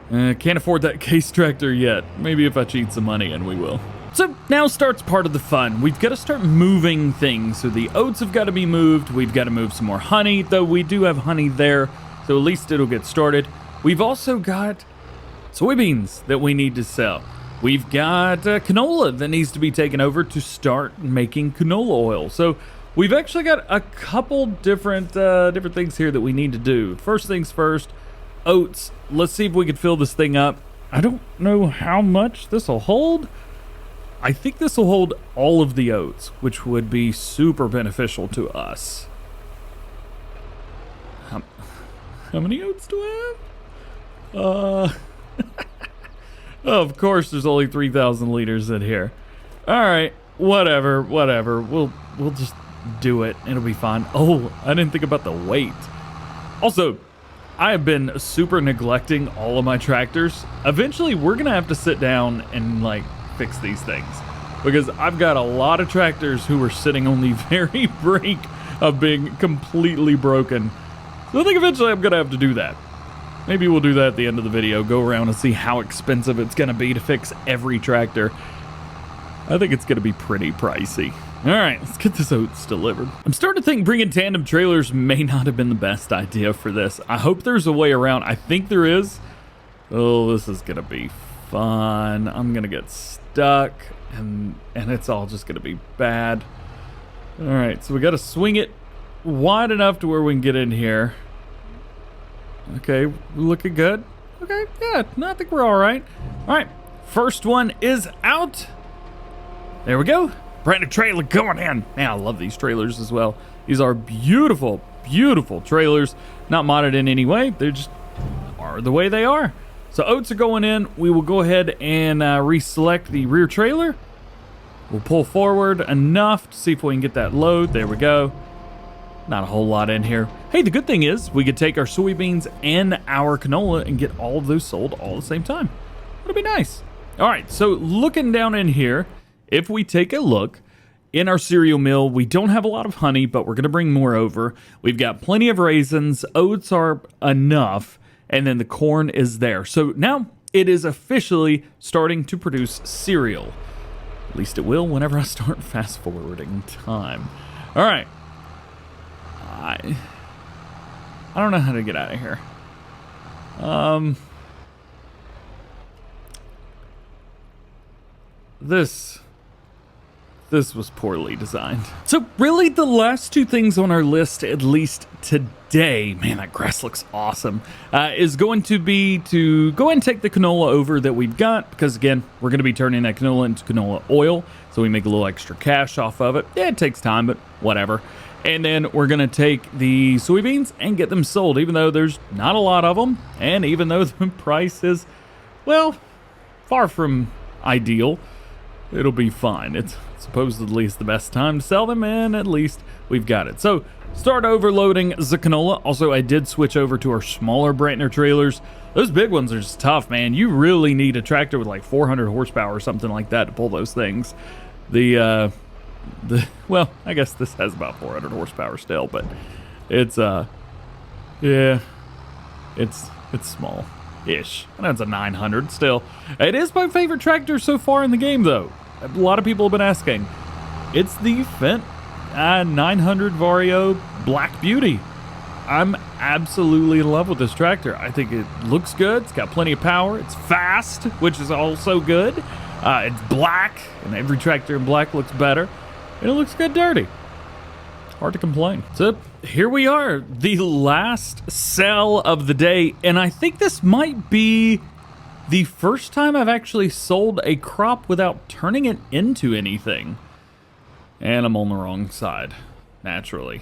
Can't afford that case tractor yet. Maybe if I cheat some money in, we will. So now starts part of the fun. We've got to start moving things. So the oats have got to be moved. We've got to move some more honey, though we do have honey there. So at least it'll get started. We've also got soybeans that we need to sell. We've got canola that needs to be taken over to start making canola oil. So we've actually got a couple different things here that we need to do. First things first, oats. Let's see if we can fill this thing up. I don't know how much this will hold. I think this will hold all of the oats, which would be super beneficial to us. How many oats do I have? Of course, there's only 3,000 liters in here. All right, whatever. We'll just do it. It'll be fine. Oh, I didn't think about the weight. Also, I have been super neglecting all of my tractors. Eventually, we're gonna have to sit down and like fix these things because I've got a lot of tractors who are sitting on the very brink of being completely broken. So I think eventually I'm gonna have to do that. Maybe we'll do that at the end of the video, go around and see how expensive it's gonna be to fix every tractor. I think it's gonna be pretty pricey. All right, let's get this oats delivered. I'm starting to think bringing tandem trailers may not have been the best idea for this. I hope there's a way around. I think there is. Oh, this is gonna be fun. I'm gonna get stuck and it's all just gonna be bad. All right, so we gotta swing it wide enough to where we can get in here. Okay, looking good. Okay, yeah, no, I think we're all right. All right, first one is out. There we go. Brand new trailer going in. Man, I love these trailers as well. These are beautiful, beautiful trailers. Not modded in any way. They just are the way they are. So oats are going in. We will go ahead and reselect the rear trailer. We'll pull forward enough to see if we can get that load. There we go. Not a whole lot in here. Hey, the good thing is we could take our soybeans and our canola and get all of those sold all at the same time. That'll be nice. All right, so looking down in here, if we take a look, in our cereal mill. We don't have a lot of honey, but we're going to bring more over. We've got plenty of raisins. Oats are enough. And then the corn is there. So now it is officially starting to produce cereal. At least it will whenever I start fast forwarding time. All right. I don't know how to get out of here. This was poorly designed. So really the last two things on our list, at least today, man, that grass looks awesome, is going to be to go and take the canola over that we've got, because again, we're going to be turning that canola into canola oil, so we make a little extra cash off of it. Yeah, it takes time, but whatever. And then we're going to take the soybeans and get them sold, even though there's not a lot of them, and even though the price is, well, far from ideal. It'll be fine. It's supposedly the best time to sell them, and at least we've got it. So start overloading the canola. Also, I did switch over to our smaller Brantner trailers. Those big ones are just tough, man. You really need a tractor with like 400 horsepower or something like that to pull those things. Well, I guess this has about 400 horsepower still, but it's yeah, it's small. Ish. I know it's a 900 still. It is my favorite tractor so far in the game, though. A lot of people have been asking. It's the Fint 900 Vario Black Beauty. I'm absolutely in love with this tractor. I think it looks good. It's got plenty of power. It's fast, which is also good. It's black, and every tractor in black looks better. And it looks good dirty. Hard to complain. So here we are, the last sell of the day, and I think this might be the first time I've actually sold a crop without turning it into anything. And I'm on the wrong side, naturally.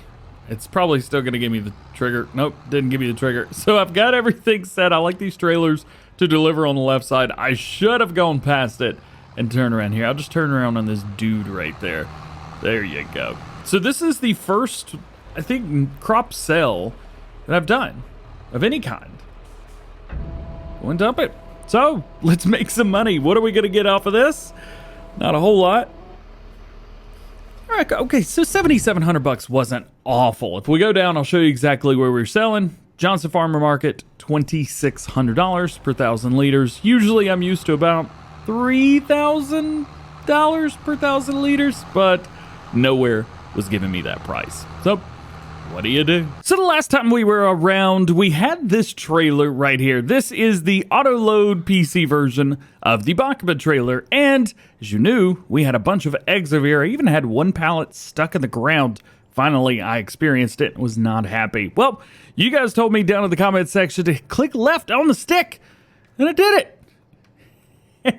It's probably still gonna give me the trigger. Nope, didn't give me the trigger. So I've got everything set. I like these trailers to deliver on the left side. I should have gone past it and turned around here. I'll just turn around on this dude right there. There you go. So this is the first, I think, crop sale that I've done of any kind. Go and dump it. So let's make some money. What are we gonna get off of this? Not a whole lot. All right, okay, so 7,700 bucks wasn't awful. If we go down, I'll show you exactly where we're selling. Johnson Farmer Market, $2,600 per 1,000 liters. Usually I'm used to about $3,000 per 1,000 liters, but nowhere was giving me that price. So what do you do? So the last time we were around, we had this trailer right here. This is the Autoload PC version of the Bachman trailer. And as you knew, we had a bunch of eggs over here. I even had one pallet stuck in the ground. Finally, I experienced it and was not happy. Well, you guys told me down in the comment section to click left on the stick, and I did it. And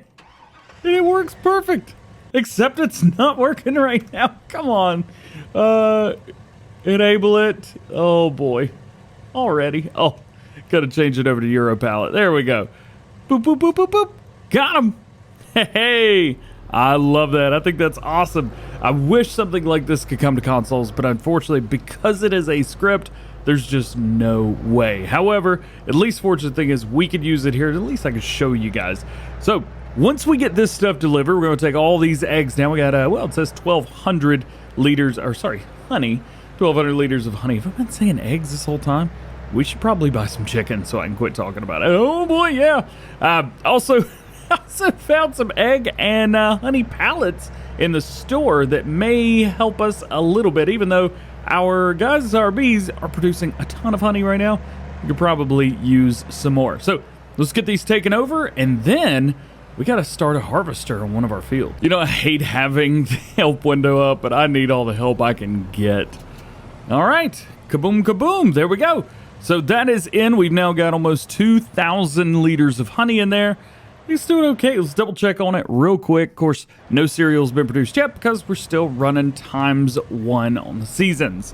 it works perfect. Except it's not working right now. Come on. Enable it. Oh boy. Already. Oh, gotta change it over to Euro pallet. There we go. Boop, boop, boop, boop, boop. Got him. Hey, I love that. I think that's awesome. I wish something like this could come to consoles, but unfortunately, because it is a script, there's just no way. However, at least fortunate thing is we could use it here. At least I can show you guys. So once we get this stuff delivered, we're going to take all these eggs down. We got, well, it says 1,200 liters, or sorry, honey. 1,200 liters of honey. Have I been saying eggs this whole time? We should probably buy some chicken so I can quit talking about it. Oh boy, yeah. Also found some egg and honey pallets in the store that may help us a little bit, even though our guys, our bees, are producing a ton of honey right now. We could probably use some more. So let's get these taken over, and then we got to start a harvester on one of our fields. You know, I hate having the help window up, but I need all the help I can get. All right, kaboom, kaboom, there we go. So that is in. We've now got almost 2,000 liters of honey in there. It's doing okay. Let's double check on it real quick. Of course, no cereal's been produced yet because we're still running ×1 on the seasons,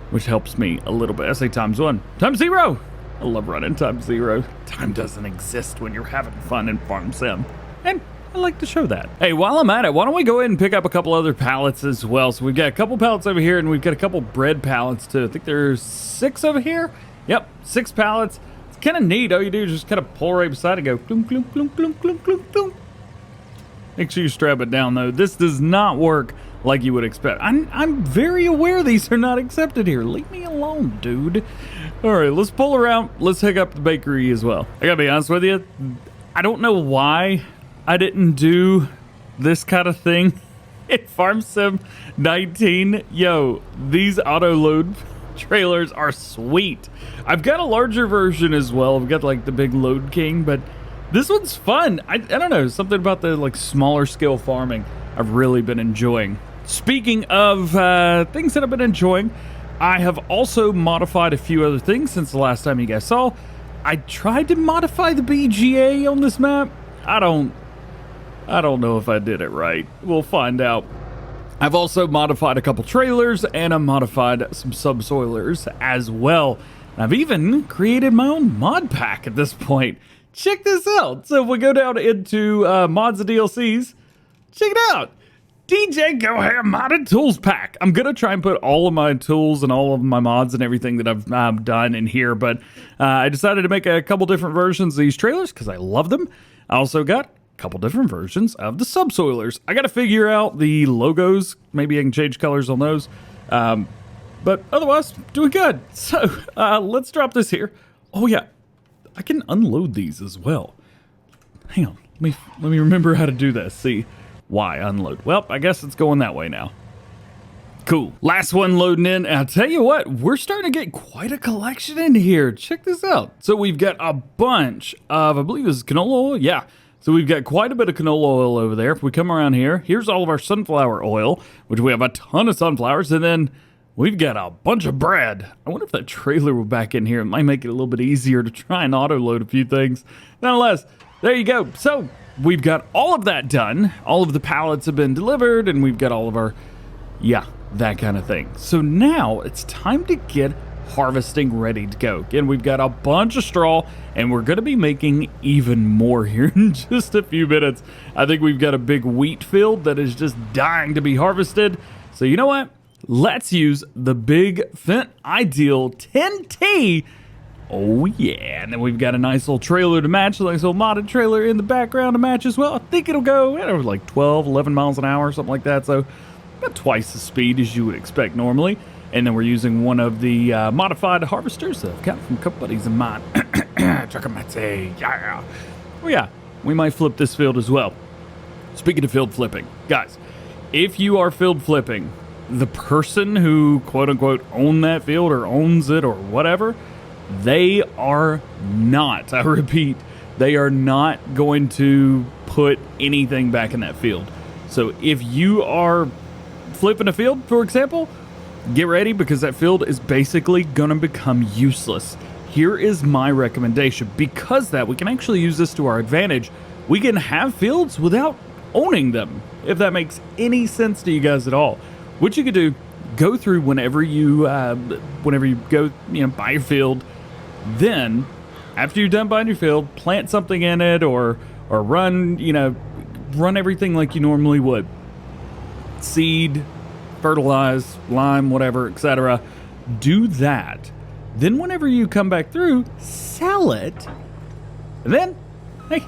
which helps me a little bit. I say ×1, ×0. I love running ×0. Time doesn't exist when you're having fun in Farm Sim, and I like to show that. Hey, while I'm at it, why don't we go ahead and pick up a couple other pallets as well? So we've got a couple pallets over here, and we've got a couple bread pallets too. I think there's 6 over here. Yep, 6 pallets. It's kind of neat. All you do is just kind of pull right beside and go gloom, gloom, gloom, gloom, gloom, gloom, gloom. Make sure you strap it down though. This does not work like you would expect. I'm very aware these are not accepted here. Leave me alone, dude. All right, let's pull around. Let's hook up the bakery as well. I gotta be honest with you. I don't know why I didn't do this kind of thing in Farm Sim 19. Yo, these auto load trailers are sweet. I've got a larger version as well. I've got like the big Load King, but this one's fun. I don't know, something about the like smaller scale farming I've really been enjoying. Speaking of things that I've been enjoying, I have also modified a few other things since the last time you guys saw. I tried to modify the BGA on this map. I don't know if I did it right. We'll find out. I've also modified a couple trailers, and I modified some subsoilers as well. I've even created my own mod pack at this point. Check this out. So if we go down into mods and DLCs, check it out. DjGoHam modded tools pack. I'm gonna try and put all of my tools and all of my mods and everything that I've done in here, but I decided to make a couple different versions of these trailers because I love them. I also got a couple different versions of the subsoilers. I gotta figure out the logos. Maybe I can change colors on those. But otherwise, doing good. So let's drop this here. Oh yeah, I can unload these as well. Hang on, let me remember how to do this. See, why unload? Well, I guess it's going that way now. Cool. Last one loading in. And I'll tell you what, we're starting to get quite a collection in here. Check this out. So we've got a bunch of, I believe this is canola oil. Yeah. So we've got quite a bit of canola oil over there. If we come around here, here's all of our sunflower oil, which we have a ton of sunflowers. And then we've got a bunch of bread. I wonder if that trailer were back in here. It might make it a little bit easier to try and auto load a few things. Nonetheless, there you go. So we've got all of that done. All of the pallets have been delivered, and we've got all of our, yeah, that kind of thing. So now it's time to get harvesting ready to go. Again, we've got a bunch of straw, and we're going to be making even more here in just a few minutes. I think we've got a big wheat field that is just dying to be harvested. So you know what? Let's use the big Fint Ideal 10T. Oh yeah, and then we've got a nice little trailer to match, a nice little modded trailer in the background to match as well. I think it'll go like 12, 11 miles an hour, something like that. So about twice the speed as you would expect normally. And then we're using one of the modified harvesters that I've got from a couple buddies of mine. Yeah. Oh yeah, we might flip this field as well. Speaking of field flipping, guys, if you are field flipping, the person who quote unquote own that field or owns it or whatever, they are not, I repeat, they are not going to put anything back in that field. So if you are flipping a field, for example, get ready because that field is basically going to become useless. Here is my recommendation. Because that we can actually use this to our advantage. We can have fields without owning them, if that makes any sense to you guys at all. What you could do, go through whenever you go, buy your field. Then, after you're done buying your field, plant something in it or run everything like you normally would. Seed, fertilize, lime, whatever, etc. Do that. Then whenever you come back through, sell it. And then, hey,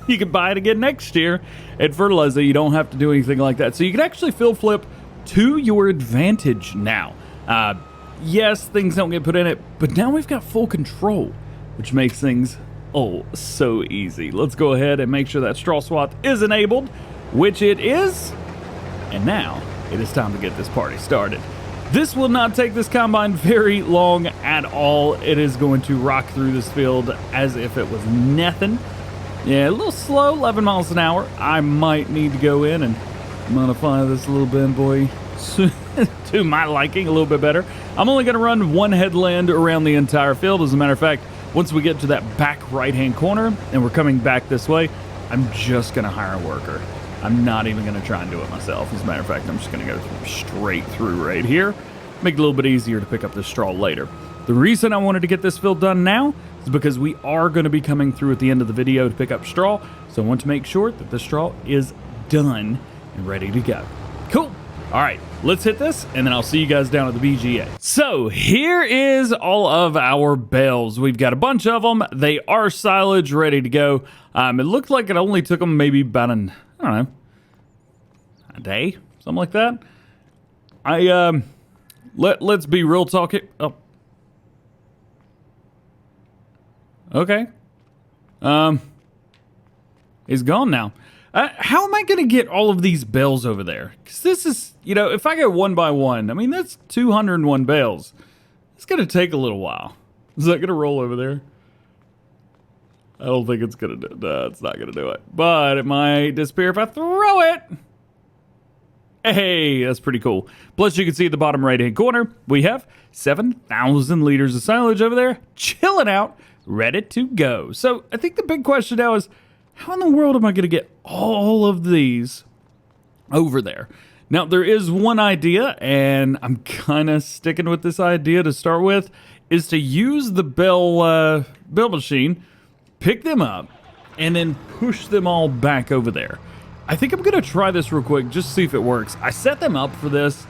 you can buy it again next year at Fertilizer. You don't have to do anything like that. So you can actually field flip to your advantage now. Yes, things don't get put in it, but now we've got full control, which makes things, so easy. Let's go ahead and make sure that straw swath is enabled, which it is. And now it is time to get this party started. This will not take this combine very long at all. It is going to rock through this field as if it was nothing. Yeah, a little slow, 11 miles an hour. I might need to go in and modify this a little bit, boy, to my liking a little bit better. I'm only going to run one headland around the entire field. As a matter of fact, once we get to that back right-hand corner and we're coming back this way, I'm just going to hire a worker. I'm not even going to try and do it myself. As a matter of fact, I'm just going to go straight through right here. Make it a little bit easier to pick up this straw later. The reason I wanted to get this field done now is because we are going to be coming through at the end of the video to pick up straw. So I want to make sure that the straw is done and ready to go. Cool. All right, let's hit this, and then I'll see you guys down at the BGA. So here is all of our bales. We've got a bunch of them. They are silage, ready to go. It looked like it only took them maybe about a day, something like that. Let's be real talking. Oh, okay. He's gone now. How am I going to get all of these bales over there? Because this is, you know, if I go one by one, I mean, that's 201 bales. It's going to take a little while. Is that going to roll over there? I don't think it's going to do it. No, it's not going to do it. But it might disappear if I throw it. Hey, that's pretty cool. Plus, you can see at the bottom right-hand corner, we have 7,000 liters of silage over there, chilling out, ready to go. So I think the big question now is, how in the world am I going to get all of these over there? Now, there is one idea, and I'm kind of sticking with this idea to start with, is to use the Bale machine, pick them up, and then push them all back over there. I think I'm going to try this real quick, just to see if it works. I set them up for this.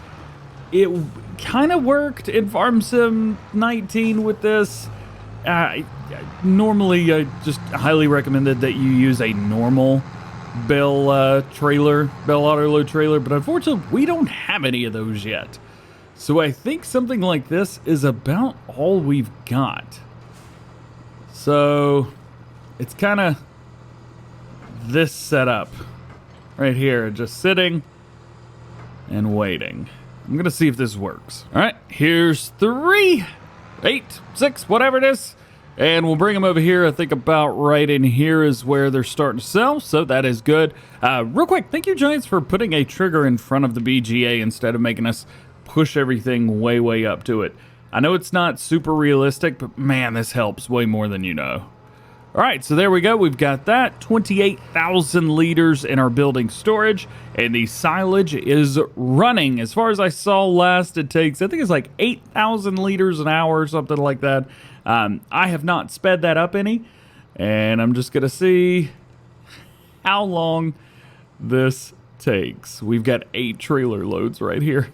It kind of worked in Farm Sim 19 with this. Normally, I just highly recommended that you use a normal Bale trailer, Bale Autoloader trailer, but unfortunately, we don't have any of those yet. So I think something like this is about all we've got. So it's kind of this setup right here, just sitting and waiting. I'm going to see if this works. All right, here's 3, 8, 6, whatever it is. And we'll bring them over here. I think about right in here is where they're starting to sell. So that is good. Real quick, thank you, Giants, for putting a trigger in front of the BGA instead of making us push everything way, way up to it. I know it's not super realistic, but man, this helps way more than you know. All right, so there we go. We've got that. 28,000 liters in our building storage, and the silage is running. As far as I saw last, it takes, I think it's like 8,000 liters an hour or something like that. I have not sped that up any, and I'm just going to see how long this takes. We've got 8 trailer loads right here.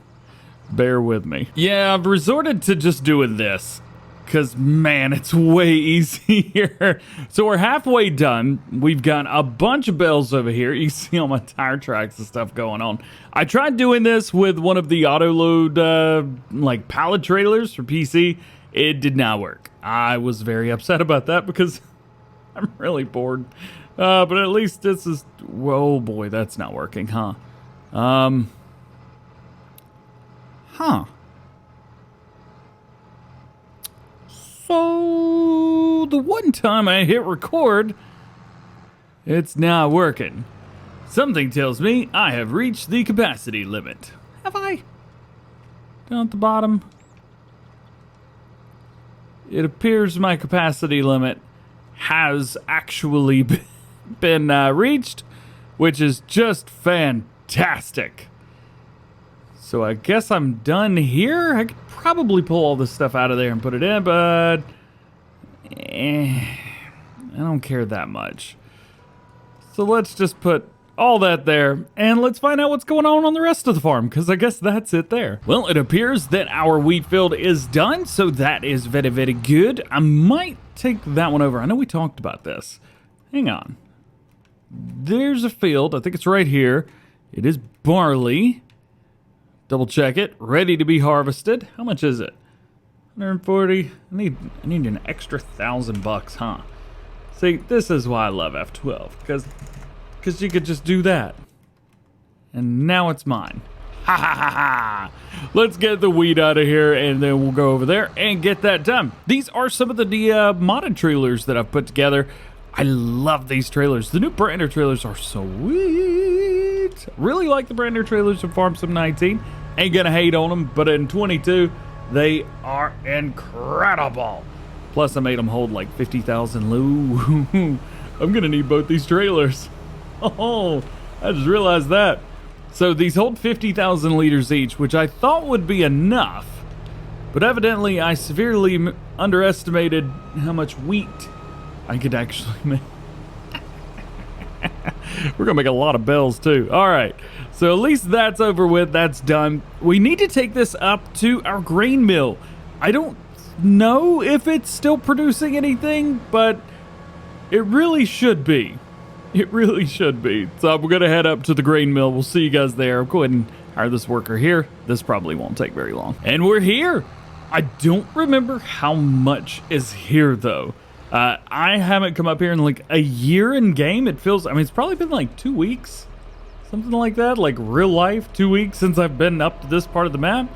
Bear with me. Yeah, I've resorted to just doing this, because, man, it's way easier. So we're halfway done. We've got a bunch of bales over here. You see all my tire tracks and stuff going on. I tried doing this with one of the Autoload, like, pallet trailers for PC. It did not work. I was very upset about that because I'm really bored. But at least this is... Oh, boy, that's not working, huh? So, the one time I hit record, it's not working. Something tells me I have reached the capacity limit. Have I? Down at the bottom. It appears my capacity limit has actually been reached, which is just fantastic. So I guess I'm done here. I could probably pull all this stuff out of there and put it in, but I don't care that much. So let's just put all that there, and let's find out what's going on the rest of the farm, because I guess that's it there. Well, it appears that our wheat field is done, so that is very, very good. I might take that one over. I know we talked about this. Hang on. There's a field. I think it's right here. It is barley. Double check it. Ready to be harvested. How much is it? 140. I need an extra $1,000, huh? See, this is why I love F12, because you could just do that. And now it's mine. Ha ha ha ha! Let's get the wheat out of here, and then we'll go over there and get that done. These are some of the modded trailers that I've put together. I love these trailers. The new brand new trailers are sweet. Really like the brand new trailers from Farm Sim 19. Ain't gonna hate on them, but in 22, they are incredible. Plus, I made them hold like 50,000 loo. I'm gonna need both these trailers. Oh, I just realized that. So these hold 50,000 liters each, which I thought would be enough. But evidently, I severely underestimated how much wheat I could actually make. We're gonna make a lot of bells too. All right, so at least that's over with. That's done. We need to take this up to our grain mill. I don't know if it's still producing anything, but it really should be. It really should be. So I'm gonna head up to the grain mill. We'll see you guys there. I'll go ahead and hire this worker here. This probably won't take very long. And we're here. I don't remember how much is here though. I haven't come up here in like a year in game. It feels, I mean, it's probably been like 2 weeks, something like that, like real life, 2 weeks since I've been up to this part of the map.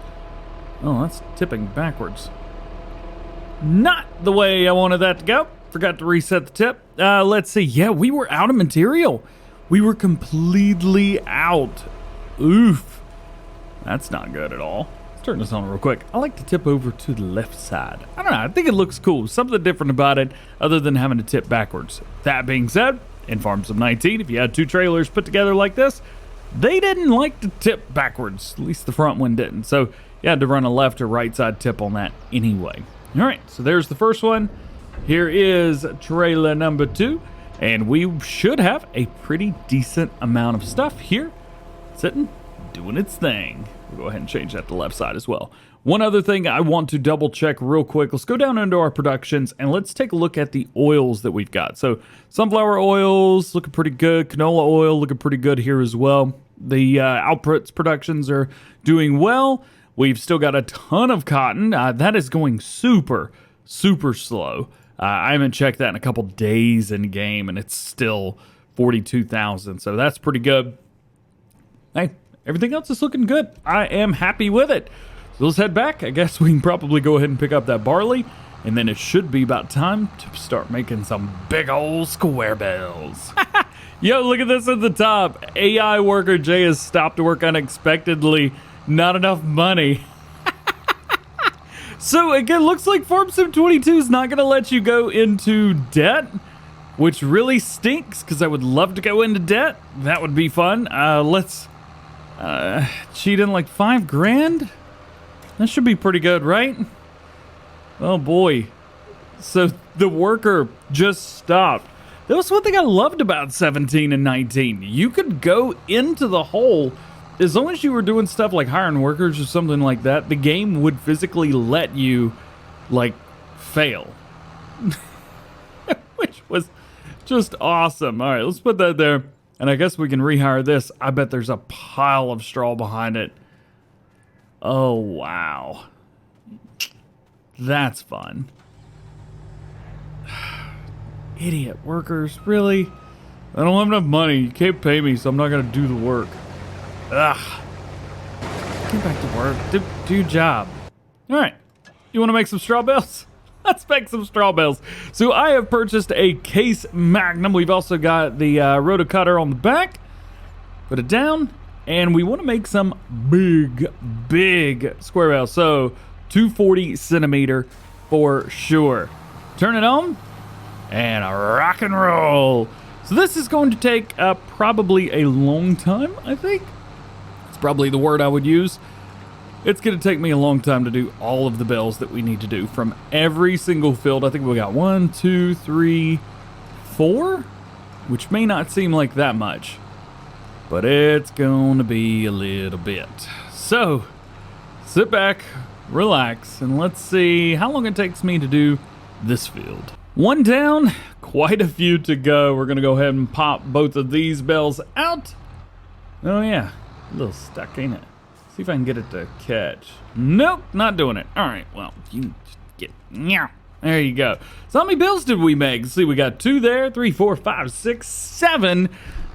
Oh, that's tipping backwards. Not the way I wanted that to go. Forgot to reset the tip. Let's see. Yeah, we were out of material. We were completely out. Oof. That's not good at all. Let's turn this on real quick. I like to tip over to the left side. I don't know. I think it looks cool. Something different about it other than having to tip backwards. That being said, in Farm Sim 19, if you had 2 trailers put together like this, they didn't like to tip backwards. At least the front one didn't. So you had to run a left or right side tip on that anyway. All right, so there's the first one. Here is trailer number 2, and we should have a pretty decent amount of stuff here sitting, doing its thing. We'll go ahead and change that to the left side as well. One other thing I want to double check real quick. Let's go down into our productions and let's take a look at the oils that we've got. So sunflower oils looking pretty good. Canola oil looking pretty good here as well. The outputs productions are doing well. We've still got a ton of cotton. That is going super, super slow. I haven't checked that in a couple days in game, and it's still 42,000. So that's pretty good. Hey, everything else is looking good. I am happy with it. So let's head back. I guess we can probably go ahead and pick up that barley, and then it should be about time to start making some big old square bales. Yo, look at this at the top. AI worker Jay has stopped work unexpectedly. Not enough money. So it looks like Farm Sim 22 is not going to let you go into debt, which really stinks because I would love to go into debt. That would be fun. Let's cheat in like 5 grand. That should be pretty good, right? Oh boy. So the worker just stopped. That was one thing I loved about 17 and 19. You could go into the hole. As long as you were doing stuff like hiring workers or something like that, the game would physically let you, like, fail. Which was just awesome. All right, let's put that there. And I guess we can rehire this. I bet there's a pile of straw behind it. Oh, wow. That's fun. Idiot workers, really? I don't have enough money. You can't pay me, so I'm not going to do the work. Ugh. Get back to work. Do your job. All right. You want to make some straw bales? Let's make some straw bales. So I have purchased a case magnum. We've also got the rotocutter on the back. Put it down. And we want to make some big square bales. So 240 centimeter for sure. Turn it on and rock and roll. So this is going to take probably a long time, I think. Probably the word I would use. It's going to take me a long time to do all of the bales that we need to do from every single field. I think we got 1, 2, 3, 4, which may not seem like that much, but it's going to be a little bit. So sit back, relax, and let's see how long it takes me to do this field. 1 down, quite a few to go. We're going to go ahead and pop both of these bales out. Oh yeah. A little stuck, ain't it? See if I can get it to catch. Nope, not doing it. All right, well, you just get, yeah. There you go. So how many bills did we make? Let's see, we got 2 there, 3, 4, 5, 6, 7.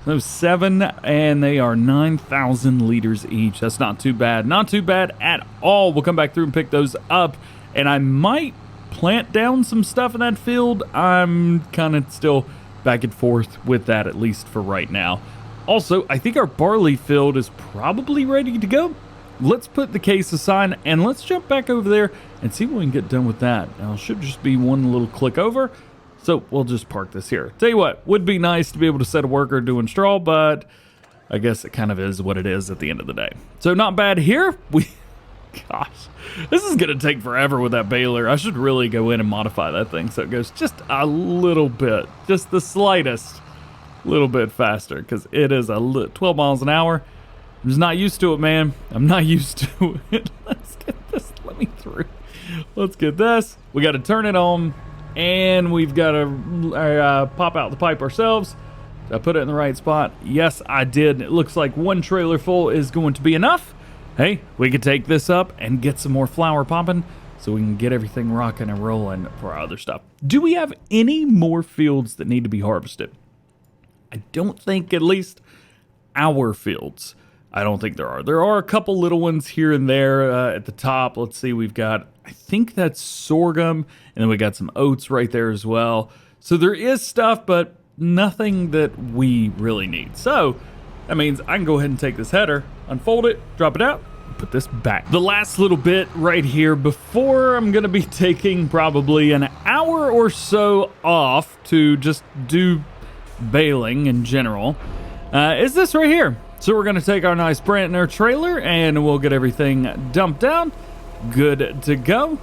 So 7, and they are 9,000 liters each. That's not too bad. Not too bad at all. We'll come back through and pick those up, and I might plant down some stuff in that field. I'm kind of still back and forth with that, at least for right now. Also, I think our barley field is probably ready to go. Let's put the case aside and let's jump back over there and see what we can get done with that. Now, it should just be one little click over. So we'll just park this here. Tell you what, would be nice to be able to set a worker doing straw, but I guess it kind of is what it is at the end of the day. So not bad here. Gosh, this is going to take forever with that baler. I should really go in and modify that thing so it goes just a little bit, just the slightest little bit faster, because it is 12 miles an hour. I'm just not used to it, man. I'm not used to it. Let's get this. Let me through. Let's get this. We got to turn it on, and we've got to pop out the pipe ourselves. Did I put it in the right spot? Yes, I did. It looks like one trailer full is going to be enough. Hey, we could take this up and get some more flour popping so we can get everything rocking and rolling for our other stuff. Do we have any more fields that need to be harvested? I don't think, at least our fields. I don't think there are. There are a couple little ones here and there at the top. Let's see, we've got, I think that's sorghum, and then we got some oats right there as well. So there is stuff, but nothing that we really need. So that means I can go ahead and take this header, unfold it, drop it out, and put this back. The last little bit right here before I'm going to be taking probably an hour or so off to just do baling in general is this right here. So we're going to take our nice Brantner trailer and we'll get everything dumped down, good to go,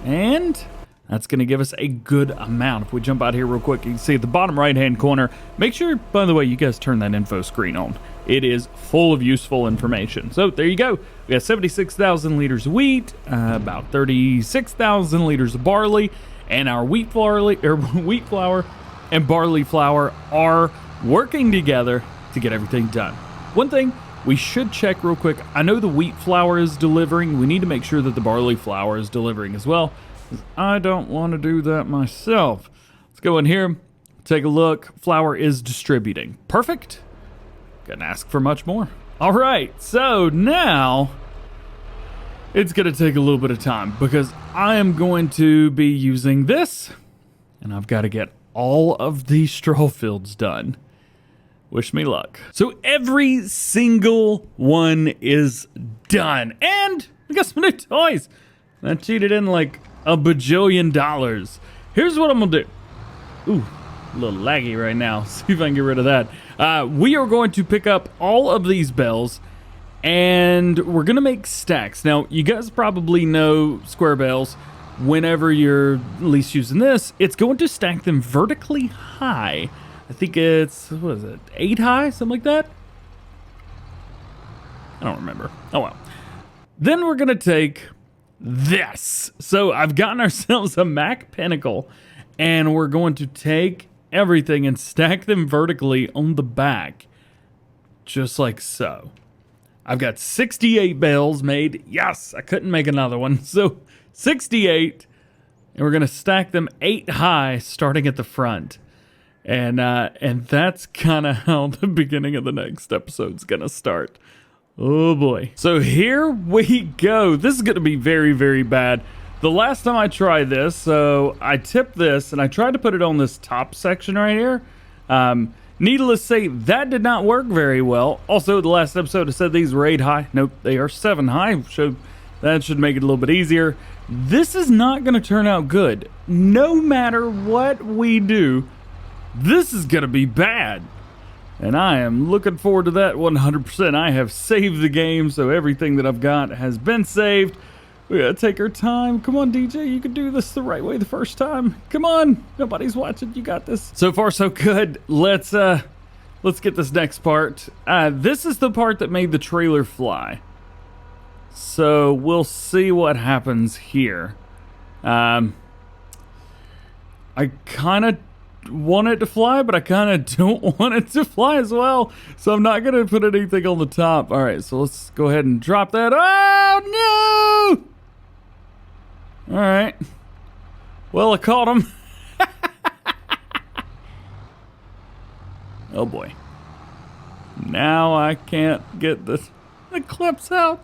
and that's going to give us a good amount. If we jump out here real quick, you can see at the bottom right-hand corner, make sure, by the way, you guys turn that info screen on. It is full of useful information. So there you go. We got 76,000 liters of wheat, about 36,000 liters of barley, and our wheat flour and barley flour are working together to get everything done. One thing we should check real quick. I know the wheat flour is delivering. We need to make sure that the barley flour is delivering as well, because I don't want to do that myself. Let's go in here, take a look. Flour is distributing. Perfect. Couldn't ask for much more. All right, so now it's going to take a little bit of time because I am going to be using this, and I've got to get all of these straw fields done. Wish me luck. So every single one is done. And we got some new toys. I cheated in like $1 bajillion. Here's what I'm gonna do. Ooh, a little laggy right now. See if I can get rid of that. We are going to pick up all of these bales and we're gonna make stacks. Now, you guys probably know square bales. Whenever you're at least using this, it's going to stack them vertically high. I think it's, what is it, 8 high, something like that? I don't remember. Oh well. Then we're gonna take this. So I've gotten ourselves a Mac Pinnacle, and we're going to take everything and stack them vertically on the back, just like so. I've got 68 bales made. Yes, I couldn't make another one. So 68, and we're gonna stack them 8 high, starting at the front. And that's kind of how the beginning of the next episode's gonna start. Oh boy. So here we go. This is gonna be very, very bad. The last time I tried this, so I tipped this and I tried to put it on this top section right here. Needless to say, that did not work very well. Also, the last episode I said these were 8 high. Nope, they are 7 high. So that should make it a little bit easier. This is not gonna turn out good. No matter what we do, this is gonna be bad. And I am looking forward to that 100%. I have saved the game, so everything that I've got has been saved. We gotta take our time. Come on, DJ, you can do this the right way the first time. Come on, nobody's watching. You got this. So far, so good. Let's get this next part. This is the part that made the trailer fly. So we'll see what happens here. I kind of want it to fly, but I kind of don't want it to fly as well. So I'm not going to put anything on the top. All right, so let's go ahead and drop that. Oh, no! All right. Well, I caught him. Oh, boy. Now I can't get the clips out.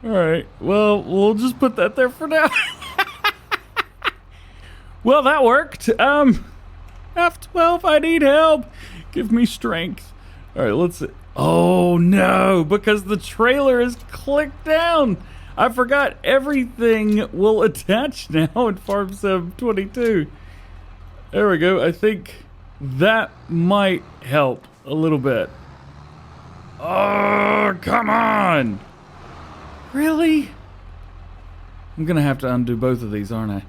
All right. Well, we'll just put that there for now. Well, that worked. F12, I need help. Give me strength. All right, let's see. Oh, no, because the trailer is clicked down. I forgot everything will attach now in Farm Sim 22. There we go. I think that might help a little bit. Oh, come on. Really? I'm going to have to undo both of these, aren't I?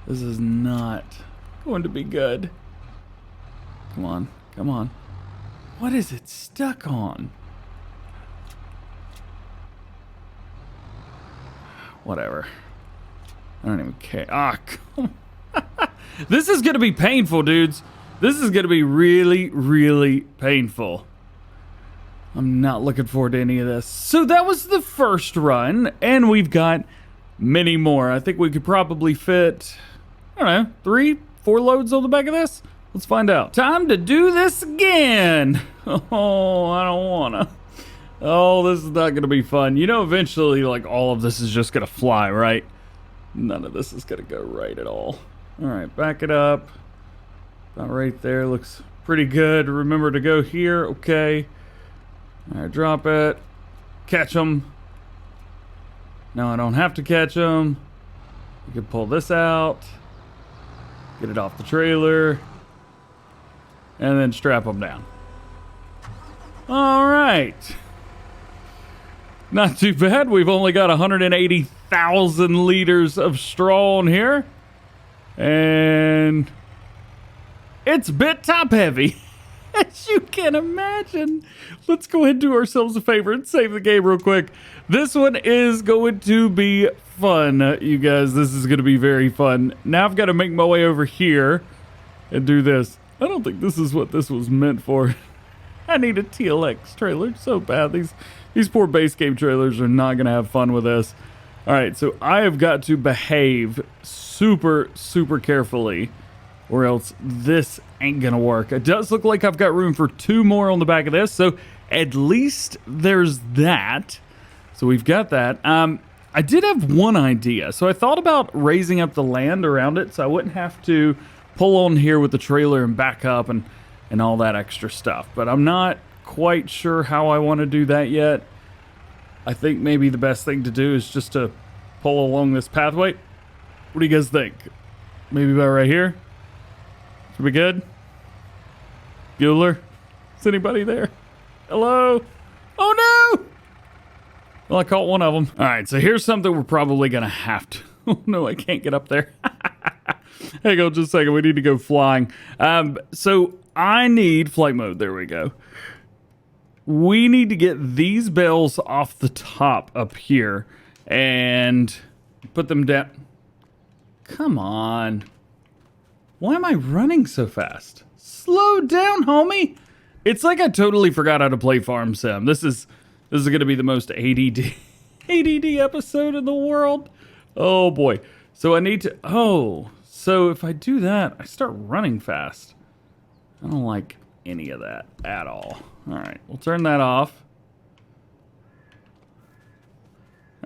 This is not going to be good. Come on, come on. What is it stuck on? Whatever. I don't even care. Ah, come on. This is going to be painful, dudes. This is going to be really, really painful. I'm not looking forward to any of this. So that was the first run, and we've got many more. I think we could probably fit, I don't know, 3, 4 loads on the back of this. Let's find out. Time to do this again. Oh, I don't wanna. Oh, this is not gonna be fun. You know, eventually, like, all of this is just gonna fly, right? None of this is gonna go right at all. All right, back it up. About right there, looks pretty good. Remember to go here, okay. All right, drop it. Catch them. No, I don't have to catch them. You can pull this out. Get it off the trailer. And then strap them down. All right. Not too bad. We've only got 180,000 liters of straw in here. And it's a bit top heavy, as you can imagine. Let's go ahead and do ourselves a favor and save the game real quick. This one is going to be fun, you guys. This is going to be very fun. Now I've got to make my way over here and do this. I don't think this is what this was meant for. I need a TLX trailer so bad. These poor base game trailers are not going to have fun with this. All right, so I have got to behave super, super carefully, or else this ain't going to work. It does look like I've got room for 2 more on the back of this, so at least there's that. So we've got that. I did have one idea. So I thought about raising up the land around it so I wouldn't have to pull on here with the trailer and back up and all that extra stuff. But I'm not quite sure how I want to do that yet. I think maybe the best thing to do is just to pull along this pathway. What do you guys think? Maybe about right here? Should be good? Bueller? Is anybody there? Hello? Oh no! Well, I caught one of them. All right, so here's something we're probably going to have to... Oh no, I can't get up there. Hang on just a second. We need to go flying. So I need flight mode. There we go. We need to get these bales off the top up here and put them down. Come on. Why am I running so fast? Slow down, homie. It's like I totally forgot how to play Farm Sim. This is going to be the most ADD episode in the world. Oh boy. So I need to... Oh, so if I do that, I start running fast. I don't like any of that at all. All right, we'll turn that off.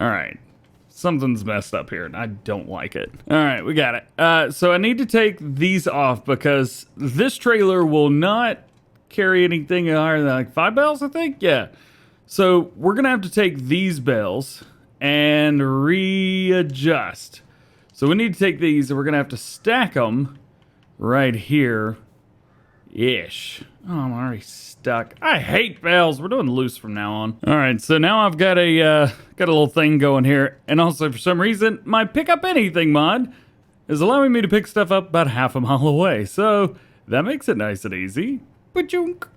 All right. Something's messed up here, and I don't like it. All right, we got it. So I need to take these off because this trailer will not carry anything higher than like 5 bales, I think? Yeah. So we're going to have to take these bales and readjust. So we need to take these and we're going to have to stack them right here-ish. Oh, I'm already stuck. I hate bales. We're doing loose from now on. All right, so now I've got a little thing going here. And also, for some reason, my Pick Up Anything mod is allowing me to pick stuff up about half a mile away. So that makes it nice and easy. Ba-chunk.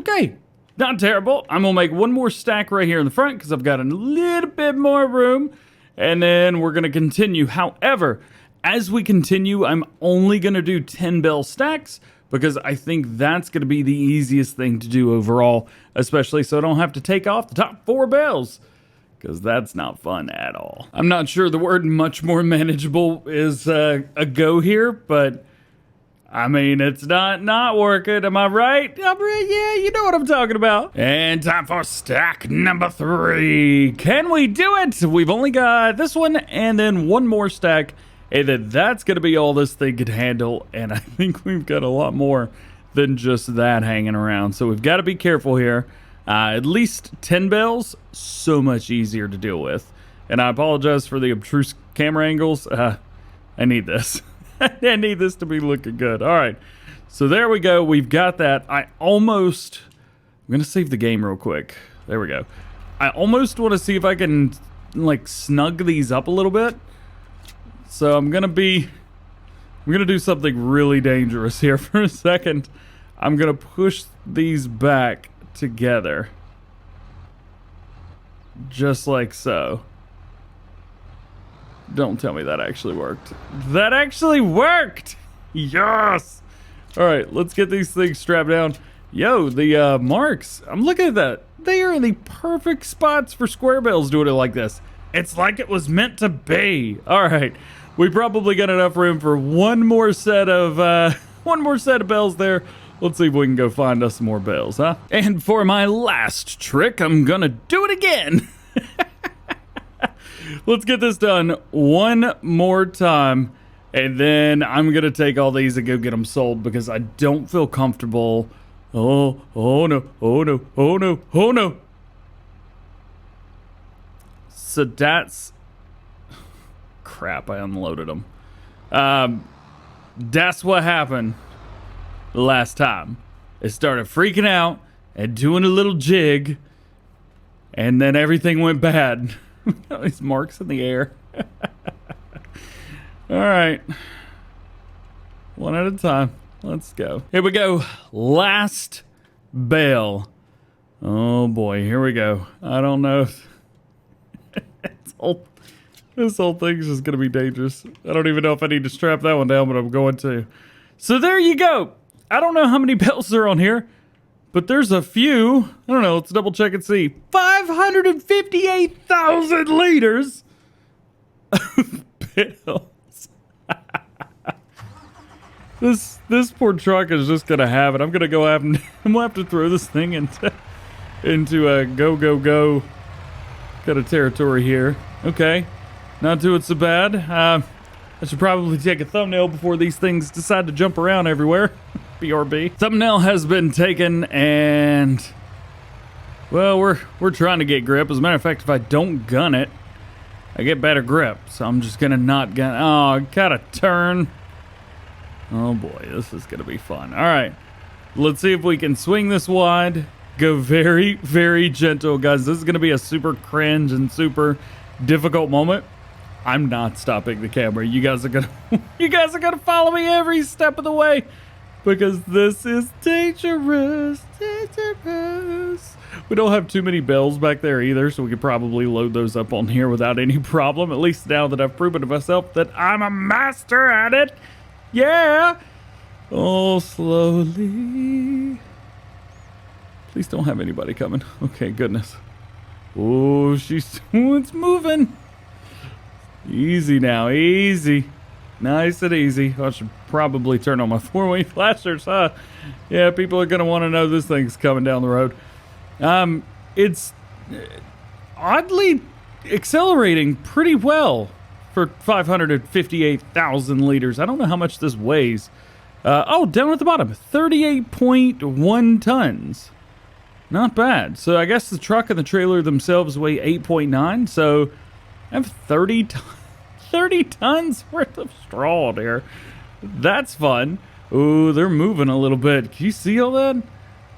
Okay. Not terrible. I'm going to make one more stack right here in the front because I've got a little bit more room. And then we're going to continue. However, as we continue, I'm only going to do 10 bale stacks because I think that's going to be the easiest thing to do overall, especially so I don't have to take off the top 4 bales because that's not fun at all. I'm not sure the word much more manageable is a go here, but... I mean, it's not working. Am I right? Yeah, you know what I'm talking about. And time for stack number 3. Can we do it? We've only got this one and then one more stack. And then that's going to be all this thing could handle. And I think we've got a lot more than just that hanging around. So we've got to be careful here. At least 10 bales, so much easier to deal with. And I apologize for the obtruse camera angles. I need this. I need this to be looking good. All right. So there we go. We've got that. I'm going to save the game real quick. There we go. I almost want to see if I can, like, snug these up a little bit. So I'm going to do something really dangerous here for a second. I'm going to push these back together. Just like so. Don't tell me that actually worked. That actually worked! Yes! All right, let's get these things strapped down. Yo, the marks, I'm looking at that. They are in the perfect spots for square bales doing it like this. It's like it was meant to be. All right, we probably got enough room for one more set of bales there. Let's see if we can go find us some more bales, huh? And for my last trick, I'm gonna do it again. Let's get this done one more time, and then I'm gonna take all these and go get them sold because I don't feel comfortable. Oh no, oh no, oh no, oh no. So that's crap, I unloaded them. That's what happened the last time. It started freaking out and doing a little jig, and then everything went bad. These marks in the air. All right. One at a time. Let's go. Here we go. Last bale. Oh boy, here we go. I don't know if this whole thing's just gonna be dangerous. I don't even know if I need to strap that one down, but I'm going to. So there you go. I don't know how many bales are on here, but there's a few. I don't know. Let's double check and see. 558,000 liters of bales. This poor truck is just gonna have it. I'm gonna go have. I'm gonna have to throw this thing into a go kind of territory here. Okay, not doing so bad. I should probably take a thumbnail before these things decide to jump around everywhere. BRB. Thumbnail has been taken, and well, we're trying to get grip. As a matter of fact, if I don't gun it, I get better grip. So I'm just gonna not gun. Oh, I gotta turn. Oh boy, this is gonna be fun. All right, let's see if we can swing this wide. Go very, very gentle, guys. This is gonna be a super cringe and super difficult moment. I'm not stopping the camera. You guys are gonna follow me every step of the way because this is dangerous. Dangerous. We don't have too many bells back there either, so we could probably load those up on here without any problem. At least now that I've proven to myself that I'm a master at it. Yeah. Oh, slowly. Please don't have anybody coming. Okay, goodness. Oh, it's moving. Easy now, easy. Nice and easy. I should probably turn on my four-way flashers, huh? Yeah, people are gonna want to know this thing's coming down the road. It's oddly accelerating pretty well for 558,000 liters. I don't know how much this weighs. Oh, down at the bottom, 38.1 tons. Not bad. So I guess the truck and the trailer themselves weigh 8.9. So I have 30 tons worth of straw there. That's fun. Ooh, they're moving a little bit. Can you see all that?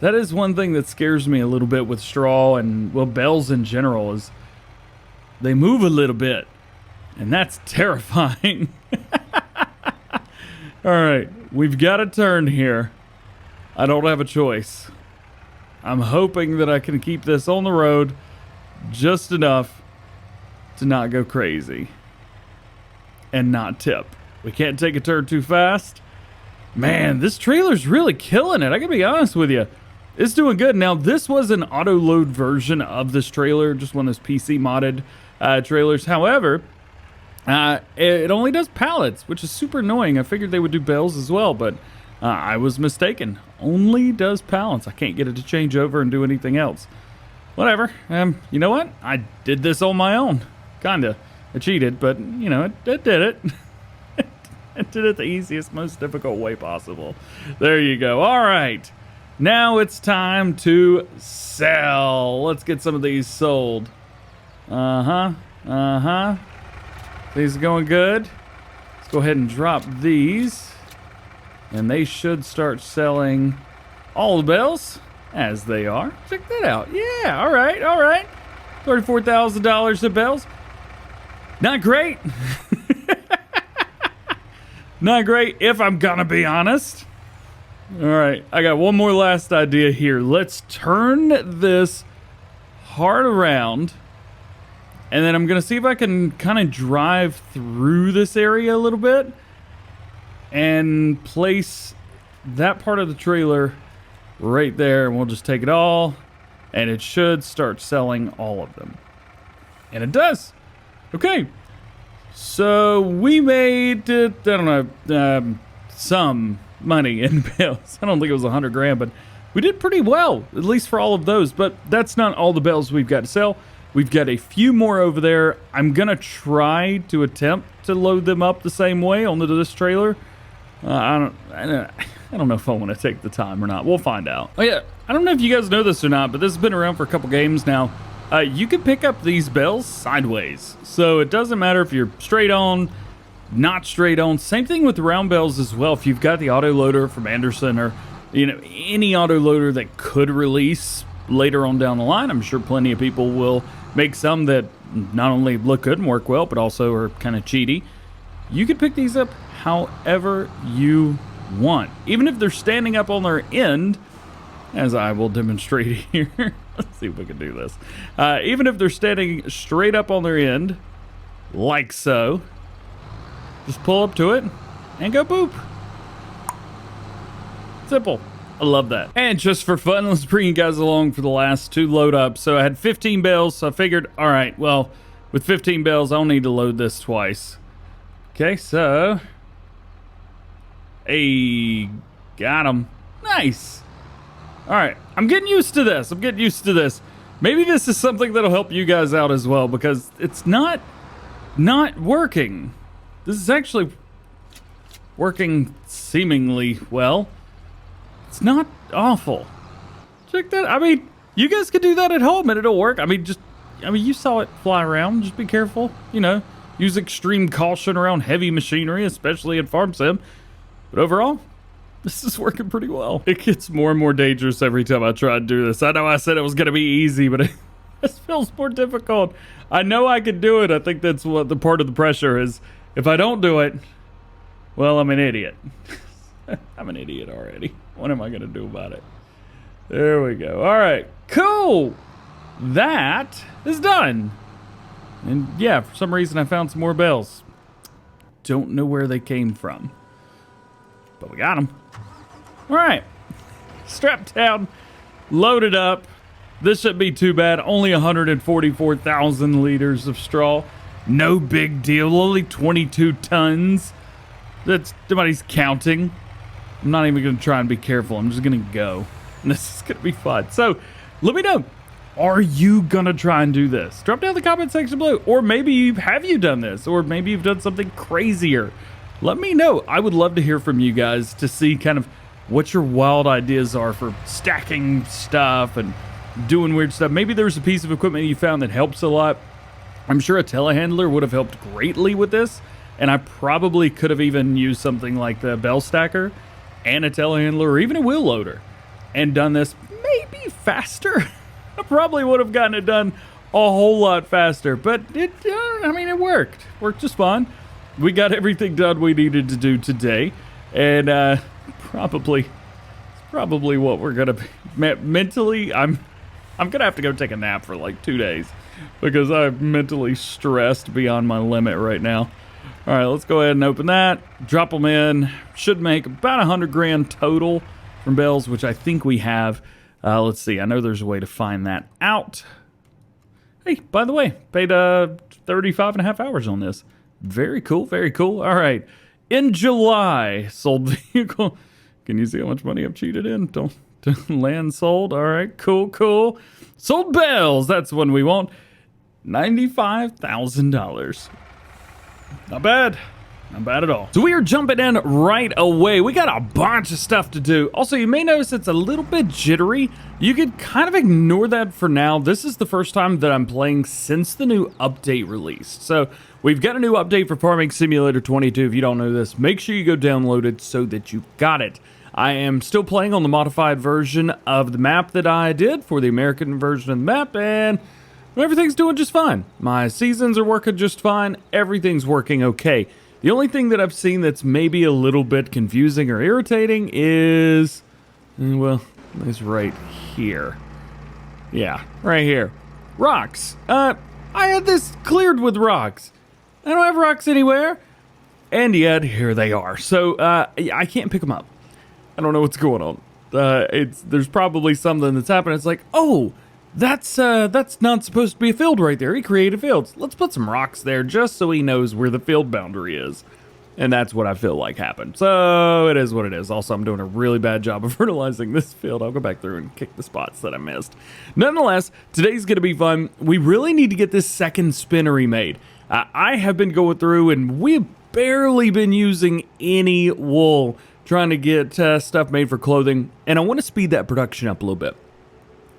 That is one thing that scares me a little bit with straw and, well, bales in general is they move a little bit. And that's terrifying. All right, we've got a turn here. I don't have a choice. I'm hoping that I can keep this on the road just enough to not go crazy and not tip. We can't take a turn too fast. Man, this trailer's really killing it. I gotta be honest with you. It's doing good. Now, this was an auto-load version of this trailer, just one of those PC modded trailers. However, it only does pallets, which is super annoying. I figured they would do bales as well, but I was mistaken. Only does pallets. I can't get it to change over and do anything else. Whatever. You know what? I did this on my own. Kinda. I cheated, but, you know, it did it. It did it the easiest, most difficult way possible. There you go. All right. Now it's time to sell. Let's get some of these sold. These are going good. Let's go ahead and drop these. And they should start selling all the bales as they are. Check that out. Yeah, all right. $34,000 of bales. Not great. Not great, if I'm gonna be honest. All right, I got one more last idea here. Let's turn this hard around, and then I'm gonna see if I can kind of drive through this area a little bit and place that part of the trailer right there, and we'll just take it all, and it should start selling all of them. And it does. Okay. So we made, I don't know, some money in bales. I don't think it was 100 grand, but we did pretty well, at least for all of those. But that's not all the bales we've got to sell. We've got a few more over there. I'm going to try to attempt to load them up the same way onto this trailer. I don't know if I want to take the time or not. We'll find out. Oh yeah, I don't know if you guys know this or not, but this has been around for a couple games now. You can pick up these bales sideways. So it doesn't matter if you're straight on, not straight on. Same thing with the round bales as well. If you've got the Autoloader from Anderson, or any Autoloader that could release later on down the line, I'm sure plenty of people will make some that not only look good and work well, but also are kind of cheaty. You can pick these up however you want, even if they're standing up on their end, as I will demonstrate here. Let's see if we can do this. Even if they're standing straight up on their end, like so, just pull up to it and go boop. Simple. I love that. And just for fun, let's bring you guys along for the last two load ups. So I had 15 bales, so I figured, all right, well, with 15 bales, I'll need to load this twice. Okay, so, hey, got them. Nice. All right, I'm getting used to this. Maybe this is something that'll help you guys out as well, because it's not working. This is actually working seemingly well. It's not awful. Check that. I mean, you guys could do that at home and it'll work. I mean, you saw it fly around. Just be careful. Use extreme caution around heavy machinery, especially in farm sim. But overall, this is working pretty well. It gets more and more dangerous every time I try to do this. I know I said it was going to be easy, but it feels more difficult. I know I could do it. I think that's what the part of the pressure is. If I don't do it, well, I'm an idiot. I'm an idiot already. What am I going to do about it? There we go. All right, cool. That is done. And yeah, for some reason I found some more bales. Don't know where they came from, but we got them. All right, strapped down, loaded up. This shouldn't be too bad. Only 144,000 liters of straw. No big deal. Only 22 tons. That's nobody's counting. I'm not even going to try and be careful. I'm just going to go. And this is going to be fun. So let me know. Are you going to try and do this? Drop down in the comment section below. Or maybe have you done this? Or maybe you've done something crazier. Let me know. I would love to hear from you guys to see kind of what your wild ideas are for stacking stuff and doing weird stuff. Maybe there's a piece of equipment you found that helps a lot. I'm sure a telehandler would have helped greatly with this. And I probably could have even used something like the bell stacker and a telehandler or even a wheel loader and done this maybe faster. I probably would have gotten it done a whole lot faster, but it worked. Worked just fine. We got everything done we needed to do today, and probably what we're gonna be. Mentally, I'm gonna have to go take a nap for like 2 days because I'm mentally stressed beyond my limit right now. All right, let's go ahead and open that. Drop them in. Should make about 100 grand total from bales, which I think we have. Let's see. I know there's a way to find that out. Hey, by the way, paid 35 and a half hours on this. Very cool, very cool. All right. In July, sold vehicle. Can you see how much money I've cheated in? Don't land sold. All right, cool. Sold bales. That's one we want. $95,000. Not bad. Not bad at all. So we are jumping in right away. We got a bunch of stuff to do. Also, you may notice it's a little bit jittery. You could kind of ignore that for now. This is the first time that I'm playing since the new update released. So we've got a new update for Farming Simulator 22. If you don't know this, make sure you go download it so that you've got it. I am still playing on the modified version of the map that I did for the American version of the map, and everything's doing just fine. My seasons are working just fine. Everything's working okay. The only thing that I've seen that's maybe a little bit confusing or irritating is, well, it's right here. Yeah, right here. Rocks. I had this cleared with rocks. I don't have rocks anywhere. And yet, here they are. So, I can't pick them up. I don't know what's going on. There's probably something that's happened. It's like, oh, that's not supposed to be a field right there. He created fields. Let's put some rocks there just so he knows where the field boundary is. And that's what I feel like happened. So it is what it is. Also, I'm doing a really bad job of fertilizing this field. I'll go back through and kick the spots that I missed. Nonetheless, today's going to be fun. We really need to get this second spinnery made. I have been going through and we've barely been using any wool trying to get stuff made for clothing. And I want to speed that production up a little bit.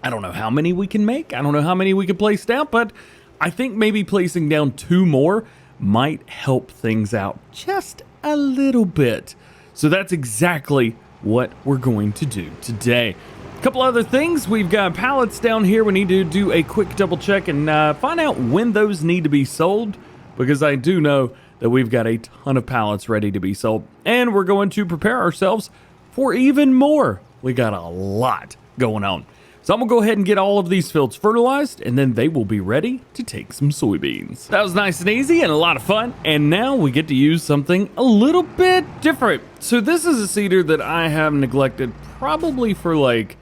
I don't know how many we can make. I don't know how many we can place down, but I think maybe placing down 2 more might help things out just a little bit. So that's exactly what we're going to do today. A couple other things. We've got pallets down here. We need to do a quick double check and find out when those need to be sold, because I do know that we've got a ton of pallets ready to be sold. And we're going to prepare ourselves for even more. We got a lot going on. So I'm going to go ahead and get all of these fields fertilized, and then they will be ready to take some soybeans. That was nice and easy and a lot of fun, and now we get to use something a little bit different. So this is a seeder that I have neglected probably for like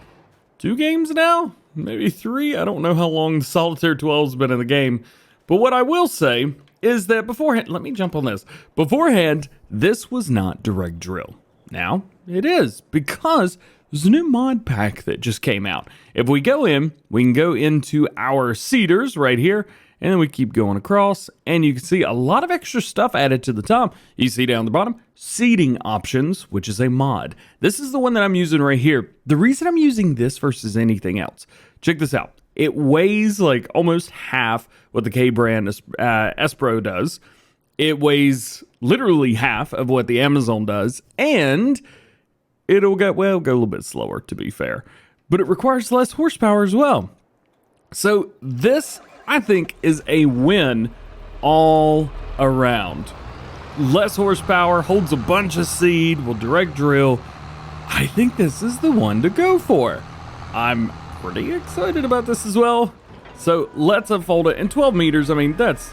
2 games now, maybe 3. I don't know how long the Solitaire 12 has been in the game, but what I will say is that beforehand, let me jump on this. Beforehand, this was not direct drill. Now it is, because there's a new mod pack that just came out. If we go in, we can go into our seeders right here, and then we keep going across, and you can see a lot of extra stuff added to the top. You see down the bottom, seeding options, which is a mod. This is the one that I'm using right here. The reason I'm using this versus anything else, check this out. It weighs like almost half what the K-brand Espro does. It weighs literally half of what the Amazon does, and it'll go a little bit slower, to be fair, but it requires less horsepower as well. So this, I think, is a win all around. Less horsepower, holds a bunch of seed, will direct drill. I think this is the one to go for. I'm pretty excited about this as well. So let's unfold it. In 12 meters, I mean, that's,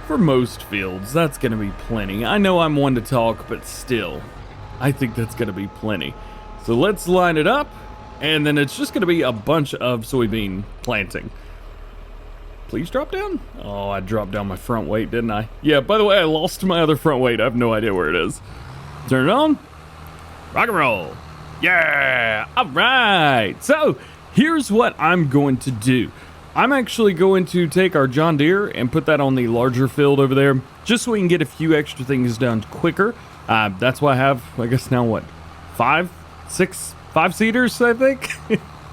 for most fields, that's going to be plenty. I know I'm one to talk, but still, I think that's going to be plenty. So let's line it up, and then it's just going to be a bunch of soybean planting. Please drop down. Oh, I dropped down my front weight, didn't I? Yeah, by the way, I lost my other front weight. I have no idea where it is. Turn it on. Rock and roll. Yeah. All right. So here's what I'm going to do. I'm actually going to take our John Deere and put that on the larger field over there, just so we can get a few extra things done quicker. That's why I have, I guess now what, 5 seeders, I think?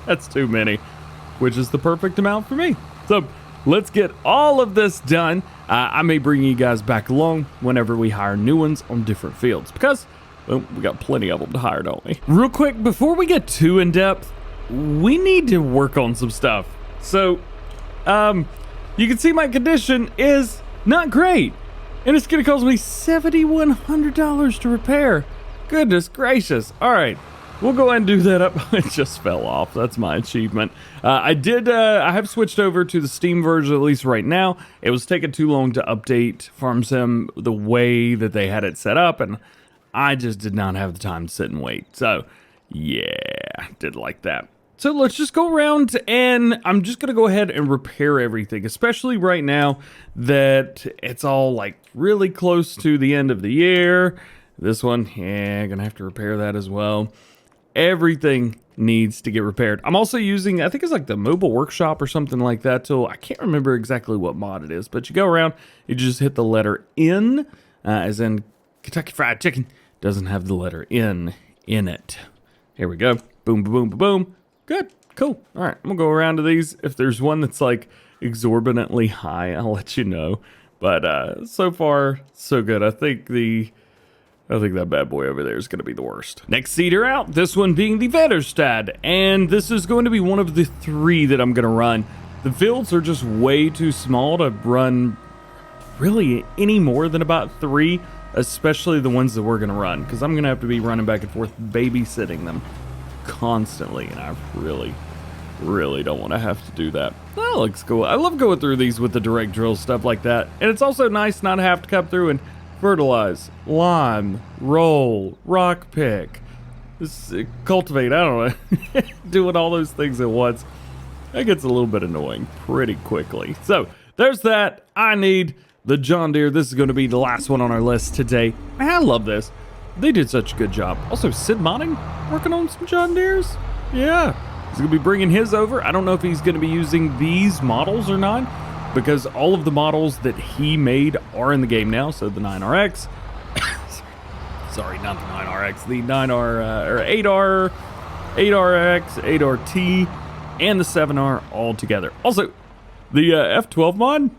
That's too many, which is the perfect amount for me. So let's get all of this done. I may bring you guys back along whenever we hire new ones on different fields, because, well, we got plenty of them to hire, don't we? Real quick, before we get too in depth, we need to work on some stuff. So, you can see my condition is not great. And it's going to cost me $7,100 to repair. Goodness gracious. All right. We'll go ahead and do that up. It just fell off. That's my achievement. I have switched over to the Steam version, at least right now. It was taking too long to update Farm Sim the way that they had it set up, and I just did not have the time to sit and wait. So, yeah, did like that. So let's just go around, and I'm just going to go ahead and repair everything, especially right now that it's all like really close to the end of the year. This one, yeah, going to have to repair that as well. Everything needs to get repaired. I'm also using, I think it's like the mobile workshop or something like that tool. I can't remember exactly what mod it is, but you go around, you just hit the letter N, as in Kentucky Fried Chicken. Doesn't have the letter N in it. Here we go. Boom, boom, boom, boom, boom. Good, cool. All right, I'm gonna go around to these. If there's one that's like exorbitantly high, I'll let you know. But so far, so good. I think that bad boy over there is gonna be the worst. Next seeder out, this one being the Vetterstad, and this is going to be one of the 3 that I'm gonna run. The fields are just way too small to run really any more than about 3, especially the ones that we're gonna run, because I'm gonna have to be running back and forth babysitting them constantly, and I really don't want to have to do that. That looks cool. I love going through these with the direct drill stuff like that, and it's also nice not to have to come through and fertilize, lime, roll, rock pick, cultivate, I don't know. Doing all those things at once, that gets a little bit annoying pretty quickly. So there's that. I need the John Deere. This is going to be the last one on our list today. Man, I love this. They did such a good job. Also, Sid Modding working on some John Deeres. Yeah, he's going to be bringing his over. I don't know if he's going to be using these models or not, because all of the models that he made are in the game now. So the 9RX, sorry, not the 9RX, the 9R or 8R, 8RX, 8RT, and the 7R all together. Also, the F12 mod,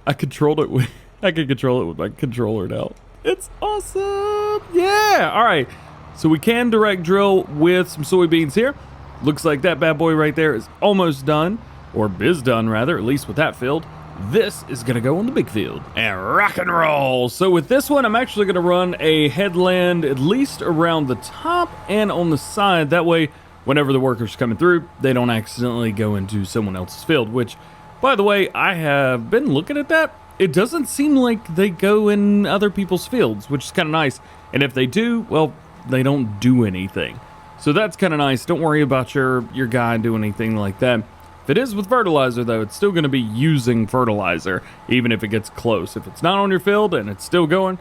I could control it with my controller now. It's awesome. Yeah. All right. So we can direct drill with some soybeans here. Looks like that bad boy right there is almost done, or is done rather, at least with that field. This is going to go on the big field and rock and roll. So with this one, I'm actually going to run a headland at least around the top and on the side. That way, whenever the workers coming through, they don't accidentally go into someone else's field, which, by the way, I have been looking at that. It doesn't seem like they go in other people's fields, which is kind of nice. And if they do, well, they don't do anything. So that's kind of nice. Don't worry about your guy doing anything like that. If it is with fertilizer, though, it's still going to be using fertilizer, even if it gets close. If it's not on your field and it's still going,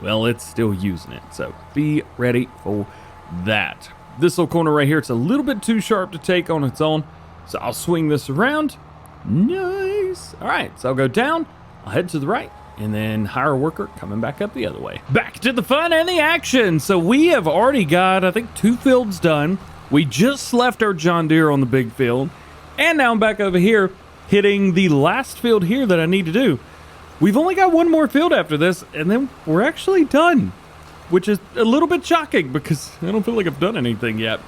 well, it's still using it. So be ready for that. This little corner right here, it's a little bit too sharp to take on its own. So I'll swing this around. Nice. All right, so I'll go down. I'll head to the right and then hire a worker coming back up the other way. Back to the fun and the action. So we have already got, I think, 2 fields done. We just left our John Deere on the big field. And now I'm back over here hitting the last field here that I need to do. We've only got 1 more field after this, and then we're actually done, which is a little bit shocking because I don't feel like I've done anything yet.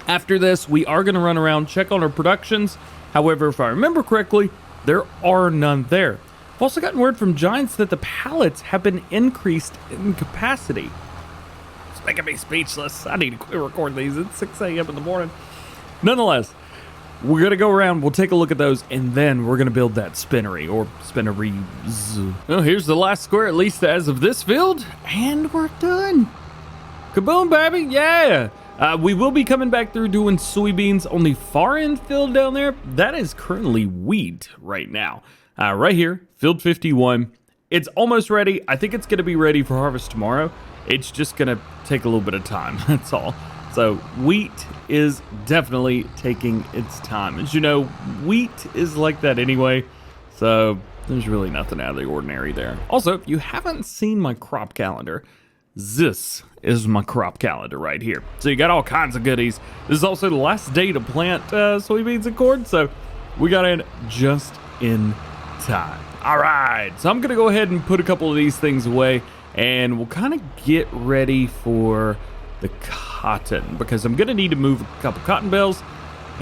After this, we are going to run around, check on our productions. However, if I remember correctly, there are none there. I've also gotten word from Giants that the pallets have been increased in capacity. It's making me speechless. I need to quit recording these at 6 a.m. in the morning. Nonetheless, we're going to go around, we'll take a look at those, and then we're going to build that spinnery, or spinneries. Well, here's the last square, at least as of this field, and we're done. Kaboom, baby, yeah! We will be coming back through doing soybeans on the far end field down there. That is currently wheat right now. Right here, field 51. It's almost ready. I think it's going to be ready for harvest tomorrow. It's just going to take a little bit of time, that's all. So wheat is definitely taking its time. As you know, wheat is like that anyway, so there's really nothing out of the ordinary there. Also, if you haven't seen my crop calendar, this is my crop calendar right here. So you got all kinds of goodies. This is also the last day to plant soybeans and corn, so we got in just in time. All right, so I'm gonna go ahead and put a couple of these things away, and we'll kind of get ready for the cotton, because I'm gonna need to move a couple cotton bales,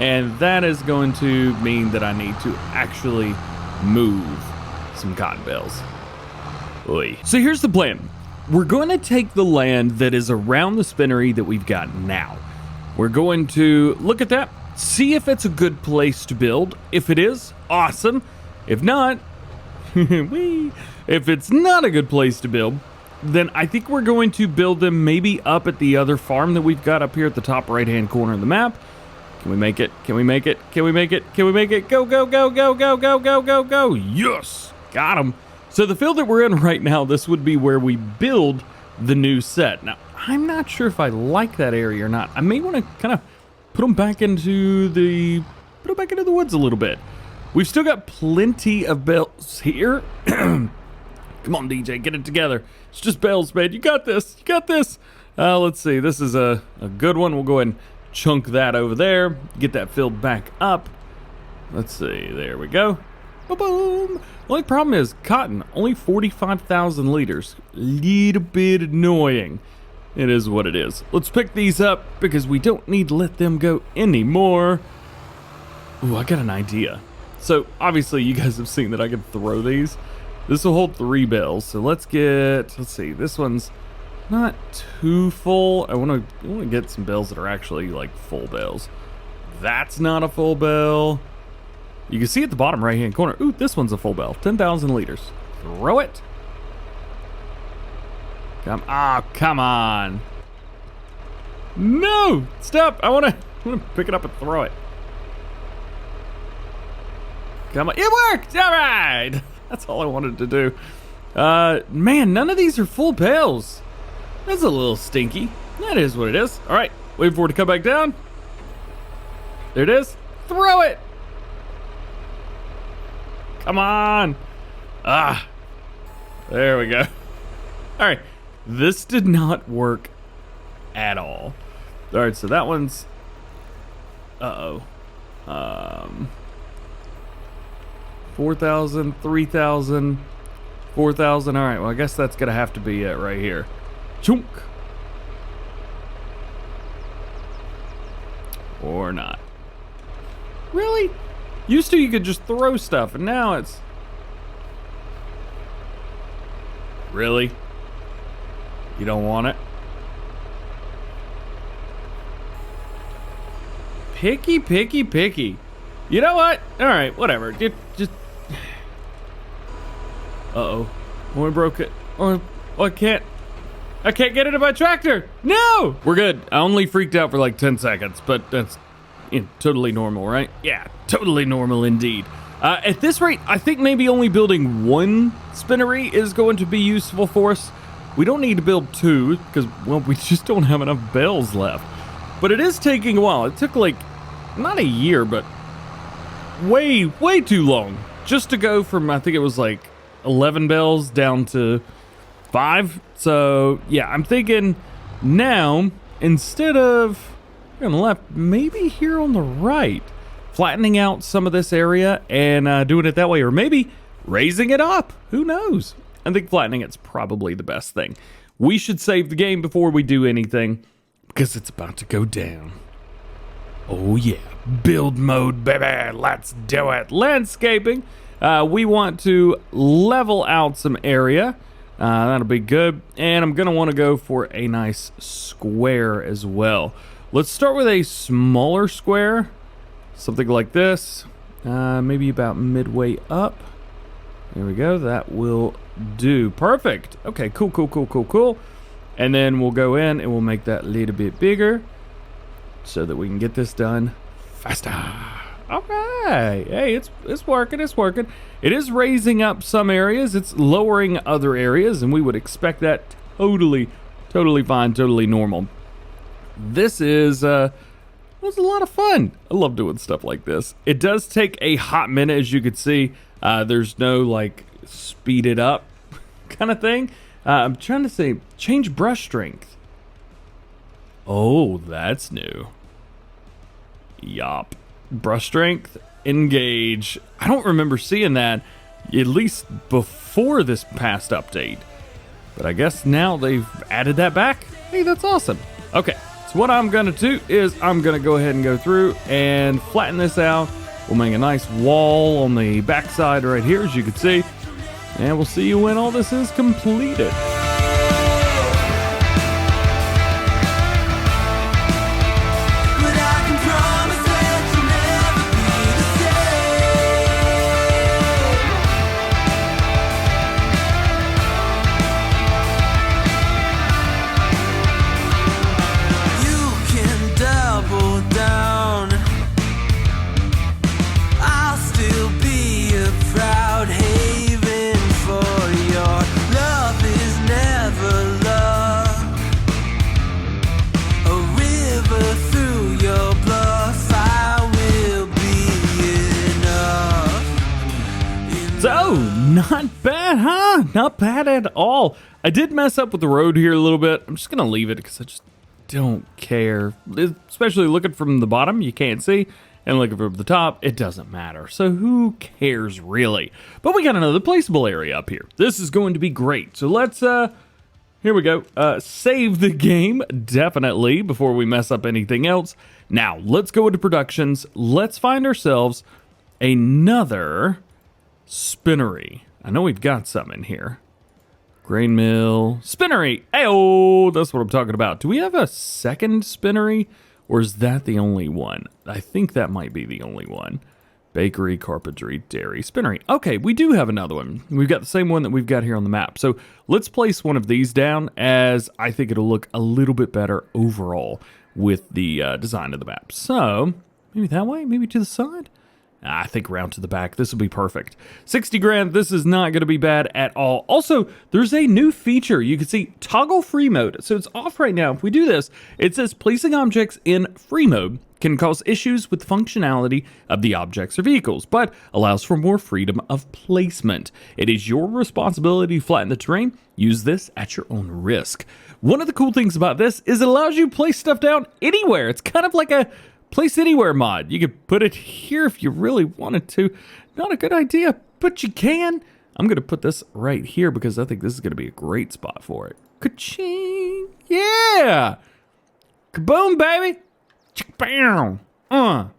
and that is going to mean that I need to actually move some cotton bales. Oy. So here's the plan. We're going to take the land that is around the spinnery that we've got now. We're going to look at that, see if it's a good place to build. If it is, awesome. If not, if it's not a good place to build, then I think we're going to build them maybe up at the other farm that we've got up here at the top right-hand corner of the map. Can we make it? Can we make it? Can we make it? Can we make it? Go, go, go, go, go, go, go, go, go. Yes! Got him. So the field that we're in right now, this would be where we build the new set. Now, I'm not sure if I like that area or not. I may want to kind of put them back into the woods a little bit. We've still got plenty of bales here. Come on, DJ, get it together. It's just bales, man. You got this. You got this. Let's see. This is a good one. We'll go ahead and chunk that over there. Get that filled back up. Let's see. There we go. Boom. The only problem is cotton. Only 45,000 liters. Little bit annoying. It is what it is. Let's pick these up because we don't need to let them go anymore. Ooh, I got an idea. So obviously you guys have seen that I can throw these. This will hold 3 bales. So let's see, this one's not too full. I want to get some bales that are actually like full bales. That's not a full bale. You can see at the bottom right hand corner. Ooh, this one's a full bale, 10,000 liters. Throw it. Come on. No, stop. I want to pick it up and throw it. Come on, it worked. All right. That's all I wanted to do. Man, none of these are full bales. That's a little stinky. That is what it is. All right, wait for it to come back down. There it is. Throw it. Come on. There we go. All right, this did not work at all. All right, so that one's, 4,000, 3,000, 4,000. All right, well, I guess that's gonna have to be it right here. Chunk. Or not. Really? Used to you could just throw stuff, and now it's... Really? You don't want it? Picky, picky, picky. You know what? All right, whatever. Just... Uh-oh. Oh, I broke it. Oh, I can't get into my tractor. No! We're good. I only freaked out for like 10 seconds, but that's totally normal, right? Yeah, totally normal indeed. At this rate, I think maybe only building one spinnery is going to be useful for us. We don't need to build two because, well, we just don't have enough bales left. But it is taking a while. It took like, not a year, but way too long just to go from, I think it was like 11 bales down to 5. So yeah, I'm thinking now, instead of here on the left, maybe here on the right, flattening out some of this area and doing it that way, or maybe raising it up. Who knows? I think flattening it's probably the best thing. We should save the game before we do anything because it's about to go down. Oh yeah, build mode, baby. Let's do it. Landscaping. We want to level out some area. That'll be good. And I'm gonna want to go for a nice square as well. Let's start with a smaller square. Something like this. Maybe about midway up. There we go. That will do. Perfect. Okay, cool. And then we'll go in and we'll make that a little bit bigger so that we can get this done faster. All right. Hey, it's working. It is raising up some areas. It's lowering other areas, and we would expect that totally fine, totally normal. This is was a lot of fun. I love doing stuff like this. It does take a hot minute, as you could see. There's no like speed it up kind of thing. I'm trying to say change brush strength. Oh, that's new. Yup. Brush strength, engage. I don't remember seeing that, at least before this past update. But I guess now they've added that back. Hey, that's awesome. Okay, so what I'm gonna do is I'm gonna go ahead and go through and flatten this out. We'll make a nice wall on the backside right here, as you can see. And we'll see you when all this is completed. Not bad, huh? Not bad at all. I did mess up with the road here a little bit. I'm just going to leave it because I just don't care. Especially looking from the bottom, you can't see. And looking from the top, it doesn't matter. So who cares, really? But we got another placeable area up here. This is going to be great. So let's, here we go. Save the game, definitely, before we mess up anything else. Now, let's go into productions. Let's find ourselves another spinnery. I know we've got some in here. Grain mill, spinnery. Hey-oh, that's what I'm talking about. Do we have a second spinnery, or is that the only one? I think that might be the only one. Bakery, carpentry, dairy, spinnery. Okay, we do have another one. We've got the same one that we've got here on the map. So let's place one of these down, as I think it'll look a little bit better overall with the design of the map. So maybe that way, maybe to the side. I think around to the back. This will be perfect. 60 grand. This is not going to be bad at all. Also, there's a new feature. You can see toggle free mode. So it's off right now. If we do this, it says placing objects in free mode can cause issues with the functionality of the objects or vehicles, but allows for more freedom of placement. It is your responsibility to flatten the terrain. Use this at your own risk. One of the cool things about this is it allows you to place stuff down anywhere. It's kind of like a place anywhere mod. You could put it here if you really wanted to. Not a good idea, but you can. I'm going to put this right here because I think this is going to be a great spot for it. Ka-ching! Yeah! Kaboom, baby! Chick-bam! Don't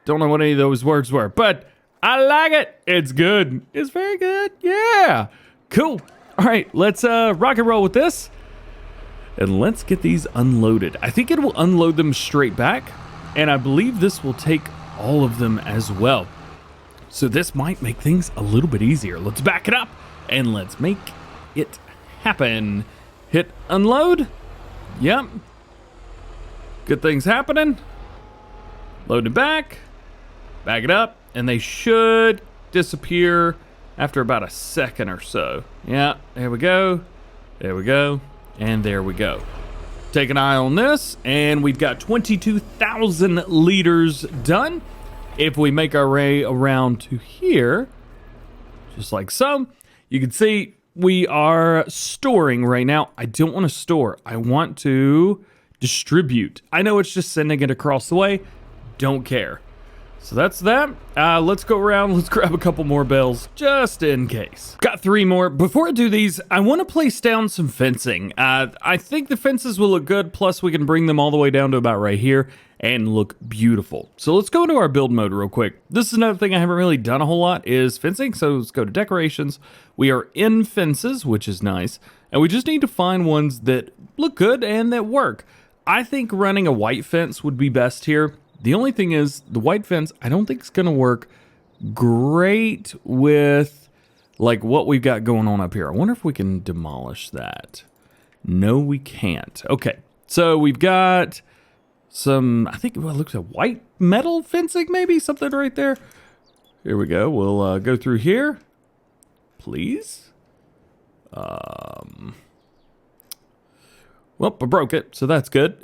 know what any of those words were, but I like it. It's good. It's very good. Yeah! Cool. All right, let's rock and roll with this. And let's get these unloaded. I think it will unload them straight back. And I believe this will take all of them as well. So this might make things a little bit easier. Let's back it up and let's make it happen. Hit unload. Yep. Good things happening. Load it back. Back it up. And they should disappear after about a second or so. Yeah, there we go. There we go. And there we go. Take an eye on this, and we've got 22,000 liters done. If we make our way around to here, just like so, you can see we are storing right now. I don't want to store. I want to distribute. I know it's just sending it across the way. Don't care. So that's that. Let's go around. Let's grab a couple more bales just in case. Got 3 more. Before I do these, I want to place down some fencing. I think the fences will look good. Plus, we can bring them all the way down to about right here and look beautiful. So let's go into our build mode real quick. This is another thing I haven't really done a whole lot is fencing. So let's go to decorations. We are in fences, which is nice. And we just need to find ones that look good and that work. I think running a white fence would be best here. The only thing is, the white fence, I don't think it's going to work great with, like, what we've got going on up here. I wonder if we can demolish that. No, we can't. Okay, so we've got some, I think it looks like white metal fencing, maybe? Something right there. Here we go. We'll go through here. Please. Well, I broke it, so that's good.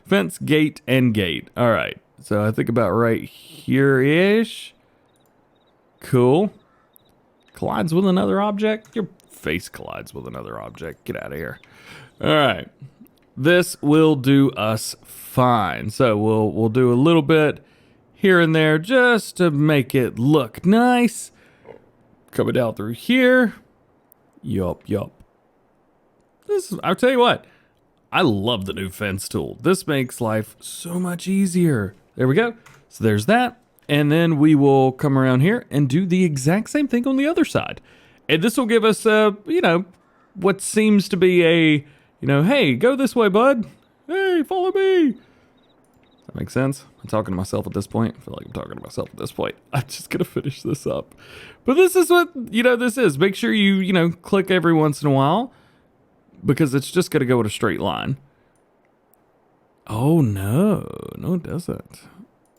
Fence, gate, and gate. All right. So I think about right here-ish. Cool. Collides with another object. Your face collides with another object. Get out of here. All right. This will do us fine. So we'll do a little bit here and there just to make it look nice. Coming down through here. Yup. I'll tell you what. I love the new fence tool. This makes life so much easier. There we go. So there's that. And then we will come around here and do the exact same thing on the other side. And this will give us, what seems to be a, hey, go this way, bud. Hey, follow me. Does that make sense? I'm talking to myself at this point. I feel like I'm talking to myself at this point. I'm just going to finish this up. But this is what, this is. Make sure you, click every once in a while. Because it's just going to go in a straight line. Oh, no. No, it doesn't.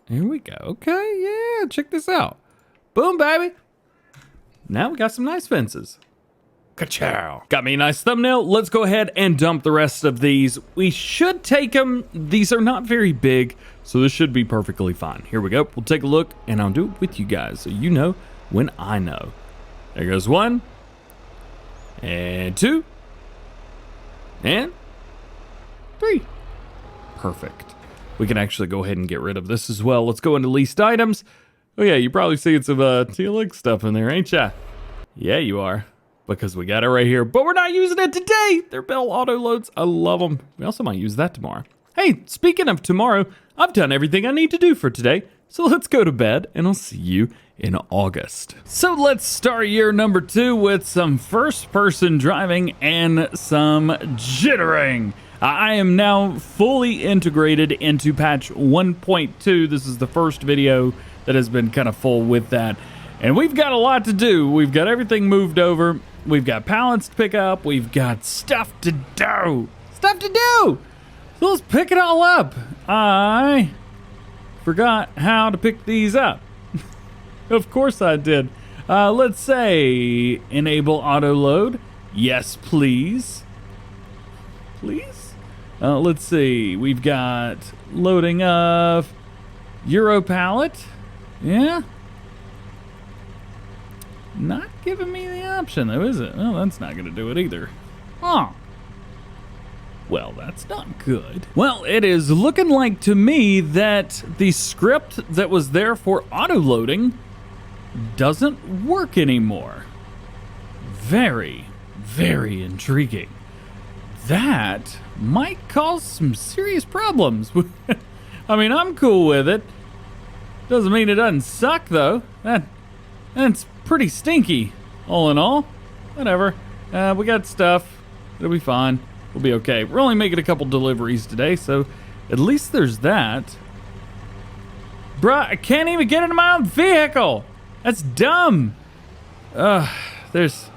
Here we go. Okay, yeah, check this out. Boom, baby. Now we got some nice fences. Ka-chow. Got me a nice thumbnail. Let's go ahead and dump the rest of these. We should take them. These are not very big, so this should be perfectly fine. Here we go. We'll take a look, and I'll do it with you guys so you know when I know. There goes 1. And 2. And 3. Perfect. We can actually go ahead and get rid of this as well. Let's go into leased items. Oh yeah, you're probably seeing some TLX stuff in there, ain't ya? Yeah, you are. Because we got it right here. But we're not using it today. They're Bale auto loads. I love them. We also might use that tomorrow. Hey, speaking of tomorrow, I've done everything I need to do for today. So let's go to bed and I'll see you in August. So let's start year number 2 with some first person driving and some jittering. I am now fully integrated into patch 1.2. This is the first video that has been kind of full with that. And we've got a lot to do. We've got everything moved over. We've got pallets to pick up. We've got stuff to do. Stuff to do! So let's pick it all up. I forgot how to pick these up. Of course I did. Let's say enable auto load. Yes, please. Please? Let's see. We've got loading of Euro pallet. Yeah. Not giving me the option though, is it? Well, that's not going to do it either. Huh. Well, that's not good. Well, it is looking like to me that the script that was there for auto-loading doesn't work anymore. Very, very intriguing. That might cause some serious problems. I mean, I'm cool with it. Doesn't mean it doesn't suck, though. That's pretty stinky, all in all. Whatever. We got stuff. It'll be fine. We'll be okay. We're only making a couple deliveries today, so at least there's that. Bruh, I can't even get into my own vehicle. That's dumb. There's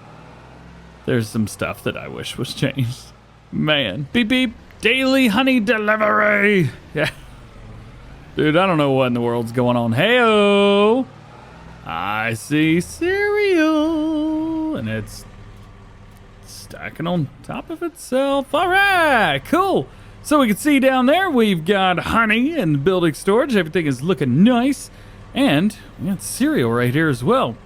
some stuff that I wish was changed. Man. Beep beep. Daily honey delivery. Yeah. Dude, I don't know what in the world's going on. Hey-o. I see cereal. And it's stacking on top of itself. All right, cool. So we can see down there we've got honey and building storage. Everything is looking nice. And we got cereal right here as well.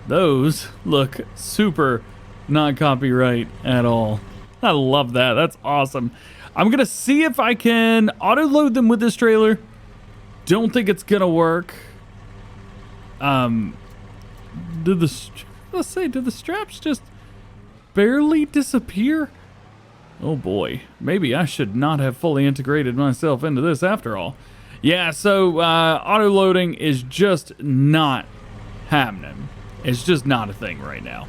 Those look super not copyright at all. I love that. That's awesome. I'm going to see if I can auto-load them with this trailer. Don't think it's going to work. Did the straps just barely disappear? Oh boy, maybe I should not have fully integrated myself into this after all. Yeah, so auto loading is just not happening. It's just not a thing right now.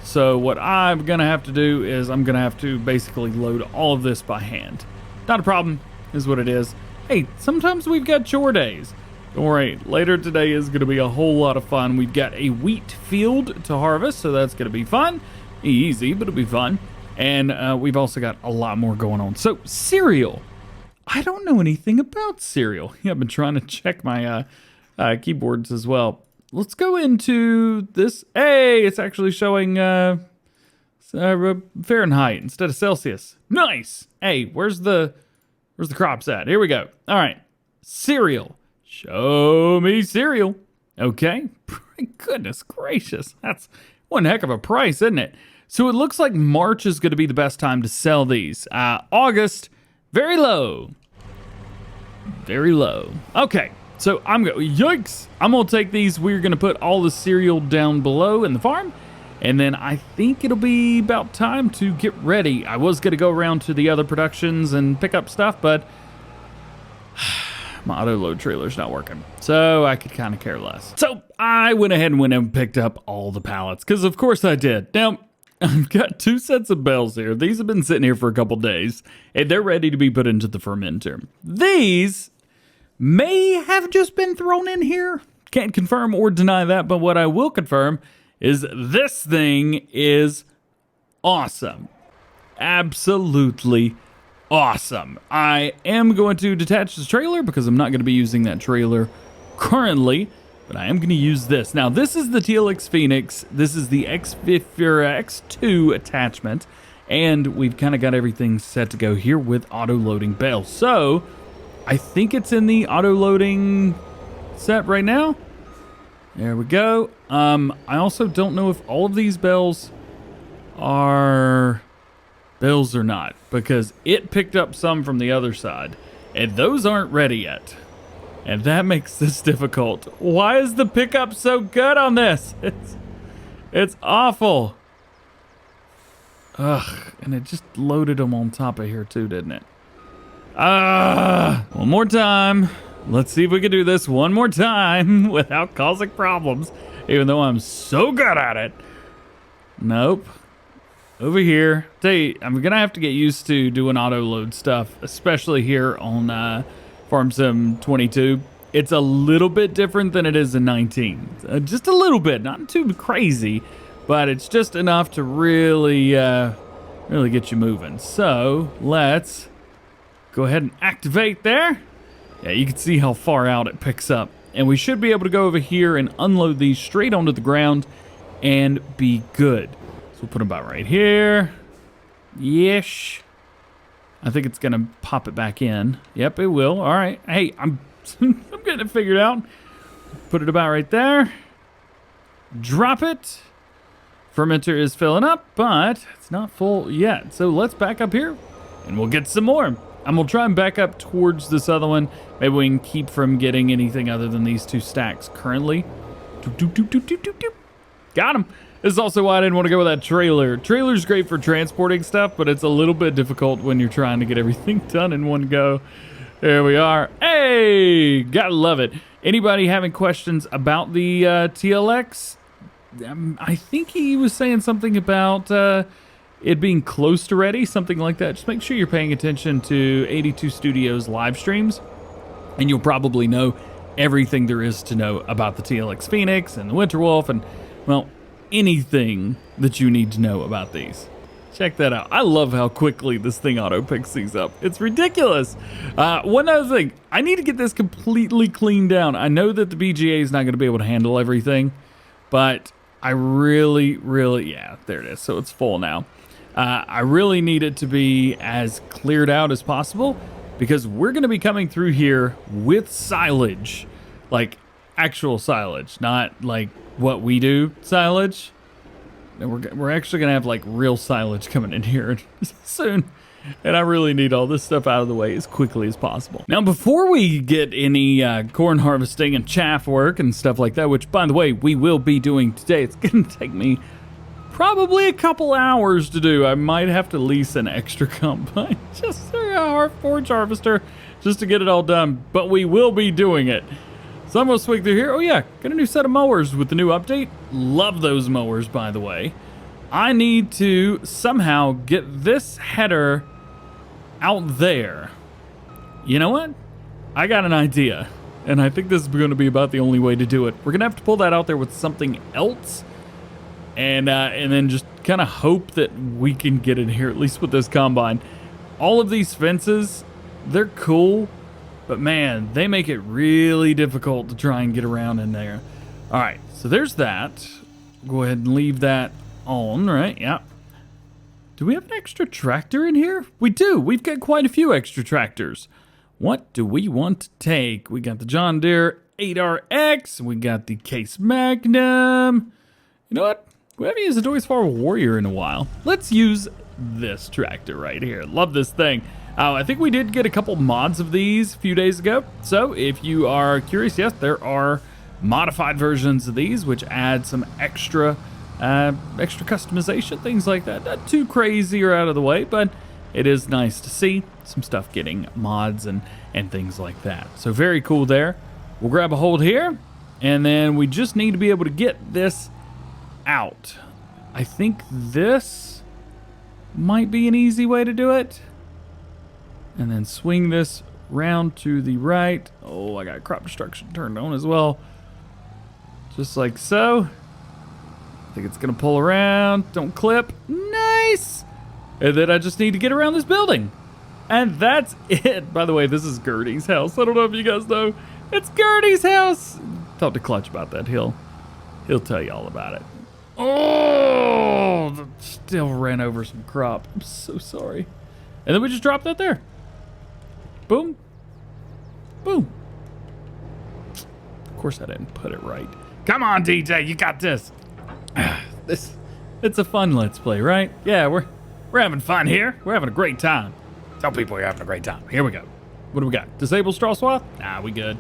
So what I'm gonna have to do is I'm gonna have to basically load all of this by hand. Not a problem, is what it is. Hey, sometimes we've got chore days. Don't worry, later today is going to be a whole lot of fun. We've got a wheat field to harvest, so that's going to be fun. Easy, but it'll be fun. And we've also got a lot more going on. So, cereal. I don't know anything about cereal. Yeah, I've been trying to check my keyboards as well. Let's go into this. Hey, it's actually showing Fahrenheit instead of Celsius. Nice. Hey, where's the crops at? Here we go. All right, cereal. Show me cereal. Okay. Goodness gracious. That's one heck of a price, isn't it? So it looks like March is going to be the best time to sell these. August, very low. Very low. Okay. So yikes. I'm going to take these. We're going to put all the cereal down below in the farm. And then I think it'll be about time to get ready. I was going to go around to the other productions and pick up stuff, but my auto load trailer's not working, so I could kind of care less. So I went ahead and picked up all the pallets, because of course I did. Now, I've got 2 sets of bales here. These have been sitting here for a couple days, and they're ready to be put into the fermenter. These may have just been thrown in here. Can't confirm or deny that, but what I will confirm is this thing is awesome. Absolutely awesome. I am going to detach this trailer because I'm not going to be using that trailer currently, but I am going to use this. Now, this is the TLX Phoenix. This is the X2 attachment, and we've kind of got everything set to go here with auto-loading Bale. So, I think it's in the auto-loading set right now. There we go. I also don't know if all of these Bales are Bales or not, because it picked up some from the other side, and those aren't ready yet. And that makes this difficult. Why is the pickup so good on this? It's awful. Ugh, and it just loaded them on top of here too, didn't it? One more time. Let's see if we can do this one more time without causing problems, even though I'm so good at it. Nope. over here. Tell you, I'm gonna have to get used to doing auto load stuff, especially here on Farm Sim 22. It's a little bit different than it is in 19. Just a little bit, not too crazy, but it's just enough to really, really get you moving. So let's go ahead and activate there. Yeah, you can see how far out it picks up. And we should be able to go over here and unload these straight onto the ground and be good. So we'll put them about right here. Yesh. I think it's gonna pop it back in. Yep, it will. All right. Hey, I'm getting it figured out. Put it about right there. Drop it. Fermenter is filling up, but it's not full yet. So let's back up here and we'll get some more. I'm gonna try and back up towards this other one. Maybe we can keep from getting anything other than these 2 stacks currently. Doop, doop, doop, doop, doop, doop, doop. Got him. This is also why I didn't want to go with that trailer. Trailer's great for transporting stuff, but it's a little bit difficult when you're trying to get everything done in one go. There we are. Hey, gotta love it. Anybody having questions about the TLX? I think he was saying something about it being close to ready, something like that. Just make sure you're paying attention to 82 Studios live streams, and you'll probably know everything there is to know about the TLX Phoenix and the Winter Wolf and, well, anything that you need to know about these. Check that out. I love how quickly this thing auto picks these up. It's ridiculous. One other thing, I need to get this completely cleaned down. I know that the BGA is not going to be able to handle everything, but I really, yeah, there it is. So it's full now. I really need it to be as cleared out as possible because we're going to be coming through here with silage, like actual silage, not like what we do silage. We're actually going to have like real silage coming in here soon. And I really need all this stuff out of the way as quickly as possible. Now, before we get any corn harvesting and chaff work and stuff like that, which, by the way, we will be doing today, it's going to take me probably a couple hours to do. I might have to lease an extra combine, just our forage harvester, just to get it all done. But we will be doing it. So I'm going to swing through here. Oh, yeah, got a new set of mowers with the new update. Love those mowers, by the way. I need to somehow get this header out there. You know what? I got an idea, and I think this is going to be about the only way to do it. We're going to have to pull that out there with something else, and then just kind of hope that we can get in here, at least with this combine. All of these fences, they're cool, but man, they make it really difficult to try and get around in there. All right, so there's that. Go ahead and leave that on, right? Yeah. Do we have an extra tractor in here? We do. We've got quite a few extra tractors. What do we want to take? We got the John Deere 8RX. We got the Case Magnum. You know what? We haven't used a Doy's Farm Warrior in a while. Let's use this tractor right here. Love this thing. I think we did get a couple mods of these a few days ago. So if you are curious, yes, there are modified versions of these, which add some extra customization, things like that. Not too crazy or out of the way, but it is nice to see some stuff getting mods and things like that. So very cool there. We'll grab a hold here, and then we just need to be able to get this out. I think this might be an easy way to do it. And then swing this round to the right. Oh, I got crop destruction turned on as well. Just like so. I think it's gonna pull around. Don't clip. Nice. And then I just need to get around this building. And that's it. By the way, this is Gertie's house. I don't know if you guys know. It's Gertie's house. Talk to Clutch about that. He'll tell you all about it. Oh, still ran over some crop. I'm so sorry. And then we just dropped that there. Boom. Boom. Of course I didn't put it right. Come on, DJ, you got this. It's a fun Let's Play, right? Yeah, we're having fun here. We're having a great time. Tell people you're having a great time. Here we go. What do we got? Disable straw swath? Nah, we good.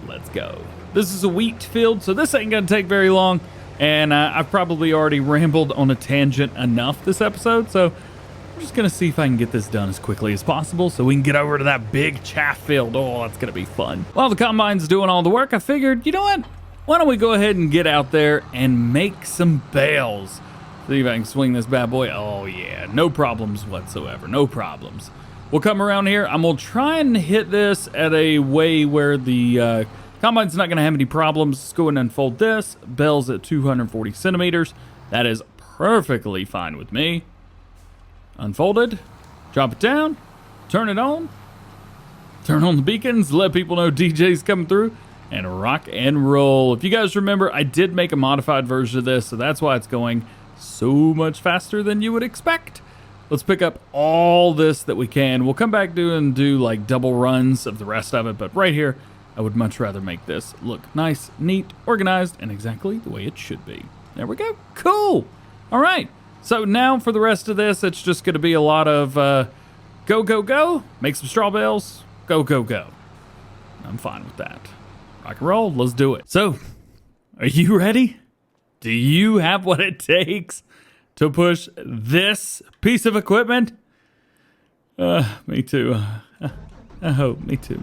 Let's go. This is a wheat field, so this ain't gonna take very long. And I've probably already rambled on a tangent enough this episode, so I'm just gonna see if I can get this done as quickly as possible so we can get over to that big chaff field. Oh, that's gonna be fun. While the combine's doing all the work, I figured, you know what? Why don't we go ahead and get out there and make some bales for See if I can swing this bad boy. Oh yeah, no problems whatsoever, no problems. We'll come around here. I'm gonna try and hit this at a way where the combine's not gonna have any problems. Let's go ahead and unfold this. Bale's at 240 centimeters. That is perfectly fine with me. Unfolded, drop it down, turn it on, turn on the beacons, let people know DJ's coming through, and rock and roll. If you guys remember, I did make a modified version of this, so that's why it's going so much faster than you would expect. Let's pick up all this that we can. We'll come back and do like double runs of the rest of it, but right here, I would much rather make this look nice, neat, organized, and exactly the way it should be. There we go. Cool. All right. So now for the rest of this, it's just going to be a lot of go, go, go. Make some straw bales. Go, go, go. I'm fine with that. Rock and roll. Let's do it. So, are you ready? Do you have what it takes to push this piece of equipment? Me too. I hope. Me too.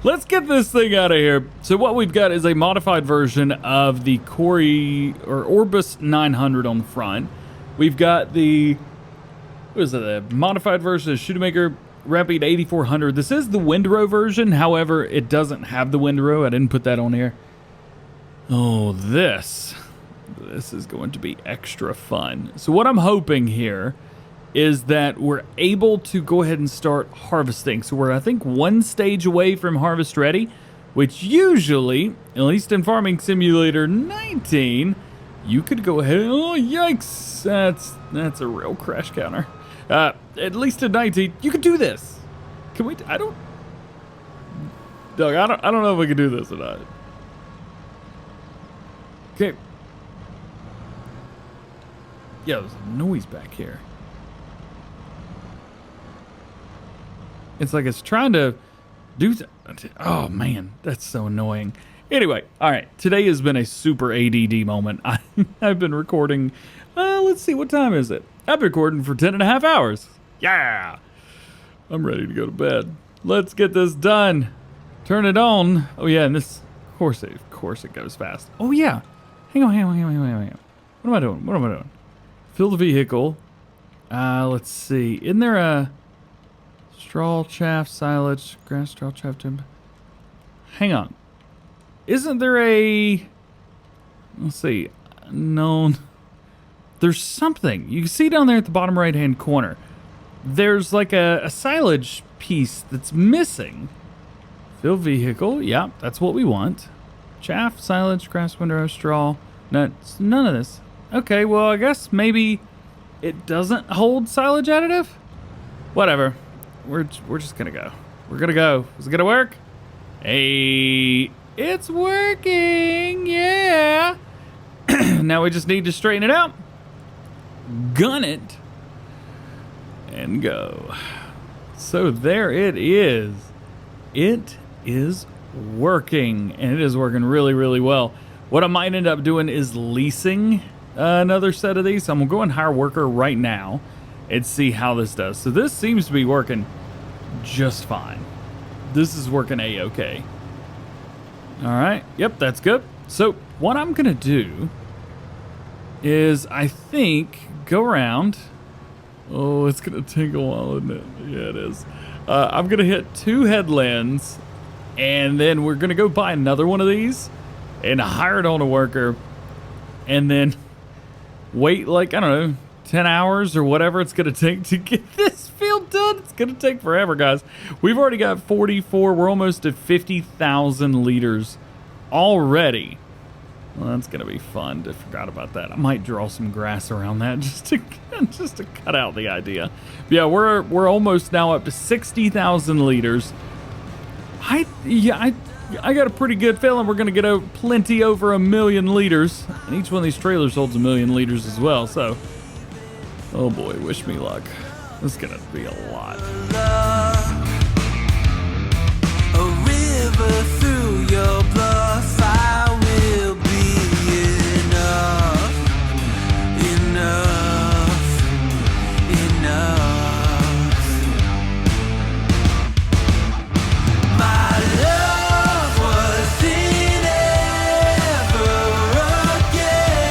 Let's get this thing out of here. So what we've got is a modified version of the Corey or Orbis 900 on the front. We've got the, what is it, a modified version of Shoemaker Rapid 8400. This is the windrow version. However, it doesn't have the windrow. I didn't put that on here. Oh, this is going to be extra fun. So what I'm hoping here is that we're able to go ahead and start harvesting. So we're, I think, one stage away from harvest ready, which usually, at least in Farming Simulator 19, you could go ahead and, oh, yikes, that's a real crash counter. At least in 19, you could do this. Can we, I don't know if we can do this or not. Okay. Yeah, there's a noise back here. It's like it's trying to do... Oh, man. That's so annoying. Anyway, all right. Today has been a super ADD moment. I've been recording... let's see. What time is it? I've been recording for 10.5 hours. Yeah! I'm ready to go to bed. Let's get this done. Turn it on. Oh, yeah. And this... Of course it goes fast. Oh, yeah. Hang on. What am I doing? Fill the vehicle. Let's see. Isn't there a... straw, chaff, silage, grass, straw, chaff, timber. Hang on. Isn't there a... Let's see. Known... There's something. You can see down there at the bottom right-hand corner. There's like a silage piece that's missing. Fill vehicle. Yeah, that's what we want. Chaff, silage, grass, windrow, straw. Nuts. None of this. Okay, well, I guess maybe it doesn't hold silage additive? Whatever. We're just gonna go. We're gonna go. Is it gonna work? Hey, it's working. Yeah. Now we just need to straighten it out, gun it, and go. So there it is. It is working, and it is working really, really well. What I might end up doing is leasing another set of these. So I'm gonna go and hire a worker right now and see how this does. So this seems to be working just fine. This is working a-okay. All right. Yep, that's good. So what I'm gonna do is, I think, go around. Oh, it's gonna take a while, isn't it? Yeah, it is. I'm gonna hit 2 headlands, and then we're gonna go buy another one of these and hire it on a worker, and then wait like, I don't know, 10 hours or whatever it's going to take to get this field done. It's going to take forever, guys. We've already got 44. We're almost at 50,000 liters already. Well, that's going to be fun. I forgot about that. I might draw some grass around that just to cut out the idea. But yeah, we're almost now up to 60,000 liters. I got a pretty good feeling we're going to get plenty over 1 million liters. And each one of these trailers holds 1 million liters as well. So, oh boy, wish me luck. This is going to be a lot. A river through your bluff, I will be enough. My love wasn't ever again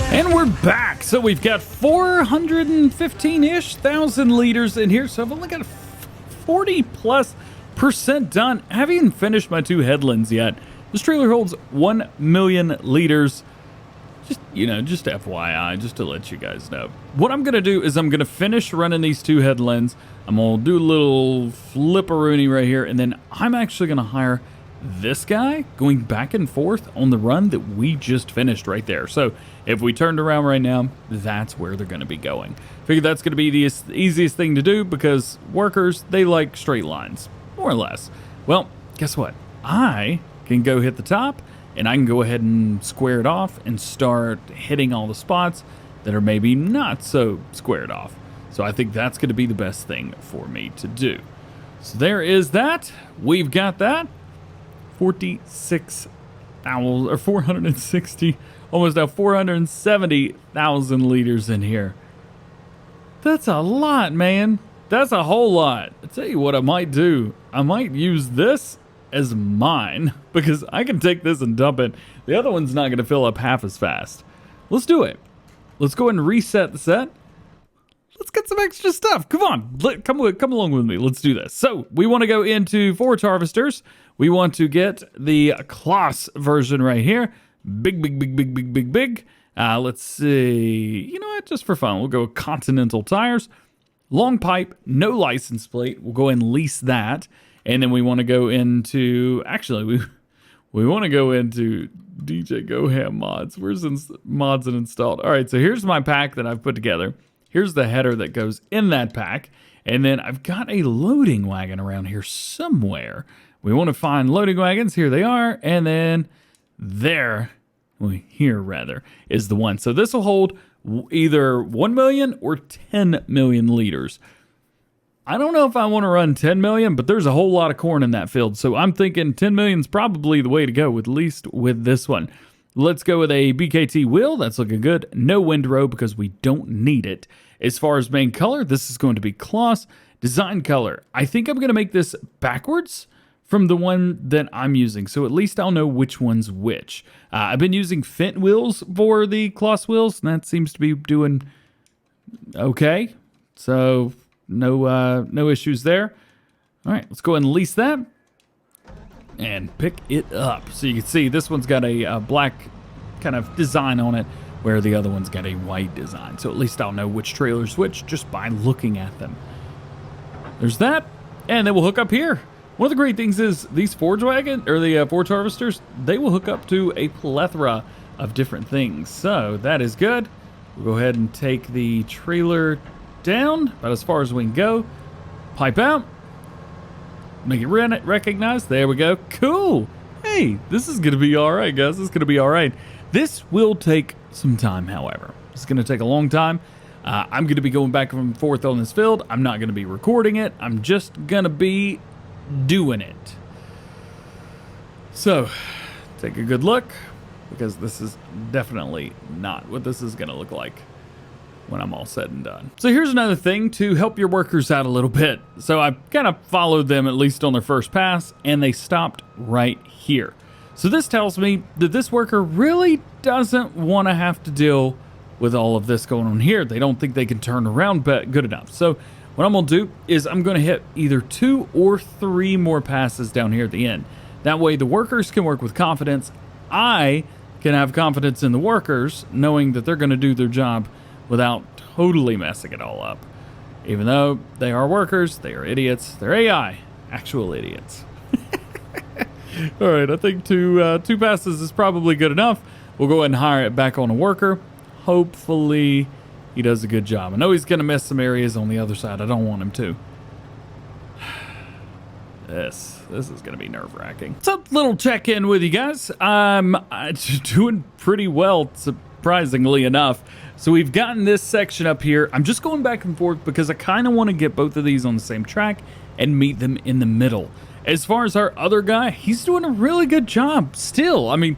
And we're back. So we've got 415-ish thousand liters in here. So I've only got 40+% done. I haven't even finished my 2 headlands yet. This trailer holds 1 million liters. Just, just FYI, just to let you guys know. What I'm going to do is I'm going to finish running these 2 headlands. I'm going to do a little flipperoonie right here. And then I'm actually going to hire this guy going back and forth on the run that we just finished right there. So if we turned around right now, that's where they're going to be going. Figure that's going to be the easiest thing to do because workers, they like straight lines, more or less. Well, guess what? I can go hit the top and I can go ahead and square it off and start hitting all the spots that are maybe not so squared off. So I think that's going to be the best thing for me to do. So there is that. We've got that. 46,000 or 460, almost now 470,000 liters in here. That's a lot, man. That's a whole lot. I'll tell you what I might do. I might use this as mine because I can take this and dump it. The other one's not going to fill up half as fast. Let's do it. Let's go ahead and reset the set. Let's get some extra stuff. Come on, come along with me. Let's do this. So we want to go into forage harvesters. We want to get the Kloss version right here. Big. Let's see. You know what? Just for fun, we'll go with Continental tires. Long pipe, no license plate. We'll go and lease that. And then we want to go into, actually, we want to go into DjGoHam mods. Where's mods and installed? All right, so here's my pack that I've put together. Here's the header that goes in that pack. And then I've got a loading wagon around here somewhere. We want to find loading wagons. Here they are. And then there, well, here rather, is the one. So this will hold either 1 million or 10 million liters. I don't know if I want to run 10 million, but there's a whole lot of corn in that field. So I'm thinking 10 million is probably the way to go, at least with this one. Let's go with a BKT wheel. That's looking good. No windrow because we don't need it. As far as main color, this is going to be Kloss. Design color. I think I'm going to make this backwards from the one that I'm using. So at least I'll know which one's which. I've been using Fint wheels for the Kloss wheels, and that seems to be doing okay. So no issues there. All right, let's go ahead and lease that and pick it up. So you can see this one's got a black kind of design on it, where the other one's got a white design. So at least I'll know which trailer's which just by looking at them. There's that, and then we'll hook up here. One of the great things is these forage wagon, or the forage harvesters, they will hook up to a plethora of different things. So that is good. We'll go ahead and take the trailer down about as far as we can go. Pipe out. Make it recognized. There we go. Cool. Hey, this is going to be all right, guys. This is going to be all right. This will take some time, however. It's going to take a long time. I'm going to be going back and forth on this field. I'm not going to be recording it. I'm just going to be doing it. So, take a good look, because this is definitely not what this is going to look like when I'm all said and done. So here's another thing to help your workers out a little bit. So I kind of followed them at least on their first pass, and they stopped right here. So this tells me that this worker really doesn't want to have to deal with all of this going on here. They don't think they can turn around good enough. So what I'm going to do is I'm going to hit either 2 or 3 more passes down here at the end. That way the workers can work with confidence. I can have confidence in the workers, knowing that they're going to do their job without totally messing it all up. Even though they are workers, they are idiots. They're AI, actual idiots. All right, I think two passes is probably good enough. We'll go ahead and hire it back on a worker. Hopefully he does a good job. I know he's going to miss some areas on the other side. I don't want him to. This is going to be nerve-wracking. So, little check-in with you guys. I'm doing pretty well, surprisingly enough. So we've gotten this section up here. I'm just going back and forth because I kind of want to get both of these on the same track and meet them in the middle. As far as our other guy, he's doing a really good job still. I mean,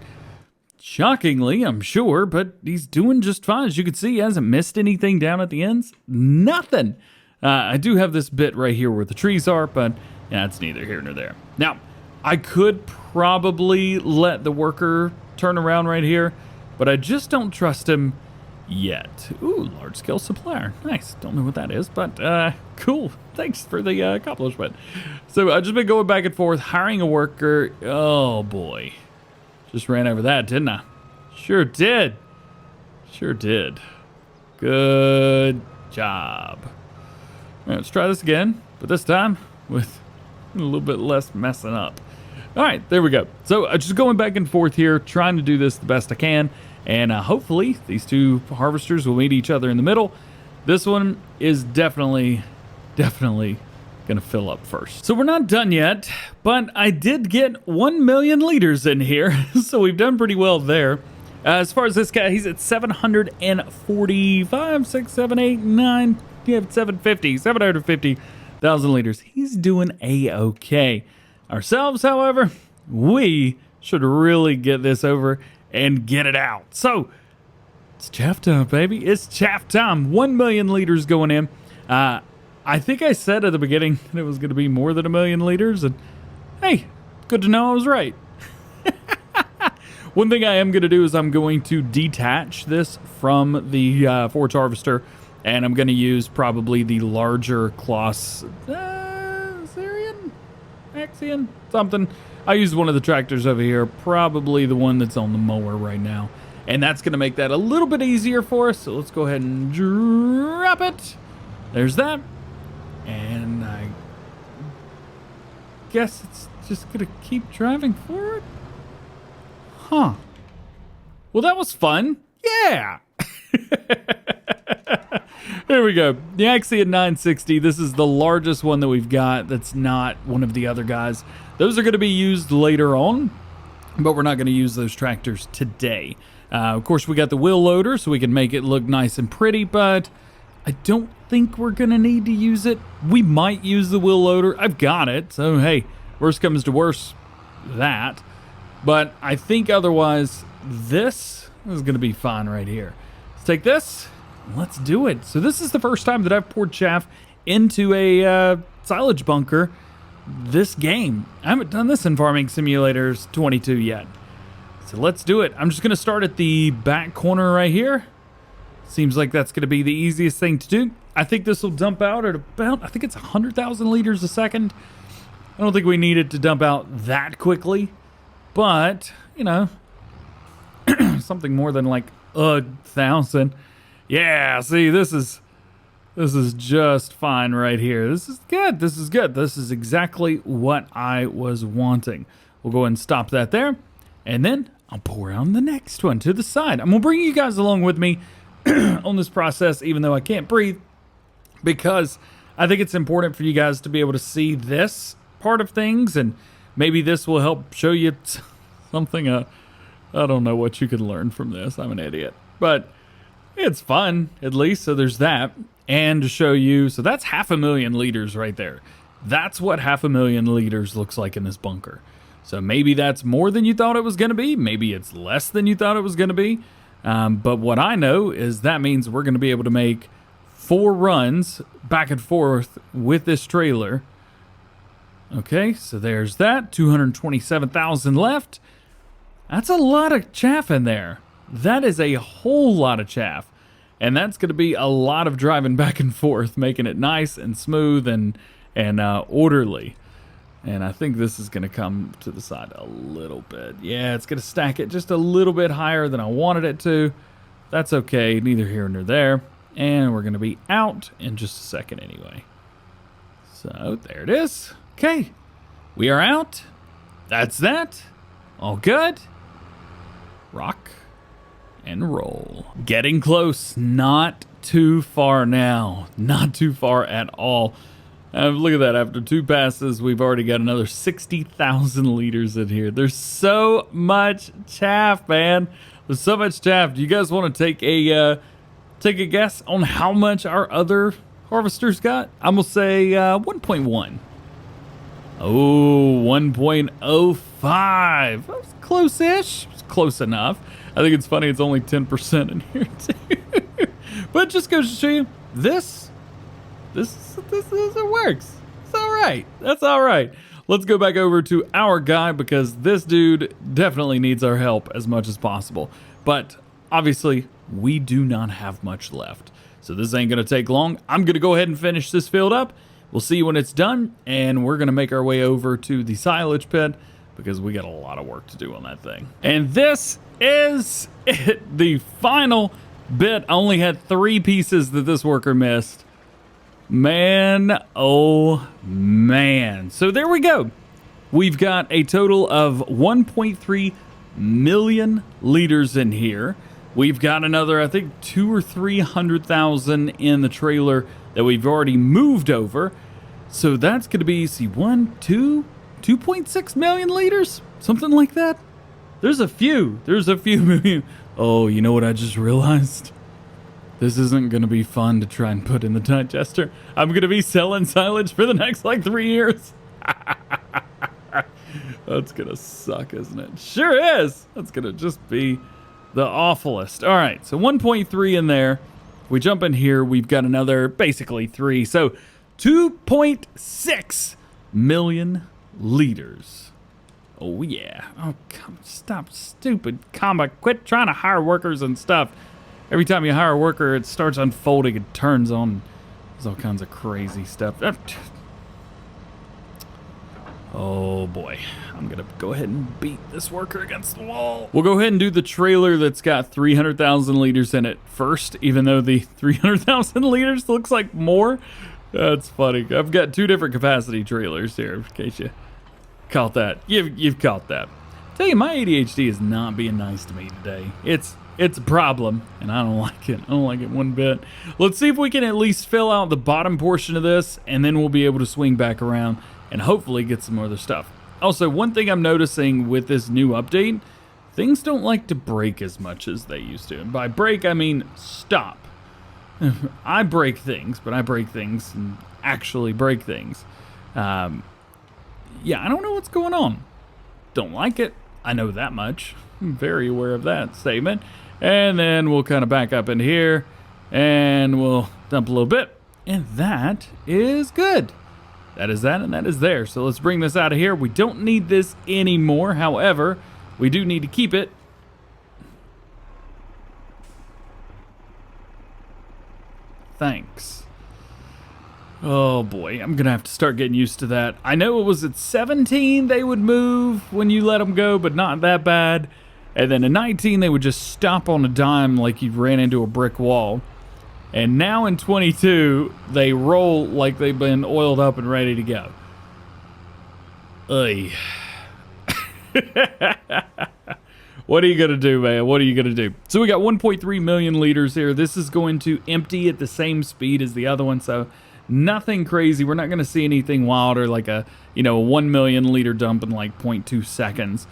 shockingly, I'm sure, but he's doing just fine. As you can see, he hasn't missed anything down at the ends. Nothing. I do have this bit right here where the trees are, but yeah, it's neither here nor there. Now, I could probably let the worker turn around right here, but I just don't trust him yet. Ooh, large-scale supplier. Nice. Don't know what that is, but cool. Thanks for the accomplishment. So I've just been going back and forth, hiring a worker. Oh, boy. Just ran over that, didn't I? Sure did. Sure did. Good job. All right, let's try this again, but this time with a little bit less messing up. All right, there we go. So just going back and forth here, trying to do this the best I can. And hopefully these two harvesters will meet each other in the middle. This one is definitely gonna fill up first. So we're not done yet, but I did get 1 million liters in here. So we've done pretty well there. As far as this guy, he's at 745, 6, 7, 8, 9, yeah, 750,000 liters. He's doing a-okay. Ourselves, however, we should really get this over and get it out. So it's chaff time, baby. It's chaff time. 1 million liters going in. I think I said at the beginning that it was going to be more than 1 million liters, and hey, good to know I was right. One thing I am going to do is I'm going to detach this from the forage harvester, and I'm going to use probably the larger Kloss Syrian? Axion? Something. I use one of the tractors over here, probably the one that's on the mower right now. And that's going to make that a little bit easier for us. So let's go ahead and drop it. There's that. And I guess it's just going to keep driving forward. Huh. Well, that was fun. Yeah. There we go. The Axion 960. This is the largest one that we've got that's not one of the other guys. Those are going to be used later on, but we're not going to use those tractors today. Of course, we got the wheel loader, so we can make it look nice and pretty, but I don't think we're going to need to use it. We might use the wheel loader. I've got it, so hey, worst comes to worst, that. But I think otherwise, this is going to be fine right here. Let's take this. Let's do it. So this is the first time that I've poured chaff into a silage bunker this game. I haven't done this in Farming Simulators 22 yet. So let's do it. I'm just going to start at the back corner right here. Seems like that's going to be the easiest thing to do. I think this will dump out at about, I think it's 100,000 liters a second. I don't think we need it to dump out that quickly. But, you know, something more than like 1,000. Yeah, see, this is just fine right here. This is good. This is good. This is exactly what I was wanting. We'll go ahead and stop that there. And then I'll pour on the next one to the side. I'm going to bring you guys along with me on this process, even though I can't breathe, because I think it's important for you guys to be able to see this part of things, and maybe this will help show you something. I don't know what you can learn from this. I'm an idiot. But it's fun, at least, so there's that. And to show you, so that's 500,000 liters right there. That's what 500,000 liters looks like in this bunker. So maybe that's more than you thought it was going to be. Maybe it's less than you thought it was going to be. But what I know is that means we're going to be able to make 4 runs back and forth with this trailer. Okay, so there's that. 227,000 left. That's a lot of chaff in there. That is a whole lot of chaff. And that's going to be a lot of driving back and forth, making it nice and smooth and orderly. And I think this is going to come to the side a little bit. Yeah, it's going to stack it just a little bit higher than I wanted it to. That's okay, neither here nor there. And we're going to be out in just a second anyway. So there it is. Okay, we are out. That's that. All good. Rock and roll. Getting close. Not too far now. Not too far at all. Look at that. After 2 passes, we've already got another 60,000 liters in here. There's so much chaff, man. There's so much chaff. Do you guys want to take a guess on how much our other harvesters got? I'm going to say 1.1. Oh, 1.05. That was close-ish. It's close enough. I think it's funny it's only 10% in here, too. But it just goes to show you, this works. It's all right. That's all right. Let's go back over to our guy, because this dude definitely needs our help as much as possible. But obviously, we do not have much left. So this ain't going to take long. I'm going to go ahead and finish this field up. We'll see you when it's done, and we're going to make our way over to the silage pit because we got a lot of work to do on that thing. And this is it, the final bit. I only had 3 pieces that this worker missed. Man, oh man. So there we go. We've got a total of 1.3 million liters in here. We've got another, I think, 200,000 or 300,000 in the trailer that we've already moved over. So that's going to be, see, 2.6 million liters, something like that. There's a few million. Oh, you know what I just realized? This isn't going to be fun to try and put in the digester. I'm going to be selling silage for the next, like, 3 years. That's going to suck, isn't it? Sure is. That's going to just be the awfulest. All right, so 1.3 in there. If we jump in here, we've got another, basically 3. So 2.6 million liters. Oh, yeah. Oh, come, stop, stupid comma. Quit trying to hire workers and stuff. Every time you hire a worker, it starts unfolding. It turns on. There's all kinds of crazy stuff. Oh, boy. I'm going to go ahead and beat this worker against the wall. We'll go ahead and do the trailer that's got 300,000 liters in it first, even though the 300,000 liters looks like more. That's funny. I've got 2 different capacity trailers here, in case you caught that. You've caught that. Tell you, my ADHD is not being nice to me today. It's a problem, and I don't like it. I don't like it one bit. Let's see if we can at least fill out the bottom portion of this, and then we'll be able to swing back around and hopefully get some other stuff. Also, one thing I'm noticing with this new update, things don't like to break as much as they used to. And by break, I mean stop. I break things, but I break things and actually break things. Yeah, I don't know what's going on. Don't like it. I know that much. I'm very aware of that statement. And then we'll kind of back up in here and we'll dump a little bit. And that is good. That is that, and that is there. So let's bring this out of here. We don't need this anymore. However, we do need to keep it. Thanks. Oh boy, I'm gonna have to start getting used to that. I know it was at 17 they would move when you let them go, but not that bad. And then at 19 they would just stop on a dime like you ran into a brick wall. And now in 22, they roll like they've been oiled up and ready to go. Ugh. What are you going to do, man? What are you going to do? So we got 1.3 million liters here. This is going to empty at the same speed as the other one, so nothing crazy. We're not going to see anything wilder like a 1 million liter dump in like 0.2 seconds.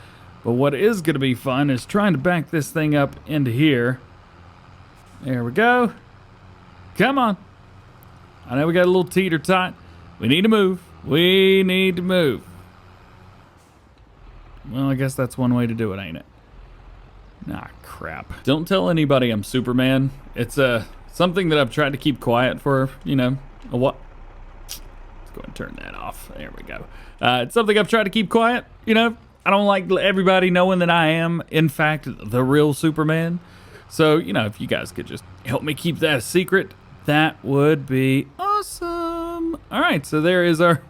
But what is going to be fun is trying to back this thing up into here. There we go. Come on. I know we got a little teeter tot. We need to move. We need to move. Well, I guess that's one way to do it, ain't it? Ah, crap. Don't tell anybody I'm Superman. It's something that I've tried to keep quiet for, a what? Let's go and turn that off. There we go. It's something I've tried to keep quiet. I don't like everybody knowing that I am, in fact, the real Superman. So, if you guys could just help me keep that a secret, that would be awesome. All right, so there is our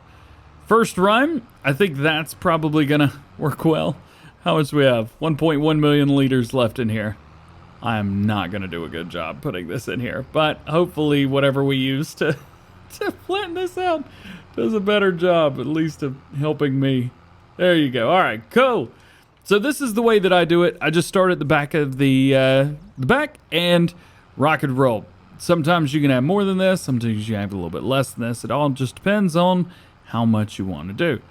first run. I think that's probably going to work well. How much do we have? 1.1 million liters left in here. I am not going to do a good job putting this in here, but hopefully whatever we use to flatten this out does a better job, at least of helping me. There you go. All right, cool. So this is the way that I do it. I just start at the back of the back and rock and roll. Sometimes you can have more than this. Sometimes you have a little bit less than this. It all just depends on how much you want to do.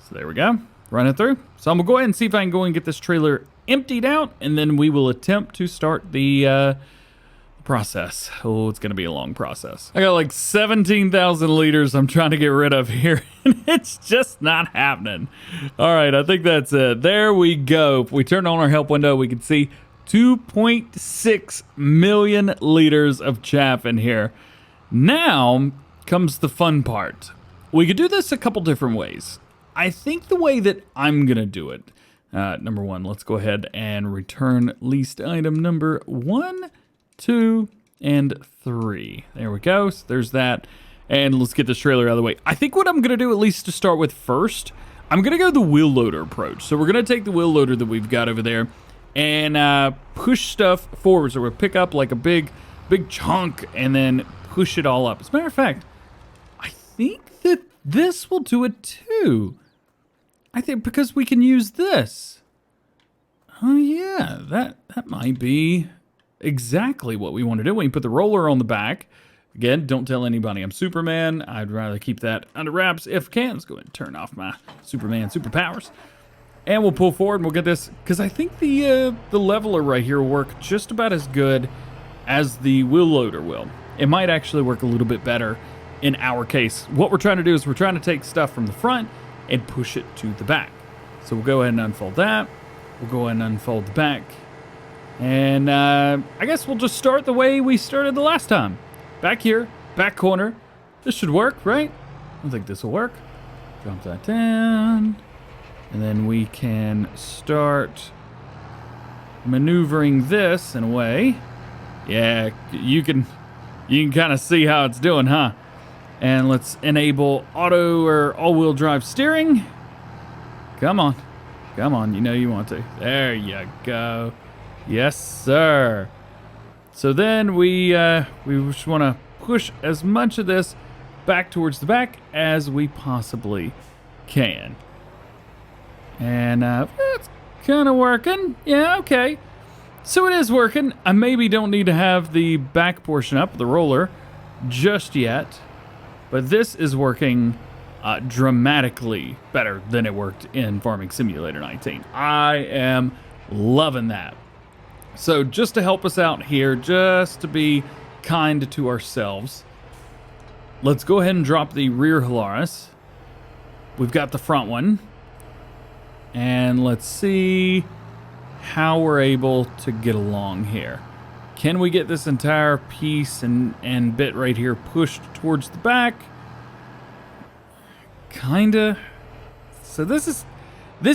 So there we go. Run it through. So I'm going to go ahead and see if I can go and get this trailer emptied out, and then we will attempt to start the process. Oh, it's going to be a long process. I got like 17,000 liters I'm trying to get rid of here, and it's just not happening. All right, I think that's it. There we go. If we turn on our help window, we can see 2.6 million liters of chaff in here. Now comes the fun part. We could do this a couple different ways. I think the way that I'm going to do it, Number 1. Let's go ahead and return leased item number 1, 2, and 3. There we go. So there's that. And let's get this trailer out of the way. I think what I'm going to do, at least to start with first, I'm going to go the wheel loader approach. So we're going to take the wheel loader that we've got over there and push stuff forward. So we'll pick up like a big chunk and then push it all up. As a matter of fact, I think that this will do it too. I think because we can use this. Oh yeah, that might be exactly what we want to do. We can put the roller on the back. Again, don't tell anybody I'm Superman. I'd rather keep that under wraps if I can. Let's go ahead and turn off my Superman superpowers. And we'll pull forward and we'll get this, because I think the leveler right here will work just about as good as the wheel loader will. It might actually work a little bit better in our case. What we're trying to do is we're trying to take stuff from the front and push it to the back. So we'll go ahead and unfold that. We'll go ahead and unfold the back. And I guess we'll just start the way we started the last time. Back here, back corner. This should work, right? I think this will work. Drop that down. And then we can start maneuvering this in a way. Yeah, you can kind of see how it's doing, huh? And let's enable auto or all-wheel drive steering. Come on. Come on, you know you want to. There you go. Yes, sir. So then we just want to push as much of this back towards the back as we possibly can. And it's kind of working. Yeah, okay. So it is working. I maybe don't need to have the back portion up, the roller, just yet. But this is working dramatically better than it worked in Farming Simulator 19. I am loving that. So just to help us out here, just to be kind to ourselves, let's go ahead and drop the rear Halaris. We've got the front one. And let's see how we're able to get along here. Can we get this entire piece and bit right here pushed towards the back? Kinda. So this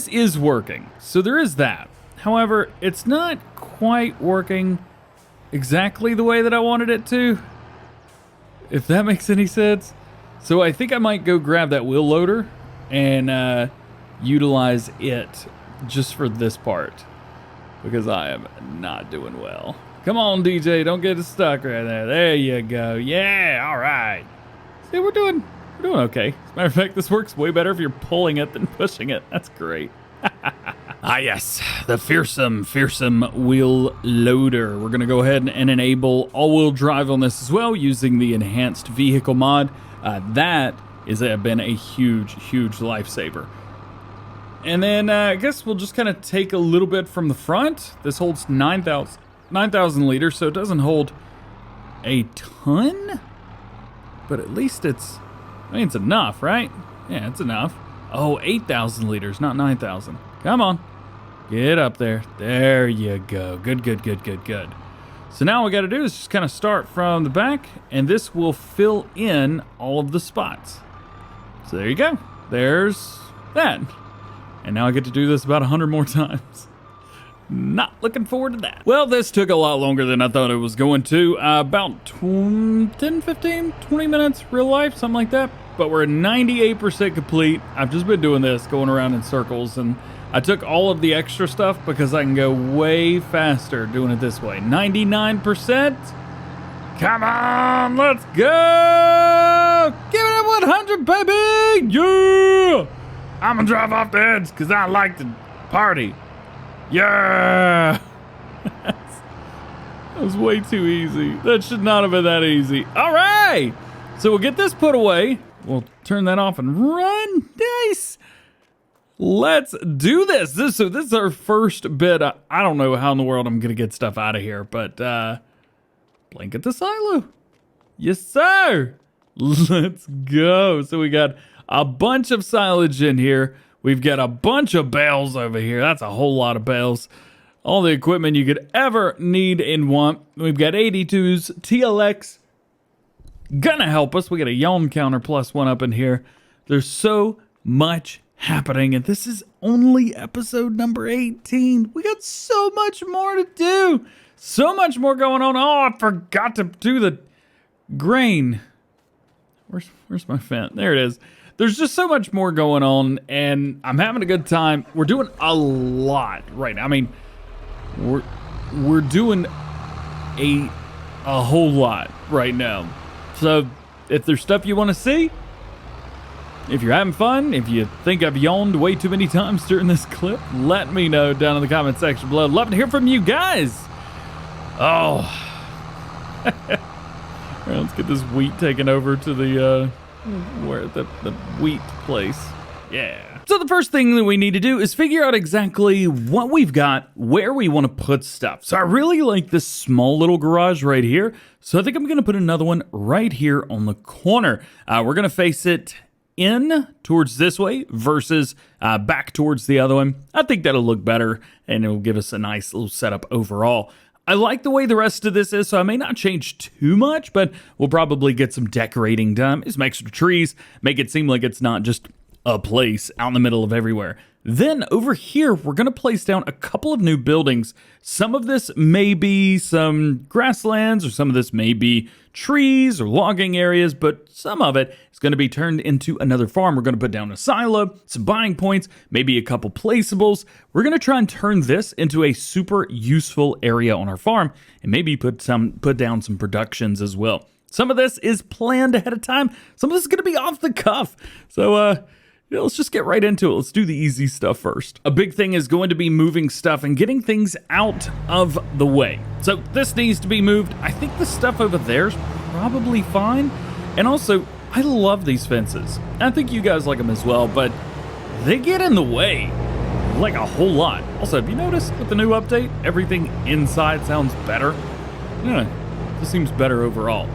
is working. So there is that. However, it's not quite working exactly the way that I wanted it to, if that makes any sense. So I think I might go grab that wheel loader and utilize it just for this part, because I am not doing well. Come on, DJ, don't get stuck right there. There you go. Yeah, all right. See, we're doing okay. As a matter of fact, this works way better if you're pulling it than pushing it. That's great. Ah, yes, the fearsome wheel loader. We're going to go ahead and enable all-wheel drive on this as well using the enhanced vehicle mod. That has been a huge lifesaver. And then I guess we'll just kind of take a little bit from the front. This holds 9,000 liters, so it doesn't hold a ton, but at least it's enough, right? Yeah, it's enough. Oh, 8,000 liters, not 9,000. Come on. Get up there. There you go. Good. So now what we got to do is just kind of start from the back, and this will fill in all of the spots. So there you go. There's that. And now I get to do this about 100 more times. Not looking forward to that. Well, this took a lot longer than I thought it was going to. About 10, 15, 20 minutes real life, something like that. But we're 98% complete. I've just been doing this, going around in circles, and I took all of the extra stuff because I can go way faster doing it this way. 99%. Come on, let's go! Give it a 100, baby! Yeah! I'm gonna drive off the edge because I like to party. Yeah! That was way too easy. That should not have been that easy. All right! So we'll get this put away. We'll turn that off and run. Nice! Let's do this. So this is our first bit. I don't know how in the world I'm going to get stuff out of here, but blanket the silo. Yes, sir. Let's go. So we got a bunch of silage in here. We've got a bunch of bales over here. That's a whole lot of bales. All the equipment you could ever need and want. We've got 82s, TLX. Gonna help us. We got a yawn counter +1 up in here. There's so much happening, and this is only episode number 18. We got so much more to do. So much more going on. Oh, I forgot to do the grain. Where's my Fint? There it is. There's just so much more going on, and I'm having a good time. We're doing a lot right now. I mean, we're doing a whole lot right now. So if there's stuff you want to see, if you're having fun, if you think I've yawned way too many times during this clip, let me know down in the comment section below. Love to hear from you guys. Oh. All right, let's get this wheat taken over to the wheat place. Yeah. So the first thing that we need to do is figure out exactly what we've got, where we want to put stuff. So I really like this small little garage right here. So I think I'm going to put another one right here on the corner. We're going to face it in towards this way versus back towards the other one. I think that'll look better and it'll give us a nice little setup overall. I like the way the rest of this is, so I may not change too much, but we'll probably get some decorating done. Just make some trees, make it seem like it's not just a place out in the middle of everywhere. Then over here, we're going to place down a couple of new buildings. Some of this may be some grasslands, or some of this may be trees or logging areas, but some of it is going to be turned into another farm. We're going to put down a silo, some buying points, maybe a couple placeables. We're going to try and turn this into a super useful area on our farm, and maybe put down some productions as well. Some of this is planned ahead of time. Some of this is going to be off the cuff. So, let's just get right into it. Let's do the easy stuff first. A big thing is going to be moving stuff and getting things out of the way. So this needs to be moved. I think the stuff over there is probably fine. And also, I love these fences. I think you guys like them as well, but they get in the way like a whole lot. Also, have you noticed with the new update, everything inside sounds better? Yeah, this seems better overall.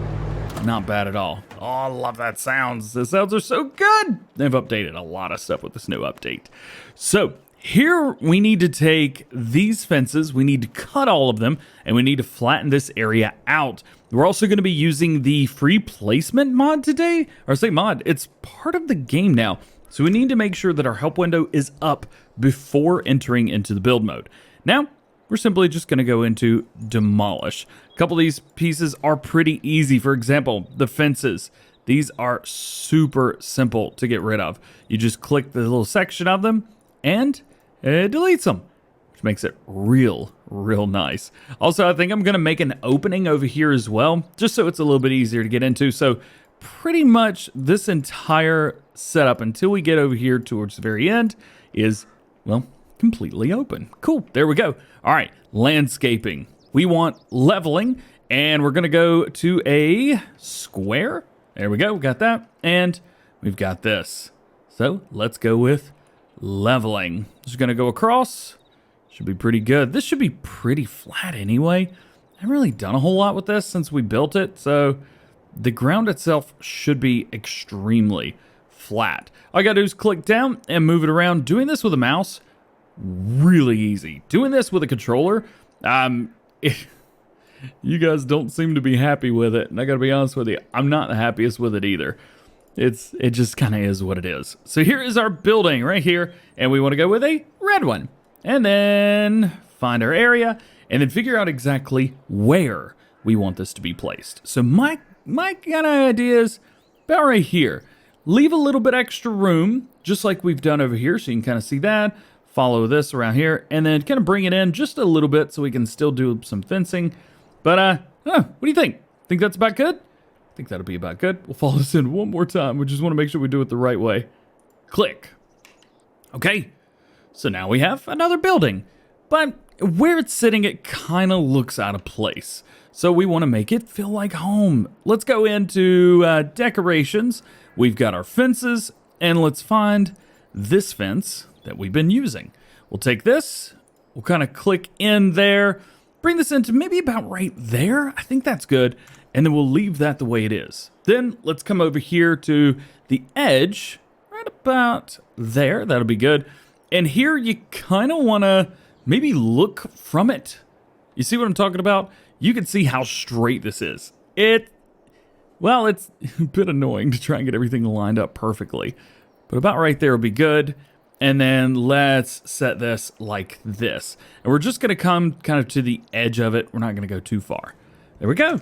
Not bad at all. Oh, I love that sounds. The sounds are so good. They've updated a lot of stuff with this new update. So here we need to take these fences, we need to cut all of them, and we need to flatten this area out. We're also going to be using the free placement mod today. Or I say mod, it's part of the game now. So we need to make sure that our help window is up before entering into the build mode. Now, we're simply just going to go into demolish. A couple of these pieces are pretty easy. For example, the fences. These are super simple to get rid of. You just click the little section of them and it deletes them, which makes it real nice. Also, I think I'm going to make an opening over here as well, just so it's a little bit easier to get into. So pretty much this entire setup until we get over here towards the very end is, well, completely open. Cool, there we go. All right, landscaping. We want leveling, and we're gonna go to a square. There we go, we got that. And we've got this. So let's go with leveling. Just gonna go across. Should be pretty good. This should be pretty flat anyway. I haven't really done a whole lot with this since we built it, so the ground itself should be extremely flat. All I gotta do is click down and move it around. Doing this with a mouse, really easy. Doing this with a controller, you guys don't seem to be happy with it, and I gotta be honest with you, I'm not the happiest with it either. It just kind of is what it is. So here is our building right here, and we want to go with a red one, and then find our area, and then figure out exactly where we want this to be placed. So my kind of idea is about right here. Leave a little bit extra room, just like we've done over here, so you can kind of see that. Follow this around here, and then kind of bring it in just a little bit so we can still do some fencing. But, what do you think? Think that's about good? I think that'll be about good. We'll follow this in one more time. We just want to make sure we do it the right way. Click. Okay, so now we have another building. But where it's sitting, it kind of looks out of place. So we want to make it feel like home. Let's go into decorations. We've got our fences, and let's find this fence that we've been using. We'll take this, we'll kind of click in there, bring this into maybe about right there. I think that's good. And then we'll leave that the way it is. Then let's come over here to the edge, right about there. That'll be good. And here you kind of want to maybe look from it. You see what I'm talking about? You can see how straight this is. Well, it's a bit annoying to try and get everything lined up perfectly. But about right there will be good. And then let's set this like this. And we're just gonna come kind of to the edge of it. We're not gonna go too far. There we go.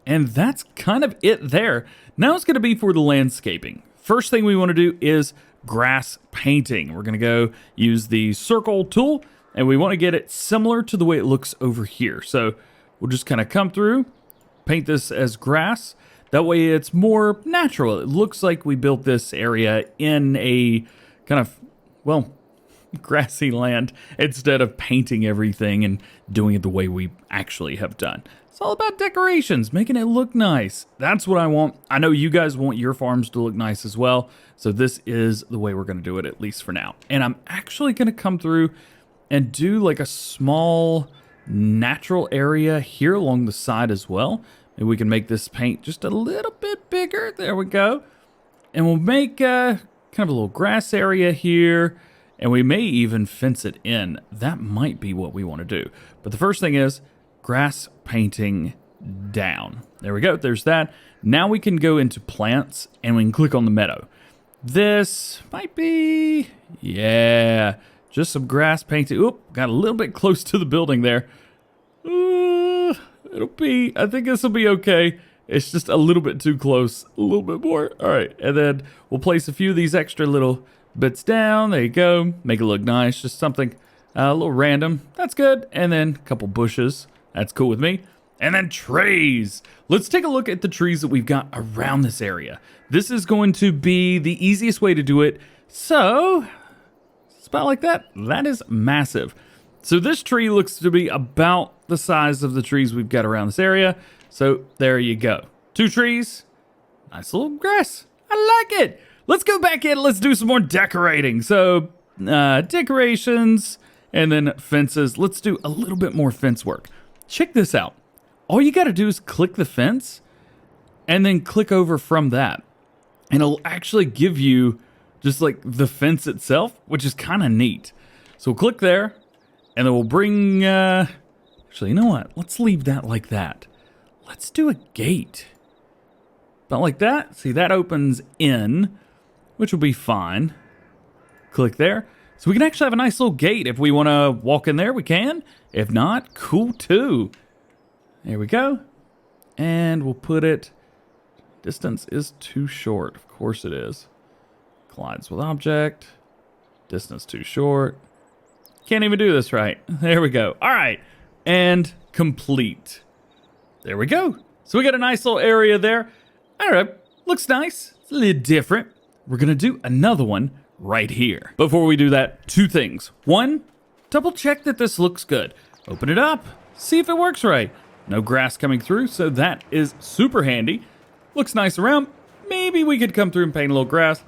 And that's kind of it there. Now it's gonna be for the landscaping. First thing we wanna do is grass painting. We're gonna go use the circle tool, and we wanna get it similar to the way it looks over here. So we'll just kind of come through, paint this as grass. That way it's more natural. It looks like we built this area in a kind of, well, grassy land instead of painting everything and doing it the way we actually have done. It's all about decorations, making it look nice. That's what I want. I know you guys want your farms to look nice as well. So this is the way we're going to do it, at least for now. And I'm actually going to come through and do like a small natural area here along the side as well. Maybe we can make this paint just a little bit bigger. There we go. And we'll make kind of a little grass area here. And we may even fence it in. That might be what we want to do. But the first thing is grass painting down. There we go. There's that. Now we can go into plants and we can click on the meadow. This might be, yeah, just some grass painting. Oop, got a little bit close to the building there. It'll be, I think this will be okay. It's just a little bit too close, a little bit more. All right, and then we'll place a few of these extra little bits down. There you go. Make it look nice. Just something a little random. That's good. And then a couple bushes. That's cool with me. And then trees. Let's take a look at the trees that we've got around this area. This is going to be the easiest way to do it. So, spot like that. That is massive. So this tree looks to be about the size of the trees we've got around this area. So there you go. 2 trees. Nice little grass. I like it. Let's go back in. Let's do some more decorating. So decorations and then fences. Let's do a little bit more fence work. Check this out. All you got to do is click the fence and then click over from that. And it'll actually give you just like the fence itself, which is kind of neat. So we'll click there and then we'll bring, actually, you know what? Let's leave that like that. Let's do a gate. About like that. See, that opens in, which will be fine. Click there. So we can actually have a nice little gate. If we want to walk in there, we can. If not, cool too. There we go. And we'll put it, distance is too short. Of course it is. Collides with object. Distance too short. Can't even do this right. There we go. All right. And complete. There we go. So we got a nice little area there. All right. Looks nice. It's a little different. We're going to do another one right here. Before we do that, 2 things. 1, double check that this looks good. Open it up. See if it works right. No grass coming through, so that is super handy. Looks nice around. Maybe we could come through and paint a little grass,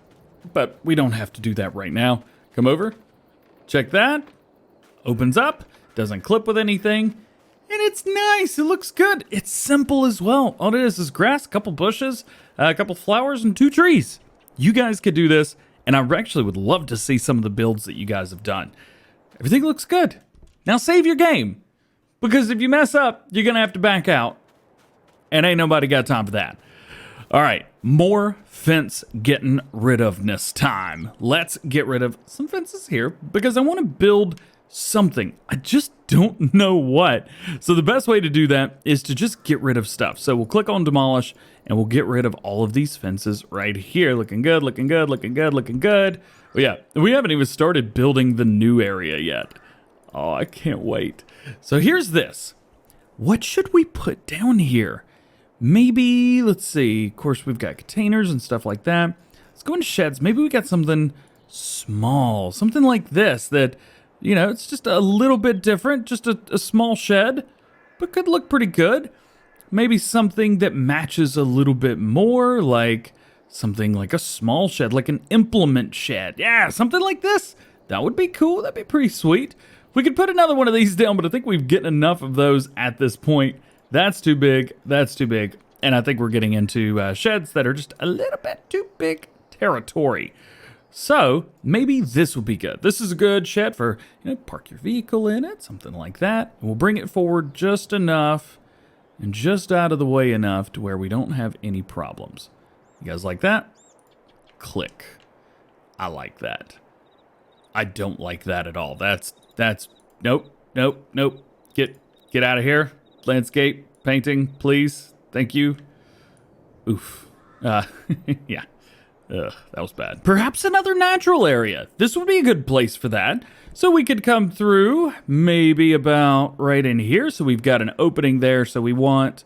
but we don't have to do that right now. Come over. Check that. Opens up. Doesn't clip with anything. And it's nice. It looks good. It's simple as well. All it is grass, a couple bushes, a couple flowers, and 2 trees. You guys could do this, and I actually would love to see some of the builds that you guys have done. Everything looks good. Now save your game, because if you mess up, you're going to have to back out, and ain't nobody got time for that. All right, more fence getting rid ofness time. Let's get rid of some fences here, because I want to build something. I just don't know what. So the best way to do that is to just get rid of stuff. So we'll click on demolish and we'll get rid of all of these fences right here. Looking good, looking good, looking good, looking good. Well, yeah, we haven't even started building the new area yet. Oh, I can't wait. So here's this. What should we put down here? Maybe, let's see. Of course, we've got containers and stuff like that. Let's go into sheds. Maybe we got something small, something like this that, you know, it's just a little bit different, just a small shed, but could look pretty good. Maybe something that matches a little bit more, like something like a small shed, like an implement shed. Yeah, something like this. That would be cool. That'd be pretty sweet. We could put another one of these down, but I think we've getting enough of those at this point. That's too big. That's too big. And I think we're getting into sheds that are just a little bit too big territory. So maybe this will be good. This is a good shed for, you know, park your vehicle in it, something like that. And we'll bring it forward just enough and just out of the way enough to where we don't have any problems. You guys like that? Click. I like that. I don't like that at all. That's nope, nope, nope. Get out of here. Landscape painting, please. Thank you. Oof. Yeah. Ugh, that was bad. Perhaps another natural area. This would be a good place for that. So we could come through maybe about right in here. So we've got an opening there. So we want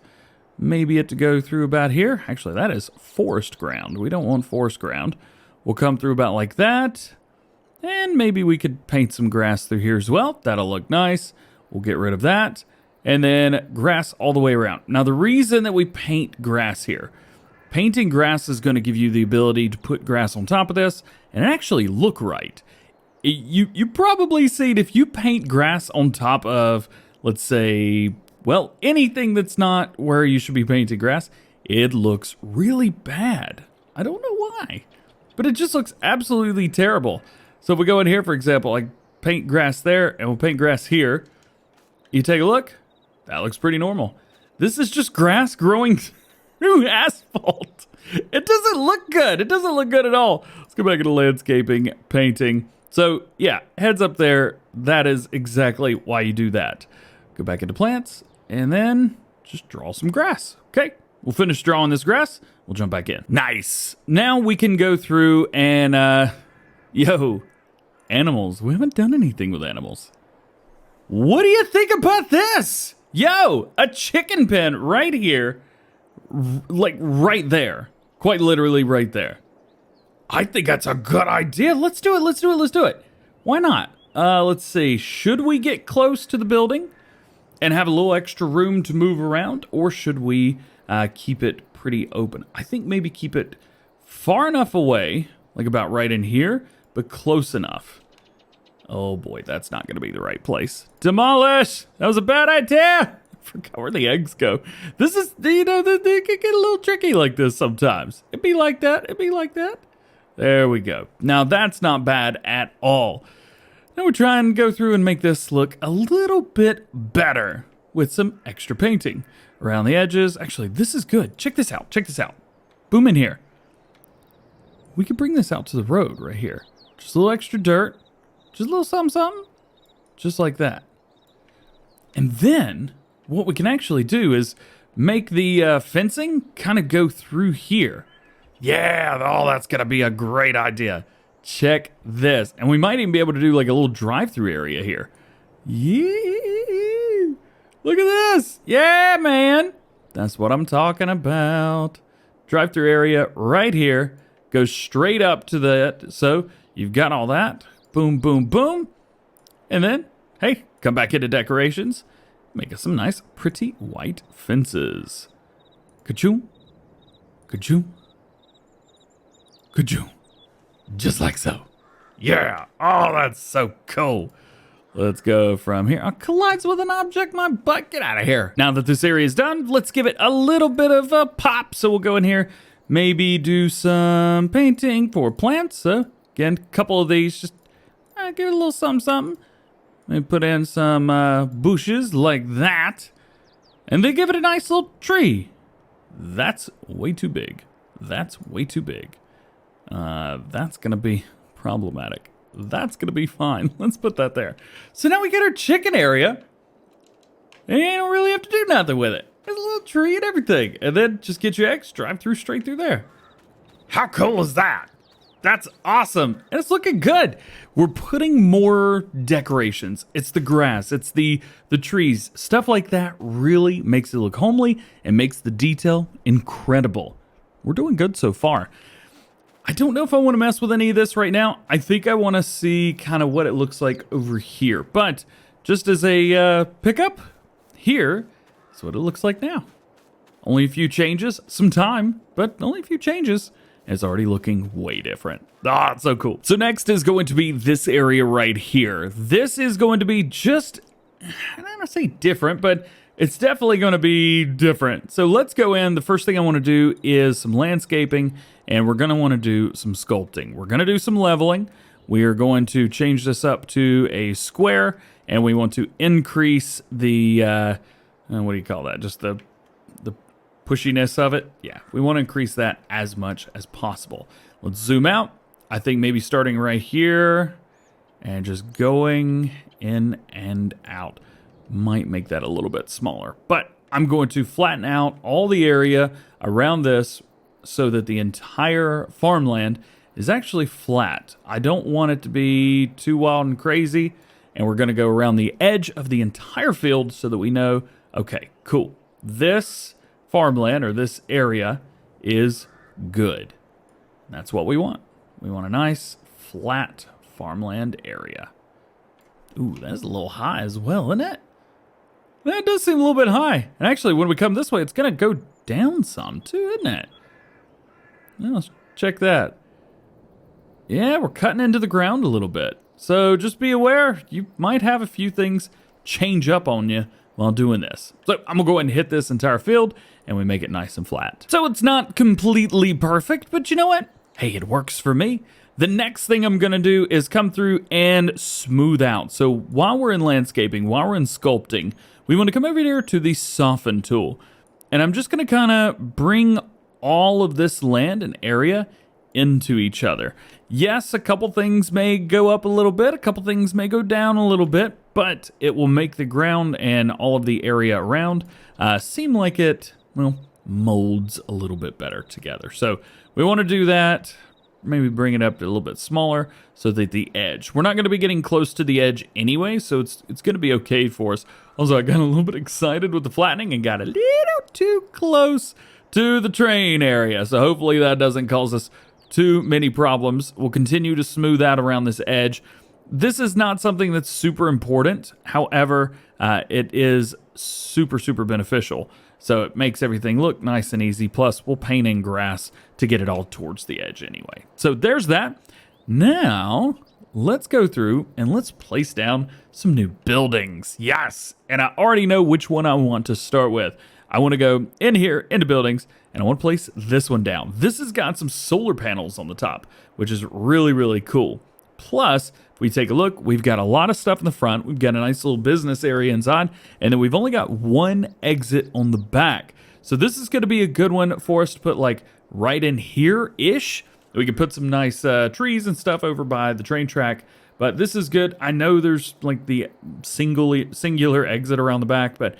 maybe it to go through about here. Actually, that is forest ground. We don't want forest ground. We'll come through about like that. And maybe we could paint some grass through here as well. That'll look nice. We'll get rid of that. And then grass all the way around. Now, the reason that we paint grass here, painting grass is going to give you the ability to put grass on top of this and actually look right. You probably seen if you paint grass on top of, let's say, well, anything that's not where you should be painting grass, it looks really bad. I don't know why, but it just looks absolutely terrible. So if we go in here, for example, like paint grass there and we'll paint grass here, you take a look, that looks pretty normal. This is just grass growing through asphalt. It doesn't look good. It doesn't look good at all. Let's go back into landscaping, painting. So yeah, heads up there. That is exactly why you do that. Go back into plants and then just draw some grass. Okay, we'll finish drawing this grass. We'll jump back in. Nice. Now we can go through and, animals. We haven't done anything with animals. What do you think about this? Yo, a chicken pen right here. Like right there. Quite literally right there. I think that's a good idea. Let's do it. Let's do it. Let's do it. Why not? Let's see. Should we get close to the building and have a little extra room to move around? Or should we keep it pretty open? I think maybe keep it far enough away, like about right in here, but close enough. Oh boy, that's not going to be the right place. Demolish! That was a bad idea! I forgot where the eggs go. This is, they can get a little tricky like this sometimes. It'd be like that. It'd be like that. There we go. Now that's not bad at all. Now we're trying to go through and make this look a little bit better with some extra painting around the edges. Actually, this is good. Check this out. Check this out. Boom in here. We could bring this out to the road right here. Just a little extra dirt. Just a little something. Just like that. And then what we can actually do is make the fencing kind of go through here. Yeah, oh, that's going to be a great idea. Check this. And we might even be able to do like a little drive-through area here. Yeah. Look at this. Yeah, man. That's what I'm talking about. Drive-through area right here. Goes straight up to that. So you've got all that. Boom, boom, boom. And then, hey, come back into decorations. Make us some nice, pretty white fences. Ka-choom. Ka-choom. Ka-choom. Just like so. Yeah. Oh, that's so cool. Let's go from here. Oh, collides with an object, my butt. Get out of here. Now that this area is done, let's give it a little bit of a pop. So we'll go in here, maybe do some painting for plants. So again, a couple of these, just give it a little something. Maybe put in some bushes like that. And then give it a nice little tree. That's way too big. That's way too big. That's going to be problematic. That's going to be fine. Let's put that there. So now we get our chicken area. And you don't really have to do nothing with it. There's a little tree and everything. And then just get your eggs, drive through straight through there. How cool is that? That's awesome. And it's looking good. We're putting more decorations. It's the grass. It's the trees. Stuff like that really makes it look homely and makes the detail incredible. We're doing good so far. I don't know if I want to mess with any of this right now. I think I want to see kind of what it looks like over here. But just as a pickup, here is what it looks like now. Only a few changes, some time, but only a few changes. It's already looking way different. Ah, it's so cool. So next is going to be this area right here. This is going to be just, I don't want to say different, but it's definitely going to be different. So let's go in. The first thing I want to do is some landscaping, and we're going to want to do some sculpting. We're going to do some leveling. We are going to change this up to a square, and we want to increase the, what do you call that? Just the pushiness of it. Yeah, we want to increase that as much as possible. Let's zoom out. I think maybe starting right here and just going in and out. Might make that a little bit smaller, but I'm going to flatten out all the area around this so that the entire farmland is actually flat. I don't want it to be too wild and crazy, and we're going to go around the edge of the entire field so that we know, okay, cool. This farmland or this area is good. That's what we want. We want a nice flat farmland area. Ooh, that's a little high as well, isn't it? That does seem a little bit high. And actually, when we come this way, it's going to go down some too, isn't it? Well, let's check that. Yeah, we're cutting into the ground a little bit. So just be aware, you might have a few things change up on you while doing this. So I'm going to go ahead and hit this entire field, and we make it nice and flat. So it's not completely perfect, but you know what? Hey, it works for me. The next thing I'm going to do is come through and smooth out. So while we're in landscaping, while we're in sculpting, we want to come over here to the soften tool. And I'm just going to kind of bring all of this land and area into each other. Yes, a couple things may go up a little bit, a couple things may go down a little bit, but it will make the ground and all of the area around seem like it, well, molds a little bit better together. So we want to do that. Maybe bring it up a little bit smaller so that the edge, we're not going to be getting close to the edge anyway, so it's going to be okay for us. Also, I got a little bit excited with the flattening and got a little too close to the train area. So hopefully that doesn't cause us too many problems. We'll continue to smooth out around this edge. This is not something that's super important. However, it is super, super beneficial. So it makes everything look nice and easy. Plus, we'll paint in grass to get it all towards the edge anyway. So there's that. Now, let's go through and let's place down some new buildings. Yes! And I already know which one I want to start with. I want to go in here, into buildings, and I want to place this one down. This has got some solar panels on the top, which is really, really cool. Plus, if we take a look, we've got a lot of stuff in the front. We've got a nice little business area inside, and then we've only got one exit on the back. So this is going to be a good one for us to put like right in here-ish. We can put some nice trees and stuff over by the train track, but this is good. I know there's like the singular exit around the back, but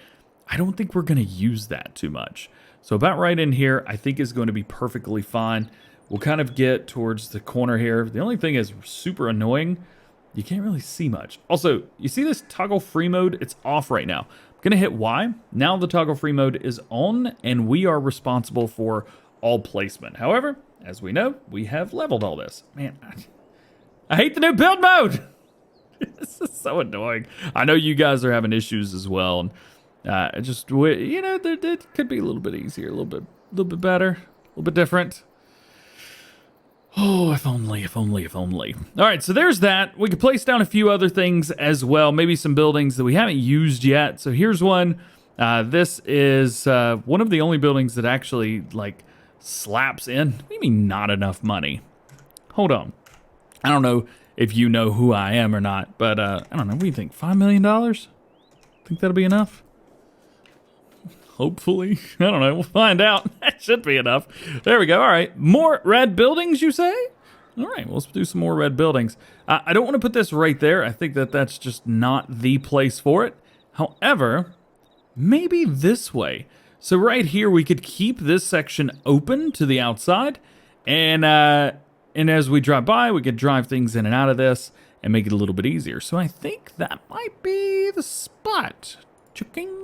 I don't think we're going to use that too much. So about right in here, I think is going to be perfectly fine. We'll kind of get towards the corner here. The only thing is super annoying. You can't really see much. Also, you see this toggle free mode? It's off right now. I'm going to hit Y. Now the toggle free mode is on, and we are responsible for all placement. However, as we know, we have leveled all this. Man, I hate the new build mode. This is so annoying. I know you guys are having issues as well. And just, you know, it could be a little bit easier, a little bit better, a little bit different. Oh, if only, if only, if only. All right, so there's that. We could place down a few other things as well, maybe some buildings that we haven't used yet. So here's one. This is one of the only buildings that actually, like, slaps in. What do you mean not enough money? Hold on. I don't know if you know who I am or not, but I don't know. What do you think? $5 million? Think that'll be enough? Hopefully. I don't know. We'll find out. That should be enough. There we go. All right. More red buildings, you say? All right. Well, let's do some more red buildings. I don't want to put this right there. I think that that's just not the place for it. However, maybe this way. So right here, we could keep this section open to the outside. And as we drive by, we could drive things in and out of this and make it a little bit easier. So I think that might be the spot. Checking.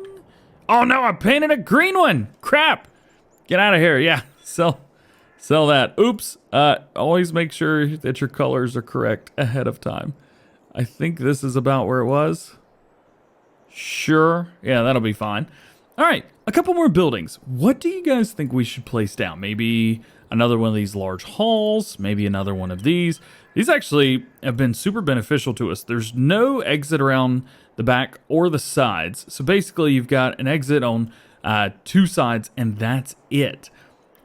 Oh no, I painted a green one. Crap. Get out of here. Yeah, sell that. Oops. Always make sure that your colors are correct ahead of time. I think this is about where it was. Sure. Yeah, that'll be fine. All right, a couple more buildings. What do you guys think we should place down? Maybe another one of these large halls, maybe another one of these. These actually have been super beneficial to us. There's no exit around the back or the sides. So basically you've got an exit on two sides and that's it,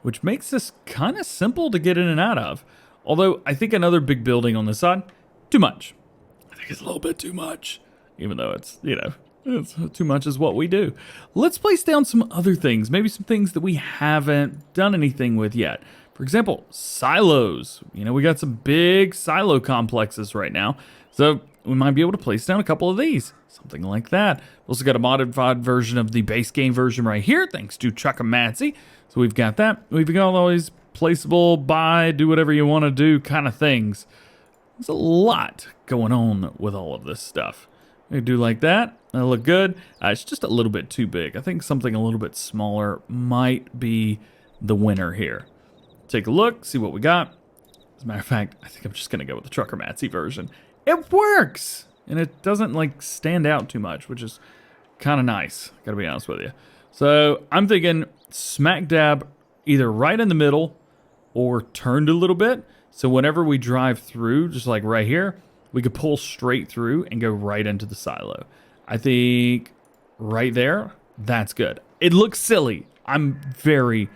which makes this kind of simple to get in and out of. Although I think another big building on this side, too much. I think it's a little bit too much, even though it's, you know, it's too much is what we do. Let's place down some other things, maybe some things that we haven't done anything with yet. For example, silos. We got some big silo complexes right now. So we might be able to place down a couple of these. Something like that. We also got a modified version of the base game version right here, thanks to Chuckamatsy. So we've got that. We've got all these placeable, buy, do whatever you want to do kind of things. There's a lot going on with all of this stuff. We do like that. That'll look good. It's just a little bit too big. I think something a little bit smaller might be the winner here. Take a look, see what we got. As a matter of fact, I think I'm just going to go with the Chuckamatsy version. It works! And it doesn't, like, stand out too much, which is kind of nice. Gotta be honest with you. So I'm thinking smack dab either right in the middle or turned a little bit. So whenever we drive through, just like right here, we could pull straight through and go right into the silo. I think right there, that's good. It looks silly. I'm very,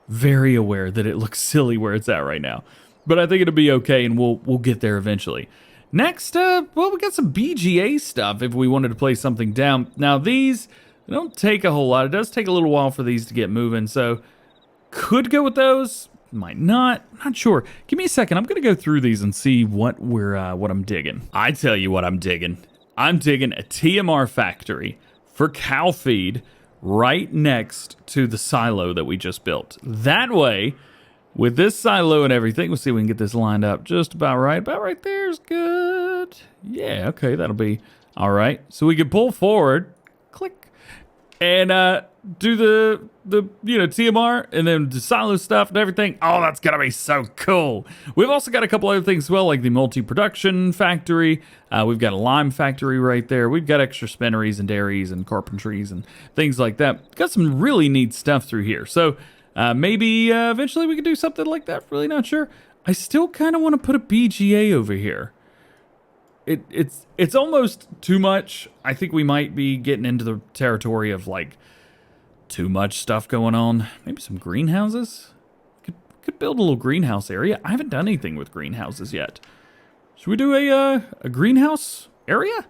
very aware that it looks silly where it's at right now. But I think it'll be okay, and we'll get there eventually. Next, well, we got some BGA stuff if we wanted to place something down. Now, these don't take a whole lot. It does take a little while for these to get moving, so could go with those. Might not. I'm not sure. Give me a second. I'm gonna go through these and see what I'm digging. I tell you what I'm digging. I'm digging a TMR factory for cow feed right next to the silo that we just built. That way, with this silo and everything, we'll see if we can get this lined up just about right. About right there is good. Yeah, okay, that'll be all right. So we can pull forward, click, and do the TMR and then the silo stuff and everything. Oh, that's gonna be so cool. We've also got a couple other things as well, like the multi-production factory. We've got a lime factory right there. We've got extra spinneries and dairies and carpentries and things like that. Got some really neat stuff through here. So maybe eventually we could do something like that. Really not sure. I still kind of want to put a BGA over here. It's almost too much. I think we might be getting into the territory of like too much stuff going on. Maybe some greenhouses. Could build a little greenhouse area. I haven't done anything with greenhouses yet. Should we do a greenhouse area?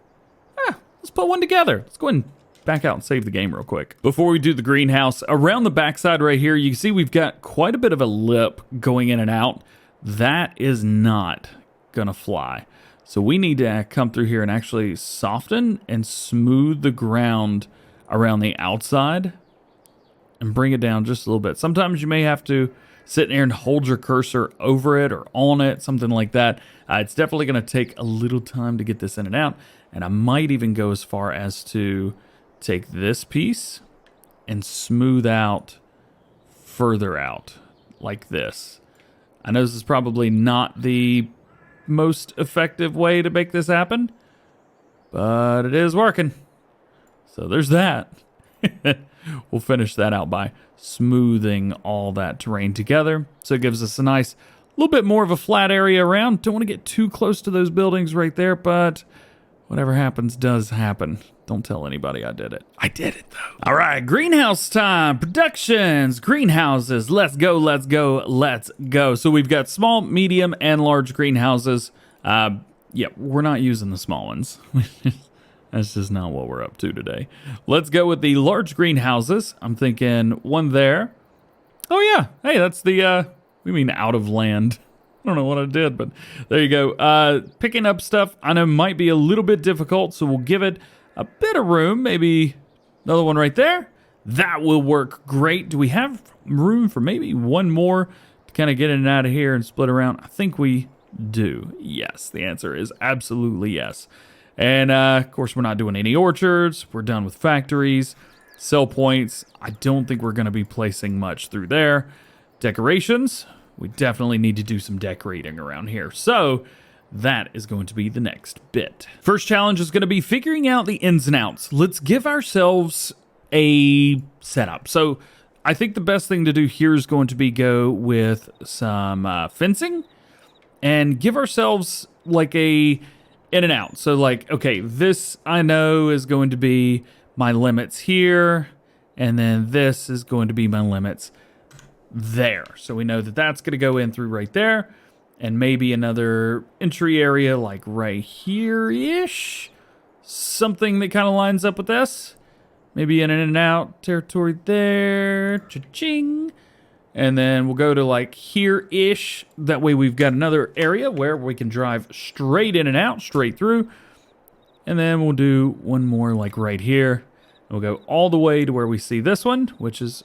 Let's put one together. Let's go ahead and back out and save the game real quick. Before we do the greenhouse, around the backside right here, you can see we've got quite a bit of a lip going in and out. That is not gonna fly. So we need to come through here and actually soften and smooth the ground around the outside and bring it down just a little bit. Sometimes you may have to sit there and hold your cursor over it or on it, something like that. It's definitely going to take a little time to get this in and out. And I might even go as far as to take this piece and smooth out further out like this. I know this is probably not the most effective way to make this happen, but it is working. So there's that. We'll finish that out by smoothing all that terrain together. So it gives us a nice little bit more of a flat area around. Don't want to get too close to those buildings right there, but whatever happens does happen. Don't tell anybody I did it. I did it though. All right, greenhouse time. Productions, greenhouses. Let's go, let's go, let's go. So we've got small, medium, and large greenhouses. Yeah, we're not using the small ones. That's just not what we're up to today. Let's go with the large greenhouses. I'm thinking one there. Oh yeah, hey, that's the, we mean out of land. I don't know what I did, but there you go. Picking up stuff I know might be a little bit difficult, so we'll give it a bit of room. Maybe another one right there. That will work great. Do we have room for maybe one more to kind of get in and out of here and split around? I think we do. Yes, the answer is absolutely yes. And of course, we're not doing any orchards. We're done with factories, sell points. I don't think we're going to be placing much through there. Decorations. We definitely need to do some decorating around here. So that is going to be the next bit. First challenge is going to be figuring out the ins and outs. Let's give ourselves a setup. So I think the best thing to do here is going to be go with some fencing and give ourselves like a in and out. So like, okay, this I know is going to be my limits here. And then this is going to be my limits there. So we know that that's going to go in through right there. And maybe another entry area like right here-ish. Something that kind of lines up with this. Maybe an in and out territory there. Cha-ching. And then we'll go to like here-ish. That way we've got another area where we can drive straight in and out, straight through. And then we'll do one more like right here. And we'll go all the way to where we see this one, which is,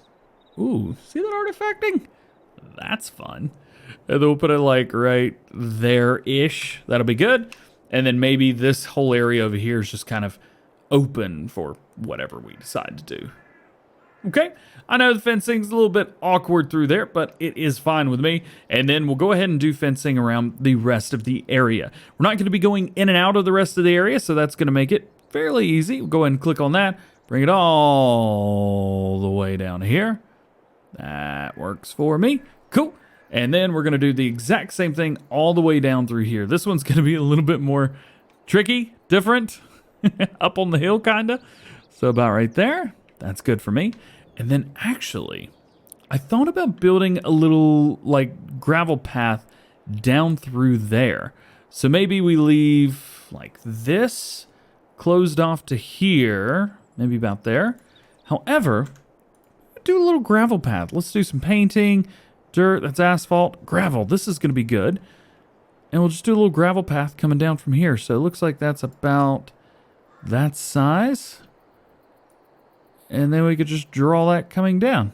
ooh, see that artifacting? That's fun. And then we'll put it like right there-ish. That'll be good. And then maybe this whole area over here is just kind of open for whatever we decide to do. Okay, I know the fencing's a little bit awkward through there, but it is fine with me. And then we'll go ahead and do fencing around the rest of the area. We're not going to be going in and out of the rest of the area, so that's going to make it fairly easy. We'll go ahead and click on that, bring it all the way down here. That works for me. Cool. And then we're going to do the exact same thing all the way down through here. This one's going to be a little bit more tricky, different, up on the hill kind of. So about right there. That's good for me. And then actually, I thought about building a little like gravel path down through there. So maybe we leave like this closed off to here, maybe about there. However, do a little gravel path. Let's do some painting, dirt, that's asphalt, gravel. This is going to be good. And we'll just do a little gravel path coming down from here. So it looks like that's about that size. And then we could just draw that coming down.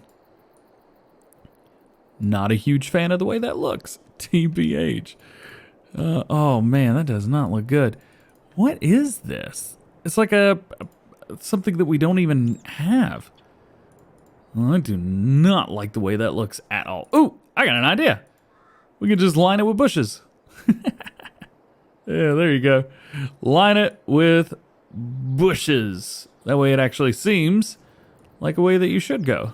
Not a huge fan of the way that looks. TBH. Oh man, that does not look good. What is this? It's like something that we don't even have. Well, I do not like the way that looks at all. Ooh, I got an idea. We can just line it with bushes. Yeah, there you go. Line it with bushes. That way it actually seems like a way that you should go.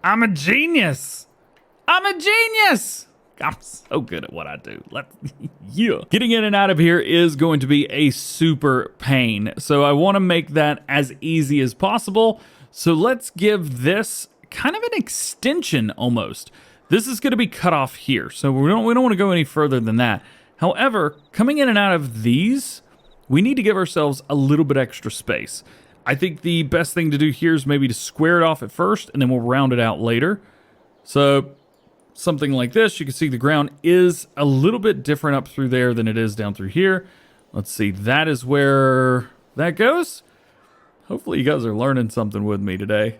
I'm a genius. I'm a genius. I'm so good at what I do. Yeah. Getting in and out of here is going to be a super pain. So I want to make that as easy as possible. So let's give this kind of an extension almost. This is going to be cut off here. So we don't want to go any further than that. However, coming in and out of these, we need to give ourselves a little bit extra space. I think the best thing to do here is maybe to square it off at first, and then we'll round it out later. So something like this, you can see the ground is a little bit different up through there than it is down through here. Let's see, that is where that goes. Hopefully you guys are learning something with me today.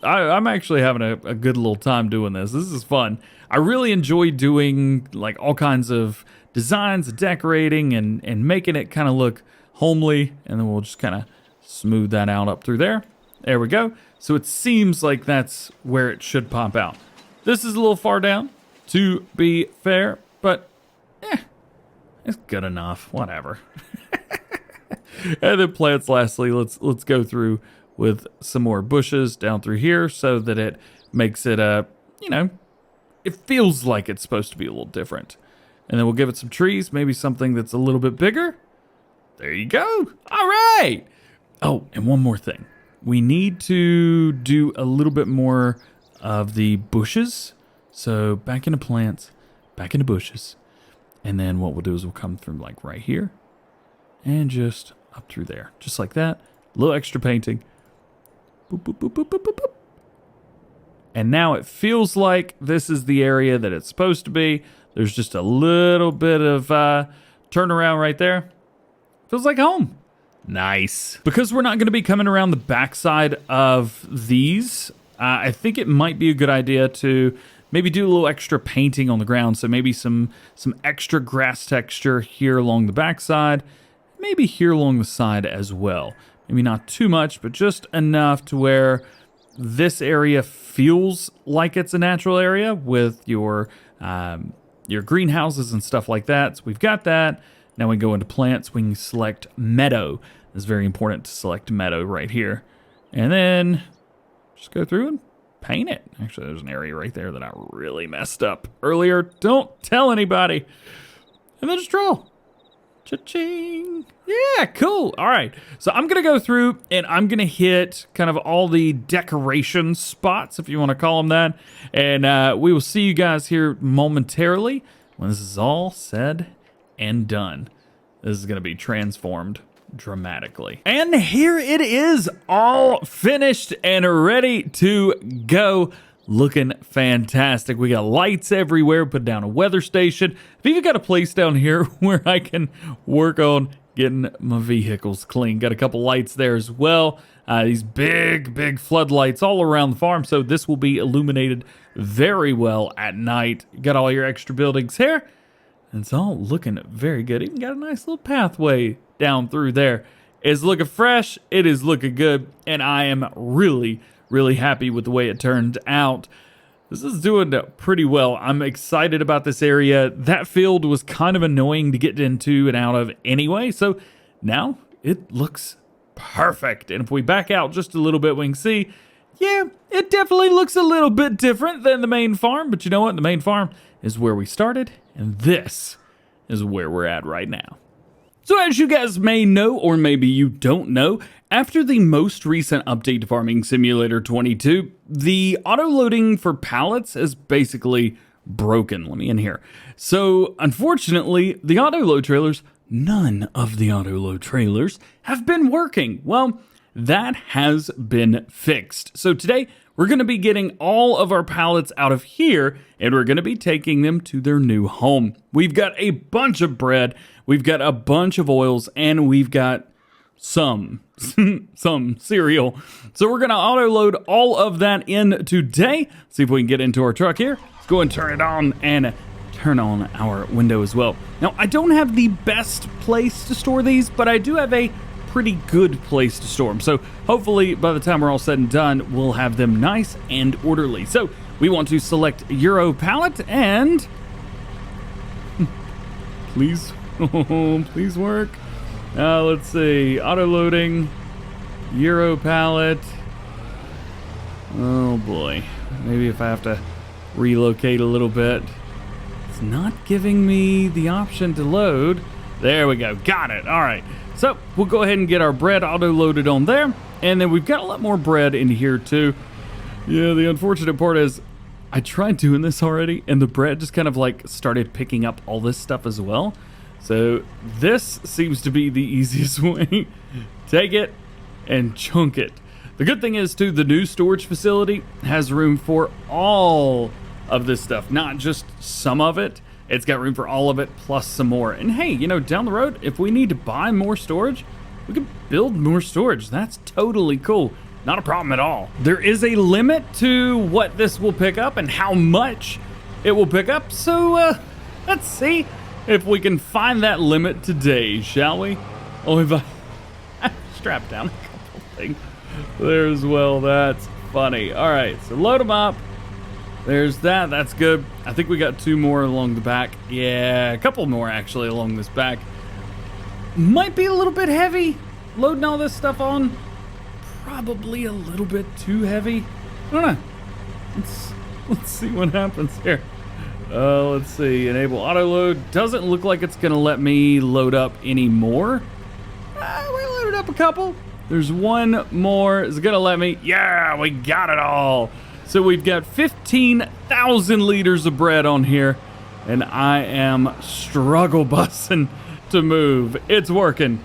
I'm actually having a good little time doing this. This is fun. I really enjoy doing like all kinds of designs, decorating, and making it kind of look homely. And then we'll just kind of smooth that out up through there. There we go. So it seems like that's where it should pop out. This is a little far down, to be fair, but it's good enough. Whatever. And then plants, lastly, let's go through with some more bushes down through here so that it makes it it feels like it's supposed to be a little different. And then we'll give it some trees, maybe something that's a little bit bigger. There you go. All right. Oh, and one more thing. We need to do a little bit more of the bushes. So back into plants, back into bushes. And then what we'll do is we'll come from like right here and just up through there. Just like that. A little extra painting. Boop, boop, boop, boop, boop, boop, boop. And now it feels like this is the area that it's supposed to be. There's just a little bit of turnaround right there. Feels like home. Nice. Because we're not going to be coming around the backside of these, I think it might be a good idea to maybe do a little extra painting on the ground. So maybe some extra grass texture here along the backside. Maybe here along the side as well. Maybe not too much, but just enough to where this area feels like it's a natural area with your greenhouses and stuff like that. So we've got that. Now we go into plants. We can select meadow. It's very important to select meadow right here. And then just go through and paint it. Actually, there's an area right there that I really messed up earlier. Don't tell anybody. And then just draw. Cha-ching. Yeah, cool. All right. So I'm going to go through and I'm going to hit kind of all the decoration spots, if you want to call them that. And we will see you guys here momentarily when this is all said and done. This is going to be transformed dramatically. And here it is, all finished and ready to go. Looking fantastic. We got lights everywhere, put down a weather station. I've even got a place down here where I can work on getting my vehicles clean. Got a couple lights there as well. These big floodlights all around the farm, so this will be illuminated very well at night. Got all your extra buildings here. And it's all looking very good. Even got a nice little pathway down through there. It's looking fresh. It is looking good. And I am really happy with the way it turned out. This is doing pretty well. I'm excited about this area. That field was kind of annoying to get into and out of anyway. So now it looks perfect. And if we back out just a little bit, we can see, yeah, it definitely looks a little bit different than the main farm. But you know what? The main farm is where we started. And this is where we're at right now. So as you guys may know, or maybe you don't know, after the most recent update to Farming Simulator 22, the auto-loading for pallets is basically broken. Let me in here. So unfortunately, the auto-load trailers, none of the auto-load trailers have been working. Well, that has been fixed. So today, we're going to be getting all of our pallets out of here, and we're going to be taking them to their new home. We've got a bunch of bread, we've got a bunch of oils, and we've got some cereal. So we're going to auto-load all of that in today. See if we can get into our truck here. Let's go and turn it on and turn on our window as well. Now, I don't have the best place to store these, but I do have a pretty good place to store them. So hopefully by the time we're all said and done, we'll have them nice and orderly. So we want to select Euro pallet and please, please work. Let's see, auto loading, Euro pallet. Oh boy, maybe if I have to relocate a little bit. It's not giving me the option to load. There we go, got it. All right. So we'll go ahead and get our bread auto-loaded on there. And then we've got a lot more bread in here too. Yeah, the unfortunate part is I tried doing this already and the bread just kind of like started picking up all this stuff as well. So this seems to be the easiest way. Take it and chunk it. The good thing is too, the new storage facility has room for all of this stuff, not just some of it. It's got room for all of it, plus some more. And hey, you know, down the road, if we need to buy more storage, we can build more storage. That's totally cool. Not a problem at all. There is a limit to what this will pick up and how much it will pick up. So let's see if we can find that limit today, shall we? Oh, if I strap down a couple things there as well. That's funny. All right, so load them up. There's that. That's good. I think we got 2 more along the back. Yeah, a couple more actually along this back. Might be a little bit heavy loading all this stuff on. Probably a little bit too heavy. I don't know. Let's see what happens here. Let's see. Enable auto load. Doesn't look like it's going to let me load up any more. We loaded up a couple. There's one more. Is it going to let me? Yeah, we got it all. So we've got 15,000 liters of bread on here, and I am struggle bussing to move. It's working,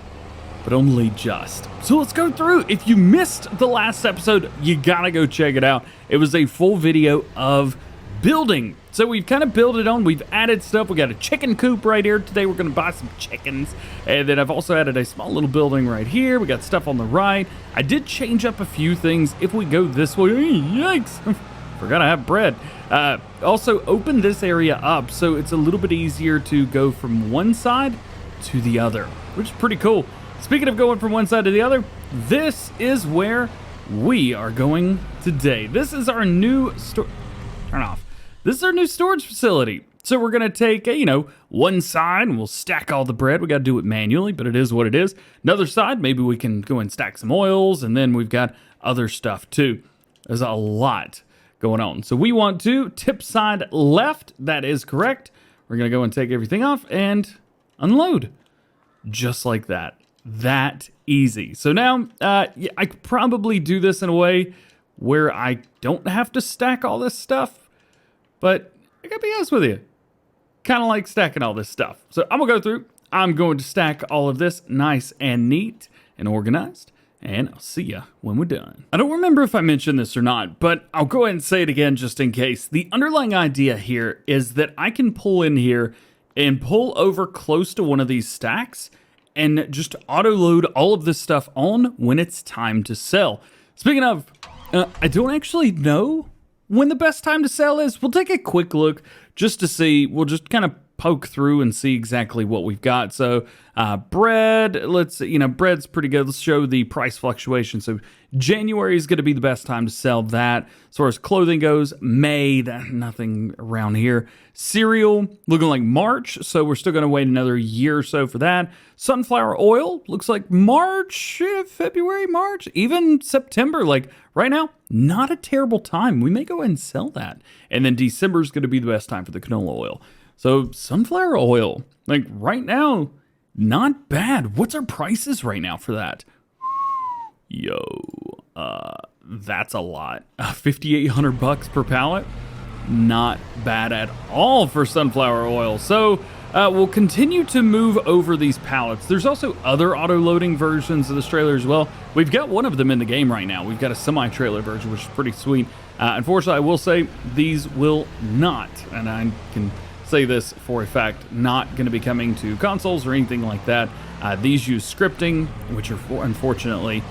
but only just. So let's go through. If you missed the last episode, you gotta go check it out. It was a full video of building. So we've kind of built it on. We've added stuff. We got a chicken coop right here. Today we're going to buy some chickens. And then I've also added a small little building right here. We got stuff on the right. I did change up a few things. If we go this way, yikes, forgot I have bread. Also open this area up so it's a little bit easier to go from one side to the other, which is pretty cool. Speaking of going from one side to the other, this is where we are going today. This is our new turn off. This is our new storage facility. So we're going to take, one side and we'll stack all the bread. We got to do it manually, but it is what it is. Another side, maybe we can go and stack some oils, and then we've got other stuff too. There's a lot going on. So we want to tip side left. That is correct. We're going to go and take everything off and unload. Just like that. That easy. So now I could probably do this in a way where I don't have to stack all this stuff, but I gotta be honest with you, kind of like stacking all this stuff. So I'm gonna go through, I'm going to stack all of this nice and neat and organized, and I'll see ya when we're done. I don't remember if I mentioned this or not, but I'll go ahead and say it again just in case. The underlying idea here is that I can pull in here and pull over close to one of these stacks and just auto load all of this stuff on when it's time to sell. Speaking of, I don't actually know when the best time to sell is. We'll take a quick look just to see. We'll just kind of poke through and see exactly what we've got. So bread, bread's pretty good. Let's show the price fluctuation. So January is going to be the best time to sell that. As far as clothing goes, May, nothing around here. Cereal, looking like March. So we're still going to wait another year or so for that. Sunflower oil, looks like March, February, March, even September. Like right now, not a terrible time. We may go ahead and sell that. And then December is going to be the best time for the canola oil. So sunflower oil, like right now, not bad. What's our prices right now for that? Yo, that's a lot. $5,800 per pallet. Not bad at all for sunflower oil. So we'll continue to move over these pallets. There's also other auto-loading versions of this trailer as well. We've got one of them in the game right now. We've got a semi-trailer version, which is pretty sweet. Unfortunately, I will say these will not, and I can say this for a fact, not going to be coming to consoles or anything like that. These use scripting, which are unfortunately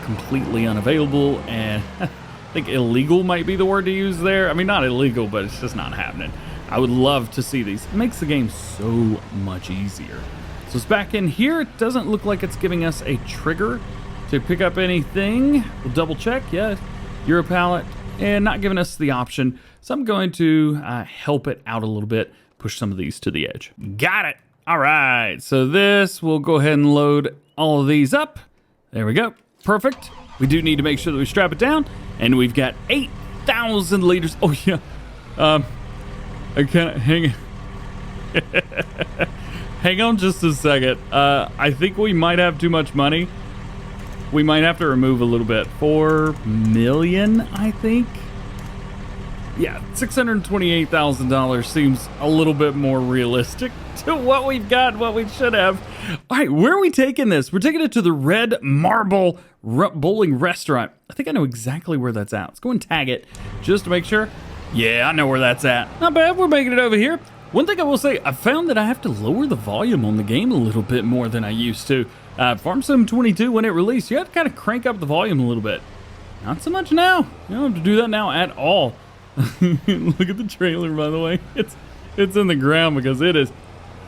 completely unavailable, and I think illegal might be the word to use there. I mean, not illegal, but it's just not happening. I would love to see these. It makes the game so much easier. So it's back in here. It doesn't look like it's giving us a trigger to pick up anything. We'll double check. Yeah, you're a pallet, and not giving us the option. So I'm going to help it out a little bit, push some of these to the edge. Got it. All right, so this, we'll go ahead and load all of these up. There we go. Perfect. We do need to make sure that we strap it down, and we've got 8,000 liters. Oh, yeah. I can't hang. Hang on just a second. I think we might have too much money. We might have to remove a little bit. 4 million, I think. Yeah, $628,000 seems a little bit more realistic to what we've got, what we should have. All right, where are we taking this? We're taking it to the Red Marble Bowling Restaurant. I think I know exactly where that's at. Let's go and tag it just to make sure. Yeah, I know where that's at. Not bad, we're making it over here. One thing I will say, I found that I have to lower the volume on the game a little bit more than I used to. Farm Sim 22, when it released, you had to kind of crank up the volume a little bit. Not so much now. You don't have to do that now at all. Look at the trailer, by the way. It's in the ground because it is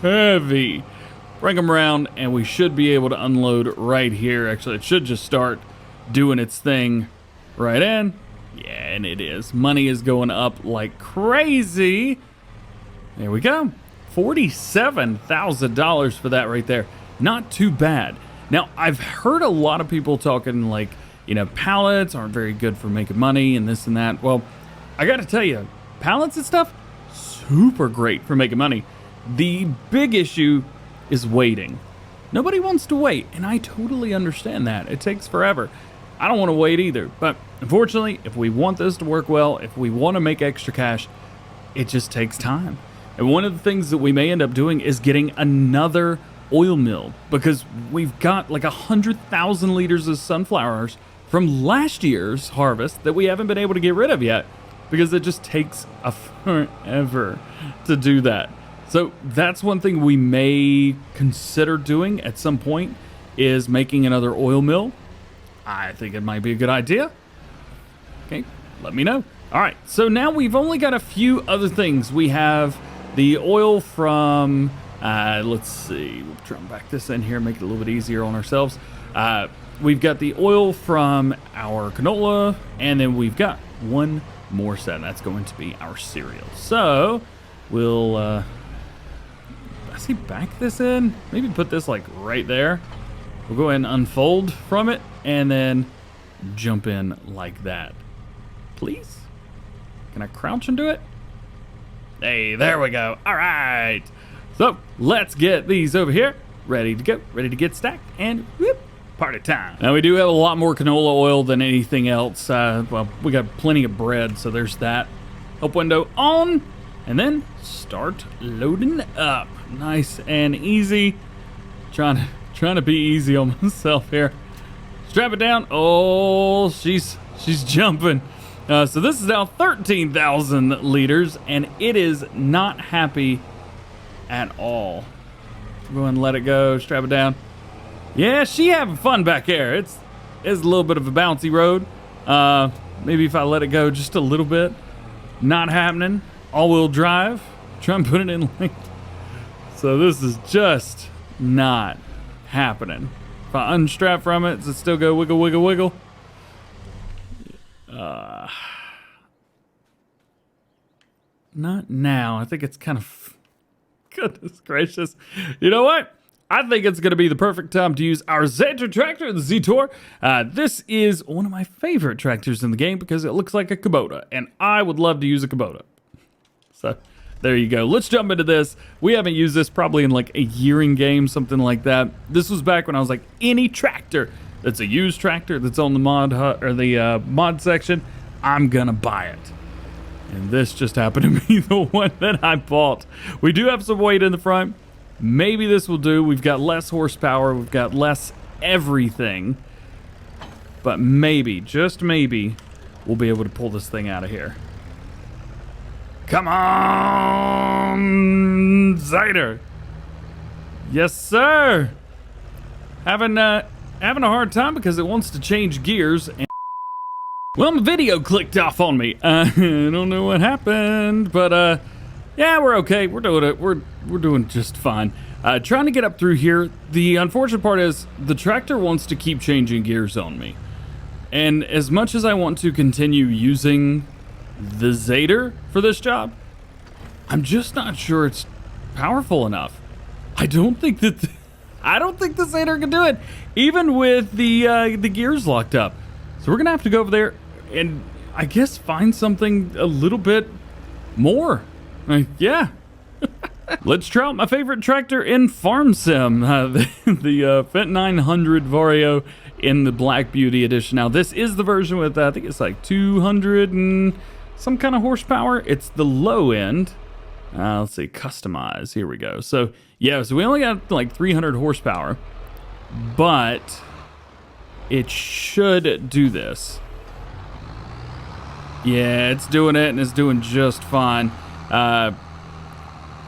heavy. Bring them around, and we should be able to unload right here. Actually, it should just start doing its thing right in. Yeah, and it is. Money is going up like crazy. There we go. $47,000 for that right there. Not too bad. Now, I've heard a lot of people talking like, pallets aren't very good for making money and this and that. Well, I got to tell you, pallets and stuff, super great for making money. The big issue is waiting. Nobody wants to wait, and I totally understand that. It takes forever. I don't want to wait either, but unfortunately, if we want this to work well, if we want to make extra cash, it just takes time. And one of the things that we may end up doing is getting another oil mill, because we've got like 100,000 liters of sunflowers from last year's harvest that we haven't been able to get rid of yet, because it just takes forever to do that. So that's one thing we may consider doing at some point, is making another oil mill. I think it might be a good idea. Okay, let me know. All right, so now we've only got a few other things. We have the oil from, let's see, we'll try and back this in here, make it a little bit easier on ourselves. We've got the oil from our canola, and then we've got one more set, and that's going to be our cereal. So we'll, I see, back this in, maybe put this like right there. We'll go ahead and unfold from it, and then jump in like that. Please? Can I crouch and do it? Hey, there we go. All right. So let's get these over here. Ready to go. Ready to get stacked. And whoop, party time. Now we do have a lot more canola oil than anything else. Well, we got plenty of bread, so there's that. Help window on. And then start loading up. Nice and easy. Trying to be easy on myself here. Strap it down. Oh, she's jumping. So this is now 13,000 liters, and it is not happy at all. Go ahead and let it go. Strap it down. Yeah, she having fun back there. It's a little bit of a bouncy road. Maybe if I let it go just a little bit. Not happening. All-wheel drive. Try and put it in lane. So this is just not happening. If I unstrap from it, does it still go wiggle, wiggle, wiggle? Not now. I think it's kind of... Goodness gracious. You know what? I think it's going to be the perfect time to use our Zeta tractor, the Z-Tor. This is one of my favorite tractors in the game because it looks like a Kubota, and I would love to use a Kubota. So, there you go. Let's jump into this. We haven't used this probably in like a year in game, something like that. This was back when I was like, any tractor that's a used tractor that's on the mod or the mod section, I'm gonna buy it. And this just happened to be the one that I bought. We do have some weight in the front. Maybe this will do. We've got less horsepower. We've got less everything. But maybe, just maybe, we'll be able to pull this thing out of here. Come on, Zyder. Yes, sir. Having a hard time because it wants to change gears. And well, my video clicked off on me. I don't know what happened, but yeah, we're okay. We're doing it. We're doing just fine. Trying to get up through here. The unfortunate part is the tractor wants to keep changing gears on me. And as much as I want to continue using the Zader for this job, I'm just not sure it's powerful enough. I don't think the Zader can do it, even with the gears locked up. So we're gonna have to go over there and I guess find something a little bit more. Yeah. Let's try out my favorite tractor in Farm Sim, the Fint 900 Vario in the Black Beauty edition. Now this is the version with I think it's like 200 and some kind of horsepower. It's the low end. Let's see, customize. Here we go. So yeah, so we only got like 300 horsepower, but it should do this. Yeah, it's doing it, and it's doing just fine.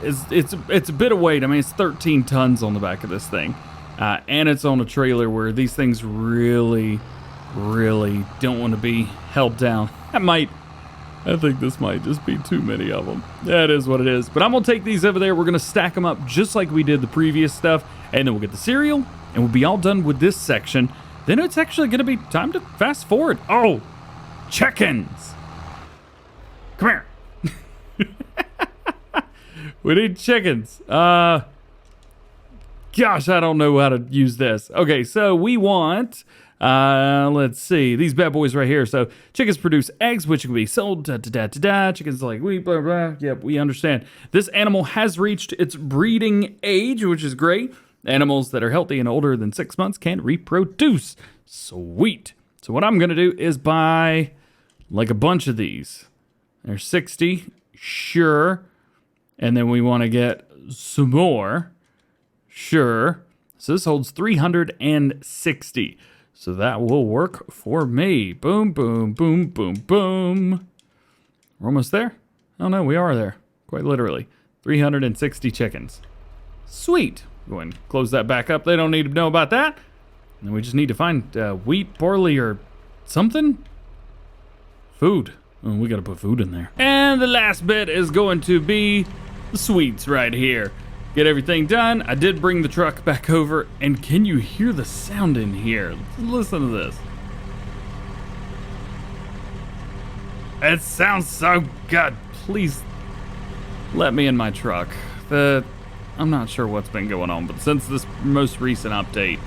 It's a bit of weight. I mean, it's 13 tons on the back of this thing, and it's on a trailer where these things really don't want to be held down. I think this might just be too many of them. That is what it is. But I'm gonna take these over there. We're gonna stack them up just like we did the previous stuff, and then we'll get the cereal, and we'll be all done with this section. Then it's actually gonna be time to fast forward. Oh, chickens! Come here. We need chickens. Gosh, I don't know how to use this. Okay, so we want, let's see, these bad boys right here. So chickens produce eggs, which can be sold, Chickens like, we, blah, blah. Yep, we understand. This animal has reached its breeding age, which is great. Animals that are healthy and older than 6 months can reproduce. Sweet. So what I'm going to do is buy like a bunch of these. There's 60. Sure. And then we want to get some more. Sure. So this holds 360. So that will work for me. Boom, boom, boom, boom, boom. We're almost there? Oh no, we are there. Quite literally. 360 chickens. Sweet. Go ahead and close that back up. They don't need to know about that. And we just need to find wheat, barley, or something. Food. Oh, we gotta put food in there. And the last bit is going to be the sweets right here. Get everything done. I did bring the truck back over, and can you hear the sound in here? Listen to this. It sounds so good. Please let me in my truck. I'm not sure what's been going on, but since this most recent update,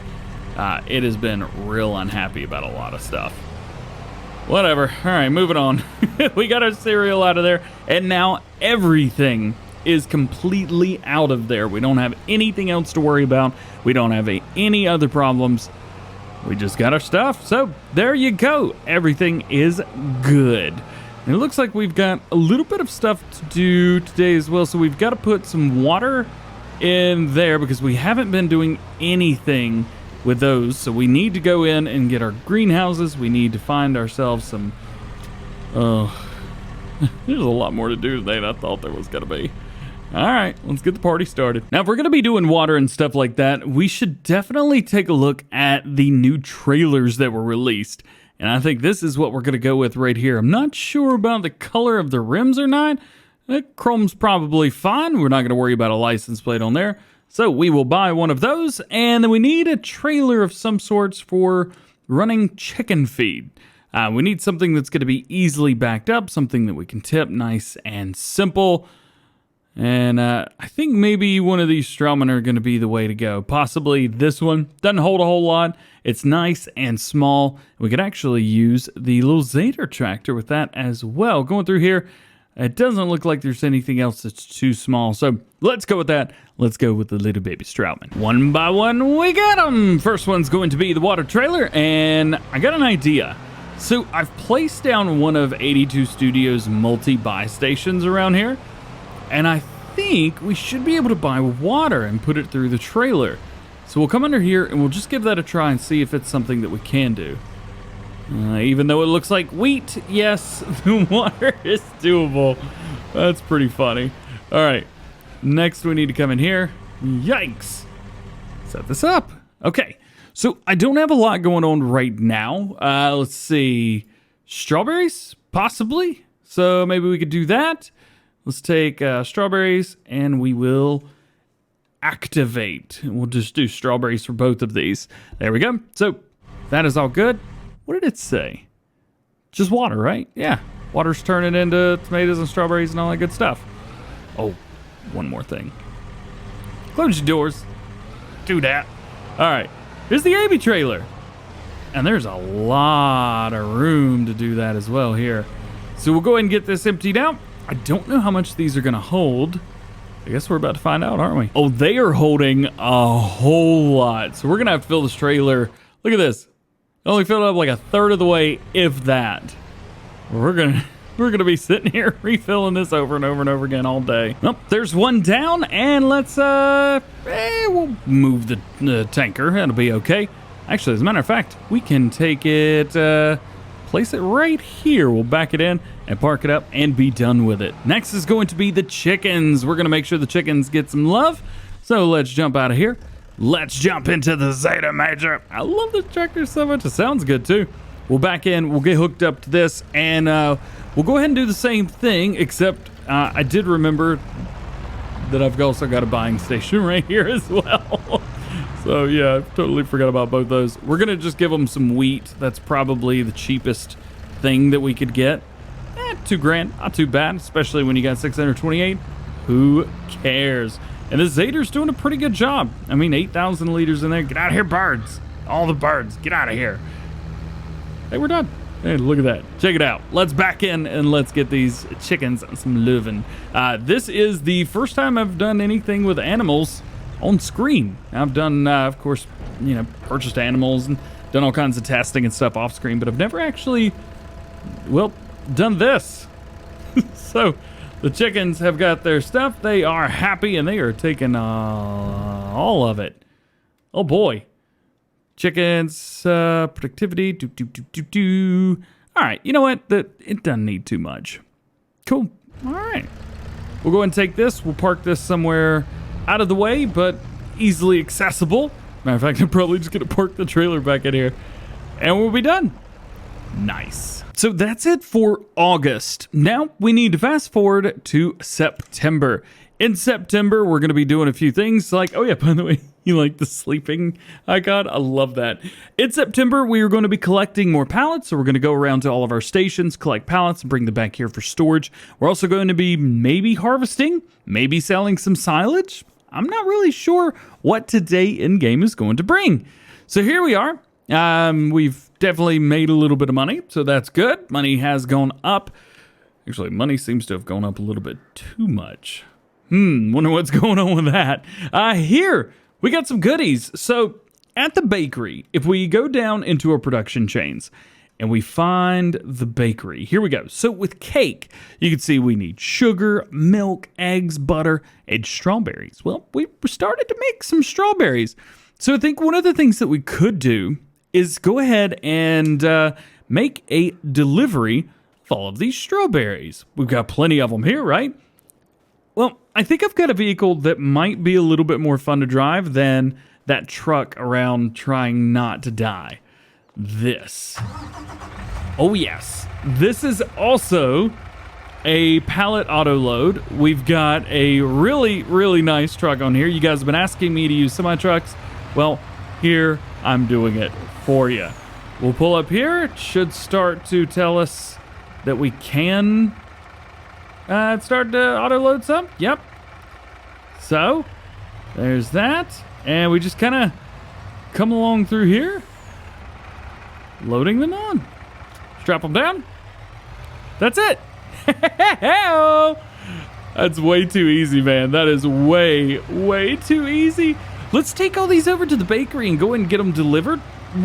it has been real unhappy about a lot of stuff. Whatever. All right, moving on. We got our cereal out of there, and now everything is completely out of there. We don't have anything else to worry about. We don't have any other problems. We just got our stuff. So there you go. Everything is good. And it looks like we've got a little bit of stuff to do today as well. So we've got to put some water in there because we haven't been doing anything with those. So we need to go in and get our greenhouses. We need to find ourselves some... there's a lot more to do today than I thought there was going to be. All right, let's get the party started. Now, if we're going to be doing water and stuff like that, we should definitely take a look at the new trailers that were released. And I think this is what we're going to go with right here. I'm not sure about the color of the rims or not. Chrome's probably fine. We're not going to worry about a license plate on there. So we will buy one of those. And then we need a trailer of some sorts for running chicken feed. We need something that's going to be easily backed up, something that we can tip, nice and simple. And I think maybe one of these Strawmen are going to be the way to go. Possibly this one. Doesn't hold a whole lot. It's nice and small. We could actually use the little Zader tractor with that as well. Going through here, it doesn't look like there's anything else that's too small. So let's go with that. Let's go with the little baby Strawman. One by one, we got them. First one's going to be the water trailer. And I got an idea. So I've placed down one of 82 Studios multi-buy stations around here. And I think we should be able to buy water and put it through the trailer. So we'll come under here and we'll just give that a try and see if it's something that we can do. Even though it looks like wheat, yes, the water is doable. That's pretty funny. All right, next we need to come in here. Yikes. Set this up. Okay, so I don't have a lot going on right now. Let's see. Strawberries, possibly. So maybe we could do that. Let's take strawberries and we will activate. We'll just do strawberries for both of these. There we go. So that is all good. What did it say? Just water, right? Yeah. Water's turning into tomatoes and strawberries and all that good stuff. Oh, one more thing. Close your doors. Do that. All right. Here's the AB trailer. And there's a lot of room to do that as well here. So we'll go ahead and get this emptied out. I don't know how much these are going to hold. I guess we're about to find out, aren't we? Oh, they are holding a whole lot. So we're going to have to fill this trailer. Look at this. Only filled up like a third of the way, if that. We're gonna be sitting here refilling this over and over and over again all day. Oh, there's one down, and let's we'll move the tanker. That'll be okay. Actually, as a matter of fact, we can take it, place it right here. We'll back it in and park it up and be done with it. Next is going to be the chickens. We're gonna make sure the chickens get some love. So let's jump out of here. Let's jump into the Zeta Major. I love this tractor so much. It sounds good too. We'll back in. We'll get hooked up to this, and we'll go ahead and do the same thing, except I did remember that I've also got a buying station right here as well. So yeah, I totally forgot about both those. We're gonna just give them some wheat. That's probably the cheapest thing that we could get. $2,000, not too bad, especially when you got 628. Who cares? And this Zader's doing a pretty good job. I mean, 8,000 liters in there. Get out of here, birds. All the birds, get out of here. Hey, we're done. Hey, look at that. Check it out. Let's back in and let's get these chickens some living. This is the first time I've done anything with animals on screen. I've done, of course, you know, purchased animals and done all kinds of testing and stuff off screen, but I've never actually, well, done this. So the chickens have got their stuff. They are happy and they are taking all of it. Oh boy. Chickens, productivity, All right, you know what? It doesn't need too much. Cool. All right. We'll go ahead and take this. We'll park this somewhere out of the way, but easily accessible. Matter of fact, I'm probably just going to park the trailer back in here, and we'll be done. Nice. So that's it for August. Now we need to fast forward to September. In September, we're going to be doing a few things like, oh yeah, by the way, you like the sleeping icon? I love that. In September, we are going to be collecting more pallets. So we're going to go around to all of our stations, collect pallets, and bring them back here for storage. We're also going to be maybe harvesting, maybe selling some silage. I'm not really sure what today in game is going to bring. So here we are. We've definitely made a little bit of money, so that's good. Money has gone up. Actually, money seems to have gone up a little bit too much. Wonder what's going on with that. Here, we got some goodies. So, at the bakery, if we go down into our production chains, and we find the bakery. Here we go. So with cake, you can see we need sugar, milk, eggs, butter, and strawberries. Well, we started to make some strawberries. So I think one of the things that we could do is go ahead and make a delivery of all of these strawberries. We've got plenty of them here, right? Well, I think I've got a vehicle that might be a little bit more fun to drive than that truck around trying not to die. This. Oh, yes. This is also a pallet auto load. We've got a really, really nice truck on here. You guys have been asking me to use semi-trucks. Well, here I'm doing it for you. We'll pull up here. It should start to tell us that we can start to auto load some. Yep. So there's that. And we just kind of come along through here, loading them on. Strap them down. That's it. That's way too easy, man. That is way, way too easy. Let's take all these over to the bakery and go and get them delivered.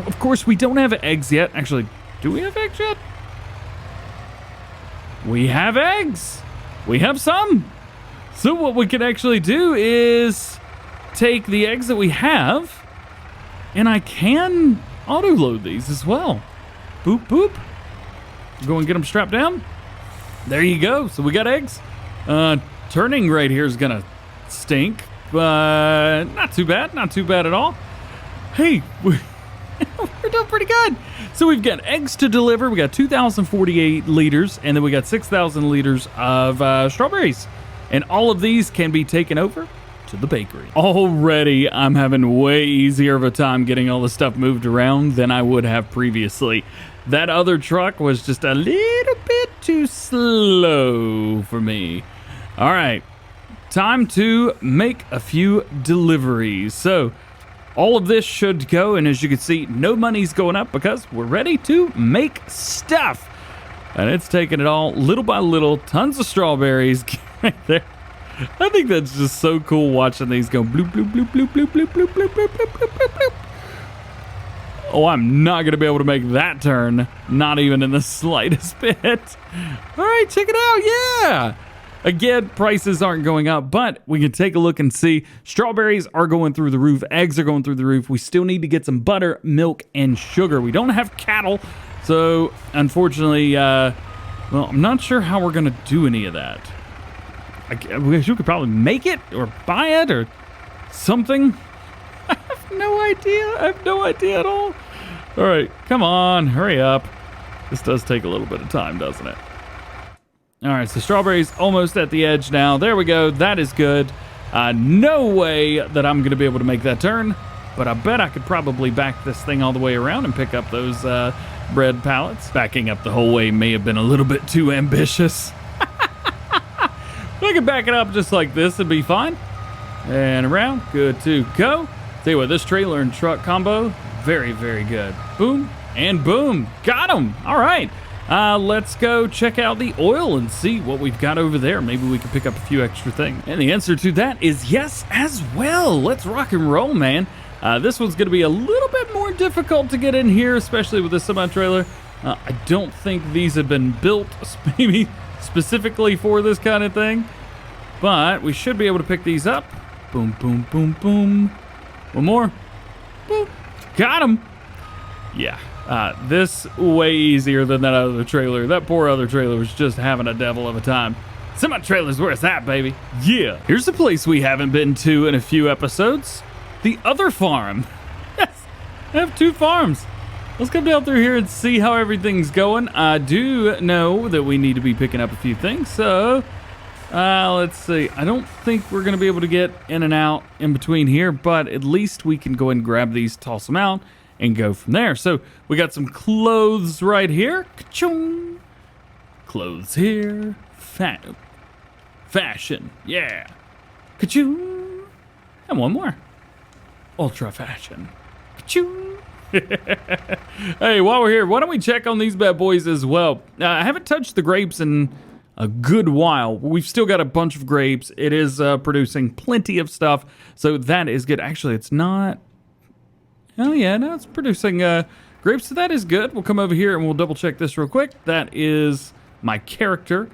Of course, we don't have eggs yet. Actually, do we have eggs yet? We have eggs. We have some. So what we can actually do is take the eggs that we have, and I can auto load these as well. Boop, boop. Go and get them strapped down. There you go. So we got eggs. Turning right here is gonna stink, but not too bad. Not too bad at all. Hey, we're doing pretty good. So we've got eggs to deliver. We got 2,048 liters, and then we got 6,000 liters of strawberries. And all of these can be taken over to the bakery. Already, I'm having way easier of a time getting all the stuff moved around than I would have previously. That other truck was just a little bit too slow for me. All right, time to make a few deliveries. So all of this should go, and as you can see, no money's going up because we're ready to make stuff. And it's taking it all little by little. Tons of strawberries right there. I think that's just so cool watching these go bloop, bloop, bloop, bloop, bloop, bloop, bloop, bloop, bloop, bloop, bloop, bloop, bloop. Oh, I'm not going to be able to make that turn. Not even in the slightest bit. All right, check it out. Yeah. Again, prices aren't going up, but we can take a look and see. Strawberries are going through the roof. Eggs are going through the roof. We still need to get some butter, milk, and sugar. We don't have cattle, so unfortunately, well, I'm not sure how we're going to do any of that. I guess you could probably make it or buy it or something. I have no idea. I have no idea at all. All right, come on, hurry up. This does take a little bit of time, doesn't it? All right, so strawberries almost at the edge now. There we go. That is good. No way that I'm going to be able to make that turn, but I bet I could probably back this thing all the way around and pick up those bread pallets. Backing up the whole way may have been a little bit too ambitious. I can back it up just like this and be fine. And around. Good to go. Tell you what, this trailer and truck combo, very, very good. Boom and boom. Got him. All right. Let's go check out the oil and see what we've got over there. Maybe we can pick up a few extra things. And the answer to that is yes as well. Let's rock and roll, man. This one's going to be a little bit more difficult to get in here, especially with this semi-trailer. I don't think these have been built maybe specifically for this kind of thing, but we should be able to pick these up. Boom, boom, boom, boom. One more. Boom. Got him. Yeah. This way easier than that other trailer. That poor other trailer was just having a devil of a time. Semi-trailers, where's that, baby? Yeah. Here's a place we haven't been to in a few episodes. The other farm. Yes. I have two farms. Let's come down through here and see how everything's going. I do know that we need to be picking up a few things, so let's see. I don't think we're going to be able to get in and out in between here, but at least we can go and grab these, toss them out, and go from there. So we got some clothes right here. Ka-chung. Clothes here. Fashion. Yeah. Ka-chung. And one more. Ultra fashion. Ka-chung. Hey, while we're here, why don't we check on these bad boys as well? I haven't touched the grapes in a good while. We've still got a bunch of grapes. It is producing plenty of stuff, so that is good. Actually, it's not. Oh yeah, no, it's producing grapes, so that is good. We'll come over here and we'll double check this real quick. That is my character.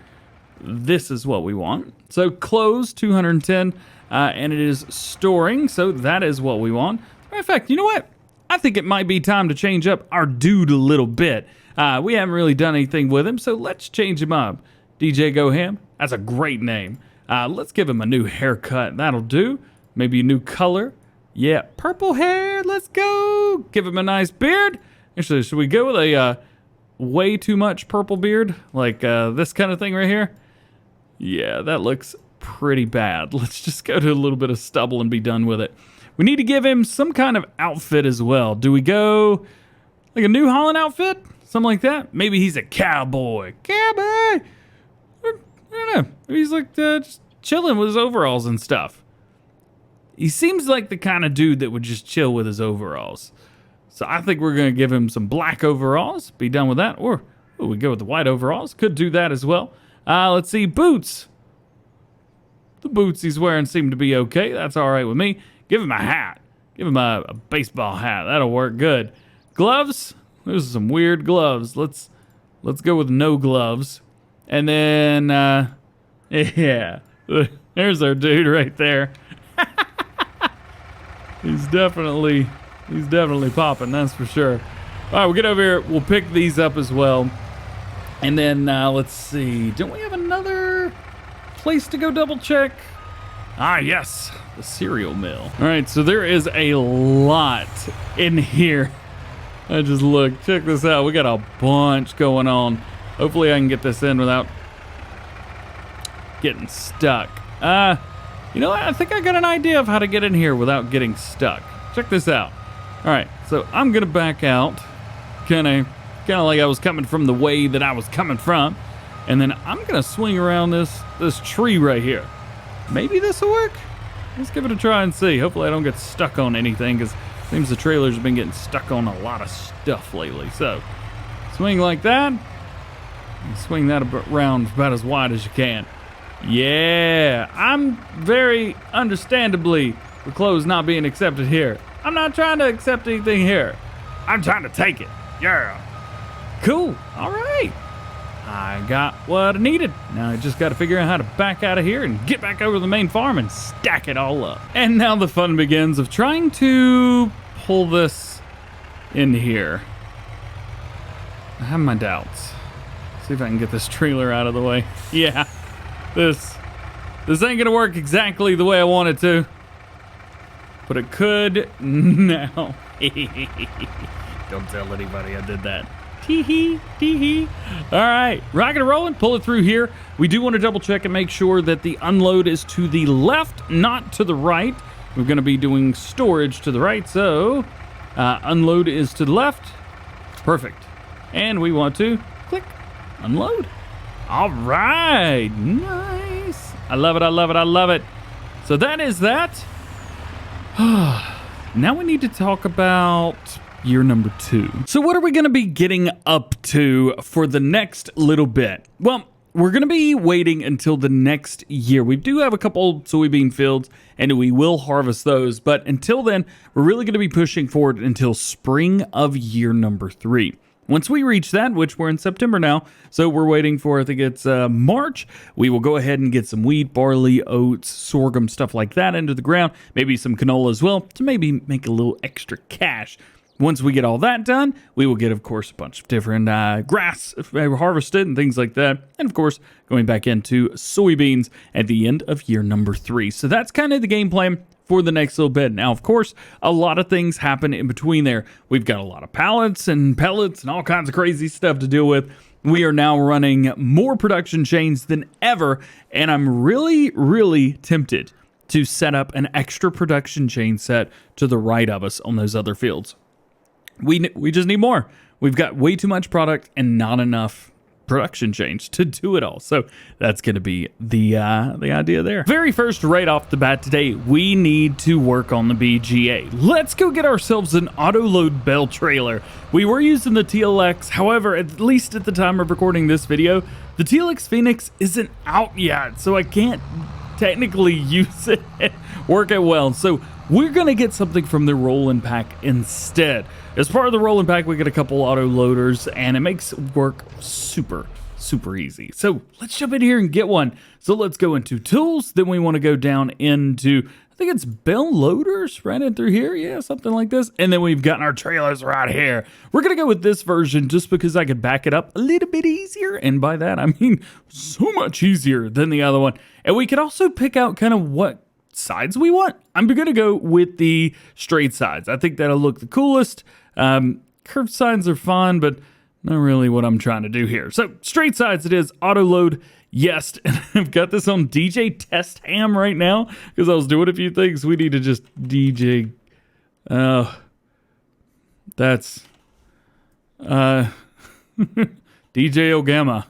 This is what we want. So close 210, and it is storing, so that is what we want. Matter of fact, you know what? I think it might be time to change up our dude a little bit. We haven't really done anything with him, so let's change him up. DjGoHam, that's a great name. Let's give him a new haircut. That'll do. Maybe a new color. Yeah, purple hair. Let's go. Give him a nice beard. Actually, should we go with a way too much purple beard? Like this kind of thing right here? Yeah, that looks pretty bad. Let's just go to a little bit of stubble and be done with it. We need to give him some kind of outfit as well. Do we go like a New Holland outfit? Something like that? Maybe he's a cowboy. Cowboy! I don't know. Maybe he's like just chilling with his overalls and stuff. He seems like the kind of dude that would just chill with his overalls. So I think we're going to give him some black overalls. Be done with that. Or we go with the white overalls. Could do that as well. Let's see. Boots. The boots he's wearing seem to be okay. That's all right with me. Give him a hat. Give him a baseball hat. That'll work good. Gloves. Those are some weird gloves. Let's go with no gloves. And then, yeah. There's our dude right there. He's definitely popping, that's for sure. All right, we'll get over here. We'll pick these up as well. And then, let's see. Don't we have another place to go double check? Ah, yes. The cereal mill. All right, so there is a lot in here. I just look. Check this out. We got a bunch going on. Hopefully I can get this in without getting stuck. You know what? I think I got an idea of how to get in here without getting stuck. Check this out. All right, so I'm gonna back out, kind of like I was coming from the way that I was coming from, and then I'm gonna swing around this tree right here. Maybe this will work. Let's give it a try and see. Hopefully I don't get stuck on anything, because it seems the trailers have been getting stuck on a lot of stuff lately. So swing like that, and swing that around about as wide as you can. Yeah, I'm very understandably the clothes not being accepted here. I'm not trying to accept anything here. I'm trying to take it. Yeah. Cool. All right. I got what I needed. Now I just got to figure out how to back out of here and get back over to the main farm and stack it all up. And now the fun begins of trying to pull this in here. I have my doubts. See if I can get this trailer out of the way. Yeah. This ain't gonna work exactly the way I want it to, but it could now. Don't tell anybody I did that. Tee-hee, tee-hee. All right, rocking and rolling, pull it through here. We do want to double check and make sure that the unload is to the left, not to the right. We're gonna be doing storage to the right, so unload is to the left. Perfect. And we want to click unload. All right, nice. I love it, I love it, I love it. So that is that. Now we need to talk about year number 2. So what are we gonna be getting up to for the next little bit? Well, we're gonna be waiting until the next year. We do have a couple soybean fields and we will harvest those, but until then, we're really gonna be pushing forward until spring of year number 3. Once we reach that, which we're in September now, so we're waiting for, I think it's March, we will go ahead and get some wheat, barley, oats, sorghum, stuff like that into the ground, maybe some canola as well, to maybe make a little extra cash. Once we get all that done, we will get, of course, a bunch of different grass harvested and things like that. And, of course, going back into soybeans at the end of year number 3. So that's kind of the game plan for the next little bit. Now, of course, a lot of things happen in between there. We've got a lot of pallets and pellets and all kinds of crazy stuff to deal with. We are now running more production chains than ever, and I'm really, really tempted to set up an extra production chain set to the right of us on those other fields. We just need more. We've got way too much product and not enough production chains to do it all. So that's going to be the idea there. Very first, right off the bat today, we need to work on the BGA. Let's go get ourselves an Autoload Bale trailer. We were using the TLX. However, at least at the time of recording this video, the TLX Phoenix isn't out yet. So I can't technically use it and work it well. So we're going to get something from the roll and pack instead. As part of the roll and pack, we get a couple auto loaders, and it makes work super easy. So let's jump in here and get one. So let's go into tools. Then we want to go down into, I think it's Bale loaders right in through here. Yeah, something like this. And then we've got our trailers right here. We're going to go with this version just because I could back it up a little bit easier. And by that, I mean so much easier than the other one. And we could also pick out kind of what sides we want. I'm going to go with the straight sides. I think that'll look the coolest. Curved sides are fine, but not really what I'm trying to do here. So straight sides it is. Auto load. Yes, and I've got this on DjTestHam right now because I was doing a few things. We need to just DJ. That's DjGoHam.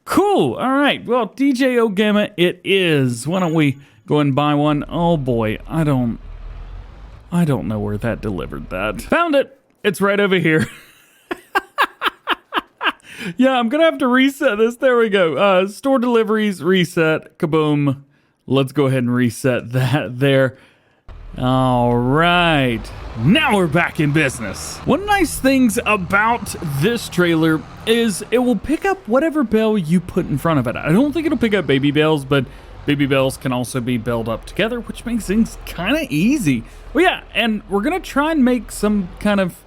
Cool. All right. Well, DjGoHam it is. Why don't we go and buy one? Oh boy, I don't know where that delivered that. Found it. It's right over here. Yeah, I'm going to have to reset this. There we go. Store deliveries, reset, kaboom. Let's go ahead and reset that there. All right. Now we're back in business. One nice things about this trailer is it will pick up whatever bale you put in front of it. I don't think it'll pick up baby bales, but baby bales can also be baled up together, which makes things kind of easy. Well, yeah, and we're going to try and make some kind of,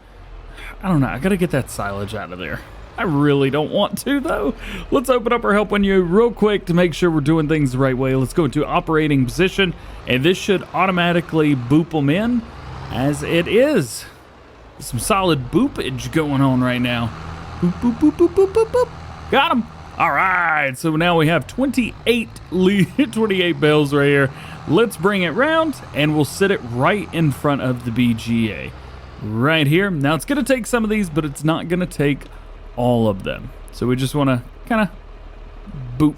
I don't know, I got to get that silage out of there. I really don't want to, though. Let's open up our help menu real quick to make sure we're doing things the right way. Let's go into operating position, and this should automatically boop them in as it is. Some solid boopage going on right now. Boop, boop, boop, boop, boop, boop, boop. Got them. All right, so now we have 28 bales right here. Let's bring it round, and we'll sit it right in front of the BGA. Right here. Now, it's going to take some of these, but it's not going to take all of them. So we just want to kind of boop.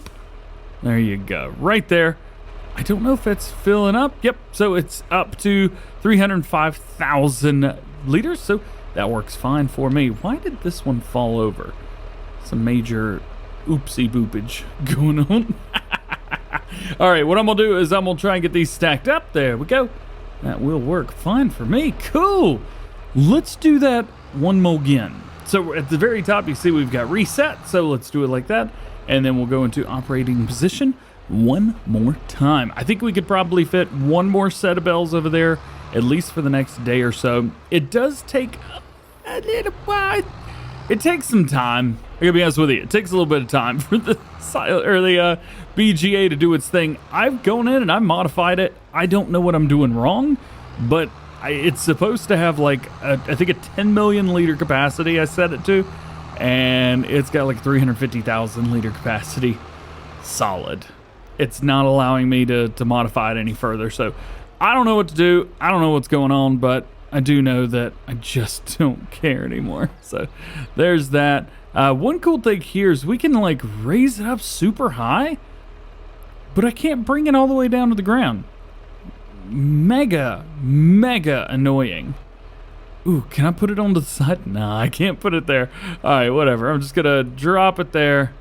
There you go. Right there. I don't know if it's filling up. Yep. So it's up to 305,000 liters. So that works fine for me. Why did this one fall over? Some major oopsie boopage going on. All right. What I'm going to do is I'm going to try and get these stacked up. There we go. That will work fine for me. Cool. Let's do that one more again. So at the very top, you see we've got reset. So let's do it like that. And then we'll go into operating position one more time. I think we could probably fit one more set of bells over there, at least for the next day or so. It does take a little while. It takes some time. I gotta be honest with you. It takes a little bit of time for the BGA to do its thing. I've gone in and I've modified it. I don't know what I'm doing wrong, but it's supposed to have like, I think a 10 million liter capacity I set it to, and it's got like 350,000 liter capacity solid. It's not allowing me to modify it any further. So I don't know what to do. I don't know what's going on, but I do know that I just don't care anymore. So there's that. One cool thing here is we can like raise it up super high, but I can't bring it all the way down to the ground. Mega annoying. Ooh, can I put it on the side? Nah, I can't put it there. All right, whatever. I'm just gonna drop it there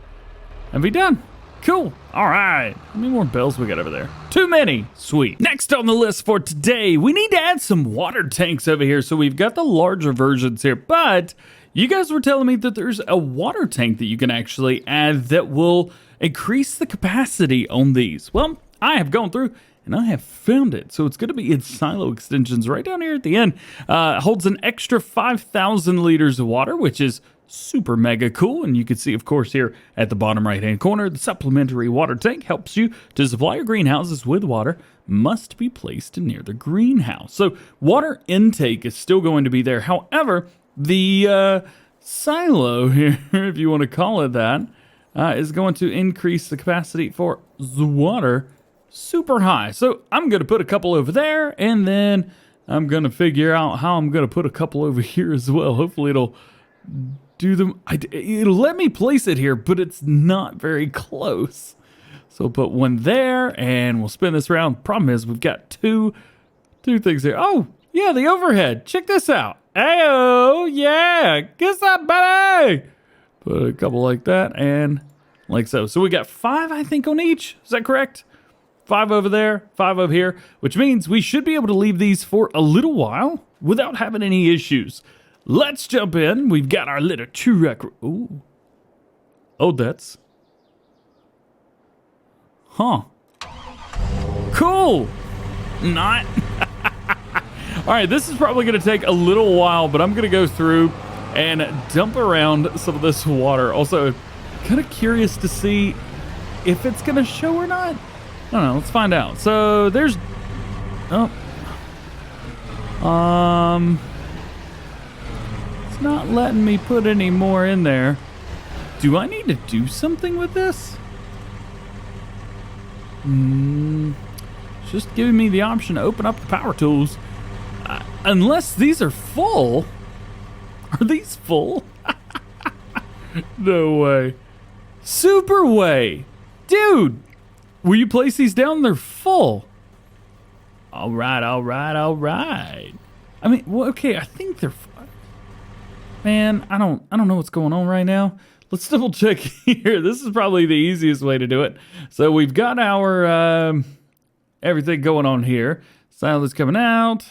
and be done. Cool. All right. How many more bells we got over there? Too many. Sweet. Next on the list for today, we need to add some water tanks over here. So we've got the larger versions here, but you guys were telling me that there's a water tank that you can actually add that will increase the capacity on these. Well, I have gone through and I have found it. So it's going to be in silo extensions right down here at the end. Holds an extra 5,000 liters of water, which is super mega cool. And you can see, of course, here at the bottom right hand corner, the supplementary water tank helps you to supply your greenhouses with water, must be placed near the greenhouse. So water intake is still going to be there. However, the silo here, if you want to call it that, is going to increase the capacity for the water super high. So I'm going to put a couple over there, and then I'm going to figure out how I'm going to put a couple over here as well. Hopefully it'll do them. It'll let me place it here, but it's not very close. So put one there, and we'll spin this around. Problem is, we've got two things here. Oh, yeah, the overhead. Check this out. Hey-oh, yeah. Guess that, buddy. Put a couple like that, and like so. So we got 5, I think, on each. Is that correct? 5 over there, 5 over here, which means we should be able to leave these for a little while without having any issues. Let's jump in. We've got our little truck. Ooh. Oh, that's... Huh. Cool. Not... All right, this is probably going to take a little while, but I'm going to go through and dump around some of this water. Also, kind of curious to see if it's going to show or not. I don't know. Let's find out. So there's... Oh. It's not letting me put any more in there. Do I need to do something with this? It's just giving me the option to open up the power tools. Unless these are full. Are these full? No way. Super way. Dude, will you place these down? They're full. All right. I mean, well, okay, I think they're... Man, I don't know what's going on right now. Let's double check here. This is probably the easiest way to do it. So we've got our everything going on here. Salads coming out.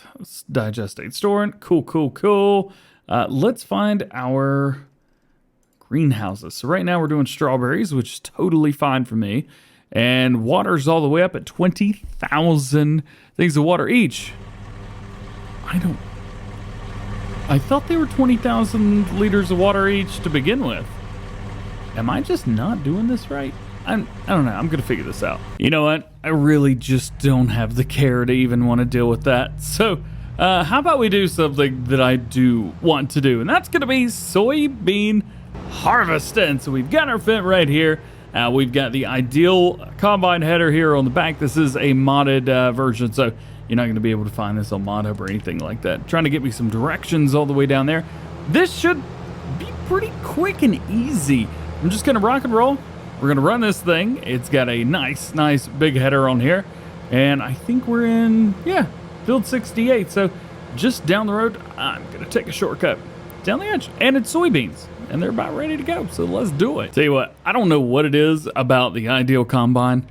Digestate storing. Cool. Let's find our greenhouses. So right now we're doing strawberries, which is totally fine for me. And water's all the way up at 20,000 things of water each. I thought they were 20,000 liters of water each to begin with. Am I just not doing this right? I don't know. I'm going to figure this out. You know what? I really just don't have the care to even want to deal with that. So how about we do something that I do want to do? And that's going to be soybean harvesting. So we've got our Fint right here. We've got the ideal combine header here on the back. This is a modded version, so you're not going to be able to find this on ModHub or anything like that. Trying to get me some directions all the way down there. This should be pretty quick and easy. I'm just going to rock and roll. We're going to run this thing. It's got a nice big header on here. And I think we're in, field 68. So just down the road, I'm going to take a shortcut down the edge. And it's soybeans. And they're about ready to go. So let's do it. Tell you what, I don't know what it is about the ideal combine,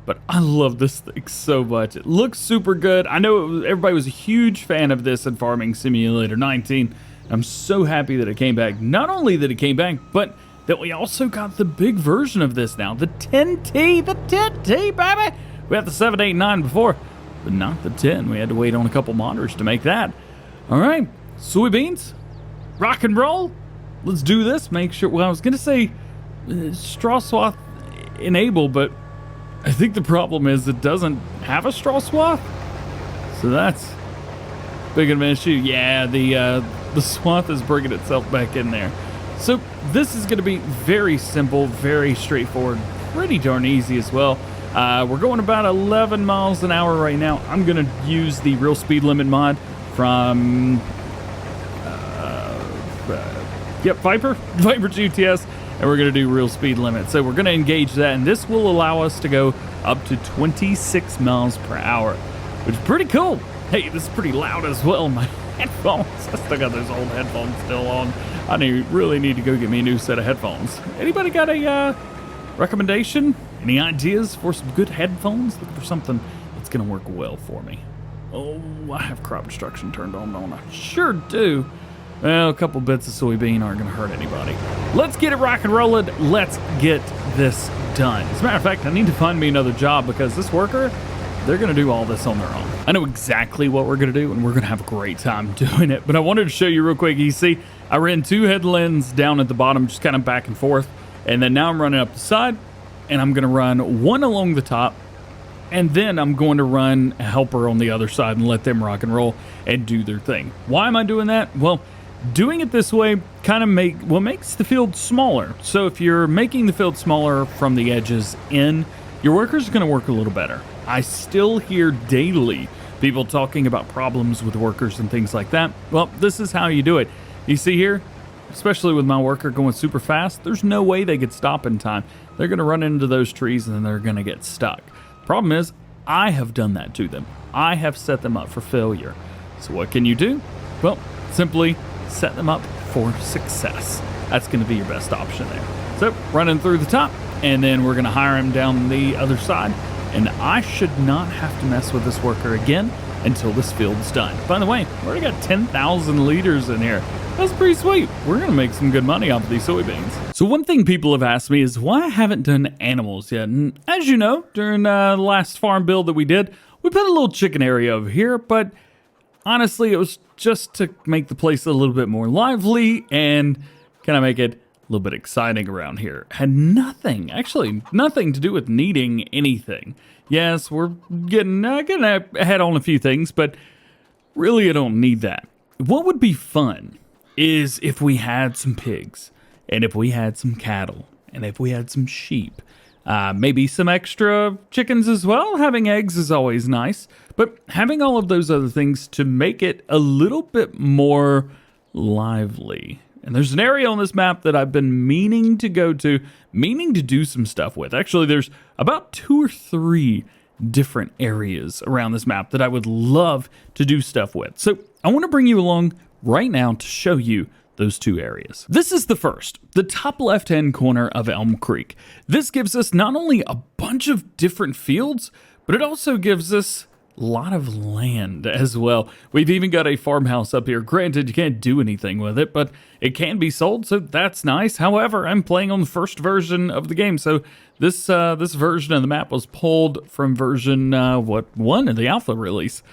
but I love this thing so much. It looks super good. I know everybody was a huge fan of this in Farming Simulator 19. I'm so happy that it came back. Not only that it came back, but that we also got the big version of this now. The 10T, baby. We had the 7, 8, 9 before, but not the 10. We had to wait on a couple modders to make that. All right, soybeans, rock and roll. Let's do this. Make sure, well, I was going to say straw swath enable, but I think the problem is it doesn't have a straw swath. So that's big of an issue. Yeah, the swath is bringing itself back in there. So this is going to be very simple, very straightforward, pretty darn easy as well. We're going about 11 miles an hour right now. I'm going to use the real speed limit mod from Viper GTS, and we're going to do real speed limit. So we're going to engage that, and this will allow us to go up to 26 miles per hour, which is pretty cool. Hey, this is pretty loud as well. My headphones, I still got those old headphones still on. I really need to go get me a new set of headphones. Anybody got a recommendation? Any ideas for some good headphones? Look for something that's going to work well for me. Oh, I have crop destruction turned on, don't I? Sure do. Well, a couple bits of soybean aren't going to hurt anybody. Let's get it rock and rolling. Let's get this done. As a matter of fact, I need to find me another job because this worker, they're going to do all this on their own. I know exactly what we're going to do, and we're going to have a great time doing it. But I wanted to show you real quick. You see, I ran 2 headlands down at the bottom, just kind of back and forth. And then now I'm running up the side, and I'm going to run one along the top. And then I'm going to run a helper on the other side and let them rock and roll and do their thing. Why am I doing that? Well, doing it this way kind of makes the field smaller. So if you're making the field smaller from the edges in, your workers are going to work a little better. I still hear daily people talking about problems with workers and things like that. Well, this is how you do it. You see here, especially with my worker going super fast, there's no way they could stop in time. They're going to run into those trees and then they're going to get stuck. Problem is, I have done that to them. I have set them up for failure. So what can you do? Well, simply set them up for success. That's going to be your best option there. So running through the top, and then we're going to hire them down the other side, and I should not have to mess with this worker again until this field's done. By the way, we already got 10,000 liters in here. That's pretty sweet. We're gonna make some good money off of these soybeans. So one thing people have asked me is why I haven't done animals yet. And as you know, during the last farm build that we did, we put a little chicken area over here, but honestly, it was just to make the place a little bit more lively and kind of make it a little bit exciting around here. Had nothing to do with needing anything. Yes, we're getting ahead on a few things, but really I don't need that. What would be fun is if we had some pigs, and if we had some cattle, and if we had some sheep, maybe some extra chickens as well. Having eggs is always nice, but having all of those other things to make it a little bit more lively. And there's an area on this map that I've been meaning to go to, meaning to do some stuff with. Actually, there's about 2 or 3 different areas around this map that I would love to do stuff with. So I want to bring you along right now to show you those 2 areas. This is the first, the top left-hand corner of Elmcreek. This gives us not only a bunch of different fields, but it also gives us a lot of land as well. We've even got a farmhouse up here. Granted, you can't do anything with it, but it can be sold, so that's nice. However, I'm playing on the first version of the game, so this version of the map was pulled from version 1 of the alpha release.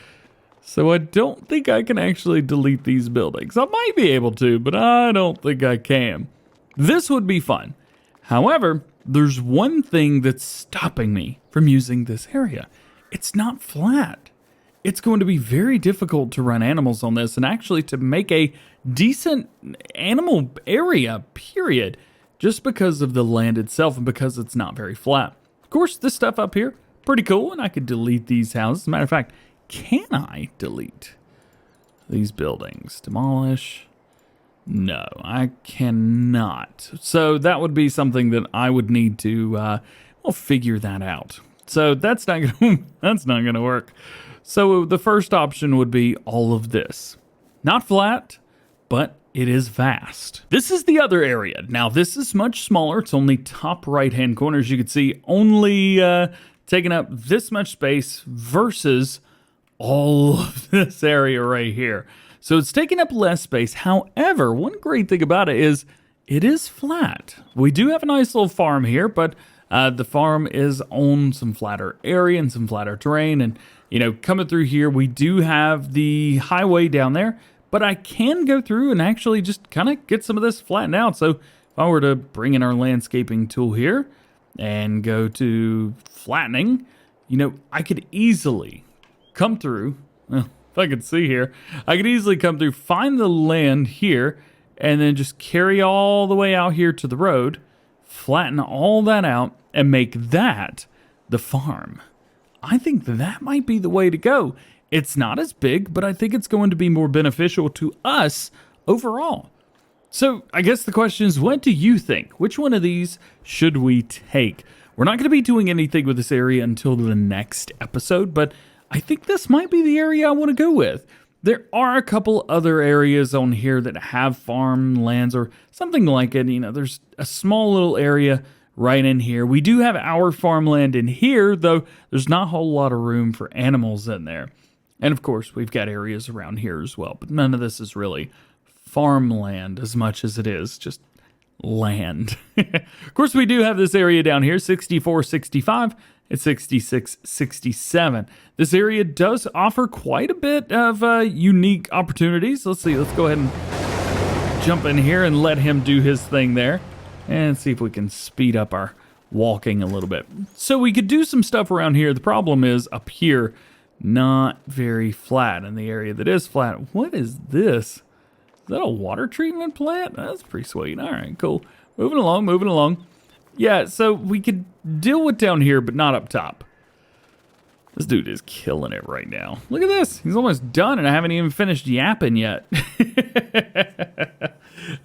So I don't think I can actually delete these buildings. I might be able to, but I don't think I can. This would be fun. However, there's one thing that's stopping me from using this area. It's not flat. It's going to be very difficult to run animals on this and actually to make a decent animal area, period, just because of the land itself and because it's not very flat. Of course, this stuff up here, pretty cool, and I could delete these houses. As a matter of fact, can I delete these buildings? Demolish? No, I cannot. So that would be something that I would need to figure that out. So that's not gonna work. So the first option would be all of this. Not flat, but it is vast. This is the other area. Now this is much smaller. It's only top right-hand corner, as you can see, only taking up this much space versus all of this area right here. So it's taking up less space. However, one great thing about it is flat. We do have a nice little farm here, but the farm is on some flatter area and some flatter terrain. And, you know, coming through here, we do have the highway down there, but I can go through and actually just kind of get some of this flattened out. So if I were to bring in our landscaping tool here and go to flattening, you know, I could easily come through, well, if I could see here, I could easily come through, find the land here, and then just carry all the way out here to the road, flatten all that out, and make that the farm. I think that might be the way to go. It's not as big, but I think it's going to be more beneficial to us overall. So I guess the question is, what do you think? Which one of these should we take? We're not going to be doing anything with this area until the next episode, but I think this might be the area I want to go with. There are a couple other areas on here that have farmlands or something like it. You know, there's a small little area right in here. We do have our farmland in here, though there's not a whole lot of room for animals in there. And of course, we've got areas around here as well, but none of this is really farmland as much as it is just land. Of course, we do have this area down here, 6465. It's 6667. This area does offer quite a bit of unique opportunities. Let's see. Let's go ahead and jump in here and let him do his thing there. And see if we can speed up our walking a little bit. So we could do some stuff around here. The problem is up here, not very flat. In the area that is flat, what is this? Is that a water treatment plant? That's pretty sweet. All right, cool. Moving along, moving along. Yeah, so we could deal with down here, but not up top. This dude is killing it right now. Look at this. He's almost done, and I haven't even finished yapping yet.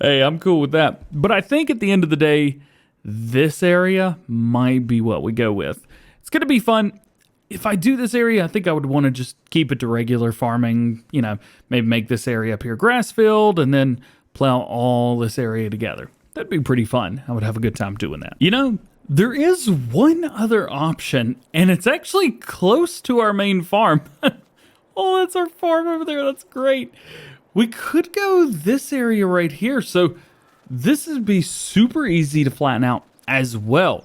Hey, I'm cool with that. But I think at the end of the day, this area might be what we go with. It's going to be fun. If I do this area, I think I would want to just keep it to regular farming. You know, maybe make this area up here grass field, and then plow all this area together. That'd be pretty fun. I would have a good time doing that. You know, There is one other option, and it's actually close to our main farm. Oh, that's our farm over there. That's great. We could go this area right here. So this would be super easy to flatten out as well.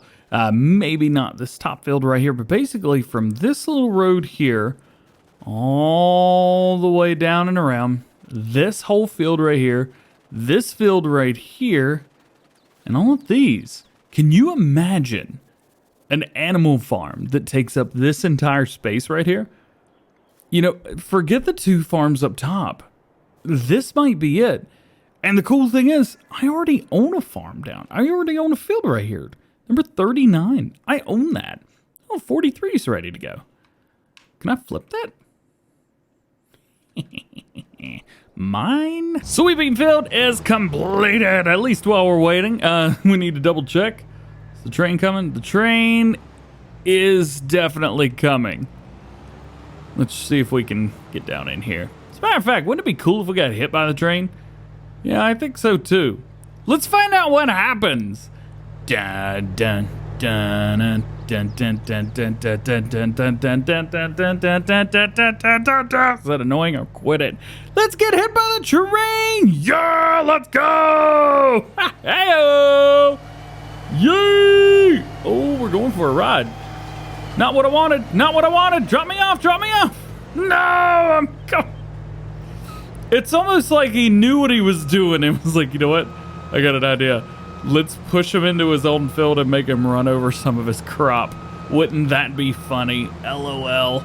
Maybe not this top field right here, but basically from this little road here all the way down and around, this whole field right here, this field right here, and all of these. Can you imagine an animal farm that takes up this entire space right here? You know, forget the 2 farms up top. This might be it. And the cool thing is, I already own a farm down. I already own a field right here. Number 39. I own that. Oh, 43 is ready to go. Can I flip that? Mine. Soybean field is completed. At least while we're waiting, we need to double check. Is the train coming? The train is definitely coming. Let's see if we can get down in here. As a matter of fact, wouldn't it be cool if we got hit by the train? Yeah, I think so too. Let's find out what happens. Dun dun dun dun dun dun dun dun dun dun dun dun dun dun dun dun dun dun dun dun. Is that annoying or quit it? Let's get hit by the train! Yeah, let's go! Hey-o! Yay! Oh, we're going for a ride. Not what I wanted. Not what I wanted. Drop me off. Drop me off. No, I'm coming. It's almost like he knew what he was doing and was like, you know what? I got an idea. Let's push him into his own field and make him run over some of his crop. Wouldn't that be funny? LOL.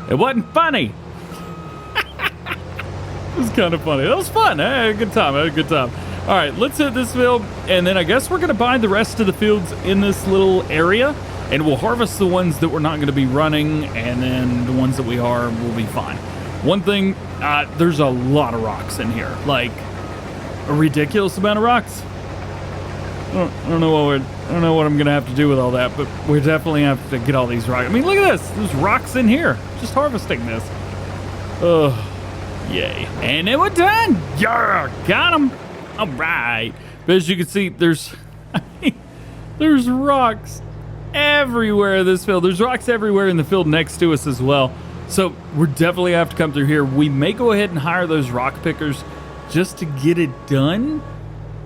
It wasn't funny. It was kind of funny. That was fun. I had a good time. I had a good time. All right, let's hit this field. And then I guess we're going to buy the rest of the fields in this little area. And we'll harvest the ones that we're not going to be running. And then the ones that we are will be fine. One thing, there's a lot of rocks in here. Like, a ridiculous amount of rocks. I don't know what I'm gonna have to do with all that, but we definitely have to get all these rocks. I mean, look at this. There's rocks in here. Just harvesting this. Oh, yay! And then we're done. Yeah, got them. All right. But as you can see, there's rocks everywhere in this field. There's rocks everywhere in the field next to us as well. So we're definitely have to come through here. We may go ahead and hire those rock pickers just to get it done.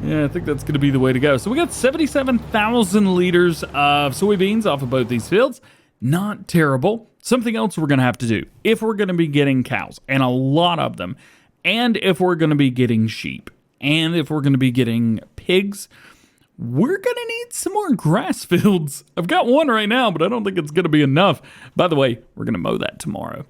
Yeah, I think that's going to be the way to go. So we got 77,000 liters of soybeans off of both these fields. Not terrible. Something else we're going to have to do if we're going to be getting cows, and a lot of them, and if we're going to be getting sheep, and if we're going to be getting pigs, we're going to need some more grass fields. I've got one right now, but I don't think it's going to be enough. By the way, we're going to mow that tomorrow.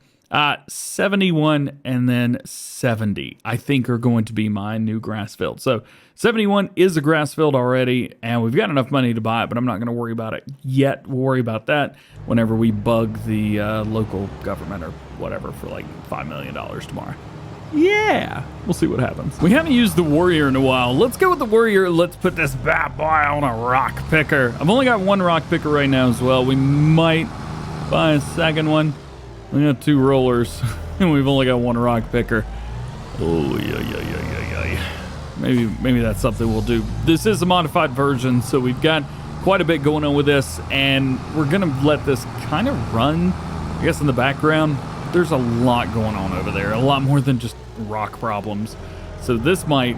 71 and then 70, I think, are going to be my new grass field. So 71 is a grass field already, and we've got enough money to buy it, but I'm not going to worry about it yet. We'll worry about that whenever we bug the local government or whatever for like $5 million tomorrow. Yeah, we'll see what happens. We haven't used the Warrior in a while. Let's go with the Warrior. Let's put this bad boy on a rock picker. I've only got one rock picker right now as well. We might buy a second one. We got 2 rollers, and we've only got 1 rock picker. Oh, yeah. Maybe that's something we'll do. This is a modified version, so we've got quite a bit going on with this, and we're going to let this kind of run, I guess, in the background. There's a lot going on over there, a lot more than just rock problems. So this might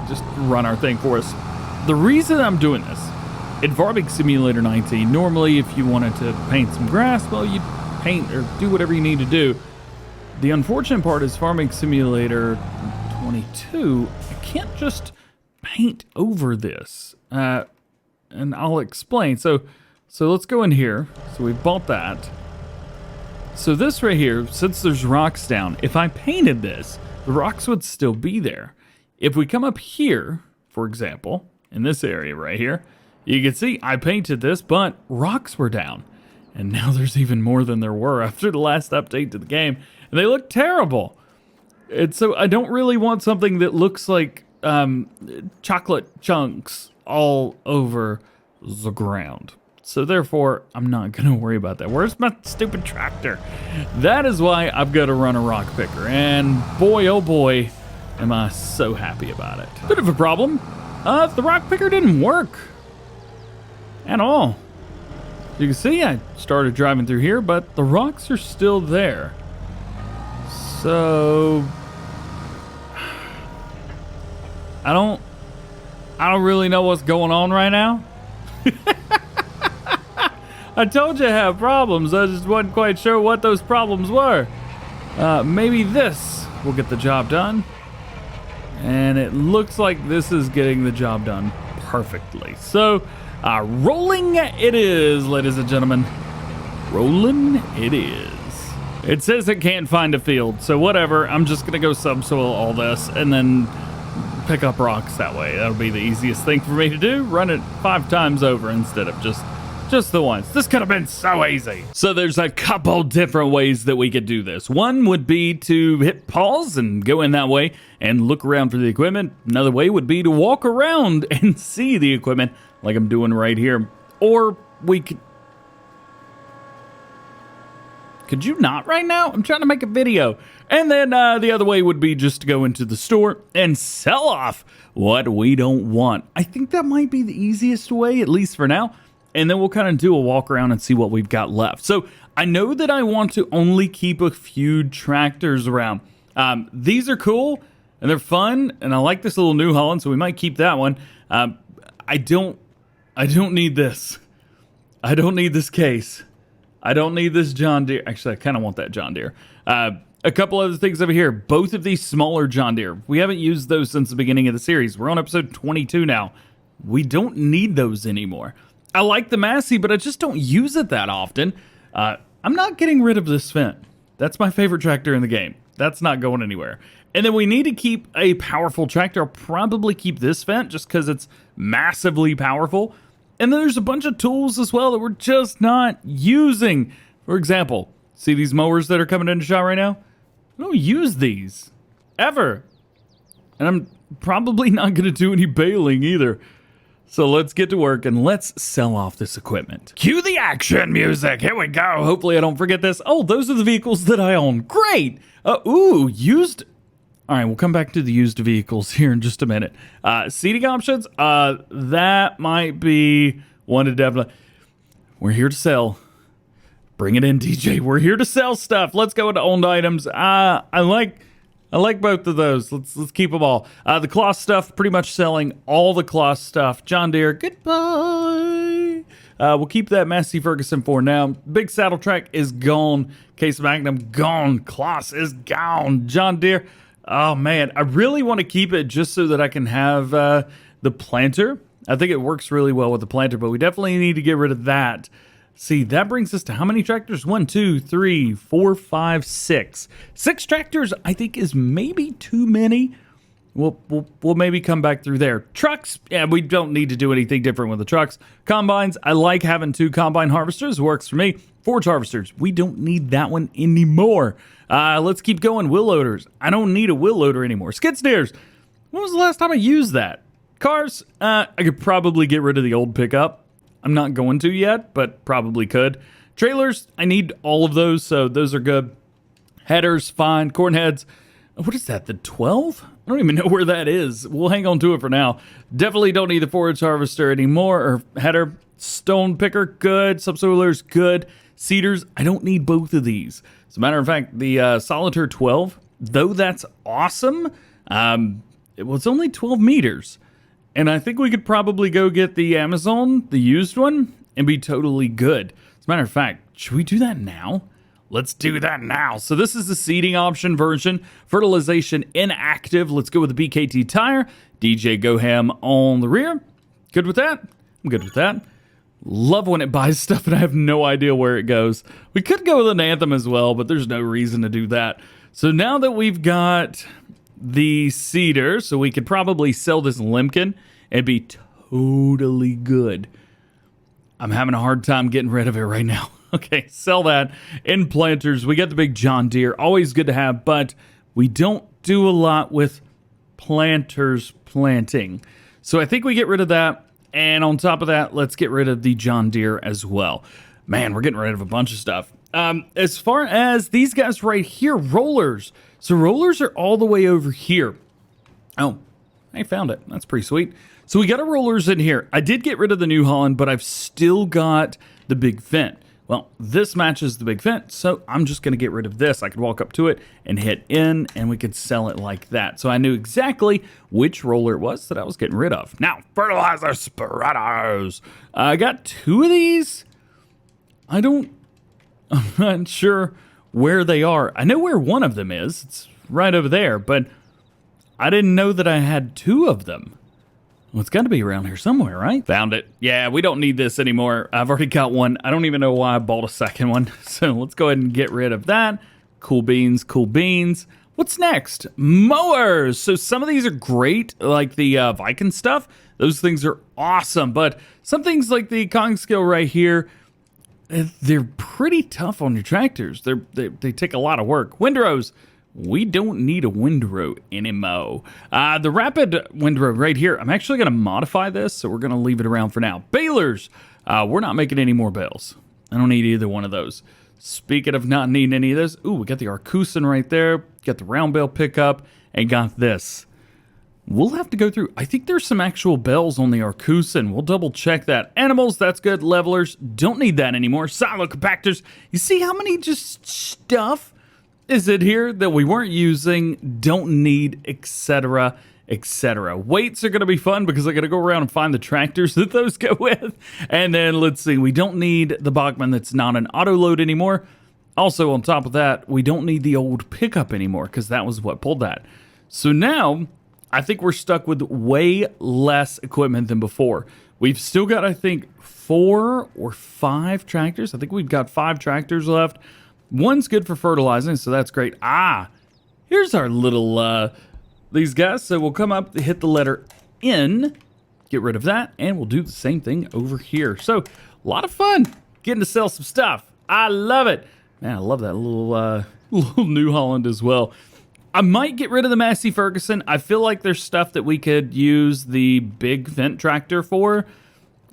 just run our thing for us. The reason I'm doing this, in Farming Simulator 19, normally if you wanted to paint some grass, well, you'd paint or do whatever you need to do. The unfortunate part is Farming Simulator 22, I can't just paint over this. And I'll explain. So let's go in here. So we bought that. So this right here, since there's rocks down, if I painted this, the rocks would still be there. If we come up here, for example, in this area right here, you can see I painted this, but rocks were down. And now there's even more than there were after the last update to the game. And they look terrible. And so I don't really want something that looks like chocolate chunks all over the ground. So therefore, I'm not going to worry about that. Where's my stupid tractor? That is why I've got to run a rock picker. And boy, oh boy, am I so happy about it. Bit of a problem. The rock picker didn't work. at all. You can see I started driving through here, but the rocks are still there. So I don't really know what's going on right now. I told you I have problems. I just wasn't quite sure what those problems were. Maybe this will get the job done. And it looks like this is getting the job done perfectly. So, rolling it is, ladies and gentlemen. Rolling it is. It says it can't find a field, so whatever. I'm just going to go subsoil all this and then pick up rocks that way. That'll be the easiest thing for me to do. Run it 5 times over instead of just the once. This could have been so easy. So there's a couple different ways that we could do this. One would be to hit pause and go in that way and look around for the equipment. Another way would be to walk around and see the equipment like I'm doing right here. Or we could you not right now? I'm trying to make a video. And then the other way would be just to go into the store and sell off what we don't want. I think that might be the easiest way, at least for now. And then we'll kind of do a walk around and see what we've got left. So I know that I want to only keep a few tractors around. These are cool and they're fun, and I like this little New Holland, so we might keep that one. I don't need this. I don't need this case. I don't need this John Deere. Actually, I kind of want that John Deere. A couple other things over here. Both of these smaller John Deere. We haven't used those since the beginning of the series. We're on episode 22 now. We don't need those anymore. I like the Massey, but I just don't use it that often. I'm not getting rid of this Fint. That's my favorite tractor in the game. That's not going anywhere. And then we need to keep a powerful tractor. I'll probably keep this Fint just because it's massively powerful. And then there's a bunch of tools as well that we're just not using. For example, see these mowers that are coming into shot right now? I don't use these ever. And I'm probably not going to do any baling either. So let's get to work and let's sell off this equipment. Cue the action music. Here we go. Hopefully I don't forget this. Oh, those are the vehicles that I own. Great. Used. All right, we'll come back to the used vehicles here in just a minute. Seating options. That might be one to definitely. We're here to sell. Bring it in, DJ. We're here to sell stuff. Let's go into owned items. I like both of those. Let's keep them all. The cloth stuff, pretty much selling all the cloth stuff. John Deere, goodbye. We'll keep that Massey Ferguson for now. Big saddle track is gone. Case Magnum gone. Cloth is gone. John Deere. Oh man, I really want to keep it just so that I can have the planter. I think it works really well with the planter, but we definitely need to get rid of that. See, that brings us to how many tractors? 1, 2, 3, 4, 5, 6. 6 tractors, I think, is maybe too many. We'll maybe come back through there. Trucks, yeah, we don't need to do anything different with the trucks. Combines, I like having 2 combine harvesters. Works for me. Forage harvesters, we don't need that one anymore. Let's keep going. Wheel loaders, I don't need a wheel loader anymore. Skid steers, when was the last time I used that? Cars, I could probably get rid of the old pickup. I'm not going to yet, but probably could. Trailers, I need all of those, so those are good. Headers, fine. Corn heads, what is that, the 12? I don't even know where that is. We'll hang on to it for now. Definitely don't need the forage harvester anymore, or header. Stone picker, good. Subsoilers, good. Seeders, I don't need both of these. As a matter of fact, the Solitaire 12, though that's awesome, it's only 12 meters. And I think we could probably go get the Amazon, the used one, and be totally good. As a matter of fact, should we do that now? Let's do that now. So this is the seeding option version. Fertilization inactive. Let's go with the BKT tire. DjGoHam on the rear. Good with that? I'm good with that. Love when it buys stuff and I have no idea where it goes. We could go with an Anthem as well, but there's no reason to do that. So now that we've got the seeder, so we could probably sell this Lemkin and be totally good. I'm having a hard time getting rid of it right now. Okay, sell that. In planters, we got the big John Deere, always good to have, but we don't do a lot with planters planting. So I think we get rid of that, and on top of that, let's get rid of the John Deere as well. Man, we're getting rid of a bunch of stuff. As far as these guys right here, rollers. So rollers are all the way over here. Oh, I found it. That's pretty sweet. So we got our rollers in here. I did get rid of the New Holland, but I've still got the big Fint. Well, this matches the big Fint, so I'm just going to get rid of this. I could walk up to it and hit in, and we could sell it like that. So I knew exactly which roller it was that I was getting rid of. Now, fertilizer spreaders. I got 2 of these. I'm not sure where they are. I know where one of them is. It's right over there, but I didn't know that I had 2 of them. Well, it's got to be around here somewhere, right? Found it. Yeah, we don't need this anymore. I've already got one. I don't even know why I bought a second one. So let's go ahead and get rid of that. Cool beans, cool beans. What's next? Mowers. So some of these are great, like the Viking stuff. Those things are awesome. But some things like the Kong skill right here, they're pretty tough on your tractors. They take a lot of work. Windrows. We don't need a windrow anymore. The rapid windrow right here, I'm actually going to modify this, so we're going to leave it around for now. Balers. We're not making any more bales. I don't need either one of those. Speaking of not needing any of this, ooh, we got the Arcusin right there, got the round bale pickup, and got this. We'll have to go through. I think there's some actual bells on the Arcusin. We'll double check that. Animals, that's good. Levelers, don't need that anymore. Silo compactors. You see how many just stuff is it here that we weren't using, don't need, etc., etc. Weights are going to be fun because I got to go around and find the tractors that those go with. And then let's see, we don't need the Bachmann that's not an Autoload anymore. Also, on top of that, we don't need the old pickup anymore because that was what pulled that. So now, I think we're stuck with way less equipment than before. We've still got, I think, 4 or 5 tractors. I think we've got 5 tractors left. One's good for fertilizing, so that's great. Here's our little, these guys. So we'll come up, hit the letter N, get rid of that, and we'll do the same thing over here. So, a lot of fun getting to sell some stuff. I love it. Man, I love that little, little New Holland as well. I might get rid of the Massey Ferguson. I feel like there's stuff that we could use the big Fint tractor for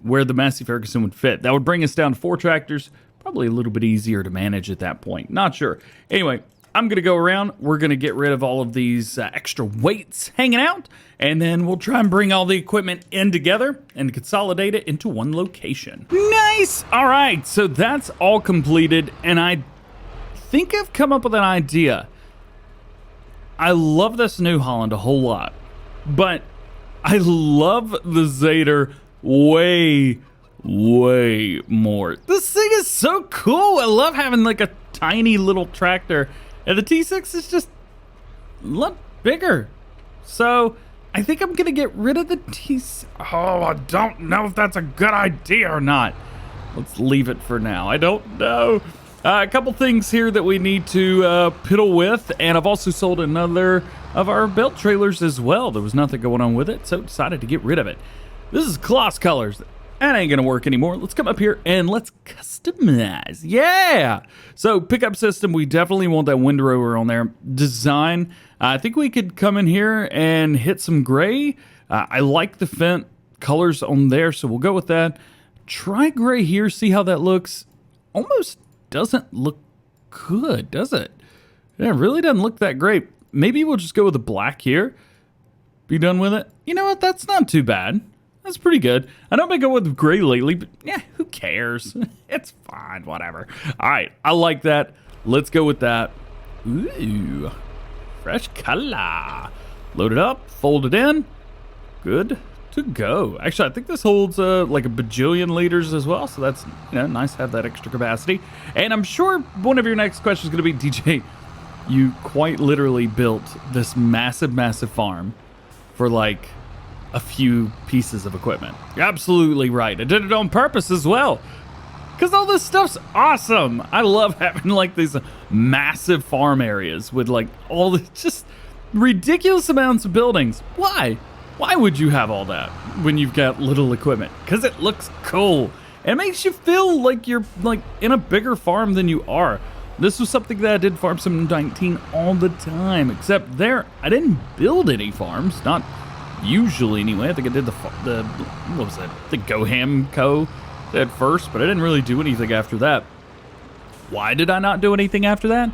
where the Massey Ferguson would fit. That would bring us down to 4 tractors. Probably a little bit easier to manage at that point. Not sure. Anyway, I'm going to go around. We're going to get rid of all of these extra weights hanging out. And then we'll try and bring all the equipment in together and consolidate it into one location. Nice! All right, so that's all completed. And I think I've come up with an idea. I love this New Holland a whole lot. But I love the Zader way more. This thing is so cool. I love having like a tiny little tractor, and the T6 is just a lot bigger. So I think I'm gonna get rid of the T6. Oh, I don't know if that's a good idea or not. Let's leave it for now. I don't know. A couple things here that we need to piddle with, and I've also sold another of our belt trailers as well. There was nothing going on with it, so decided to get rid of it. This is Closs Colors. That ain't gonna work anymore. Let's come up here and let's customize. Yeah! So pickup system, we definitely want that windrower on there. Design, I think we could come in here and hit some gray. I like the Fint colors on there, so we'll go with that. Try gray here, see how that looks. Almost doesn't look good, does it? Yeah, it really doesn't look that great. Maybe we'll just go with the black here. Be done with it. You know what? That's not too bad. That's pretty good. I know I've been going with gray lately, but yeah, who cares? It's fine, whatever. All right, I like that. Let's go with that. Ooh, fresh color. Load it up, fold it in. Good to go. Actually, I think this holds like a bajillion liters as well, so that's nice to have that extra capacity. And I'm sure one of your next questions is going to be, DJ, you quite literally built this massive farm for like a few pieces of equipment. You're absolutely right. I did it on purpose as well, because all this stuff's awesome. I love having like these massive farm areas with like all the just ridiculous amounts of buildings. Why would you have all that when you've got little equipment? Because it looks cool. It makes you feel like you're like in a bigger farm than you are. This was something that I did Farm Sim 19 all the time, except there I didn't build any farms, not usually anyway. I think I did the what was that? The GoHam Co. at first, but I didn't really do anything after that. Why did I not do anything after that?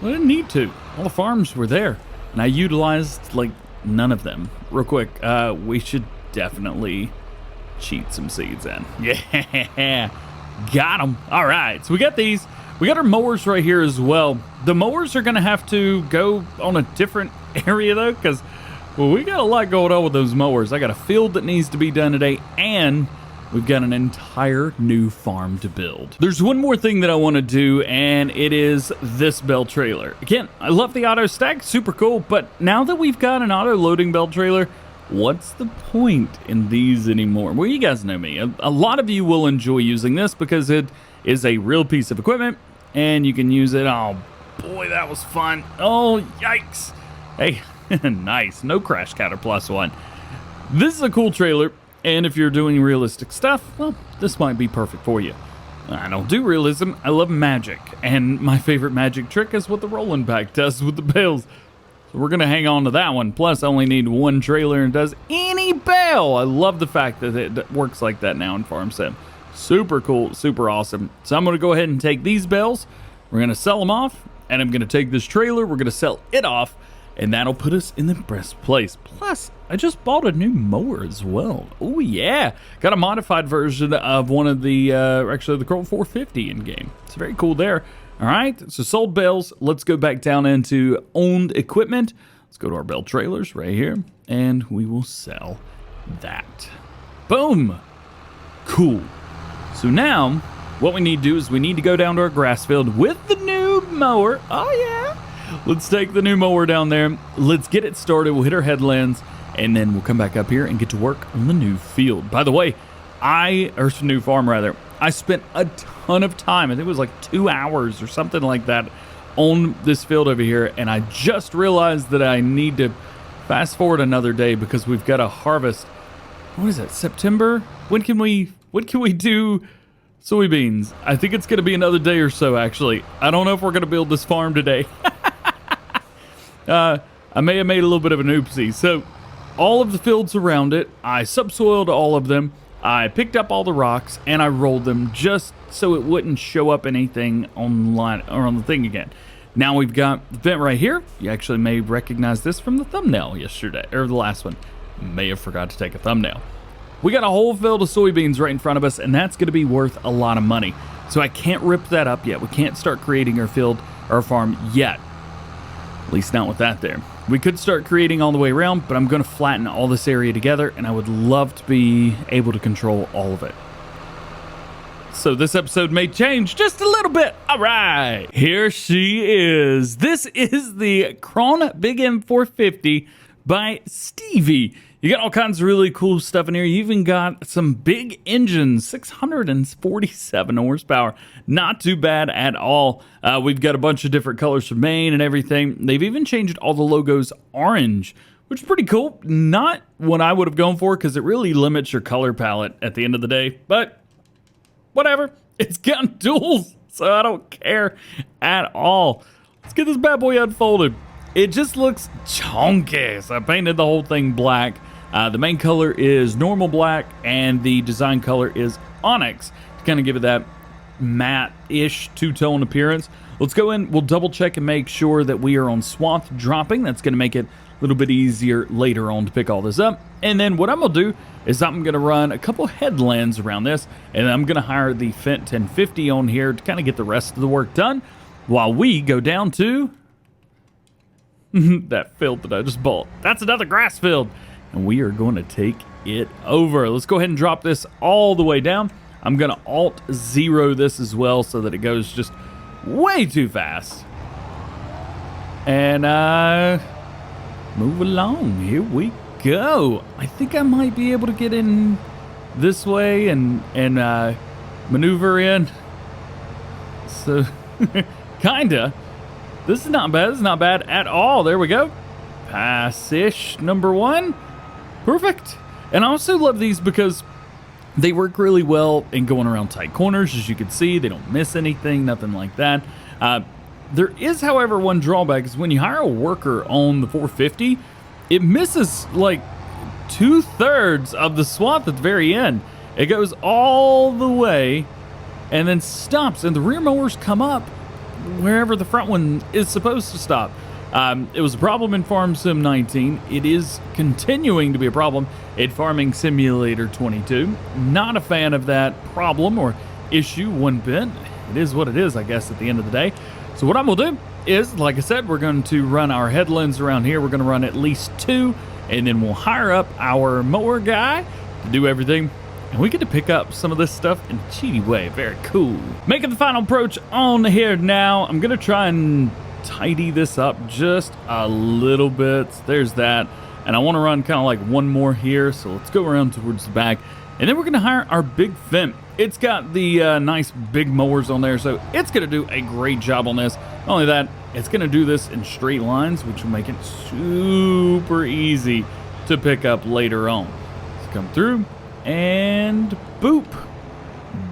Well, I didn't need to. All the farms were there, and I utilized like none of them. Real quick, we should definitely cheat some seeds in. Yeah, got them. All right, so we got these. We got our mowers right here as well. The mowers are gonna have to go on a different area though, because well, we got a lot going on with those mowers. I got a field that needs to be done today, and we've got an entire new farm to build. There's one more thing that I want to do, and it is this bale trailer. Again, I love the auto stack, super cool, but now that we've got an auto loading bale trailer, what's the point in these anymore? Well, you guys know me. A lot of you will enjoy using this because it is a real piece of equipment, and you can use it. Oh boy, that was fun. Oh, yikes. Hey, nice. No crash counter +1. This is a cool trailer. And if you're doing realistic stuff, well, this might be perfect for you. I don't do realism, I love magic. And my favorite magic trick is what the rolling pack does with the bales. So we're gonna hang on to that one. Plus, I only need one trailer and does any bale. I love the fact that it works like that now in Farm Sim. Super cool, super awesome. So I'm gonna go ahead and take these bales, we're gonna sell them off, and I'm gonna take this trailer, we're gonna sell it off, and that'll put us in the best place. Plus, I just bought a new mower as well. Oh yeah, got a modified version of one of the, actually the Crow 450 in game. It's very cool there. All right, so sold bales. Let's go back down into owned equipment. Let's go to our bale trailers right here, and we will sell that. Boom, cool. So now, what we need to do is we need to go down to our grass field with the new mower. Oh yeah. Let's take the new mower down there. Let's get it started. We'll hit our headlands, and then we'll come back up here and get to work on the new field. By the way, or new farm rather, I spent a ton of time, I think it was like 2 hours or something like that, on this field over here, and I just realized that I need to fast forward another day because we've got to harvest, what is it, September? When can we do soybeans? I think it's going to be another day or so, actually. I don't know if we're going to build this farm today. I may have made a little bit of an oopsie. So all of the fields around it, I subsoiled all of them. I picked up all the rocks and I rolled them just so it wouldn't show up anything online or on the thing again. Now we've got the vent right here. You actually may recognize this from the thumbnail yesterday, or the last one. May have forgot to take a thumbnail. We got a whole field of soybeans right in front of us, and that's going to be worth a lot of money. So I can't rip that up yet. We can't start creating our field, our farm yet. At least not with that there. We could start creating all the way around, but I'm going to flatten all this area together, and I would love to be able to control all of it. So this episode may change just a little bit. All right, here she is. This is the Kron Big M450 by Stevie. You got all kinds of really cool stuff in here. You even got some big engines, 647 horsepower. Not too bad at all. We've got a bunch of different colors for Maine and everything. They've even changed all the logos orange, which is pretty cool. Not what I would have gone for because it really limits your color palette at the end of the day. But whatever. It's got duals, so I don't care at all. Let's get this bad boy unfolded. It just looks chunky. So I painted the whole thing black. The main color is normal black, and the design color is onyx to kind of give it that matte-ish two-tone appearance. Let's go in, we'll double check and make sure that we are on swath dropping. That's going to make it a little bit easier later on to pick all this up. And then what I'm going to do is I'm going to run a couple headlands around this, and I'm going to hire the Fint 1050 on here to kind of get the rest of the work done while we go down to that field that I just bought. That's another grass field. And we are going to take it over. Let's go ahead and drop this all the way down. I'm going to Alt-0 this as well so that it goes just way too fast. And move along. Here we go. I think I might be able to get in this way and maneuver in. So, kinda. This is not bad. This is not bad at all. There we go. Pass-ish number 1. Perfect. And I also love these because they work really well in going around tight corners. As you can see, they don't miss anything, nothing like that. There is, however, one drawback is when you hire a worker on the 450, it misses like 2/3 of the swath at the very end. It goes all the way and then stops, and the rear mowers come up wherever the front one is supposed to stop. It was a problem in Farm Sim 19. It is continuing to be a problem in Farming Simulator 22. Not a fan of that problem or issue one bit. It is what it is, I guess, at the end of the day. So what I'm going to do is, like I said, we're going to run our headlands around here. We're going to run at least 2, and then we'll hire up our mower guy to do everything. And we get to pick up some of this stuff in a cheaty way. Very cool. Making the final approach on here now. I'm going to try and tidy this up just a little bit. There's that. And I want to run kind of like one more here. So let's go around towards the back. And then we're going to hire our big Fint. It's got the nice big mowers on there. So it's going to do a great job on this. Not only that, it's going to do this in straight lines, which will make it super easy to pick up later on. Let's come through. And boop.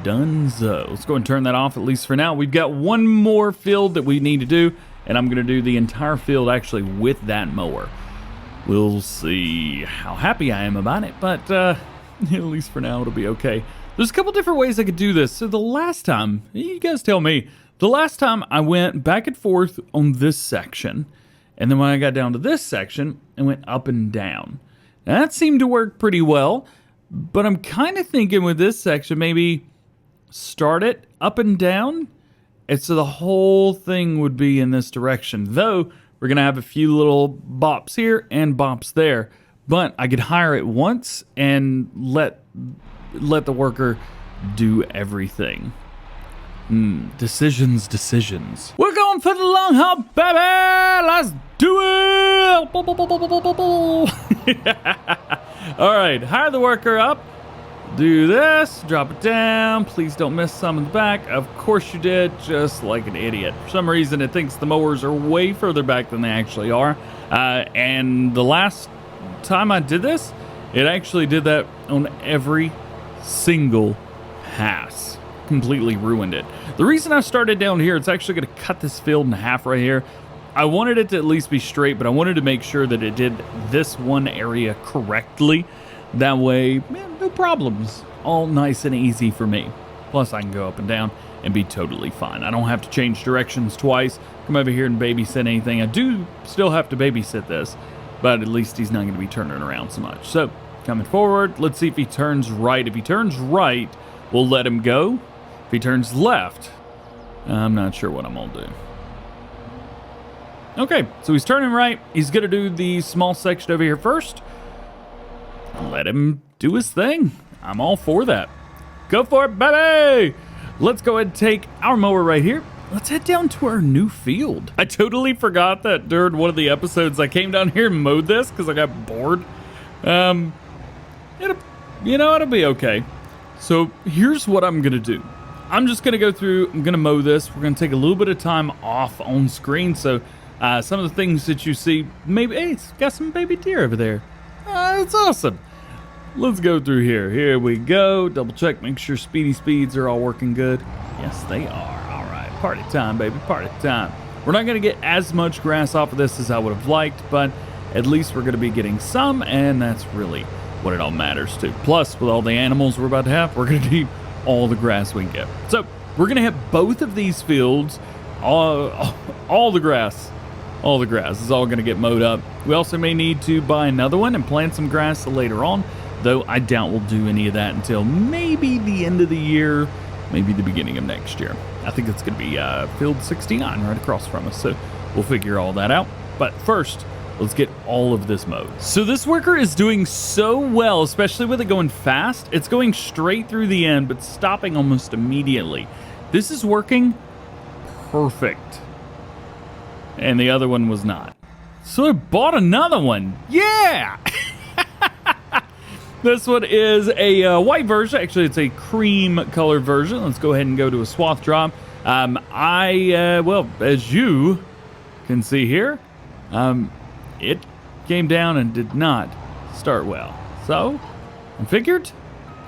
Donezo. Let's go and turn that off, at least for now. We've got one more field that we need to do, and I'm going to do the entire field actually with that mower. We'll see how happy I am about it, but at least for now it'll be okay. There's a couple different ways I could do this. So the last time, you guys tell me, the last time I went back and forth on this section, and then when I got down to this section, I went up and down. Now, that seemed to work pretty well. But I'm kind of thinking with this section, maybe start it up and down. And so the whole thing would be in this direction. Though, we're going to have a few little bops here and bops there. But I could hire it once and let the worker do everything. Decisions. We're going for the long haul, baby! Let's do it! All right, hire the worker up. Do this, drop it down. Please don't miss some in the back. Of course you did, just like an idiot. For some reason, it thinks the mowers are way further back than they actually are. And the last time I did this, it actually did that on every single pass. Completely ruined it. The reason I started down here, it's actually going to cut this field in half right here. I wanted it to at least be straight, but I wanted to make sure that it did this one area correctly. That way, man, no problems. All nice and easy for me. Plus, I can go up and down and be totally fine. I don't have to change directions twice, come over here and babysit anything. I do still have to babysit this, but at least he's not going to be turning around so much. So, coming forward, let's see if he turns right. If he turns right, we'll let him go. If he turns left, I'm not sure what I'm going to do. Okay, so he's turning right. He's going to do the small section over here first. Let him do his thing. I'm all for that. Go for it, baby! Let's go ahead and take our mower right here. Let's head down to our new field. I totally forgot that during one of the episodes I came down here and mowed this because I got bored. It'll be okay. So here's what I'm going to do. I'm just going to go through, I'm going to mow this. We're going to take a little bit of time off on screen. So some of the things that you see, maybe, hey, it's got some baby deer over there. That's awesome. Let's go through here. Here we go. Double check, make sure speedy speeds are all working good. Yes, they are. All right, party time, baby, party time. We're not going to get as much grass off of this as I would have liked, but at least we're going to be getting some, and that's really what it all matters to. Plus, with all the animals we're about to have, we're going to need all the grass we can get. So we're going to hit both of these fields, all the grass. All the grass is all going to get mowed up. We also may need to buy another one and plant some grass later on, though I doubt we'll do any of that until maybe the end of the year, maybe the beginning of next year. I think it's going to be field 69 right across from us, so we'll figure all that out. But first, let's get all of this mowed. So this worker is doing so well, especially with it going fast. It's going straight through the end, but stopping almost immediately. This is working perfect. And the other one was not. So I bought another one. Yeah! This one is a white version. Actually, it's a cream color version. Let's go ahead and go to a swath drop. Well, as you can see here, it came down and did not start well. So I figured,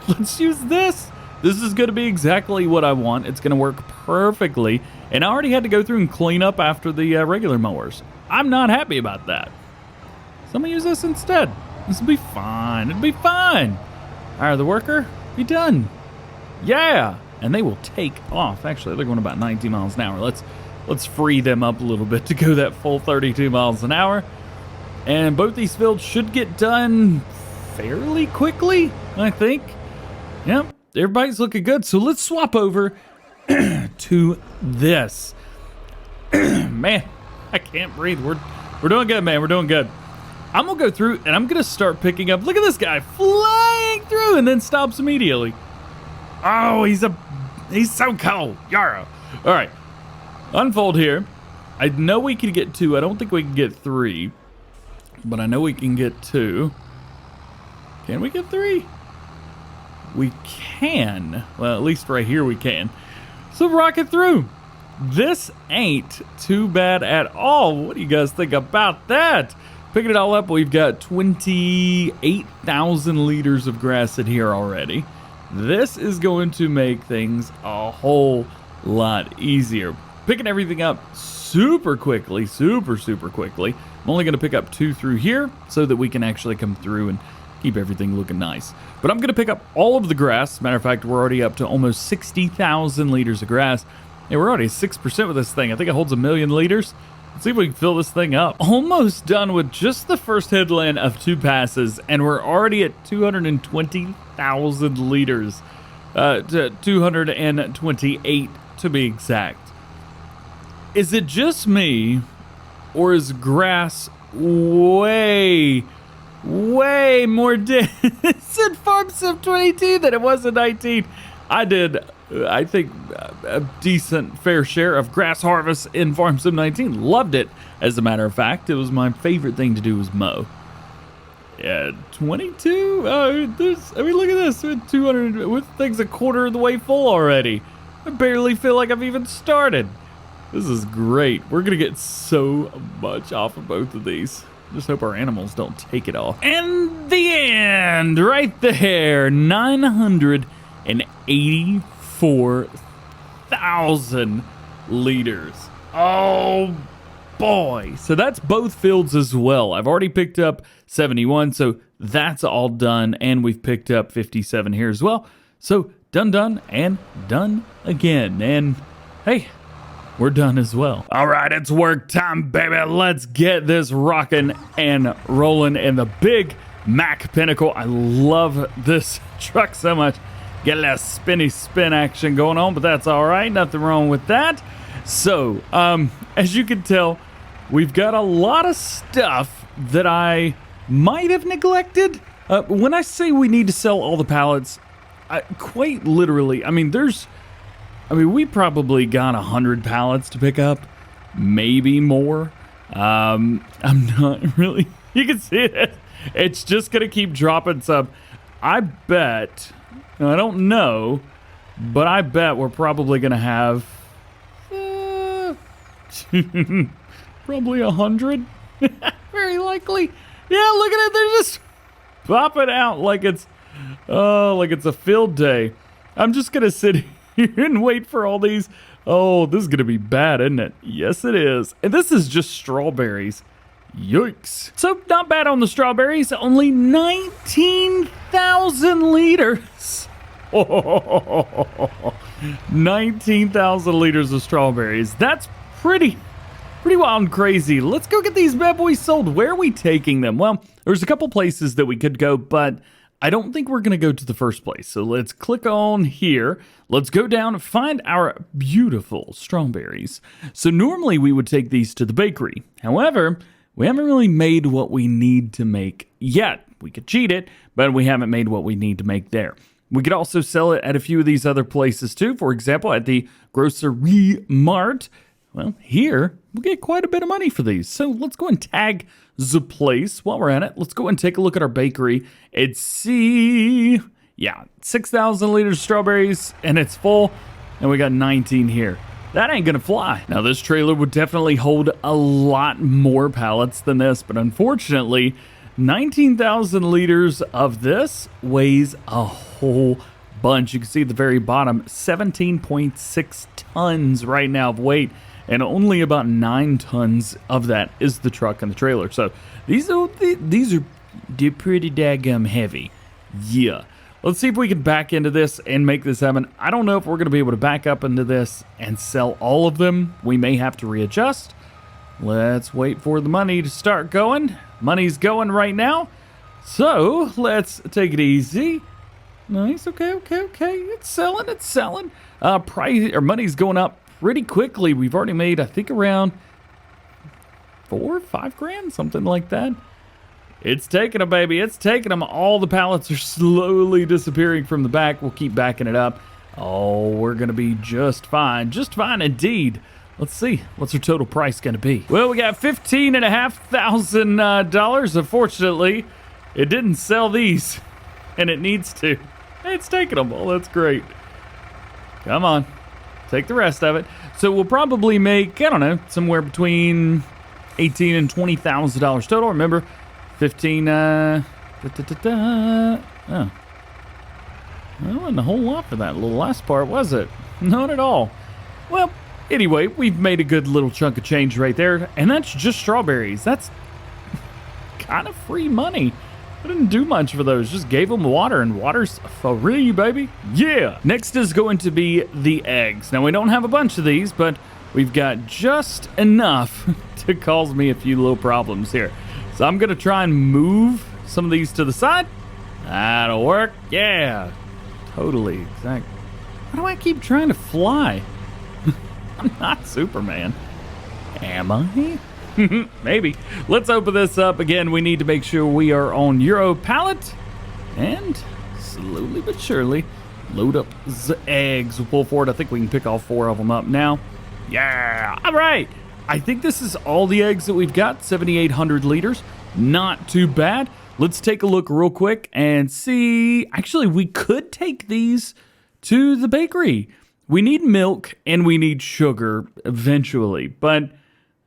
let's use this. This is going to be exactly what I want. It's going to work perfectly. And I already had to go through and clean up after the regular mowers. I'm not happy about that. So I'm going to use this instead. This will be fine. It'll be fine. Hire the worker. Be done. Yeah. And they will take off. Actually, they're going about 19 miles an hour. Let's let's free them up a little bit to go that full 32 miles an hour. And both these fields should get done fairly quickly, I think. Yep, everybody's looking good. So let's swap over to this. Man, I can't breathe. We're doing good, man. We're doing good. I'm gonna go through and I'm gonna start picking up. Look at this guy flying through and then stops immediately. Oh, he's so cold. Yarrow. All right, unfold here. I know we can get 2. I don't think we can get 3, but I know we can get 2. Can we get 3? We can. Well, at least right here we can. So rock it through. This ain't too bad at all. What do you guys think about that? Picking it all up, we've got 28,000 liters of grass in here already. This is going to make things a whole lot easier. Picking everything up super quickly, super quickly. I'm only going to pick up 2 through here so that we can actually come through and keep everything looking nice. But I'm going to pick up all of the grass. Matter of fact, we're already up to almost 60,000 liters of grass. And we're already 6% with this thing. I think it holds 1 million liters. Let's see if we can fill this thing up. Almost done with just the first headland of 2 passes, and we're already at 220,000 liters. To 228 to be exact. Is it just me, or is grass way more dense in Farm Sim 22 than it was in 19? I did, I think, a decent fair share of grass harvest in Farm Sim 19. Loved it, as a matter of fact. It was my favorite thing to do was mow. Yeah, 22? I mean, look at this. We're 200, with things a quarter of the way full already. I barely feel like I've even started. This is great. We're going to get so much off of both of these. Just hope our animals don't take it all. And the end, right there. 984,000 liters. Oh boy. So that's both fields as well. I've already picked up 71, so that's all done. And we've picked up 57 here as well. So done, and done again. And hey, we're done as well. All right, it's work time, baby. Let's get this rocking and rolling in the big Mac Pinnacle. I love this truck so much. Get a little spin action going on, but that's all right. Nothing wrong with that. So, as you can tell, we've got a lot of stuff that I might have neglected. When I say we need to sell all the pallets, quite literally, we probably got 100 pallets to pick up, maybe more. I'm not really, you can see it. It's just going to keep dropping some. I bet, I don't know, but I bet we're probably going to have probably 100. Very likely. Yeah, look at it. They're just popping out like it's a field day. I'm just going to sit here and wait for all these. Oh, this is going to be bad, isn't it? Yes, it is. And this is just strawberries. Yikes. So, not bad on the strawberries. Only 19,000 liters. 19,000 liters of strawberries. That's pretty wild and crazy. Let's go get these bad boys sold. Where are we taking them? Well, there's a couple places that we could go, but I don't think we're going to go to the first place. So let's click on here. Let's go down and find our beautiful strawberries. So normally we would take these to the bakery. However, we haven't really made what we need to make yet. We could cheat it, but we haven't made what we need to make there. We could also sell it at a few of these other places too. For example, at the grocery mart. Well, here we'll get quite a bit of money for these. So let's go and tag the place while we're at it. Let's go and take a look at our bakery and see. Yeah, 6,000 liters of strawberries and it's full. And we got 19 here. That ain't gonna fly. Now this trailer would definitely hold a lot more pallets than this, but unfortunately, 19,000 liters of this weighs a whole bunch. You can see at the very bottom, 17.6 tons right now of weight, and only about 9 tons of that is the truck and the trailer. So these are pretty daggum heavy. Yeah. Let's see if we can back into this and make this happen. I don't know if we're going to be able to back up into this and sell all of them. We may have to readjust. Let's wait for the money to start going. Money's going right now. So let's take it easy. Nice. Okay. It's selling. Price or money's going up pretty quickly. We've already made, I think, around 4 or 5 grand, something like that. It's taking them, baby. It's taking them. All the pallets are slowly disappearing from the back. We'll keep backing it up. Oh, we're going to be just fine. Just fine indeed. Let's see. What's our total price going to be? Well, we got $15,500. Unfortunately, it didn't sell these, and it needs to. It's taking them. Oh, that's great. Come on. Take the rest of it. So we'll probably make, I don't know, somewhere between $18,000 and $20,000 total. Remember, 15, oh. Well, wasn't a whole lot for that little last part, was it? Not at all. Well, anyway, we've made a good little chunk of change right there, and that's just strawberries. That's kind of free money. I didn't do much for those, just gave them water, and water's free, baby. Yeah! Next is going to be the eggs. Now, we don't have a bunch of these, but we've got just enough to cause me a few little problems here. So I'm going to try and move some of these to the side. That'll work. Yeah, totally. Exact. Why do I keep trying to fly? I'm not Superman. Am I? Maybe. Let's open this up. Again, we need to make sure we are on Euro Pallet. And slowly but surely, load up the eggs. We'll pull forward. I think we can pick all 4 of them up now. Yeah. All right. I think this is all the eggs that we've got. 7,800 liters. Not too bad. Let's take a look real quick and see. Actually, we could take these to the bakery. We need milk and we need sugar eventually, but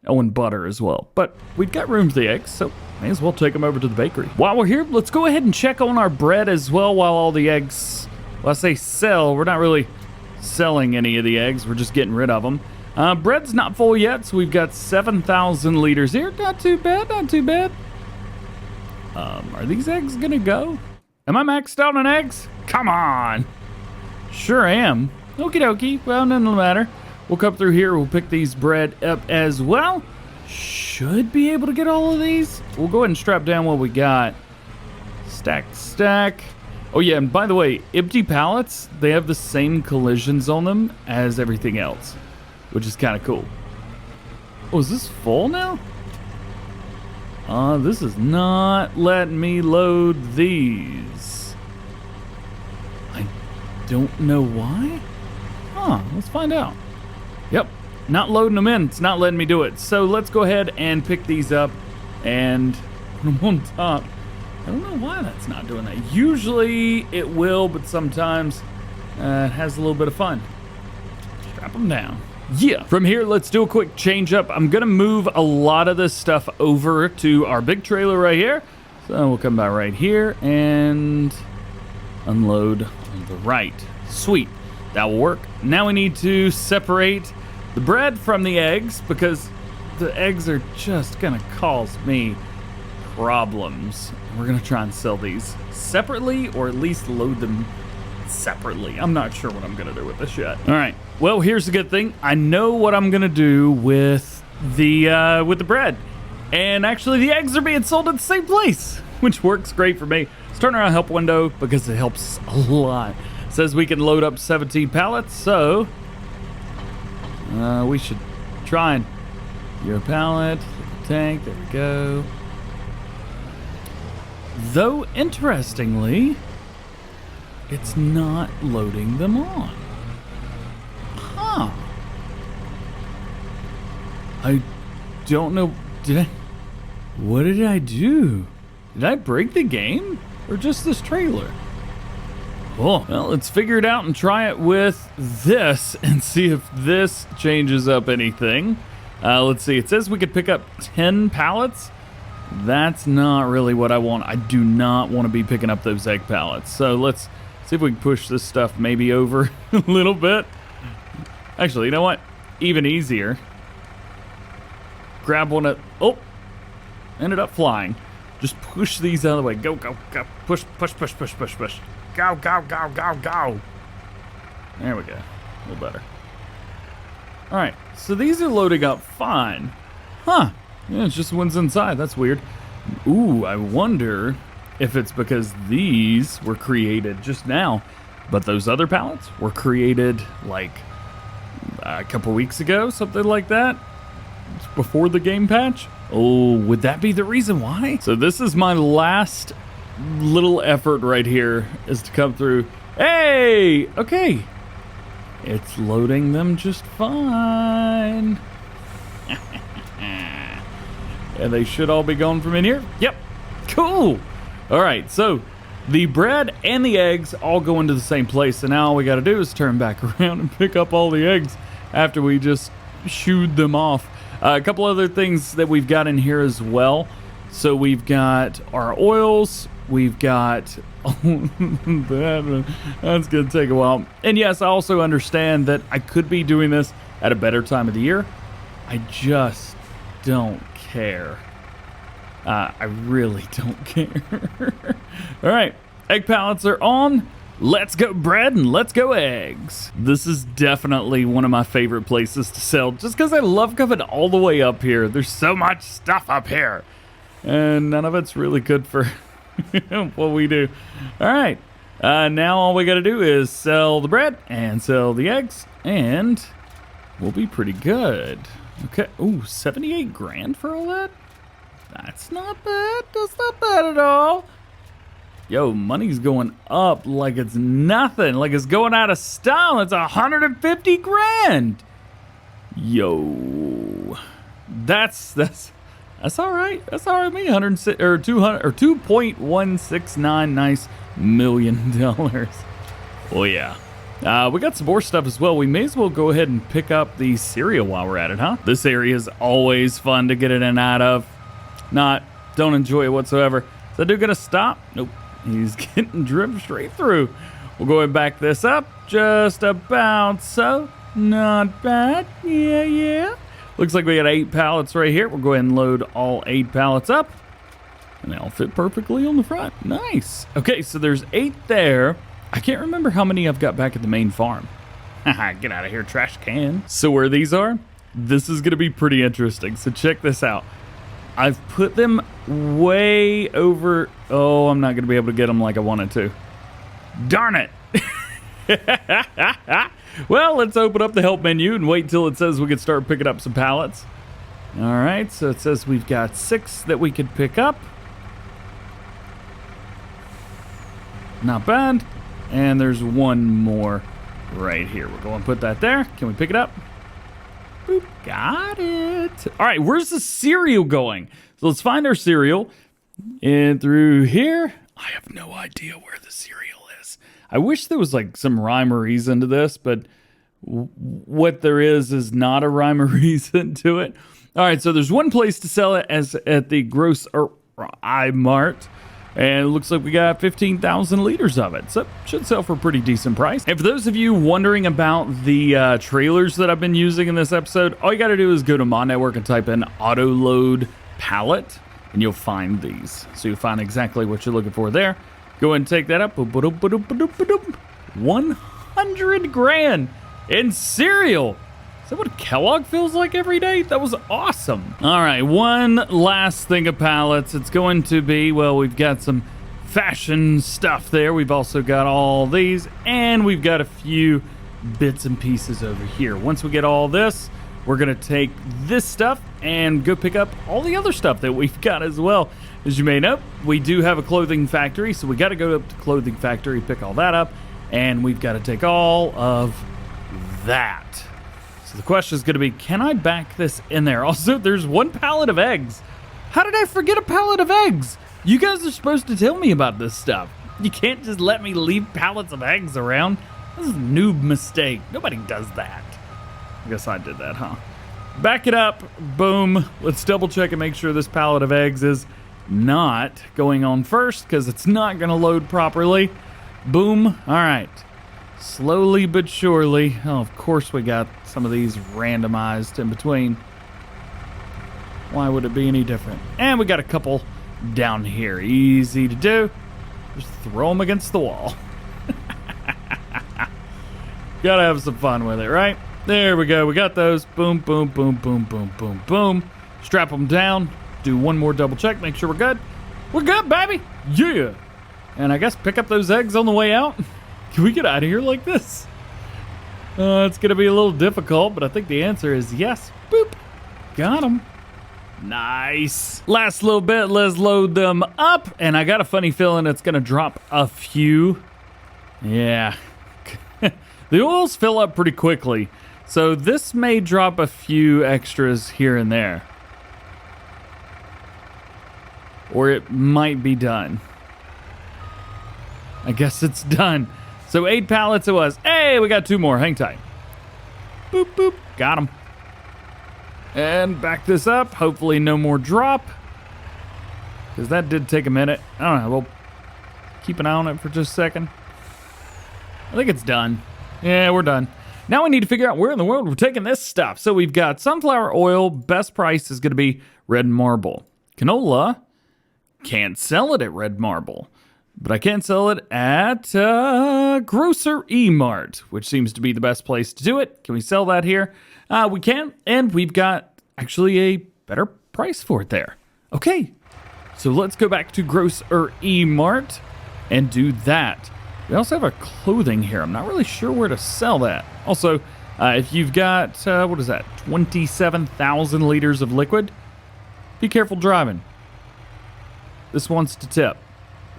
oh, and butter as well. But we've got room for the eggs, so may as well take them over to the bakery. While we're here, let's go ahead and check on our bread as well while all the eggs, well, I say sell, we're not really selling any of the eggs. We're just getting rid of them. Bread's not full yet, so we've got 7,000 liters here. Not too bad, not too bad. Are these eggs gonna go? Am I maxed out on eggs? Come on. Sure am. Okie dokie. Well, none of the matter. We'll come through here. We'll pick these bread up as well. Should be able to get all of these. We'll go ahead and strap down what we got. Stack. Oh yeah, and by the way, empty pallets, they have the same collisions on them as everything else, which is kind of cool. Oh, is this full now? This is not letting me load these. I don't know why. Let's find out. Yep, not loading them in. It's not letting me do it. So let's go ahead and pick these up and put them on top. I don't know why that's not doing that. Usually it will, but sometimes it has a little bit of fun. Strap them down. Yeah. From here, let's do a quick change up. I'm going to move a lot of this stuff over to our big trailer right here. So we'll come by right here and unload on the right. Sweet. That will work. Now we need to separate the bread from the eggs because the eggs are just going to cause me problems. We're going to try and sell these separately or at least load them separately. I'm not sure what I'm going to do with this yet. All right. Well, here's the good thing. I know what I'm going to do with the bread. And actually the eggs are being sold at the same place, which works great for me. Let's turn around help window because it helps a lot. It says we can load up 17 pallets, so we should try and your pallet, tank, there we go. Though interestingly, it's not loading them on. Huh. I don't know. What did I do? Did I break the game? Or just this trailer? Well, let's figure it out and try it with this and see if this changes up anything. Let's see. It says we could pick up 10 pallets. That's not really what I want. I do not want to be picking up those egg pallets. So let's see if we can push this stuff maybe over a little bit. Actually, you know what? Even easier. Grab one of... Oh! Ended up flying. Just push these out of the way. Go. Push. Go, go, go, go, go. There we go. A little better. All right, so these are loading up fine. Huh. Yeah, it's just the ones inside. That's weird. Ooh, I wonder if it's because these were created just now, but those other pallets were created like a couple weeks ago, something like that, before the game patch. Oh, would that be the reason why? So this is my last little effort right here, is to come through. Hey, okay. It's loading them just fine. And they should all be going from in here. Yep, cool. All right, so the bread and the eggs all go into the same place. So now all we got to do is turn back around and pick up all the eggs after we just shooed them off. A couple other things that we've got in here as well. So we've got our oils. We've got... that's going to take a while. And yes, I also understand that I could be doing this at a better time of the year. I just don't care. I really don't care. All right, egg pallets are on. Let's go bread and let's go eggs. This is definitely one of my favorite places to sell, just because I love coming all the way up here. There's so much stuff up here, and none of it's really good for what we do. All right, now all we got to do is sell the bread and sell the eggs, and we'll be pretty good. Okay. Ooh, 78 grand for all that? That's not bad. That's not bad at all. Yo, money's going up like it's nothing. Like it's going out of style. It's 150 grand. Yo. That's all right. That's all right with me. 106 or 200 or 2.169 nice million dollars. Oh yeah. We got some more stuff as well. We may as well go ahead and pick up the cereal while we're at it, huh? This area is always fun to get in and out of. Don't enjoy it whatsoever. Is that dude gonna stop? Nope. He's getting driven straight through. We'll go ahead and back this up just about so. Not bad. Yeah. Looks like we got 8 pallets right here. We'll go ahead and load all 8 pallets up. And they all fit perfectly on the front. Nice. Okay, so there's 8 there. I can't remember how many I've got back at the main farm. Haha, get out of here, trash can. So where these are, this is gonna be pretty interesting. So check this out. I've put them way over. Oh, I'm not gonna be able to get them like I wanted to. Darn it. Well, let's open up the help menu and wait till it says we can start picking up some pallets. All right, so it says we've got 6 that we could pick up. Not bad. And there's 1 more right here. We're going to put that there. Can we pick it up? Boop. Got it. All right, where's the cereal going? So let's find our cereal. And through here, I have no idea where the cereal is. I wish there was like some rhyme or reason to this, but what there is not a rhyme or reason to it. All right, so there's one place to sell it as at the Gross I Mart. And it looks like we got 15,000 liters of it. So it should sell for a pretty decent price. And for those of you wondering about the trailers that I've been using in this episode, all you got to do is go to Mod Network and type in Autoload Pallet, and you'll find these. So you'll find exactly what you're looking for there. Go ahead and take that up. 100 grand in cereal. Is that what Kellogg feels like every day? That was awesome. All right, one last thing of pallets. It's going to be, well, we've got some fashion stuff there. We've also got all these, and we've got a few bits and pieces over here. Once we get all this, we're going to take this stuff and go pick up all the other stuff that we've got as well. As you may know, we do have a clothing factory, so we got to go up to clothing factory, pick all that up, and we've got to take all of that. So the question is going to be, can I back this in there? Also, there's 1 pallet of eggs. How did I forget a pallet of eggs? You guys are supposed to tell me about this stuff. You can't just let me leave pallets of eggs around. This is a noob mistake. Nobody does that. I guess I did that, huh? Back it up. Boom. Let's double check and make sure this pallet of eggs is not going on first, because it's not going to load properly. Boom. All right. Slowly but surely. Oh, of course we got some of these randomized in between. Why would it be any different? And we got a couple down here. Easy to do. Just throw them against the wall. Gotta have some fun with it, right? There we go. We got those. Boom, boom, boom, boom, boom, boom, boom. Strap them down. Do one more double check. Make sure we're good. We're good, baby. Yeah. And I guess pick up those eggs on the way out. Can we get out of here like this? It's going to be a little difficult, but I think the answer is yes. Boop. Got them. Nice. Last little bit. Let's load them up. And I got a funny feeling it's going to drop a few. Yeah. The oils fill up pretty quickly. So this may drop a few extras here and there. Or it might be done. I guess it's done. So 8 pallets it was. Hey, we got 2 more. Hang tight. Boop, boop. Got them. And back this up. Hopefully no more drop. Because that did take a minute. I don't know. We'll keep an eye on it for just a second. I think it's done. Yeah, we're done. Now we need to figure out where in the world we're taking this stuff. So we've got sunflower oil. Best price is going to be Red Marble. Canola, can't sell it at Red Marble. But I can sell it at Grocer E-Mart, which seems to be the best place to do it. Can we sell that here? We can, and we've got actually a better price for it there. Okay, so let's go back to Grocer E-Mart and do that. We also have our clothing here. I'm not really sure where to sell that. Also, if you've got, what is that, 27,000 liters of liquid, be careful driving. This wants to tip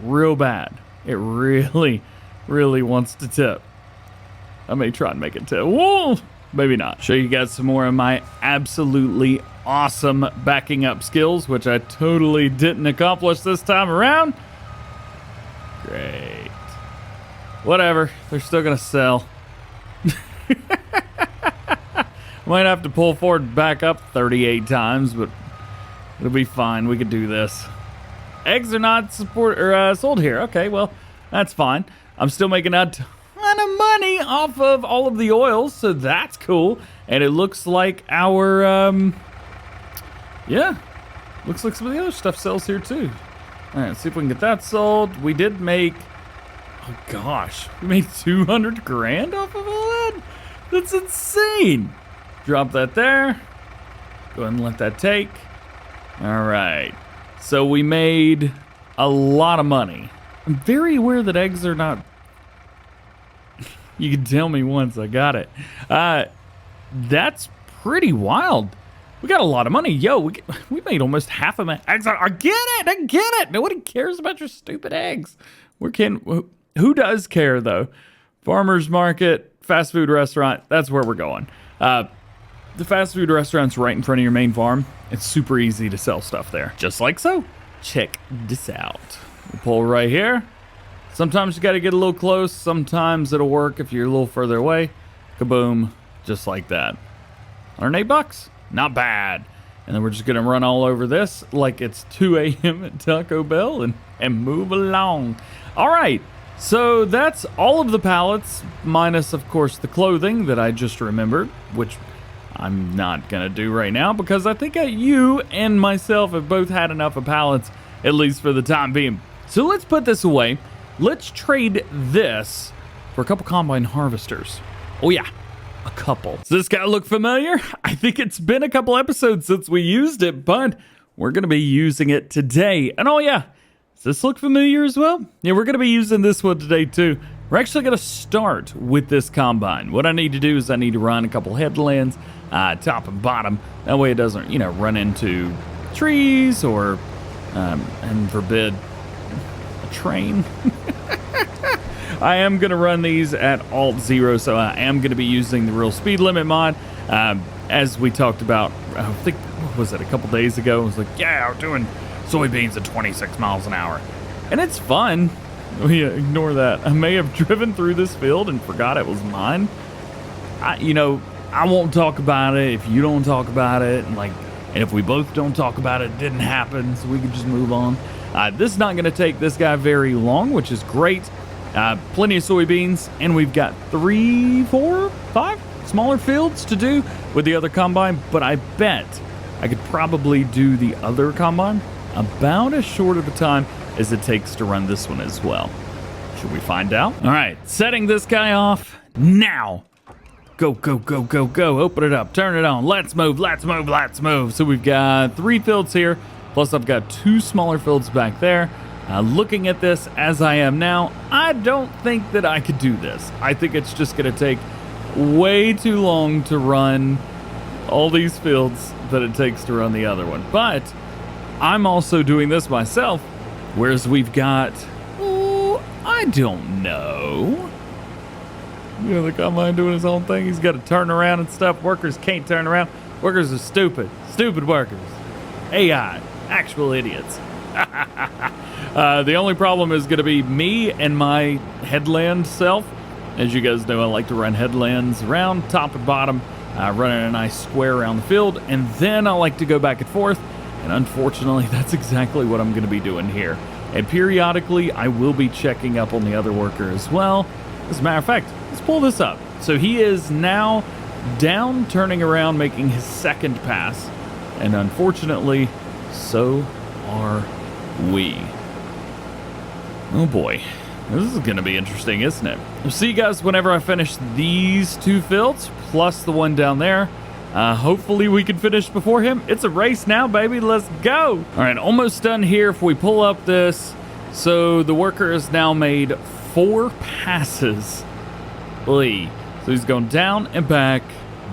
real bad. It really, really wants to tip. I may try and make it tip. Whoa! Maybe not. Show you guys some more of my absolutely awesome backing up skills, which I totally didn't accomplish this time around. Great. Whatever. They're still going to sell. Might have to pull forward and back up 38 times, but it'll be fine. We could do this. Eggs are not sold here. Okay, well, that's fine. I'm still making a ton of money off of all of the oils, so that's cool. And it looks like our, yeah, looks like some of the other stuff sells here too. All right, let's see if we can get that sold. We did make, oh gosh, we made 200 grand off of all that? That's insane. Drop that there. Go ahead and let that take. All right. So we made a lot of money. I'm very aware that eggs are not... You can tell me once I got it. That's pretty wild. We got a lot of money. Yo, we made almost half of my eggs. I get it. I get it. Nobody cares about your stupid eggs. Who does care, though? Farmer's market, fast food restaurant. That's where we're going. The fast food restaurant's right in front of your main farm. It's super easy to sell stuff there. Just like so. Check this out. We'll pull right here. Sometimes you got to get a little close. Sometimes it'll work if you're a little further away. Kaboom. Just like that. $108. Not bad. And then we're just going to run all over this like it's 2 a.m. at Taco Bell and move along. All right. So that's all of the pallets, minus, of course, the clothing that I just remembered, which I'm not going to do right now because I think you and myself have both had enough of pallets, at least for the time being. So let's put this away. Let's trade this for a couple combine harvesters. Oh, yeah, a couple. Does this guy look familiar? I think it's been a couple episodes since we used it, but we're going to be using it today. And oh, yeah. Does this look familiar as well? Yeah, we're going to be using this one today too. We're actually going to start with this combine. What I need to do is I need to run a couple headlands, top and bottom. That way it doesn't, run into trees or, and forbid, a train. I am going to run these at Alt 0, so I am going to be using the real speed limit mod. As we talked about, I think, what was it, a couple days ago? I was like, yeah, we're doing soybeans at 26 miles an hour. And it's fun. Ignore that. I may have driven through this field and forgot it was mine. I won't talk about it if you don't talk about it. And if we both don't talk about it, it didn't happen, so we can just move on. This is not going to take this guy very long, which is great. Plenty of soybeans, and we've got 3, 4, 5 smaller fields to do with the other combine, but I bet I could probably do the other combine about as short of a time as it takes to run this one as well. Should we find out? All right, setting this guy off now. Go, go, go, go, go. Open it up. Turn it on. Let's move, let's move, let's move. So we've got 3 fields here. Plus I've got 2 smaller fields back there. Looking at this as I am now, I don't think that I could do this. I think it's just going to take way too long to run all these fields that it takes to run the other one. But I'm also doing this myself, whereas we've got, I don't know. You know, the combine doing his own thing. He's got to turn around and stuff. Workers can't turn around. Workers are stupid. Stupid workers. AI. Actual idiots. The only problem is going to be me and my headland self. As you guys know, I like to run headlands around top and bottom, running a nice square around the field, and then I like to go back and forth. And unfortunately, that's exactly what I'm going to be doing here. And periodically, I will be checking up on the other worker as well. As a matter of fact, let's pull this up. So he is now down, turning around, making his second pass. And unfortunately, so are we. Oh boy. This is going to be interesting, isn't it? We'll see you guys whenever I finish these 2 fields, plus the one down there. Hopefully we can finish before him. It's a race now, baby. Let's go. All right, almost done here. If we pull up this, so the worker has now made 4 passes. Lee. So he's going down and back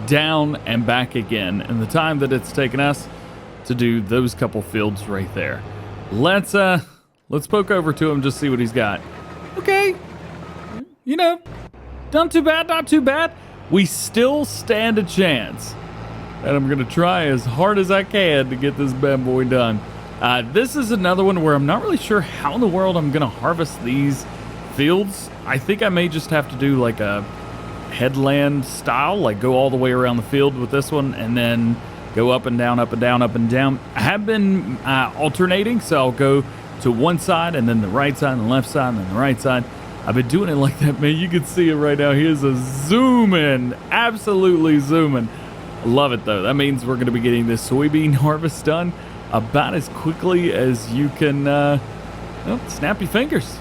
again. And the time that it's taken us to do those couple fields right there. Let's poke over to him, just see what he's got. Okay, you know, not too bad, not too bad. We still stand a chance. And I'm going to try as hard as I can to get this bad boy done. This is another one where I'm not really sure how in the world I'm going to harvest these fields. I think I may just have to do like a headland style, like go all the way around the field with this one and then go up and down, up and down, up and down. I have been alternating, so I'll go to one side and then the right side and the left side and then the right side. I've been doing it like that, man. You can see it right now. Here's a zooming, absolutely zooming. I love it though. That means we're going to be getting this soybean harvest done about as quickly as you can snap your fingers.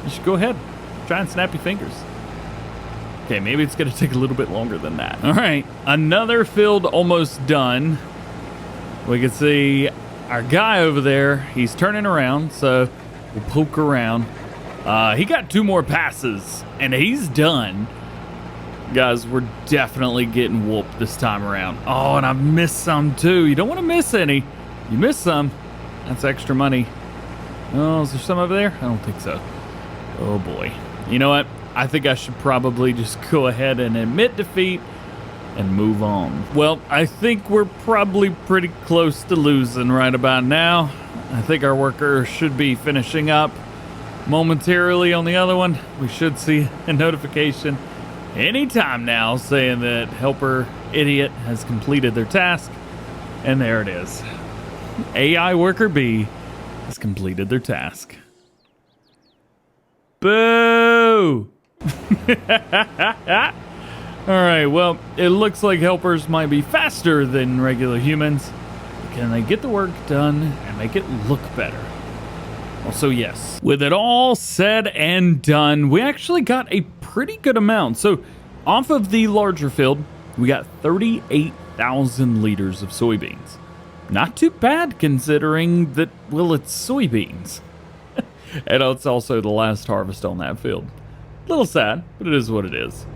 You should go ahead, try and snap your fingers. Okay, maybe it's going to take a little bit longer than that. All right, another field almost done. We can see our guy over there, he's turning around, so we'll poke around. He got 2 more passes, and he's done. Guys, we're definitely getting whooped this time around. Oh, and I missed some too. You don't want to miss any. You miss some, that's extra money. Oh, is there some over there? I don't think so. Oh boy. You know what? I think I should probably just go ahead and admit defeat and move on. Well, I think we're probably pretty close to losing right about now. I think our worker should be finishing up momentarily on the other one. We should see a notification anytime now saying that helper idiot has completed their task. And there it is. AI worker B has completed their task. Boo! All right, well, it looks like helpers might be faster than regular humans. Can they get the work done and make it look better? Also, yes. With it all said and done, we actually got a pretty good amount. So, off of the larger field, we got 38,000 liters of soybeans. Not too bad considering that, well, it's soybeans. And it's also the last harvest on that field. A little sad, but it is what it is.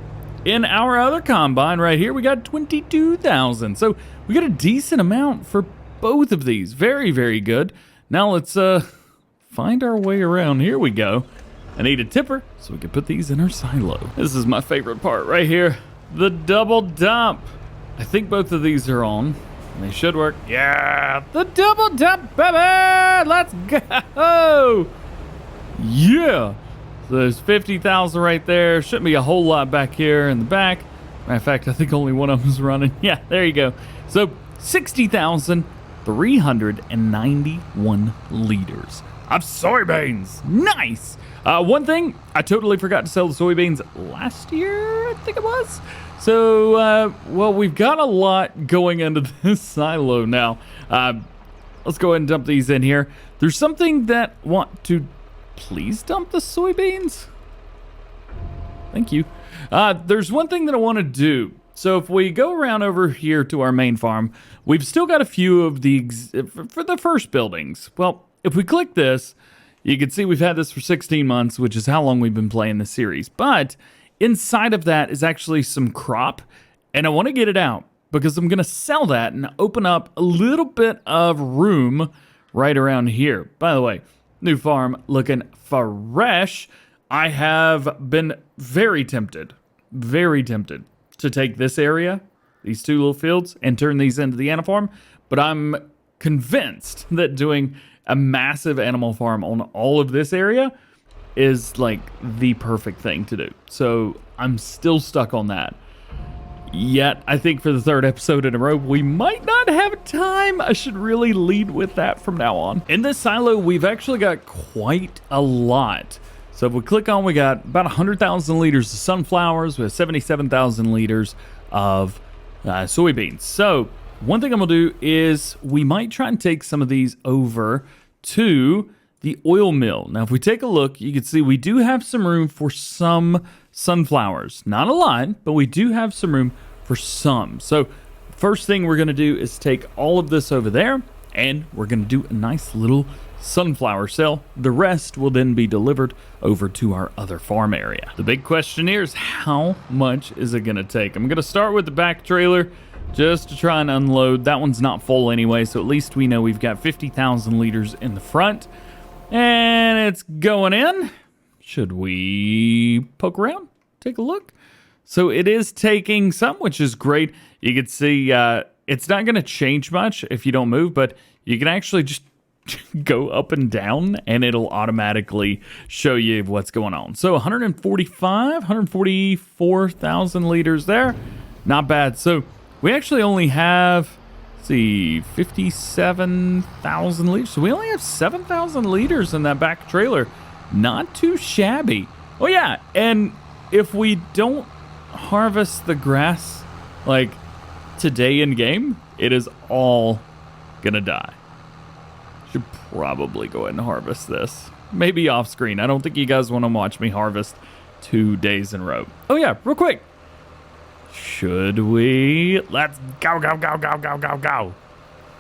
In our other combine right here, we got 22,000. So we got a decent amount for both of these. Very, very good. Now let's find our way around. Here we go. I need a tipper so we can put these in our silo. This is my favorite part right here. The double dump. I think both of these are on. They should work. Yeah, the double dump, baby. Let's go. Yeah. So there's 50,000 right there. Shouldn't be a whole lot back here in the back. Matter of fact, I think only one of them's running. Yeah, there you go. So 60,391 liters of soybeans. Nice. One thing, I totally forgot to sell the soybeans last year, I think it was. So, well, we've got a lot going into this silo now. Let's go ahead and dump these in here. There's something that want to please dump the soybeans. Thank you. There's one thing that I want to do. So if we go around over here to our main farm, we've still got a few of the, for the first buildings. Well, if we click this, you can see we've had this for 16 months, which is how long we've been playing this series. But inside of that is actually some crop, and I want to get it out because I'm going to sell that and open up a little bit of room right around here. By the way, new farm looking fresh. I have been very tempted to take this area, these two little fields, and turn these into the animal farm. But I'm convinced that doing a massive animal farm on all of this area is like the perfect thing to do. So I'm still stuck on that. Yet, I think for the third episode in a row, we might not have time. I should really lead with that from now on. In this silo, we've actually got quite a lot. So if we click on, we got about 100,000 liters of sunflowers. We have 77,000 liters of soybeans. So one thing I'm gonna do is we might try and take some of these over to the oil mill. Now, if we take a look, you can see we do have some room for some sunflowers. Not a lot, but we do have some room for some. So first thing we're gonna do is take all of this over there, and we're gonna do a nice little sunflower sale. The rest will then be delivered over to our other farm area. The big question here is how much is it gonna take? I'm gonna start with the back trailer just to try and unload. That one's not full anyway, so at least we know we've got 50,000 liters in the front. And it's going in. Should we poke around? Take a look. So it is taking some, which is great. You can see it's not going to change much if you don't move, but you can actually just go up and down and it'll automatically show you what's going on. So 144,000 liters there. Not bad. So we actually only have, let's see, 57,000 liters. So we only have 7,000 liters in that back trailer. Not too shabby. Oh yeah, and if we don't harvest the grass like today in game, it is all gonna die. Should probably go ahead and harvest this. Maybe off screen. I don't think you guys want to watch me harvest 2 days in a row. Oh yeah, real quick. Should we? Let's go, go, go, go, go, go, go.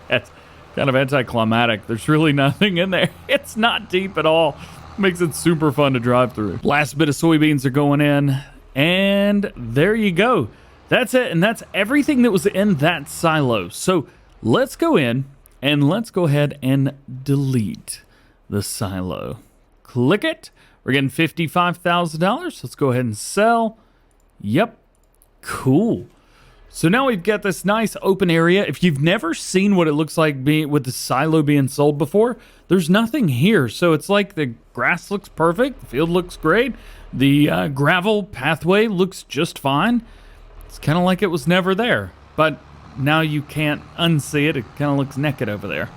That's kind of anticlimactic. There's really nothing in there. It's not deep at all. Makes it super fun to drive through. Last bit of soybeans are going in. And there you go. That's it. And that's everything that was in that silo. So let's go in and let's go ahead and delete the silo. Click it. We're getting $55,000. Let's go ahead and sell. Yep. Cool. So now we've got this nice open area. If you've never seen what it looks like with the silo being sold before, there's nothing here. So it's like the grass looks perfect. The field looks great. The gravel pathway looks just fine. It's kind of like it was never there. But now you can't unsee it. It kind of looks naked over there.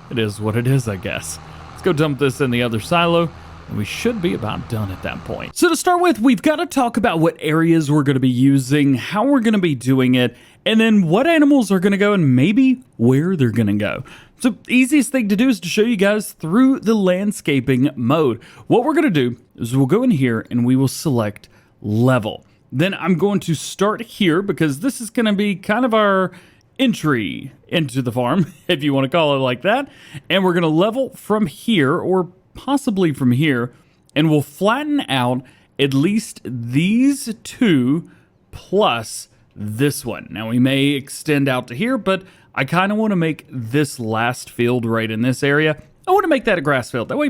It is what it is, I guess. Let's go dump this in the other silo. And we should be about done at that point. So to start with, we've got to talk about what areas we're going to be using, how we're going to be doing it, and then what animals are going to go and maybe where they're going to go. So the easiest thing to do is to show you guys through the landscaping mode. What we're going to do is we'll go in here and we will select level. Then I'm going to start here because this is going to be kind of our entry into the farm, if you want to call it like that. And we're going to level from here, or possibly from here, and we'll flatten out at least these two plus this one. Now we may extend out to here, but I kind of want to make this last field right in this area. I want to make that a grass field. That way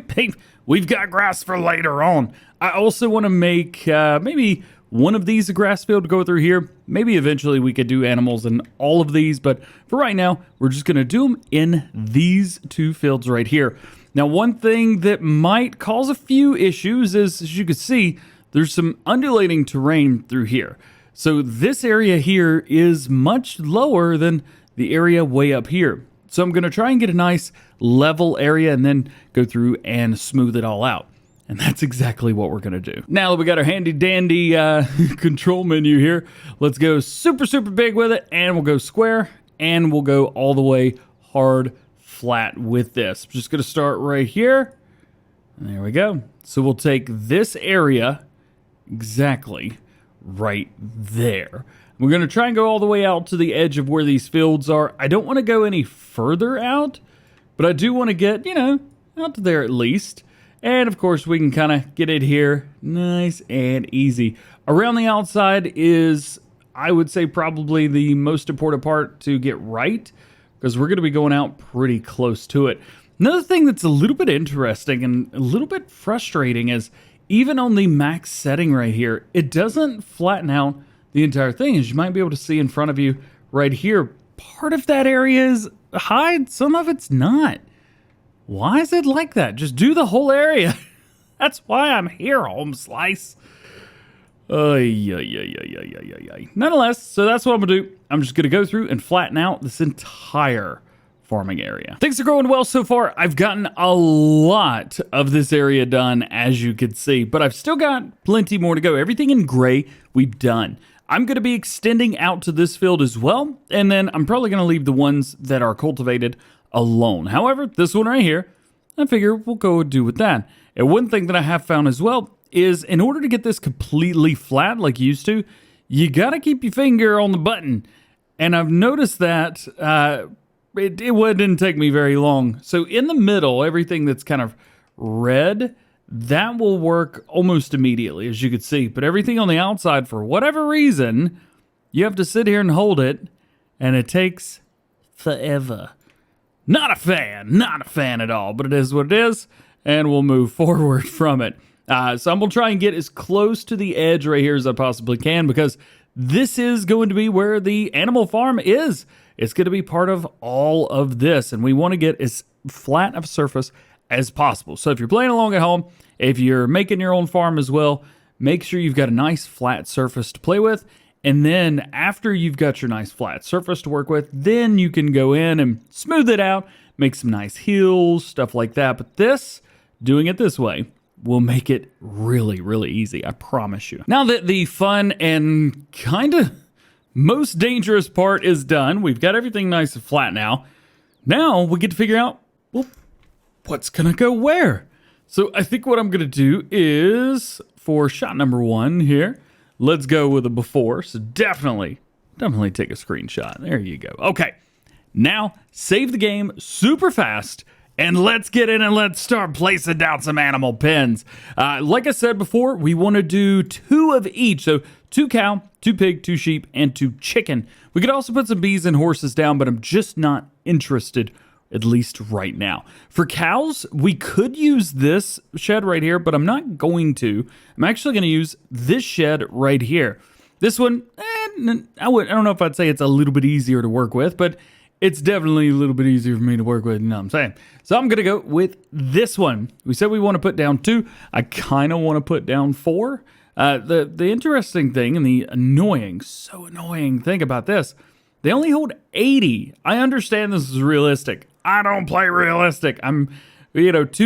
we've got grass for later on. I also want to make maybe one of these a grass field to go through here. Maybe eventually we could do animals in all of these, but for right now, we're just going to do them in these two fields right here. Now, one thing that might cause a few issues is, as you can see, there's some undulating terrain through here. So this area here is much lower than the area way up here. So I'm going to try and get a nice level area and then go through and smooth it all out. And that's exactly what we're going to do. Now that we got our handy dandy control menu here, let's go super, super big with it. And we'll go square and we'll go all the way hard flat with this. I'm just going to start right here. And there we go. So we'll take this area exactly right there. We're going to try and go all the way out to the edge of where these fields are. I don't want to go any further out, but I do want to get, you know, out to there at least. And of course, we can kind of get it here nice and easy. Around the outside is, I would say, probably the most important part to get right, because we're going to be going out pretty close to it. Another thing that's a little bit interesting and a little bit frustrating is even on the max setting right here, it doesn't flatten out the entire thing. As you might be able to see in front of you right here, part of that area is high, some of it's not. Why is it like that? Just do the whole area. That's why I'm here, home slice. Nonetheless, so that's what I'm gonna do. I'm just gonna go through and flatten out this entire farming area. Things are going well so far. I've gotten a lot of this area done, as you can see, but I've still got plenty more to go. Everything in gray we've done. I'm going to be extending out to this field as well, and then I'm probably going to leave the ones that are cultivated alone. However, this one right here, I figure we'll go do with that. And one thing that I have found as well is in order to get this completely flat like you used to, you got to keep your finger on the button. And I've noticed that it didn't take me very long. So in the middle, everything that's kind of red, that will work almost immediately, as you can see. But everything on the outside, for whatever reason, you have to sit here and hold it, and it takes forever. Not a fan at all, but it is what it is, and we'll move forward from it. So I'm going to try and get as close to the edge right here as I possibly can, because this is going to be where the animal farm is. It's going to be part of all of this, and we want to get as flat of a surface as possible. So if you're playing along at home, if you're making your own farm as well, make sure you've got a nice flat surface to play with. And then after you've got your nice flat surface to work with, then you can go in and smooth it out, make some nice hills, stuff like that. But doing it this way, will make it really, really easy. I promise you. Now that the fun and kind of most dangerous part is done, we've got everything nice and flat now. Now we get to figure out, well, what's gonna go where? So I think what I'm gonna do is, for shot number one here, let's go with a before. So definitely take a screenshot. There you go. Okay, now save the game super fast, and let's get in and let's start placing down some animal pens. Like I said before, we want to do 2 of each. So 2 cow, 2 pig, 2 sheep, and 2 chicken. We could also put some bees and horses down, but I'm just not interested, at least right now. For cows, we could use this shed right here, but I'm not going to. I'm actually going to use this shed right here. This one, I don't know if I'd say it's a little bit easier to work with, but it's definitely a little bit easier for me to work with, you know what I'm saying? So I'm going to go with this one. We said we want to put down 2. I kind of want to put down 4. The interesting thing and the so annoying thing about this, they only hold 80. I understand this is realistic. I don't play realistic. 2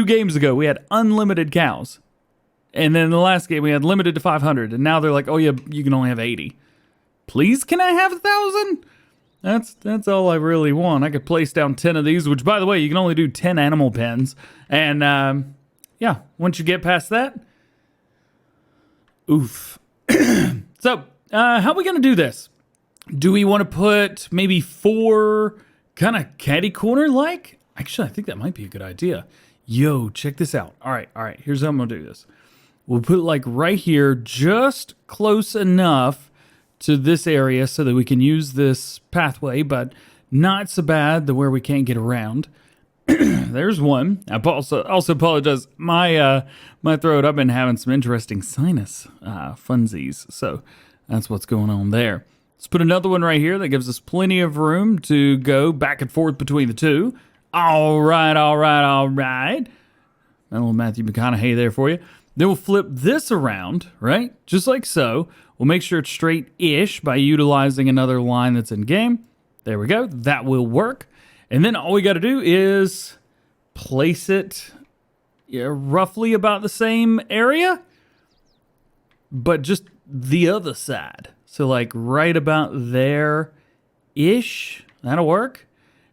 games ago, we had unlimited cows. And then the last game, we had limited to 500. And now they're like, oh yeah, you can only have 80. Please, can I have 1,000? That's all I really want. I could place down 10 of these, which, by the way, you can only do 10 animal pens. And, yeah, once you get past that, oof. So, how are we going to do this? Do we want to put maybe 4 kind of catty corner-like? Actually, I think that might be a good idea. Yo, check this out. All right. Here's how I'm going to do this. We'll put it like right here, just close enough to this area so that we can use this pathway, but not so bad to where we can't get around. There's one. I also apologize. My throat, I've been having some interesting sinus funsies, so that's what's going on there. Let's put another one right here that gives us plenty of room to go back and forth between the 2. All right. A little Matthew McConaughey there for you. Then we'll flip this around, right? Just like so. We'll make sure it's straight-ish by utilizing another line that's in game. There we go. That will work. And then all we got to do is place it roughly about the same area, but just the other side. So like right about there-ish. That'll work.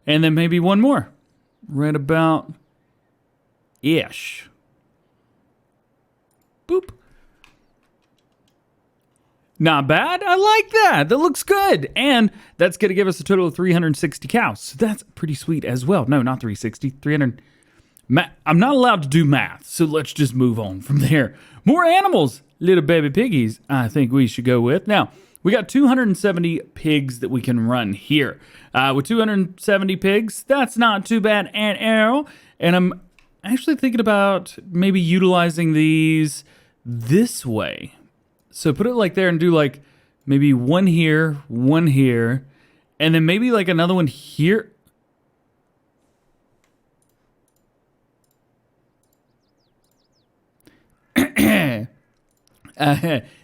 And then maybe one more. Right about-ish. Boop. Not bad. I like that. That looks good. And that's going to give us a total of 360 cows. So that's pretty sweet as well. No, not 360. 300. I'm not allowed to do math, so let's just move on from there. More animals, little baby piggies, I think we should go with. Now, we got 270 pigs that we can run here. With 270 pigs, that's not too bad at all. And I'm actually thinking about maybe utilizing these this way. So put it like there and do like maybe one here, and then maybe like another one here.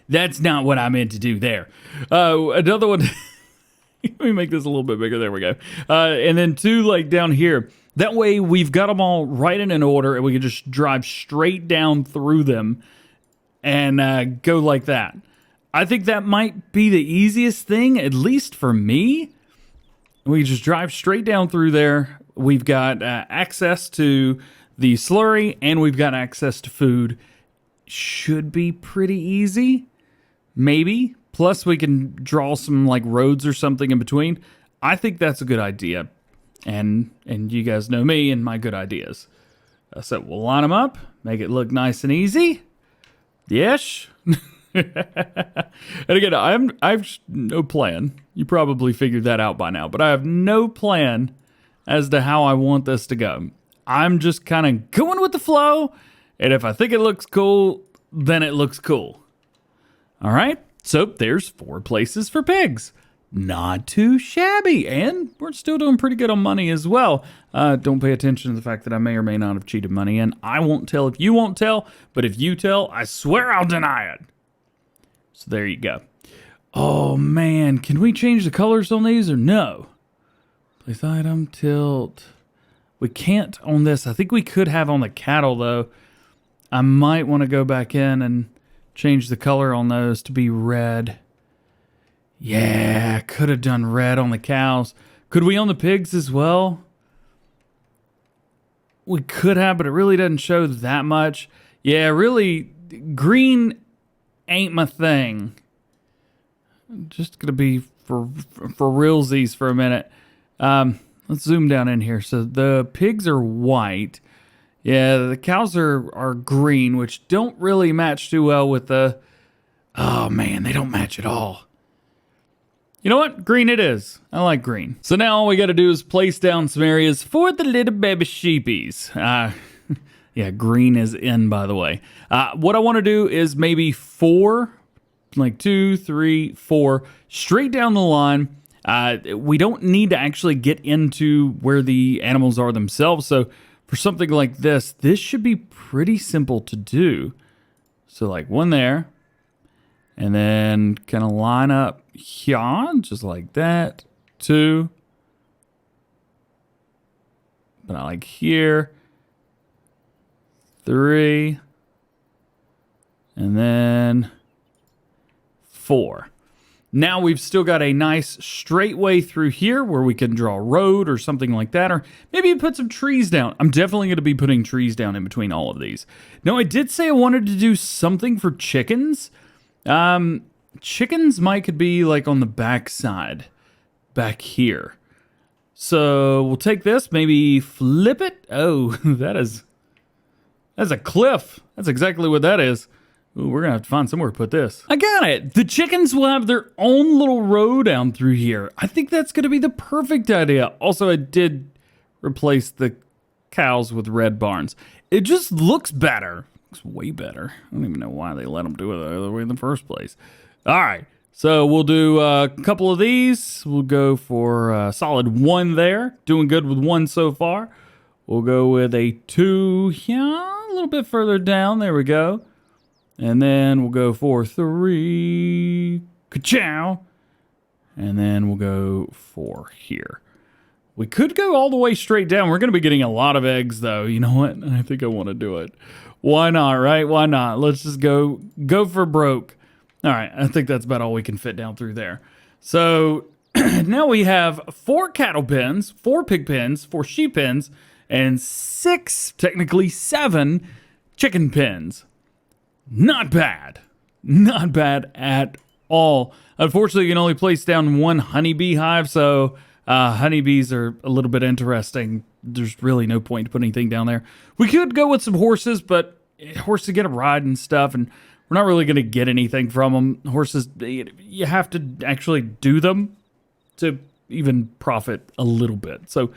That's not what I meant to do there. Another one. Let me make this a little bit bigger. There we go. And then two like down here. That way we've got them all right in an order and we can just drive straight down through them and go like that. I think that might be the easiest thing, at least for me. We just drive straight down through there. We've got access to the slurry and we've got access to food. Should be pretty easy, maybe. Plus we can draw some like roads or something in between. I think that's a good idea. And you guys know me and my good ideas. So we'll line them up, make it look nice and easy. Yes. And again, I've no plan. You probably figured that out by now, but I have no plan as to how I want this to go. I'm just kind of going with the flow, and if I think it looks cool, then it looks cool. All right, so there's 4 places for pigs. Not too shabby, and we're still doing pretty good on money as well. Don't pay attention to the fact that I may or may not have cheated money, and I won't tell if you won't tell, but if you tell, I swear I'll deny it. So there you go. Oh man, can we change the colors on these or no? Place item, tilt. We can't on this. I think we could have on the cattle though. I might want to go back in and change the color on those to be red. Yeah, could have done red on the cows. Could we on the pigs as well? We could have, but it really doesn't show that much. Yeah, really, green ain't my thing. I'm just going to be for realsies for a minute. Let's zoom down in here. So the pigs are white. Yeah, the cows are green, which don't really match too well with the... Oh, man, they don't match at all. You know what? Green it is. I like green. So now all we got to do is place down some areas for the little baby sheepies. Yeah, green is in, by the way. What I want to do is maybe 4, like 2, 3, 4, straight down the line. We don't need to actually get into where the animals are themselves. So for something like this should be pretty simple to do. So like one there. And then kind of line up here, just like that. 2. But I like here. 3. And then 4. Now we've still got a nice straight way through here where we can draw a road or something like that. Or maybe put some trees down. I'm definitely going to be putting trees down in between all of these. Now I did say I wanted to do something for chickens. Chickens could be like on the back side, back here. So we'll take this, maybe flip it. Oh, that's a cliff. That's exactly what that is. Ooh, we're gonna have to find somewhere to put this. I got it. The chickens will have their own little row down through here. I think that's gonna be the perfect idea. Also, I did replace the cows with red barns. It just looks better. Way better. I don't even know why they let them do it the other way in the first place. All right, so we'll do a couple of these. We'll go for a solid 1 there. Doing good with 1 so far. We'll go with a 2 here, a little bit further down. There we go. And then we'll go for 3. Ka-chow. And then we'll go 4 here. We could go all the way straight down. We're going to be getting a lot of eggs, though. You know what? I think I want to do it. Why not, right? Why not? Let's just go for broke. All right, I think that's about all we can fit down through there. So now we have 4 cattle pens, 4 pig pens, 4 sheep pens, and 6, technically 7, chicken pens. Not bad. Not bad at all. Unfortunately, you can only place down one honeybee hive, so honeybees are a little bit interesting. There's really no point to put anything down there. We could go with some horses, but horses get a ride and stuff, and we're not really going to get anything from them. Horses, you have to actually do them to even profit a little bit. So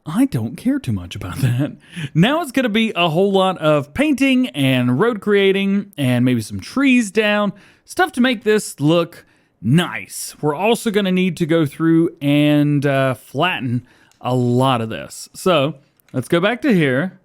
I don't care too much about that. Now it's going to be a whole lot of painting and road creating and maybe some trees down, stuff to make this look nice. We're also going to need to go through and flatten a lot of this. So let's go back to here.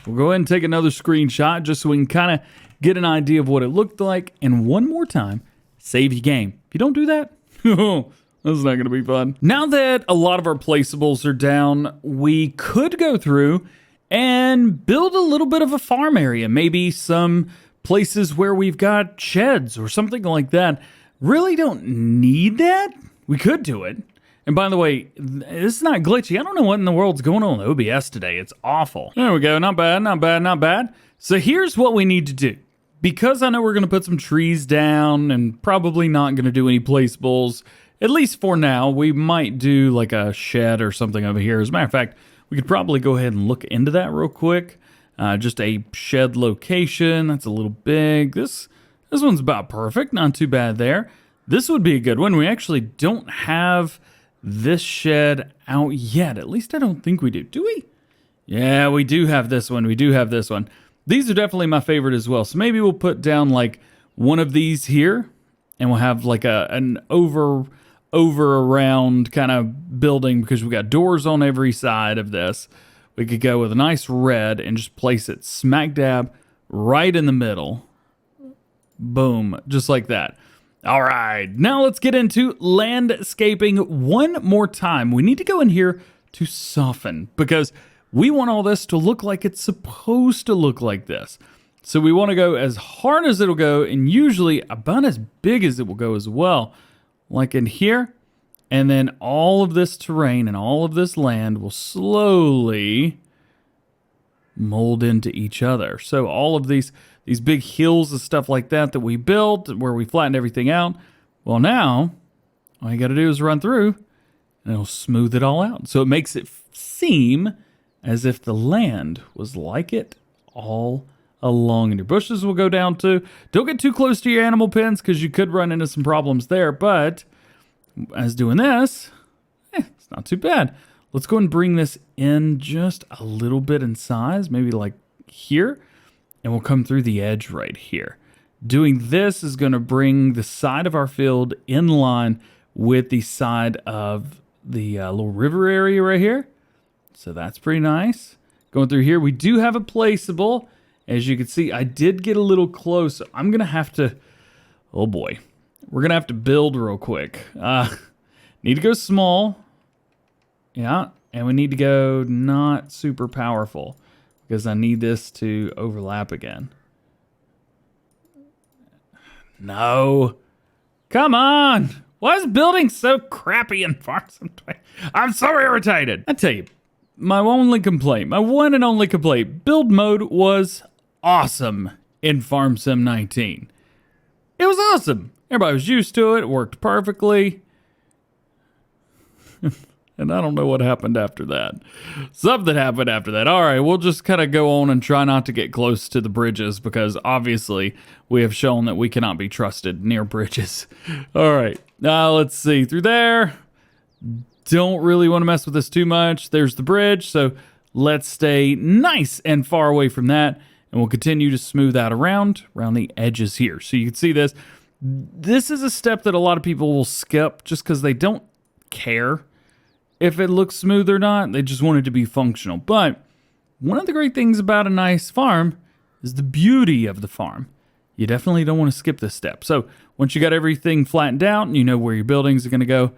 We'll go ahead and take another screenshot just so we can kind of get an idea of what it looked like. And one more time, save your game. If you don't do that, this is not going to be fun. Now that a lot of our placeables are down, we could go through and build a little bit of a farm area. Maybe some places where we've got sheds or something like that. Really don't need that. We could do it. And by the way, this is not glitchy. I don't know what in the world's going on with OBS today. It's awful. There we go. Not bad, not bad, not bad. So here's what we need to do. Because I know we're going to put some trees down and probably not going to do any placeables, at least for now. We might do like a shed or something over here. As a matter of fact, we could probably go ahead and look into that real quick. Just a shed location. That's a little big. This one's about perfect. Not too bad there. This would be a good one. We actually don't have this shed out yet. At least I don't think we do. Do we? Yeah, we do have this one. We do have this one. These are definitely my favorite as well. So maybe we'll put down like one of these here, and we'll have like an over around kind of building because we got doors on every side of this. We could go with a nice red and just place it smack dab right in the middle. Boom, just like that. All right, now let's get into landscaping one more time. We need to go in here to soften because we want all this to look like it's supposed to look like this. So we want to go as hard as it'll go and usually about as big as it will go as well. Like in here. And then all of this terrain and all of this land will slowly mold into each other. So all of these big hills and stuff like that we built where we flattened everything out. Well, now all you got to do is run through and it'll smooth it all out. So it makes it seem as if the land was like it all along. And your bushes will go down too. Don't get too close to your animal pens because you could run into some problems there. But as doing this, it's not too bad. Let's go and bring this in just a little bit in size, maybe like here. And we'll come through the edge right here. Doing this is going to bring the side of our field in line with the side of the little river area right here. So that's pretty nice. Going through here, we do have a placeable. As you can see, I did get a little close. I'm going to have to, oh boy, we're going to have to build real quick. Need to go small. Yeah, and we need to go not super powerful because I need this to overlap again. No. Come on. Why is building so crappy in Farms? I'm so irritated. I tell you, my only complaint, my one and only complaint, build mode was awesome in Farm Sim 19. It was awesome. Everybody was used to it. It worked perfectly. And I don't know what happened after that. Something happened after that. All right, we'll just kind of go on and try not to get close to the bridges because obviously we have shown that we cannot be trusted near bridges. All right, now let's see. Through there, don't really want to mess with this too much. There's the bridge, so let's stay nice and far away from that. And we'll continue to smooth out around the edges here. So you can see this. This is a step that a lot of people will skip just because they don't care if it looks smooth or not. They just want it to be functional. But one of the great things about a nice farm is the beauty of the farm. You definitely don't want to skip this step. So once you got everything flattened out and you know where your buildings are going to go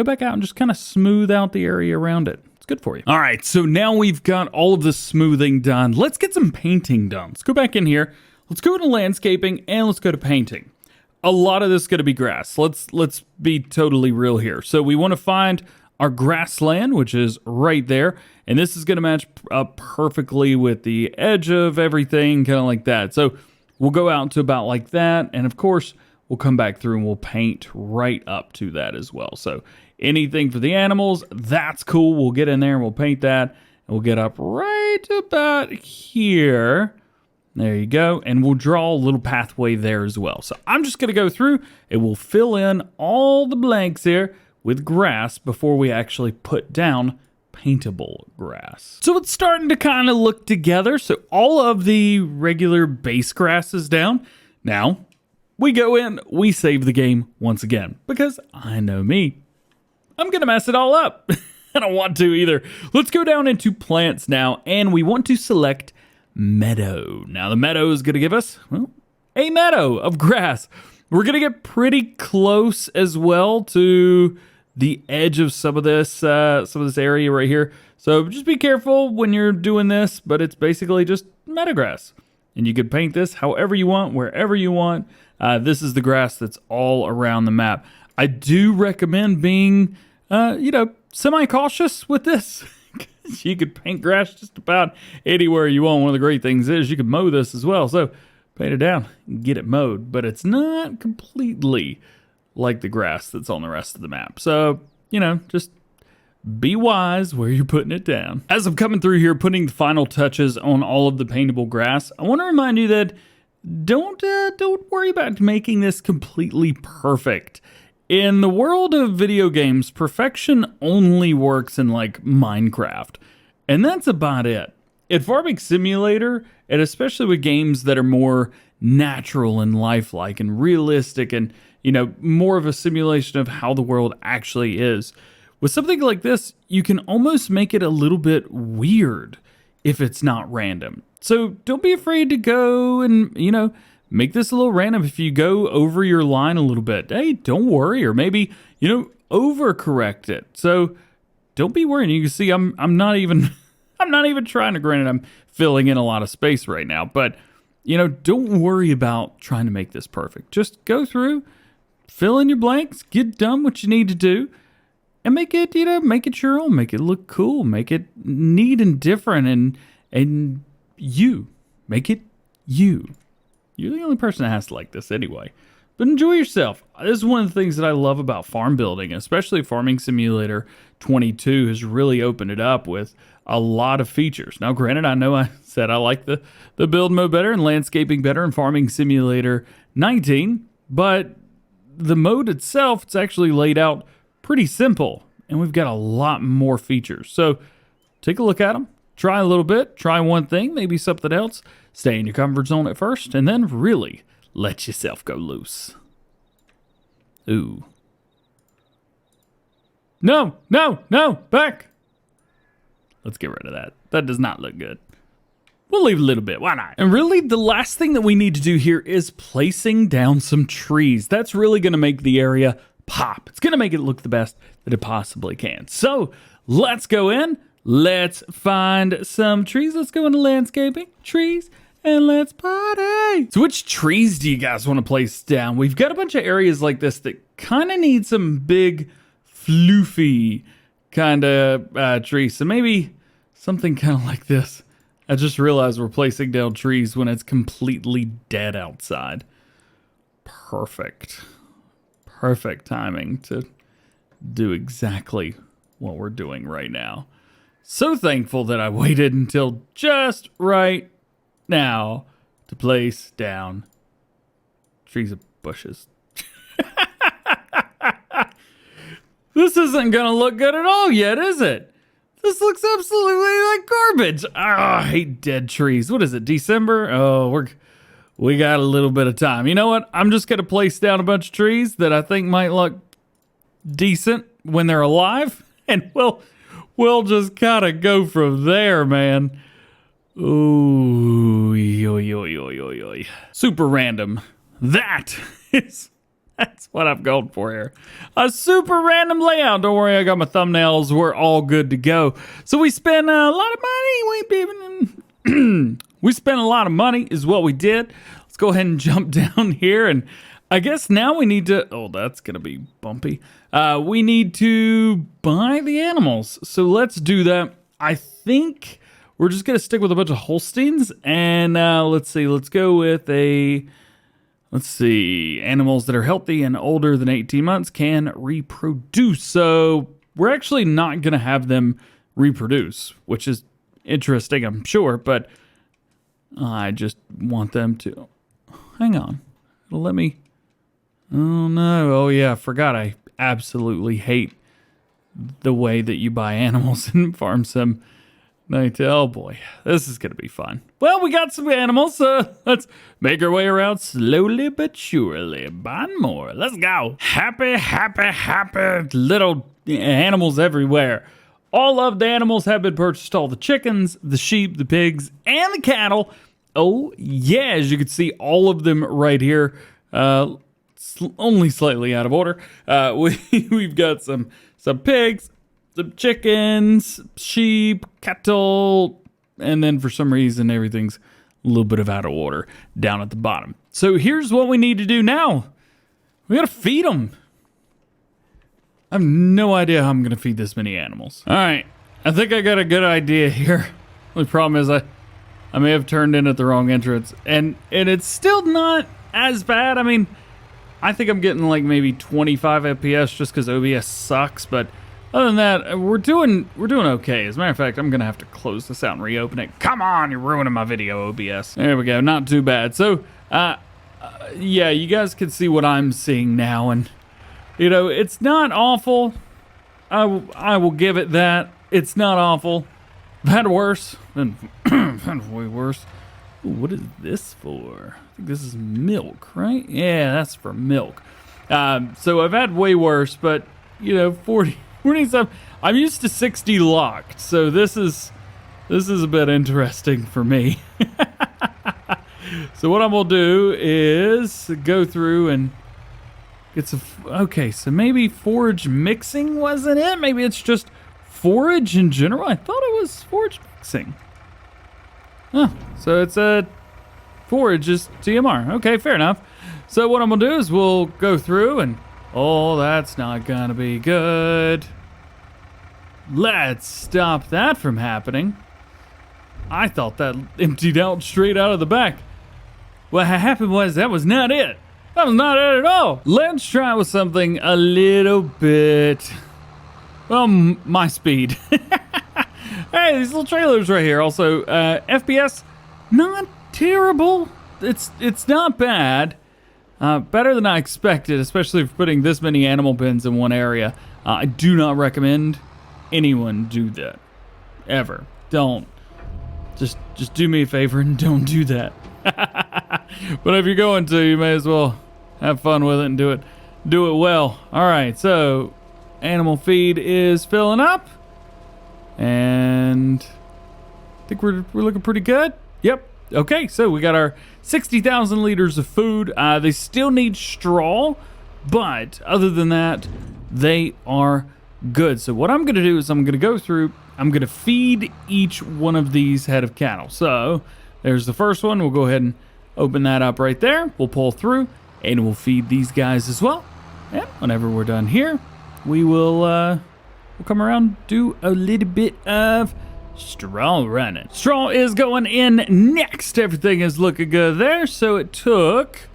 back out and just kind of smooth out the area around it. It's good for you. All right, so now we've got all of the smoothing done. Let's get some painting done. Let's go back in here. Let's go to landscaping and let's go to painting. A lot of this is going to be grass. Let's be totally real here. So we want to find our grassland, which is right there. And this is going to match up perfectly with the edge of everything, kind of like that. So we'll go out to about like that. And of course, we'll come back through and we'll paint right up to that as well. So anything for the animals, that's cool. We'll get in there and we'll paint that, and we'll get up right about here. There you go. And we'll draw a little pathway there as well. So I'm just going to go through and we'll fill in all the blanks here with grass before we actually put down paintable grass. So it's starting to kind of look together. So all of the regular base grass is down. Now we go in, we save the game once again, because I know me. I'm going to mess it all up. I don't want to either. Let's go down into plants now, and we want to select meadow. Now the meadow is going to give us, well, a meadow of grass. We're going to get pretty close as well to the edge of some of this area right here. So just be careful when you're doing this, but it's basically just meadow grass. And you could paint this however you want, wherever you want. This is the grass that's all around the map. I do recommend being, semi-cautious with this. You could paint grass just about anywhere you want. One of the great things is you can mow this as well. So paint it down and get it mowed. But it's not completely like the grass that's on the rest of the map. So, just be wise where you're putting it down. As I'm coming through here, putting the final touches on all of the paintable grass, I want to remind you that don't worry about making this completely perfect. In the world of video games, perfection only works in like Minecraft, and that's about it. In Farming Simulator, and especially with games that are more natural and lifelike and realistic and, more of a simulation of how the world actually is, with something like this, you can almost make it a little bit weird if it's not random. So don't be afraid to go and, make this a little random. If you go over your line a little bit, hey, don't worry, or maybe, overcorrect it. So don't be worried. You can see I'm not even trying to, granted, I'm filling in a lot of space right now, but don't worry about trying to make this perfect. Just go through, fill in your blanks, get done what you need to do, and make it your own, make it look cool, make it neat and different, and you make it you. You're the only person that has to like this anyway. But enjoy yourself. This is one of the things that I love about farm building, especially Farming Simulator 22 has really opened it up with a lot of features. Now, granted, I know I said I like the build mode better and landscaping better in Farming Simulator 19, but the mode itself, it's actually laid out pretty simple, and we've got a lot more features. So take a look at them. Try a little bit, try one thing, maybe something else. Stay in your comfort zone at first, and then really let yourself go loose. Ooh. No, back. Let's get rid of that. That does not look good. We'll leave a little bit, why not? And really, the last thing that we need to do here is placing down some trees. That's really gonna make the area pop. It's gonna make it look the best that it possibly can. So let's go in. Let's find some trees. Let's go into landscaping, trees, and let's party. So which trees do you guys want to place down? We've got a bunch of areas like this that kind of need some big, floofy kind of trees. So maybe something kind of like this. I just realized we're placing down trees when it's completely dead outside. Perfect. Perfect timing to do exactly what we're doing right now. So thankful that I waited until just right now to place down trees and bushes. This isn't gonna look good at all yet, is it? This looks absolutely like garbage. Oh, I hate dead trees. What is it, December? Oh, we got a little bit of time. You know what? I'm just gonna place down a bunch of trees that I think might look decent when they're alive, and we'll just kind of go from there, man. Ooh, yoy. Super random. That's what I've gone for here. A super random layout. Don't worry, I got my thumbnails. We're all good to go. So we spent a lot of money. We spent a lot of money is what we did. Let's go ahead and jump down here, and I guess now we need to, oh, that's going to be bumpy. We need to buy the animals. So let's do that. I think we're just going to stick with a bunch of Holsteins. And let's see, let's go with a Let's see. Animals that are healthy and older than 18 months can reproduce. So we're actually not going to have them reproduce, which is interesting, I'm sure, but I just want them to. Hang on. It'll let me. Oh, no. Oh, yeah. I forgot. I absolutely hate the way that you buy animals in Farm Sim. Oh, boy. This is going to be fun. Well, we got some animals. Let's make our way around slowly but surely. Buying more. Let's go. Happy little animals everywhere. All of the animals have been purchased. All the chickens, the sheep, the pigs, and the cattle. Oh, yeah. As you can see, all of them right here. Only slightly out of order. We've got some pigs, some chickens, sheep, cattle, and then for some reason everything's a little bit of out of order down at the bottom. So here's what we need to do now. We gotta feed them. I have no idea how I'm gonna feed this many animals. All right, I think I got a good idea here. The problem is I may have turned in at the wrong entrance, and it's still not as bad. I mean, I think I'm getting like maybe 25 FPS just because OBS sucks, but other than that, we're doing okay. As a matter of fact, I'm gonna have to close this out and reopen it. Come on, you're ruining my video, OBS. There we go, not too bad. So, yeah, you guys can see what I'm seeing now, and you know, it's not awful. I will give it that. It's not awful. I've had worse. Been way worse. Ooh, what is this for? I think this is milk, right? Yeah, that's for milk. So I've had way worse, but you know, 40 some. I'm used to 60 locked, so this is a bit interesting for me. So what I'm gonna do is go through and get some. Okay, so maybe forage mixing wasn't it? Maybe it's just forage in general. I thought it was forage mixing. Oh, so it's a forage is TMR. Okay, fair enough. So what I'm gonna do is we'll go through and oh, that's not gonna be good. Let's stop that from happening. I thought that emptied out straight out of the back. What happened was that was not it. That was not it at all. Let's try with something a little bit, well, my speed. Hey, these little trailers right here. Also, FPS, not terrible. It's not bad. Better than I expected, especially for putting this many animal bins in one area. I do not recommend anyone do that. Ever. Don't. Just do me a favor and don't do that. But if you're going to, you may as well have fun with it and do it well. All right, so animal feed is filling up. And I think we're looking pretty good. Yep. Okay, so we got our 60,000 liters of food. They still need straw, but other than that, they are good. So what I'm going to do is I'm going to go through, I'm going to feed each one of these head of cattle. So there's the first one. We'll go ahead and open that up right there. We'll pull through and we'll feed these guys as well. And whenever we're done here, we will we'll come around, do a little bit of straw running. Straw is going in next. Everything is looking good there. So it took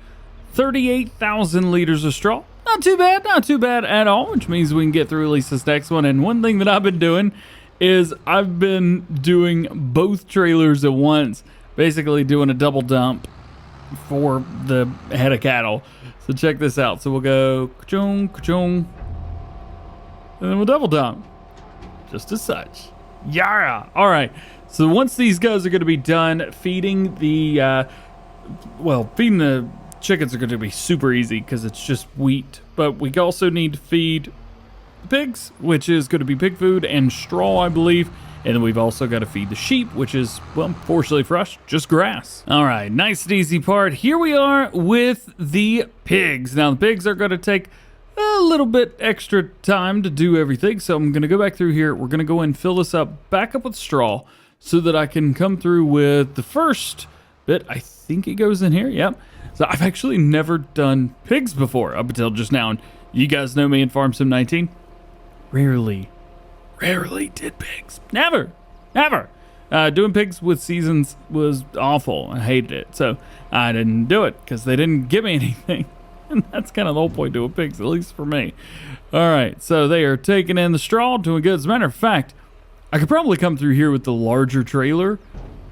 38,000 liters of straw. Not too bad at all, which means we can get through at least this next one. And one thing that I've been doing is I've been doing both trailers at once, basically doing a double dump for the head of cattle. So check this out. So we'll go ka-chung, ka-chung, and then we'll double dump, just as such. Yeah. All right. So once these guys are going to be done feeding the, feeding the chickens are going to be super easy because it's just wheat. But we also need to feed the pigs, which is going to be pig food and straw, I believe. And then we've also got to feed the sheep, which is, well, fortunately for us, just grass. All right. Nice and easy part. Here we are with the pigs. Now, the pigs are going to take a little bit extra time to do everything, so I'm going to go back through here. We're going to go and fill this back up with straw so that I can come through with the first bit. I think it goes in here. Yep. So I've actually never done pigs before up until just now. And you guys know me in Farm Sim 19. Rarely did pigs. Never. Doing pigs with seasons was awful. I hated it. So I didn't do it because they didn't give me anything. And that's kind of the whole point doing pigs, at least for me. All right, so they are taking in the straw, doing good. As a matter of fact, I could probably come through here with the larger trailer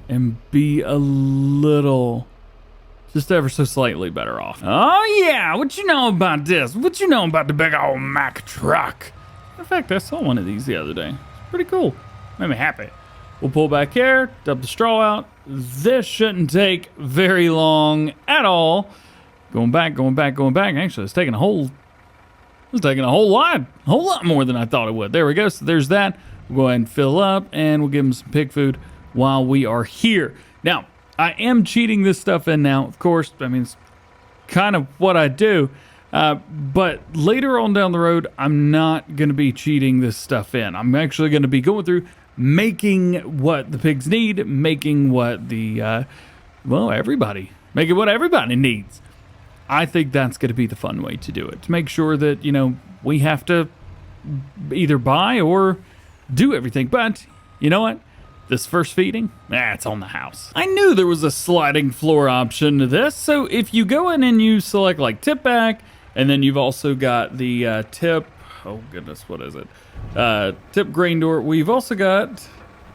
and be a little, just ever so slightly better off. Oh yeah, what you know about this? What you know about the big old Mack truck? In fact, I saw one of these the other day. It's pretty cool. Made me happy. We'll pull back here, dump the straw out. This shouldn't take very long at all. Going back. Actually, it's taking a whole lot more than I thought it would. There we go. So there's that. We'll go ahead and fill up, and we'll give them some pig food while we are here. Now, I am cheating this stuff in now, of course. I mean, it's kind of what I do. But later on down the road, I'm not going to be cheating this stuff in. I'm actually going to be going through making what the pigs need, making what the, making what everybody needs. I think that's going to be the fun way to do it. To make sure that, we have to either buy or do everything. But, you know what? This first feeding, it's on the house. I knew there was a sliding floor option to this. So if you go in and you select like tip back, and then you've also got the tip, oh goodness, what is it? Tip grain door. We've also got,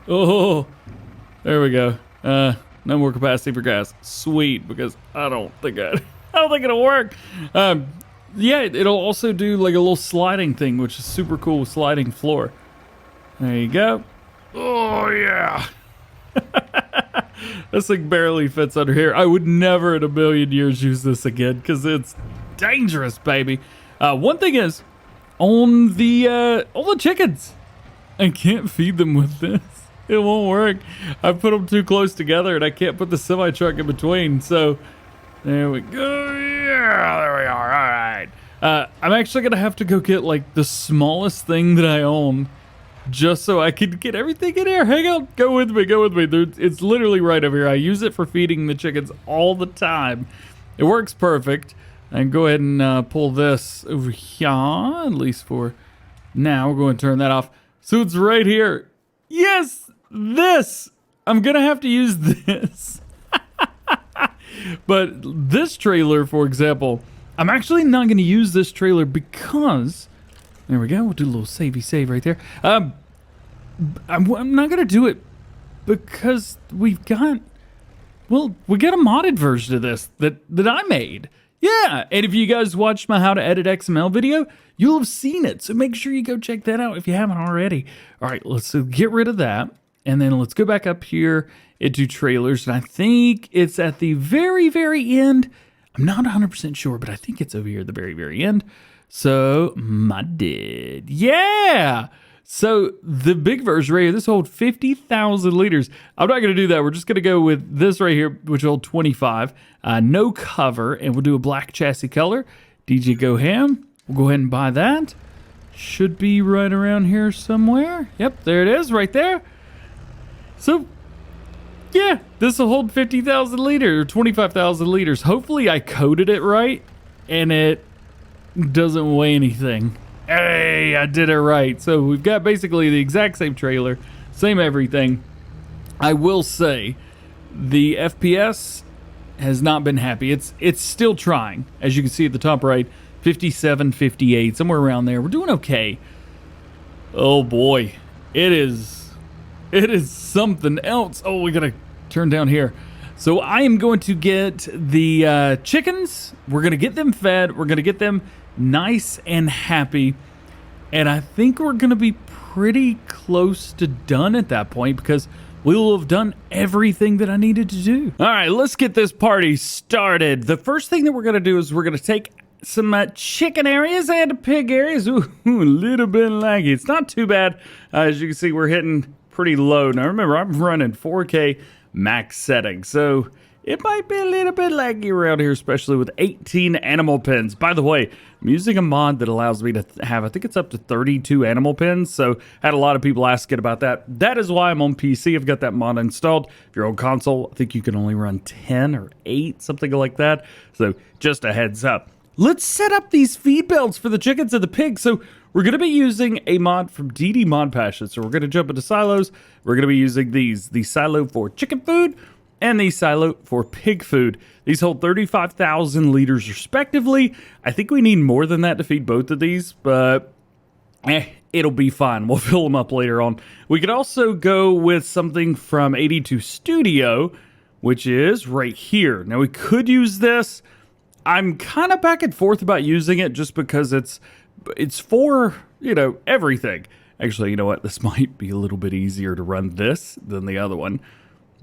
there we go. No more capacity for gas. Sweet, because I don't think it'll work. Yeah, it'll also do like a little sliding thing, which is super cool, sliding floor. There you go. Oh yeah. This thing barely fits under here. I would never in a million years use this again because it's dangerous, baby. One thing is, on the chickens, I can't feed them with this. It won't work. I put them too close together and I can't put the semi truck in between. So there we go. Yeah, there we are. All right. I'm actually gonna have to go get like the smallest thing that I own, just so I can get everything in here. Hang on, go with me. It's literally right over here. I use it for feeding the chickens all the time. It works perfect. I can go ahead and pull this over here, at least for now. We're going to turn that off. So it's right here. Yes, this. I'm going to have to use this. But this trailer, for example, I'm actually not going to use this trailer because, there we go. We'll do a little save right there. I'm not going to do it because we got a modded version of this that I made. Yeah, and if you guys watched my How to Edit XML video, you'll have seen it. So make sure you go check that out if you haven't already. All right, let's get rid of that. And then let's go back up here into trailers. And I think it's at the very, very end. I'm not 100% sure, but I think it's over here at the very, very end. So, modded. Yeah! So, the big version right here, this holds 50,000 liters. I'm not going to do that. We're just going to go with this right here, which holds 25. No cover, and we'll do a black chassis color. DjGoHam. We'll go ahead and buy that. Should be right around here somewhere. Yep, there it is, right there. So, yeah, this will hold 50,000 liters, or 25,000 liters. Hopefully I coded it right, and it doesn't weigh anything. Hey, I did it right. So we've got basically the exact same trailer, same everything. I will say the FPS has not been happy. It's still trying. As you can see at the top right, 57, 58, somewhere around there. We're doing okay. Oh boy, it is something else. Oh, we gotta turn down here. So I am going to get the chickens. We're gonna get them fed. We're gonna get them nice and happy, and I think we're gonna be pretty close to done at that point because we will have done everything that I needed to do. All right, let's get this party started. The first thing that we're gonna do is we're gonna take some chicken areas and pig areas. Ooh, a little bit laggy. It's not too bad. As you can see, we're hitting pretty low. Now remember, I'm running 4K max settings, so it might be a little bit laggy around here, especially with 18 animal pens. By the way, I'm using a mod that allows me to have, I think it's up to 32 animal pens, so had a lot of people asking about that. That is why I'm on PC. I've got that mod installed. If you're on console, I think you can only run 10 or 8, something like that. So just a heads up. Let's set up these feed belts for the chickens and the pigs. So we're going to be using a mod from DD Mod Passion. So we're going to jump into silos. We're going to be using these, the silo for chicken food and the silo for pig food. These hold 35,000 liters respectively. I think we need more than that to feed both of these, but it'll be fine. We'll fill them up later on. We could also go with something from 82 Studio, which is right here. Now we could use this. I'm kind of back and forth about using it just because it's for, you know, everything. Actually, you know what? This might be a little bit easier to run this than the other one.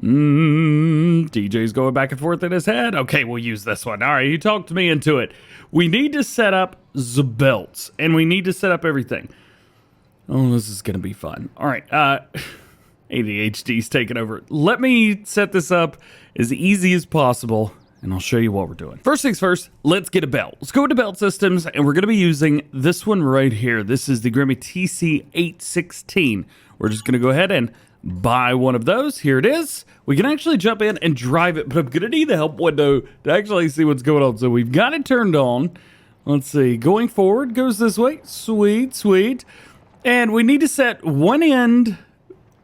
DJ's going back and forth in his head. Okay, we'll use this one. All right, you talked me into it. We need to set up the belts, and we need to set up everything. Oh, this is going to be fun. All right, ADHD's taking over. Let me set this up as easy as possible, and I'll show you what we're doing. First things first, let's get a belt. Let's go into belt systems, and we're going to be using this one right here. This is the Grimmy TC816. We're just going to go ahead and buy one of those. Here it is. We can actually jump in and drive it, but I'm going to need the help window to actually see what's going on. So we've got it turned on. Let's see. Going forward goes this way. Sweet, sweet. And we need to set one end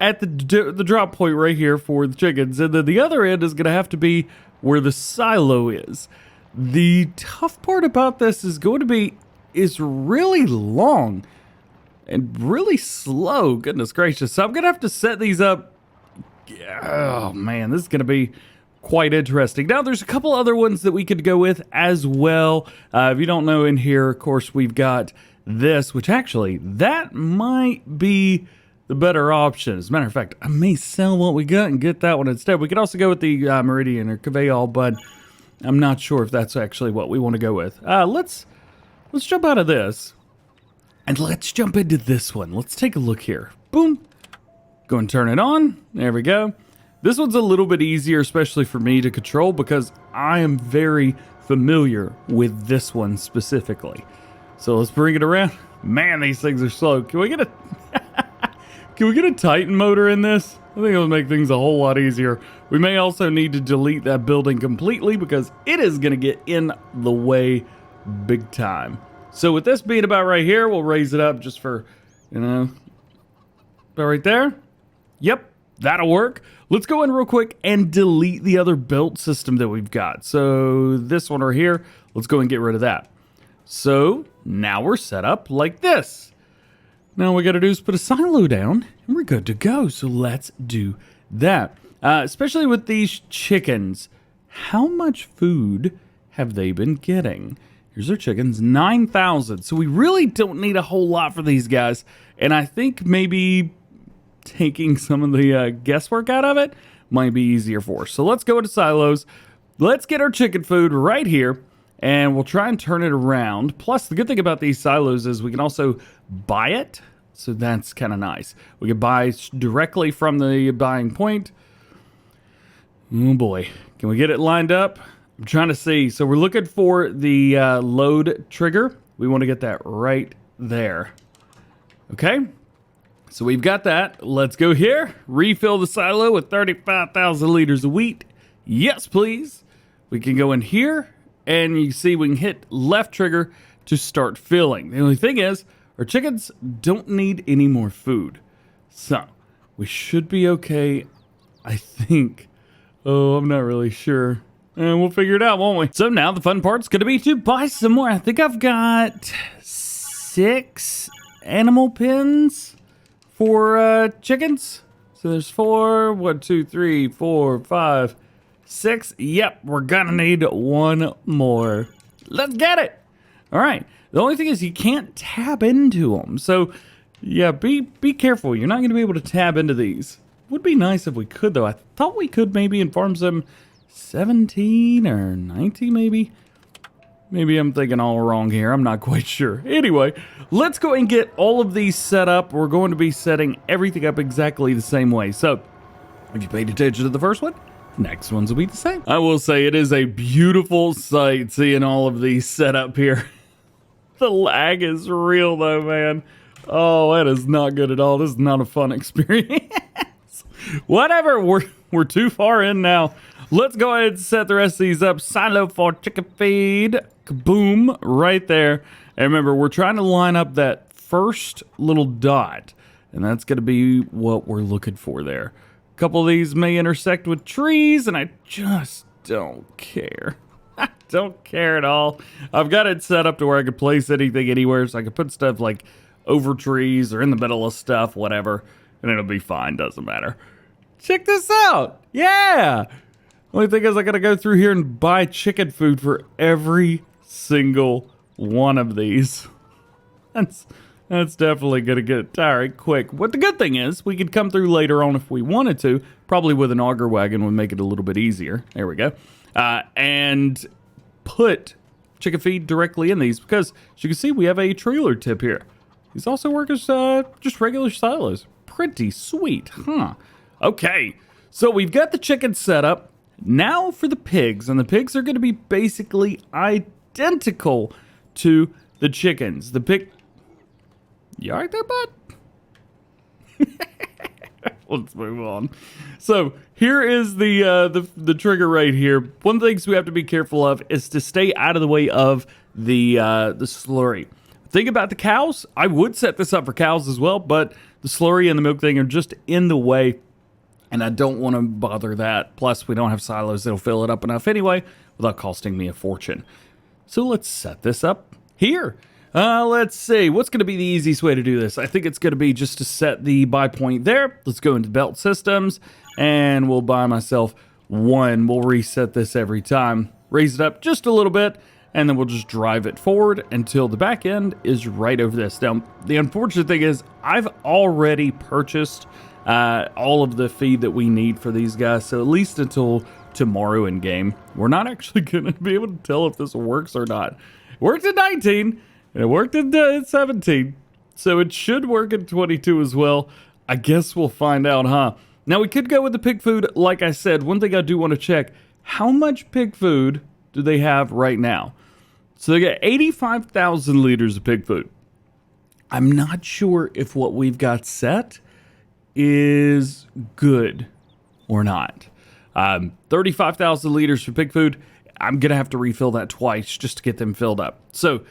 at the drop point right here for the chickens, and then the other end is going to have to be where the silo is. The tough part about this is going to be it's really long and really slow. Goodness gracious. So I'm going to have to set these up. Oh man, this is going to be quite interesting. Now there's a couple other ones that we could go with as well. If you don't know, in here, of course, we've got this, which actually, that might be the better option. As a matter of fact, I may sell what we got and get that one instead. We could also go with the Meridian or Cavall, but I'm not sure if that's actually what we want to go with. Let's jump out of this and let's jump into this one. Let's take a look here. Boom. Go and turn it on. There we go. This one's a little bit easier, especially for me to control because I am very familiar with this one specifically. So let's bring it around. Man, these things are slow. Can we get a can we get a Titan motor in this? I think it'll make things a whole lot easier. We may also need to delete that building completely because it is going to get in the way big time. So with this being about right here, we'll raise it up just for, you know, about right there. Yep, that'll work. Let's go in real quick and delete the other built system that we've got. So this one right here, let's go and get rid of that. So now we're set up like this. Now all we got to do is put a silo down and we're good to go. So let's do that. Especially with these chickens, how much food have they been getting? Here's our chickens, 9,000. So we really don't need a whole lot for these guys. And I think maybe taking some of the guesswork out of it might be easier for us. So let's go into silos. Let's get our chicken food right here. And we'll try and turn it around. Plus, the good thing about these silos is we can also buy it. So that's kind of nice. We can buy directly from the buying point. Oh boy. Can we get it lined up? I'm trying to see. So we're looking for the load trigger. We want to get that right there. Okay. So we've got that. Let's go here. Refill the silo with 35,000 liters of wheat. Yes, please. We can go in here. And you see we can hit left trigger to start filling. The only thing is, our chickens don't need any more food. So, we should be okay, I think. Oh, I'm not really sure. And we'll figure it out, won't we? So now the fun part's going to be to buy some more. I think I've got 6 animal pens for chickens. So there's 4, 1, 2, 3, 4, 5, 6. Yep, we're gonna need one more. Let's get it. All right. The only thing is you can't tab into them. So, yeah, be careful. You're not gonna be able to tab into these. Would be nice if we could, though. I thought we could maybe in farm sim 17 or 19, maybe. Maybe I'm thinking all wrong here. I'm not quite sure. Anyway, let's go and get all of these set up. We're going to be setting everything up exactly the same way. So, if you paid attention to the first one, next ones will be the same. I will say it is a beautiful sight seeing all of these set up here. The lag is real though, man. Oh, that is not good at all. This is not a fun experience. Whatever, we're too far in now. Let's go ahead and set the rest of these up. Silo for chicken feed. Kaboom, right there. And remember, we're trying to line up that first little dot, and that's going to be what we're looking for there. A couple of these may intersect with trees, and I just don't care. I don't care at all. I've got it set up to where I can place anything anywhere, so I can put stuff like over trees or in the middle of stuff, whatever, and it'll be fine. Doesn't matter. Check this out. Yeah. Only thing is I got to go through here and buy chicken food for every single one of these. That's definitely going to get tiring quick. But the good thing is we could come through later on if we wanted to. Probably with an auger wagon would make it a little bit easier. There we go. And put chicken feed directly in these because, as you can see, we have a trailer tip here. These also work as just regular silos. Pretty sweet, huh? Okay, so we've got the chicken set up. Now for the pigs, and the pigs are going to be basically identical to the chickens. The pig... You alright there, bud? Let's move on. So here is the trigger right here. One of the things we have to be careful of is to stay out of the way of the slurry. Think about the cows. I would set this up for cows as well, but the slurry and the milk thing are just in the way, and I don't want to bother that. Plus, we don't have silos that'll fill it up enough anyway without costing me a fortune. So let's set this up here. Let's see. What's going to be the easiest way to do this? I think it's going to be just to set the buy point there. Let's go into belt systems, and we'll buy myself one. We'll reset this every time. Raise it up just a little bit, and then we'll just drive it forward until the back end is right over this. Now, the unfortunate thing is I've already purchased all of the feed that we need for these guys, so at least until tomorrow in game, we're not actually going to be able to tell if this works or not. It worked at 19, and it worked at 17, so it should work at 22 as well. I guess we'll find out, huh? Now, we could go with the pig food. Like I said, one thing I do want to check, how much pig food do they have right now? So they got 85,000 liters of pig food. I'm not sure if what we've got set is good or not. 35,000 liters for pig food. I'm going to have to refill that twice just to get them filled up. So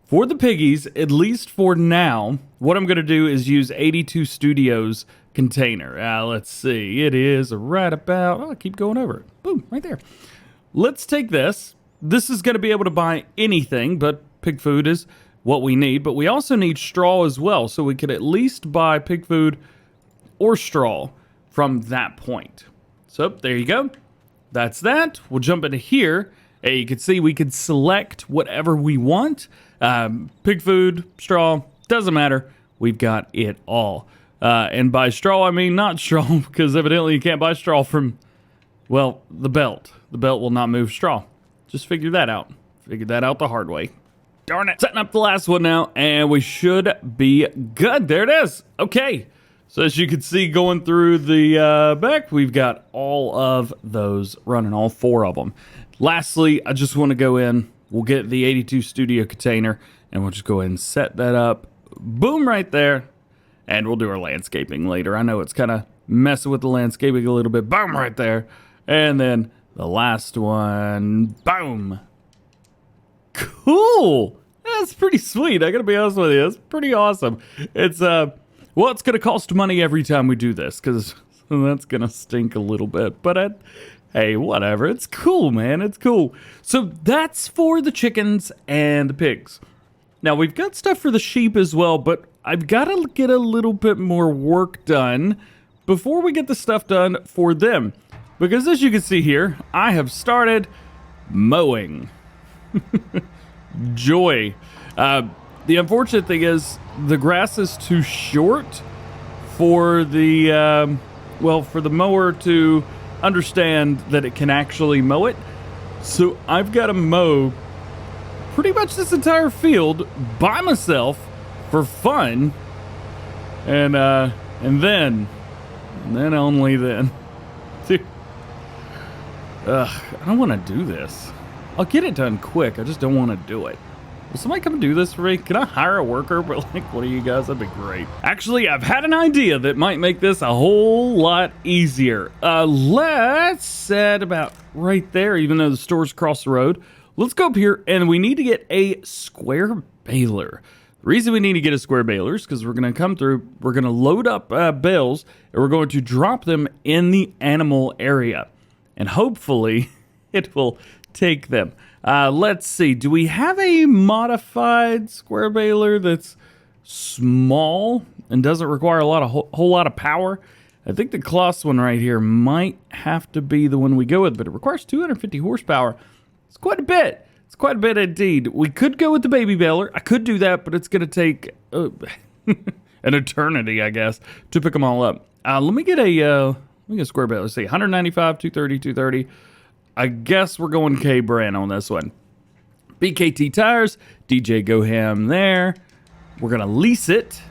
for the piggies, at least for now, what I'm going to do is use 82 Studios container. Let's see. It is right about... Oh, I keep going over it. Boom, right there. Let's take this. This is going to be able to buy anything, but pig food is what we need. But we also need straw as well, so we could at least buy pig food or straw from that point. So there you go. That's that. We'll jump into here. You can see we could select whatever we want. Pig food, straw, doesn't matter. We've got it all. And by straw, I mean not straw, because evidently you can't buy straw from, well, the belt. The belt will not move straw. Just figure that out. Figured that out the hard way. Darn it. Setting up the last one now, and we should be good. There it is. Okay. So as you can see going through the back, we've got all of those running, all four of them. Lastly, I just want to go in. We'll get the 82 Studio container, and we'll just go ahead and set that up. Boom, right there. And we'll do our landscaping later. I know it's kind of messing with the landscaping a little bit. Boom, right there. And then the last one. Boom. Cool. That's pretty sweet. I got to be honest with you. It's pretty awesome. It's, well, it's going to cost money every time we do this, because that's going to stink a little bit. But hey, whatever. It's cool, man. It's cool. So that's for the chickens and the pigs. Now, we've got stuff for the sheep as well, but I've got to get a little bit more work done before we get the stuff done for them. Because as you can see here, I have started mowing. Joy. The unfortunate thing is the grass is too short for the, for the mower to understand that it can actually mow it. So I've got to mow pretty much this entire field by myself for fun. And then only then. Dude. I don't want to do this. I'll get it done quick. I just don't want to do it. Will somebody come do this for me? Can I hire a worker? But like, what are you guys? That'd be great. Actually, I've had an idea that might make this a whole lot easier. Let's set about right there, even though the store's across the road. Let's go up here, and we need to get a square baler. The reason we need to get a square baler is because we're going to come through, we're going to load up bales, and we're going to drop them in the animal area. And hopefully, it will take them. Let's see. Do we have a modified square baler that's small and doesn't require a whole lot of power? I think the Kloss one right here might have to be the one we go with, but it requires 250 horsepower. It's quite a bit. It's quite a bit indeed. We could go with the baby baler. I could do that, but it's going to take an eternity, I guess, to pick them all up. Let me get a square baler. Let's see, 195, 230, 230. I guess we're going K brand on this one. BKT tires, DjGoHam there. We're going to lease it.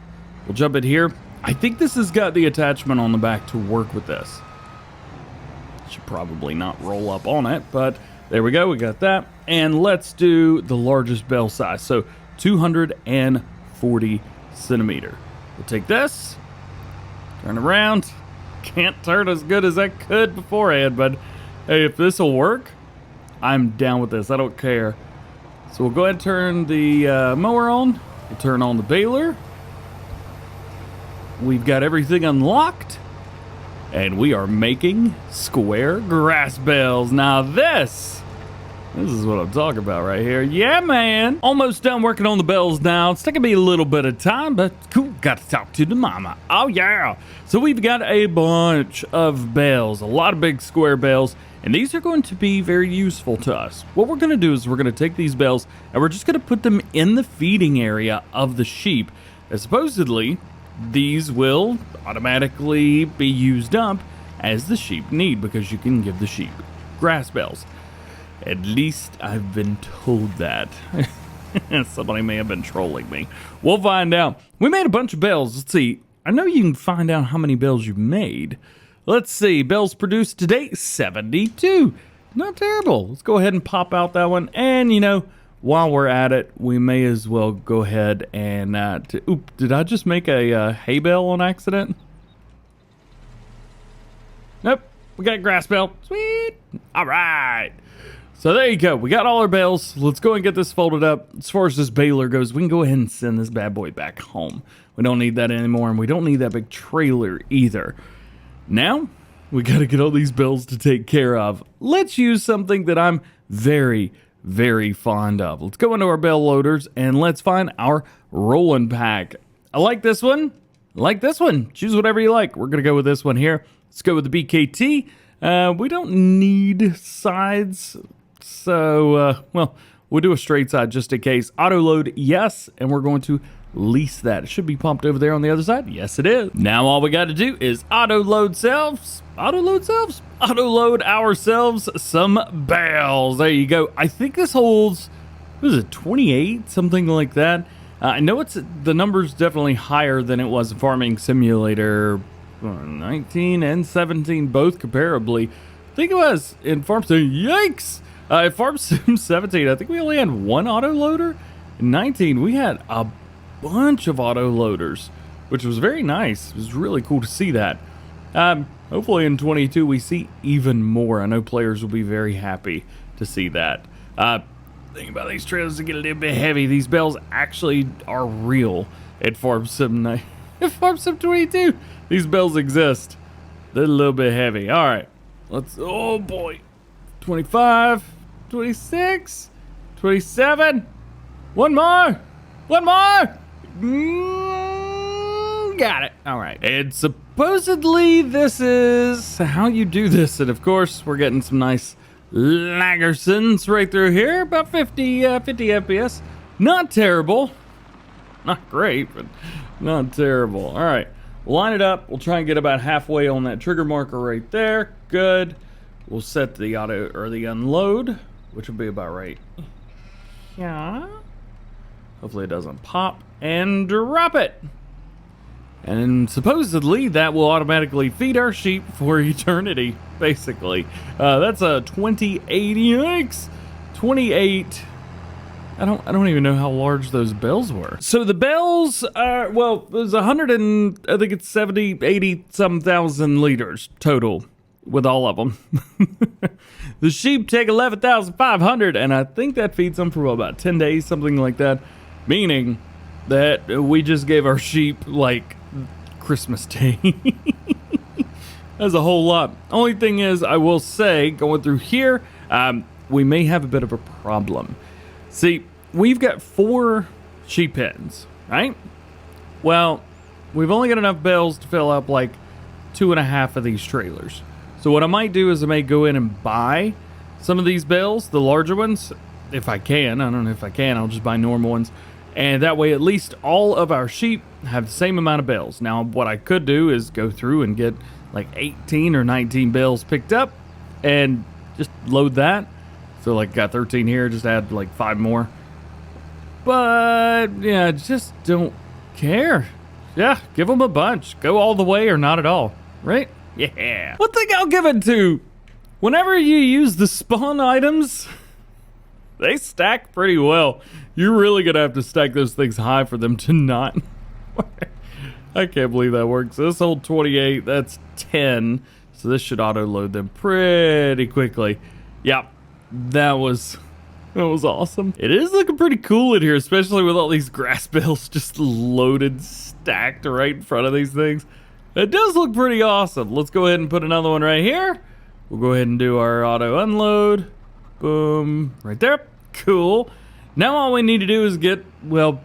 We'll jump in here. I think this has got the attachment on the back to work with this. Should probably not roll up on it, but there we go. We got that. And let's do the largest bale size. So 240 centimeter. We'll take this, turn around. Can't turn as good as I could beforehand, but hey, if this will work, I'm down with this. I don't care. So we'll go ahead and turn the mower on. We'll turn on the baler. We've got everything unlocked. And we are making square grass bales. Now this is what I'm talking about right here. Yeah, man. Almost done working on the bales now. It's taking me a little bit of time, but cool. Got to talk to the mama. Oh, yeah. So we've got a bunch of bales, a lot of big square bales, and these are going to be very useful to us. What we're going to do is we're going to take these bales and we're just going to put them in the feeding area of the sheep. And supposedly, these will automatically be used up as the sheep need because you can give the sheep grass bales. At least I've been told that. Somebody may have been trolling me. We'll find out. We made a bunch of bales. Let's see. I know you can find out how many bales you made. Let's see. Bales produced today, 72. Not terrible. Let's go ahead and pop out that one. And, you know, while we're at it, we may as well go ahead and... did I just make a hay bale on accident? Nope. We got a grass bale. Sweet. All right. So there you go. We got all our bales. Let's go and get this folded up. As far as this baler goes, we can go ahead and send this bad boy back home. We don't need that anymore, and we don't need that big trailer either. Now, we got to get all these bales to take care of. Let's use something that I'm very, very fond of. Let's go into our bale loaders, and let's find our rolling pack. I like this one. I like this one. Choose whatever you like. We're going to go with this one here. Let's go with the BKT. We don't need sides. So, well, we'll do a straight side just in case. Auto load, yes, and we're going to lease that. It should be pumped over there on the other side. Yes, it is. Now all we got to do is auto load ourselves some bales. There you go. I think this holds, what is it, 28, something like that. I know the number's definitely higher than it was in Farming Simulator 19 and 17, both comparably. I think it was in Farm Sim. Yikes! In Farm Sim 17, I think we only had one autoloader. In 19, we had a bunch of autoloaders, which was very nice. It was really cool to see that. Hopefully in 22, we see even more. I know players will be very happy to see that. Think about these trailers to get a little bit heavy. These bales actually are real at Farm Sim 9. Farm Sim 22. These bales exist. They're a little bit heavy. All right. Oh boy. 25, 26, 27. One more. Got it. All right. And supposedly this is how you do this. And of course, we're getting some nice Lagersons right through here. About 50 FPS. Not terrible. Not great, but not terrible. All right. We'll line it up. We'll try and get about halfway on that trigger marker right there. Good. We'll set the auto or the unload, which will be about right. Yeah. Hopefully it doesn't pop. And drop it. And supposedly that will automatically feed our sheep for eternity, basically. That's a 2080. Yikes. 28. I don't even know how large those bales were. So the bales are, well, there's 100 and I think it's 70, 80 some thousand liters total with all of them. The sheep take 11,500, and I think that feeds them for about 10 days, something like that. Meaning that we just gave our sheep like Christmas Day. That's a whole lot. Only thing is, I will say, going through here, we may have a bit of a problem. See, we've got 4 sheep pens, right? Well, we've only got enough bales to fill up like 2.5 of these trailers. So what I might do is I may go in and buy some of these bales, the larger ones, if I can. I don't know if I can. I'll just buy normal ones. And that way, at least all of our sheep have the same amount of bales. Now, what I could do is go through and get like 18 or 19 bales picked up and just load that. So like got 13 here, just add like 5 more. But yeah, just don't care. Yeah, give them a bunch. Go all the way or not at all, right? Yeah. One thing I'll give it to, whenever you use the spawn items, they stack pretty well. You're really gonna have to stack those things high for them to not work. I can't believe that works. This whole 28, that's 10. So this should auto load them pretty quickly. Yep, that was awesome. It is looking pretty cool in here, especially with all these grass bales just loaded, stacked right in front of these things. It does look pretty awesome. Let's go ahead and put another one right here. We'll go ahead and do our auto unload. Boom, right there. Cool. Now all we need to do is get, well,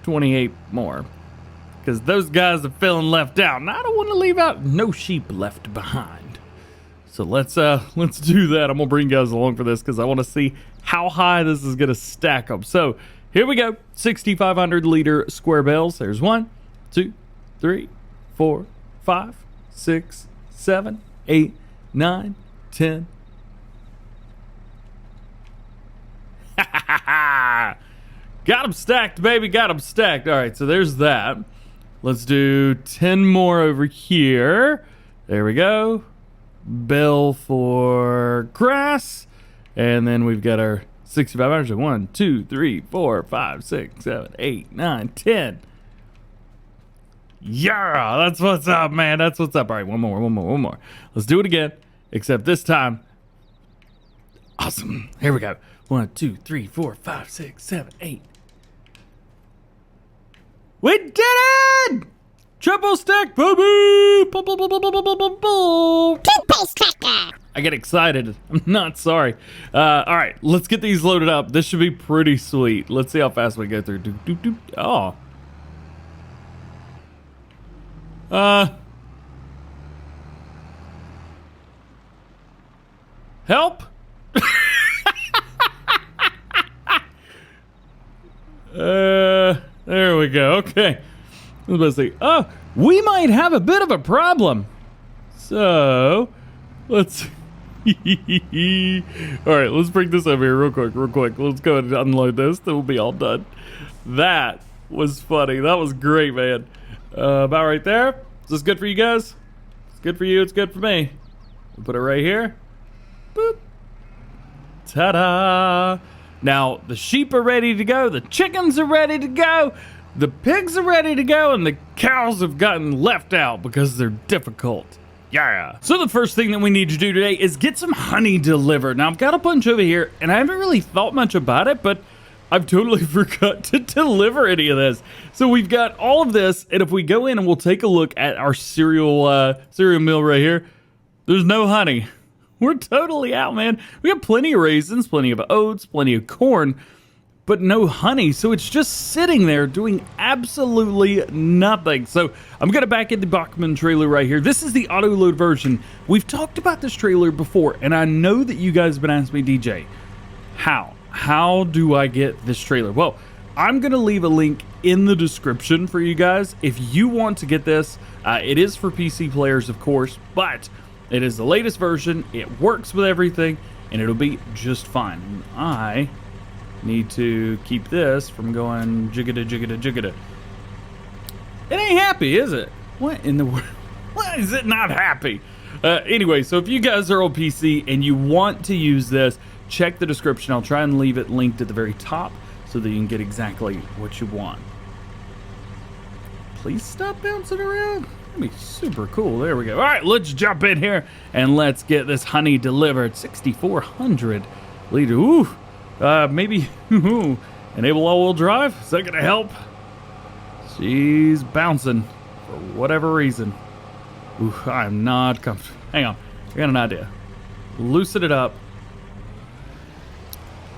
28 more. Because those guys are feeling left out, and I don't want to leave out no sheep left behind. So let's do that. I'm gonna bring you guys along for this because I want to see how high this is gonna stack up. So here we go. 6,500 liter square bales. There's 1, 2, 3, 4, 5, 6, 7, 8, 9, 10. Got them stacked, baby. Got them stacked. All right, so there's that. Let's do 10 more over here. There we go. Bale for grass. And then we've got our 6,500. 1, 2, 3, 4, 5, 6, 7, 8, 9, 10. Yeah, that's what's up, man. That's what's up. All right, one more. Let's do it again. Except this time. Awesome. Here we go. 1, 2, 3, 4, 5, 6, 7, 8. We did it! Triple stack, baby! Toothpaste tractor. I get excited. I'm not sorry. All right, let's get these loaded up. This should be pretty sweet. Let's see how fast we go through. Oh. Help? There we go. Okay. I was about to say, oh, we might have a bit of a problem. So, let's... All right, let's bring this over here real quick. Let's go ahead and unload this. Then we'll be all done. That was funny. That was great, man. About right there. Is this good for you guys? It's good for you. It's good for me. We'll put it right here. Boop. Ta-da! Now, the sheep are ready to go, the chickens are ready to go, the pigs are ready to go, and the cows have gotten left out because they're difficult. Yeah. So the first thing that we need to do today is get some honey delivered. Now, I've got a bunch over here, and I haven't really thought much about it, but I've totally forgot to deliver any of this. So we've got all of this, and if we go in and we'll take a look at our cereal mill right here, there's no honey. We're totally out, man. We have plenty of raisins, plenty of oats, plenty of corn, but no honey. So it's just sitting there doing absolutely nothing. So I'm going to back in the Bachmann trailer right here. This is the auto load version. We've talked about this trailer before, and I know that you guys have been asking me, DJ, how do I get this trailer? Well, I'm going to leave a link in the description for you guys. If you want to get this, it is for PC players, of course, but it is the latest version, it works with everything, and it'll be just fine. And I need to keep this from going jiggada. It ain't happy, is it? What in the world? Why is it not happy? Anyway, so if you guys are on PC and you want to use this, check the description. I'll try and leave it linked at the very top so that you can get exactly what you want. Please stop bouncing around. That'd be super cool. There we go. All right, let's jump in here and let's get this honey delivered. 6,400 liter. Ooh, maybe enable all-wheel drive. Is that gonna help? She's bouncing for whatever reason. Ooh, I'm not comfortable. Hang on. I got an idea. Loosen it up.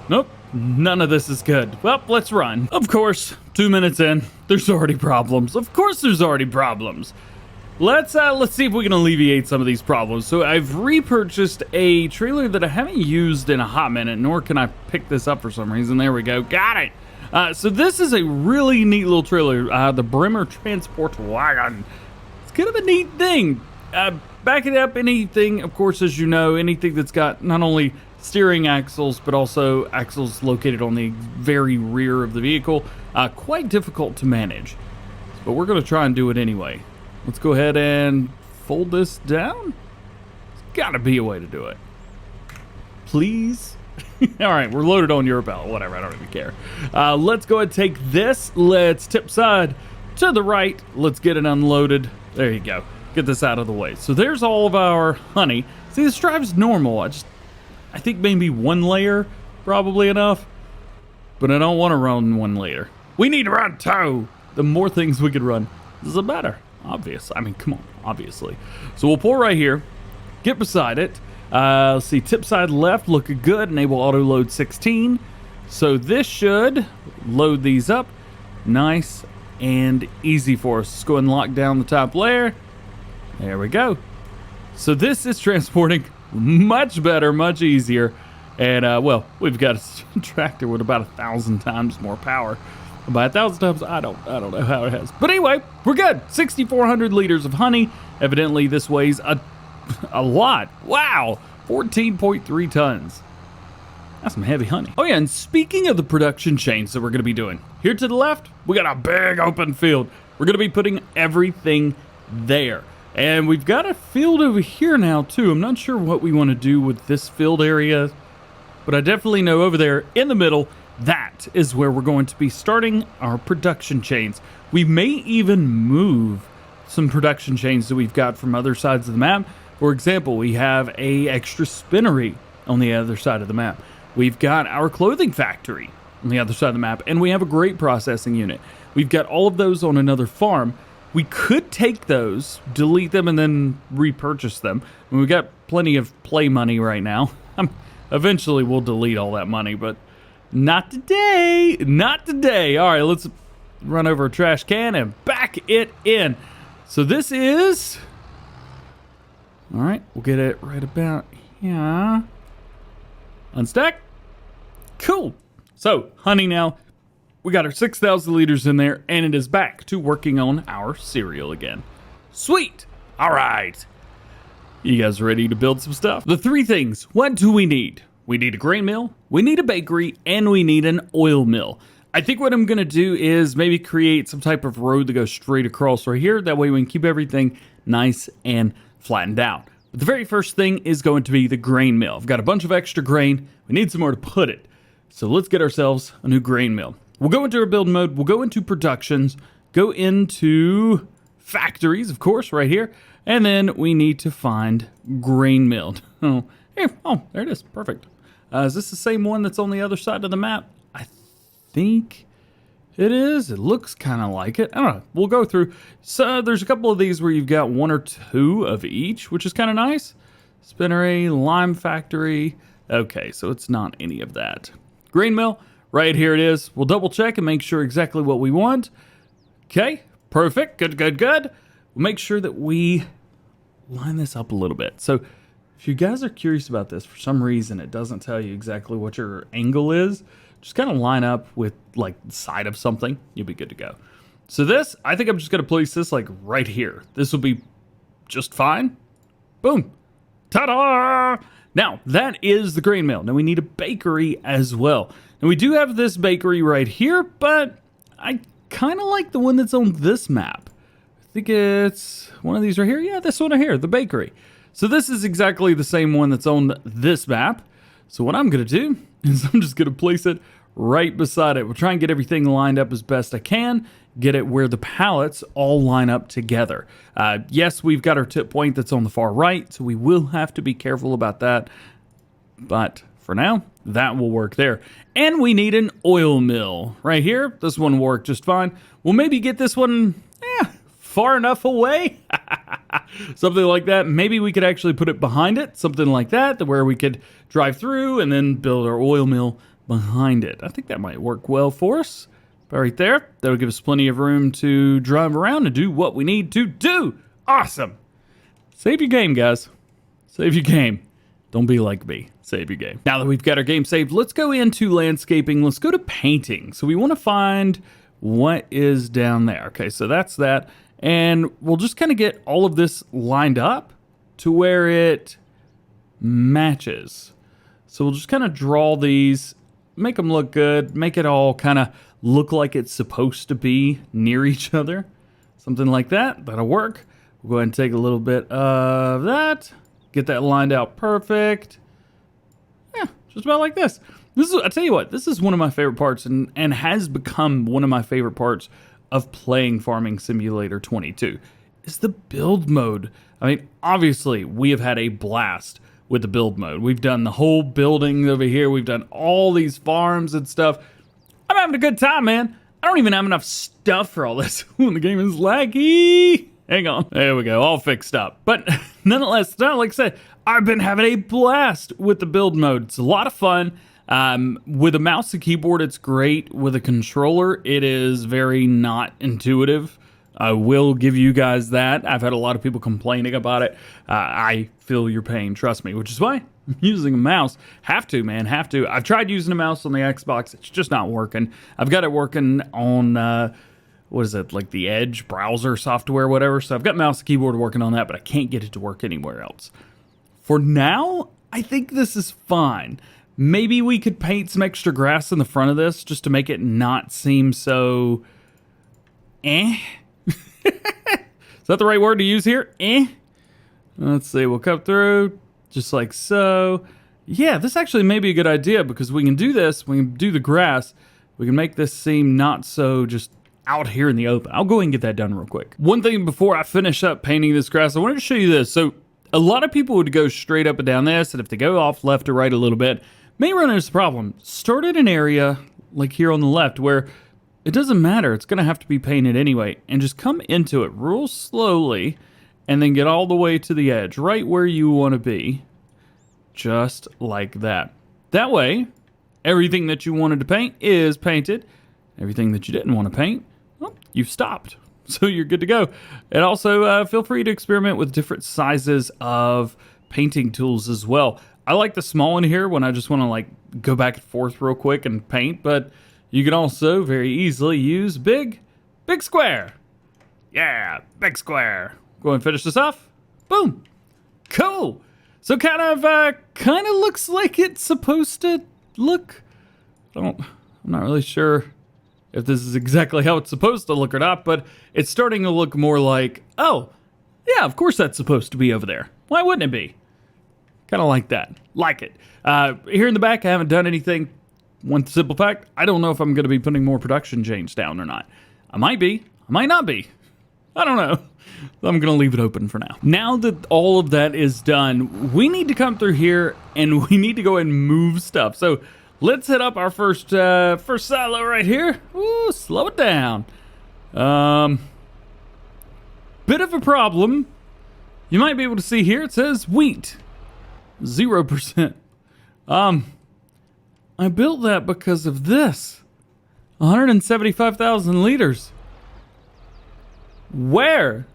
Nope. None of this is good. Well, let's run. Of course, 2 minutes in, there's already problems. Of course there's already problems. Let's see if we can alleviate some of these problems. So I've repurchased a trailer that I haven't used in a hot minute, nor can I pick this up for some reason. There we go. Got it. So this is a really neat little trailer, the Bremer Transport Wagon. It's kind of a neat thing. Backing up anything, of course, as you know, anything that's got not only steering axles, but also axles located on the very rear of the vehicle, quite difficult to manage. But we're going to try and do it anyway. Let's go ahead and fold this down. There's got to be a way to do it. Please? All right, we're loaded on your belt. Whatever, I don't even care. Let's go ahead and take this. Let's tip side to the right. Let's get it unloaded. There you go. Get this out of the way. So there's all of our honey. See, this drive's normal. I think maybe one layer, probably enough. But I don't want to run one layer. We need to run two. The more things we could run, the better. Obvious. I mean, come on, obviously. So we'll pull right here, get beside it. Let's see, tip side left, looking good. Enable auto load 16. So this should load these up nice and easy for us. Let's go and lock down the top layer. There we go. So this is transporting much better, much easier. And well, we've got a tractor with about 1,000 times more power. By 1,000 times, I don't know how it has. But anyway, we're good. 6,400 liters of honey. Evidently, this weighs a lot. Wow, 14.3 tons. That's some heavy honey. Oh yeah, and speaking of the production chains that we're going to be doing, here to the left, we got a big open field. We're going to be putting everything there. And we've got a field over here now, too. I'm not sure what we want to do with this field area, but I definitely know over there in the middle, that is where we're going to be starting our production chains. We may even move some production chains that we've got from other sides of the map. For example, we have a extra spinnery on the other side of the map. We've got our clothing factory on the other side of the map, and we have a grape processing unit. We've got all of those on another farm. We could take those, delete them, and then repurchase them. And we've got plenty of play money right now. Eventually, we'll delete all that money, but not today. Not today. All right, let's run over a trash can and back it in. So this is... All right, we'll get it right about here. Unstack. Cool. So, honey now. We got our 6,000 liters in there, and it is back to working on our cereal again. Sweet. All right. You guys ready to build some stuff? The three things. What do we need? We need a grain mill, we need a bakery, and we need an oil mill. I think what I'm going to do is maybe create some type of road that goes straight across right here. That way we can keep everything nice and flattened out. But the very first thing is going to be the grain mill. I've got a bunch of extra grain. We need somewhere to put it. So let's get ourselves a new grain mill. We'll go into our build mode. We'll go into productions, go into factories, of course, right here. And then we need to find grain mill. Oh, here. Oh, there it is. Perfect. Is this the same one that's on the other side of the map? I think it is. It looks kind of like it. I don't know. We'll go through. So there's a couple of these where you've got one or two of each, which is kind of nice. Spinnery, lime factory. Okay, so it's not any of that. Grain mill, right here it is. We'll double check and make sure exactly what we want. Okay, perfect. Good, good, good. We'll make sure that we line this up a little bit. So if you guys are curious about this, for some reason it doesn't tell you exactly what your angle is, just kind of line up with like the side of something. You'll be good to go. So this, I think I'm just going to place this like right here. This will be just fine. Boom. Ta-da! Now, that is the grain mill. Now, we need a bakery as well. Now, we do have this bakery right here, but I kind of like the one that's on this map. I think it's one of these right here. Yeah, this one right here, the bakery. So this is exactly the same one that's on this map. So what I'm going to do is I'm just going to place it right beside it. We'll try and get everything lined up as best I can. Get it where the pallets all line up together. Yes, we've got our tip point that's on the far right, so we will have to be careful about that. But for now, that will work there. And we need an oil mill right here. This one will work just fine. We'll maybe get this one far enough away. Something like that. Maybe we could actually put it behind it. Something like that, to where we could drive through and then build our oil mill behind it. I think that might work well for us. But right there, that'll give us plenty of room to drive around and do what we need to do. Awesome. Save your game, guys. Save your game. Don't be like me. Save your game. Now that we've got our game saved, let's go into landscaping. Let's go to painting. So we want to find what is down there. Okay, so that's that. And we'll just kind of get all of this lined up to where it matches. So we'll just kind of draw these, make them look good, make it all kind of look like it's supposed to be near each other. Something like that. That'll work. We'll go ahead and take a little bit of that. Get that lined out perfect. Yeah, just about like this. I tell you what, this is one of my favorite parts and has become one of my favorite parts of playing Farming Simulator 22 is the build mode. I mean, obviously, we have had a blast with the build mode. We've done the whole building over here. We've done all these farms and stuff. I'm having a good time, man. I don't even have enough stuff for all this when the game is laggy. Hang on. There we go. All fixed up. But nonetheless, like I said, I've been having a blast with the build mode. It's a lot of fun. With a mouse and keyboard, it's great. With a controller, it is very not intuitive. I will give you guys that. I've had a lot of people complaining about it. I feel your pain, trust me, which is why I'm using a mouse. Have to, man, have to. I've tried using a mouse on the Xbox. It's just not working. I've got it working on, what is it, like the Edge browser software, whatever. So I've got mouse and keyboard working on that, but I can't get it to work anywhere else. For now, I think this is fine. Maybe we could paint some extra grass in the front of this just to make it not seem so Is that the right word to use here? Let's see. We'll cut through just like so. Yeah, this actually may be a good idea because we can do this. We can do the grass. We can make this seem not so just out here in the open. I'll go ahead and get that done real quick. One thing before I finish up painting this grass, I wanted to show you this. So a lot of people would go straight up and down this, and if they go off left or right a little bit, may run into this problem. Start at an area like here on the left where it doesn't matter. It's going to have to be painted anyway. And just come into it real slowly and then get all the way to the edge, right where you want to be. Just like that. That way, everything that you wanted to paint is painted. Everything that you didn't want to paint, well, you've stopped. So you're good to go. And also, feel free to experiment with different sizes of painting tools as well. I like the small one here when I just want to like go back and forth real quick and paint, but you can also very easily use big square. Yeah, big square. Go and finish this off. Boom. Cool. So kind of looks like it's supposed to look. I'm not really sure if this is exactly how it's supposed to look or not, but it's starting to look more like, oh, yeah, of course that's supposed to be over there. Why wouldn't it be? Kind of like that. Like it. Here in the back, I haven't done anything. One simple fact, I don't know if I'm going to be putting more production chains down or not. I might be. I might not be. I don't know. I'm going to leave it open for now. Now that all of that is done, we need to come through here and we need to go and move stuff. So let's hit up our first silo right here. Ooh, slow it down. Bit of a problem. You might be able to see here, it says wheat. 0%. I built that because of this. 175,000 liters. Where?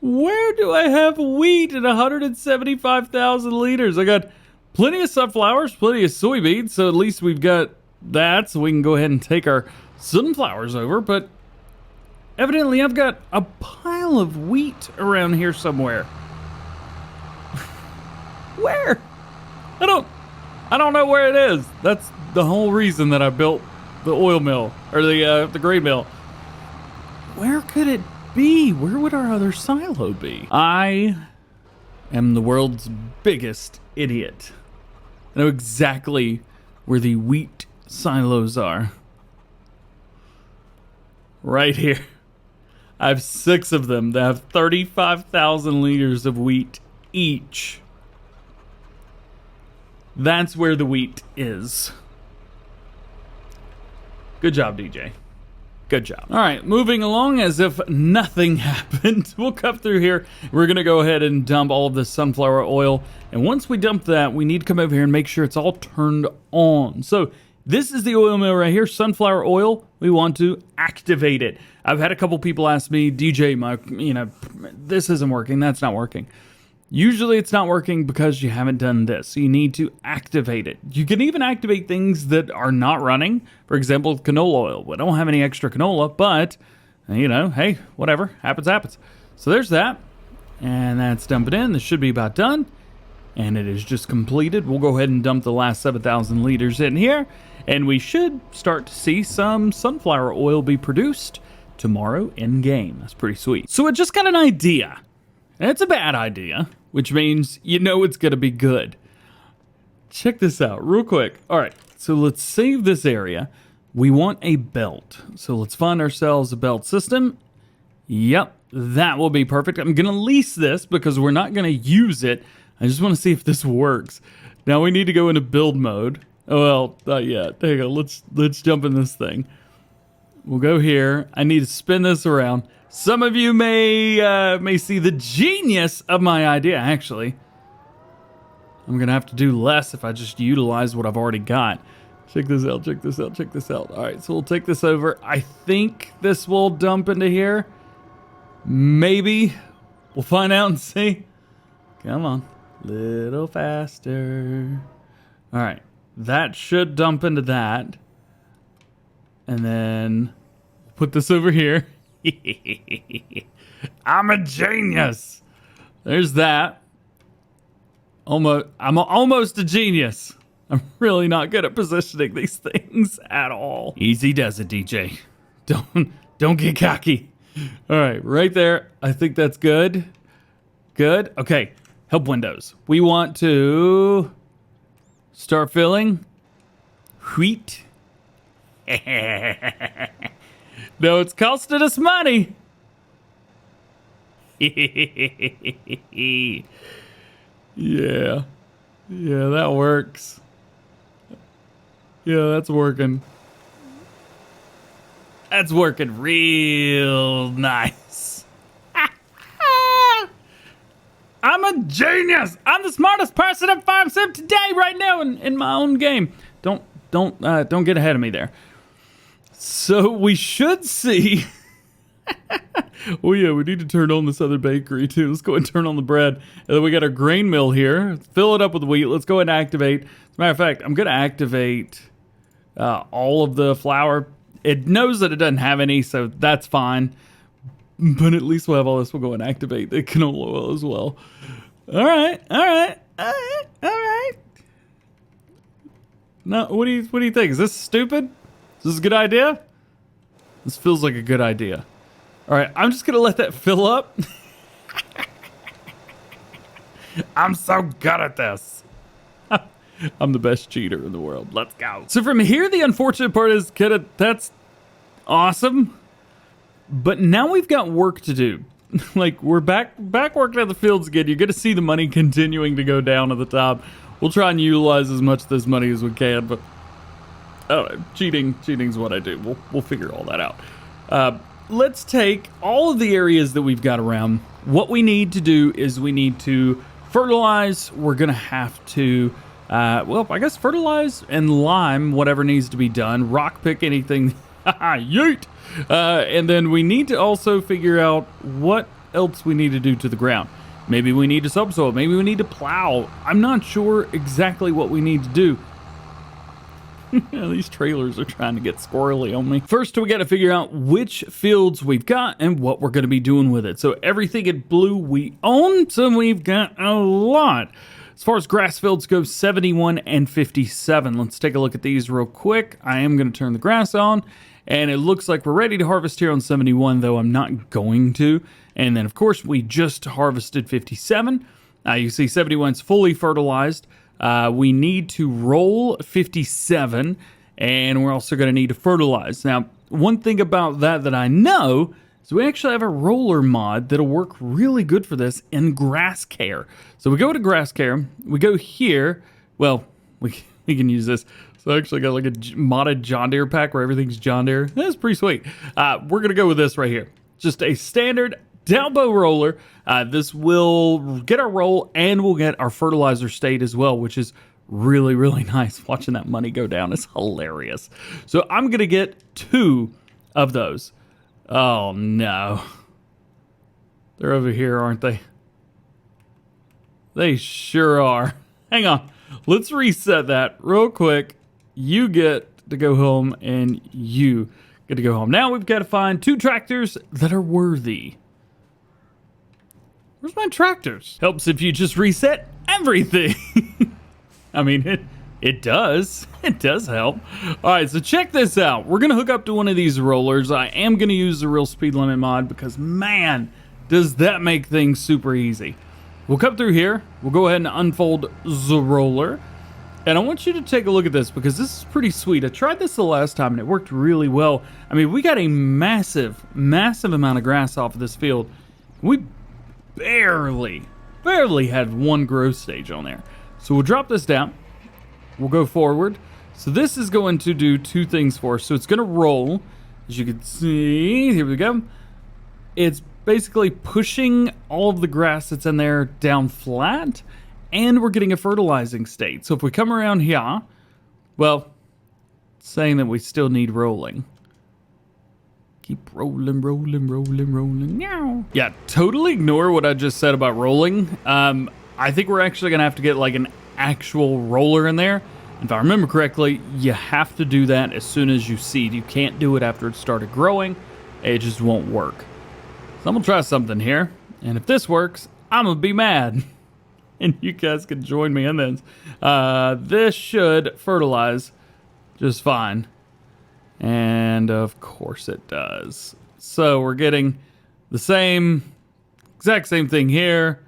Where do I have wheat in 175,000 liters? I got plenty of sunflowers, plenty of soybeans, so at least we've got that, so we can go ahead and take our sunflowers over, but evidently I've got a pile of wheat around here somewhere. Where? I don't know where it is. That's the whole reason that I built the oil mill or the grain mill. Where could it be? Where would our other silo be? I am the world's biggest idiot. I know exactly where the wheat silos are. Right here. I have 6 of them that have 35,000 liters of wheat each. That's where the wheat is. Good job, DJ. Good job. All right, moving along as if nothing happened. We'll cut through here. We're going to go ahead and dump all of this sunflower oil. And once we dump that, we need to come over here and make sure it's all turned on. So this is the oil mill right here, sunflower oil. We want to activate it. I've had a couple people ask me, DJ, this isn't working. That's not working. Usually it's not working because you haven't done this. So you need to activate it. You can even activate things that are not running. For example, canola oil. We don't have any extra canola, but, hey, whatever. Happens. So there's that. And that's dumping in. This should be about done. And it is just completed. We'll go ahead and dump the last 7,000 liters in here. And we should start to see some sunflower oil be produced tomorrow in game. That's pretty sweet. So I just got an idea. And it's a bad idea, which means it's going to be good. Check this out real quick. All right, so let's save this area. We want a belt. So let's find ourselves a belt system. Yep, that will be perfect. I'm going to lease this because we're not going to use it. I just want to see if this works. Now we need to go into build mode. Oh, well, not yet. There you go. Let's jump in this thing. We'll go here. I need to spin this around. Some of you may see the genius of my idea, actually. I'm going to have to do less if I just utilize what I've already got. Check this out. All right, so we'll take this over. I think this will dump into here. Maybe. We'll find out and see. Come on. Little faster. All right. That should dump into that. And then put this over here. I'm a genius. There's that. I'm almost a genius. I'm really not good at positioning these things at all. Easy does it, DJ. Don't get cocky. All right, right there. I think that's good. Good. Okay, help windows. We want to start filling wheat. No, it's costing us money. Yeah, that works. Yeah, that's working. That's working real nice. I'm a genius. I'm the smartest person in Farm Sim today, right now, in my own game. Don't get ahead of me there. So we should see. Oh yeah, we need to turn on this other bakery too. Let's go ahead and turn on the bread. And then we got our grain mill here. Fill it up with wheat. Let's go ahead and activate. As a matter of fact, I'm going to activate all of the flour. It knows that it doesn't have any, so that's fine. But at least we'll have all this. We'll go and activate the canola oil as well. All right. No, what do you think? Is this stupid? Is this a good idea? This feels like a good idea. All right, I'm just going to let that fill up. I'm so good at this. I'm the best cheater in the world. Let's go. So from here, the unfortunate part is that's awesome. But now we've got work to do. Like, we're back working at the fields again. You're going to see the money continuing to go down at the top. We'll try and utilize as much of this money as we can, but I don't know. Cheating's what I do. We'll figure all that out. Let's take all of the areas that we've got around. What we need to do is we need to fertilize. We're going to have to, I guess fertilize and lime whatever needs to be done. Rock pick anything. Yeet! And then we need to also figure out what else we need to do to the ground. Maybe we need to subsoil. Maybe we need to plow. I'm not sure exactly what we need to do. These trailers are trying to get squirrely on me. First, we got to figure out which fields we've got and what we're going to be doing with it. So everything in blue we own, so we've got a lot. As far as grass fields go, 71 and 57. Let's take a look at these real quick. I am going to turn the grass on, and it looks like we're ready to harvest here on 71, though I'm not going to. And then, of course, we just harvested 57. You see 71's fully fertilized. We need to roll 57, and we're also going to need to fertilize. Now, one thing about that I know is we actually have a roller mod that'll work really good for this in grass care. So we go to grass care, we go here. Well, we can use this. So I actually got like a modded John Deere pack where everything's John Deere. That's pretty sweet. We're gonna go with this right here. Just a standard downbow roller. This will get our roll and we'll get our fertilizer state as well, which is really, really nice. Watching that money go down is hilarious. So I'm gonna get 2 of those. Oh no. They're over here, aren't they? They sure are. Hang on. Let's reset that real quick. You get to go home and you get to go home. Now we've got to find 2 tractors that are worthy. Where's my tractors? Helps if you just reset everything. I mean, it does. It does help. All right, so check this out. We're going to hook up to one of these rollers. I am going to use the real speed limit mod because, man, does that make things super easy. We'll come through here. We'll go ahead and unfold the roller. And I want you to take a look at this because this is pretty sweet. I tried this the last time and it worked really well. I mean, we got a massive, massive amount of grass off of this field. We barely had 1 growth stage on there. So we'll drop this down. We'll go forward. So this is going to do 2 things for us. So it's going to roll. As you can see, here we go. It's basically pushing all of the grass that's in there down flat. And we're getting a fertilizing state. So if we come around here, well, it's saying that we still need rolling. Keep rolling, rolling, rolling, rolling. Meow. Yeah, totally ignore what I just said about rolling. I think we're actually going to have to get like an actual roller in there. If I remember correctly, you have to do that as soon as you seed. You can't do it after it started growing. It just won't work. So I'm going to try something here. And if this works, I'm going to be mad. And you guys can join me in this. This should fertilize just fine. And of course it does. So we're getting the exact same thing here.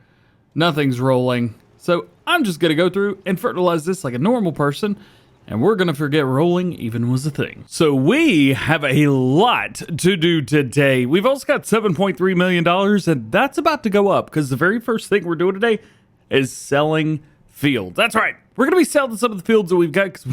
Nothing's rolling. So I'm just going to go through and fertilize this like a normal person. And we're going to forget rolling even was a thing. So we have a lot to do today. We've also got $7.3 million. And that's about to go up because the very first thing we're doing today is selling fields. That's right. We're going to be selling some of the fields that we've got because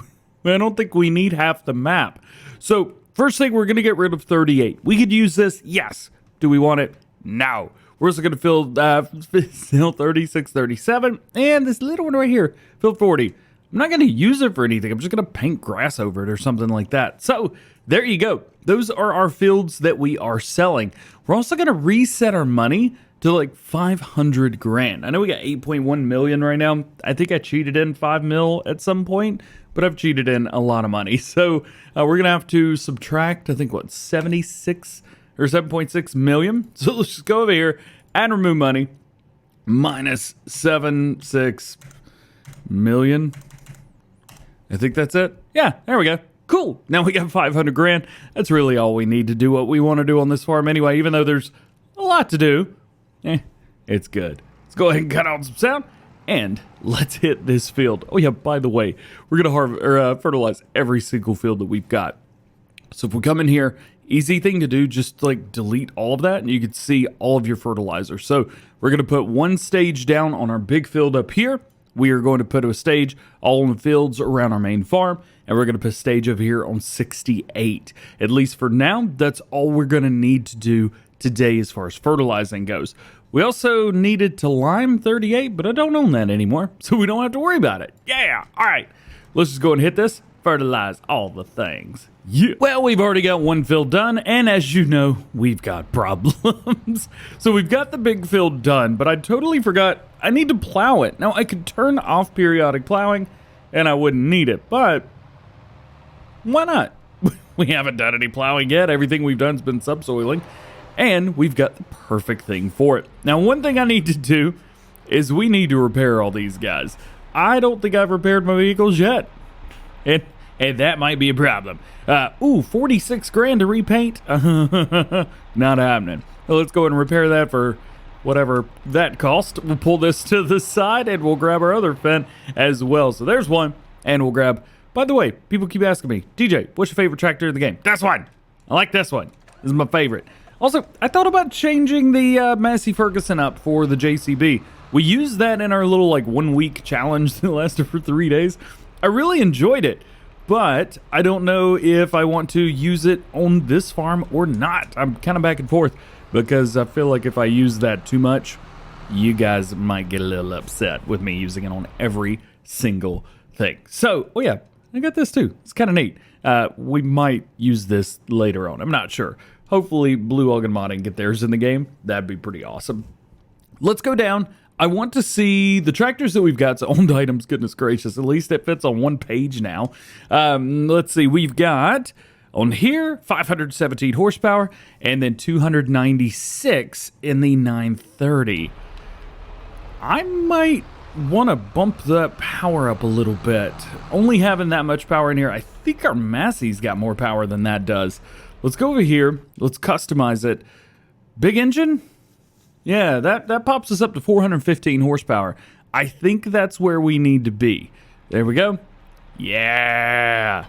I don't think we need half the map. So first thing, we're going to get rid of 38. We could use this. Yes. Do we want it? No. We're also going to fill 36, 37. And this little one right here, fill 40. I'm not going to use it for anything. I'm just going to paint grass over it or something like that. So there you go. Those are our fields that we are selling. We're also going to reset our money to like 500 grand. I know we got 8.1 million right now. I think I cheated in 5 mil at some point, but I've cheated in a lot of money. So we're going to have to subtract, I think, what, 76 or 7.6 million. So let's just go over here and remove money. Minus 7.6 million. I think that's it. Yeah, there we go. Cool. Now we got 500 grand. That's really all we need to do what we want to do on this farm anyway, even though there's a lot to do. It's good. Let's go ahead and cut out some sound and let's hit this field. Oh yeah, by the way, we're gonna fertilize every single field that we've got. So if we come in here, easy thing to do, just like delete all of that and you can see all of your fertilizer. So we're gonna put 1 stage down on our big field up here. We are going to put a stage all in the fields around our main farm, and we're going to put a stage over here on 68. At least for now, that's all we're going to need to do today as far as fertilizing goes. We also needed to lime 38, but I don't own that anymore, so we don't have to worry about it. Yeah, all right. Let's just go and hit this. Fertilize all the things. Yeah. Well, we've already got 1 field done, and as you know, we've got problems. So we've got the big field done, but I totally forgot I need to plow it. Now, I could turn off periodic plowing, and I wouldn't need it, but why not? We haven't done any plowing yet. Everything we've done has been subsoiling, and we've got the perfect thing for it. Now, one thing I need to do is we need to repair all these guys. I don't think I've repaired my vehicles yet. And that might be a problem. 46 grand to repaint? Not happening. Well, let's go and repair that for whatever that cost. We'll pull this to the side and we'll grab our other Fint as well. So there's one. And we'll grab... By the way, people keep asking me, DJ, what's your favorite tractor in the game? This one. I like this one. This is my favorite. Also, I thought about changing the Massey Ferguson up for the JCB. We used that in our little like 1 week challenge that lasted for 3 days. I really enjoyed it, but I don't know if I want to use it on this farm or not. I'm kind of back and forth because I feel like if I use that too much, you guys might get a little upset with me using it on every single thing. So, oh yeah, I got this too. It's kind of neat. We might use this later on. I'm not sure. Hopefully Blue Alg and Modding get theirs in the game. That'd be pretty awesome. Let's go down. I want to see the tractors that we've got. So owned items, goodness gracious. At least it fits on one page now. Let's see. We've got on here 517 horsepower and then 296 in the 930. I might want to bump that power up a little bit. Only having that much power in here, I think our Massey's got more power than that does. Let's go over here. Let's customize it. Big engine? Yeah, that pops us up to 415 horsepower. I think that's where we need to be. There we go. Yeah.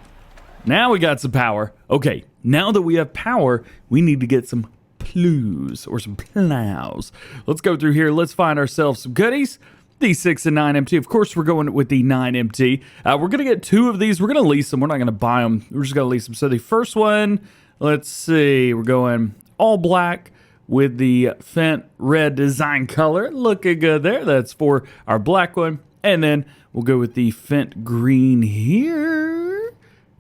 Now we got some power. Okay, now that we have power, we need to get some plows or some plows. Let's go through here. Let's find ourselves some goodies. These 6 and 9 MT. Of course, we're going with the 9 MT. We're going to get 2 of these. We're going to lease them. We're not going to buy them. We're just going to lease them. So the first one, let's see. We're going all black with the Fint red design color. Looking good there. That's for our black one. And then we'll go with the Fint green here.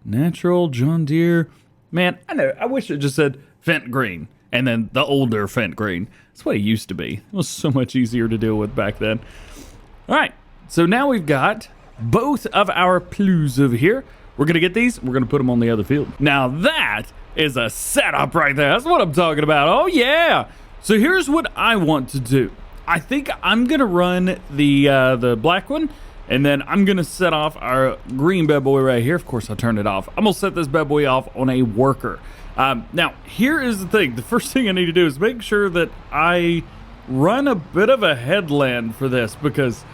Natural John Deere. Man, I know. I wish it just said Fint green. And then the older Fint green. That's what it used to be. It was so much easier to deal with back then. All right. So now we've got both of our plows over here. We're going to get these. We're going to put them on the other field. Now that is a setup right there. That's what I'm talking about. Oh, yeah. So here's what I want to do. I think I'm going to run the black one, and then I'm going to set off our green bad boy right here. Of course, I turned it off. I'm going to set this bad boy off on a worker. Now, here is the thing. The first thing I need to do is make sure that I run a bit of a headland for this, because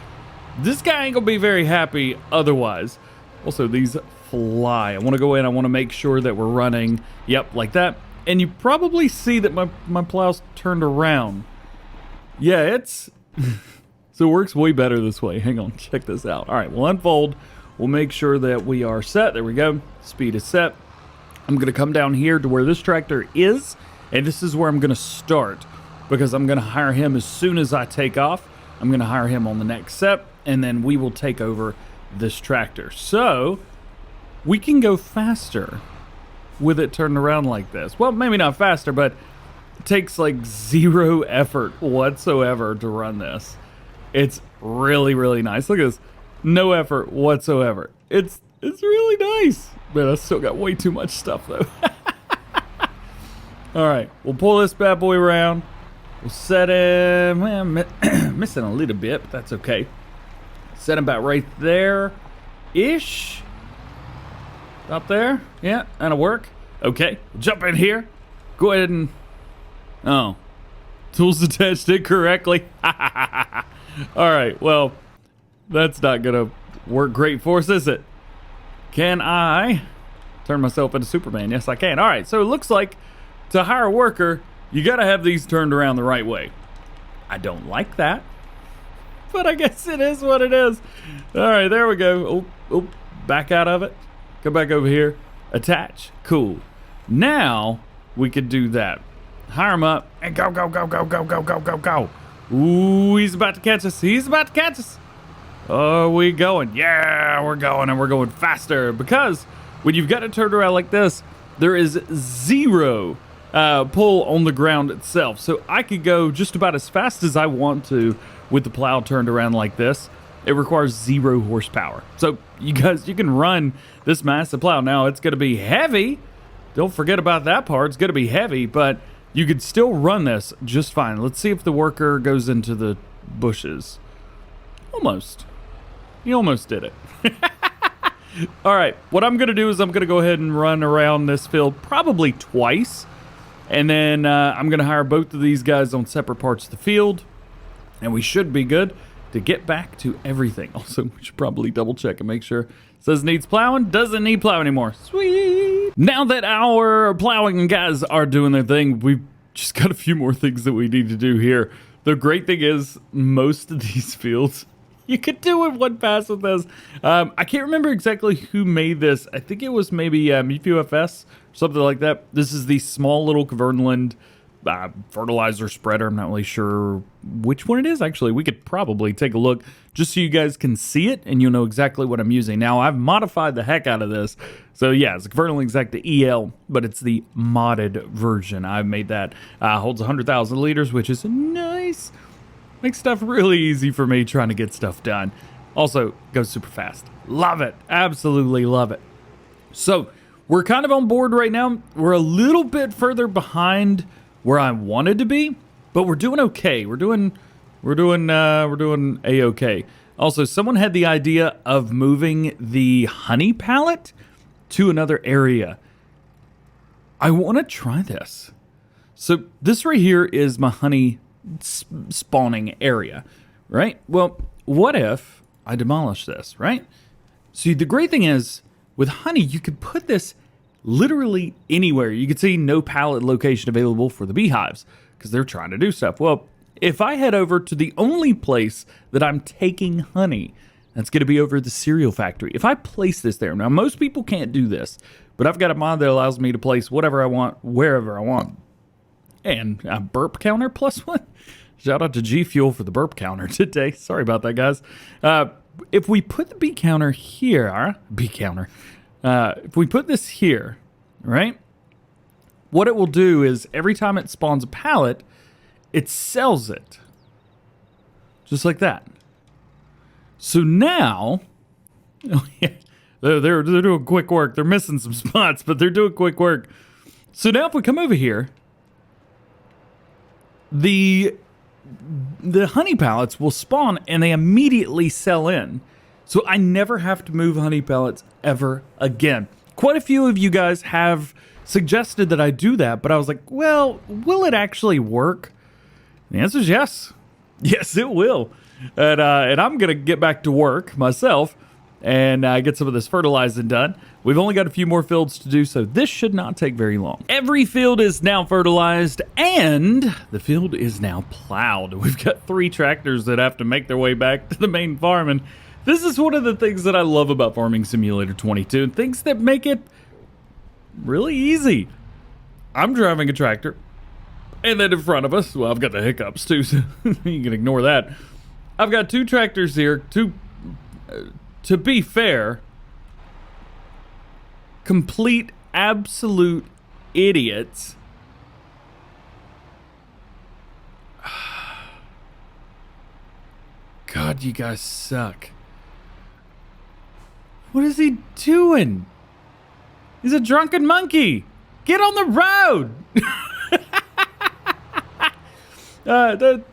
this guy ain't going to be very happy otherwise. Also, these fly. I want to go in. I want to make sure that we're running, yep, like that. And you probably see that my plow's turned around. Yeah, it's... So it works way better this way. Hang on, check this out. All right, we'll unfold. We'll make sure that we are set. There we go. Speed is set. I'm going to come down here to where this tractor is, and this is where I'm going to start, because I'm going to hire him as soon as I take off. I'm going to hire him on the next step, and then we will take over this tractor. So we can go faster with it turned around like this. Well, maybe not faster, but it takes like 0 effort whatsoever to run this. It's really, really nice. Look at this. No effort whatsoever. It's really nice. But I still got way too much stuff though. All right, we'll pull this bad boy around. We'll set him, well, missing a little bit, but that's okay. Set him about right there-ish. Up there, yeah, that'll work. Okay, jump in here. Go ahead and, oh, tools attached incorrectly. All right, well, that's not gonna work great for us, is it? Can I turn myself into Superman? Yes, I can. All right, so it looks like to hire a worker, you gotta have these turned around the right way. I don't like that, but I guess it is what it is. All right, there we go. Oh, back out of it. Come back over here. Attach. Cool. Now we could do that. Hire him up and go, go, go, go, go, go, go, go, go. Ooh, he's about to catch us. He's about to catch us. Oh, we going. Yeah, we're going, and we're going faster, because when you've got it turned around like this, there is 0 pull on the ground itself. So I could go just about as fast as I want to with the plow turned around like this. It requires 0 horsepower. So you guys, you can run this massive plow. Now it's going to be heavy. Don't forget about that part. It's going to be heavy, but you could still run this just fine. Let's see if the worker goes into the bushes. Almost. He almost did it. All right, what I'm going to do is I'm going to go ahead and run around this field probably twice. And then I'm going to hire both of these guys on separate parts of the field. And we should be good to get back to everything. Also, we should probably double check and make sure. It says needs plowing, doesn't need plow anymore. Sweet. Now that our plowing guys are doing their thing, we've just got a few more things that we need to do here. The great thing is most of these fields, You could do it one pass with this. I can't remember exactly who made this. I think it was maybe MUFS or something like that. This is the small little Kverneland fertilizer spreader. I'm not really sure which one it is. Actually, we could probably take a look just so you guys can see it and you'll know exactly what I'm using. Now, I've modified the heck out of this. So yeah, it's a Kverneland Exacta EL, but it's the modded version. I've made that. Holds 100,000 liters, which is nice. Makes stuff really easy for me trying to get stuff done. Also, goes super fast. Love it. Absolutely love it. So, we're kind of on board right now. We're a little bit further behind where I wanted to be, but we're doing okay. We're doing a-okay. Also, someone had the idea of moving the honey pallet to another area. I want to try this. So, this right here is my honey spawning area, right? Well, what if I demolish this, right? See, the great thing is, with honey, you could put this literally anywhere. You could see no pallet location available for the beehives because they're trying to do stuff. Well, if I head over to the only place that I'm taking honey, that's going to be over at the cereal factory. If I place this there, now most people can't do this, but I've got a mod that allows me to place whatever I want, wherever I want. And a burp counter +1. Shout out to G Fuel for the burp counter today. Sorry about that, guys. If we put the bee counter here, if we put this here, right? What it will do is every time it spawns a pallet, it sells it. Just like that. So now, oh yeah, they're doing quick work. They're missing some spots, but they're doing quick work. So now if we come over here, the honey pallets will spawn and they immediately sell in. So I never have to move honey pellets ever again. Quite a few of you guys have suggested that I do that, but I was like, well, will it actually work? The answer is yes. Yes, it will. And I'm going to get back to work myself and get some of this fertilizing done. We've only got a few more fields to do, so this should not take very long. Every field is now fertilized, and the field is now plowed. We've got 3 tractors that have to make their way back to the main farm, and this is one of the things that I love about Farming Simulator 22, and things that make it really easy. I'm driving a tractor, and then in front of us, well, I've got the hiccups too, so you can ignore that. I've got 2 tractors here, to be fair, complete absolute idiots. God, you guys suck. What is he doing? He's a drunken monkey. Get on the road.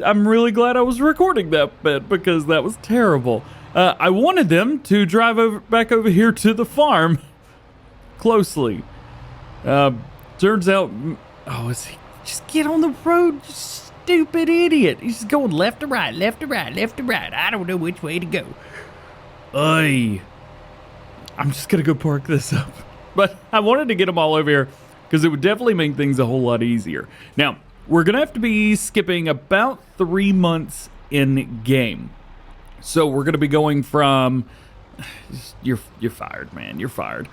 I'm really glad I was recording that bit because that was terrible. I wanted them to drive back over here to the farm closely. Turns out, is he just get on the road, you stupid idiot. He's just going left to right, left to right, left to right. I don't know which way to go. Oy. I'm just gonna go park this up. But I wanted to get them all over here because it would definitely make things a whole lot easier. Now, we're gonna have to be skipping about 3 months in game. So we're gonna be going from, you're fired, man, you're fired.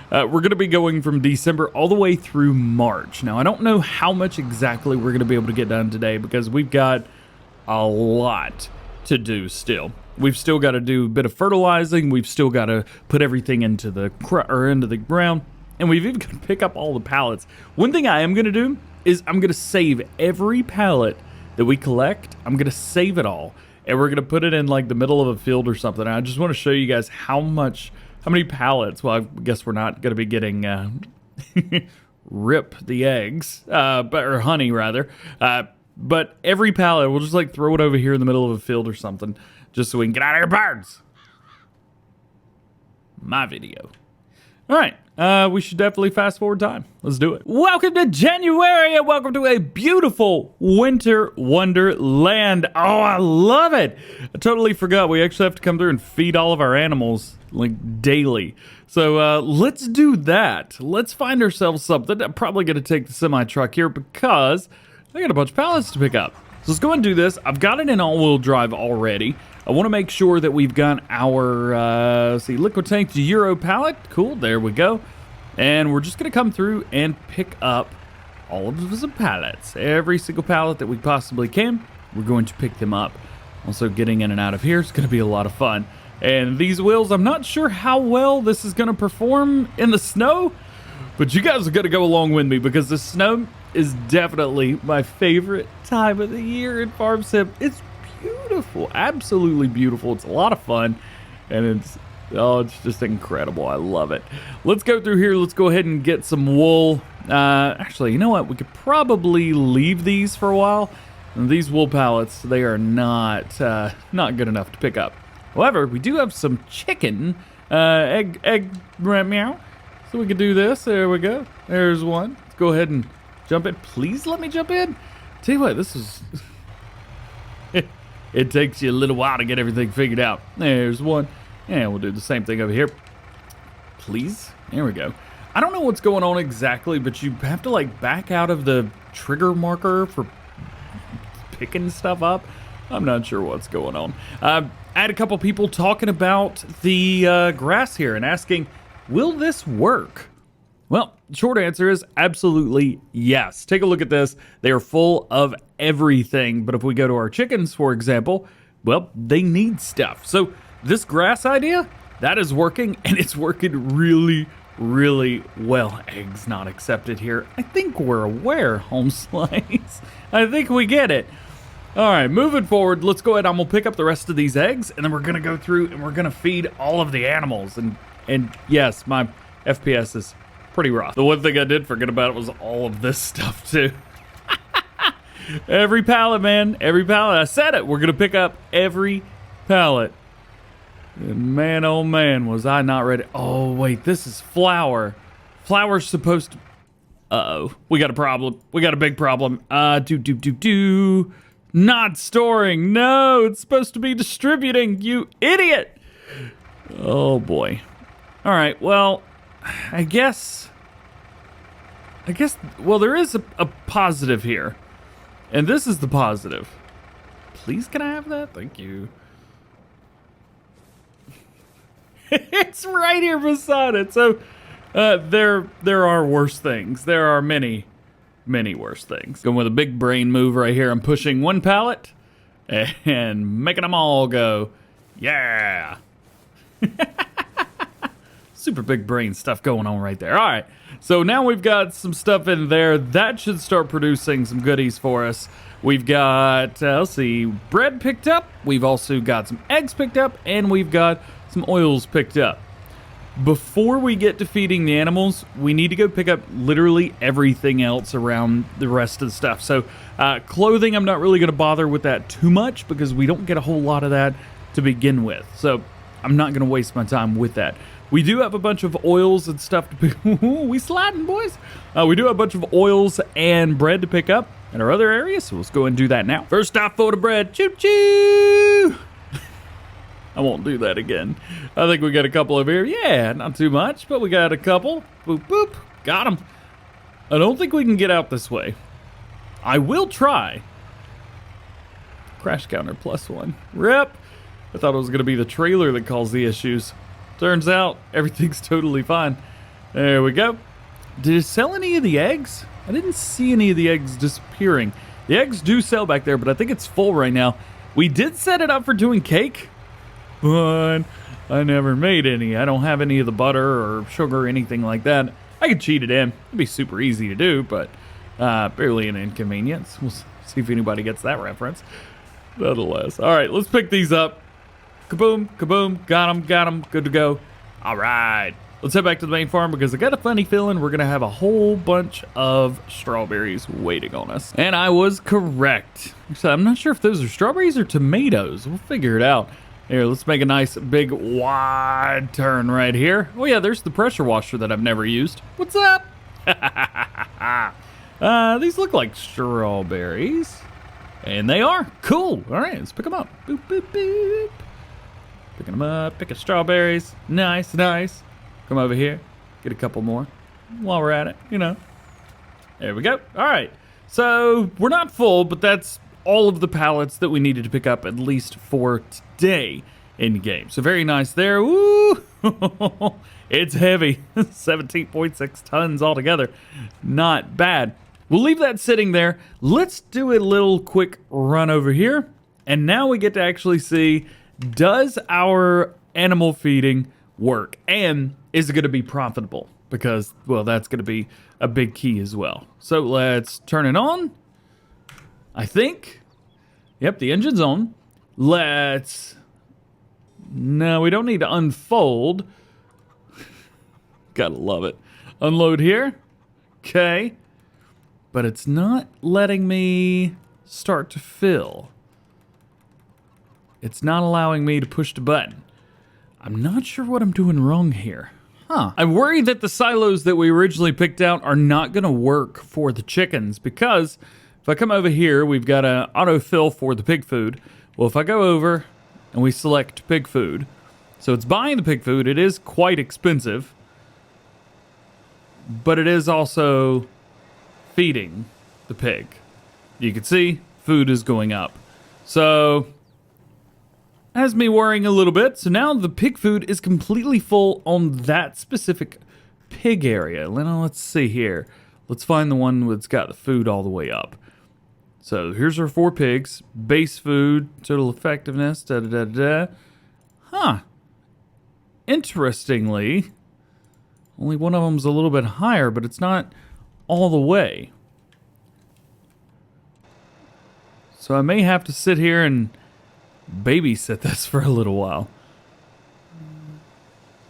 We're going to be going from December all the way through March. Now, I don't know how much exactly we're going to be able to get done today because we've got a lot to do still. We've still got to do a bit of fertilizing. We've still got to put everything into the ground. And we've even got to pick up all the pallets. One thing I am going to do is I'm going to save every pallet that we collect. I'm going to save it all. And we're going to put it in like the middle of a field or something. And I just want to show you guys how many pallets. Well, I guess we're not going to be getting rip the eggs, or honey rather. But every pallet, we'll just like throw it over here in the middle of a field or something, just so we can get out of here, birds. My video. All right, we should definitely fast forward time. Let's do it. Welcome to January and welcome to a beautiful winter wonderland. Oh, I love it. I totally forgot we actually have to come through and feed all of our animals like daily. So let's do that. Let's find ourselves something. I'm probably going to take the semi truck here because I got a bunch of pallets to pick up. So let's go and do this. I've got it in all-wheel drive already. I want to make sure that we've got our, liquid tank to Euro pallet. Cool, there we go. And we're just going to come through and pick up all of the pallets. Every single pallet that we possibly can, we're going to pick them up. Also, getting in and out of here is going to be a lot of fun. And these wheels, I'm not sure how well this is going to perform in the snow, but you guys are going to go along with me because the snow is definitely my favorite time of the year in Farm Sim. It's beautiful, absolutely beautiful. It's a lot of fun, and it's just incredible. I love it. Let's go through here. Let's go ahead and get some wool. Actually, you know what? We could probably leave these for a while. And these wool pallets, they are not good enough to pick up. However, we do have some chicken, egg, meow. So we can do this. There we go. There's one. Let's go ahead and jump in. Please let me jump in. Tell you what, this is... It takes you a little while to get everything figured out. There's one. And we'll do the same thing over here. Please. There we go. I don't know what's going on exactly, but you have to like back out of the trigger marker for picking stuff up. I'm not sure what's going on. I had a couple people talking about the grass here and asking, will this work? Well, short answer is absolutely yes. Take a look at this. They are full of everything. But if we go to our chickens, for example, well, they need stuff. So this grass idea, that is working, and it's working really, really well. Eggs not accepted here. I think we're aware, Home Slice. I think we get it. All right, moving forward, let's go ahead. I'm gonna pick up the rest of these eggs, and then we're gonna go through and we're gonna feed all of the animals. And yes, my FPS is pretty rough. The one thing I did forget about was all of this stuff too. Every pallet, man, every pallet. I said it. We're gonna pick up every pallet. And man, oh man, was I not ready. Oh wait, this is flour. Flour's supposed to... Uh-oh, we got a problem. We got a big problem. Not storing. No, it's supposed to be distributing, you idiot. Oh boy. All right, well, I guess, well, there is a positive here. And this is the positive. Please, can I have that? Thank you. It's right here beside it. So there are worse things. There are many, many worse things. Going with a big brain move right here. I'm pushing one pallet and making them all go, yeah. Super big brain stuff going on right there. All right. So now we've got some stuff in there. That should start producing some goodies for us. We've got, let's see, bread picked up. We've also got some eggs picked up. And we've got some oils picked up. Before we get to feeding the animals, we need to go pick up literally everything else around the rest of the stuff. So clothing, I'm not really going to bother with that too much because we don't get a whole lot of that to begin with. So I'm not going to waste my time with that. We do have a bunch of oils and stuff to pick. We sliding, boys. We do have a bunch of oils and bread to pick up in our other areas. So let's go and do that now. First stop for the bread. Choo-choo! I won't do that again. I think we got a couple over here. Yeah, not too much, but we got a couple. Boop, boop. Got them. I don't think we can get out this way. I will try. Crash counter +1. Rip. I thought it was going to be the trailer that caused the issues. Turns out everything's totally fine. There we go. Did it sell any of the eggs? I didn't see any of the eggs disappearing. The eggs do sell back there, but I think it's full right now. We did set it up for doing cake, but I never made any. I don't have any of the butter or sugar or anything like that. I could cheat it in. It'd be super easy to do, but barely an inconvenience. We'll see if anybody gets that reference. Nonetheless. All right, let's pick these up. Kaboom, kaboom, got them, good to go. All right, let's head back to the main farm because I got a funny feeling we're gonna have a whole bunch of strawberries waiting on us. And I was correct. So I'm not sure if those are strawberries or tomatoes. We'll figure it out. Here, let's make a nice big wide turn right here. Oh yeah, there's the pressure washer that I've never used. What's up? These look like strawberries. And they are. Cool. All right, let's pick them up. Boop, boop, boop. Picking them up, picking strawberries. Nice, nice. Come over here, get a couple more while we're at it, you know. There we go. All right, so we're not full, but that's all of the pallets that we needed to pick up, at least for today in game. So very nice there. Woo! It's heavy. 17.6 tons altogether. Not bad. We'll leave that sitting there. Let's do a little quick run over here. And now we get to actually see, does our animal feeding work? And is it going to be profitable? Because, well, that's going to be a big key as well. So let's turn it on. I think. Yep, the engine's on. No, we don't need to unfold. Gotta love it. Unload here. Okay. But it's not letting me start to fill. It's not allowing me to push the button. I'm not sure what I'm doing wrong here. I worry that the silos that we originally picked out are not going to work for the chickens, because if I come over here, we've got an autofill for the pig food. Well, if I go over and we select pig food, so it's buying the pig food, it is quite expensive, but it is also feeding the pig. You can see food is going up. So has me worrying a little bit. So now the pig food is completely full on that specific pig area. Now let's see here. Let's find the one that's got the food all the way up. So here's our 4 pigs. Base food, total effectiveness, Interestingly, only one of them's a little bit higher, but it's not all the way. So I may have to sit here and babysit this for a little while.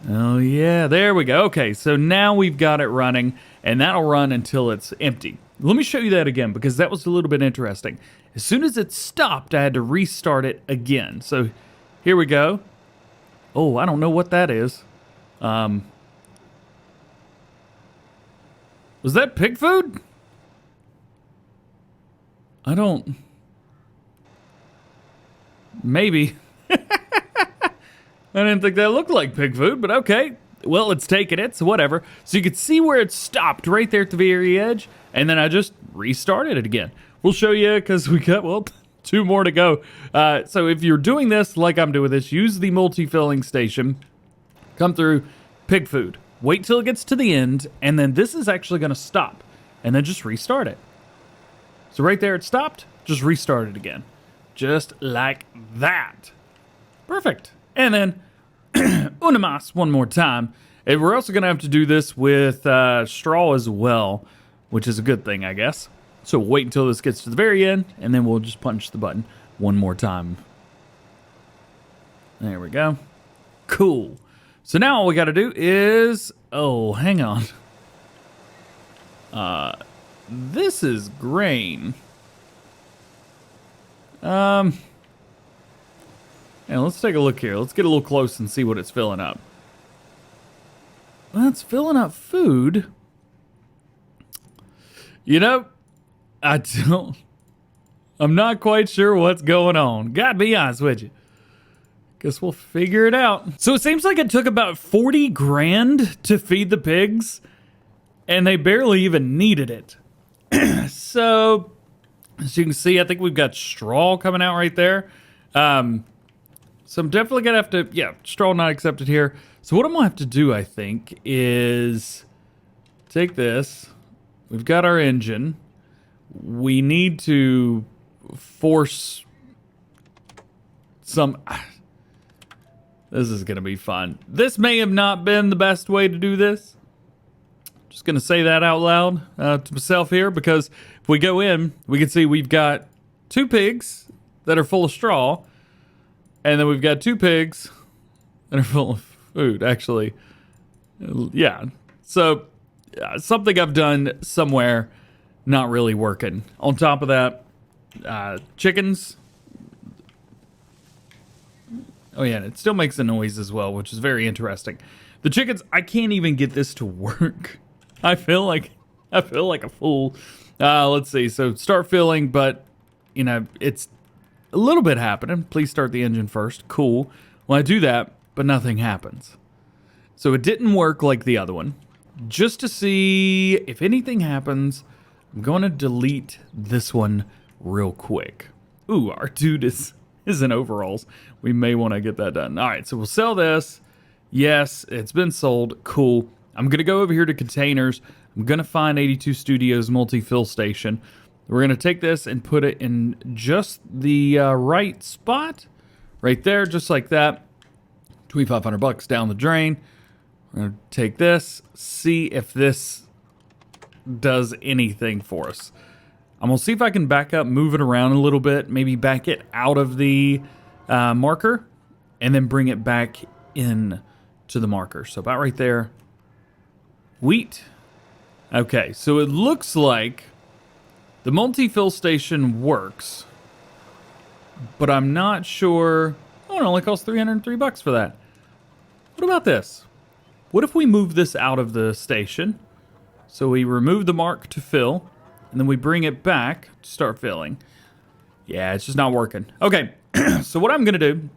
Oh yeah, there we go. Okay, so now we've got it running, and that'll run until it's empty. Let me show you that again, because that was a little bit interesting. As soon as it stopped, I had to restart it again. So here we go. Oh, I don't know what that is. Was that pig food? I don't... Maybe. I didn't think that looked like pig food, but okay. Well, it's taking it, so whatever. So you can see where it stopped right there at the very edge, and then I just restarted it again. We'll show you, because we got, well, 2 more to go. So if you're doing this like I'm doing this, use the multi-filling station. Come through, pig food. Wait till it gets to the end, and then this is actually going to stop, and then just restart it. So right there it stopped, just restart it again. Just like that. Perfect. And then, una más, one more time. And we're also going to have to do this with straw as well, which is a good thing, I guess. So wait until this gets to the very end, and then we'll just punch the button one more time. There we go. Cool. So now all we got to do is... Oh, hang on. This is grain. Yeah, let's take a look here. Let's get a little close and see what it's filling up. Well, it's filling up food. You know, I'm not quite sure what's going on. Gotta be honest with you. Guess we'll figure it out. So it seems like it took about 40 grand to feed the pigs, and they barely even needed it. So, as you can see, I think we've got straw coming out right there. So I'm definitely going to have to, yeah, straw not accepted here. So what I'm going to have to do, I think, is take this. We've got our engine. We need to force some... This is going to be fun. This may have not been the best way to do this. Just going to say that out loud to myself here, because if we go in, we can see we've got 2 pigs that are full of straw, and then we've got 2 pigs that are full of food, actually. Yeah. So, something I've done somewhere not really working. On top of that, chickens... Oh yeah, it still makes a noise as well, which is very interesting. The chickens, I can't even get this to work. I feel like a fool. Let's see. So start filling, but you know, it's a little bit happening. Please start the engine first. Cool. Well, I do that, but nothing happens. So it didn't work like the other one. Just to see if anything happens, I'm going to delete this one real quick. Ooh, our dude is in overalls. We may want to get that done. All right, so we'll sell this. Yes, it's been sold. Cool. I'm going to go over here to containers. I'm going to find 82 Studios multi-fill station. We're going to take this and put it in just the right spot. Right there, just like that. $2,500 down the drain. We're going to take this, see if this does anything for us. I'm going to see if I can back up, move it around a little bit, maybe back it out of the marker, and then bring it back in to the marker. So about right there. Wheat. Okay, so it looks like the multi-fill station works, but I'm not sure. Oh, it only costs $303 for that. What about this? What if we move this out of the station? So we remove the mark to fill, and then we bring it back to start filling. Yeah, it's just not working. Okay, so what I'm going to do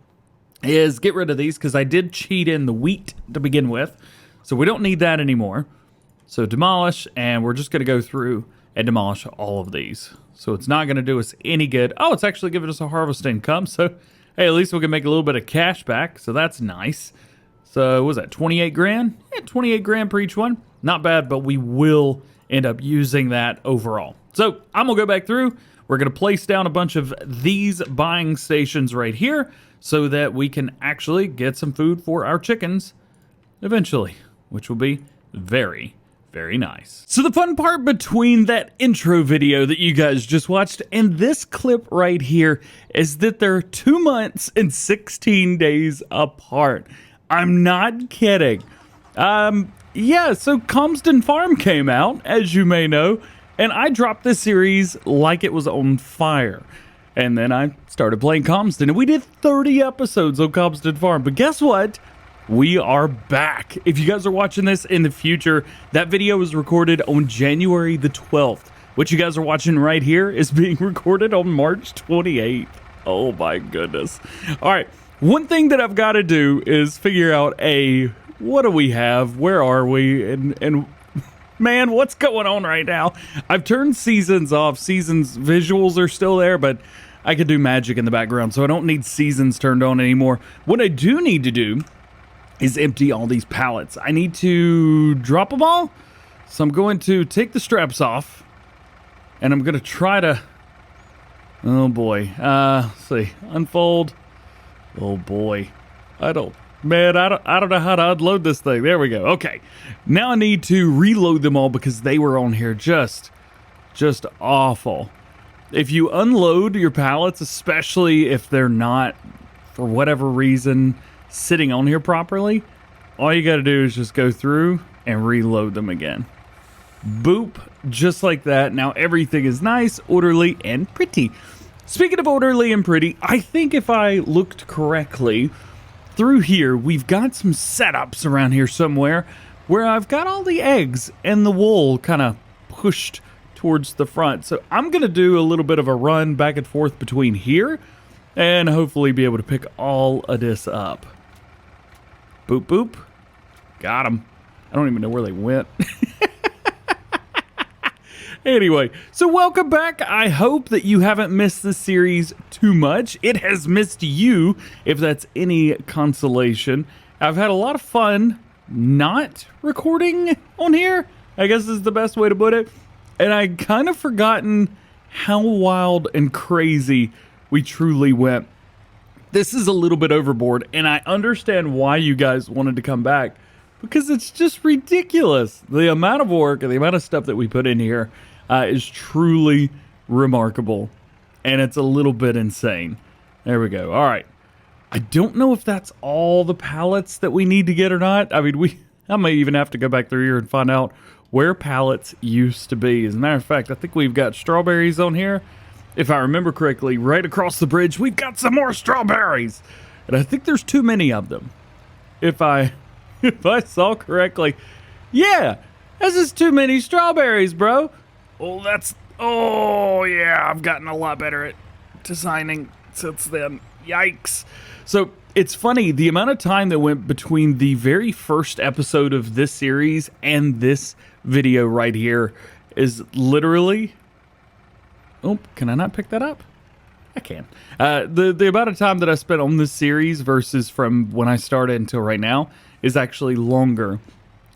is get rid of these because I did cheat in the wheat to begin with. So we don't need that anymore. So demolish, and we're just going to go through and demolish all of these. So it's not going to do us any good. Oh, it's actually giving us a harvest income. So, hey, at least we can make a little bit of cash back. So that's nice. So what was that, 28 grand? Yeah, 28 grand per each one. Not bad, but we will end up using that overall. So I'm going to go back through. We're going to place down a bunch of these buying stations right here so that we can actually get some food for our chickens eventually, which will be very, very nice. So the fun part between that intro video that you guys just watched and this clip right here is that they're 2 months and 16 days apart. I'm not kidding. Yeah, so Comston Farm came out, as you may know, and I dropped this series like it was on fire. And then I started playing Comston, and we did 30 episodes on Comston Farm. But guess what? We are back. If you guys are watching this in the future, that video was recorded on January the 12th. What you guys are watching right here is being recorded on March 28th. Oh my goodness. All right. One thing that I've got to do is figure out, what do we have? Where are we? And man, what's going on right now? I've turned seasons off. Seasons visuals are still there, but I could do magic in the background, so I don't need seasons turned on anymore. What I do need to do is empty all these pallets. I need to drop them all. So I'm going to take the straps off, and I'm going to try to, oh boy. Let's see, unfold. Oh boy. I don't know how to unload this thing. There we go. Okay. Now I need to reload them all because they were on here just awful. If you unload your pallets, especially if they're not, for whatever reason, sitting on here properly, all you got to do is just go through and reload them again. Boop. Just like that. Now everything is nice, orderly, and pretty. Speaking of orderly and pretty, I think if I looked correctly, through here, we've got some setups around here somewhere where I've got all the eggs and the wool kind of pushed towards the front. So I'm going to do a little bit of a run back and forth between here and hopefully be able to pick all of this up. Boop, boop. Got them. I don't even know where they went. Anyway, so welcome back. I hope that you haven't missed the series too much. It has missed you, if that's any consolation. I've had a lot of fun not recording on here, I guess is the best way to put it. And I kind of forgotten how wild and crazy we truly went. This is a little bit overboard, and I understand why you guys wanted to come back, because it's just ridiculous. The amount of work and the amount of stuff that we put in here is truly remarkable, and it's a little bit insane. There we go. All right. I don't know if that's all the pallets that we need to get or not. I mean, I may even have to go back through here and find out where pallets used to be. As a matter of fact, I think we've got strawberries on here. If I remember correctly, right across the bridge, we've got some more strawberries. And I think there's too many of them. If I saw correctly. Yeah, this is too many strawberries, bro. Oh yeah, I've gotten a lot better at designing since then. Yikes. So it's funny, the amount of time that went between the very first episode of this series and this video right here is literally... Oh, can I not pick that up? I can. The amount of time that I spent on this series versus from when I started until right now is actually longer,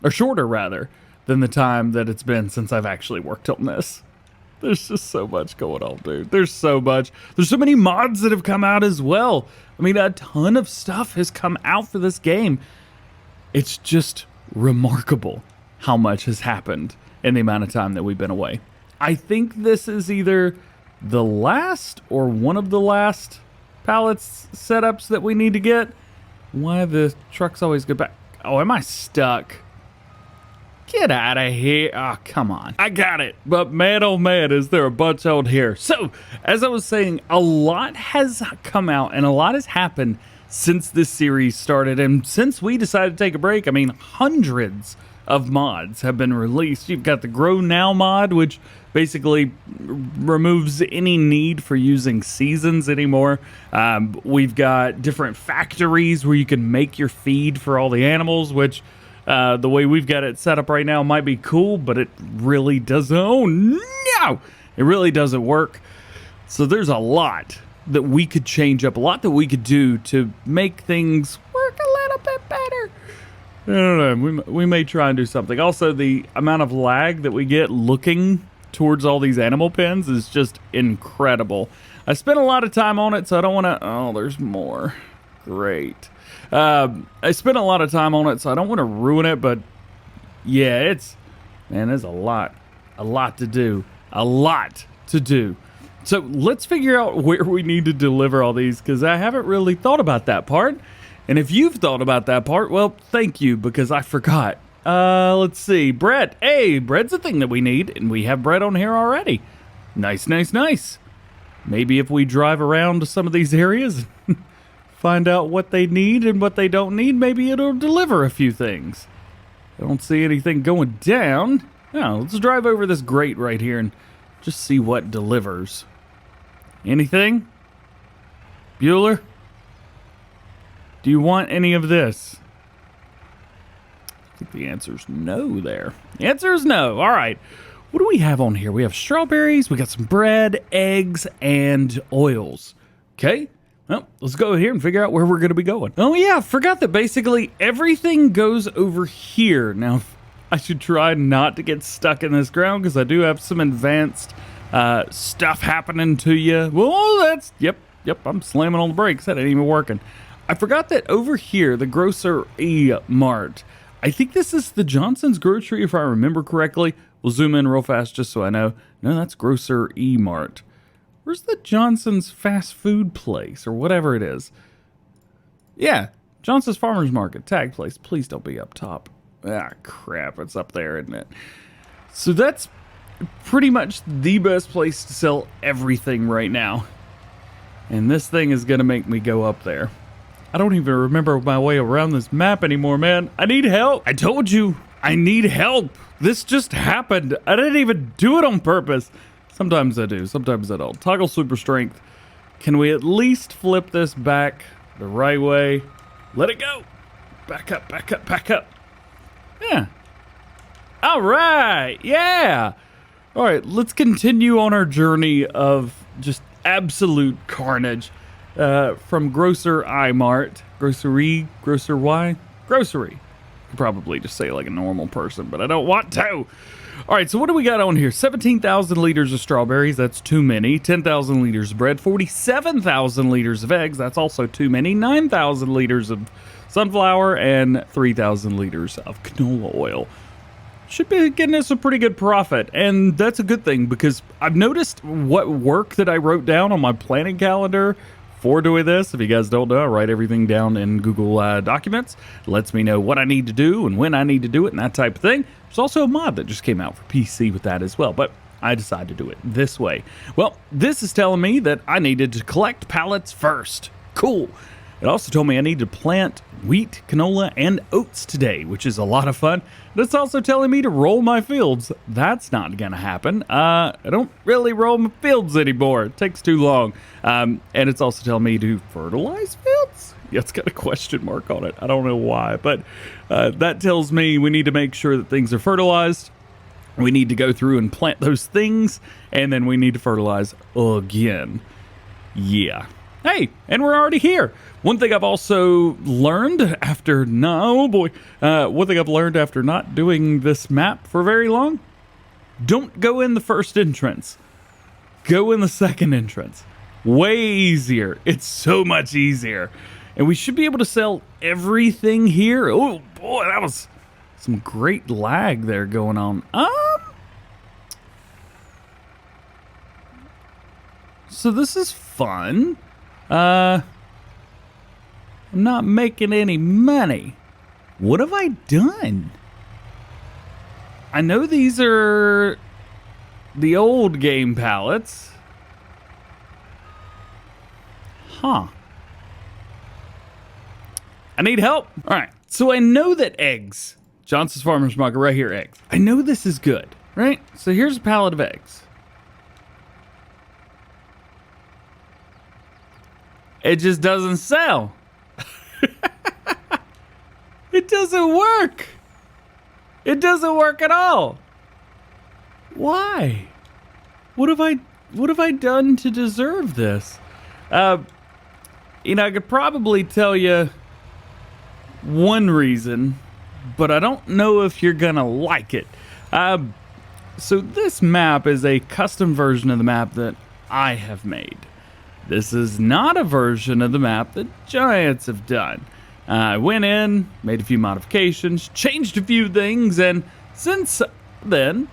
or shorter rather, than the time that it's been since I've actually worked on this. There's just so much going on, dude. There's so much. There's so many mods that have come out as well. I mean, a ton of stuff has come out for this game. It's just remarkable how much has happened in the amount of time that we've been away. I think this is either the last or one of the last pallets setups that we need to get. Why the trucks always go back? Oh, am I stuck? Get out of here. Oh, come on. I got it. But man, oh man, is there a bunch out here. So, as I was saying, a lot has come out and a lot has happened since this series started. And since we decided to take a break, I mean, hundreds of mods have been released. You've got the Grow Now mod, which basically removes any need for using seasons anymore. We've got different factories where you can make your feed for all the animals, which the way we've got it set up right now might be cool, but it really doesn't. Oh no! It really doesn't work. So there's a lot that we could change up, a lot that we could do to make things work a little bit better. I don't know. We may try and do something. Also, the amount of lag that we get looking towards all these animal pens is just incredible. I spent a lot of time on it, so I don't want to... Oh, there's more. Great. I spent a lot of time on it, so I don't want to ruin it, but yeah, it's... Man, there's a lot to do. A lot to do. So let's figure out where we need to deliver all these, because I haven't really thought about that part. And if you've thought about that part, well, thank you, because I forgot. Let's see. Bread. Hey, bread's a thing that we need, and we have bread on here already. Nice, nice, nice. Maybe if we drive around to some of these areas and find out what they need and what they don't need, maybe it'll deliver a few things. I don't see anything going down. Now, let's drive over this grate right here and just see what delivers. Anything? Bueller? Do you want any of this? I think the answer's no there. The answer is no. All right. What do we have on here? We have strawberries, we got some bread, eggs, and oils. Okay. Well, let's go here and figure out where we're going to be going. Oh, yeah. I forgot that basically everything goes over here. Now, I should try not to get stuck in this ground because I do have some advanced stuff happening to you. Well, that's... Yep, I'm slamming on the brakes. That ain't even working. I forgot that over here, the Grocery Mart, I think this is the Johnson's Grocery, if I remember correctly. We'll zoom in real fast just so I know. No, that's Grocery Mart. Where's the Johnson's fast food place or whatever it is? Yeah, Johnson's Farmers Market, tag place. Please don't be up top. Ah, crap, it's up there, isn't it? So that's pretty much the best place to sell everything right now. And this thing is going to make me go up there. I don't even remember my way around this map anymore, man. I need help. I told you, I need help. This just happened. I didn't even do it on purpose. Sometimes I do, sometimes I don't. Toggle super strength. Can we at least flip this back the right way? Let it go. Back up, back up, back up. Yeah. All right, yeah. All right, let's continue on our journey of just absolute carnage. From Grocery Mart. Grocery? Grocery. Could probably just say it like a normal person, but I don't want to. All right, so what do we got on here? 17,000 liters of strawberries. That's too many. 10,000 liters of bread. 47,000 liters of eggs. That's also too many. 9,000 liters of sunflower and 3,000 liters of canola oil. Should be getting us a pretty good profit, and that's a good thing because I've noticed what work that I wrote down on my planning calendar for doing this. If you guys don't know, I write everything down in Google Documents. It lets me know what I need to do and when I need to do it and that type of thing. There's also a mod that just came out for PC with that as well, but I decided to do it this way. Well, this is telling me that I needed to collect pallets first. Cool. It also told me I need to plant wheat, canola, and oats today, which is a lot of fun. And it's also telling me to roll my fields. That's not going to happen. I don't really roll my fields anymore. It takes too long. And it's also telling me to fertilize fields. Yeah, it's got a question mark on it. I don't know why, but that tells me we need to make sure that things are fertilized. We need to go through and plant those things, and then we need to fertilize again. Yeah. Hey, and we're already here. One thing I've also learned after, one thing I've learned after not doing this map for very long, don't go in the first entrance. Go in the second entrance. Way easier. It's so much easier. And we should be able to sell everything here. Oh boy, that was some great lag there going on. So this is fun. I'm not making any money. What have I done? I know these are the old game pallets. Huh. I need help. All right. So I know that eggs, Johnson's Farmer's Market right here, eggs. I know this is good, right? So here's a pallet of eggs. It just doesn't sell. It doesn't work. It doesn't work at all. Why? What have I done to deserve this? I could probably tell you one reason, but I don't know if you're gonna like it. So this map is a custom version of the map that I have made. This is not a version of the map that Giants have done. I went in, made a few modifications, changed a few things, and since then,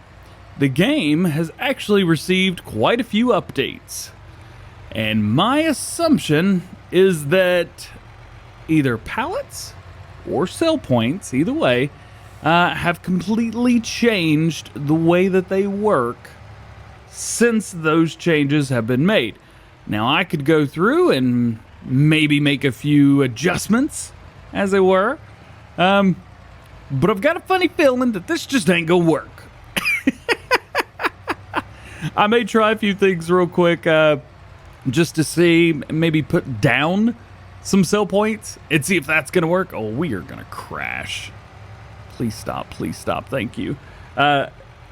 the game has actually received quite a few updates. And my assumption is that either pallets or sell points, either way, have completely changed the way that they work since those changes have been made. Now, I could go through and maybe make a few adjustments, as it were. But I've got a funny feeling that this just ain't gonna work. I may try a few things real quick just to see, maybe put down some sell points and see if that's gonna work. Oh, we are gonna crash. Please stop, thank you.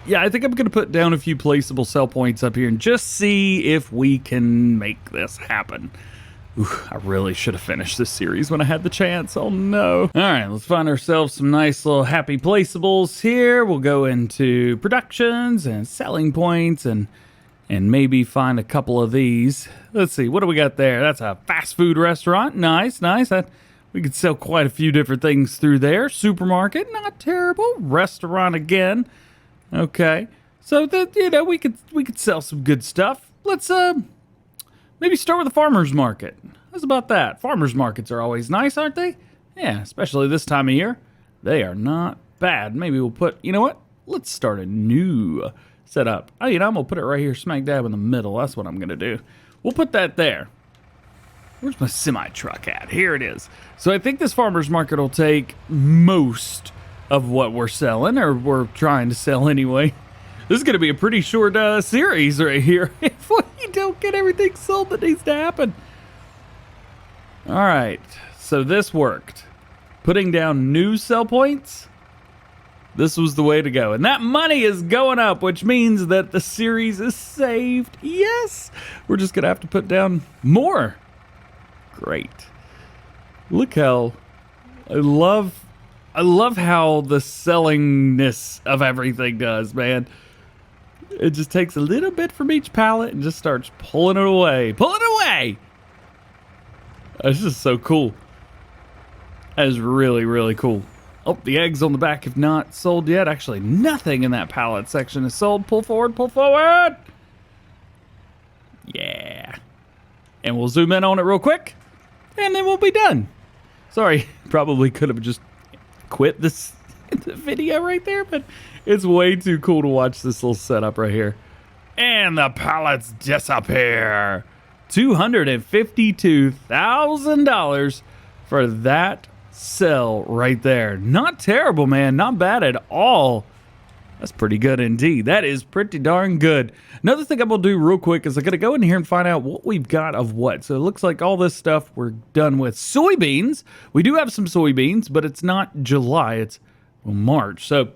Yeah, I think I'm going to put down a few placeable sell points up here and just see if we can make this happen. Ooh, I really should have finished this series when I had the chance. Oh, no. All right, let's find ourselves some nice little happy placeables here. We'll go into productions and selling points and maybe find a couple of these. Let's see, what do we got there? That's a fast food restaurant. Nice. We could sell quite a few different things through there. Supermarket, not terrible. Restaurant again. Okay, so that we could sell some good stuff. Let's maybe start with the farmers market. How's about that? Farmers markets are always nice, aren't they? Yeah, especially this time of year. They are not bad. Maybe we'll put, you know what? Let's start a new setup. I'm gonna put it right here, smack dab in the middle. That's what I'm gonna do. We'll put that there. Where's my semi truck at? Here it is. So I think this farmers market will take most of what we're selling, or we're trying to sell anyway. This is going to be a pretty short series right here if we don't get everything sold that needs to happen. All right, so this worked. Putting down new sell points, this was the way to go. And that money is going up, which means that the series is saved. Yes, we're just going to have to put down more. Great. Look how I love how the sellingness of everything does, man. It just takes a little bit from each pallet and just starts pulling it away. It's just so cool. That is really, really cool. Oh, the eggs on the back have not sold yet. Actually, nothing in that pallet section is sold. Pull forward. Yeah. And we'll zoom in on it real quick, and then we'll be done. Sorry, probably could have just quit this video right there, but it's way too cool to watch this little setup right here. And the pallets disappear. $252,000 for that sell right there. Not terrible, man. Not bad at all. That's pretty good indeed. That is pretty darn good. Another thing I'm going to do real quick is I'm going to go in here and find out what we've got of what. So it looks like all this stuff we're done with. Soybeans. We do have some soybeans, but it's not July. It's March. So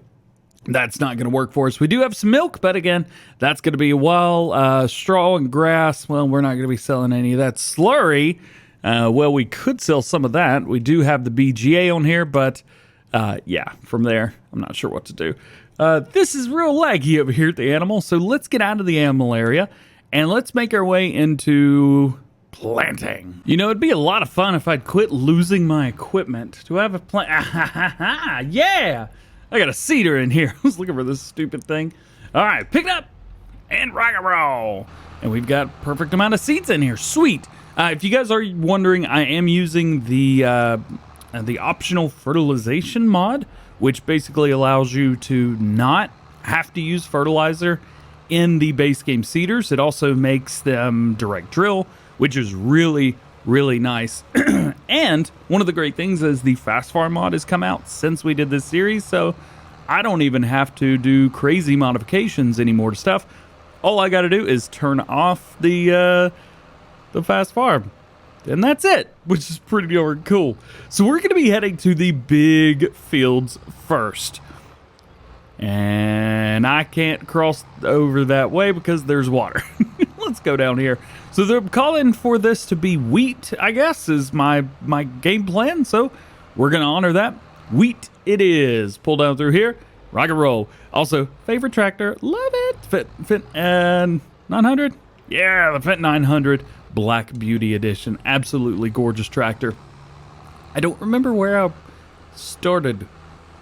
That's not going to work for us. We do have some milk, but again, that's going to be a while. Straw and grass, well, we're not going to be selling any of that. Slurry, well, we could sell some of that. We do have the BGA on here, but yeah, from there, I'm not sure what to do. This is real laggy over here at the animal, so let's get out of the animal area, and let's make our way into planting. You know, it'd be a lot of fun if I'd quit losing my equipment. Do I have a plant? Yeah! I got a seeder in here. I was looking for this stupid thing. All right, pick it up and rock and roll. And we've got perfect amount of seeds in here. Sweet. If you guys are wondering, I am using the optional fertilization mod, which basically allows you to not have to use fertilizer in the base game seeders. It also makes them direct drill, which is really, really nice. And one of the great things is the fast farm mod has come out since we did this series, so I don't even have to do crazy modifications anymore to stuff. All I got to do is turn off the fast farm, and that's it, which is pretty darn cool. So we're going to be heading to the big fields first, and I can't cross over that way because there's water. Let's go down here. So they're calling for this to be wheat, I guess, is my game plan. So we're going to honor that. Wheat it is. Pull down through here. Rock and roll. Also, favorite tractor. Love it. Fint 900. Yeah, the Fint 900 Black Beauty Edition. Absolutely gorgeous tractor. I don't remember where I started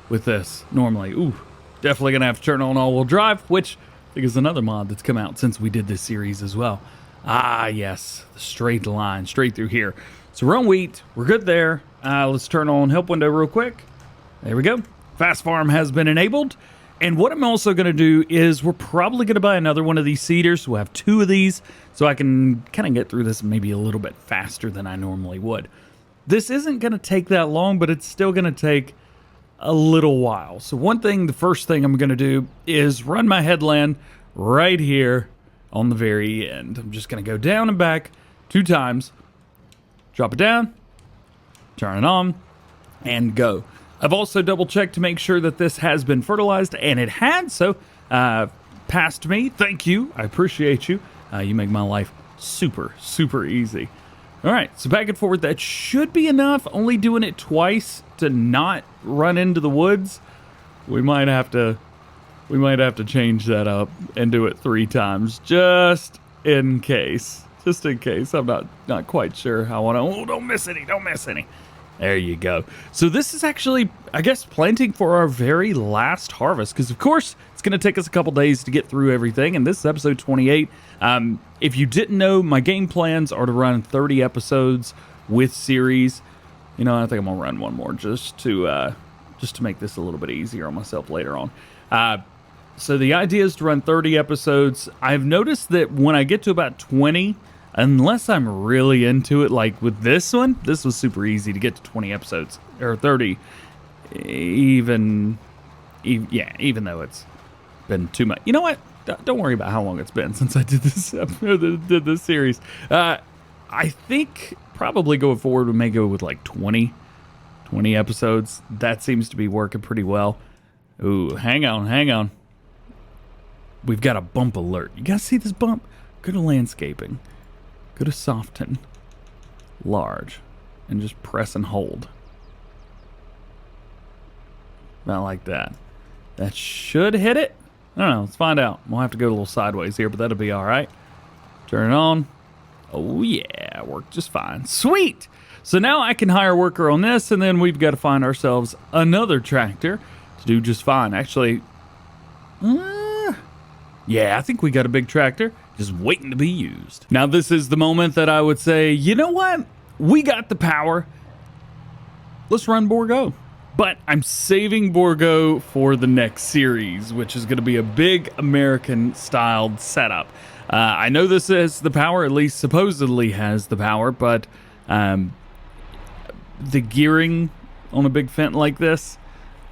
with this normally. Ooh, definitely going to have to turn on all-wheel drive, which I think is another mod that's come out since we did this series as well. Ah, yes, the straight line, straight through here. So we're on wheat. We're good there. Let's turn on help window real quick. There we go. Fast farm has been enabled. And what I'm also going to do is we're probably going to buy another one of these seeders. We'll have 2 of these so I can kind of get through this maybe a little bit faster than I normally would. This isn't going to take that long, but it's still going to take a little while. So the first thing I'm going to do is run my headland right here on the very end. I'm just going to go down and back 2 times, drop it down, turn it on, and go. I've also double checked to make sure that this has been fertilized, and it had, so past me. Thank you. I appreciate you. You make my life super, super easy. All right, so back and forth. That should be enough. Only doing it twice to not run into the woods. We might have to change that up and do it 3 times just in case. Just in case. I'm not quite sure how I want to. Oh, don't miss any. Don't miss any. There you go. So this is actually, I guess, planting for our very last harvest, because of course it's going to take us a couple days to get through everything, and this is episode 28. If you didn't know, my game plans are to run 30 episodes with series. You know, I think I'm gonna run one more just to make this a little bit easier on myself later on. So the idea is to run 30 episodes. I've noticed that when I get to about 20, unless I'm really into it, like with this one, this was super easy to get to 20 episodes, or 30, even though it's been too much. You know what? Don't worry about how long it's been since I did this series. I think probably going forward, we may go with like 20 episodes. That seems to be working pretty well. Ooh, hang on. We've got a bump alert. You guys see this bump? Go to landscaping. Go to soften. Large. And just press and hold. Not like that. That should hit it. I don't know. Let's find out. We'll have to go a little sideways here, but that'll be all right. Turn it on. Oh, yeah. Worked just fine. Sweet. So now I can hire a worker on this, and then we've got to find ourselves another tractor to do just fine. Actually, yeah, I think we got a big tractor just waiting to be used. Now, this is the moment that I would say, you know what? We got the power. Let's run Bourgeau. But I'm saving Bourgeau for the next series, which is going to be a big American-styled setup. I know this has the power, at least supposedly has the power, but the gearing on a big Fint like this,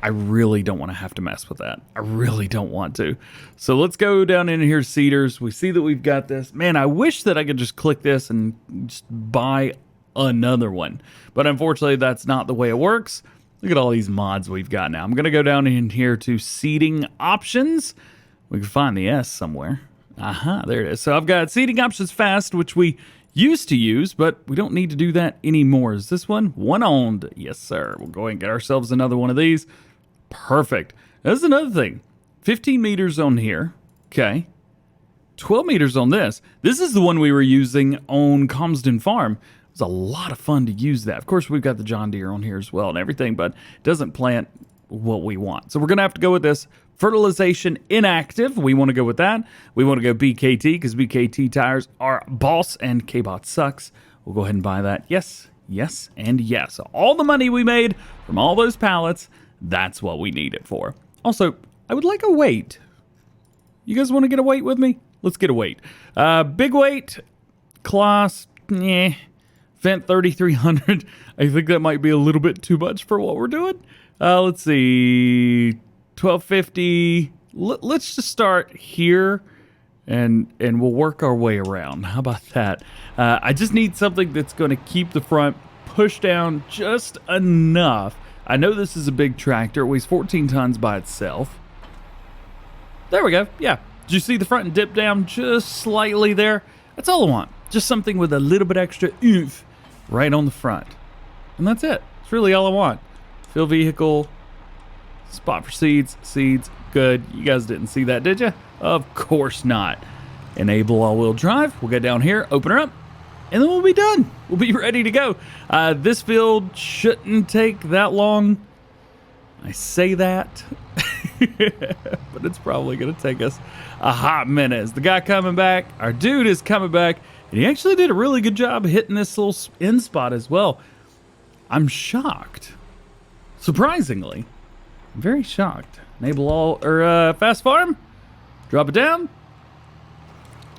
I really don't want to have to mess with that. I really don't want to. So let's go down in here, seeders. We see that we've got this. Man, I wish that I could just click this and just buy another one. But unfortunately, that's not the way it works. Look at all these mods we've got now. I'm going to go down in here to seating options. We can find the S somewhere. Aha, there it is. So I've got seating options fast, which we used to use, but we don't need to do that anymore. Is this one? One owned. Yes, sir. We'll go ahead and get ourselves another one of these. Perfect. That's another thing. 15 meters on here. Okay. 12 meters on this. This is the one we were using on Comsden Farm. It was a lot of fun to use that. Of course, we've got the John Deere on here as well and everything, but it doesn't plant what we want. So we're going to have to go with this. Fertilization inactive. We want to go with that. We want to go BKT because BKT tires are boss and KBOT sucks. We'll go ahead and buy that. Yes, yes, and yes. All the money we made from all those pallets, that's what we need it for. Also, I would like a weight. You guys want to get a weight with me? Let's get a weight. Big weight, class, Fint 3300. I think that might be a little bit too much for what we're doing. Let's see, 1250. Let's just start here, and we'll work our way around. How about that? I just need something that's going to keep the front pushed down just enough. I know this is a big tractor. It weighs 14 tons by itself. There we go. Yeah. Did you see the front and dip down just slightly there? That's all I want. Just something with a little bit extra oomph right on the front. And that's it. It's really all I want. Fill vehicle, spot for seeds, good. You guys didn't see that, did you? Of course not. Enable all-wheel drive. We'll get down here, open her up, and then we'll be done. We'll be ready to go. This field shouldn't take that long. I say that, but it's probably going to take us a hot minute. Is the guy coming back? Our dude is coming back, and he actually did a really good job hitting this little end spot as well. I'm shocked. Surprisingly, I'm very shocked. Enable all, or fast farm. Drop it down.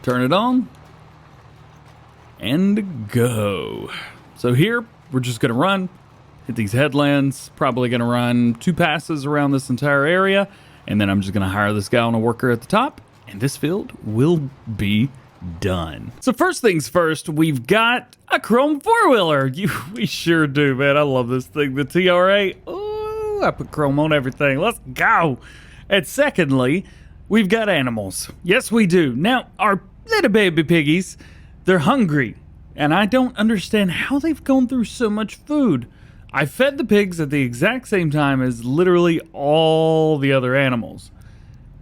Turn it on. And go. So here, we're just going to run. Hit these headlands. Probably going to run 2 passes around this entire area. And then I'm just going to hire this guy on a worker at the top. And this field will be done. So first things first, we've got a chrome 4-wheeler. We sure do, man. I love this thing. The TRA. Ooh, I put chrome on everything. Let's go. And secondly, we've got animals. Yes, we do. Now, our little baby piggies, they're hungry. And I don't understand how they've gone through so much food. I fed the pigs at the exact same time as literally all the other animals.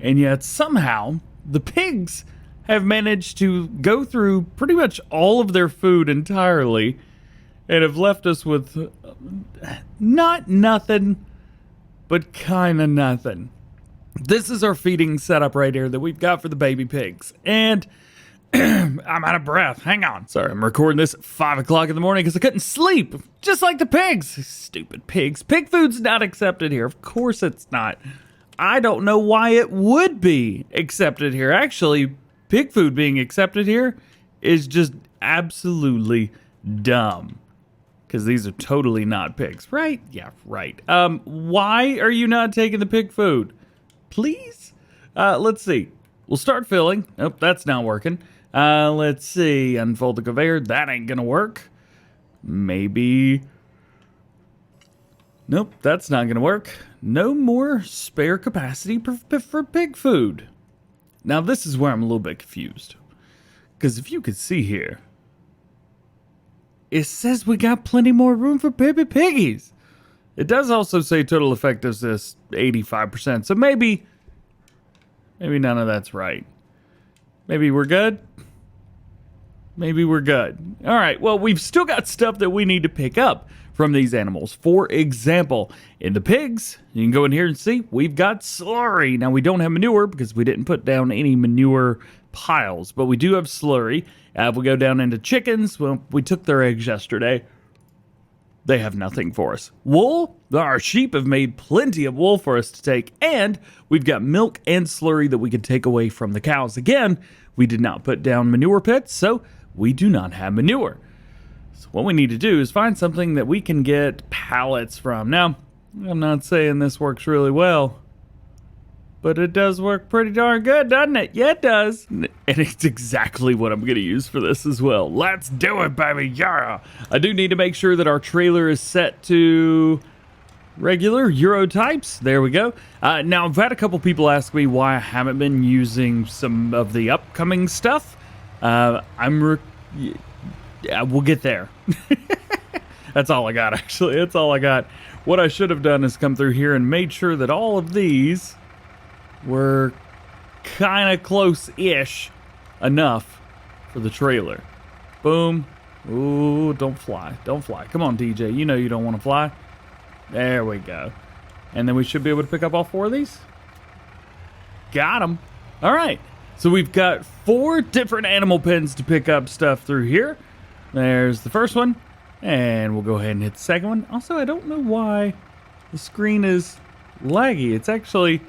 And yet somehow the pigs have managed to go through pretty much all of their food entirely and have left us with not nothing, but kind of nothing. This is our feeding setup right here that we've got for the baby pigs. And I'm out of breath. Hang on. Sorry, I'm recording this at 5 o'clock in the morning because I couldn't sleep. Just like the pigs. Stupid pigs. Pig food's not accepted here. Of course it's not. I don't know why it would be accepted here. Actually, pig food being accepted here is just absolutely dumb. Because these are totally not pigs, right? Yeah, right. Why are you not taking the pig food? Please? Let's see. We'll start filling. Nope, that's not working. Let's see. Unfold the conveyor. That ain't gonna work. Maybe. Nope, that's not gonna work. No more spare capacity for pig food. Now this is where I'm a little bit confused. Because if you could see here, it says we got plenty more room for baby piggies. It does also say total effectiveness 85%. So maybe none of that's right. Maybe we're good. Maybe we're good. All right, well, we've still got stuff that we need to pick up from these animals. For example, in the pigs, you can go in here and see we've got slurry. Now, we don't have manure because we didn't put down any manure piles, but we do have slurry. If we go down into chickens, well, we took their eggs yesterday. They have nothing for us. Wool, our sheep have made plenty of wool for us to take, and we've got milk and slurry that we can take away from the cows. Again, we did not put down manure pits, so we do not have manure. So what we need to do is find something that we can get pallets from. Now, I'm not saying this works really well, but it does work pretty darn good, doesn't it? Yeah, it does. And it's exactly what I'm going to use for this as well. Let's do it, baby. Yeah. I do need to make sure that our trailer is set to regular Euro types. There we go. Now, I've had a couple people ask me why I haven't been using some of the upcoming stuff. Yeah, we'll get there. That's all I got, actually. That's all I got. What I should have done is come through here and made sure that all of these were kind of close-ish enough for the trailer. Boom. Ooh, don't fly. Don't fly. Come on, DJ. You know you don't want to fly. There we go. And then we should be able to pick up all 4 of these. Got them. All right. So we've got 4 different animal pens to pick up stuff through here. There's the first one. And we'll go ahead and hit the second one. Also, I don't know why the screen is laggy. It's actually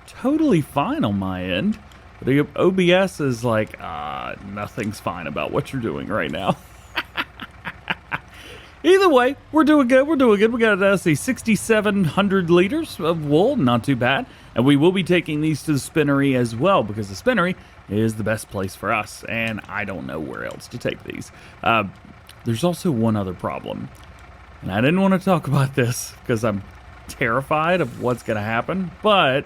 totally fine on my end. But the OBS is like, nothing's fine about what you're doing right now. Either way, we're doing good. We're doing good. We got us a 6,700 liters of wool. Not too bad. And we will be taking these to the spinnery as well, because the spinnery is the best place for us. And I don't know where else to take these. There's also one other problem. And I didn't want to talk about this because I'm terrified of what's going to happen. But,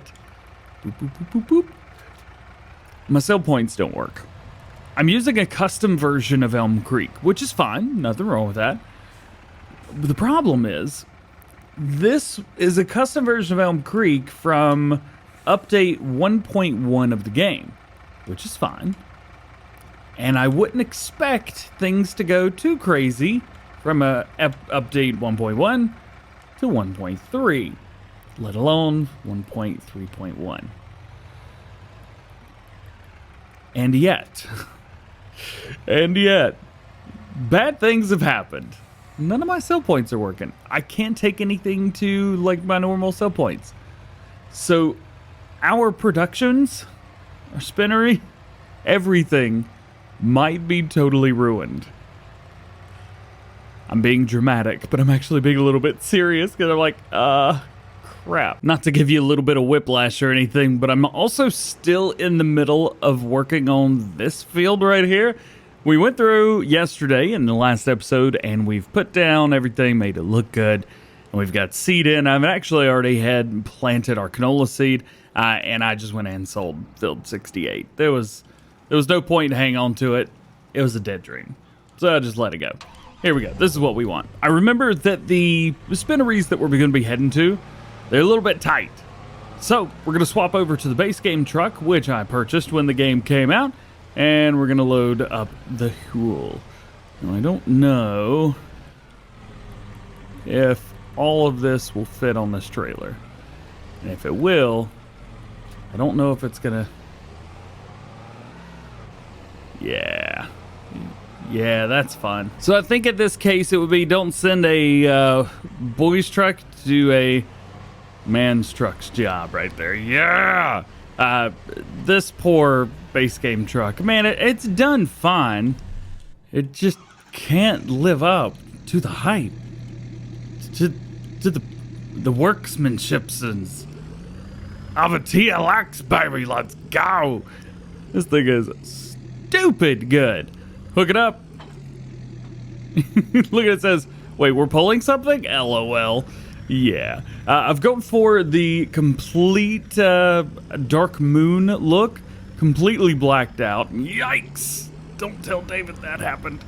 boop, boop, boop, boop, boop. My sell points don't work. I'm using a custom version of Elmcreek, which is fine. Nothing wrong with that. But the problem is, this is a custom version of Elmcreek from update 1.1 of the game, which is fine. And I wouldn't expect things to go too crazy from update 1.1 to 1.3, let alone 1.3.1. And yet, bad things have happened. None of my sell points are working. I can't take anything to like my normal sell points. So our productions, our spinnery, everything might be totally ruined. I'm being dramatic, but I'm actually being a little bit serious because I'm like, crap. Not to give you a little bit of whiplash or anything, but I'm also still in the middle of working on this field right here. We went through yesterday in the last episode, and we've put down everything, made it look good, and we've got seed in. I've actually already had planted our canola seed, and I just went and sold field 68. There was no point in hanging on to it. It was a dead dream. So I just let it go. Here we go. This is what we want. I remember that the spinneries that we're going to be heading to, they're a little bit tight. So we're going to swap over to the base game truck, which I purchased when the game came out, and we're going to load up the fuel. Now, I don't know if all of this will fit on this trailer. And if it will, I don't know if it's going to... Yeah, that's fun. So I think in this case it would be don't send a boy's truck to do a man's truck's job right there. Yeah! This poor base game truck, man, it's done fine. It just can't live up to the hype, to the workmanship of a TLX, baby. Let's go. This thing is stupid good. Hook it up. Look, it says, wait, we're pulling something? LOL. Yeah. I've gone for the complete dark moon look. Completely blacked out. Yikes. Don't tell David that happened.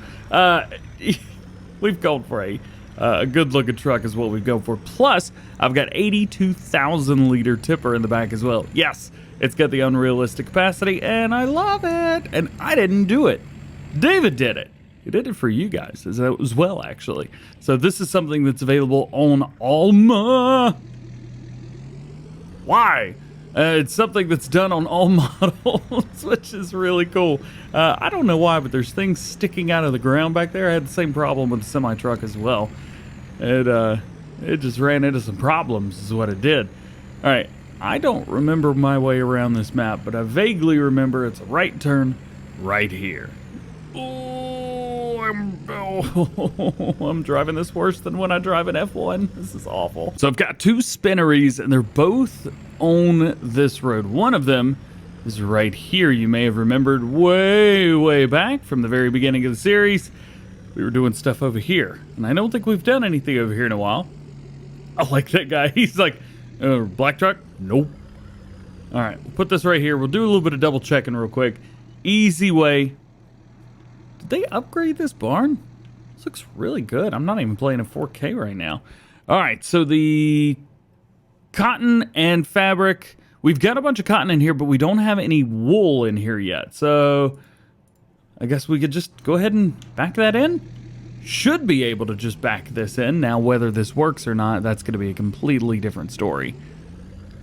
We've gone for a good looking truck is what we've gone for. Plus, I've got 82,000 liter tipper in the back as well. Yes, it's got the unrealistic capacity, and I love it. And I didn't do it. David did it. He did it for you guys as well, actually. So this is something that's available on Alma. Why? It's something that's done on all models, which is really cool. I don't know why, but there's things sticking out of the ground back there. I had the same problem with the semi-truck as well. It just ran into some problems is what it did. All right, I don't remember my way around this map, but I vaguely remember it's a right turn right here. I'm driving this worse than when I drive an F1. This is awful. So I've got 2 spinneries, and they're both on this road. One of them is right here. You may have remembered way back from the very beginning of the series, we were doing stuff over here. And I don't think we've done anything over here in a while. I like that guy. He's like, black truck? Nope. All right, we'll put this right here. We'll do a little bit of double checking real quick. Easy way. Did they upgrade this barn? This looks really good. I'm not even playing in 4K right now. All right, so the cotton and fabric. We've got a bunch of cotton in here, but we don't have any wool in here yet. So I guess we could just go ahead and back that in. Should be able to just back this in. Now, whether this works or not, that's going to be a completely different story.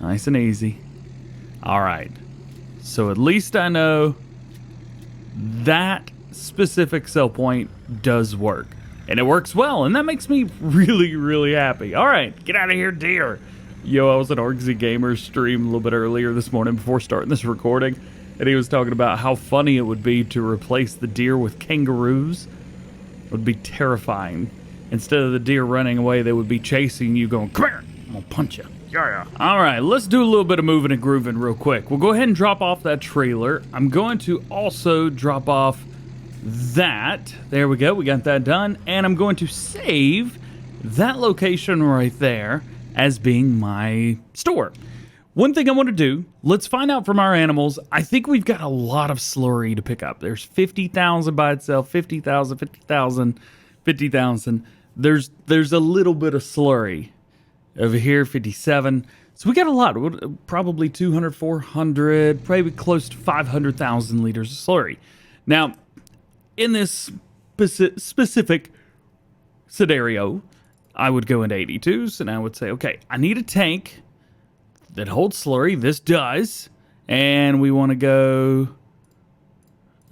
Nice and easy. All right. So at least I know that specific sell point does work. And it works well, and that makes me really, really happy. All right, get out of here, deer. Yo, I was at Argsy Gamer's stream a little bit earlier this morning before starting this recording, and he was talking about how funny it would be to replace the deer with kangaroos. It would be terrifying. Instead of the deer running away, they would be chasing you going, come here, I'm gonna punch you. Yeah. All right, let's do a little bit of moving and grooving real quick. We'll go ahead and drop off that trailer. I'm going to also drop off that. There we go, we got that done. And I'm going to save that location right there as being my store. One thing I want to do, let's find out from our animals. I think we've got a lot of slurry to pick up. There's 50,000 by itself, 50,000, 50,000, 50,000. There's a little bit of slurry over here, 57. So we got a lot, probably 200, 400, probably close to 500,000 liters of slurry. Now, in this specific scenario, I would go into 82s and I would say, okay, I need a tank that holds slurry. This does. And we want to go...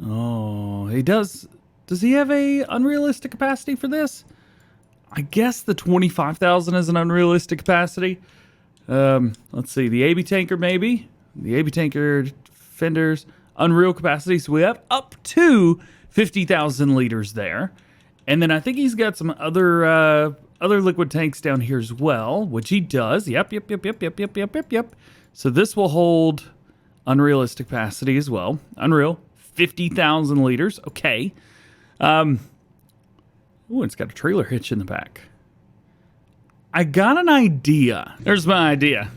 Oh, he does. Does he have a unrealistic capacity for this? I guess the 25,000 is an unrealistic capacity. Let's see. The AB tanker, maybe. The AB tanker fenders, unreal capacity. So we have up to 50,000 liters there. And then I think he's got some other liquid tanks down here as well, which he does. Yep. So this will hold unrealistic capacity as well. Unreal, 50,000 liters. Okay. Ooh, it's got a trailer hitch in the back. I got an idea. There's my idea.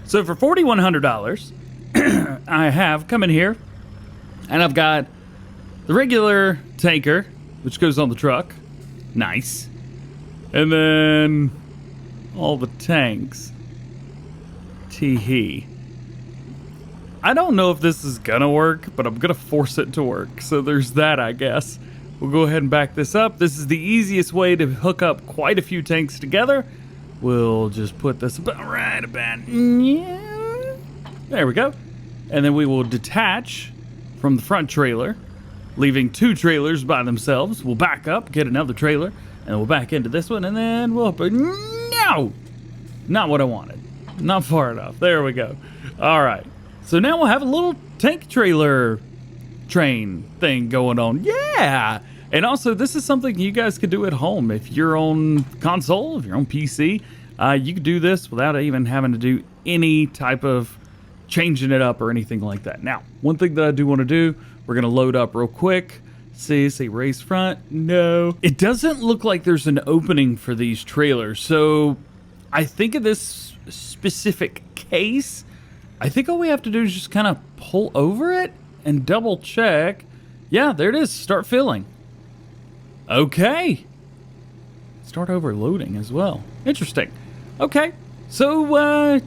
So for $4,100, I have come in here, and I've got the regular tanker, which goes on the truck. Nice. And then all the tanks. Tee-hee. I don't know if this is gonna work, but I'm gonna force it to work. So there's that, I guess. We'll go ahead and back this up. This is the easiest way to hook up quite a few tanks together. We'll just put this right about, yeah. There we go. And then we will detach from the front trailer, leaving two trailers by themselves. We'll back up, get another trailer, and we'll back into this one, and then we'll... No! Not what I wanted. Not far enough. There we go. All right. So now we'll have a little tank trailer train thing going on. Yeah! And also, this is something you guys could do at home. If you're on console, if you're on PC, you could do this without even having to do any type of changing it up or anything like that. Now, one thing that I do want to do, we're going to load up real quick. See, raise front. No. It doesn't look like there's an opening for these trailers. So I think in this specific case, I think all we have to do is just kind of pull over it and double check. Yeah, there it is. Start filling. Okay. Start overloading as well. Interesting. Okay. So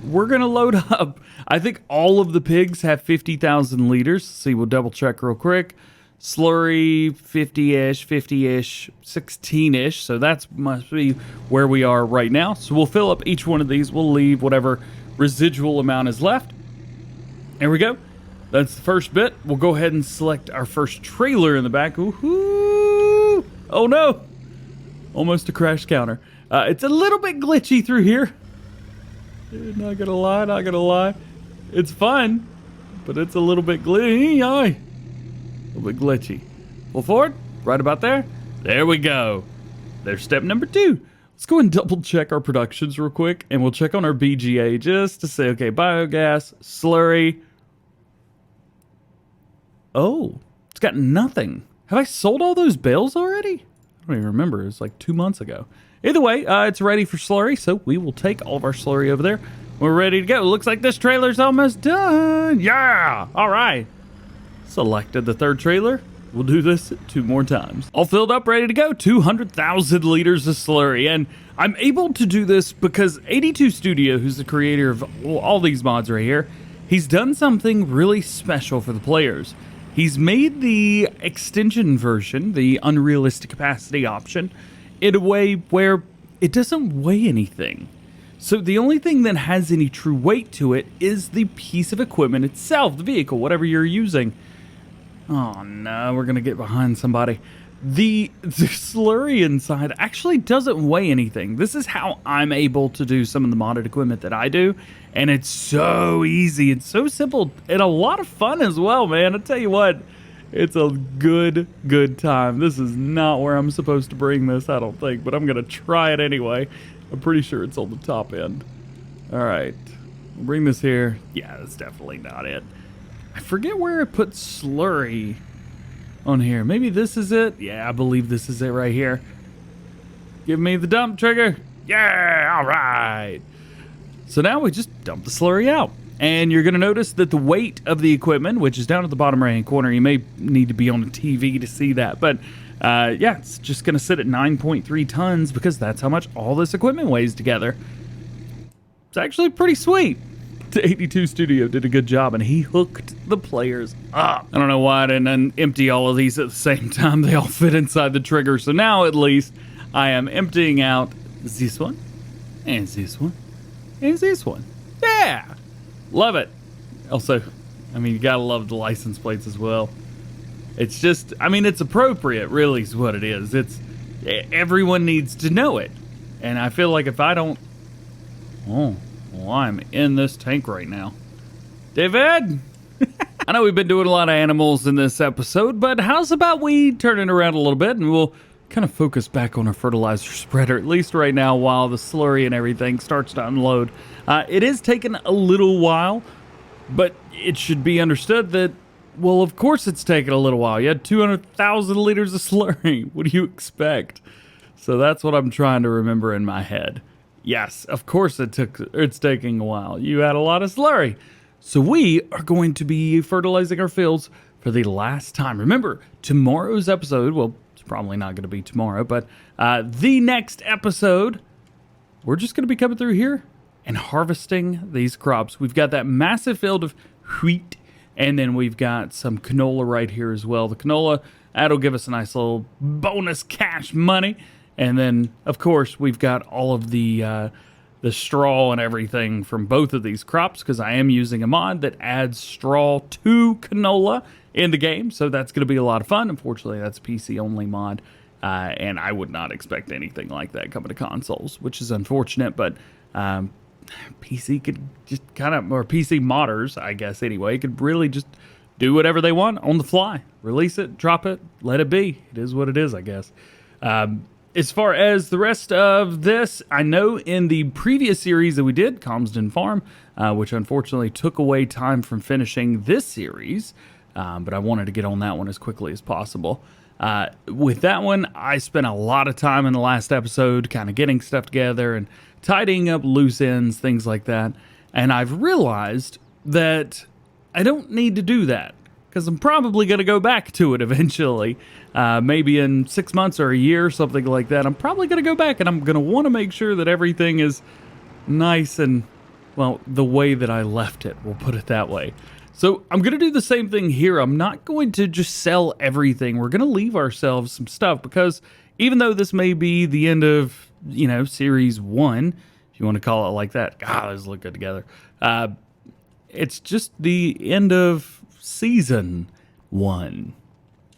we're going to load up. I think all of the pigs have 50,000 liters. See, we'll double check real quick. Slurry, 50-ish, 50-ish, 16-ish. So that must be where we are right now. So we'll fill up each one of these. We'll leave whatever residual amount is left. There we go. That's the first bit. We'll go ahead and select our first trailer in the back. Woohoo! Oh no! Almost a crash counter. It's a little bit glitchy through here. Not gonna lie. It's fun, but it's a little bit glitchy. A little bit glitchy. Pull forward, right about there. There we go. There's step number 2. Let's go and double check our productions real quick, and we'll check on our BGA just to say, okay, biogas, slurry. Oh, it's got nothing. Have I sold all those bales already? I don't even remember. It was like 2 months ago. Either way, it's ready for slurry, so we will take all of our slurry over there. We're ready to go. Looks like this trailer's almost done. Yeah! All right. Selected the third trailer. We'll do this 2 more times. All filled up, ready to go. 200,000 liters of slurry. And I'm able to do this because 82 Studio, who's the creator of all these mods right here, he's done something really special for the players. He's made the extension version, the unrealistic capacity option, in a way where it doesn't weigh anything. So the only thing that has any true weight to it is the piece of equipment itself, the vehicle, whatever you're using. Oh no, we're gonna get behind somebody. The slurry inside actually doesn't weigh anything. This is how I'm able to do some of the modded equipment that I do, and it's so easy, it's so simple, and a lot of fun as well, man. I tell you what, it's a good time. This is not where I'm supposed to bring this, I don't think, but I'm gonna try it anyway. I'm pretty sure it's on the top end. All right, we'll bring this here. Yeah, that's definitely not it. I forget where it put slurry on here. Maybe this is it. Yeah, I believe this is it right here. Give me the dump trigger. Yeah, all right. So now we just dump the slurry out. And you're going to notice that the weight of the equipment, which is down at the bottom right-hand corner, you may need to be on the TV to see that. But yeah, it's just going to sit at 9.3 tons because that's how much all this equipment weighs together. It's actually pretty sweet. The 82 Studio did a good job, and he hooked the players up. I don't know why I didn't empty all of these at the same time. They all fit inside the trigger. So now at least I am emptying out this one, and this one, and this one. Yeah! Love it. Also, I mean, you gotta love the license plates as well. It's just, I mean, it's appropriate, really, is what it is. It's, everyone needs to know it. And I feel like if I don't, oh, well, I'm in this tank right now. David! I know we've been doing a lot of animals in this episode, but how's about we turn it around a little bit and we'll kind of focus back on our fertilizer spreader, at least right now while the slurry and everything starts to unload. It is taking a little while, but it should be understood that, well, of course it's taking a little while. You had 200,000 liters of slurry. What do you expect? So that's what I'm trying to remember in my head. Yes, of course it's taking a while. You had a lot of slurry. So we are going to be fertilizing our fields for the last time. Remember, tomorrow's episode, well, it's probably not going to be tomorrow, but the next episode, we're just going to be coming through here and harvesting these crops. We've got that massive field of wheat, and then we've got some canola right here as well. The canola, that'll give us a nice little bonus cash money. And then, of course, we've got all of the straw and everything from both of these crops, because I am using a mod that adds straw to canola in the game. So that's going to be a lot of fun. Unfortunately, that's a PC-only mod, and I would not expect anything like that coming to consoles, which is unfortunate. But PC could just kind of, or PC modders, I guess, anyway, could really just do whatever they want on the fly. Release it, drop it, let it be. It is what it is, I guess. As far as the rest of this, I know in the previous series that we did, Comsden Farm, which unfortunately took away time from finishing this series, but I wanted to get on that one as quickly as possible. With that one, I spent a lot of time in the last episode kind of getting stuff together and tidying up loose ends, things like that. And I've realized that I don't need to do that, because I'm probably going to go back to it eventually. Maybe in 6 months or a year, something like that. I'm probably going to go back, and I'm going to want to make sure that everything is nice and, well, the way that I left it. We'll put it that way. So I'm going to do the same thing here. I'm not going to just sell everything. We're going to leave ourselves some stuff, because even though this may be the end of, you know, Series 1, if you want to call it like that. God, those look good together. It's just the end of Season 1,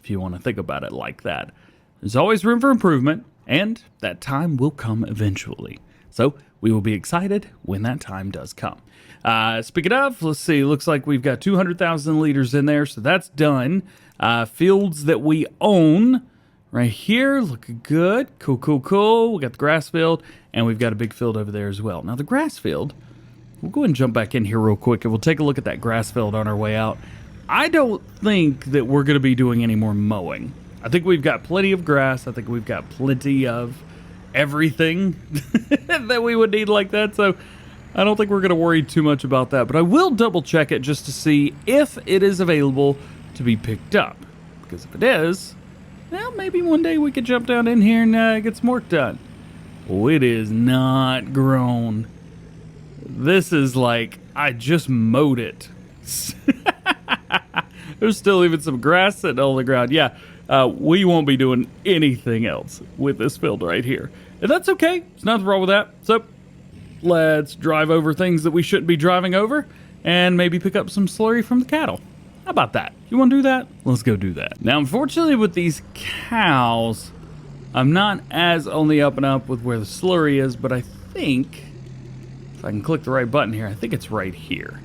if you want to think about it like that. There's always room for improvement, and that time will come eventually. So we will be excited when that time does come. Speaking of, let's see, looks like we've got 200,000 liters in there, so that's done. Fields that we own right here, looking good. Cool, cool, cool. We got the grass field, and we've got a big field over there as well. Now the grass field, we'll go ahead and jump back in here real quick, and we'll take a look at that grass field on our way out. I don't think that we're going to be doing any more mowing. I think we've got plenty of grass. I think we've got plenty of everything that we would need like that. So I don't think we're going to worry too much about that. But I will double check it just to see if it is available to be picked up. Because if it is, well, maybe one day we could jump down in here and get some work done. Oh, it is not grown. This is like, I just mowed it. There's still even some grass sitting on the ground. Yeah, we won't be doing anything else with this field right here. And that's okay. There's nothing wrong with that. So let's drive over things that we shouldn't be driving over and maybe pick up some slurry from the cattle. How about that? You want to do that? Let's go do that. Now, unfortunately, with these cows, I'm not as on the up and up with where the slurry is, but I think, if I can click the right button here, I think it's right here.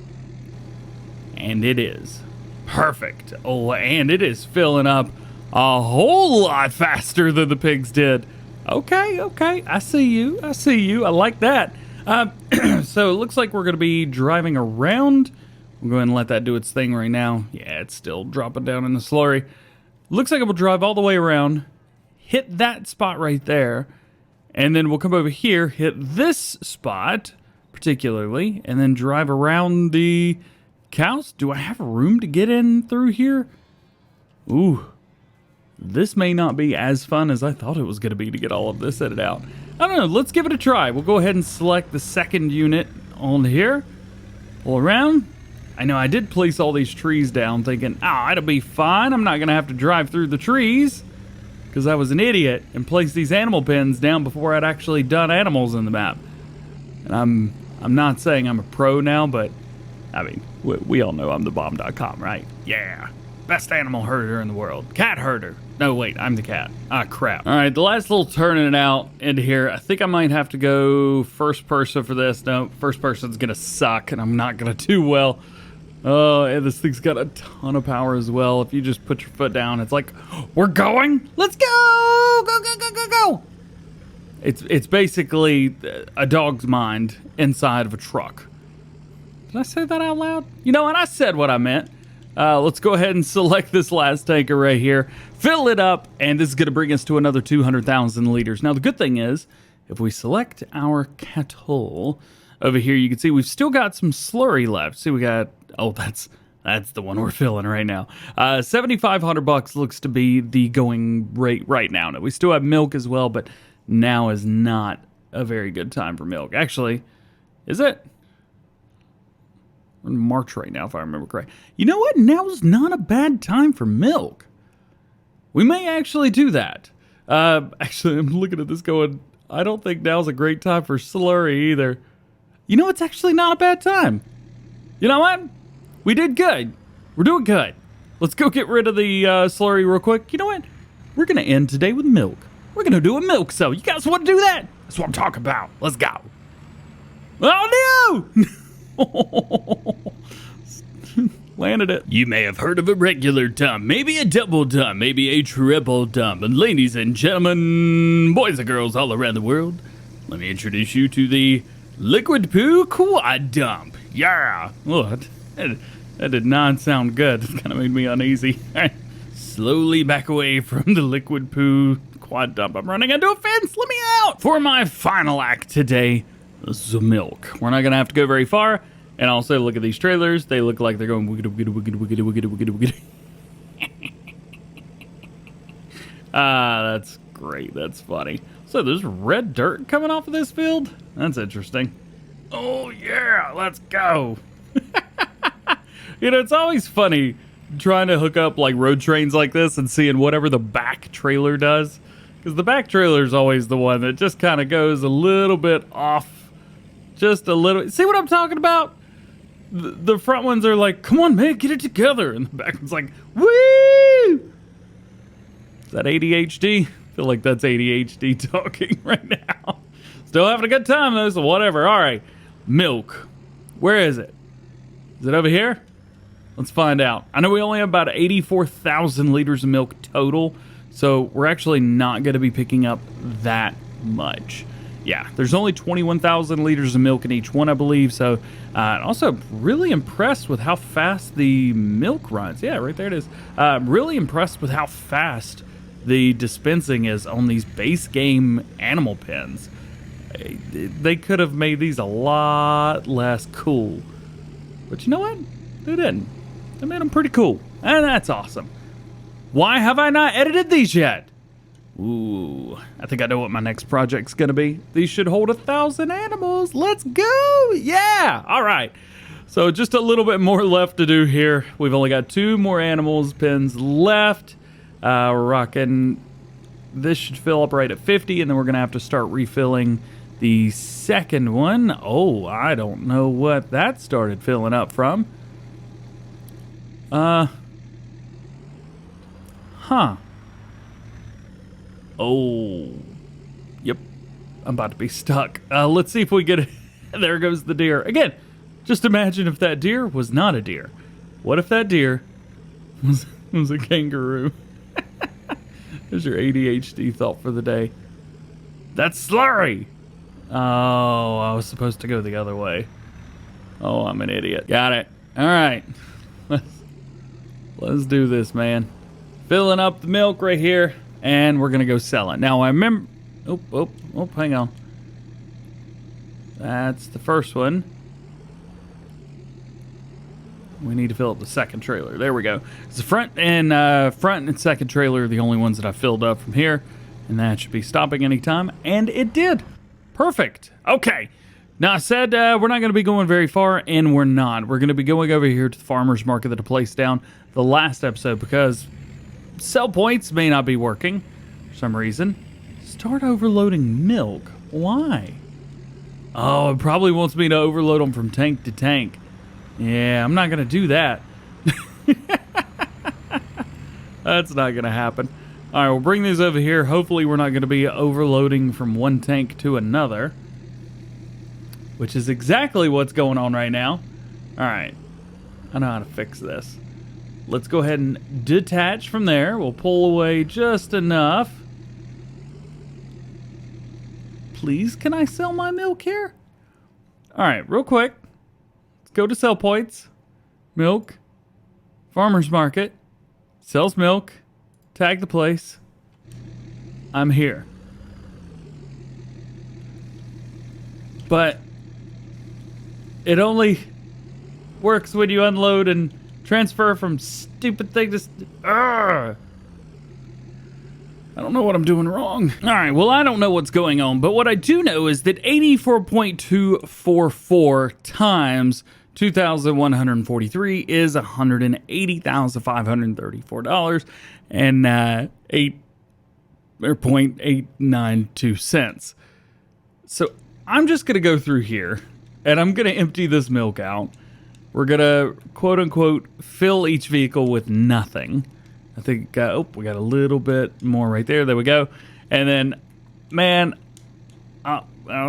And it is. Perfect. Oh, and it is filling up a whole lot faster than the pigs did. Okay, okay. I see you. I see you. I like that. So it looks like we're going to be driving around. We'll go ahead and let that do its thing right now. Yeah, it's still dropping down in the slurry. Looks like it will drive all the way around, hit that spot right there, and then we'll come over here, hit this spot particularly, and then drive around the cows. Do I have room to get in through here? Ooh, this may not be as fun as I thought it was going to be to get all of this edited out. I don't know. Let's give it a try. We'll go ahead and select the second unit on here. Pull around. I know I did place all these trees down thinking, it'll be fine. I'm not going to have to drive through the trees because I was an idiot and placed these animal pens down before I'd actually done animals in the map. And I'm not saying I'm a pro now, but I mean, we all know I'm the bomb.com, right? Yeah. Best animal herder in the world. Cat herder. No, wait, I'm the cat. Ah, crap. All right, the last little turning it out into here. I think I might have to go first person for this. No, first person's going to suck, and I'm not going to do well. Oh, and this thing's got a ton of power as well. If you just put your foot down, it's like, we're going? Let's go! Go, go, go, go, go! It's basically a dog's mind inside of a truck. Did I say that out loud? You know what? I said what I meant. Let's go ahead and select this last tanker right here. Fill it up, and this is going to bring us to another 200,000 liters. Now, the good thing is, if we select our cattle over here, you can see we've still got some slurry left. See, we got, oh, that's the one we're filling right now. $7,500 looks to be the going rate right now. Now, we still have milk as well, but now is not a very good time for milk. Actually, is it? We're in March right now, if I remember correct. You know what? Now's not a bad time for milk. We may actually do that. Actually, I'm looking at this going, I don't think now's a great time for slurry either. You know, it's actually not a bad time. You know what? We did good. We're doing good. Let's go get rid of the slurry real quick. You know what? We're going to end today with milk. We're going to do a milk sale. You guys want to do that? That's what I'm talking about. Let's go. Oh, no! Landed it. You may have heard of a regular dump, maybe a double dump, maybe a triple dump. And ladies and gentlemen, boys and girls all around the world, let me introduce you to the liquid poo quad dump. Yeah. What? That did not sound good. It kind of made me uneasy. All right. Slowly back away from the liquid poo quad dump. I'm running into a fence. Let me out. For my final act today, the milk. We're not going to have to go very far. And also, look at these trailers. They look like they're going wiggity, wiggity, wiggity, wiggity, wiggity, wiggity. That's great. That's funny. So there's red dirt coming off of this field? That's interesting. Oh, yeah. Let's go. You know, it's always funny trying to hook up like road trains like this and seeing whatever the back trailer does. Because the back trailer is always the one that just kind of goes a little bit off. Just a little. See what I'm talking about? The front ones are like, come on, man, get it together. And the back one's like, woo! Is that ADHD? I feel like that's ADHD talking right now. Still having a good time, though, so whatever. All right, milk. Where is it? Is it over here? Let's find out. I know we only have about 84,000 liters of milk total, so we're actually not going to be picking up that much. Yeah, there's only 21,000 liters of milk in each one, I believe. So, also really impressed with how fast the milk runs. Yeah, right there it is. Really impressed with how fast the dispensing is on these base game animal pens. They could have made these a lot less cool. But you know what? They didn't. They made them pretty cool. And that's awesome. Why have I not edited these yet? Ooh, I think I know what my next project's gonna be. These should hold 1,000 animals. Let's go! Yeah! All right. So just a little bit more left to do here. We've only got 2 more animals pens left. We're rocking. This should fill up right at 50, and then we're gonna have to start refilling the second one. Oh, I don't know what that started filling up from. Huh. Oh. Yep. I'm about to be stuck. Let's see if we get it. There goes the deer. Again, just imagine if that deer was not a deer. What if that deer was a kangaroo? There's your ADHD thought for the day. That's Slurry! Oh, I was supposed to go the other way. Oh, I'm an idiot. Got it. All right. Let's do this, man. Filling up the milk right here, and we're going to go sell it. Now, I remember... Oh, hang on. That's the first one. We need to fill up the second trailer. There we go. It's the front and second trailer are the only ones that I filled up from here, and that should be stopping anytime, and it did. Perfect. Okay. Now, I said we're not going to be going very far, and we're not. We're going to be going over here to the farmer's market that I placed down the last episode because sell points may not be working for some reason. Start overloading milk. Why? Oh, it probably wants me to overload them from tank to tank. Yeah, I'm not going to do that. That's not going to happen. All right, we'll bring these over here. Hopefully, we're not going to be overloading from one tank to another, which is exactly what's going on right now. All right, I know how to fix this. Let's go ahead and detach from there. We'll pull away just enough. Please, can I sell my milk here? All right, real quick. Let's go to sell points. Milk. Farmer's market. Sells milk. Tag the place. I'm here. But it only works when you unload and transfer from stupid thing to... I don't know what I'm doing wrong. All right, well, I don't know what's going on, but what I do know is that 84.244 times 2,143 is $180,534 and 0.892 cents. So I'm just gonna go through here and I'm gonna empty this milk out. We're gonna quote unquote fill each vehicle with nothing. I think, we got a little bit more right there. There we go. And then, man, I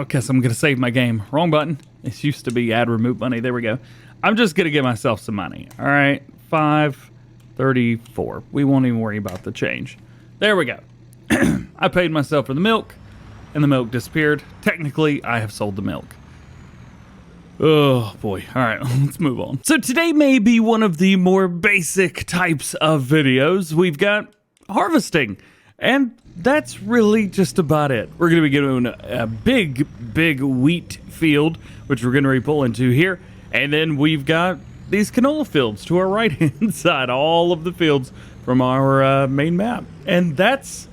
guess I'm going to save my game. Wrong button. It used to be add remove money. There we go. I'm just going to get myself some money. All right, 534. We won't even worry about the change. There we go. I paid myself for the milk, and the milk disappeared. Technically, I have sold the milk. Oh, boy. All right, let's move on. So today may be one of the more basic types of videos. We've got harvesting, and that's really just about it. We're going to be doing a big wheat field, which we're going to pull into here, and then we've got these canola fields to our right-hand side, all of the fields from our main map. And that's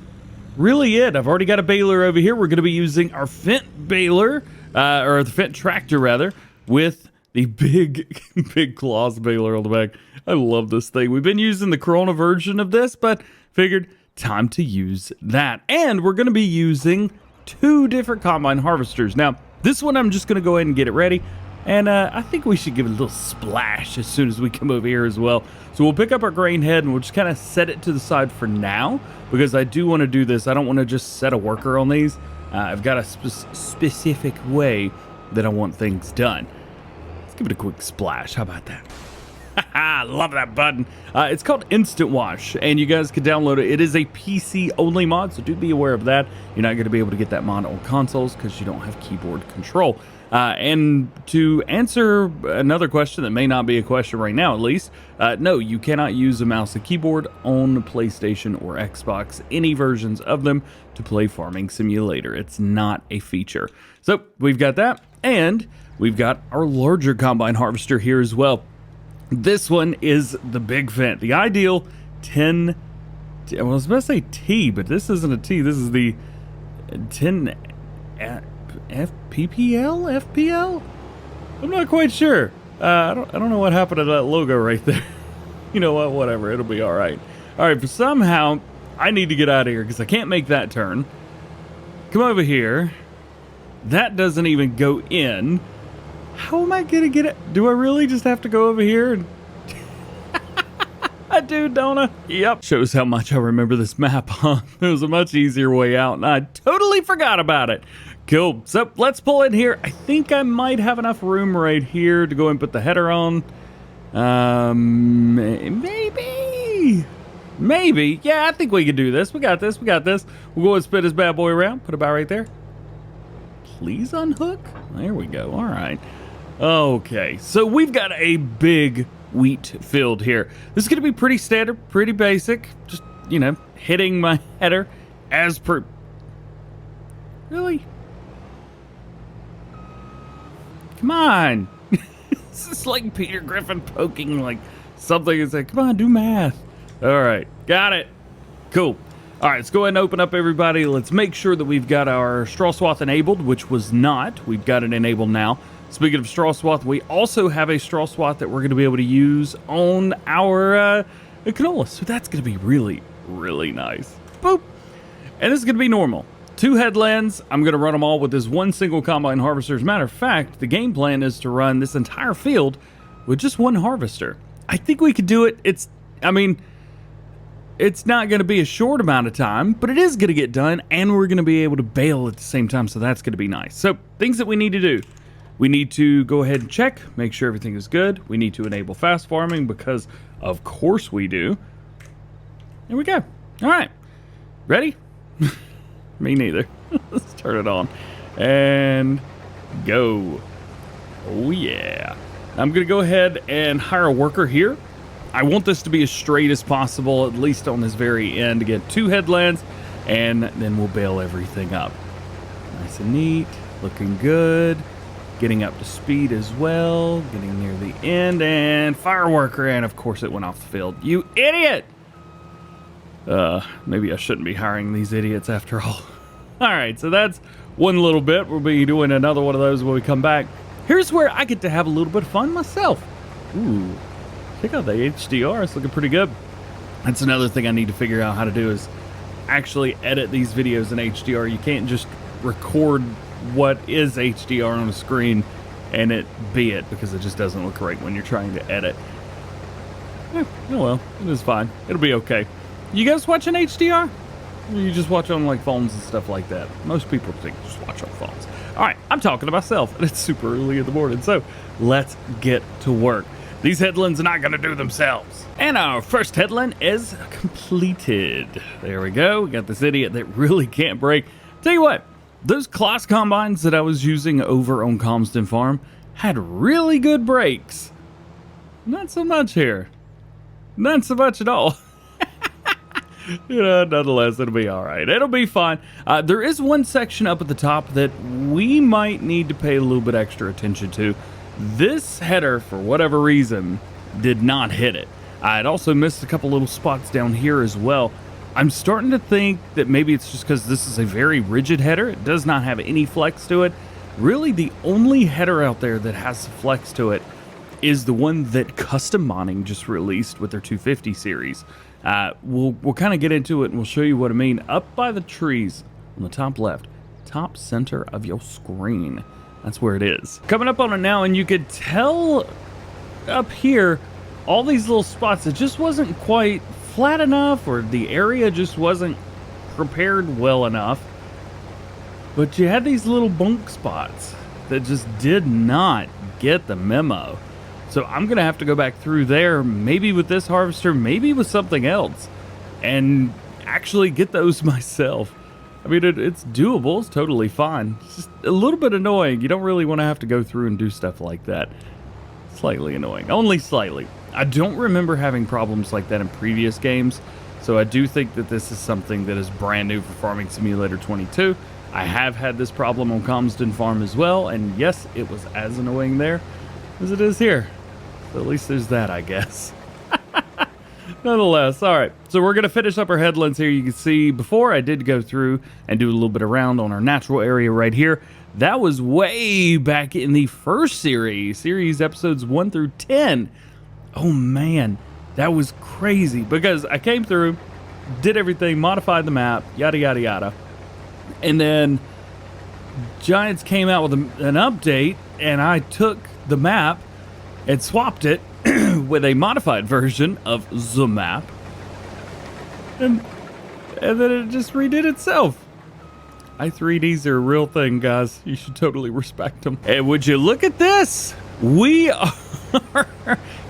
really it. I've already got a baler over here. We're going to be using our Fint baler, or the Fint tractor, rather, with the big claws baler on the back. I love this thing. We've been using the Corona version of this, but figured time to use that. And we're going to be using 2 different combine harvesters. Now, this one I'm just going to go ahead and get it ready. And I think we should give it a little splash as soon as we come over here as well. So we'll pick up our grain head and we'll just kind of set it to the side for now, because I do want to do this. I don't want to just set a worker on these. I've got a specific way that I want things done. Let's give it a quick splash. How about that? I love that button. It's called Instant Wash, and you guys can download it. It is a PC-only mod, so do be aware of that. You're not going to be able to get that mod on consoles because you don't have keyboard control. And to answer another question that may not be a question right now, at least, no, you cannot use a mouse and keyboard on PlayStation or Xbox, any versions of them, to play Farming Simulator. It's not a feature. So we've got that, and we've got our larger combine harvester here as well. This one is the Big Fint, the ideal 10. I was about to say T, but this isn't a T. This is the 10 FPL. I'm not quite sure. I don't know what happened to that logo right there. You know what? Whatever. It'll be all right. All right. But somehow I need to get out of here because I can't make that turn. Come over here. That doesn't even go in. How am I gonna get it? Do I really just have to go over here? And I do, don't I? Yep. Shows how much I remember this map, huh? There was a much easier way out, and I totally forgot about it. Cool. So let's pull in here. I think I might have enough room right here to go and put the header on. Maybe. Yeah, I think we can do this. We got this. We'll go and spin this bad boy around. Put it about right there. Please unhook. There we go. All right. Okay. So we've got a big wheat field here. This is going to be pretty standard, pretty basic. Just, you know, hitting my header as per... Really? Come on. This is like Peter Griffin poking like something. It's like, come on, do math. All right. Got it. Cool. All right, let's go ahead and open up, everybody. Let's make sure that we've got our straw swath enabled, which was not. We've got it enabled now. Speaking of straw swath, we also have a straw swath that we're going to be able to use on our canola. So that's going to be really, really nice. Boop. And this is going to be normal. 2 headlands. I'm going to run them all with this one single combine harvester. As a matter of fact, the game plan is to run this entire field with just one harvester. I think we could do it. It's not going to be a short amount of time, but it is going to get done, and we're going to be able to bale at the same time, so that's going to be nice. So, things that we need to do. We need to go ahead and check, make sure everything is good. We need to enable fast farming because, of course, we do. There we go. All right. Ready? Me neither. Let's turn it on. And go. Oh, yeah. I'm going to go ahead and hire a worker here. I want this to be as straight as possible, at least on this very end, to get 2 headlands, and then we'll bale everything up. Nice and neat, looking good, getting up to speed as well, getting near the end, and fireworker, and of course it went off the field. You idiot! Maybe I shouldn't be hiring these idiots after all. All right, so that's one little bit. We'll be doing another one of those when we come back. Here's where I get to have a little bit of fun myself. Ooh. Check out the HDR, it's looking pretty good. That's another thing I need to figure out how to do is actually edit these videos in HDR. You can't just record what is HDR on a screen and it be it, because it just doesn't look right when you're trying to edit. Oh well, it is fine. It'll be okay. You guys watching HDR? Or you just watch on like phones and stuff like that? Most people think just watch on phones. All right, I'm talking to myself, and it's super early in the morning, so let's get to work. These headlands are not going to do themselves. And our first headland is completed. There we go. We got this idiot that really can't brake. Tell you what, those class combines that I was using over on Comston Farm had really good brakes. Not so much here. Not so much at all. You know, nonetheless, it'll be all right. It'll be fine. There is one section up at the top that we might need to pay a little bit extra attention to. This header, for whatever reason, did not hit it. I'd also missed a couple little spots down here as well. I'm starting to think that maybe it's just because this is a very rigid header. It does not have any flex to it. Really, the only header out there that has flex to it is the one that Custom Modding just released with their 250 series. We'll kind of get into it and we'll show you what I mean. Up by the trees on the top left, top center of your screen. That's where it is. Coming up on it now, and you could tell up here, all these little spots, it just wasn't quite flat enough, or the area just wasn't prepared well enough. But you had these little bunk spots that just did not get the memo. So I'm going to have to go back through there, maybe with this harvester, maybe with something else, and actually get those myself. I mean, it's doable. It's totally fine. It's just a little bit annoying. You don't really want to have to go through and do stuff like that. Slightly annoying. Only slightly. I don't remember having problems like that in previous games, so I do think that this is something that is brand new for Farming Simulator 22. I have had this problem on Comston Farm as well, and yes, it was as annoying there as it is here. So at least there's that, I guess. Nonetheless, all right, so we're going to finish up our headlands here. You can see before I did go through and do a little bit around on our natural area right here. That was way back in the first series episodes 1 through 10. Oh man, that was crazy because I came through, did everything, modified the map, yada, yada, yada. And then Giants came out with an update, and I took the map and swapped it with a modified version of the map. And then it just redid itself. I3Ds are a real thing, guys. You should totally respect them. And would you look at this? We are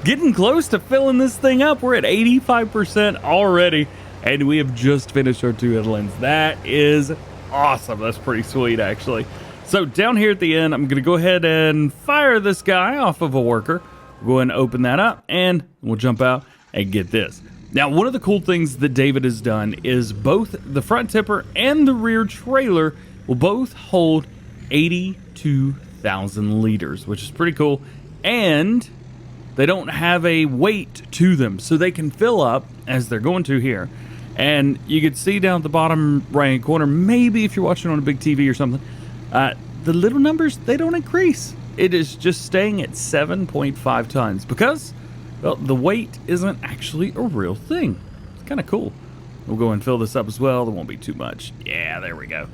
getting close to filling this thing up. We're at 85% already, and we have just finished our 2 headlands. That is awesome. That's pretty sweet, actually. So down here at the end, I'm going to go ahead and fire this guy off of a worker. We'll go ahead and open that up, and we'll jump out and get this. Now, one of the cool things that David has done is both the front tipper and the rear trailer will both hold 82,000 liters, which is pretty cool. And they don't have a weight to them, so they can fill up as they're going to here. And you can see down at the bottom right-hand corner, maybe if you're watching on a big TV or something, the little numbers, they don't increase. It is just staying at 7.5 tons because, well, the weight isn't actually a real thing. It's kind of cool. We'll go and fill this up as well. There won't be too much. Yeah, there we go.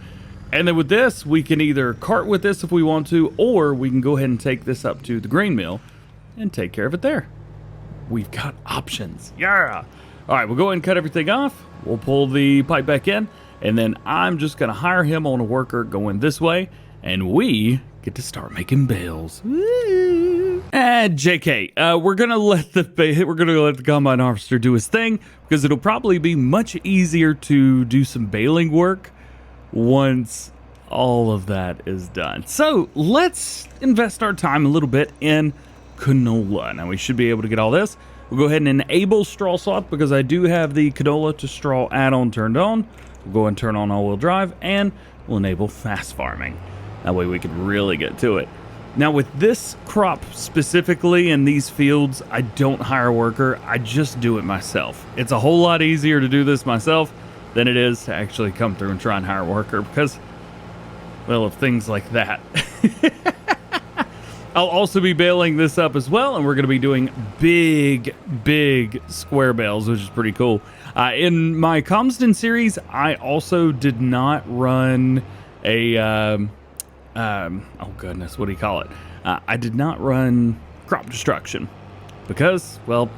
And then with this, we can either cart with this if we want to, or we can go ahead and take this up to the grain mill and take care of it there. We've got options. Yeah. All right, we'll go ahead and cut everything off. We'll pull the pipe back in, and then I'm just going to hire him on a worker going this way, and we get to start making bales. JK, we're gonna let the combine harvester do his thing because it'll probably be much easier to do some baling work once all of that is done. So let's invest our time a little bit in canola. Now we should be able to get all this. We'll go ahead and enable straw swap because I do have the canola to straw add-on turned on. We'll go ahead and turn on all-wheel drive, and we'll enable fast farming. That way we can really get to it. Now with this crop specifically in these fields, I don't hire a worker. I just do it myself. It's a whole lot easier to do this myself than it is to actually come through and try and hire a worker because, well, of things like that. I'll also be baling this up as well, and we're going to be doing big square bales, which is pretty cool. In my Comston series, I also did not run a... oh goodness, what do you call it? I did not run crop destruction because, well,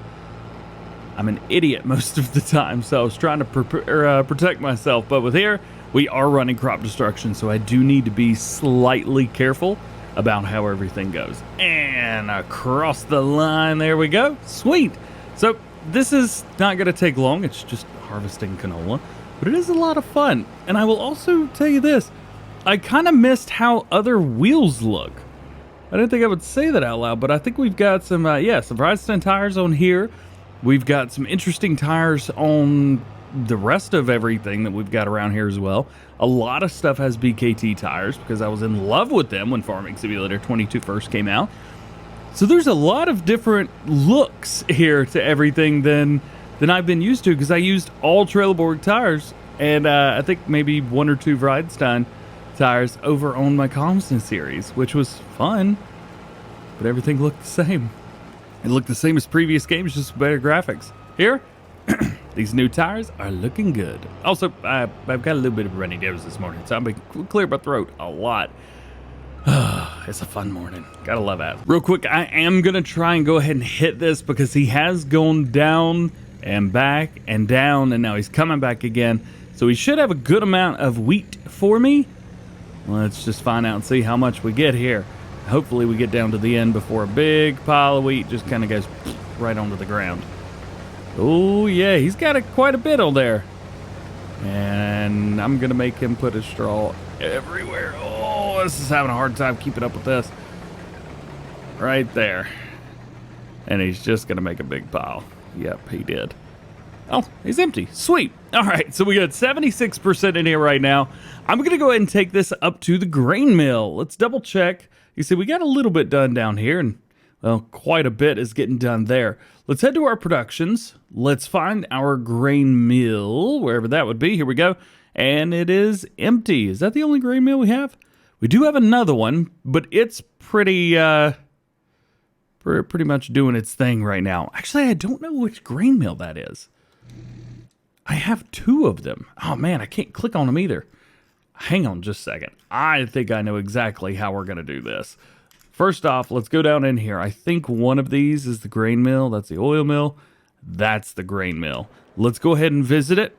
I'm an idiot most of the time, so I was trying to protect myself. But with here, we are running crop destruction, so I do need to be slightly careful about how everything goes. And across the line, there we go. Sweet. So this is not going to take long. It's just harvesting canola, but it is a lot of fun. And I will also tell you this. I kind of missed how other wheels look. I didn't think I would say that out loud, but I think we've got some, some Bridgestone tires on here. We've got some interesting tires on the rest of everything that we've got around here as well. A lot of stuff has BKT tires because I was in love with them when Farming Simulator 22 first came out. So there's a lot of different looks here to everything than I've been used to because I used all Trelleborg tires and I think maybe 1 or 2 Bridgestone tires over on my Comston series, which was fun, but everything looked the same. It looked the same as previous games, just better graphics. Here, these new tires are looking good. Also, I've got a little bit of runny nose this morning, so I'm going to clear my throat a lot. It's a fun morning. Gotta love it. Real quick, I am going to try and go ahead and hit this because he has gone down and back and down, and now he's coming back again. So he should have a good amount of wheat for me. Let's just find out and see how much we get here. Hopefully we get down to the end before a big pile of wheat just kind of goes right onto the ground. Oh yeah, he's got quite a bit on there. And I'm going to make him put his straw everywhere. Oh, this is having a hard time keeping up with this. Right there. And he's just going to make a big pile. Yep, he did. Oh, he's empty. Sweet. All right, so we got 76% in here right now. I'm going to go ahead and take this up to the grain mill. Let's double check. You see, we got a little bit done down here, and, well, quite a bit is getting done there. Let's head to our productions. Let's find our grain mill, wherever that would be. Here we go. And it is empty. Is that the only grain mill we have? We do have another one, but it's pretty much doing its thing right now. Actually, I don't know which grain mill that is. I have two of them. Oh, man, I can't click on them either. Hang on just a second. I think I know exactly how we're going to do this. First off, let's go down in here. I think one of these is the grain mill. That's the oil mill. That's the grain mill. Let's go ahead and visit it.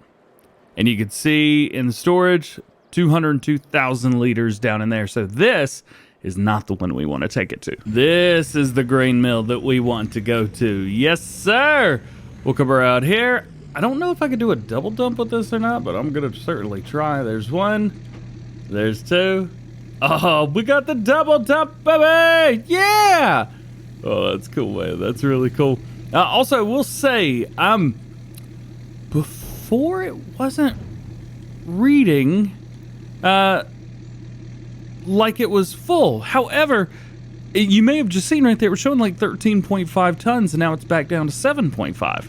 And you can see in the storage, 202,000 liters down in there. So this is not the one we want to take it to. This is the grain mill that we want to go to. Yes, sir. We'll come around here. I don't know if I could do a double dump with this or not, but I'm going to certainly try. There's one. There's two. Oh, we got the double dump, baby! Yeah! Oh, that's cool, man. That's really cool. Also, we'll say, before it wasn't reading like it was full. However, you may have just seen right there, it was showing like 13.5 tons, and now it's back down to 7.5.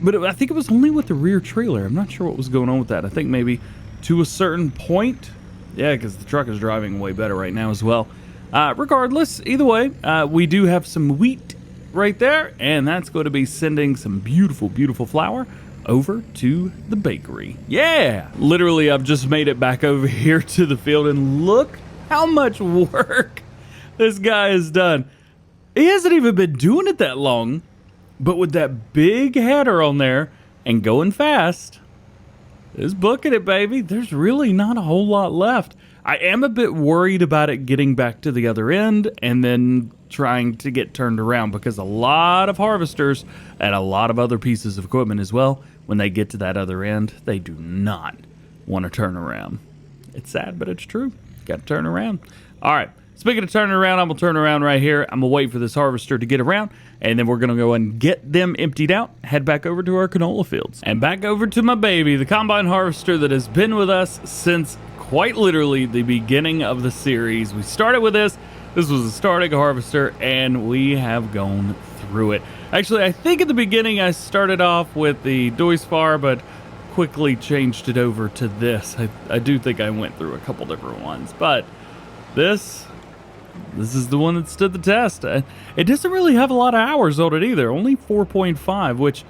But I think it was only with the rear trailer. I'm not sure what was going on with that. I think maybe to a certain point. Yeah, because the truck is driving way better right now as well. Regardless, either way, we do have some wheat right there, and that's going to be sending some beautiful, beautiful flour over to the bakery. Yeah! Literally, I've just made it back over here to the field, and look how much work this guy has done. He hasn't even been doing it that long, but with that big header on there and going fast, is booking it, baby. There's really not a whole lot left. I am a bit worried about it getting back to the other end and then trying to get turned around, because a lot of harvesters and a lot of other pieces of equipment as well, when they get to that other end, they do not want to turn around. It's sad, but it's true. Got to turn around. All right. Speaking of turning around, I'm going to turn around right here. I'm going to wait for this harvester to get around, and then we're going to go and get them emptied out, head back over to our canola fields, and back over to my baby, the combine harvester that has been with us since quite literally the beginning of the series. We started with this. This was a starting harvester, and we have gone through it. Actually, I think at the beginning I started off with the Duisfar, but quickly changed it over to this. I do think I went through a couple different ones, but this is the one that stood the test. It doesn't really have a lot of hours on it either. Only 4.5, which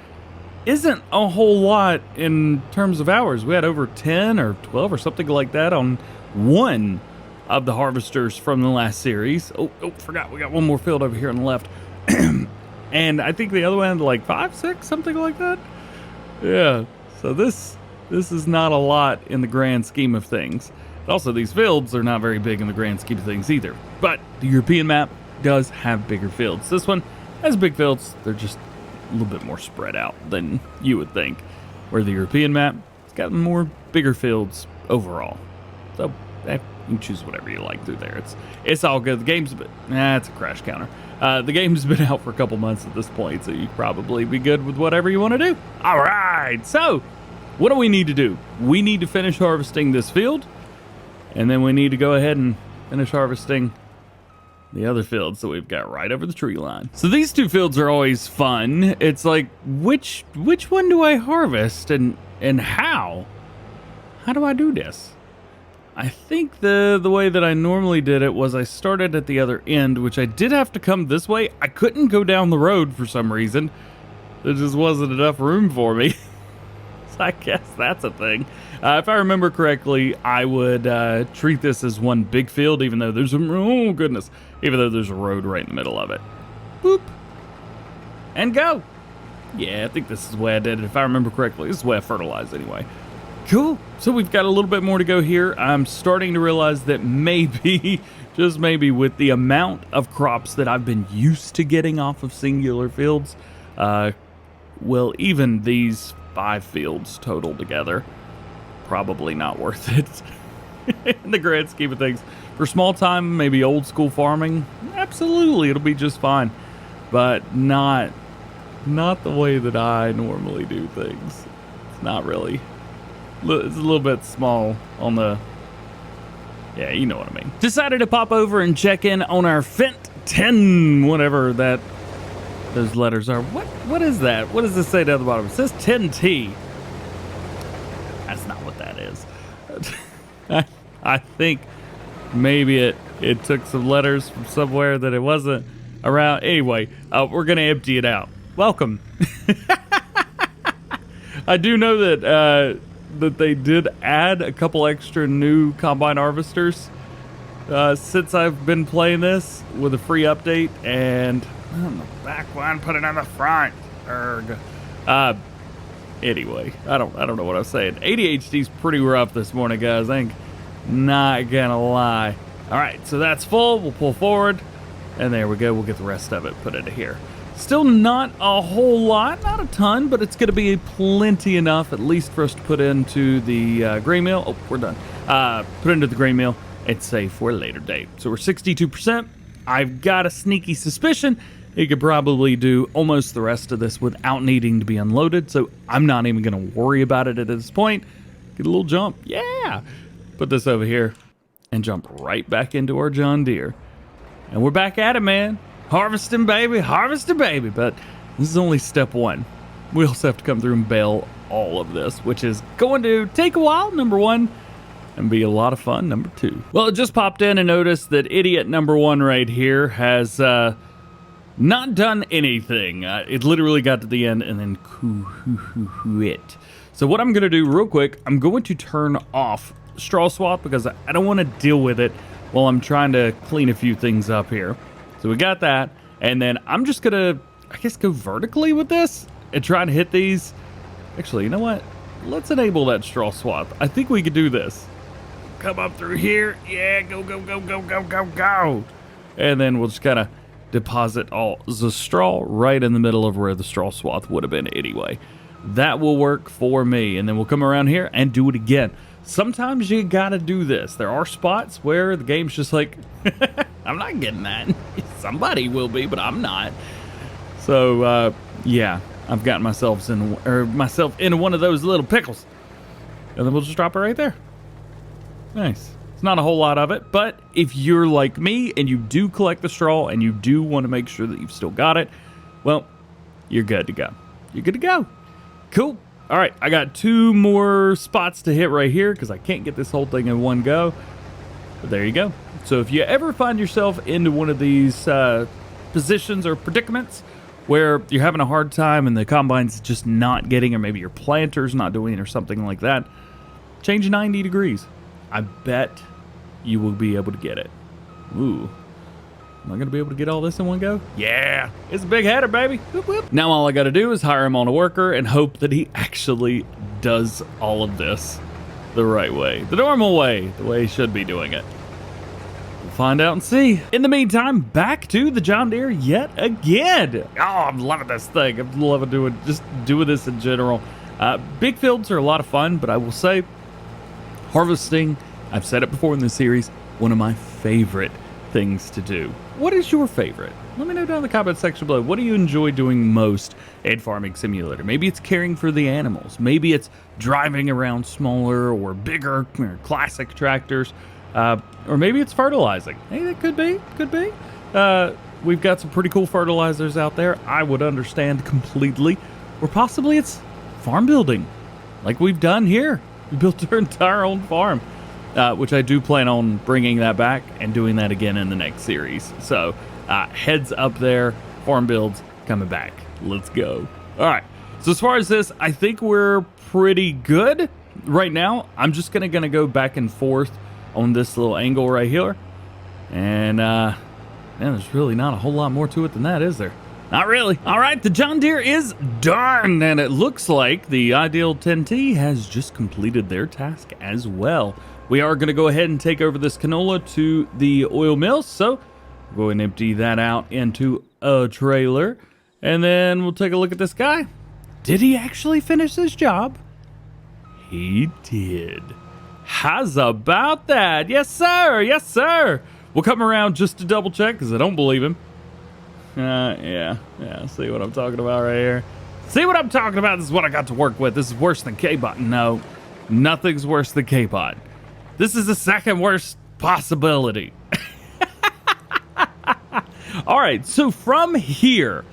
isn't a whole lot in terms of hours. We had over 10 or 12 or something like that on one of the harvesters from the last series. Oh, forgot. We got one more field over here on the left. And I think the other one had like 5, 6, something like that. Yeah. So this is not a lot in the grand scheme of things. Also, these fields are not very big in the grand scheme of things either. But the European map does have bigger fields. This one has big fields. They're just a little bit more spread out than you would think. Where the European map, it's got more bigger fields overall. So you can choose whatever you like through there. It's all good. The game's been, it's a crash counter. The game's been out for a couple months at this point, so you probably be good with whatever you want to do. All right. So what do we need to do? We need to finish harvesting this field. And then we need to go ahead and finish harvesting the other fields that we've got right over the tree line. So these two fields are always fun. It's like, which one do I harvest and how? How do I do this? I think the way that I normally did it was I started at the other end, which I did have to come this way. I couldn't go down the road for some reason. There just wasn't enough room for me. So I guess that's a thing. If I remember correctly, I would treat this as one big field, even though there's even though there's a road right in the middle of it. Boop. And go. Yeah, I think this is the way I did it, if I remember correctly. This is the way I fertilized anyway. Cool. So we've got a little bit more to go here. I'm starting to realize that maybe, just maybe, with the amount of crops that I've been used to getting off of singular fields, well, even these 5 fields total together, probably not worth it in the grand scheme of things. For small time, maybe old school farming, absolutely, it'll be just fine. But not the way that I normally do things. It's not really. It's a little bit small on the... Yeah, you know what I mean. Decided to pop over and check in on our Fint 10, whatever those letters are. What is that? What does this say down the bottom? It says 10T. That's not what that is. I think maybe it took some letters from somewhere that it wasn't around. Anyway, we're gonna empty it out. Welcome. I do know that they did add a couple extra new combine harvesters since I've been playing this with a free update, and on the back one, put it on the front. Erg. Anyway, I don't know what I was saying. ADHD's pretty rough this morning, guys. I ain't not gonna lie. All right, so that's full. We'll pull forward, and there we go. We'll get the rest of it put into here. Still not a whole lot, not a ton, but it's going to be plenty enough, at least for us to put into the grain mill. Oh, we're done. Put into the grain mill and save for a later date. So we're 62%. I've got a sneaky suspicion it could probably do almost the rest of this without needing to be unloaded. So I'm not even going to worry about it at this point. Get a little jump. Yeah. Put this over here and jump right back into our John Deere. And we're back at it, man. Harvesting, baby. But this is only step one. We also have to come through and bale all of this, which is going to take a while, number one, and be a lot of fun, number two. Well, it just popped in and noticed that idiot number one right here has not done anything. It literally got to the end and then quit. So what I'm going to do real quick, I'm going to turn off straw swap because I don't want to deal with it while I'm trying to clean a few things up here. So we got that, and then I'm just gonna, I guess, go vertically with this and try to hit these. Actually, you know what? Let's enable that straw swap. I think we could do this. Come up through here. Yeah, go. And then we'll just kind of deposit all the straw right in the middle of where the straw swath would have been anyway. That will work for me. And then we'll come around here and do it again. Sometimes you gotta do this. There are spots where the game's just like, I'm not getting that. Somebody will be, but I'm not. So, yeah, I've gotten myself into one of those little pickles. And then we'll just drop it right there. Nice. It's not a whole lot of it, but if you're like me and you do collect the straw and you do want to make sure that you've still got it, well, you're good to go. You're good to go. Cool. All right, I got 2 more spots to hit right here because I can't get this whole thing in one go. But there you go. So if you ever find yourself into one of these positions or predicaments where you're having a hard time and the combine's just not getting, or maybe your planter's not doing it or something like that, change 90 degrees. I bet you will be able to get it. Ooh. Am I going to be able to get all this in one go? Yeah, it's a big header, baby. Whoop, whoop. Now all I got to do is hire him on a worker and hope that he actually does all of this the right way. The normal way. The way he should be doing it. We'll find out and see. In the meantime, back to the John Deere yet again. Oh, I'm loving this thing. I'm loving doing this in general. Big fields are a lot of fun, but I will say harvesting, I've said it before in this series, one of my favorite things to do. What is your favorite? Let me know down in the comment section below. What do you enjoy doing most in Farming Simulator? Maybe it's caring for the animals. Maybe it's driving around smaller or bigger or classic tractors. Or maybe it's fertilizing. Hey, that could be. We've got some pretty cool fertilizers out there. I would understand completely. Or possibly it's farm building, like we've done here. We built our entire own farm. Which I do plan on bringing that back and doing that again in the next series. So heads up there, farm builds coming back. Let's go. All right. So as far as this, I think we're pretty good right now. I'm just gonna go back and forth on this little angle right here. And man, there's really not a whole lot more to it than that, is there? Not really. All right, the John Deere is done, and it looks like the Ideal 10T has just completed their task as well. We are going to go ahead and take over this canola to the oil mill, so we'll go and empty that out into a trailer, and then we'll take a look at this guy. Did he actually finish his job? He did. How's about that? Yes, sir. Yes, sir. We'll come around just to double check because I don't believe him. Yeah. See what I'm talking about right here? See what I'm talking about? This is what I got to work with. This is worse than K-Bot. No, nothing's worse than K-Bot. This is the second worst possibility. All right, so from here,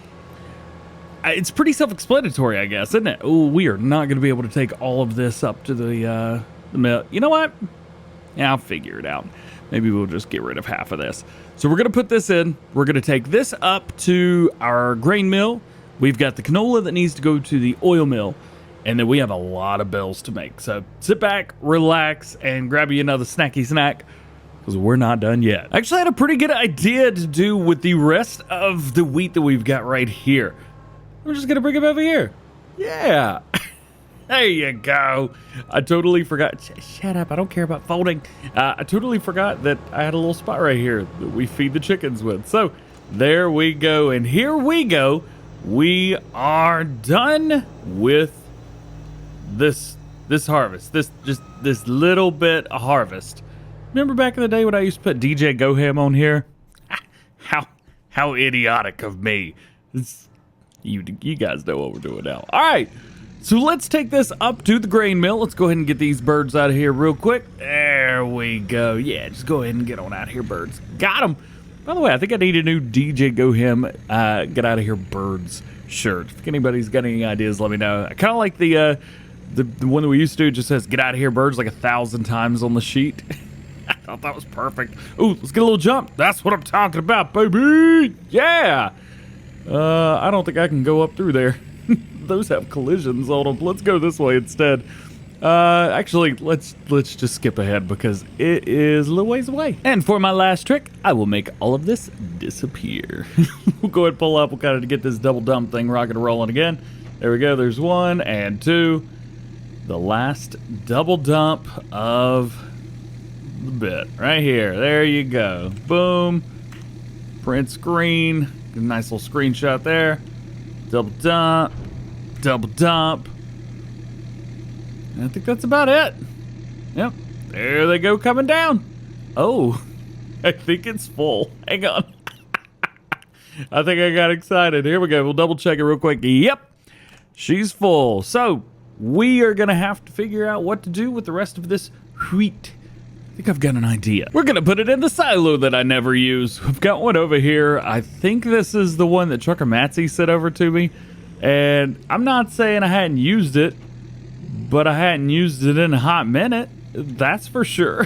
it's pretty self-explanatory, I guess, isn't it? Oh, we are not going to be able to take all of this up to the mill. You know what? Yeah, I'll figure it out. Maybe we'll just get rid of half of this. So we're going to put this in. We're going to take this up to our grain mill. We've got the canola that needs to go to the oil mill. And then we have a lot of bills to make. So sit back, relax, and grab you another snacky snack, because we're not done yet. I actually had a pretty good idea to do with the rest of the wheat that we've got right here. We're just going to bring them over here. Yeah. There you go. I totally forgot. Shut up. I don't care about folding. I totally forgot that I had a little spot right here that we feed the chickens with. So there we go. And here we go. We are done with this harvest. This little bit of harvest. Remember back in the day when I used to put DjGoHam on here? How idiotic of me. You guys know what we're doing now. All right. So let's take this up to the grain mill. Let's go ahead and get these birds out of here real quick. There we go. Yeah, just go ahead and get on out of here, birds. Got them. By the way, I think I need a new DjGoHam get out of here birds shirt. If anybody's got any ideas, let me know. I kind of like the one that we used to do. It just says "Get out of here, birds" like 1,000 times on the sheet. I thought that was perfect. Ooh, let's get a little jump. That's what I'm talking about, baby. Yeah. I don't think I can go up through there. Those have collisions on them. Let's go this way instead. Actually, let's just skip ahead because it is a little ways away. And for my last trick, I will make all of this disappear. We'll go ahead and pull up. We'll kind of get this double dump thing rocking and rolling again. There we go. There's 1 and 2. The last double dump of the bit right here. There you go. Boom. Print screen. Get a nice little screenshot there. Double dump. Double dump. And I think that's about it. Yep. There they go coming down. Oh, I think it's full. Hang on. I think I got excited. Here we go. We'll double check it real quick. Yep. She's full. So we are going to have to figure out what to do with the rest of this wheat. I think I've got an idea. We're going to put it in the silo that I never use. We've got one over here. I think this is the one that Trucker Matsy sent over to me. And I'm not saying I hadn't used it, but I hadn't used it in a hot minute. That's for sure.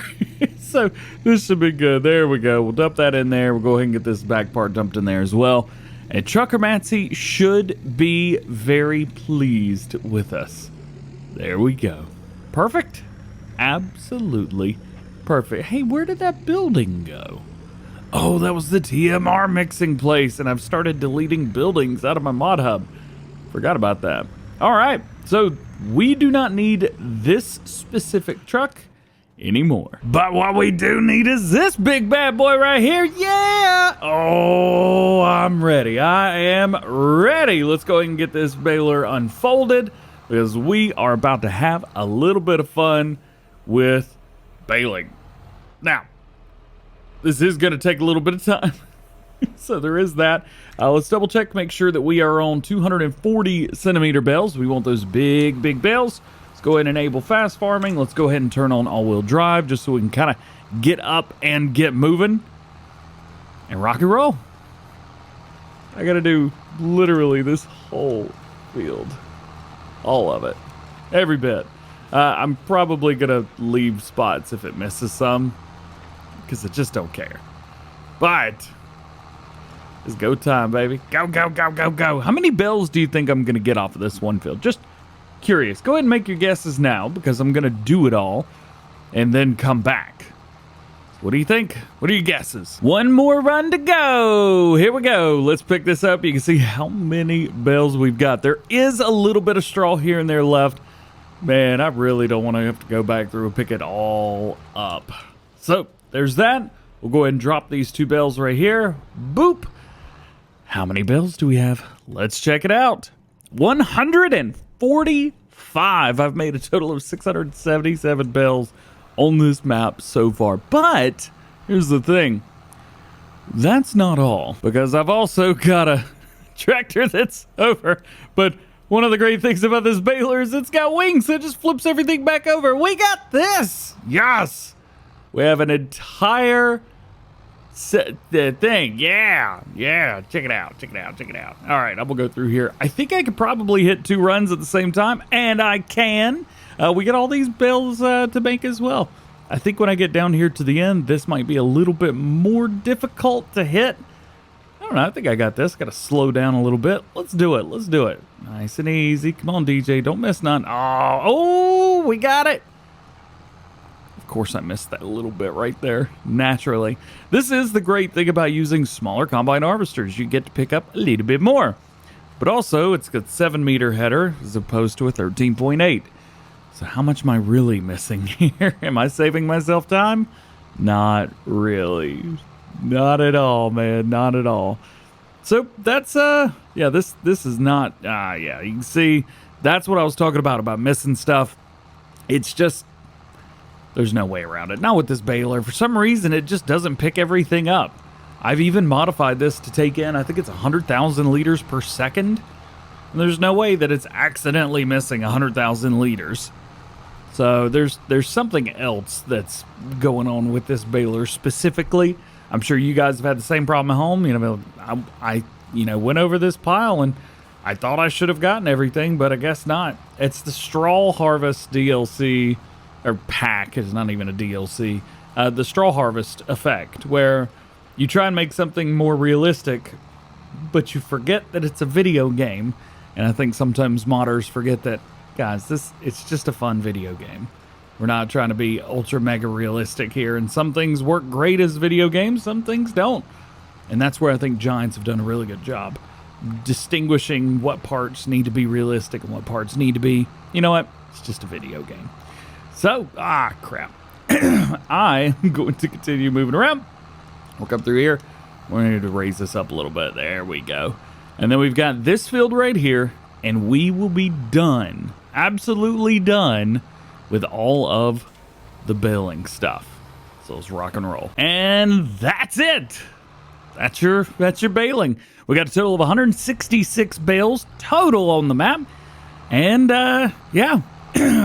So this should be good. There we go. We'll dump that in there. We'll go ahead and get this back part dumped in there as well. And Trucker Matsy should be very pleased with us. There we go. Perfect. Absolutely perfect. Hey, where did that building go? Oh, that was the TMR mixing place, and I've started deleting buildings out of my mod hub. Forgot about that. All right, so we do not need this specific truck anymore. But what we do need is this big bad boy right here. Yeah! Oh, I'm ready. I am ready. Let's go ahead and get this baler unfolded because we are about to have a little bit of fun with baling. Now, this is going to take a little bit of time. So there is that. Let's double check, make sure that we are on 240 centimeter bales. We want those big bales. Let's go ahead and enable fast farming. Let's go ahead and turn on all-wheel drive just so we can kind of get up and get moving and rock and roll. I got to do literally this whole field. All of it. Every bit. I'm probably going to leave spots if it misses some because I just don't care. But it's go time, baby. Go, go, go, go, go. How many bells do you think I'm going to get off of this one field? Just curious. Go ahead and make your guesses now because I'm going to do it all and then come back. What do you think? What are your guesses? One more run to go. Here we go. Let's pick this up. You can see how many bells we've got. There is a little bit of straw here and there left. Man, I really don't want to have to go back through and pick it all up. So there's that. We'll go ahead and drop these 2 bells right here. Boop. How many bells do we have? Let's check it out. 145 5. I've made a total of 677 bales on this map so far. But here's the thing. That's not all, because I've also got a tractor that's over. But one of the great things about this baler is it's got wings, so it just flips everything back over. We got this! Yes! We have an entire thing. Yeah. Check it out. All right, I'm gonna go through here. I think I could probably hit 2 runs at the same time, and I can. We got all these bales to make as well. I think when I get down here to the end, this might be a little bit more difficult to hit. I don't know. I think I got this. Got to slow down a little bit. Let's do it. Nice and easy. Come on, DJ. Don't miss none. Oh, we got it. Of course, I missed that a little bit right there, naturally. This is the great thing about using smaller combine harvesters. You get to pick up a little bit more. But also, it's got 7-meter header as opposed to a 13.8. So how much am I really missing here? Am I saving myself time? Not really. Not at all, man. Not at all. So that's, yeah, this is not, yeah, you can see, that's what I was talking about missing stuff. It's just, there's no way around it. Not with this baler. For some reason, it just doesn't pick everything up. I've even modified this to take in, I think it's 100,000 liters per second. And there's no way that it's accidentally missing 100,000 liters. So there's something else that's going on with this baler specifically. I'm sure you guys have had the same problem at home. You know, I went over this pile and I thought I should have gotten everything, but I guess not. It's the straw harvest DLC, or pack. It's not even a DLC. The straw harvest effect, where you try and make something more realistic, but you forget that it's a video game. And I think sometimes modders forget that, guys, it's just a fun video game. We're not trying to be ultra mega realistic here, and some things work great as video games, some things don't. And that's where I think Giants have done a really good job distinguishing what parts need to be realistic and what parts need to be, you know what, it's just a video game. So, crap. I am going to continue moving around. We'll come through here. We're going to raise this up a little bit. There we go. And then we've got this field right here, and we will be done, absolutely done, with all of the baling stuff. So let's rock and roll. And that's it. That's your baling. We got a total of 166 bales total on the map. And yeah,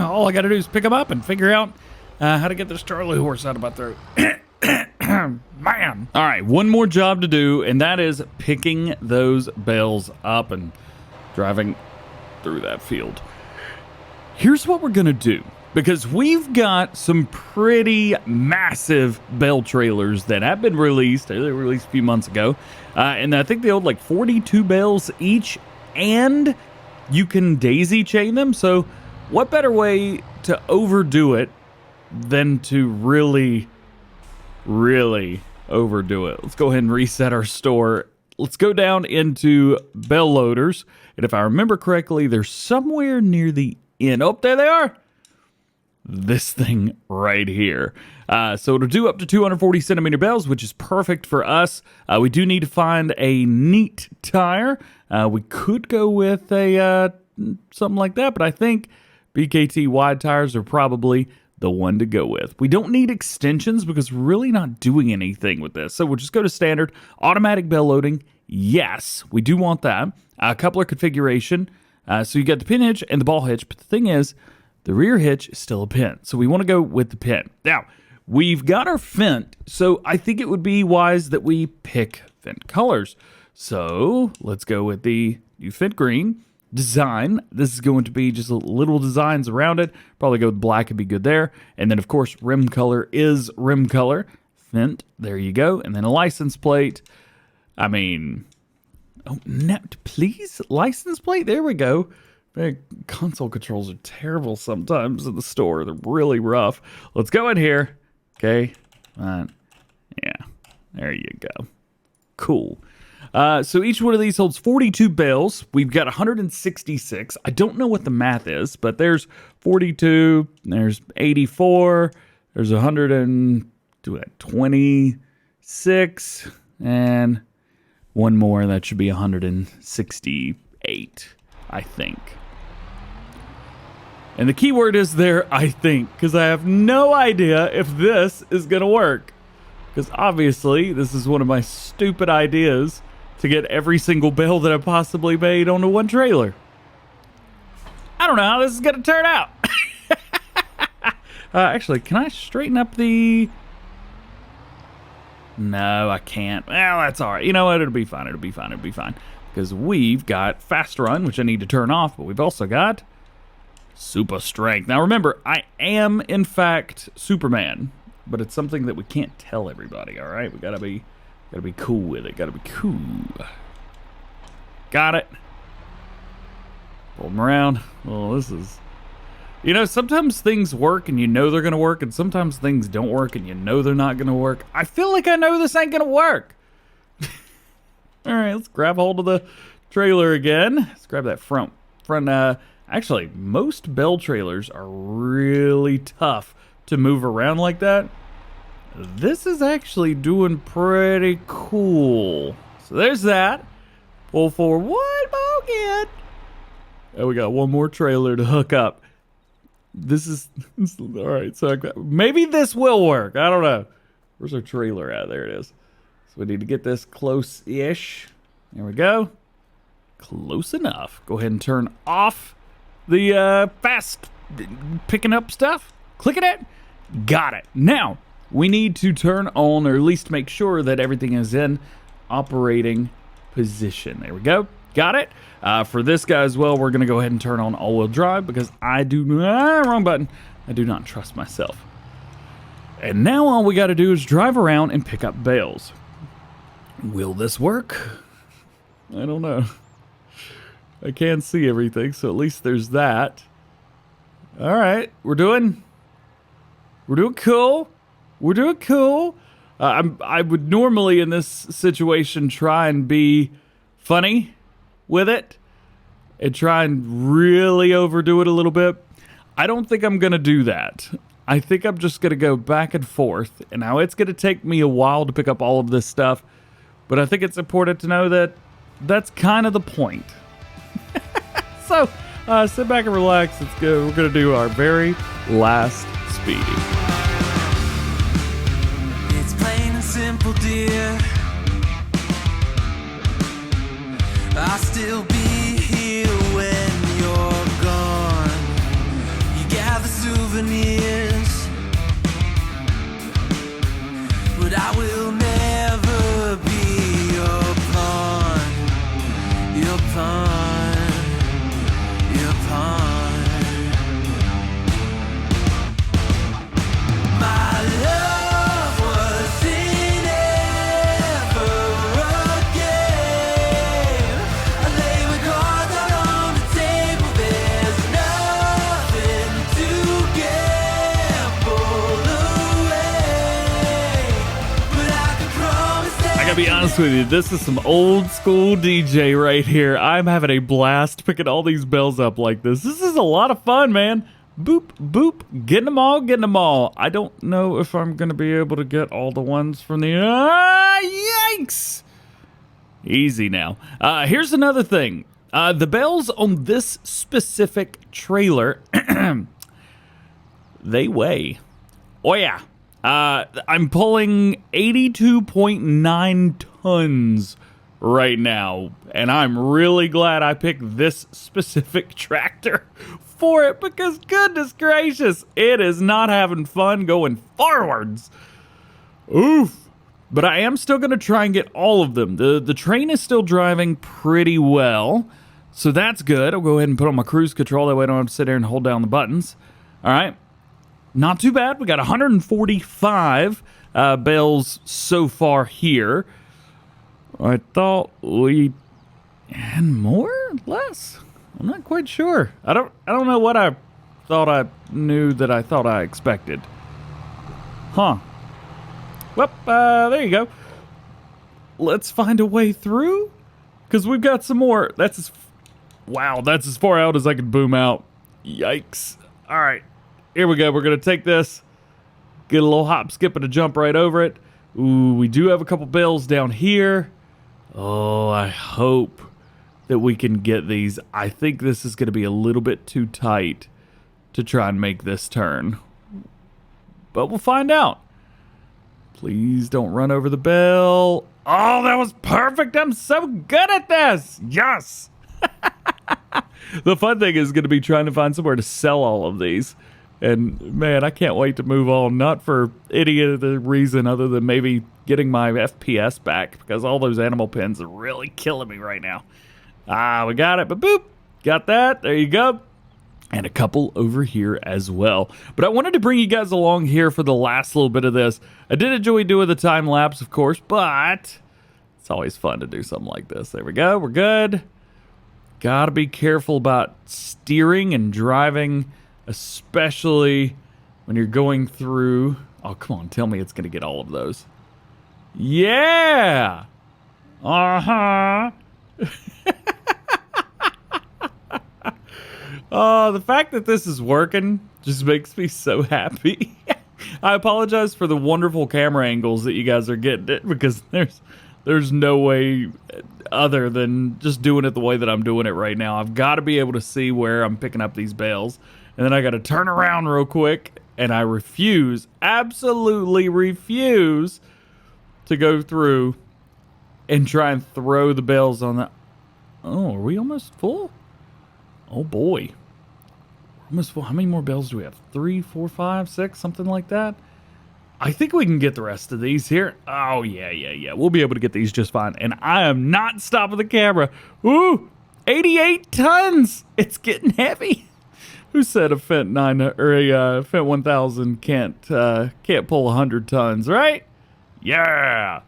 all I got to do is pick them up and figure out how to get this Charlie horse out of my throat. Man. All right, one more job to do, and that is picking those bales up and driving through that field. Here's what we're going to do. Because we've got some pretty massive bale trailers that have been released. They were released a few months ago. And I think they hold like 42 bales each. And you can daisy chain them. So what better way to overdo it than to really, really overdo it? Let's go ahead and reset our store. Let's go down into bale loaders. And if I remember correctly, they're somewhere near the end. Oh, there they are. This thing right here. So it'll do up to 240 centimeter bales, which is perfect for us. We do need to find a neat tire. We could go with a something like that, but I think BKT wide tires are probably the one to go with. We don't need extensions because we're really not doing anything with this. So we'll just go to standard automatic bale loading. Yes, we do want that. Coupler configuration. So you got the pin hitch and the ball hitch, but the thing is, the rear hitch is still a pin, so we want to go with the pin. Now, we've got our Fint, so I think it would be wise that we pick Fint colors. So let's go with the new Fint green design. This is going to be just little designs around it. Probably go with black and be good there. And then, of course, rim color is rim color. Fint, there you go. And then a license plate. I mean, oh, no, please, license plate. There we go. Console controls are terrible sometimes in the store. They're really rough. Let's go in here. Okay. Yeah. There you go. Cool. So each one of these holds 42 bales. We've got 166. I don't know what the math is, but there's 42. There's 84. There's 126. And one more. That should be 168, I think. And the key word is there, I think, because I have no idea if this is going to work. Because obviously, this is one of my stupid ideas to get every single bale that I possibly made onto one trailer. I don't know how this is going to turn out. Actually, can I straighten up the... No, I can't. Well, that's all right. You know what? It'll be fine. It'll be fine. It'll be fine. Because we've got fast run, which I need to turn off, but we've also got super strength. Now, remember, I am, in fact, Superman, but it's something that we can't tell everybody, all right? We gotta be cool with it. Gotta be cool. Got it. Pull them around. Well, this is... You know, sometimes things work and you know they're going to work, and sometimes things don't work and you know they're not going to work. I feel like I know this ain't going to work. All right, let's grab hold of the trailer again. Let's grab that front. Actually, most Bale trailers are really tough to move around like that. This is actually doing pretty cool. So there's that. Pull forward one more again. And we got one more trailer to hook up. This is all right. So maybe this will work. I don't know. Where's our trailer at? There it is. So we need to get this close-ish. There we go. Close enough. Go ahead and turn off the fast picking up stuff. Clicking it. Got it. Now we need to turn on, or at least make sure that everything is in operating position. There we go. Got it. For this guy as well, we're going to go ahead and turn on all-wheel drive because I do not, wrong button. I do not trust myself. And now all we got to do is drive around and pick up bales. Will this work? I don't know. I can't see everything, so at least there's that. All right, we're doing cool. We're doing cool. I would normally in this situation try and be funny with it and try and really overdo it a little bit. I don't think I'm going to do that. I think I'm just going to go back and forth. And now it's going to take me a while to pick up all of this stuff, but I think it's important to know that that's kind of the point. So sit back and relax. Let's go. We're going to do our very last speed. It's plain and simple, dear. I'll still be here when you're gone. You gather souvenirs, but I will never be your pawn. Your pawn. Your pawn. My love was in ever again. I lay my cards out on the table. There's nothing to gamble away. But I can promise that I gotta be honest with you, this is some old school DJ right here. I'm having a blast picking all these bells up like this. This is a lot of fun, man. Boop, boop, getting them all, getting them all. I don't know if I'm gonna be able to get all the ones from the... yikes! Easy now. Here's another thing. The bells on this specific trailer, they weigh. Oh yeah. I'm pulling 82.9 tons right now, and I'm really glad I picked this specific tractor for it because goodness gracious, it is not having fun going forwards. Oof. But I am still going to try and get all of them. The train is still driving pretty well, so that's good. I'll go ahead and put on my cruise control. That way I don't have to sit there and hold down the buttons. All right. Not too bad. We got 145 bales so far here. I thought we had more? Less? I'm not quite sure. I don't know what I thought I knew that I thought I expected. Huh. Well, there you go. Let's find a way through, because we've got some more. Wow, that's as far out as I can boom out. Yikes. All right, here we go. We're going to take this, get a little hop, skip, and a jump right over it. Ooh, we do have a couple bales down here. Oh, I hope that we can get these. I think this is going to be a little bit too tight to try and make this turn. But we'll find out. Please don't run over the bale. Oh, that was perfect. I'm so good at this. Yes. The fun thing is going to be trying to find somewhere to sell all of these. And man, I can't wait to move on. Not for any other reason other than maybe getting my FPS back, because all those animal pens are really killing me right now. We got it. But boop. Got that. There you go. And a couple over here as well. But I wanted to bring you guys along here for the last little bit of this. I did enjoy doing the time lapse, of course, but it's always fun to do something like this. There we go. We're good. Gotta be careful about steering and driving, especially when you're going through. Oh, come on. Tell me it's going to get all of those. Yeah. Uh-huh. Oh, the fact that this is working just makes me so happy. I apologize for the wonderful camera angles that you guys are getting it, because there's no way other than just doing it the way that I'm doing it right now. I've got to be able to see where I'm picking up these bales, and then I got to turn around real quick, and I refuse, absolutely refuse, to go through and try and throw the bales on the... Oh, are we almost full? Oh boy. Almost full. How many more bales do we have? 3, 4, 5, 6, something like that? I think we can get the rest of these here. Oh, yeah. We'll be able to get these just fine. And I am not stopping the camera. Ooh, 88 tons. It's getting heavy. Who said a Fint 9 or a Fint 1000 can't pull 100 tons, right? Yeah.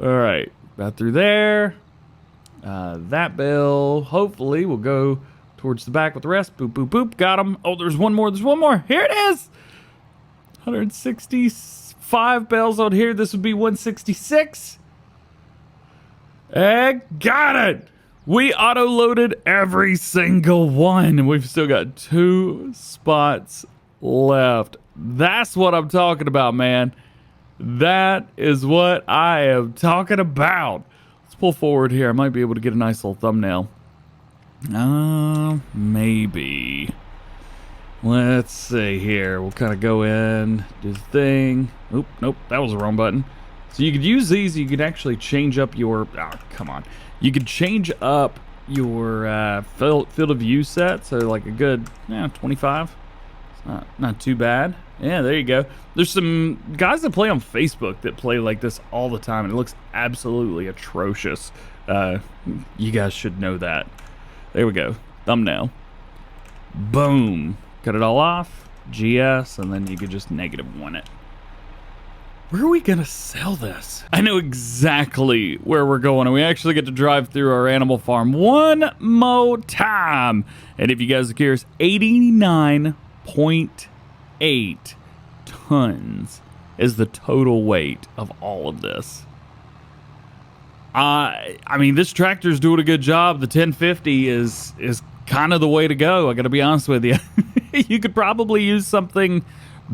All right. About through there. That bale hopefully will go towards the back with the rest. Boop, boop, boop. Got them. Oh, there's one more. There's one more. Here it is. 165 bales out here. This would be 166. Got it. We auto-loaded every single one. And we've still got 2 spots left. That's what I'm talking about, man. That is what I am talking about. Let's pull forward here. I might be able to get a nice little thumbnail. Maybe. Let's see here. We'll kind of go in, do the thing. Oop, nope, that was the wrong button. So you could use these. You could actually change up your... Oh, come on. You could change up your field of view set. So like a good 25. It's not too bad. Yeah, there you go. There's some guys that play on Facebook that play like this all the time, and it looks absolutely atrocious. You guys should know that. There we go. Thumbnail. Boom. Cut it all off. GS, and then you could just -1 it. Where are we going to sell this? I know exactly where we're going, and we actually get to drive through our animal farm one more time. And if you guys are curious, 89.8 tons is the total weight of all of this. I mean, this tractor's doing a good job. The 1050 is kind of the way to go. I got to be honest with you. You could probably use something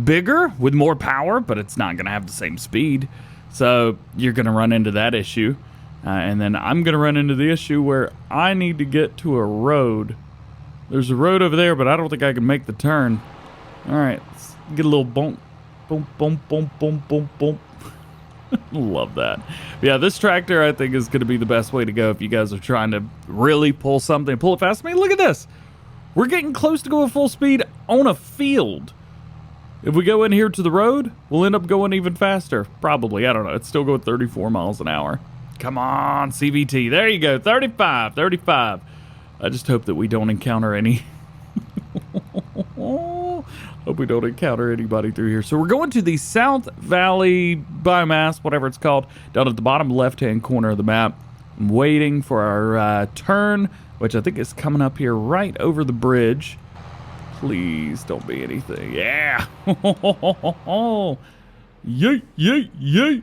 bigger with more power, but it's not going to have the same speed. So you're going to run into that issue. And then I'm going to run into the issue where I need to get to a road. There's a road over there, but I don't think I can make the turn. All right, let's get a little bump. Boom, boom, boom, boom, boom, boom. Love that. Yeah, this tractor I think is going to be the best way to go if you guys are trying to really pull something. Pull it fast. I mean, look at this. We're getting close to going full speed on a field. If we go in here to the road, we'll end up going even faster. Probably. I don't know. It's still going 34 miles an hour. Come on, CVT. There you go. 35. I just hope that we don't encounter any... Hope we don't encounter anybody through here. So we're going to the South Valley biomass, whatever it's called, down at the bottom left-hand corner of the map. I'm waiting for our turn, which I think is coming up here right over the bridge. Please don't be anything. Yeah. Yay, yay, yay.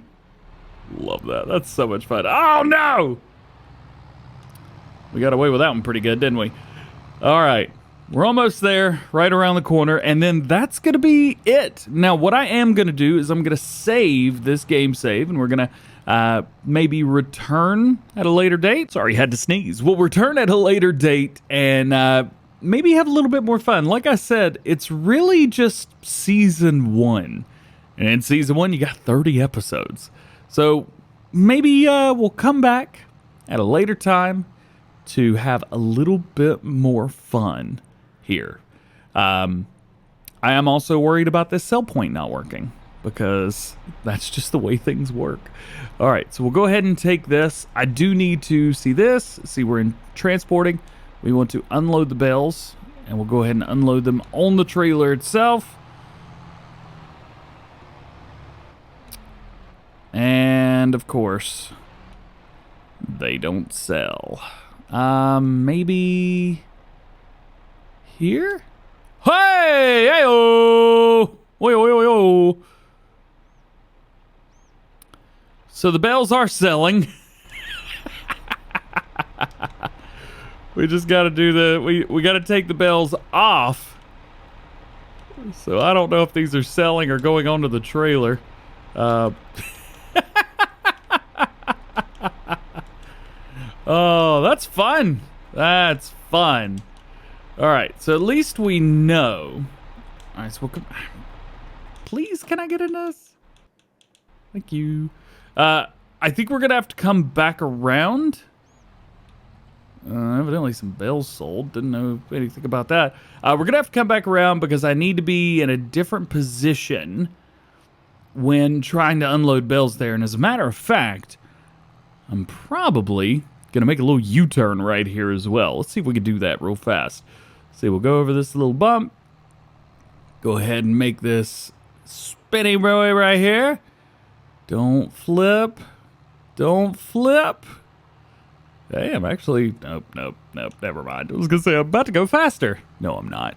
Love that. That's so much fun. Oh, no. We got away with that one pretty good, didn't we? All right. We're almost there, right around the corner, and then that's going to be it. Now, what I am going to do is I'm going to save this game save, and we're going to maybe return at a later date. Sorry, had to sneeze. We'll return at a later date and maybe have a little bit more fun. Like I said, it's really just season 1. And in season 1, you got 30 episodes. So maybe we'll come back at a later time to have a little bit more fun here. I am also worried about this sell point not working, because that's just the way things work. All right, so we'll go ahead and take this. I do need to see this. See, we're in transporting. We want to unload the bales, and we'll go ahead and unload them on the trailer itself. And of course, they don't sell. Maybe here? Hey! Hey-oh! Oi. So the bales are selling. We just got to do we got to take the bales off. So I don't know if these are selling or going onto the trailer. Oh, that's fun. That's fun. All right, so at least we know. All right, so we'll come. Please, can I get in this? Thank you. I think we're gonna have to come back around. Evidently some bales sold. Didn't know anything about that. We're gonna have to come back around because I need to be in a different position when trying to unload bales there. And as a matter of fact, I'm probably gonna make a little U-turn right here as well. Let's see if we can do that real fast. See, we'll go over this little bump. Go ahead and make this spinny boy right here. Don't flip. Don't flip. Damn, actually, nope, never mind. I was gonna say I'm about to go faster. No, I'm not.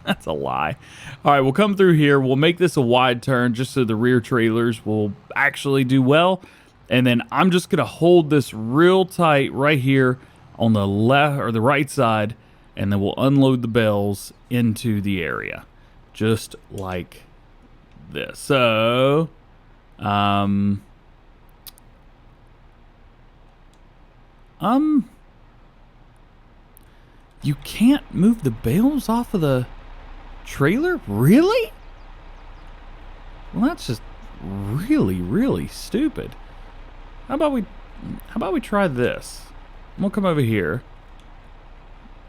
That's a lie. All right, we'll come through here. We'll make this a wide turn just so the rear trailers will actually do well. And then I'm just gonna hold this real tight right here on the left or the right side, and then we'll unload the bales into the area. Just like this. So, you can't move the bales off of the trailer? Really? Well, that's just really stupid. How about we try this? We'll come over here.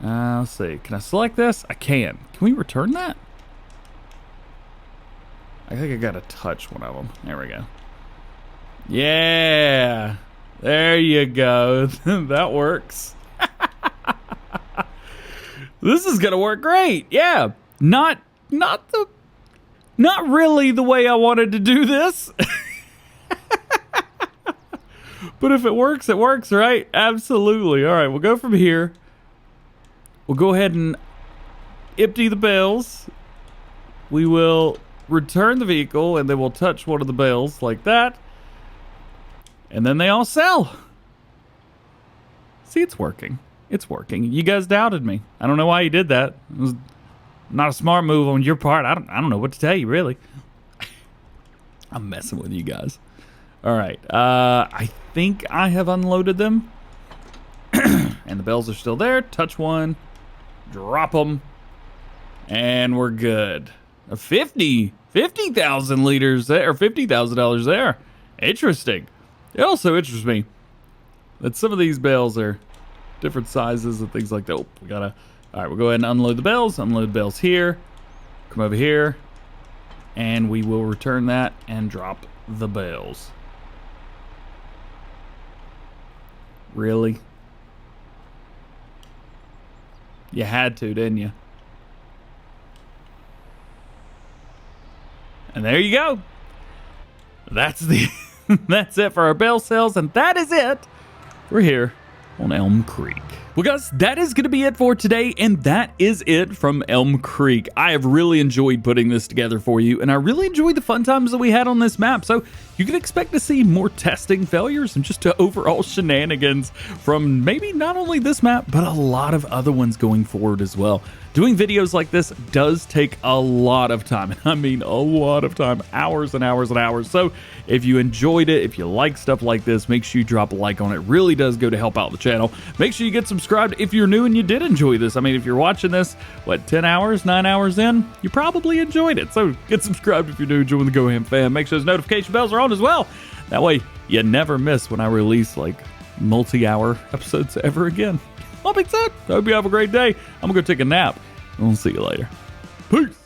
Let's see. Can I select this? I can. Can we return that? I think I gotta touch one of them. There we go. Yeah. There you go. That works. This is gonna work great. Yeah. Not really the way I wanted to do this. But if it works, right? Absolutely. All right, we'll go from here. We'll go ahead and empty the bales. We will return the vehicle, and then we'll touch one of the bales like that. And then they all sell. See, it's working. It's working. You guys doubted me. I don't know why you did that. It was not a smart move on your part. I don't know what to tell you, really. I'm messing with you guys. All right. I think I have unloaded them. And the bales are still there. Touch one. Drop them. And we're good. 50,000 liters there, or $50,000 there. Interesting. It also interests me that some of these bales are different sizes and things like that. Oh, we gotta. All right, we'll go ahead and unload the bales. Unload the bales here. Come over here. And we will return that and drop the bales. Really? You had to, didn't you? And there you go. That's that's it for our bale sales, and that is it. We're here on Elmcreek. Well, guys, that is going to be it for today, and that is it from Elmcreek. I have really enjoyed putting this together for you, and I really enjoyed the fun times that we had on this map. So you can expect to see more testing failures and just overall shenanigans from maybe not only this map, but a lot of other ones going forward as well. Doing videos like this does take a lot of time, and I mean a lot of time, hours and hours and hours. So if you enjoyed it, if you like stuff like this, make sure you drop a like on it. It really does go to help out the channel. Make sure you get subscribed subscribed if you're new and you did enjoy this. I mean, if you're watching this, 10 hours, 9 hours in, you probably enjoyed it. So get subscribed if you're new. Join the GoHam fam. Make sure those notification bells are on as well. That way you never miss when I release like multi-hour episodes ever again. All being said, I hope you have a great day. I'm going to go take a nap, and we'll see you later. Peace.